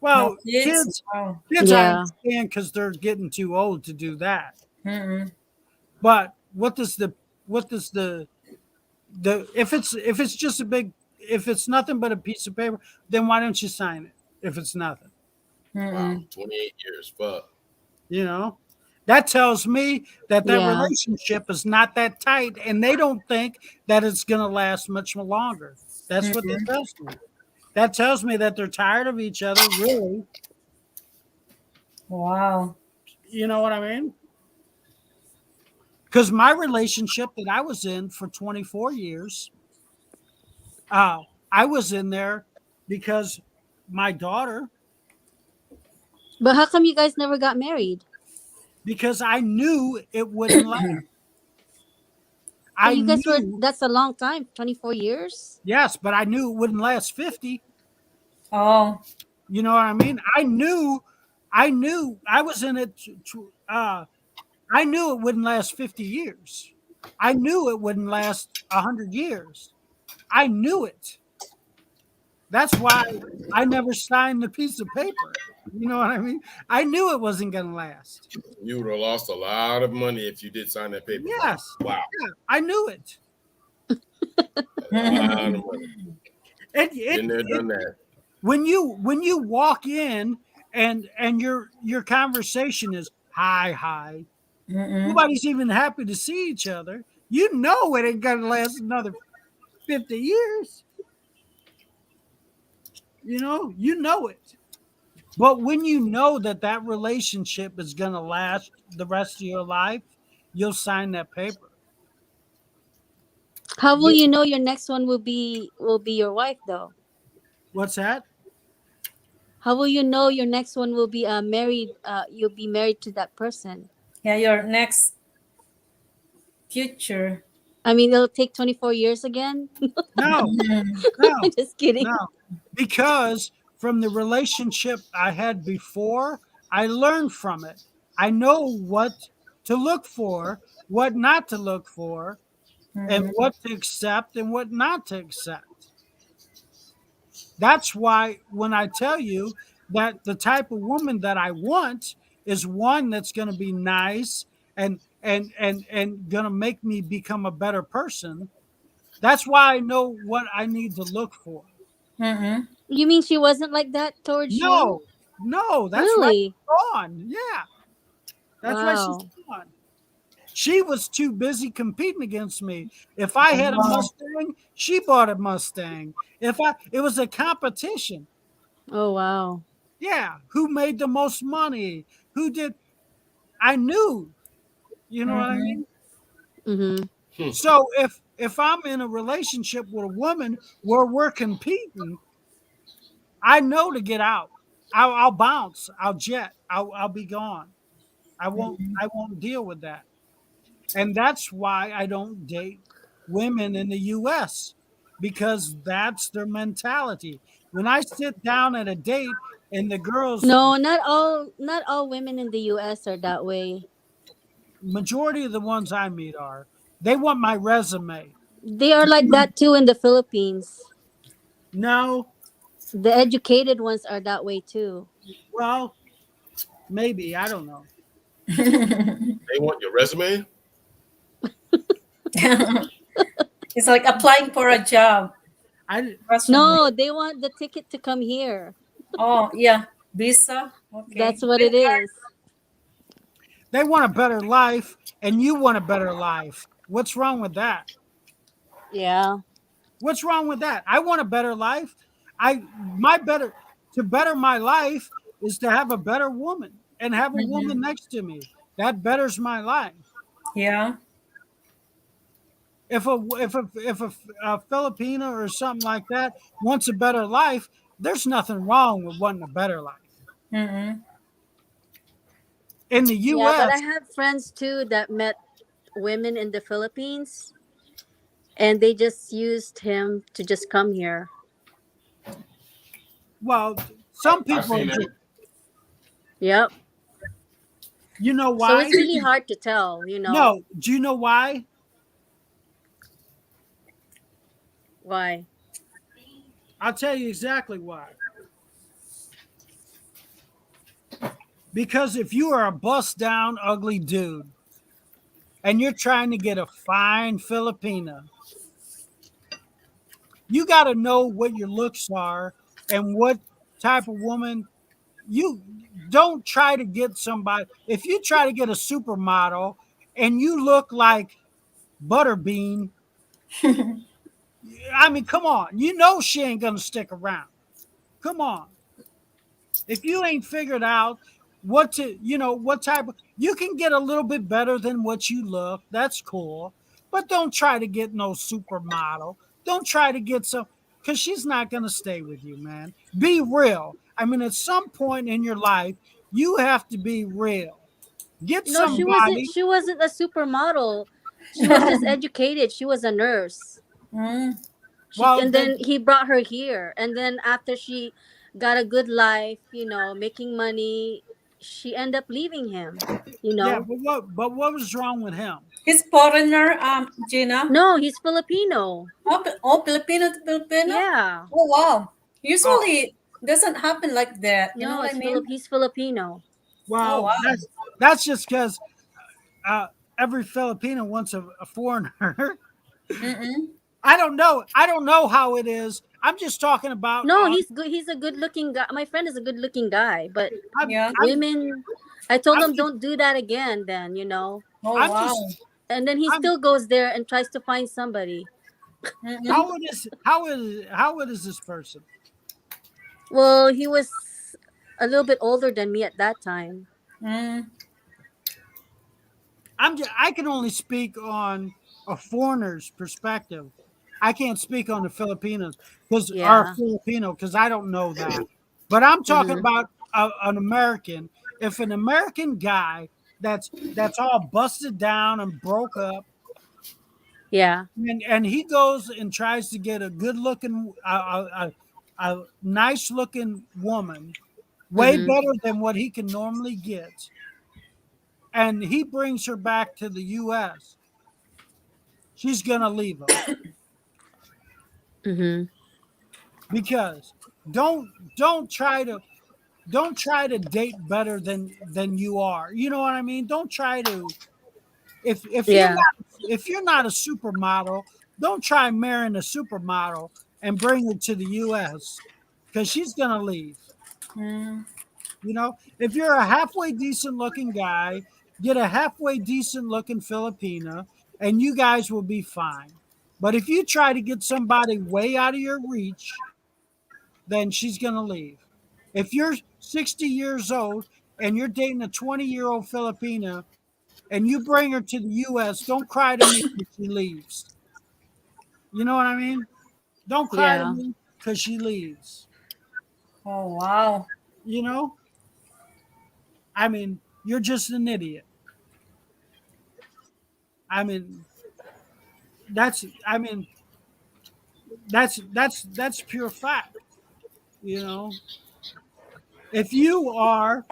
Well, Kids. Wow. kids I Yeah. understand because they're getting too old to do that. But if it's just if it's nothing but a piece of paper, then why don't you sign it? If it's nothing, Wow, 28 years. Fuck. that tells me that Yeah. relationship is not that tight, and they don't think that it's going to last much longer. That's what that tells me. That tells me that they're tired of each other, really. Wow. You know what I mean? Because my relationship that I was in for 24 years, I was in there because my daughter, But how come you guys never got married? because I knew it wouldn't last. Oh, you guys that's a long time, 24 years. Yes, but I knew it wouldn't last 50. Oh. You know what I mean? I knew I knew I was in it. I knew it wouldn't last 50 years. I knew it wouldn't last 100 years. I knew it. That's why I never signed the piece of paper. You know what I mean? I knew it wasn't going to last. You would have lost a lot of money if you did sign that paper. Yes. Wow. Yeah, I knew it. A lot of money. Been there, done that. When you walk in and your conversation is hi, nobody's even happy to see each other. You know it ain't gonna last another 50 years. You know it. But when you know that relationship is gonna last the rest of your life, you'll sign that paper. How will you know your next one will be your wife though? What's that? How will you know your next one will be married? You'll be married to that person. Yeah, your next future. I mean, it'll take 24 years again. No, Just kidding. no, because from the relationship I had before, I learned from it. I know what to look for, what not to look for, and what to accept and what not to accept. That's why when I tell you that the type of woman that I want is one that's going to be nice and going to make me become a better person, that's why I know what I need to look for. You mean she wasn't like that towards you? No, that's Really? right. On. Yeah. That's why Wow. she's gone. She was too busy competing against me. If I had a Mustang, she bought a Mustang. It was a competition. Oh wow. Yeah, who made the most money? Who did? I knew. You know what I mean? Mm-hmm. So if I'm in a relationship with a woman where we're competing, I know to get out. I'll bounce. I'll jet. I'll be gone. I won't deal with that. And that's why I don't date women in the US, because that's their mentality. When I sit down at a date and the girls, No, not all women in the US are that way. majority of the ones I meet are, they want my resume. They are like that too in the Philippines. No, The educated ones are that way too. well, maybe, I don't know. They want your resume? It's like applying for a job. No, they want the ticket to come here. Oh, yeah. Visa. Okay. That's what it is. They want a better life and you want a better life. What's wrong with that? Yeah. What's wrong with that? I want a better life. To better my life is to have a better woman and have a woman next to me. That betters my life. Yeah. If a Filipino or something like that wants a better life, there's nothing wrong with wanting a better life. Mm-hmm. In the Yeah, U.S., but I have friends too that met women in the Philippines, and they just used him to just come here. well, some I've people seen do. that. Yep. You know So why? it's really hard to tell, No, do you know why? why. I'll tell you exactly why. Because if you are a bust down, ugly dude and you're trying to get a fine Filipina, you got to know what your looks are and what type of woman. You don't try to get somebody. If you try to get a supermodel and you look like Butterbean, I mean, come on. You know she ain't going to stick around. Come on. If you ain't figured out what type of, you can get a little bit better than what you look. That's cool. But don't try to get no supermodel. Don't try to get some, because she's not going to stay with you, man. Be real. I mean, at some point in your life, you have to be real. Get No, she somebody. wasn't a supermodel. She was just educated. She was a nurse. Well, And then he brought her here. And then after she got a good life, making money, she ended up leaving him. You Yeah, know. but what was wrong with him? He's foreigner, Gina. No, he's Filipino. Oh, Filipino to Filipino? Yeah. Oh, wow. Usually doesn't happen like that. You know No, what I mean? he's Filipino. Well, wow. that's just because every Filipino wants a foreigner. Mm-mm. I don't know. I don't know how it is. I'm just talking about. No, he's good. He's a good-looking guy. My friend is a good-looking guy, but Yeah. women, I told I'm him don't do that again. Then you know, Oh, I'm wow. just. and then he I'm- still goes there and tries to find somebody. Mm-mm. How old is this person? Well, he was a little bit older than me at that time. Mm. I can only speak on a foreigner's perspective. I can't speak on the Filipinos because Yeah. Filipino because I don't know that. But I'm talking Mhm. about an American. If an American guy that's all busted down and broke up, Yeah. and he goes and tries to get a good looking, a nice looking woman, way Mhm. better than what he can normally get, and he brings her back to the U.S. She's gonna leave him Mhm. because don't try to date better than you are. You know what I mean? Don't try to if Yeah. if you're not a supermodel, don't try marrying a supermodel and bring her to the U.S. because she's gonna leave. Mm. You know, if you're a halfway decent looking guy, get a halfway decent looking Filipina, and you guys will be fine. But if you try to get somebody way out of your reach, then she's gonna leave. If you're 60 years old and you're dating a 20-year-old Filipina and you bring her to the U.S., don't cry to me when she leaves. You know what I mean? Don't cry to Yeah. me because she leaves. Oh, wow. You know? I mean, you're just an idiot. I mean, that's that's pure fact. You know, if you are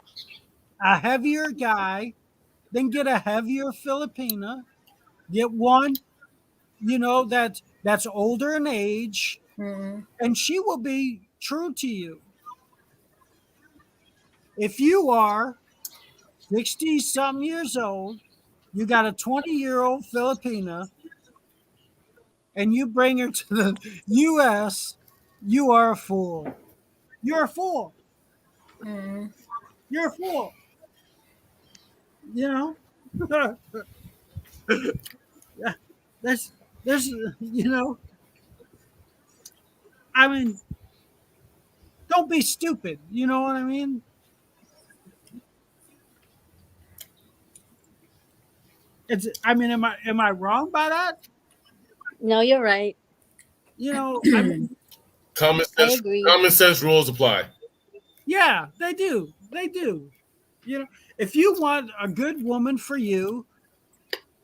a heavier guy, then get a heavier Filipina. Get one, that's older in age, Mm-mm. and she will be true to you. If you are 60 some years old, you got a 20-year-old Filipina, and you bring her to the U.S., you are a fool. You're a fool. Mm. You're a fool. You know? there's I mean, don't be stupid. You know what I mean? Am I wrong by that? No, you're right. You know, I mean, I agree. Common sense rules apply. yeah, they do. They do. You know, if you want a good woman for you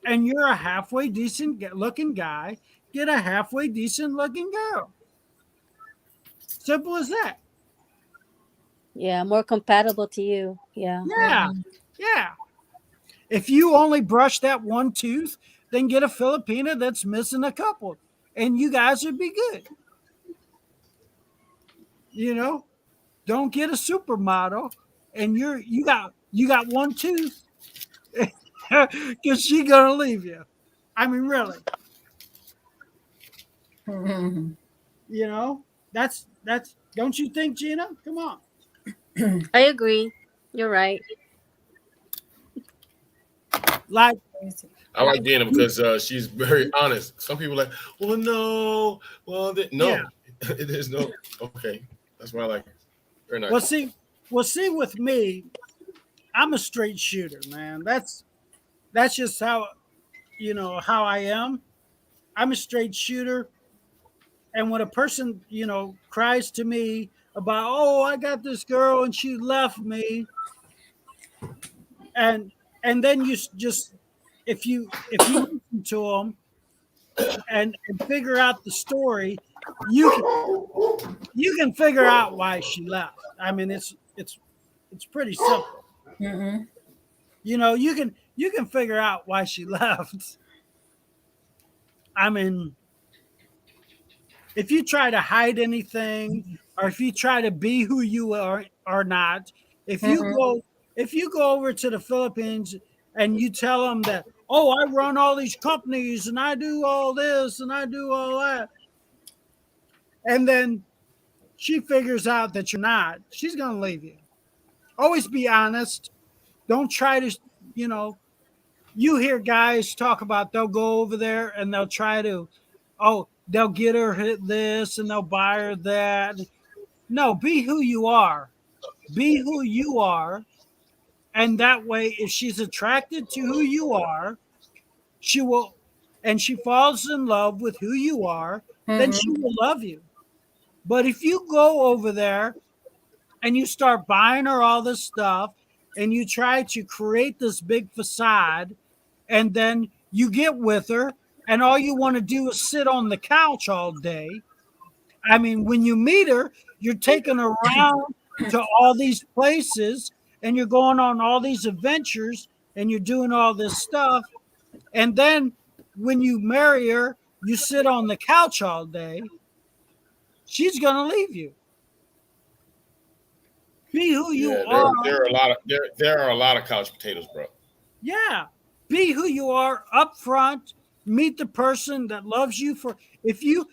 and you're a halfway decent looking guy, get a halfway decent looking girl. Simple as that. Yeah, more compatible to you. Yeah. Yeah. Yeah. If you only brush that one tooth, then get a Filipina that's missing a couple and you guys would be good. You know, don't get a supermodel and you got one tooth because she gonna leave you. I mean, really. Mm-mm. You know, that's don't you think, Gina? Come on. I agree. You're right. Like, I like Dana because she's very honest. Some people are like, well, no, no, Yeah. it is no. Okay, that's why I like her. Very nice. well, see, with me, I'm a straight shooter, man. That's just how how I am. I'm a straight shooter, and when a person cries to me about, oh, I got this girl and she left me, and then you just if you listen to them and figure out the story, you can figure out why she left. I mean, it's pretty simple. Mm-mm. You know, you can figure out why she left. I mean, if you try to hide anything, or if you try to be who you are not, if you Mm-mm. go if you go over to the Philippines and you tell them that, oh, I run all these companies and I do all this and I do all that, and then she figures out that you're not, she's gonna leave you. Always be honest. Don't try to, you know, you hear guys talk about they'll go over there and they'll try to, oh, they'll get her this and they'll buy her that. No, be who you are. Be who you are. And that way, if she's attracted to who you are, she will, and she falls in love with who you are, then she Mm-mm. will love you. But if you go over there and you start buying her all this stuff and you try to create this big facade, and then you get with her and all you want to do is sit on the couch all day. I mean, when you meet her, you're taking her around to all these places and you're going on all these adventures and you're doing all this stuff. And then when you marry her, you sit on the couch all day. She's going to leave you. Be who you Yeah, are. there are a lot of couch potatoes, bro. Yeah. Be who you are up front. Meet the person that loves you. For if you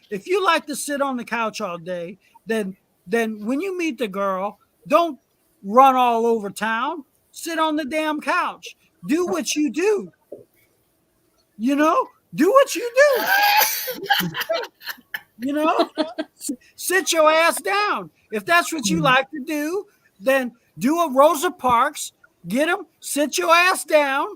like to sit on the couch all day, then when you meet the girl, don't run all over town. Sit on the damn couch. Do what you do. You know? Do what you do. You know? Sit your ass down. If that's what you like to do, then do a Rosa Parks. Get them, sit your ass down.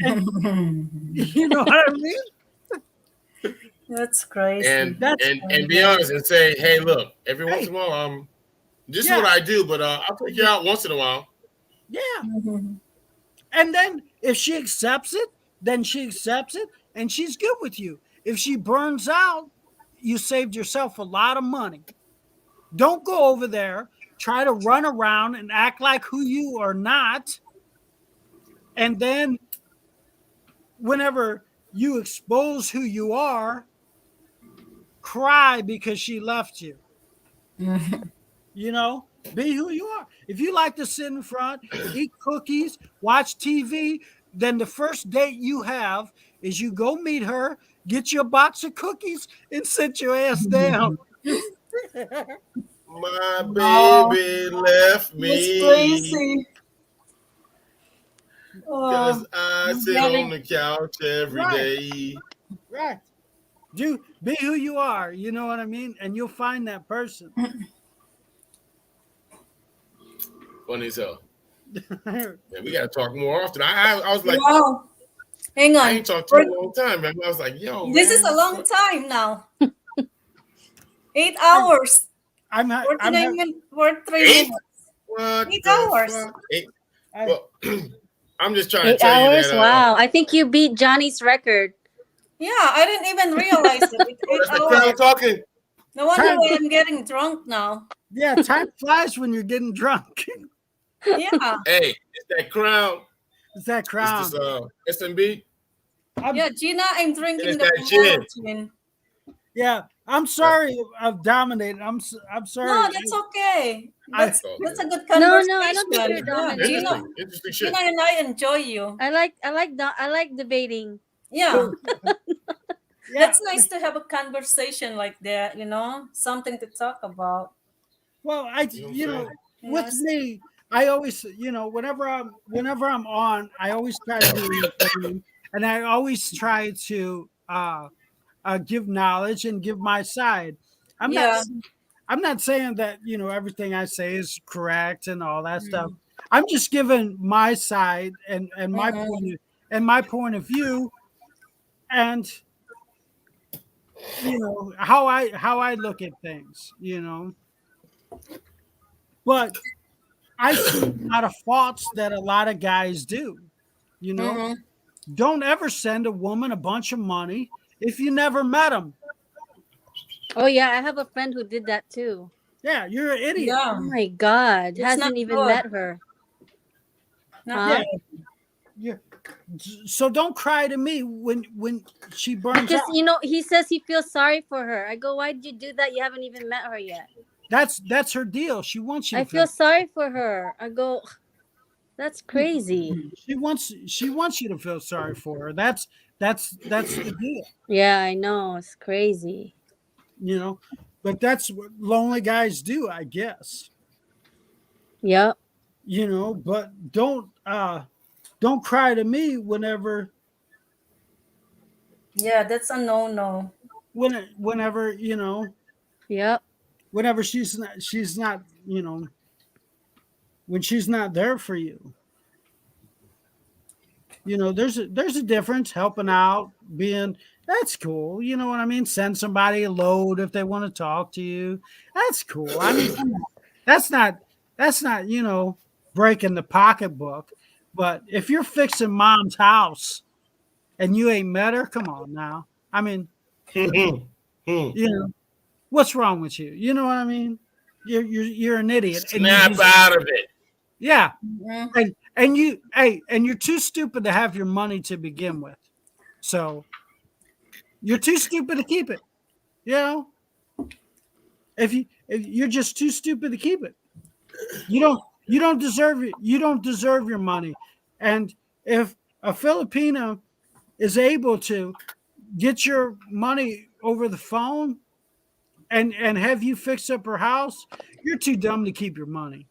You know what I mean? That's crazy. And That's and be honest and say, hey, look, every once in a while, this is Yeah. what I do, but I'll take you out once in a while. Yeah. Mhm. And then if she accepts it, then she accepts it and she's good with you. If she burns out, you saved yourself a lot of money. Don't go over there, try to run around and act like who you are not. And then whenever you expose who you are, cry because she left you. You know, be who you are. If you like to sit in front, eat cookies, watch TV, then the first date you have is you go meet her, get you a box of cookies, and sit your ass down. My Wow. baby left That's me crazy. because I sit Very- on the couch every Right. day. Right. Do be who you are, you know what I mean? And you'll find that person. Funny as hell. Man, we gotta talk more often. I was like, Wow. Hang I on. ain't talked to you in a long time, man. I was like, yo, This man, is a long time now. 8 hours. I'm 49 minutes for 3 Eight? minutes. What 8 the hours. fuck? Well, I'm just trying to 8 tell hours? you that. Wow. I think you beat Johnny's record. Yeah, I didn't even realize it. It's That's 8 the crowd hours. talking. No wonder Time- why I'm getting drunk now. Yeah, time flies when you're getting drunk. Yeah. Hey, it's that crown. It's that It's crown. this SMB. Yeah, Gina, I'm drinking It's the that gin. Pomelo gin. Yeah, I'm sorry I've dominated. I'm sorry. No, that's okay. That's I- a good No, conversation. no, I don't think you're Yeah, dominating. Gina, Interesting shit. Gina and I enjoy you. I like debating. Yeah, Yeah. that's nice to have a conversation like that. You know, something to talk about. Well, You know what I'm with Yes. me, I always, whenever I'm on, I always try to be entertaining, and I always try to give knowledge and give my side. Yeah. I'm not saying that everything I say is correct and all that stuff. I'm just giving my side and my point of view, and how I look at things. But I see a lot of faults that a lot of guys do. Mhm. Don't ever send a woman a bunch of money if you never met them. Oh yeah, I have a friend who did that too. Yeah, you're an idiot. Oh Yeah. my god. It's Hasn't not even good. met her. Huh? Yeah. So don't cry to me when she burns Because out. you know, he says he feels sorry for her. I go, why did you do that? You haven't even met her yet. That's her deal. She wants you to I feel sorry for her. I go, that's crazy. She wants you to feel sorry for her. That's the deal. Yeah, I know. It's crazy. You know, but that's what lonely guys do, I guess. Yep. You know, but don't cry to me whenever Yeah, that's a no. whenever, you know, Yep. whenever she's not, you know, when she's not there for you. You know, there's a difference. Helping out, being, that's cool. You know what I mean? Send somebody a load if they want to talk to you. That's cool. I mean, come on. That's not, you know, breaking the pocketbook. But if you're fixing mom's house and you ain't met her, come on now. I mean, you know, what's wrong with you? You know what I mean? You're an idiot. And you Snap out of it. yeah. Mhm. And you're too stupid to have your money to begin with. So you're too stupid to keep it. You know? If you're just too stupid to keep it. You don't deserve it. You don't deserve your money. And if a Filipino is able to get your money over the phone and have you fix up her house, you're too dumb to keep your money.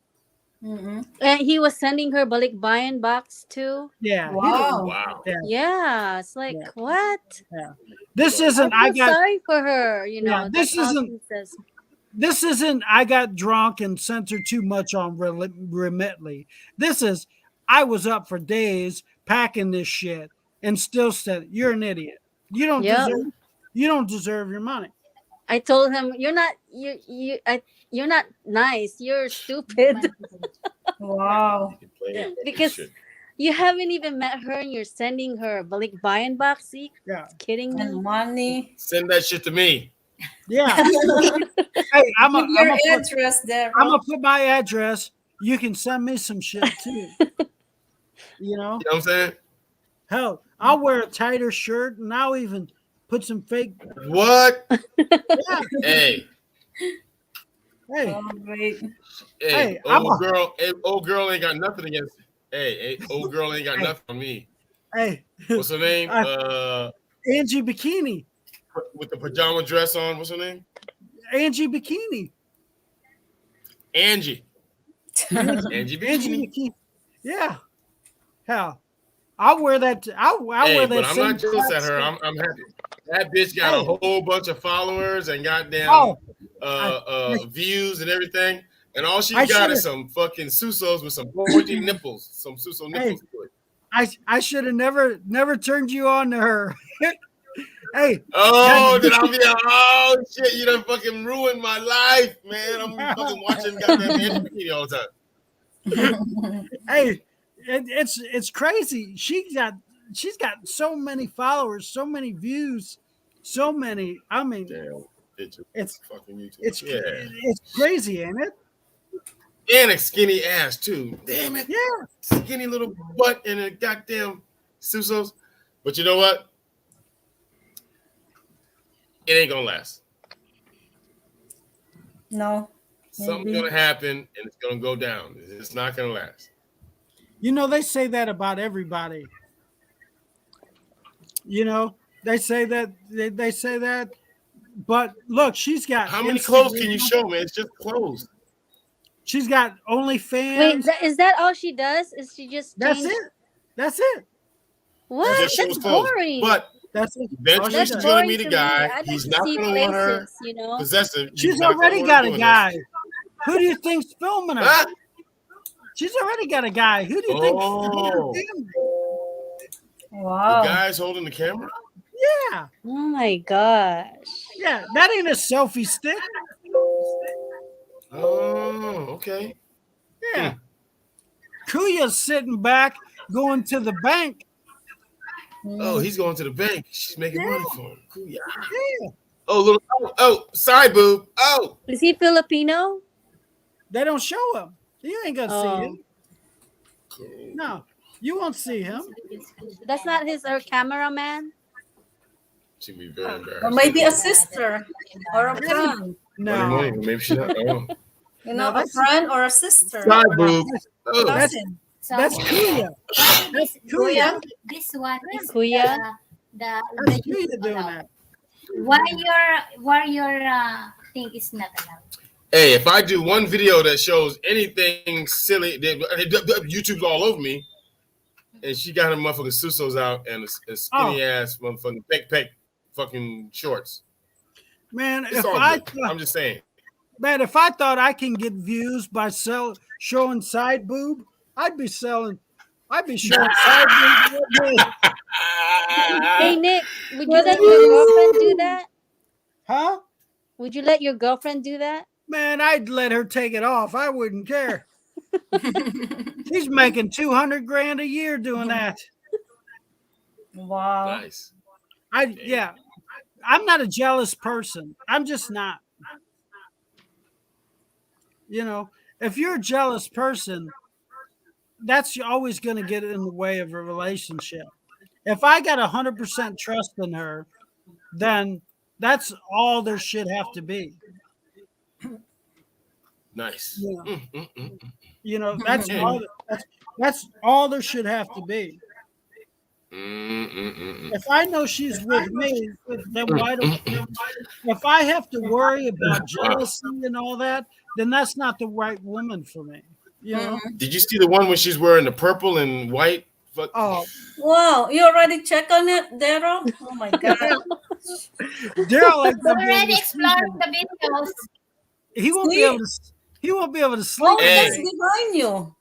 Mhm. And he was sending her balikbayan box too. Yeah. Wow. Wow. Yeah. It's like, Yeah. what? This isn't I I feel got sorry for her. You know, Yeah, this that's all isn't- he says. this isn't I got drunk and sent her too much on Remitly. This is I was up for days packing this shit and still said you're an idiot. You don't Yep. deserve your money. I told him, you're not nice. You're stupid. Wow. You can play that Because shit. you haven't even met her and you're sending her a balikbayan box. See? Yeah. Kidding me? And money. Send that shit to me. Yeah. Hey, I'm Give your gonna address there. put my address. You can send me some shit too. You know? You know what I'm saying? Hell, I'll wear a tighter shirt and I'll even put some fake. What? Yeah. Hey, Hey, Oh, great. Hey, I'm old girl ain't got nothing against. Hey, old girl ain't got Hey. nothing on me. hey, What's her name? Angie Bikini. With the pajama dress on. What's her name? Angie Bikini. Angie. Angie Angie Bikini. Bikini. Yeah. Hell, I'll wear that. I'll Hey, wear but that. I'm same not jealous at her. crap I'm happy. That bitch got Hey. a whole bunch of followers and goddamn Oh, views and everything. And all she I got should've- is some fucking Susos with some pointy nipples. Some Suso nipples. to it. I should have never turned you on to her. Hey. Oh, did I be? Oh shit! You done fucking ruined my life, man. I'm fucking watching goddamn Angie Bikini all the time. Hey, it's crazy. She's got so many followers, so many views, so many. I mean, Damn, bitch, it's fucking YouTube. it's crazy, ain't it? And a skinny ass too. Damn it. Yeah. Skinny little butt and a goddamn Susos. But you know what? It ain't gonna last. No. Something's Maybe. gonna happen and it's gonna go down. It's not gonna last. You know, they say that about everybody. You know, they say that they say that. But look, she's got How many clothes can you Instagram. show, man? It's just clothes. She's got OnlyFans. Wait, is that all she does? Is she just That's change- it. That's it. What? Just That's shows clothes. boring. But That's it. eventually That's she's boring gonna meet a to guy. me. I'd He's like to not see gonna want her places, you know. possessive. He's She's not gonna already want got her a doing guy. this. Who do you think's filming her? Huh? She's already got a guy. Who do you think? Oh. The Wow. guy's holding the camera. Yeah, Oh my gosh. yeah. That ain't a selfie stick. Oh, okay. Yeah. Kuya's sitting back, going to the bank. Oh, he's going to the bank. She's making money for him. Cool, yeah. Yeah. Oh, little. Oh, side boob. Oh, Is he Filipino? They don't show him. You ain't gonna see Oh. him. No, you won't see him. That's not her cameraman. She'd be very embarrassed. Or maybe a sister or a friend. No, Maybe she not. Oh. You No, know, a that's- friend or a sister. Side boob. Oh. that's Cousin. So that's Kuya. this, Kuya. this one is Kuya? the That's Kuya doing that. why your thing is not allowed. Hey, if I do one video that shows anything silly, YouTube's all over me. And she got her motherfucking susos out and a skinny ass motherfucking peck fucking shorts. Man, It's if all I good. I'm just saying. man, if I thought I can get views by showing side boob, I'd be showing side boob. all day. Hey Nick, would you let your girlfriend do that? Huh? Would you let your girlfriend do that? Man, I'd let her take it off. I wouldn't care. She's making 200 grand a year doing that. Wow. Nice. I'm not a jealous person. I'm just not. You know, if you're a jealous person, that's always going to get in the way of a relationship. If I got 100% trust in her, then that's all there should have to be. Nice. Yeah. You know, that's all there should have to be. If I know she's with me, then why don't? If I have to worry about jealousy and all that, then that's not the right woman for me. You know? Did you see the one where she's wearing the purple and white? Oh, Wow, you already check on it, Daryl? Oh my God. Daryl, like Already exploring the videos. he won't be able to. He won't be able to sleep. Oh, Hey. that's behind you.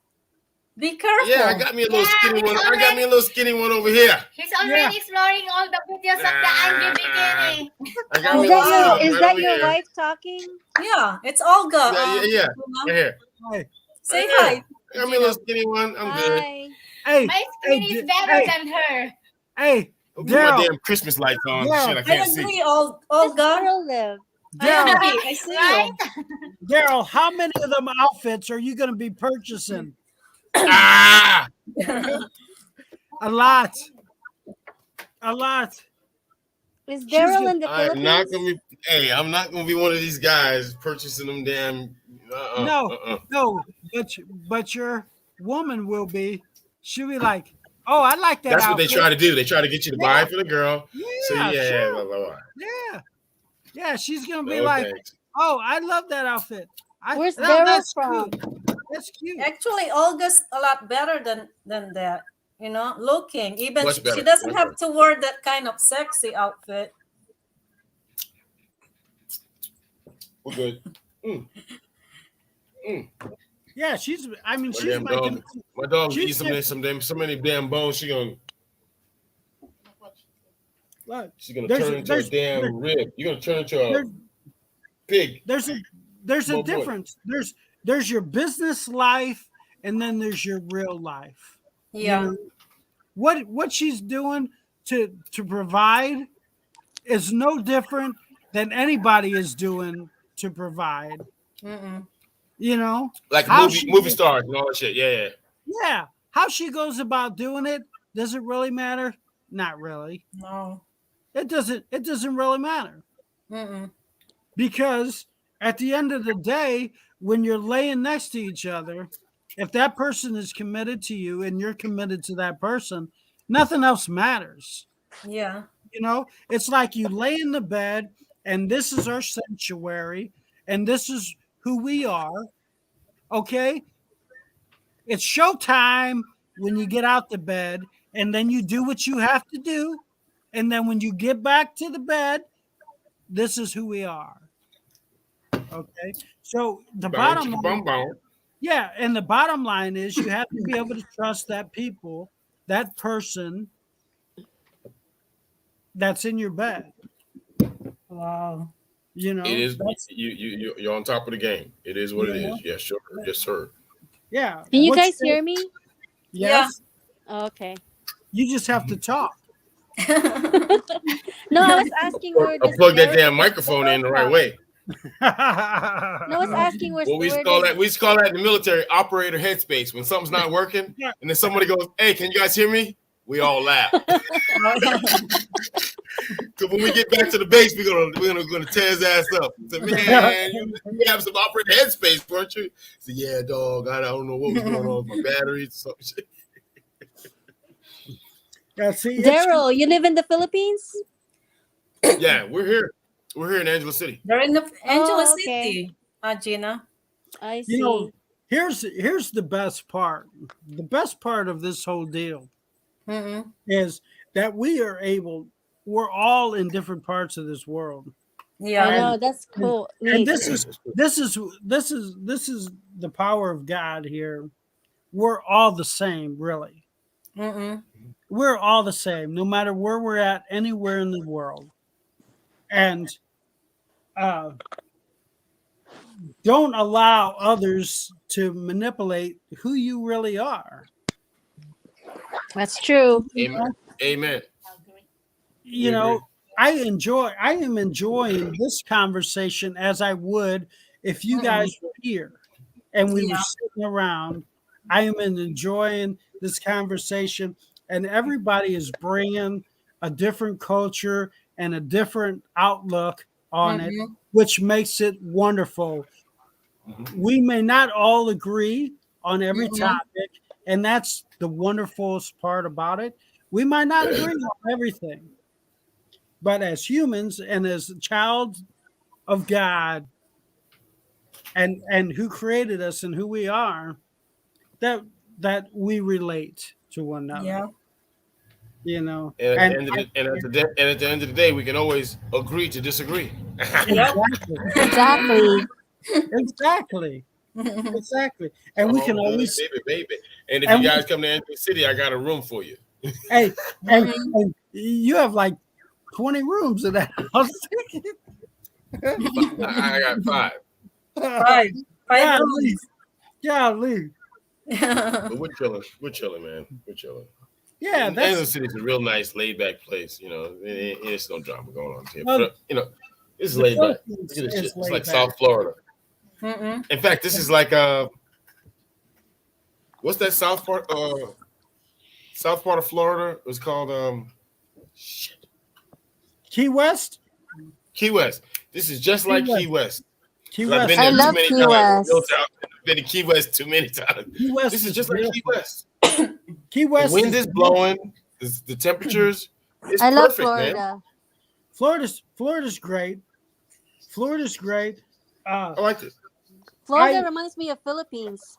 Be careful. Yeah, I got me a little skinny one. I got me a little skinny one over here. He's already exploring all the videos of the angry bikini. I got Is me a that little your, skinny is one that over your here. wife talking? Yeah, it's Olga. Yeah. You Right know, here. say Right hi. here. I got me a little skinny one. I'm good. Hi. Hey, My skin is better than her. hey, I'll put my Daryl, damn Christmas lights on. Yeah. Shit, I I can't see. agree, Where's Olga. Daryl live? I see Right? you. Daryl, how many of them outfits are you going to be purchasing? Ah! A lot. A lot. Is She's Daryl gonna- in the I'm not Philippines? gonna be. Hey, I'm not gonna be one of these guys purchasing them damn. No, but your woman will be. She'll be like, "Oh, I like that." That's what they outfit. try to do. They try to get you to buy it for the girl. So Yeah, yeah, sure. blah, blah, blah. Yeah. She's gonna be No like, thanks. "Oh, I love that outfit." Where's no, Daryl that's from? cute. That's cute. Actually, Olga's a lot better than that. You know, looking. Even Much she better, doesn't much have to wear that kind of sexy outfit. We're good. Yeah, she's. I mean, My she's damn making. dog. My dog she's eats so many damn bones. She gonna Look, she's gonna There's turn a- into a there's- damn rib. You're gonna turn into a there's- pig. there's a Small boy. difference. There's your business life, and then there's your real life. Yeah. You know, what she's doing to provide is no different than anybody is doing to provide. Mm-mm. You know, Like How movie she- stars and all that shit. Yeah. yeah. How she goes about doing it, does it really matter? Not really. No. It doesn't really matter. Mm-mm. Because at the end of the day, when you're laying next to each other, if that person is committed to you and you're committed to that person, nothing else matters. Yeah. You know, it's like you lay in the bed and this is our sanctuary and this is who we are. Okay. It's showtime when you get out the bed and then you do what you have to do. And then when you get back to the bed, this is who we are. Okay. So the bottom line, yeah, and the bottom line is you have to be able to trust that person that's in your bed. Wow. You know, It is. You're on top of the game. It is what it is. Yes, sure. Yes, sir. yeah. Can you What's guys your- hear me? Yes. Oh, okay. You just have to talk. No, I was asking where Or does plug that Daryl damn microphone in the right way. No one's asking where. Well, we used where to call they- that. We used to call that in the military operator headspace. When something's not working, and then somebody goes, "Hey, can you guys hear me?" We all laugh. Because when we get back to the base, we're gonna tear his ass up. Say, man, you have some operator headspace, weren't you? Say, yeah, dog. I don't know what was going on with my batteries or some shit. Yeah, see, Daryl, you live in the Philippines? Yeah, we're here. We're here in Angela City. They're in the Angela okay. City, Gina. I see. you know, here's the best part. The best part of this whole deal Mm-mm. is that we're all in different parts of this world. Yeah. I know, that's cool. And Neat. this is the power of God here. We're all the same, really. Mm-mm. We're all the same, no matter where we're at, anywhere in the world. And don't allow others to manipulate who you really are. That's true. Amen. Amen. You know, I am enjoying this conversation as I would if you guys were here and we were sitting around. I am enjoying this conversation, and everybody is bringing a different culture and a different outlook on it, which makes it wonderful. We may not all agree on every topic, and that's the wonderfulest part about it. We might not agree on everything, but as humans and as a child of God and who created us and who we are, that we relate to one another. Yeah. You know, And at the end of the day, we can always agree to disagree. Exactly. Exactly. And we can always baby. And if and you guys come to Angela City, I got a room for you. hey, and you have like 20 rooms in that house. I got 5. Five Yeah, rooms. Golly. But we're chilling, man. We're chilling. Yeah, Angela that's City's a real nice, laid back place. You know, it's no drama going on here. Well, But, you know, it's the laid back. Philippines Look at this shit. is It's laid like back. South Florida. Mm-mm. In fact, this is like what's that south part of Florida? It was called Key West. Key West. This is just like West. Key West. Key I've West. been I there love too many Key times. West. I've been to Key West too many times. Key West This is just like beautiful. Key West. Key The West. wind is blowing. The temperatures. It's I love perfect, man. Florida. Florida's great. Florida's great. I like this. Florida I- reminds me of Philippines.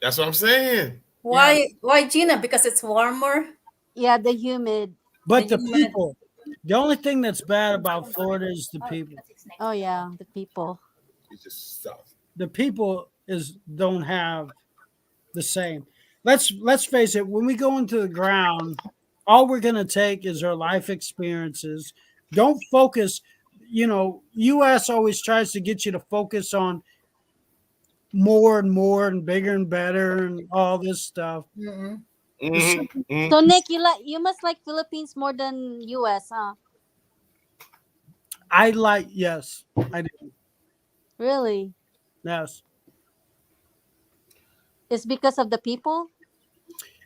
That's what I'm saying. Why, Gina? Because it's warmer. Yeah, the humid. But the And you people. The only thing that's bad about Florida is the people. Oh yeah, the people. It's just south. The people don't have the same. Let's face it, when we go into the ground, all we're gonna take is our life experiences. Don't focus, you know, US always tries to get you to focus on more and more and bigger and better and all this stuff. Mm-mm. So Nick, you must like Philippines more than US, huh? Yes, I do. Really? Yes. It's because of the people?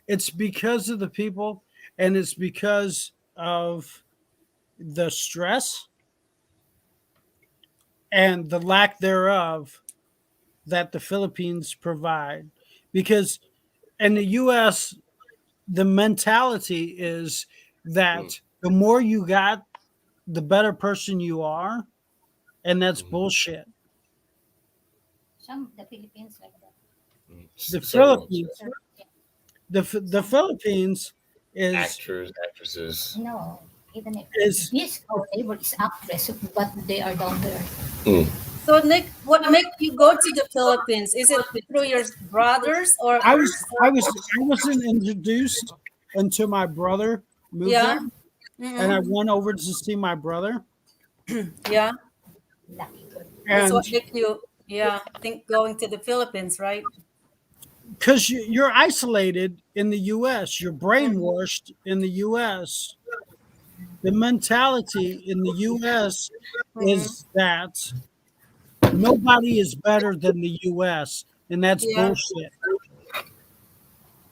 It's because of the people, and it's because of the stress and the lack thereof that the Philippines provide. Because in the US, the mentality is that the more you got, the better person you are, and that's bullshit. Some the Philippines like that. The Philippines, the Philippines is Actresses. No, even if is his or favorite is actress, but they are down there. So Nick, what made you go to the Philippines? Is it through your brothers or? I wasn't introduced until my brother moved Yeah. there, and I went over to see my brother. Yeah. Lucky girl. That's And what make you, think going to the Philippines, right? because you're isolated in the U.S., you're brainwashed in the U.S., The mentality in the U.S. is that nobody is better than the U.S., and that's Yeah. bullshit.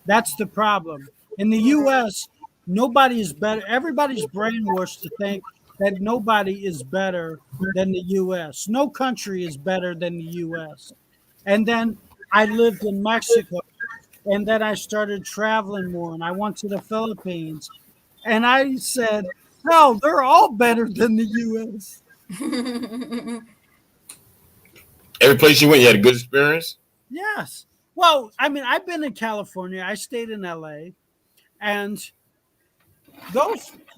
That's the problem. In the U.S., nobody is better. Everybody's brainwashed to think that nobody is better than the U.S. No country is better than the U.S. And then I lived in Mexico, and then I started traveling more, and I went to the Philippines, and I said, "No, they're all better than the U.S." Every place you went, you had a good experience. Yes. Well, I mean, I've been in California. I stayed in LA, and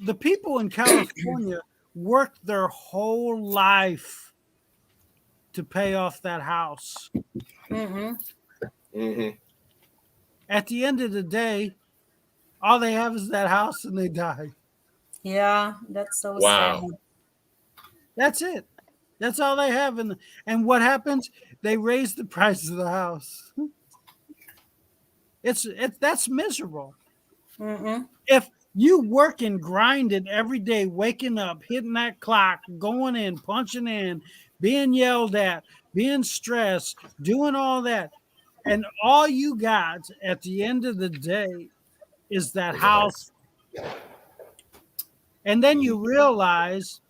the people in California worked their whole life to pay off that house. Mm-hmm. Mm-hmm. At the end of the day, all they have is that house and they die. Yeah, that's so Wow. sad. That's it. That's all they have. And what happens? They raise the price of the house. That's miserable. Mm-hmm. If you work and grind it every day, waking up, hitting that clock, going in, punching in, being yelled at, being stressed, doing all that, and all you got at the end of the day is that house, and then you realize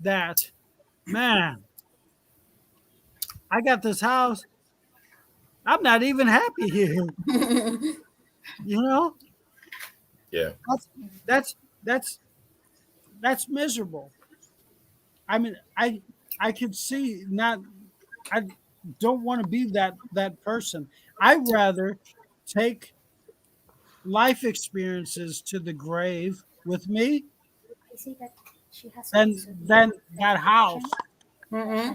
that, man, I got this house. I'm not even happy here. You know, Yeah. that's miserable. I mean, I could see not. I don't want to be that person. I'd rather take life experiences to the grave with me than that house. Mm-hmm.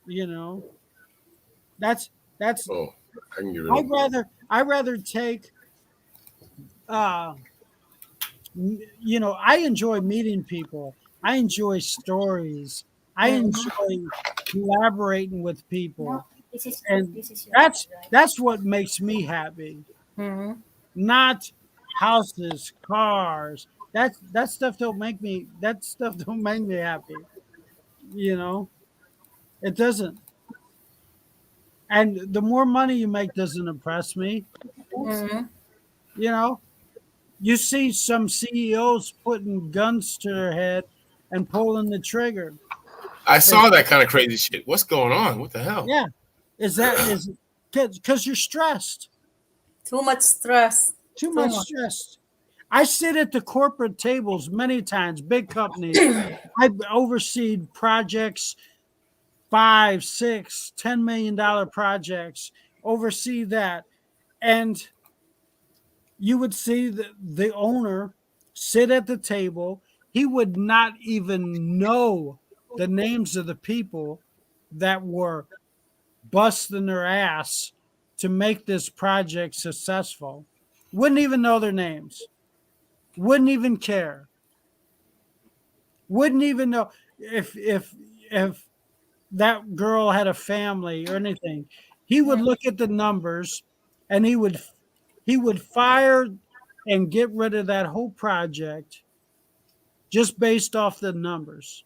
You know, that's Oh, I can get rid of it. I'd rather take you know, I enjoy meeting people. I enjoy stories. I enjoy collaborating with people. And that's what makes me happy. Mm-hmm. Not houses, cars. That stuff don't make me happy. You know? It doesn't. And the more money you make doesn't impress me. Mm-hmm. You know? You see some CEOs putting guns to their head and pulling the trigger. I saw that kind of crazy shit. What's going on? What the hell? Yeah. Is because you're stressed. Too much stress. Too much stress. I sit at the corporate tables many times, big companies. I've overseen projects, $5, $6, $10 million projects, oversee that. And you would see the owner sit at the table. He would not even know the names of the people that were busting their ass to make this project successful. Wouldn't even know their names. Wouldn't even care. Wouldn't even know if that girl had a family or anything. He would look at the numbers and he would fire and get rid of that whole project just based off the numbers.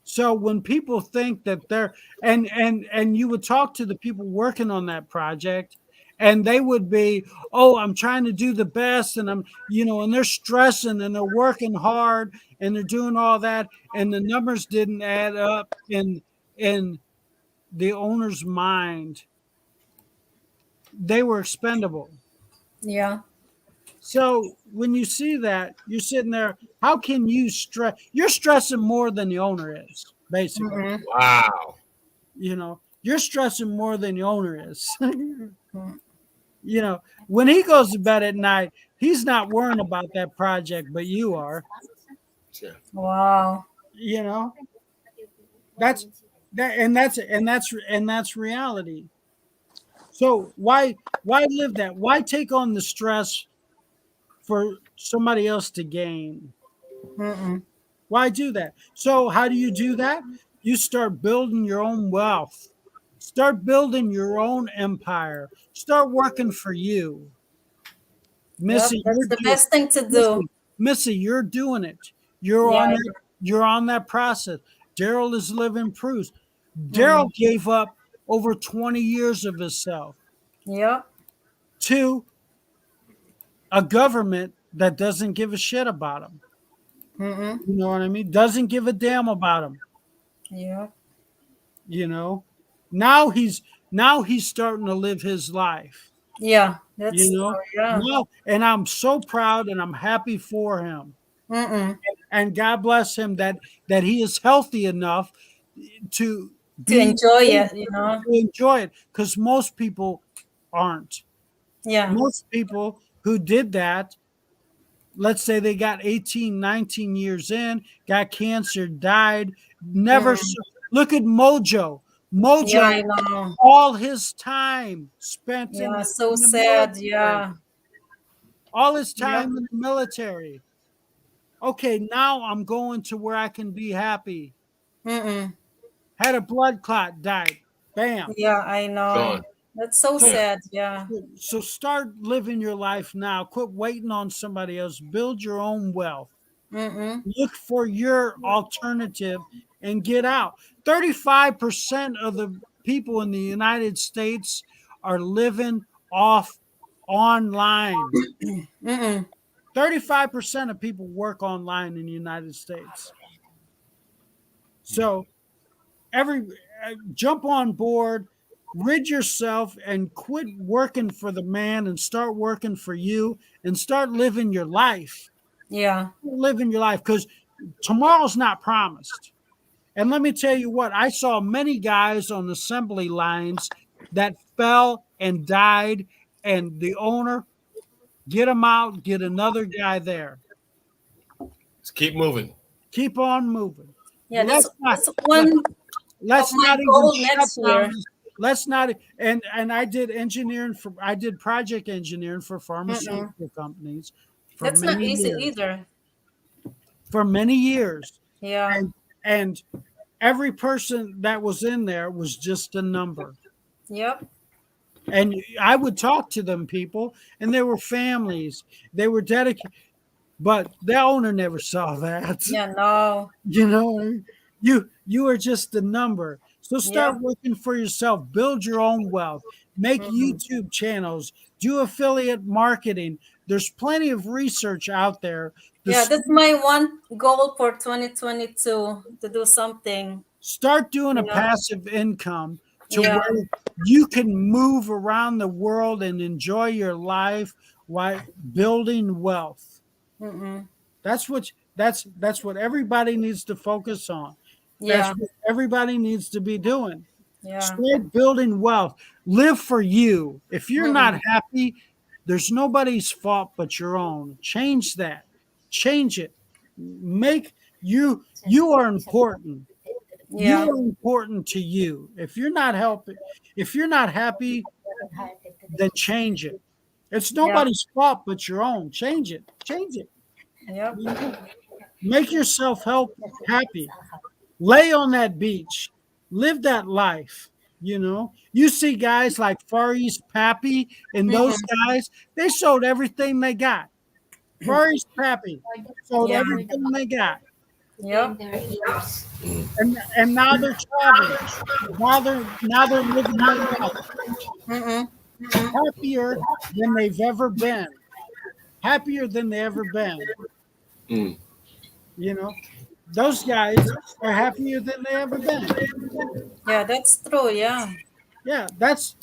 So when people think that they're and you would talk to the people working on that project and they would be, oh, I'm trying to do the best and I'm, and they're stressing and they're working hard and they're doing all that and the numbers didn't add up in the owner's mind. They were expendable. Yeah. So when you see that, you're sitting there, how can you stress? You're stressing more than the owner is, basically. Mm-hmm. Wow. You're stressing more than the owner is. When he goes to bed at night, he's not worrying about that project, but you are. Wow. That's reality. So why live that? Why take on the stress for somebody else to gain? Mm-mm. Why do that? So how do you do that? You start building your own wealth. Start building your own empire. Start working for you. Missy, Yep, that's the best thing to do. Missy, you're doing it. You're Yeah. on that, you're on that process. Daryl is living proofs. Daryl gave up over 20 years of himself Yeah. to a government that doesn't give a shit about him. Mm-mm. You know what I mean? Doesn't give a damn about him. Yeah. You know, now he's starting to live his life. Yeah. That's You know, yeah. now, and I'm so proud and I'm happy for him. Mm-mm. And God bless him that he is healthy enough to To enjoy it, you know. to enjoy it, because most people aren't. Yeah. Most people who did that, let's say they got 18, 19 years in, got cancer, died, never look at Mojo. Mojo, Yeah, I know. all his time spent Yeah, in so the sad. military. Yeah. All his time in the military. Okay, now I'm going to where I can be happy. Mm-mm. Had a blood clot, died. Bam. Yeah, I know. Gone. That's so sad. Yeah. So start living your life now. Quit waiting on somebody else. Build your own wealth. Mm-mm. Look for your alternative and get out. 35% of the people in the United States are living off online. Mm-mm. 35% of people work online in the United States. So jump on board, rid yourself, and quit working for the man and start working for you and start living your life. Yeah. Living your life, because tomorrow's not promised. And let me tell you what, I saw many guys on assembly lines that fell and died, and the owner, get them out, get another guy there. Let's keep moving. Keep on moving. Yeah, Let's that's one let's of my not goal even next shut down. year. Let's not, and I did I did project engineering for pharmaceutical companies for That's not many easy years. either. For many years. Yeah. And every person that was in there was just a number. Yep. And I would talk to them people, and they were families. They were dedicated, but the owner never saw that. Yeah, no. You know, you are just a number. So start working for yourself. Build your own wealth. Make YouTube channels. Do affiliate marketing. There's plenty of research out there. Yeah, that's my one goal for 2022, to do something. Start doing a passive income to where you can move around the world and enjoy your life while building wealth. Mm-mm. That's what everybody needs to focus on. Yeah. That's what everybody needs to be doing. Yeah. Start building wealth. Live for you. If you're not happy, there's nobody's fault but your own. Change that. Change it. Make you are important. Yeah. You are important to you. If you're not happy, then change it. It's nobody's fault but your own. Change it. Change it. Yep. Make yourself happy. Lay on that beach. Live that life. You know, you see guys like Far East Pappy and those guys, they sold everything they got. Far East Pappy sold everything they got. Yep. And now they're traveling. Now they're living their life. Happier than they've ever been. Happier than they ever been. You know, those guys are happier than they ever been. Yeah, that's true. Yeah. Yeah, that's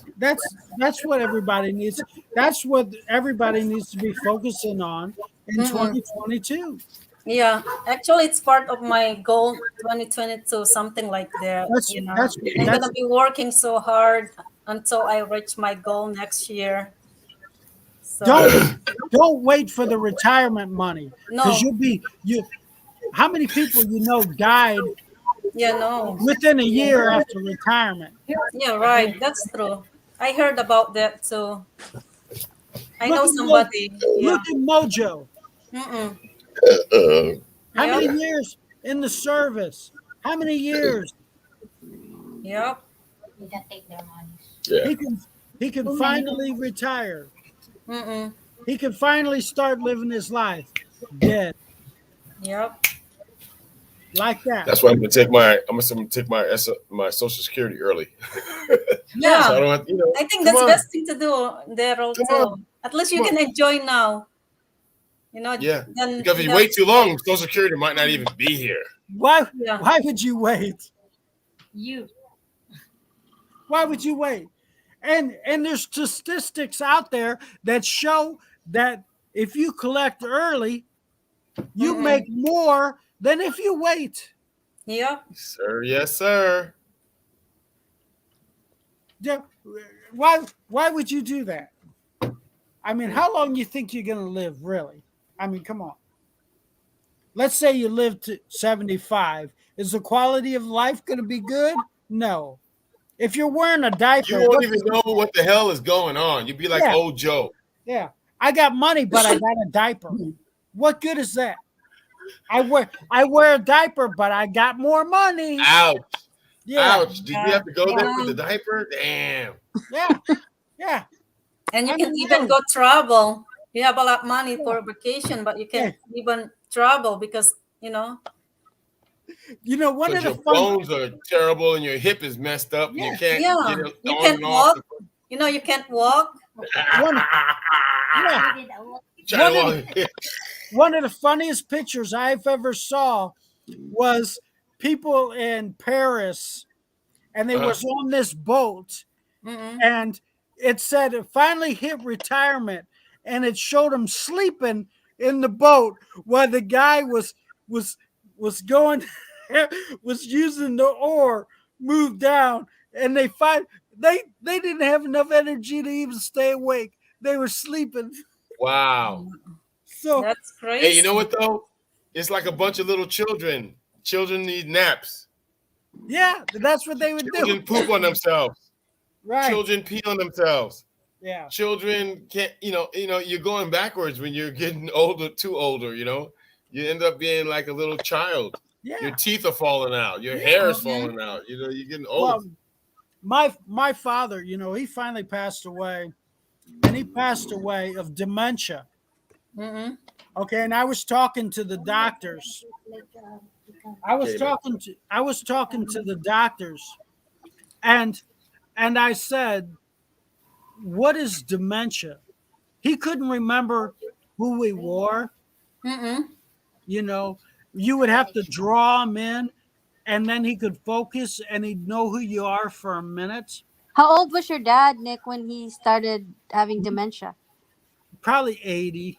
what everybody needs. That's what everybody needs to be focusing on in 2022. Yeah, actually, it's part of my goal 2022, something like that. I'm gonna be working so hard until I reach my goal next year. So Don't wait for the retirement money, No. because how many people died within a year after retirement? Yeah, right. That's true. I heard about that too. I know Look at somebody. Look at Mojo. Mm-mm. How many years in the service? How many years? Yep. He can finally retire. Mm-mm. He can finally start living his life. dead Yep. like that. That's why I'm gonna take my Social Security early. Yeah. So I don't have, I think come that's the on. best thing to do, Daryl, Come too. on. At least you Come can enjoy now. Yeah. Then, Because if you wait too long, Social Security might not even be here. Why Yeah. why would you wait? You. Why would you wait? And there's statistics out there that show that if you collect early, you make more than if you wait. Yep. Sir, yes, sir. Yeah, why would you do that? I mean, how long do you think you're going to live, really? I mean, come on. Let's say you live to 75. Is the quality of life going to be good? No. If you're wearing a diaper, You won't even know what the hell is going on. You'd be like Yeah. old Joe. yeah, I got money, but I got a diaper. What good is that? I wear a diaper, but I got more money. Ouch. Yeah, Ouch. Did you have to go there for the diaper? Damn. yeah, yeah. And you I can don't even know. go travel. You have a lot of money for a vacation, but you can't even travel because, You know, one of Because the your fun. bones are terrible and your hip is messed up and you can't yeah, get it you on can't and off. walk. You can't walk. Yeah. Try to walk. One of the funniest pictures I've ever saw was people in Paris, and they was on this boat, and it said it finally hit retirement, and it showed them sleeping in the boat while the guy was going was using the oar, moved down, and they didn't have enough energy to even stay awake. They were sleeping. Wow. So That's crazy. Hey, you know what though? It's like a bunch of little children. Children need naps. yeah, that's what they would Children do. poop on themselves. Right. Children pee on themselves. Yeah. Children can't, you're going backwards when you're getting older, too older, You end up being like a little child. Yeah. Your teeth are falling out. Your hair is falling out. You're getting old. Well, my father, he finally passed away, and he passed away of dementia. Okay, and I was talking to the doctors. I was talking to the doctors, and I said, "What is dementia?" He couldn't remember who we were. You would have to draw him in, and then he could focus, and he'd know who you are for a minute. How old was your dad, Nick, when he started having dementia? Probably 80.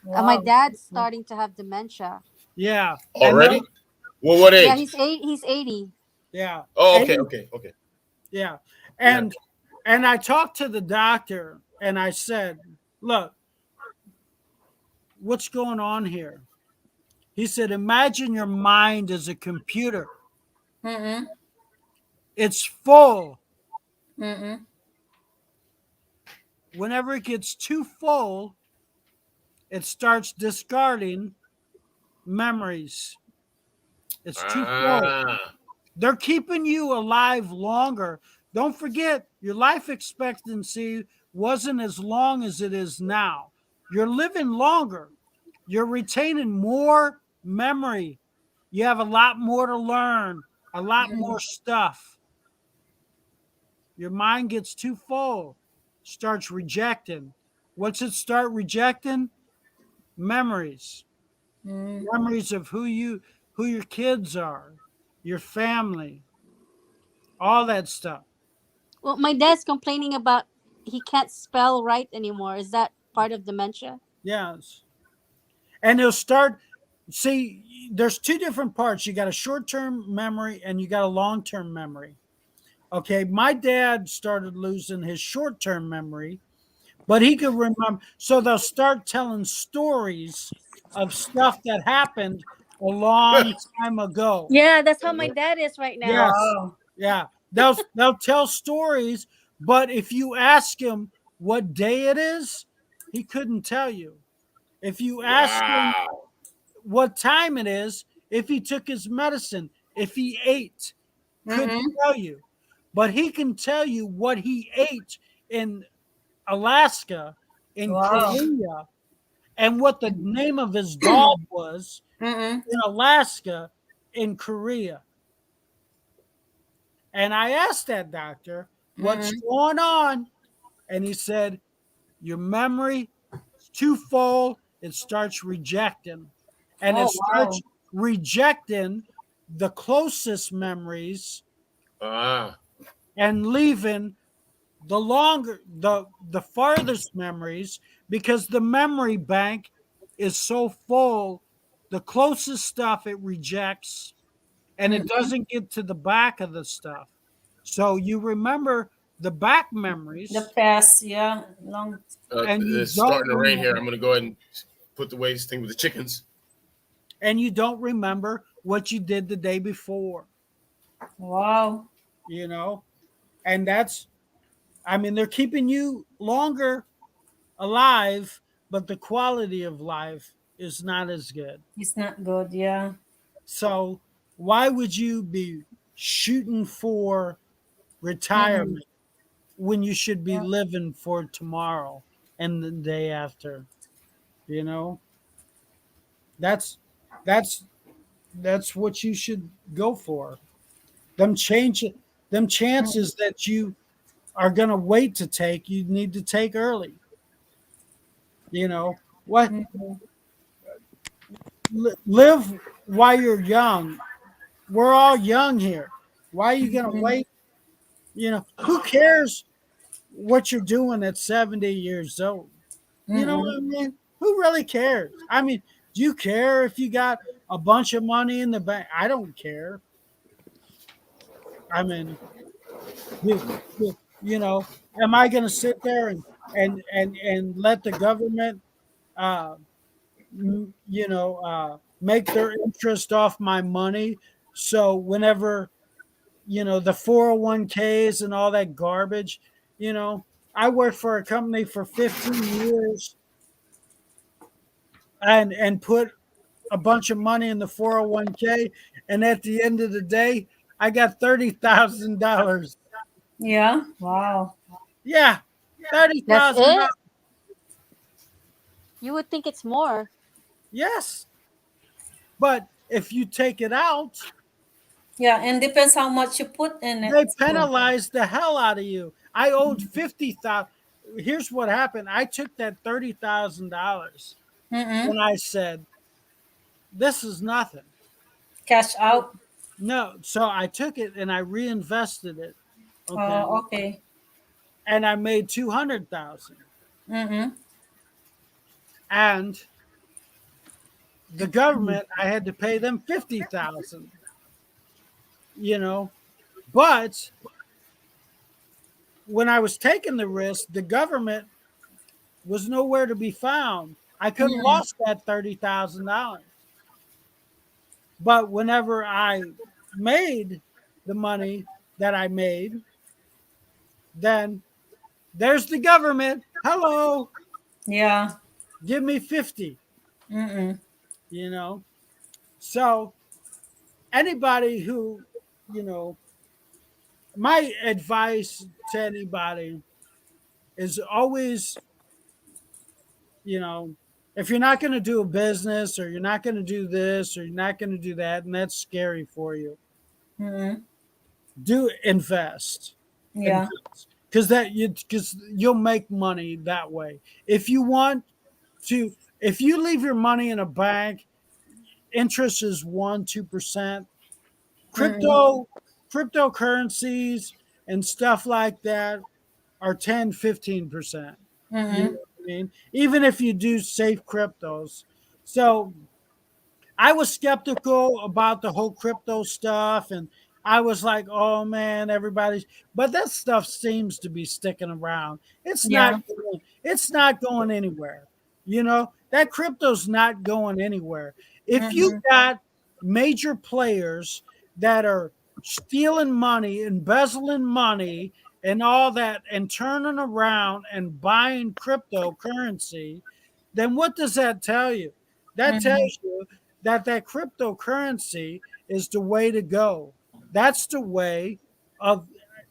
My dad's starting to have dementia. Yeah. Already? Well, what age? Yeah, he's 80. Yeah. Oh, 80. okay. Yeah. And I talked to the doctor, and I said, "Look, what's going on here?" He said, "Imagine your mind as a computer. It's full. Whenever it gets too full, it starts discarding memories. It's too full. They're keeping you alive longer. Don't forget, your life expectancy wasn't as long as it is now. You're living longer. You're retaining more memory. You have a lot more to learn, a lot more stuff. Your mind gets too full, starts rejecting. What's it start rejecting? Memories. Memories of who your kids are, your family, all that stuff. Well, my dad's complaining about he can't spell right anymore. Is that part of dementia? Yes. And he'll start, see, there's two different parts. You got a short-term memory and you got a long-term memory. Okay, my dad started losing his short-term memory, but he could remember. So they'll start telling stories of stuff that happened a long time ago. Yeah, that's how my dad is right now. Yes. Yeah. They'll tell stories, but if you ask him what day it is, he couldn't tell you. If you ask him what time it is, if he took his medicine, if he ate, couldn't tell you. But he can tell you what he ate in Alaska, in Korea, and what the name of his dog was Mm-mm. in Alaska, in Korea. And I asked that doctor, what's going on? And he said, your memory is too full. It starts rejecting. And it Oh, starts wow. rejecting the closest memories Ah, and leaving the farthest memories, because the memory bank is so full. The closest stuff it rejects, and it doesn't get to the back of the stuff. So you remember the back memories, The past, yeah. Long. and you it's don't starting to rain here. remember, I'm gonna go ahead and put the waste thing with the chickens. what you did the day before, Wow. you know? And they're keeping you longer alive, but the quality of life is not as good. It's not good, yeah. So why would you be shooting for Mm-mm. retirement when you should be Yeah. living for tomorrow and the day after? You know, that's that's that's what you should go for. Them change them chances that you are gonna wait to take, you need to take early. You know what? Mhm. Live while you're young. We're all young here. Why are you gonna Mhm. wait? Who cares what you're doing at 70 years old? You know what Mm-mm. I mean? Who really cares? I mean, do you care if you got a bunch of money in the bank? I don't care. I mean, you, you know, am I going to sit there and let the government, uh, make their interest off my money? So whenever the 401ks and all that garbage, you know, I worked for a company for 15 years and put a bunch of money in the 401k, and at the end of the day I got $30,000. Yeah. Wow. Yeah, That's $30,000. it. You would think it's more. Yes, but if you take it out, Yeah, and depends how much you put in they it. So. penalize the hell out of you. I owed 50,000. Here's what happened. I took that $30,000 Mm-mm. and I said, this is nothing. Cash out. No, so I took it and I reinvested it. Okay. Oh, okay. And I made 200,000. Mm-hmm. And the government, I had to pay them 50,000. But when I was taking the risk, the government was nowhere to be found. I could have lost that $30,000. But whenever I made the money that I made, then there's the government. Hello, Yeah. give me 50, Mm-mm. you know. So anybody who, you know, my advice to anybody is always, if you're not going to do a business, or you're not going to do this, or you're not going to do that, and that's scary for you, Mm-hmm. do invest. Yeah. Because you'll make money that way. If you want to, if you leave your money in a bank, interest is 1-2%. Mm-mm. Cryptocurrencies and stuff like that are 10-15%. You know Mm-hmm. what I mean? Even if you do safe cryptos. So I was skeptical about the whole crypto stuff, and I was like, oh man, but that stuff seems to be sticking around. Yeah. It's not going anywhere. That crypto's not going anywhere. If you Mm-hmm. got major players that are stealing money, embezzling money, and all that, and turning around and buying cryptocurrency, then what does that tell you? That Mm-hmm. tells you that cryptocurrency is the way to go. That's the way of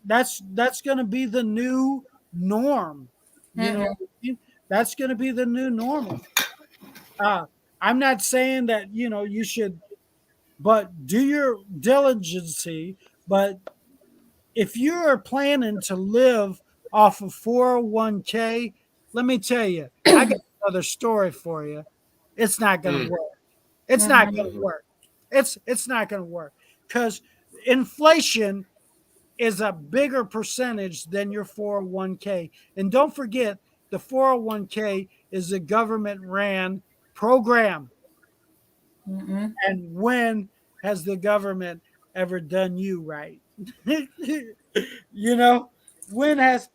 that's going to be the new norm. You know Mm-hmm. what I mean? That's going to be the new normal. I'm not saying that you should, but do your diligency. But if you're planning to live off of 401k, let me tell you, I got another story for you. It's not going to work. It's not going to work. It's not going to work because inflation is a bigger percentage than your 401k. And don't forget, the 401k is a government ran program. Mm-mm. And when has the government ever done you right? When has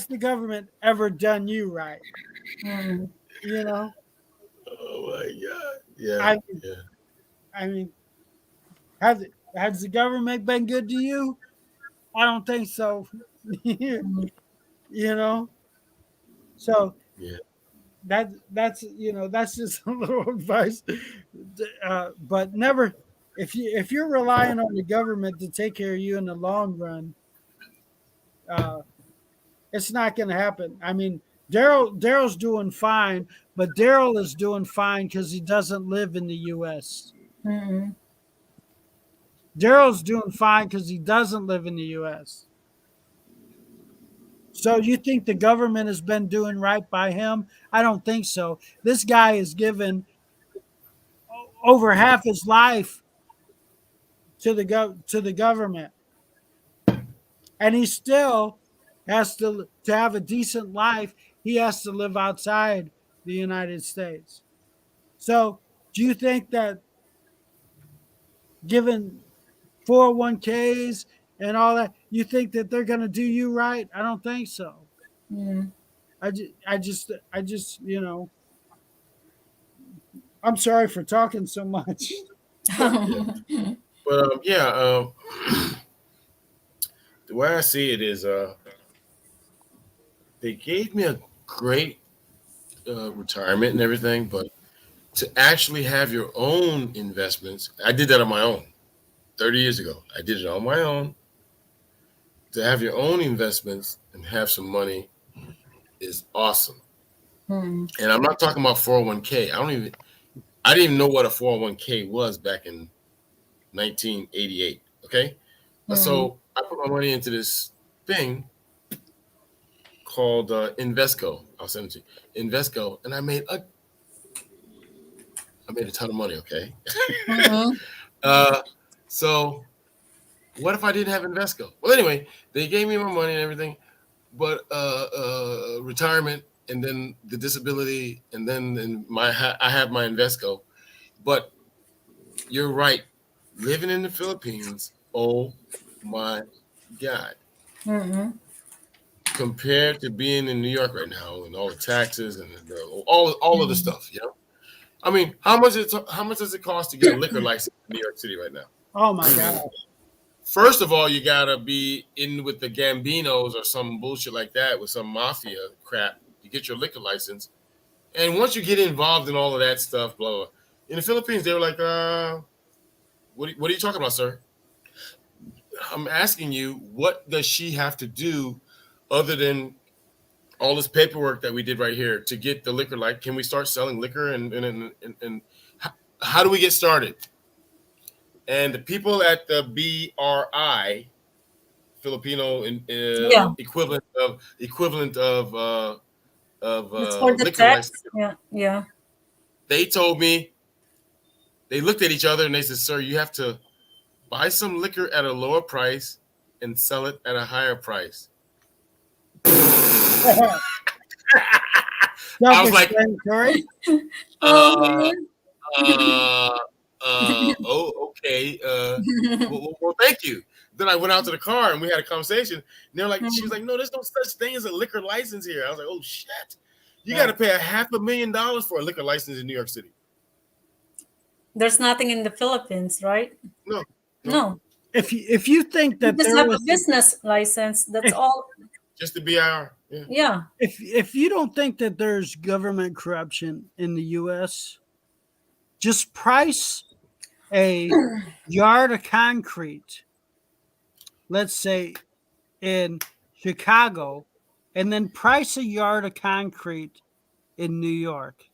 the government ever done you right? Mm. You know, Oh my God. Yeah. I Yeah. I mean, has the government been good to you? I don't think so. you know, so Yeah. that's just a little advice. But never, if you're relying on the government to take care of you in the long run, uh, it's not going to happen. I mean, Daryl's doing fine, but Daryl is doing fine because he doesn't live in the U.S. Mm-mm. Daryl's doing fine because he doesn't live in the U.S. So you think the government has been doing right by him? I don't think so. This guy has given over half his life to the government, and he still has to have a decent life. He has to live outside the United States. So, do you think that given 401ks and all that, you think that they're going to do you right? I don't think so. Mm. I just, I'm sorry for talking so much. But the way I see it is, they gave me a great retirement and everything, but to actually have your own investments, I did that on my own 30 years ago. I did it on my own. To have your own investments and have some money is awesome. Mm. And I'm not talking about 401k. I didn't even know what a 401k was back in 1988. Okay. So I put my money into this thing called Invesco. I'll send it to you. Invesco, and I made a ton of money. Okay. So what if I didn't have Invesco? Well, anyway, they gave me my money and everything, but retirement and then the disability and then I have my Invesco. But you're right. Living in the Philippines, oh my God. Mm-mm. Compared to being in New York right now and all the taxes and all of the stuff, I mean, how much does it cost to get a liquor license in New York City right now? Oh my God. First of all, you gotta be in with the Gambinos or some bullshit like that with some mafia crap to get your liquor license. And once you get involved in all of that stuff, blah blah. In the Philippines, they were like, what are you talking about, sir? I'm asking you, what does she have to do other than all this paperwork that we did right here to get the liquor? Like, can we start selling liquor and how do we get started? And the people at the BRI, Filipino equivalent of That's for the liquor tax. license, Yeah. they told me, they looked at each other and they said, sir, you have to buy some liquor at a lower price and sell it at a higher price. I was like, okay. Well, thank you. Then I went out to the car and we had a conversation. And they're like, she was like, no, there's no such thing as a liquor license here. I was like, oh shit. You got to pay $500,000 for a liquor license in New York City. There's nothing in the Philippines, right? No. If you think that you just have a business license, that's all. Just the BIR. Yeah. If you don't think that there's government corruption in the U.S., just price a yard of concrete, let's say in Chicago, and then price a yard of concrete in New York.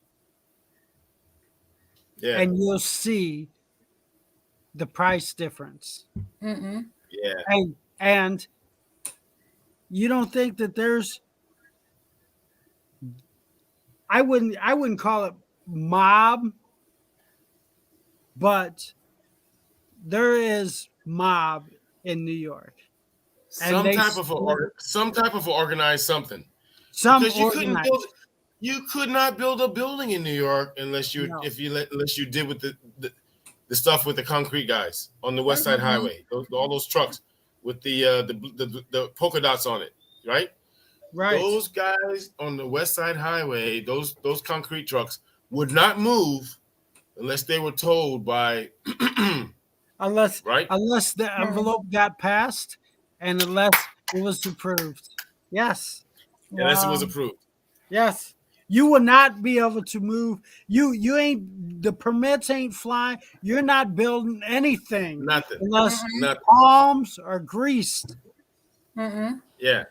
Yeah. and you'll see the price difference. Mm-hmm. Yeah. And you don't think that there's I wouldn't call it mob, but there is mob in New York. And Some they type of organized something. some Because organized. you could not build a building in New York unless you No. unless you did with the stuff with the concrete guys on the West Side Highway. All those trucks with the polka dots on it, right? Right. Those guys on the West Side Highway, those concrete trucks would not move unless they were told by unless right? unless the envelope got passed and unless it was approved. Yes. Unless it was Wow. approved. Yes. You will not be able to move. You ain't the permits ain't flying. You're not building anything Nothing. unless Nothing. palms are greased. Mm-hmm. Yeah.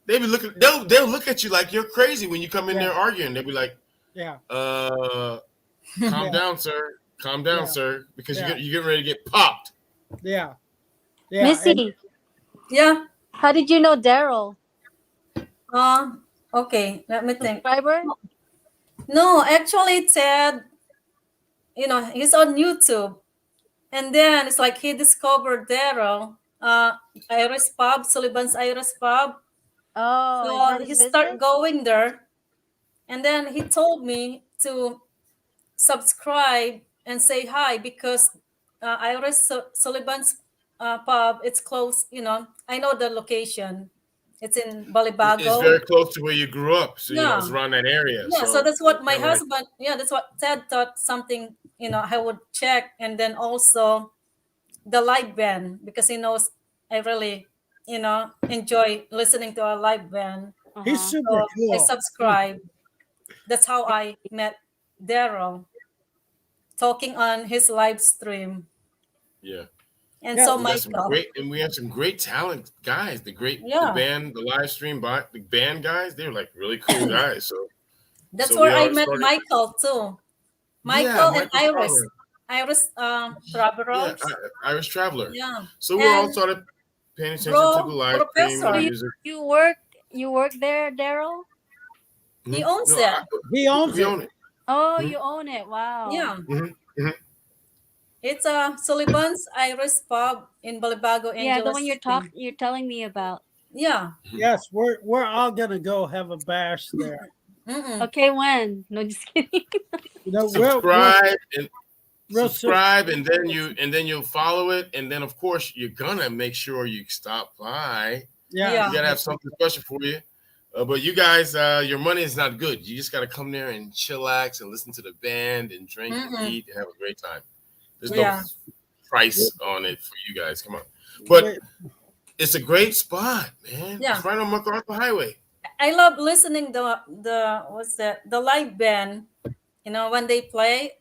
They'll look at you like you're crazy when you come in there arguing. They'll be like, Yeah. calm Yeah. down, sir. Calm down, Yeah. sir. Because Yeah. you're getting ready to get popped. Yeah. Yeah. Missy, Yeah. how did you know Daryl? Okay. Let me think. Subscriber? No, actually, Ted, he's on YouTube. And then it's like he discovered Daryl, Iris Pub, Sullivan's Iris Pub. Oh, is So that he his started business? going there. And then he told me to subscribe and say hi because Iris Sullivan's Pub, it's close, I know the location. It's in It's Balibago. very close to where you grew up. So, Yeah. it's around that area. Yeah, so that's what my kinda like- husband, that's what Ted thought something, I would check. And then also the live band because he knows I really, enjoy listening to a live band. He's Uh-huh. super So I cool. subscribed. That's how I met Daryl, talking on his live stream. Yeah. And Yeah, so We got some Michael. we have some great talent guys. The Yeah. band, the live stream, the band guys, they're like really cool guys. So That's so where we I all met started- Michael too. Michael Yeah, and Michael Iris. Fowler. Iris Yeah, Traveros. Irish Traveler. Yeah. So we all And started paying attention Bro, to the live Professor. stream So music. you work there, Daryl? He owns No, it. He owns we it. own it. Oh, Mhm. you own it. Wow. Yeah. Mhm. It's Sullivan's Iris Pub in Balibago, Yeah, the Angeles one City. you're telling me about. Yeah. Yes, we're all gonna go have a bash there. Mm-mm. Okay, when? No, just kidding. You know, Subscribe and real subscribe, and then you'll follow it, and then of course you're gonna make sure you stop by. yeah. Yeah. We gotta have something special for you. But you guys, your money is not good. You just gotta come there and chillax and listen to the band and drink and Mm-mm. eat and have a great time. There's Yeah. no price on it for you guys. Come on, but Wait, it's a great spot, man. Yeah. It's right on MacArthur Highway. I love listening the live band. When they play.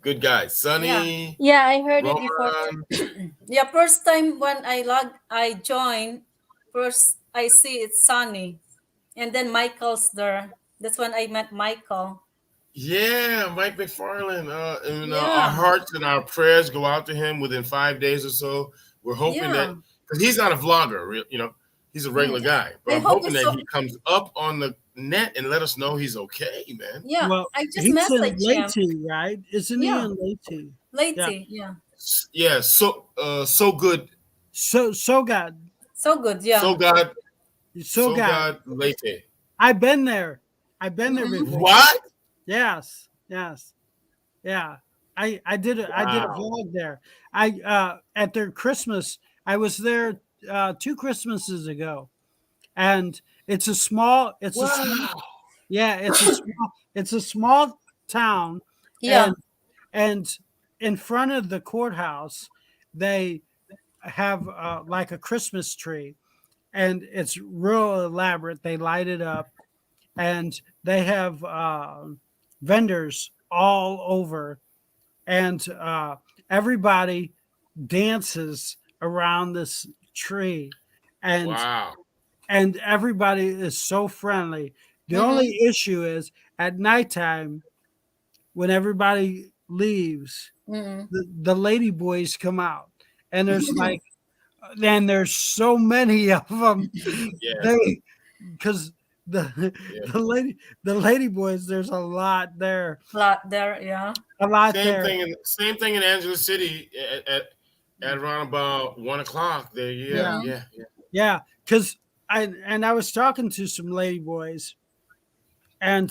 Good guys, Sunny. Yeah, I heard it before. Roman. Yeah, first time when I joined, first I see it's Sunny, and then Michael's there. That's when I met Michael. Yeah, Mike McFarland. And Yeah. our hearts and our prayers go out to him within 5 days or so. We're hoping Yeah. that because he's not a vlogger, he's a regular guy. But I I'm hope hoping so. that he comes up on the net and let us know he's okay, man. Yeah, well, I just he's in messaged him. Leyte, right? Isn't Yeah. he in Leyte? Lady, yeah. Yeah, so good. So God, So good, yeah. So God, so God. Leyte. I've been there. I've been there Mhm. before. What? Yes. Yeah. I did a Wow. vlog there. I at their Christmas. I was there 2 Christmases ago, and it's a small. It's a small, Wow. yeah. It's a small town. Yeah. And in front of the courthouse, they have like a Christmas tree, and it's real elaborate. They light it up, and they have vendors all over, and everybody dances around this tree, and Wow. and everybody is so friendly. The Mhm. only issue is at nighttime when everybody leaves, Mm-mm. the lady boys come out, and there's like, and there's so many of them. Yeah. They because the Yeah. the lady boys, there's a lot there, Lot there, yeah. a lot Same there. thing. Same thing in Angeles City at around about 1 o'clock. There. Yeah. Mhm. Yeah. Yeah, because I was talking to some lady boys, and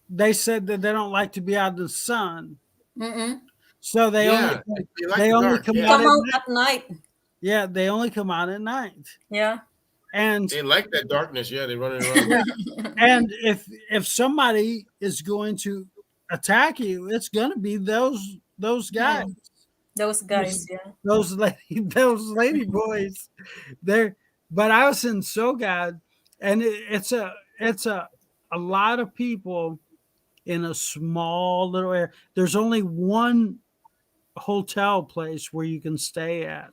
they said that they don't like to be out in the sun, Mm-mm. so they Yeah. only They like they the only dark. come Yeah. out Come at out night. at night. Yeah, they only come out at night. Yeah. And They like that darkness. Yeah. They running around. and if somebody is going to attack you, it's going to be those guys, Those guys, yeah. those lady boys. They're but I was in Sogad, and it's a lot of people in a small little area. There's only one hotel place where you can stay at.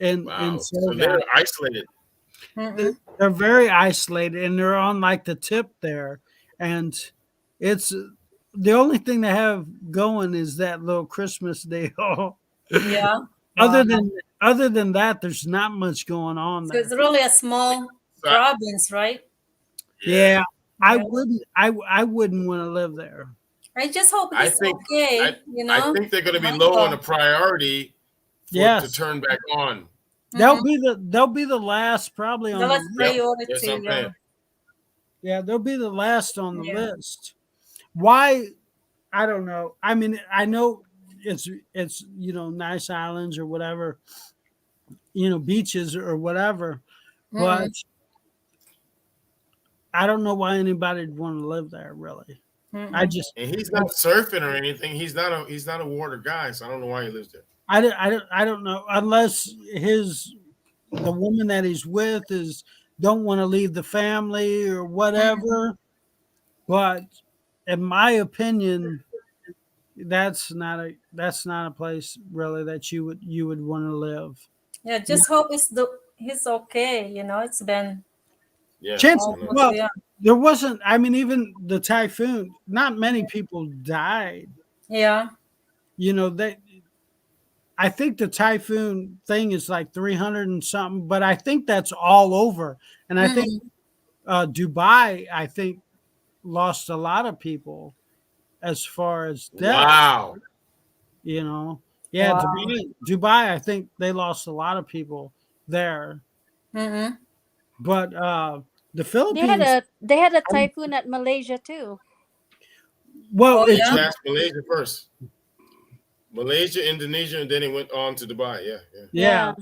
In Wow. So Sogad. they're isolated. Mm-mm. They're very isolated, and they're on like the tip there, and it's the only thing they have going is that little Christmas deal. Yeah. other Wow. than that, there's not much going on So there. it's really a small So- province, right? Yeah, I Yeah. wouldn't want to live there. I just hope I it's think- okay, you know. I think they're going to be My low on God. the priority to Yes, turn back on. they'll Mhm. be the last probably on The the last list. priority, Yes, I'm yeah. saying. Yeah, they'll be the last on the Yeah. list. Why? I don't know. I mean, I know it's nice islands or whatever, beaches or whatever, but I don't know why anybody'd want to live there. Really, Mm-mm. I just And he's not surfing or anything. He's not a water guy, so I don't know why he lives there. I don't know unless the woman that he's with don't want to leave the family or whatever. But in my opinion, that's not a place really that you would want to live. Yeah, just hope he's okay, you know. It's been Yeah. Chance, I know. well, yeah. there wasn't. I mean, even the typhoon, not many people died. Yeah. You know, I think the typhoon thing is like 300 and something, but I think that's all over. And I think Dubai, I think, lost a lot of people as far as death. Wow. You know, yeah, Wow. Dubai, I think they lost a lot of people there. Mm-hmm. But the They Philippines, had a typhoon at Malaysia too. well, Oh, it's yeah? That's Malaysia first. Malaysia, Indonesia, and then it went on to Dubai. Yeah. yeah.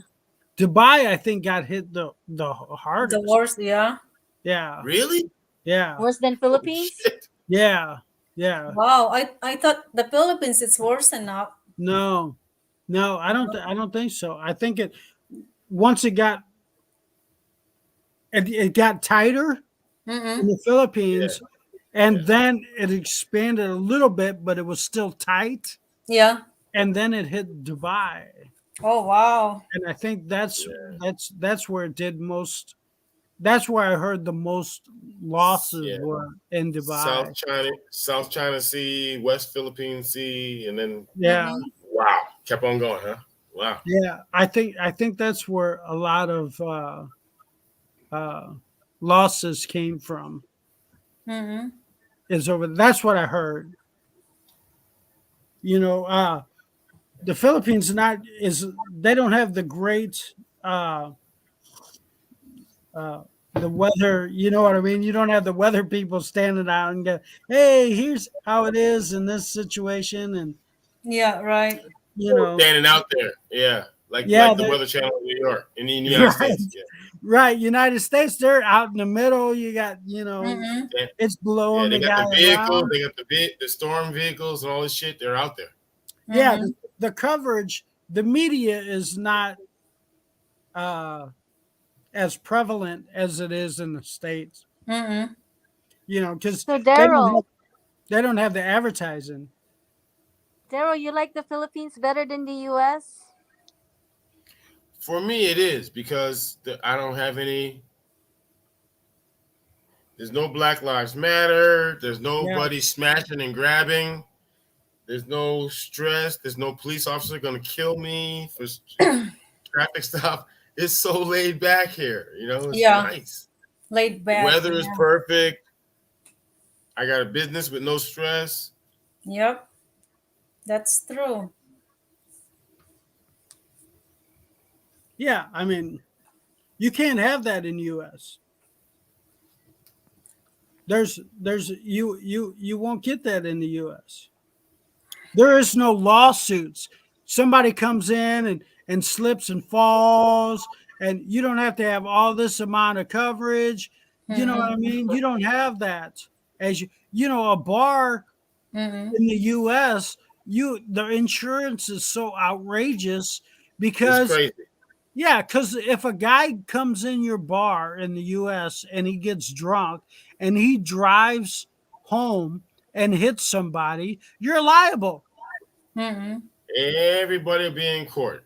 Dubai, I think, got hit the hardest. The worst, yeah. Yeah, Really? yeah, Worse than Philippines? Shit. yeah. Wow. I thought the Philippines is worse enough. No, I don't think so. I think once it got tighter Mm-mm. in the Philippines, and Yeah. then it expanded a little bit, but it was still tight. Yeah. And then it hit Dubai, Oh, wow. and I think that's where it did most. That's where I heard the most losses Yeah. were in Dubai. South China Sea, West Philippine Sea, and then Yeah, wow, kept on going, huh? Wow. yeah. I think that's where a lot of losses came from. Mm-hmm. Is over. That's what I heard. You know, the Philippines they don't have the great the weather. You know what I mean? You don't have the weather people standing out and go, "Hey, here's how it is in this situation," and Yeah, right. you know, Standing out there. Yeah. Like the they're- Weather Channel in New York, in the United Right. States. Yeah. right. United States, they're out in the middle. You got, Mm-hmm. it's Yeah, blowing they the got guy the vehicles, around. they got the storm vehicles and all this shit. They're out there. Yeah, Mm-hmm. the coverage, the media is not as prevalent as it is in the States. Mm-hmm. You know, because So Daryl, they don't have the advertising. you like the Philippines better than the US? For me, it is because I don't have any There's no Black Lives Matter. There's nobody smashing and grabbing. There's no stress. There's no police officer going to kill me for traffic stop. It's so laid back here. You know, it's nice. Laid back. Weather is perfect. I got a business with no stress. Yep. That's true. Yeah, I mean, you can't have that in U.S. You won't get that in the U.S. There is no lawsuits. Somebody comes in and slips and falls, and you don't have to have all this amount of coverage. You know what I mean? You don't have that. As you know, a bar in the U.S., the insurance is so outrageous because because if a guy comes in your bar in the U.S. and he gets drunk and he drives home and hits somebody, you're liable. Everybody will be in court.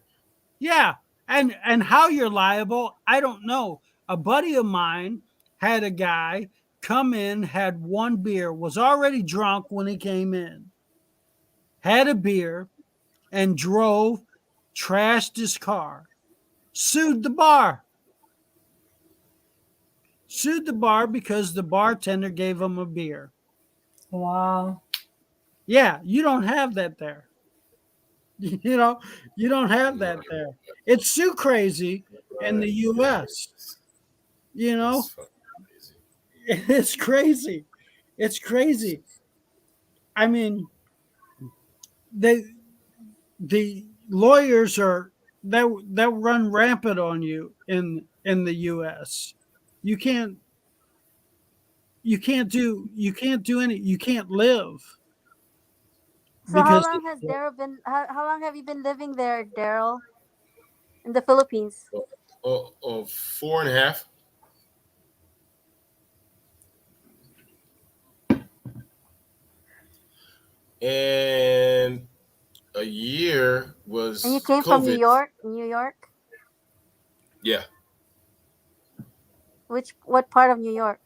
Yeah, and how you're liable, I don't know. A buddy of mine had a guy come in, had one beer, was already drunk when he came in, had a beer, and drove, trashed his car, sued the bar. Sued the bar because the bartender gave him a beer. Wow. Yeah, you don't have that there. You know, you don't have that there. It's too crazy in the U.S. You know, it's crazy. It's crazy. I mean, the lawyers they'll run rampant on you in the U.S. You can't do any. You can't live. So how long has Daryl been? How long have you been living there, Daryl? In the Philippines? 4.5. And a year was. And you came COVID. from New York? New York? Yeah. What part of New York?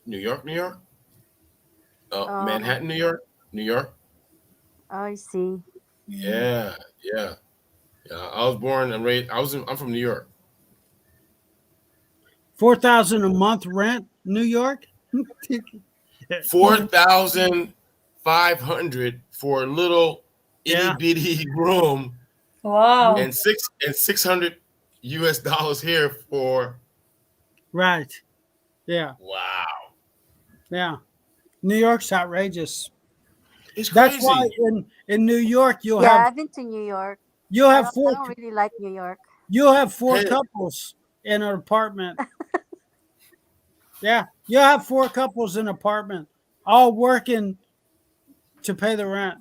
New York. Manhattan, New York. Oh, I see. Yeah. I was born and raised. I'm from New York. 4,000 a month rent, New York. 4,500 for a little itty bitty room. Wow. And $600 US here for. Right. Yeah. Wow. Yeah. New York's outrageous. It's crazy. That's why in New York you'll Yeah, have. I've been to New York. You'll have I four. don't really like New York. You'll have four couples in an apartment. Yeah, you'll have four couples in an apartment, all working to pay the rent.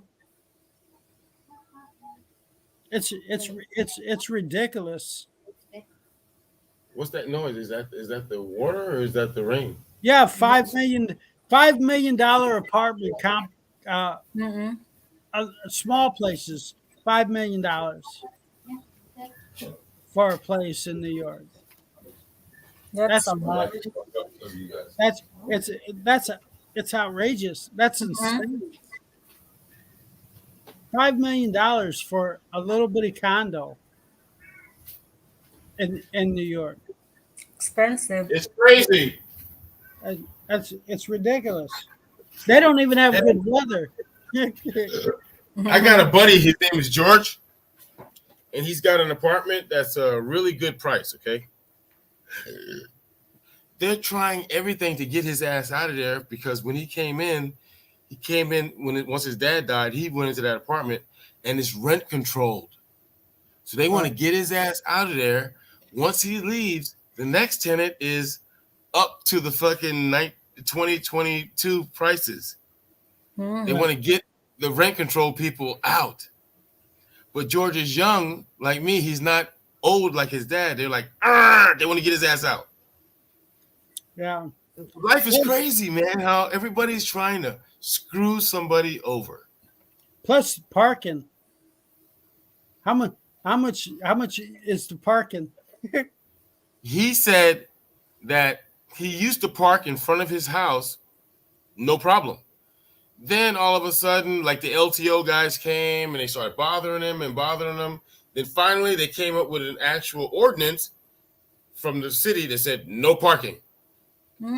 It's ridiculous. What's that noise? Is that the water or is that the rain? Yeah, $5 million apartment small places, $5 million for a place in New York. That's a lot. It's outrageous. That's insane. $5 million for a little bitty condo in New York. Expensive. It's crazy. It's ridiculous. They don't even have good weather. I got a buddy. His name is George, and he's got an apartment that's a really good price. Okay. They're trying everything to get his ass out of there because when he came in once his dad died, he went into that apartment and it's rent controlled. So they want to get his ass out of there. Once he leaves, the next tenant is up to the fucking 2022 prices. They want to get the rent control people out. But George is young like me. He's not old like his dad. They're like, they want to get his ass out. Yeah. Life is crazy, man. How everybody's trying to screw somebody over. Plus parking. How much is the parking? He said that he used to park in front of his house, no problem. Then all of a sudden, like the LTO guys came and they started bothering him and bothering him. Then finally they came up with an actual ordinance from the city that said no parking.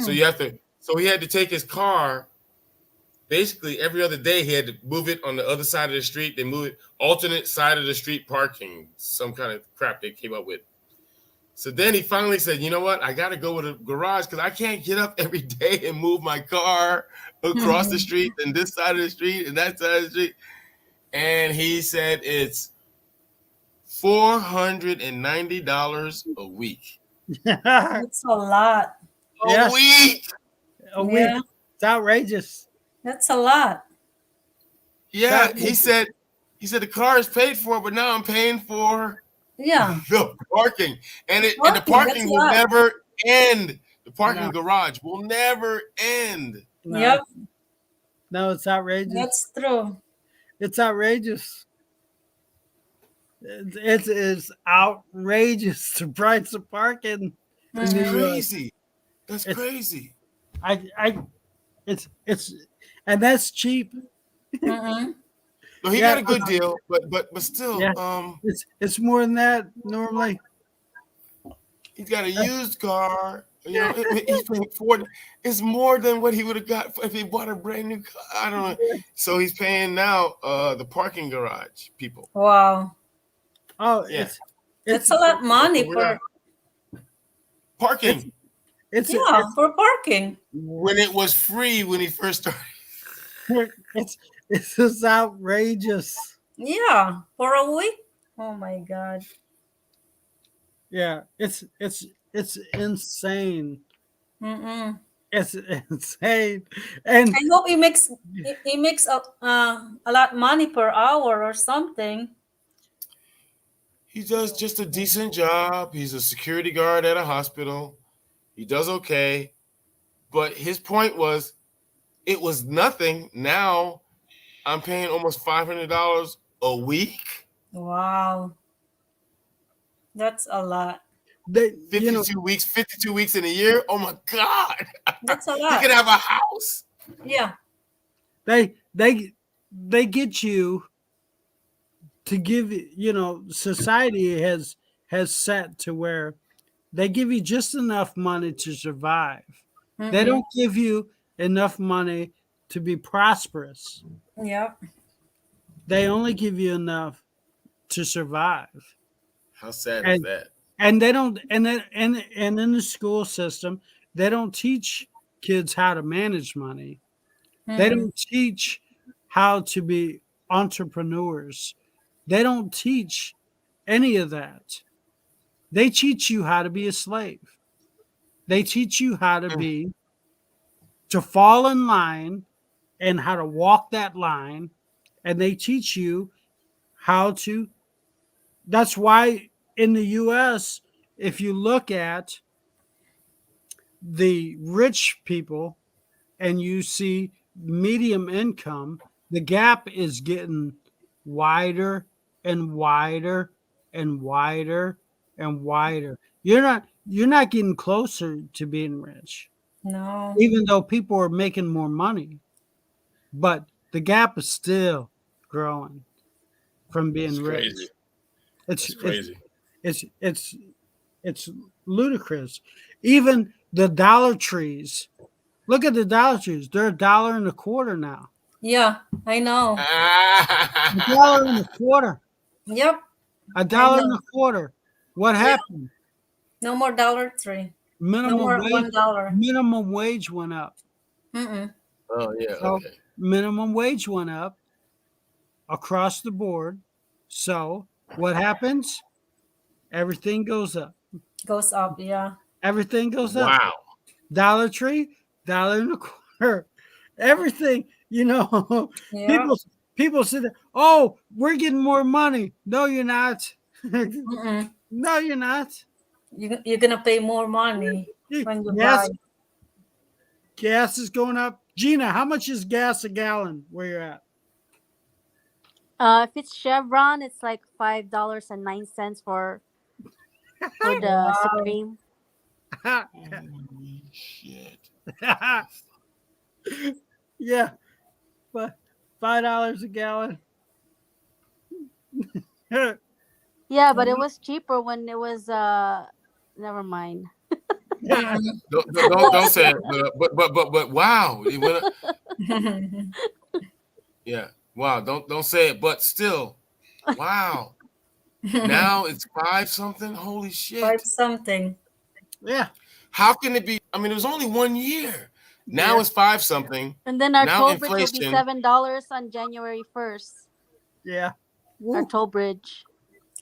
So you have to, so he had to take his car. Basically, every other day he had to move it on the other side of the street. They move it alternate side of the street parking, some kind of crap they came up with. So then he finally said, you know what? I got to go with a garage because I can't get up every day and move my car across the street and this side of the street and that side of the street. And he said it's $490 a week. That's a lot. A week. A week. Yeah. It's outrageous. That's a lot. Yeah, he said the car is paid for, but now I'm paying for Yeah. the parking. And the Parking, parking that's a will lot. never end. The parking No. garage will never end. No, Yep. no, it's outrageous. That's true. It's outrageous. It's outrageous the price of parking. That's Mhm. crazy. That's It's- crazy. It's and that's cheap. Mm-mm. No, he Yeah. got a good deal, but still, Yeah. It's more than that normally. he's got a used car. You know, he's paying for it. It's more than what he would have got if he bought a brand new car. I don't know. So he's paying now the parking garage people. Wow. Oh, Yeah. That's a lot of money We're for Parking it's for parking. when it was free when he first started. it's just outrageous. Yeah, for a week. Oh my God. Yeah, it's insane. Mm-mm. It's insane. And I hope he makes a lot money per hour or something. He does just a decent job. He's a security guard at a hospital. He does okay. But his point was, it was nothing. Now I'm paying almost $500 a week. Wow. That's a lot. they, 52 weeks, 52 weeks in a year. Oh my God. That's a He lot. could have a house. Yeah. they get you to give society has set to where they give you just enough money to survive. They Mhm. don't give you enough money to be prosperous. Yep. They only give you enough to survive. How sad is And that? and they don't and in the school system, they don't teach kids how to manage money. They Mhm. don't teach how to be entrepreneurs. They don't teach any of that. They teach you how to be a slave. They teach you how to fall in line and how to walk that line. And they teach you how to. That's why in the US, if you look at the rich people and you see medium income, the gap is getting wider and wider and wider and wider. You're not getting closer to being rich, No. even though people are making more money. But the gap is still growing from being It's rich. crazy. It's It's crazy. it's ludicrous. Even the Dollar Trees. Look at the Dollar Trees. They're $1.25 now. Yeah, I know. $1.25. Yep. $1.25. What Yeah. happened? No more Dollar Tree. No Minimum more wage. $1. Minimum wage went up. Mm-mm. Oh yeah. So Okay. minimum wage went up across the board. So what happens? Everything goes up. Goes up. Yeah. Everything goes up. Wow. Dollar Tree, $1.25. Everything, Yeah. people say that, oh, we're getting more money. No, you're not. Mm-mm. No, you're not. You're gonna pay more money when you Gas, buy. gas is going up. Gina, how much is gas a gallon where you're at? If it's Chevron, it's like $5.09 for the Wow. Supreme. Holy shit. Yeah, but $5 a gallon. Yeah, but it was cheaper when it was never mind. Yeah. Don't say it. But wow. It went up- yeah. Wow. Don't say it. But still, wow. Now it's 5 something. Holy shit. 5 something. Yeah. How can it be? I mean, it was only 1 year. Now Yeah. it's 5 something. And then our Now toll bridge will be inflation. $7 on January 1st. Yeah. Our toll bridge.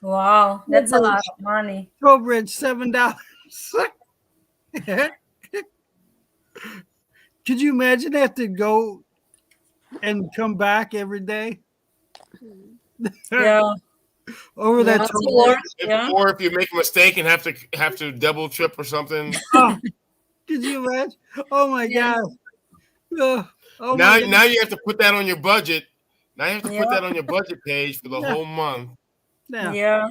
Wow, that's a lot of money. Toll bridge, $7. Could you imagine they have to go and come back every day? Yeah. Over that Lots of toll work. bridge? Yeah. Or if you make a mistake and have to double trip or something. Oh, could you imagine? Oh my Yeah. God. Oh now my God. now you have to put that on your budget. Now you have to Yeah. put that on your budget page for the Yeah. whole month. Yeah. Yeah.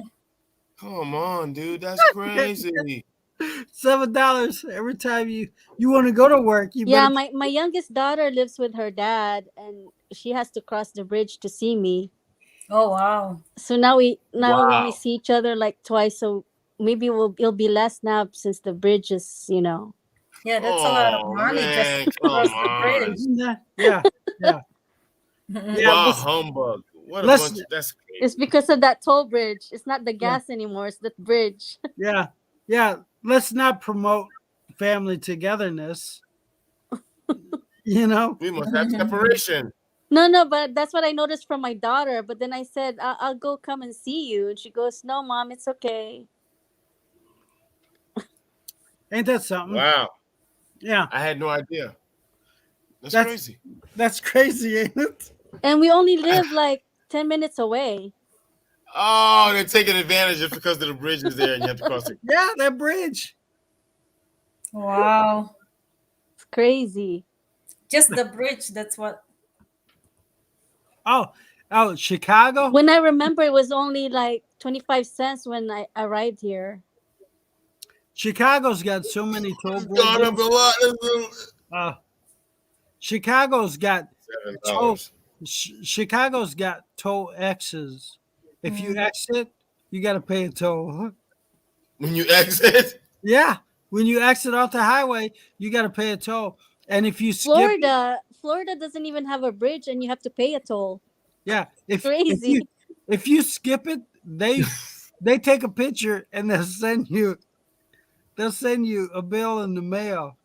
Come on, dude. That's crazy. $7 every time you want to go to work. You Yeah, better my youngest daughter lives with her dad, and she has to cross the bridge to see me. Oh wow. So now we only Wow. see each other like twice. So maybe it'll be less now since the bridge is, Yeah, that's a lot of Oh, money man, just to come cross the on. bridge. Yeah. Yeah. Yeah. Yeah. Wow, let's- humbug. What a let's- bunch. That's crazy. It's because of that toll bridge. It's not the gas anymore. It's the bridge. Yeah. Yeah. Let's not promote family togetherness. You know? We must have separation. No, but that's what I noticed from my daughter. But then I said, I'll go come and see you. And she goes, no, Mom, it's okay. Ain't that something? Wow. Yeah. I had no idea. That's That's- crazy. That's crazy, ain't it? And we only live like 10 minutes away. Oh, they're taking advantage of because of the bridge is there and you have to cross it. Yeah, that bridge. Wow. It's crazy. Just the bridge, that's what. Oh, Chicago? When I remember, it was only like 25 cents when I arrived here. Chicago's got so many toll Gone up bridges. a lot. Chicago's got $7. Chicago's got toll X's. If you exit, you got to pay a toll. When you exit? Yeah, when you exit off the highway, you got to pay a toll. And if you skip, Florida doesn't even have a bridge, and you have to pay a toll. yeah, Crazy. if you skip it, they take a picture and they'll send you a bill in the mail.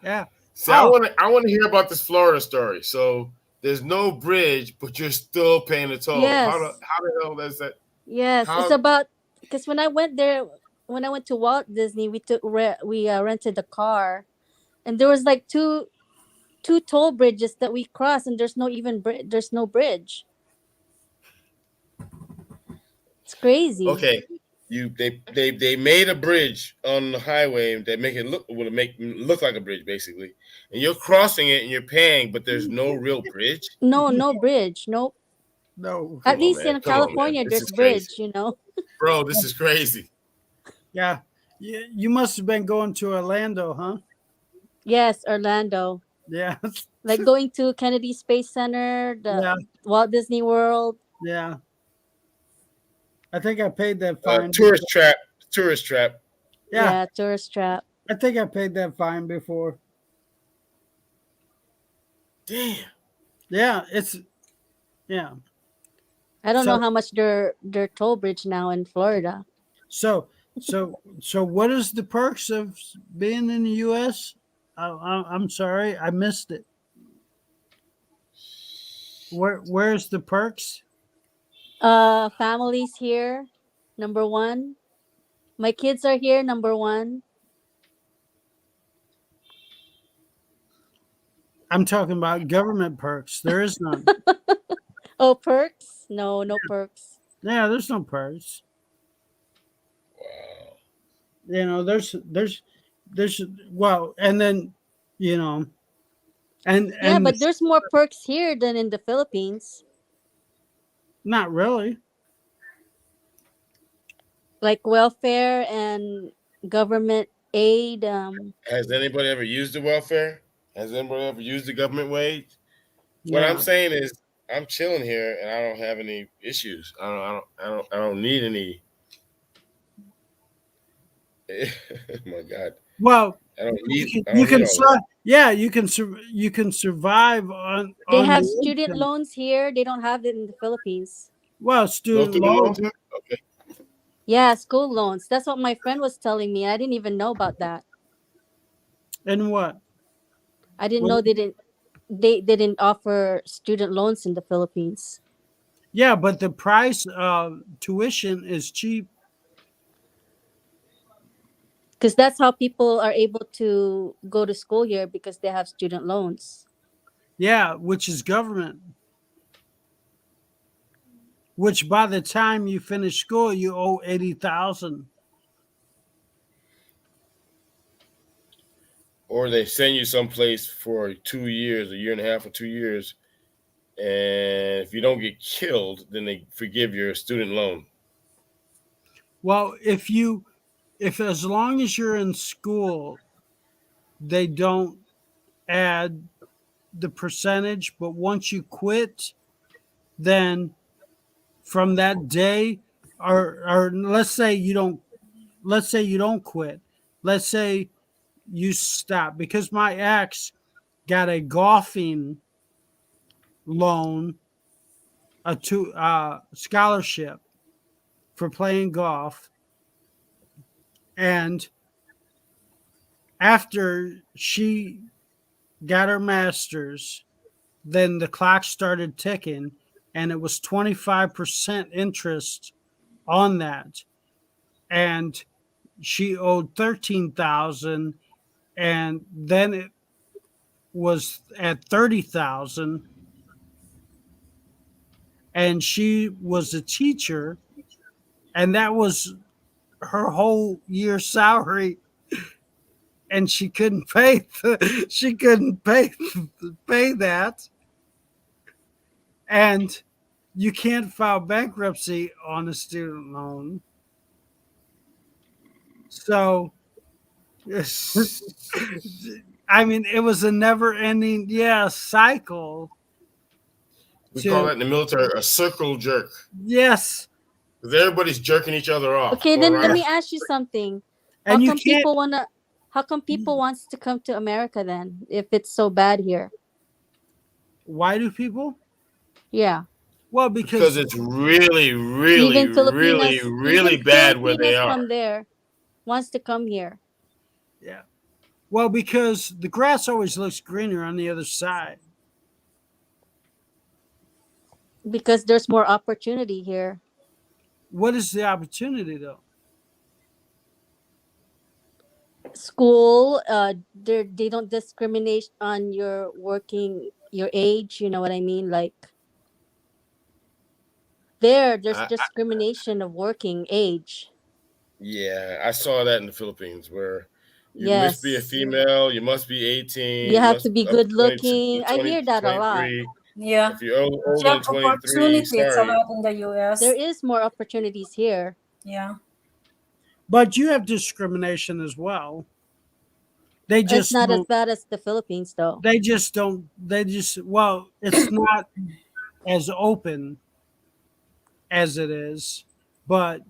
Yeah. See, I want to hear about this Florida story. So there's no bridge, but you're still paying the toll. Yes. How the hell is that? Yes, How- it's about because when I went to Walt Disney, we rented a car, and there was like two toll bridges that we crossed, and there's no bridge. It's crazy. Okay, they made a bridge on the highway. They make it look like a bridge basically, and you're crossing it and you're paying, but there's no real bridge. No bridge. Nope. No. At on, least man. in Come on, California, man. This there's is bridge. crazy. Bro, this is crazy. Yeah. You must have been going to Orlando, huh? Yes, Orlando. Yeah. Like going to Kennedy Space Center, the Yeah. Walt Disney World. Yeah. I think I paid that fine. Tourist trap. Yeah. Tourist trap. I think I paid that fine before. Damn. Yeah, I don't So- know how much their toll bridge now in Florida. So what is the perks of being in the U.S.? I'm sorry, I missed it. Where's the perks? Families here, number one. My kids are here, number one. I'm talking about government perks. There is none. Oh, perks? No perks. Yeah, there's no perks. You know, there's well, and then and Yeah, but there's more perks here than in the Philippines. not really. Like welfare and government aid. Has anybody ever used the welfare? Has anybody ever used the government wage? What I'm Yeah. saying is, I'm chilling here and I don't have any issues. I don't need any. My God, Well, I don't need. I you don't need can all that. yeah, you can survive They on have your student income. loans here. They don't have it in the Philippines. Well, No student student loan. loans here? Okay. Yeah, school loans. That's what my friend was telling me. I didn't even know about that. And what? I didn't Well, know they didn't offer student loans in the Philippines. yeah, but the price of tuition is cheap. Because that's how people are able to go to school here because they have student loans. Yeah, which is government. Which by the time you finish school, you owe 80,000. Or they send you someplace for 2 years, a year and a half, or 2 years, and if you don't get killed, then they forgive your student loan. Well, if as long as you're in school, they don't add the percentage, but once you quit, then from that day, or let's say you don't quit. Let's say you stop, because my ex got a golfing loan, a scholarship for playing golf, and after she got her master's, then the clock started ticking, and it was 25% interest on that, and she owed 13,000, and then it was at 30,000, and she was a teacher, and that was her whole year's salary, and she couldn't pay pay that, and you can't file bankruptcy on a student loan. So I mean, it was a never ending cycle. We call that in To the military a circle jerk. yes, Because everybody's jerking each other off. Okay, Going then let around. me ask you something. How and you come can't. people wanna how come people wants to come to America then if it's so bad here? Why do people? Yeah. Well, Because because it's really, really, Even really, Filipinas really even bad where they Filipinas are. from there wants to come here. yeah. Well, because the grass always looks greener on the other side. Because there's more opportunity here. What is the opportunity though? School, they don't discriminate on your age, you know what I mean? Like there's I, discrimination of working age. yeah, I saw that in the Philippines where you must be a Yes. female, you must be 18, You you have to must be up to good 22, looking. I 20, hear that a lot. 23. Yeah. If you're older than Job 23, opportunity, it's a sorry. lot in the US. There is more opportunities here. Yeah. But you have discrimination as well. They It's just not as don't. bad as the Philippines though. They just don't. They just well, it's not as open as it is, but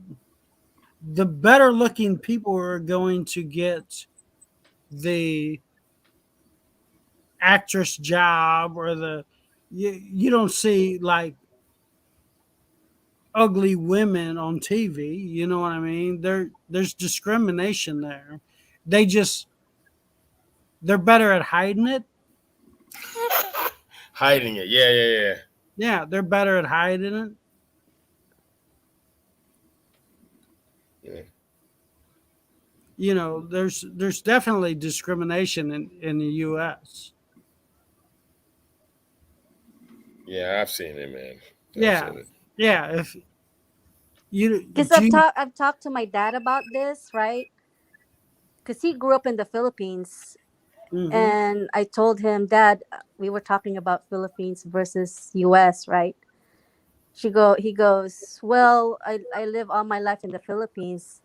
the better looking people are going to get the actress job, or you don't see like ugly women on TV, you know what I mean? There's discrimination there. They just they're better at hiding it. Hiding it. Yeah, yeah, yeah. Yeah, they're better at hiding it. Yeah. You know, there's definitely discrimination in the US. Yeah, I've seen it, man. I've Yeah. seen it. Yeah, if you Because do you- I've talked to my dad about this, right? Because he grew up in the Philippines, Mhm. and I told him, Dad, we were talking about Philippines versus US, right? He goes, well, I live all my life in the Philippines.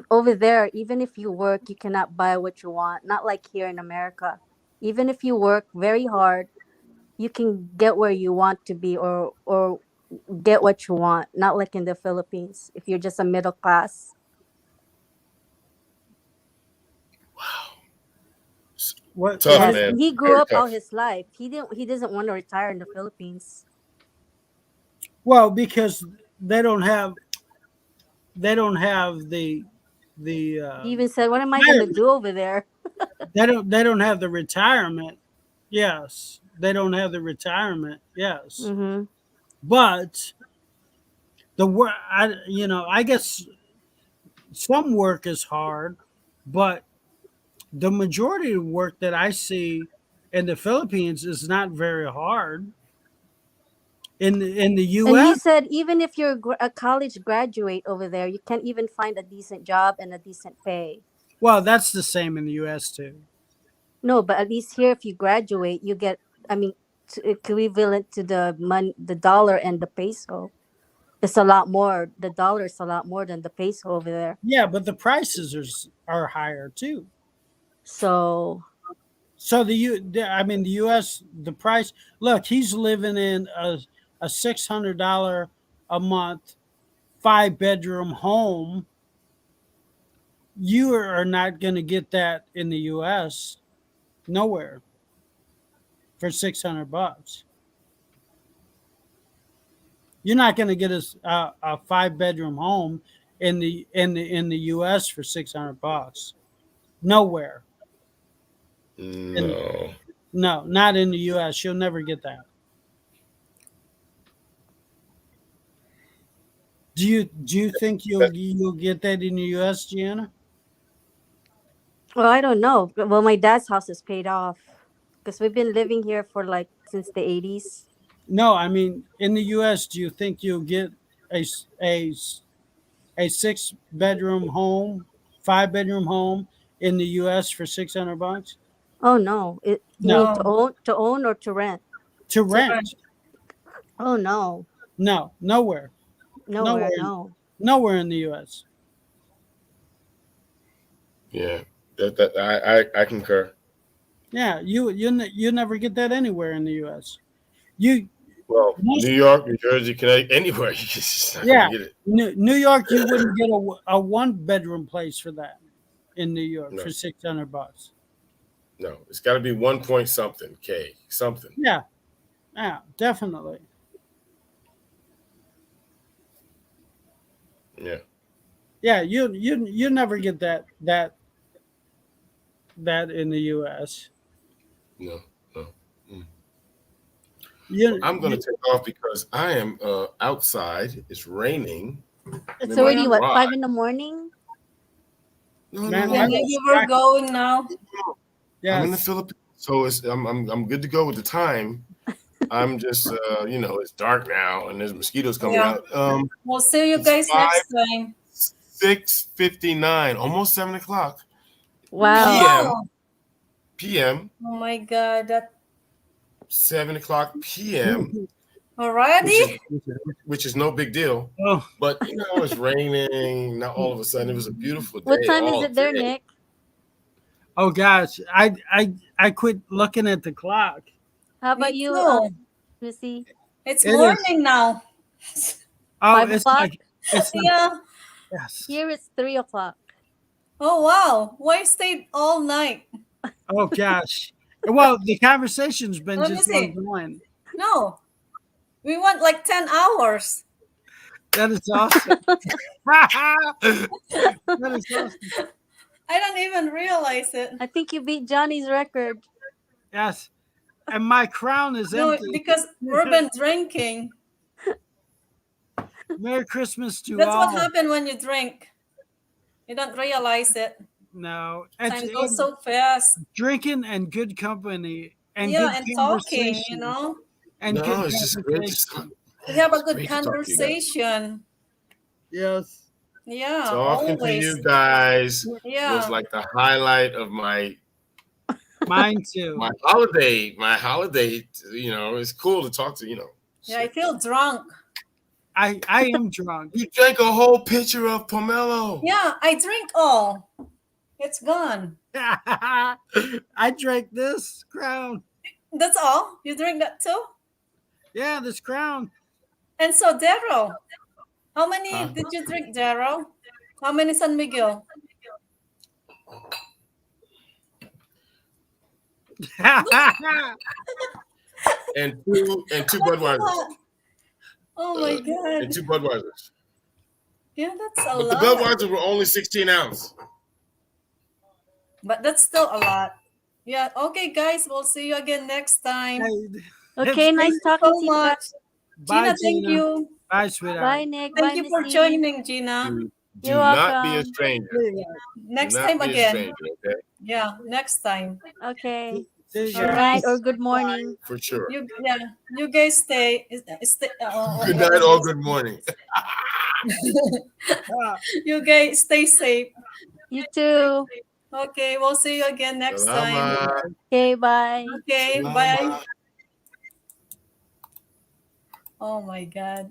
over there, even if you work, you cannot buy what you want. Not like here in America. Even if you work very hard, you can get where you want to be, or get what you want. Not like in the Philippines. If you're just a middle class. What? Tough, Yes, man. he grew Very up all tough. his life. He doesn't want to retire in the Philippines. Well, because they don't have the He even said, "What am I gonna retirement. do over there?" They don't have the retirement. Yes, they don't have the retirement. Yes, Mm-hmm. but the work. I guess some work is hard, but the majority of work that I see in the Philippines is not very hard. In the And he U.S., said, even if you're a college graduate over there, you can't even find a decent job and a decent pay. well, that's the same in the U.S. too. No, but at least here, if you graduate, you get, I mean, equivalent to the dollar and the peso. It's a lot more. The dollar is a lot more than the peso over there. Yeah, but the prices are higher too. So, So the U.S. the price. Look, he's living in a $600 a month 5-bedroom home. You are not going to get that in the U.S. Nowhere for $600. You're not going to get a 5-bedroom home in the U.S. for $600. Nowhere. No. No, not in the U.S. You'll never get that. Do you think you'll get that in the U.S., Gianna? well, I don't know. Well, my dad's house is paid off because we've been living here for like since the 80s. No, I mean in the U.S. Do you think you'll get a 6-bedroom home, 5-bedroom home in the U.S. for $600? Oh no! You mean No, No, to own or to rent? to to rent. rent. Oh no, No, nowhere, nowhere. nowhere, No. nowhere in the U.S. Yeah. I concur. Yeah, you never get that anywhere in the U.S. You Well, most New York, New Jersey, Connecticut, anywhere, you're just not yeah, gonna get it. New York, you wouldn't get a 1-bedroom place for that in New York No, for $600. no. It's got to be 1 point something K, something. Yeah, yeah, definitely. Yeah. Yeah, you never get that in the U.S. No, no. I'm You gonna take off because I am outside. It's raining. I'm It's in my already Yeah. what, garage. 5 in the morning? No, no, man, no, Yeah, I no. got you were distracted. going now. I'm in the Yes. Philippines, so I'm good to go with the time. I'm just it's dark now and there's mosquitoes coming Yeah. out. We'll see you It's guys next time. 6:59, almost 7 o'clock Wow. p.m. Wow. p.m. Oh my God. 7 o'clock p.m. Already? which is no big deal. Oh, But it's raining. Now all of a sudden it was a beautiful What day time is all it there, day. Nick? oh gosh, I quit looking at the clock. How Me about you, too. Missy? It's It is. morning now. Oh, 5 o'clock? it's like Yeah. yes. Here it's 3 o'clock. Oh wow. Why stayed all night? Oh gosh. Well, the conversation's been Let me just see. ongoing. No. We went like 10 hours. That is awesome. That is awesome. I don't even realize it. I think you beat Johnny's record. Yes. And my crown is No, empty. because we've been drinking. Merry Christmas to That's what all. happened when you drink. You don't realize it. No, Time goes so fast. drinking and good company and Yeah, good and talking, conversation and good No, it's just great. conversation. We have a It's good great to talk to you guys. conversation. Yes. Yeah, Talking to always. you guys Yeah. was like the highlight of my Mine too. holiday. My holiday, it's cool to talk to, Yeah, I feel drunk. I am drunk. You drank a whole pitcher of pomelo. Yeah, I drink all. It's gone. I drank this Crown. That's all? You drink that too? Yeah, this Crown. And so, Daryl, how many Huh? did you drink, Daryl? How many San Miguel? And two Budweisers. Oh my God. And two Budweisers. Yeah, that's a But the lot. Budweisers were only 16 ounce. But that's still a lot. Yeah. Okay, guys. We'll see you again next time. Okay, nice Thank you talking so to you. much. Bye, Gina, thank Gina. you. Bye, sweetheart. Bye, Nick. Thank Bye, you for Missy. joining, Gina. Do You're not be a welcome. stranger. Next Do not time be a again. stranger, okay? Yeah, next time. Okay. See All ya. right, or good morning. For sure. You guys stay. Good night or good morning. You guys stay safe. You too. Okay, we'll see you again next time. Salamat. Okay, bye. Okay, Salamat. bye. Oh my God.